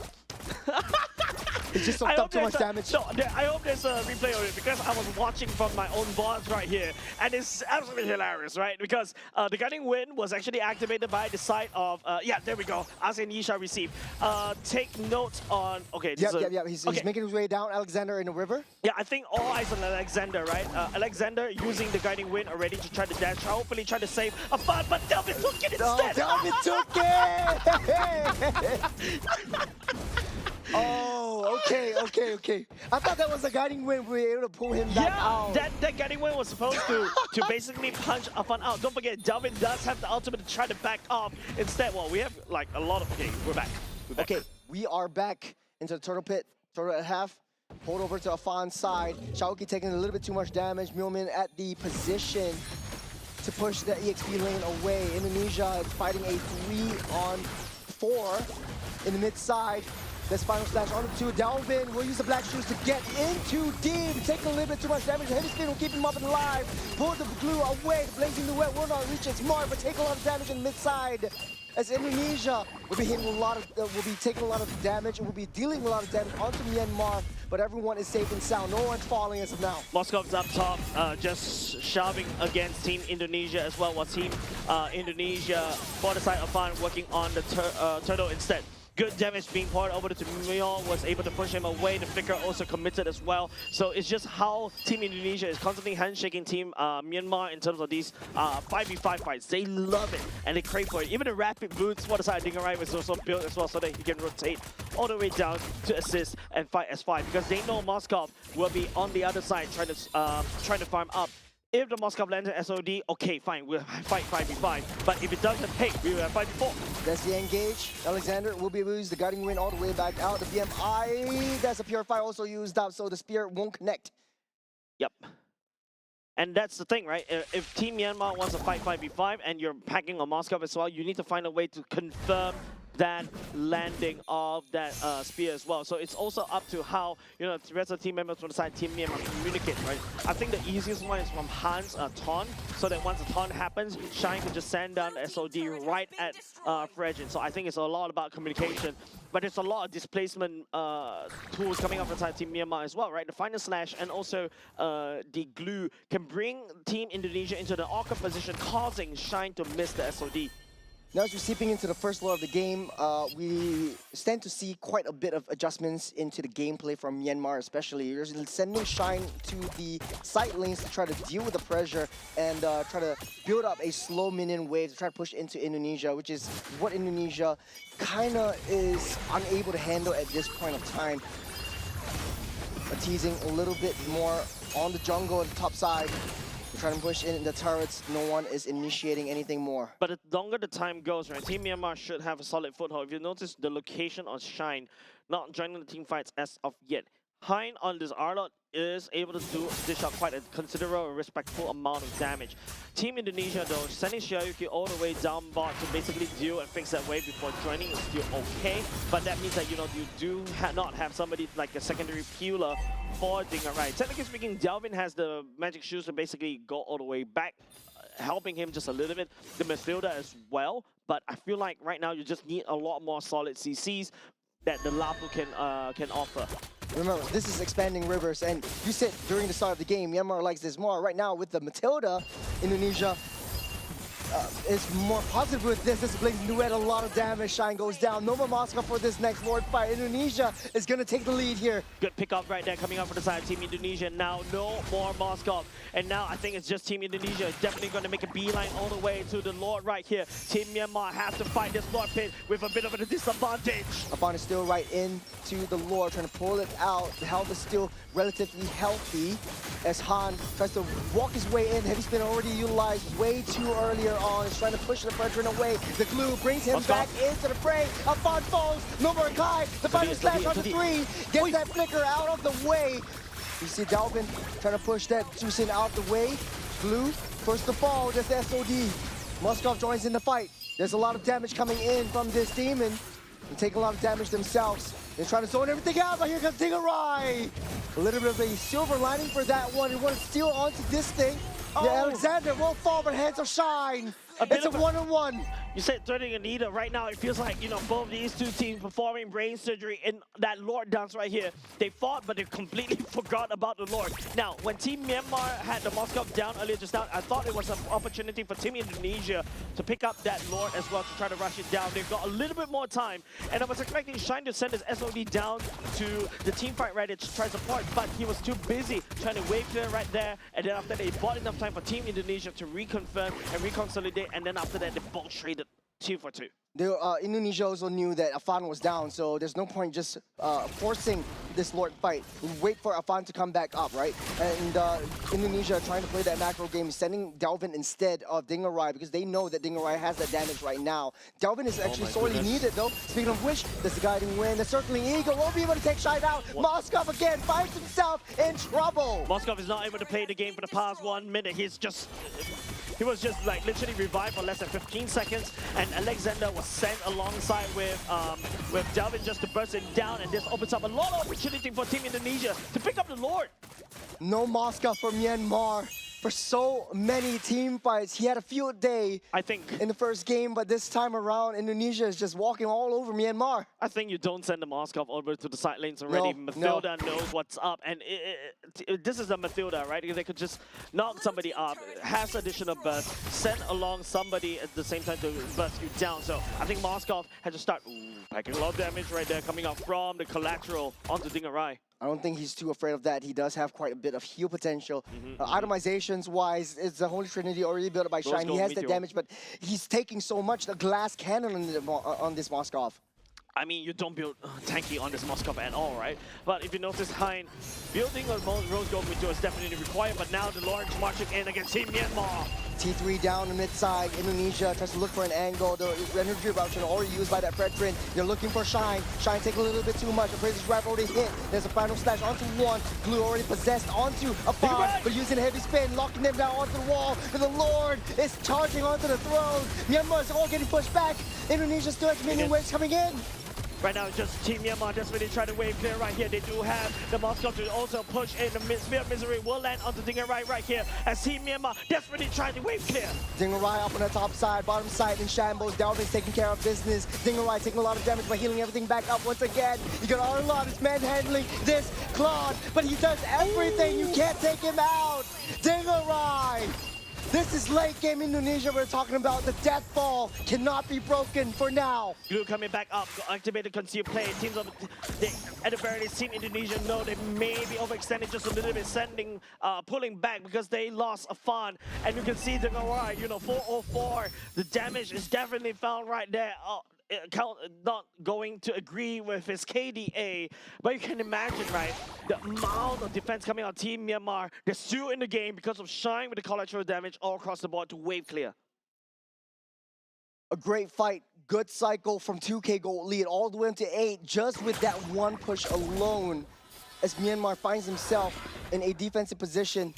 It just soaked up too much damage. No, I hope there's a replay of it because I was watching from my own boards right here, and it's absolutely hilarious, right? Because the Guiding Wind was actually activated by the side of, yeah, there we go, Asin Yisha received. Take note on, okay. Yep. He's making his way down, Alexander in the river. Yeah, I think all eyes on Alexander, right? Alexander using the Guiding Wind already to try to dash, hopefully try to save Afan, but Delvin took it instead! Delvin took it! Oh, okay. I thought that was a Guiding Wind. We were able to pull him back out. That Guiding Wind was supposed to basically punch Afan out. Don't forget, Delvin does have the ultimate to try to back off. Instead, well, we have like a lot of... Okay, we're back. Okay, we are back into the turtle pit. Turtle at half. Hold over to Afan's side. Xiaoki taking a little bit too much damage. Myomin at the position to push the EXP lane away. Indonesia is fighting a 3-on-4 in the mid side. This final slash on the two. Dalvin will use the black shoes to get into deep. Taking a little bit too much damage. The heavy spin will keep him up and alive. Pull the glue away. The blazing duet will not reach its mark, but take a lot of damage in mid side. As Indonesia will be hitting a lot of, will be taking a lot of damage and will be dealing a lot of damage onto Myanmar. But everyone is safe and sound. No one's falling as of now. Moskov's up top, just shoving against Team Indonesia as well. While Team Indonesia for the side of Fan working on the turtle instead. Good damage being poured over to Myon, was able to push him away. The Flicker also committed as well. So it's just how Team Indonesia is constantly handshaking Team Myanmar in terms of these 5v5 fights. They love it and they crave for it. Even the rapid boots for the side of Dingarai was also built as well so that he can rotate all the way down to assist and fight as 5 because they know Moskov will be on the other side trying to farm up. If the Moskov lands an SOD, okay, fine, we'll fight 5v5. But if it doesn't, hey, we will have 5v4. That's the engage. Alexander will be able to use the guiding wind all the way back out. The BMI, that's a Purify also used up, so the spear won't connect. Yep. And that's the thing, right? If Team Myanmar wants to fight 5v5 and you're packing on Moskov as well, you need to find a way to confirm that landing of that spear as well. So it's also up to how, you know, the rest of the team members from the side Team Myanmar communicate, right? I think the easiest one is from Han's taunt, so that once the taunt happens, Shine can just send down the SOD right at Fredjin. So I think it's a lot about communication, but there's a lot of displacement tools coming up inside Team Myanmar as well, right? The Final Slash and also the Glue can bring Team Indonesia into the awkward position, causing Shine to miss the SOD. Now as we're seeping into the first lore of the game, we stand to see quite a bit of adjustments into the gameplay from Myanmar especially. You're sending Shine to the side lanes to try to deal with the pressure and try to build up a slow minion wave to try to push into Indonesia, which is what Indonesia kind of is unable to handle at this point of time. Teasing a little bit more on the jungle on the top side. Trying to push in the turrets, no one is initiating anything more. But the longer the time goes, right, Team Myanmar should have a solid foothold. If you notice the location of Shine not joining the team fights as of yet, Hein on this R-Lot is able to dish out quite a considerable and respectful amount of damage. Team Indonesia though, sending Shiayuki all the way down bot to basically deal and fix that wave before joining is still okay, but that means that, you know, you do not have somebody like a secondary peeler for Dingarai. Technically speaking, Delvin has the magic shoes to basically go all the way back, helping him just a little bit. The Mathilda as well, but I feel like right now you just need a lot more solid CCs that the Lapu can offer. Remember, this is expanding rivers, and you said during the start of the game, Myanmar likes this more. Right now, with the Matilda, Indonesia is more positive with this. This Blink Duet, a lot of damage. Shine goes down. No more Moscow for this next Lord fight. Indonesia is going to take the lead here. Good pickup right there coming up for the side of Team Indonesia. Now, no more Moscow. And now I think it's just Team Indonesia definitely going to make a beeline all the way to the Lord right here. Team Myanmar has to fight this Lord pit with a bit of a disadvantage. Upon is still right into the Lord, trying to pull it out. The health is still relatively healthy as Han tries to walk his way in. Heavy spin already utilized way too earlier on. He's trying to push the Fredrin away. The glue brings him back into the fray. Upon falls, no more Kai. The final slash on the 3. Gets that flicker out of the way. You see Dalvin trying to push that Susin out of the way. Glue, first to fall, that's the SOD. Moskov joins in the fight. There's a lot of damage coming in from this demon. They take a lot of damage themselves. They're trying to zone everything out, but here comes Dingarai. A little bit of a silver lining for that one. He wants to steal onto this thing. Oh. Yeah, Alexander will fall, but hands of Shine. It's a one-on-one. You said threatening Anita. Right now, it feels like, you know, both these two teams performing brain surgery in that Lord dance right here. They fought, but they completely forgot about the Lord. Now, when Team Myanmar had the Moskov down earlier just now, I thought it was an opportunity for Team Indonesia to pick up that Lord as well to try to rush it down. They've got a little bit more time, and I was expecting Shine to send his SOD down to the team fight right to try support, but he was too busy trying to wave clear right there, and then after they bought enough time for Team Indonesia to reconfirm and reconsolidate, and then after that they both traded 2 for 2. Indonesia also knew that Afan was down, so there's no point just forcing this Lord fight. Wait for Afan to come back up, right? And Indonesia trying to play that macro game, sending Delvin instead of Dingarai because they know that Dingarai has that damage right now. Delvin is actually sorely needed though. Speaking of which, there's the guiding wind. The circling eagle won't be able to take Shine out. Moskov again finds himself in trouble. Moskov is not able to play the game for the past 1 minute. He was just like literally revived for less than 15 seconds, and Alexander was sent alongside with Delvin just to burst him down, and this opens up a lot of opportunity for Team Indonesia to pick up the Lord. No Moscow for Myanmar for so many team fights. He had a field day, I think, in the first game, but this time around, Indonesia is just walking all over Myanmar. I think you don't send the Moskov over to the side lanes already. Mathilda knows what's up, and this is the Mathilda, right? They could just knock somebody up, has additional burst, send along somebody at the same time to burst you down. So I think Moskov had to start packing a lot of damage right there, coming out from the collateral onto Dingarai. I don't think he's too afraid of that. He does have quite a bit of heal potential. Itemizations-wise, it's the Holy Trinity already built up by Shine. He has that damage, but he's taking so much. The glass cannon on this Moskov. I mean, you don't build tanky on this Moskov at all, right? But if you notice, Hein, building a Rose Gold Window is definitely required, but now the Lord's marching in against Team Myanmar. T3 down the mid side. Indonesia tries to look for an angle. The energy eruption already used by that Fredrin. They're looking for Shine. Shine taking a little bit too much. The Appraiser's Rifle already hit. There's a final slash onto one. Glue already possessed onto a Fawn, but using a heavy spin, locking them down onto the wall. And the Lord is charging onto the throne. Myanmar is all getting pushed back. Indonesia still has minion waves coming in. Right now, just Team Myanmar just really trying to wave clear right here. They do have the Moskov to also push in. The Spear of Misery will land onto Dingarai right here as Team Myanmar desperately trying to wave clear. Dingarai up on the top side, bottom side in shambles. Dalvin's taking care of business. Dingarai taking a lot of damage by healing everything back up once again. You got Arlon is manhandling this Claude, but he does everything. You can't take him out. Dingarai! This is late game Indonesia. We're talking about the death ball cannot be broken for now. Glue coming back up, activated concealed play. Teams of at the very least, Team Indonesia know they may be overextended just a little bit, pulling back because they lost a Fawn. And you can see the Nagoya, 404. The damage is definitely found right there. Not going to agree with his KDA, but you can imagine, right, the amount of defense coming out Team Myanmar. They're still in the game because of Shine with the collateral damage all across the board to wave clear. A great fight, good cycle from 2K gold lead all the way up to 8, just with that one push alone, as Myanmar finds himself in a defensive position.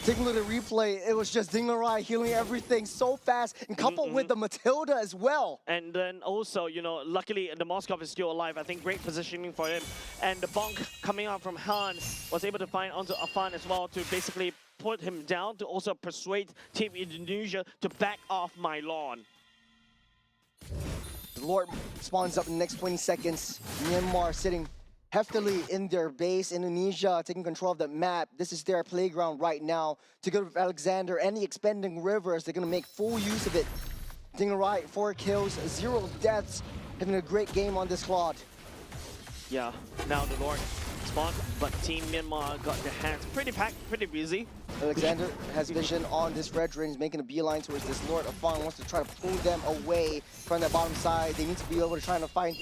Taking a look at the replay, it was just Dingarai healing everything so fast, and coupled with the Matilda as well. And then also, luckily the Moskov is still alive. I think great positioning for him. And the bonk coming out from Han was able to find onto Afan as well to basically put him down, to also persuade Team Indonesia to back off my lawn. The Lord spawns up in the next 20 seconds. Myanmar sitting heftily in their base. Indonesia taking control of the map. This is their playground right now. Together with Alexander and the expanding rivers, they're going to make full use of it. Dingarai, 4 kills, 0 deaths. Having a great game on this squad. Yeah, now the Lord spawned, but Team Myanmar got their hands pretty packed, pretty busy. Alexander has vision on this Fredrin. He's making a beeline towards this Lord. Afan wants to try to pull them away from that bottom side. They need to be able to try to find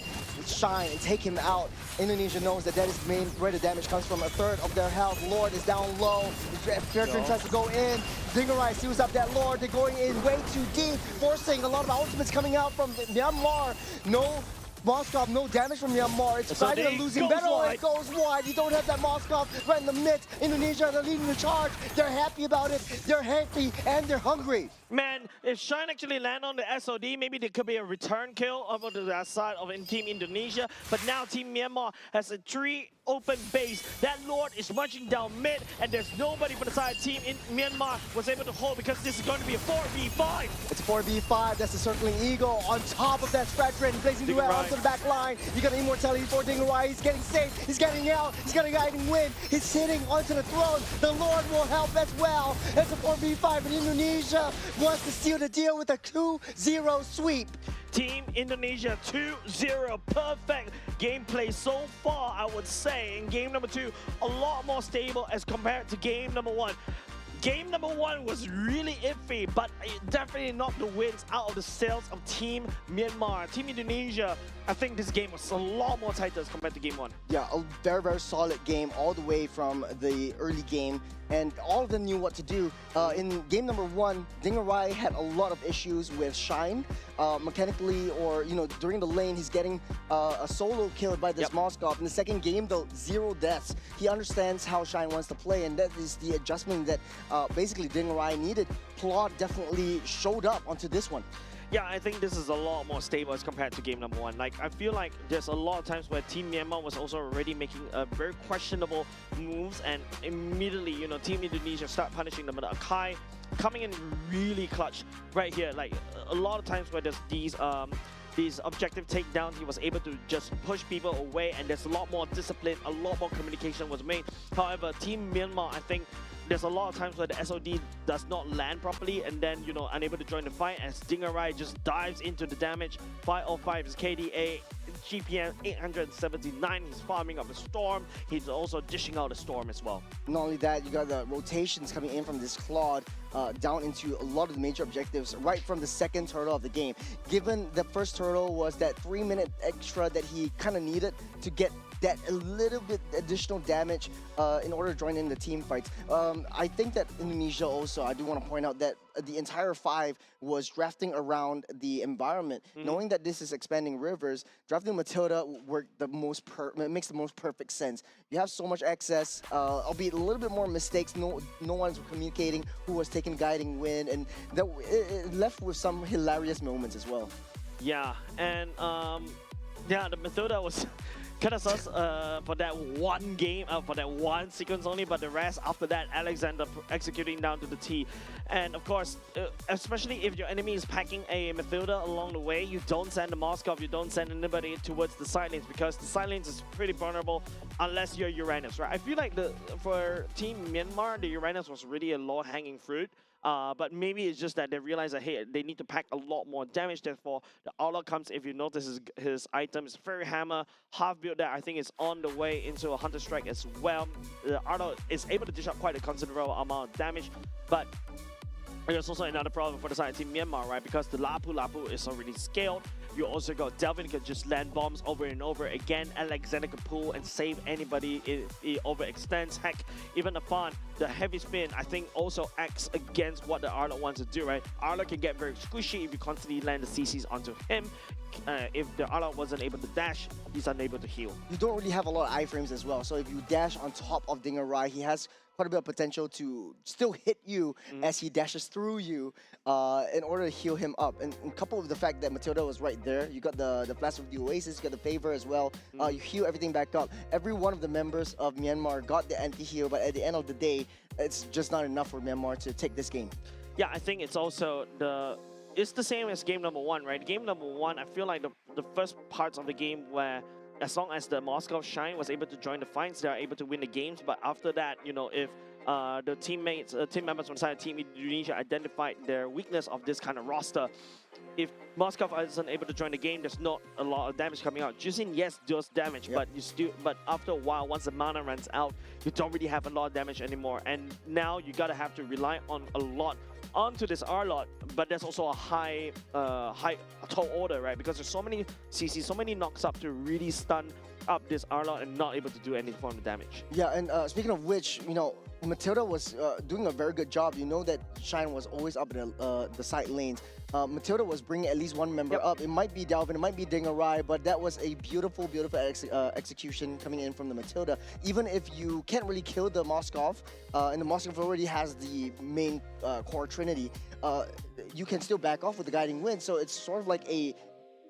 Shine and take him out. Indonesia knows that that is the main where the damage comes from. A third of their health. Lord is down low. Fredrin tries to go in. Dingarai seals up that Lord. They're going in way too deep, forcing a lot of ultimates coming out from Myanmar. No Moskov, no damage from Myanmar. It's fighting a losing battle. It goes wide. You don't have that Moskov right in the midst. Indonesia, they're leading the charge. They're happy about it. They're happy and they're hungry. Man, if Shine actually land on the SOD, maybe there could be a return kill over to that side of Team Indonesia. But now Team Myanmar has a 3 open base. That Lord is marching down mid, and there's nobody but the side Team in Myanmar was able to hold because this is going to be a 4v5. It's 4v5. That's the circling eagle on top of that Fredrin, blazing through onto the back line. You got immortality for Dingarai. He's getting safe. He's getting out. He's getting a guiding win. He's sitting onto the throne. The Lord will help as well. It's a 4v5 in Indonesia. Wants to seal the deal with a 2-0 sweep. Team Indonesia 2-0. Perfect gameplay so far, I would say. In game number 2, a lot more stable as compared to game number 1. Game number 1 was really iffy, but it definitely knocked the wins out of the sails of Team Myanmar. Team Indonesia, I think this game was a lot more tighter as compared to game 1. Yeah, a very, very solid game all the way from the early game, and all of them knew what to do. In game number 1, Dingarai had a lot of issues with Shine. Mechanically, or during the lane, he's getting a solo kill by this Moskov. In the second game, though, 0 deaths. He understands how Shine wants to play, and that is the adjustment that basically Dingarai needed. Plot definitely showed up onto this one. Yeah, I think this is a lot more stable as compared to game number 1. Like, I feel like there's a lot of times where Team Myanmar was also already making very questionable moves, and immediately, Team Indonesia start punishing them. But Akai coming in really clutch right here. Like, a lot of times where there's these objective takedowns, he was able to just push people away, and there's a lot more discipline, a lot more communication was made. However, Team Myanmar, I think, there's a lot of times where the SOD does not land properly, and then, unable to join the fight as Dingarai just dives into the damage. 505 is KDA. GPM 879. He's farming up a Storm. He's also dishing out a Storm as well. Not only that, you got the rotations coming in from this Claude down into a lot of the major objectives right from the second turtle of the game. Given the first turtle was that 3-minute extra that he kind of needed to get that a little bit additional damage in order to join in the team fights. I think that Indonesia also, I do want to point out that the entire 5 was drafting around the environment. Knowing that this is expanding rivers, drafting Matilda worked the most makes the most perfect sense. You have so much access, albeit a little bit more mistakes. No one's communicating who was taking guiding wind, and that it left with some hilarious moments as well. Yeah, and yeah, the Matilda was kind of sus for that one game, for that one sequence only, but the rest after that, Alexander executing down to the T. And of course, especially if your enemy is packing a Matilda along the way, you don't send the Moskov, you don't send anybody towards the side lanes, because the side lanes is pretty vulnerable unless you're Uranus, right? I feel like for Team Myanmar, the Uranus was really a low-hanging fruit. But maybe it's just that they realize that, hey, they need to pack a lot more damage. Therefore, the Outlaw comes, if you notice his item is Fairy Hammer, half build that I think is on the way into a Hunter Strike as well. The Outlaw is able to dish out quite a considerable amount of damage, but there's also another problem for the side of Team Myanmar, right? Because the Lapu is already scaled. You also got Delvin who can just land bombs over and over again. Alexander can pull and save anybody if he overextends. Heck, even Afan, the heavy spin, I think also acts against what the Arlott wants to do, right? Arlott can get very squishy if you constantly land the CCs onto him. If the Arlott wasn't able to dash, he's unable to heal. You don't really have a lot of iframes as well, so if you dash on top of Dingarai, he has quite a bit of potential to still hit you as he dashes through you in order to heal him up. And coupled with the fact that Matilda was right there, you got the Flash of the Oasis, you got the Favor as well. You heal everything back up. Every one of the members of Myanmar got the anti-heal, but at the end of the day, it's just not enough for Myanmar to take this game. Yeah, I think it's also it's the same as game number 1, right? Game number 1, I feel like the first parts of the game where as long as the Moscow Shine was able to join the fights, they are able to win the games. But after that, you know, if the team members from the side of Team Indonesia identified their weakness of this kind of roster, if Moscow isn't able to join the game, there's not a lot of damage coming out. Jusin, yes, does damage, but after a while, once the mana runs out, you don't really have a lot of damage anymore. And now you gotta have to rely on a lot onto this Arlott, but there's also a high tall order, right? Because there's so many CCs, so many knocks up to really stun up this Arlott and not able to do any form of damage. Yeah, and speaking of which, you know, Matilda was doing a very good job. You know that Shine was always up in the side lanes. Matilda was bringing at least one member up. It might be Dalvin, it might be Dingarai, but that was a beautiful execution coming in from the Matilda. Even if you can't really kill the Moskov, and the Moskov already has the main core trinity, you can still back off with the Guiding Wind. So it's sort of like a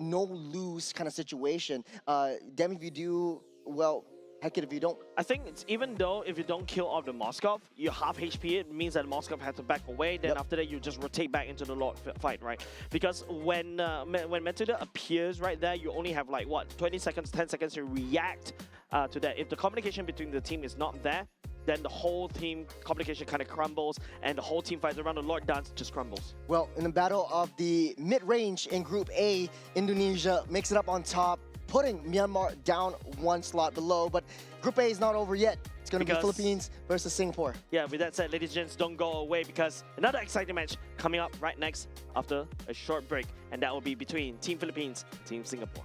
no-lose kind of situation. Damn if you do, well, heck it if you don't. I think it's even though if you don't kill off the Moskov, you half HP it means that the Moskov has to back away. Then after that, you just rotate back into the Lord fight, right? Because when Matilda appears right there, you only have like what 20 seconds, 10 seconds to react to that. If the communication between the team is not there, then the whole team communication kind of crumbles, and the whole team fights around the Lord Dance just crumbles. Well, in the battle of the mid-range in Group A, Indonesia makes it up on top, putting Myanmar down one slot below. But Group A is not over yet. It's going to be Philippines versus Singapore. Yeah, with that said, ladies and gents, don't go away, because another exciting match coming up right next after a short break, and that will be between Team Philippines and Team Singapore.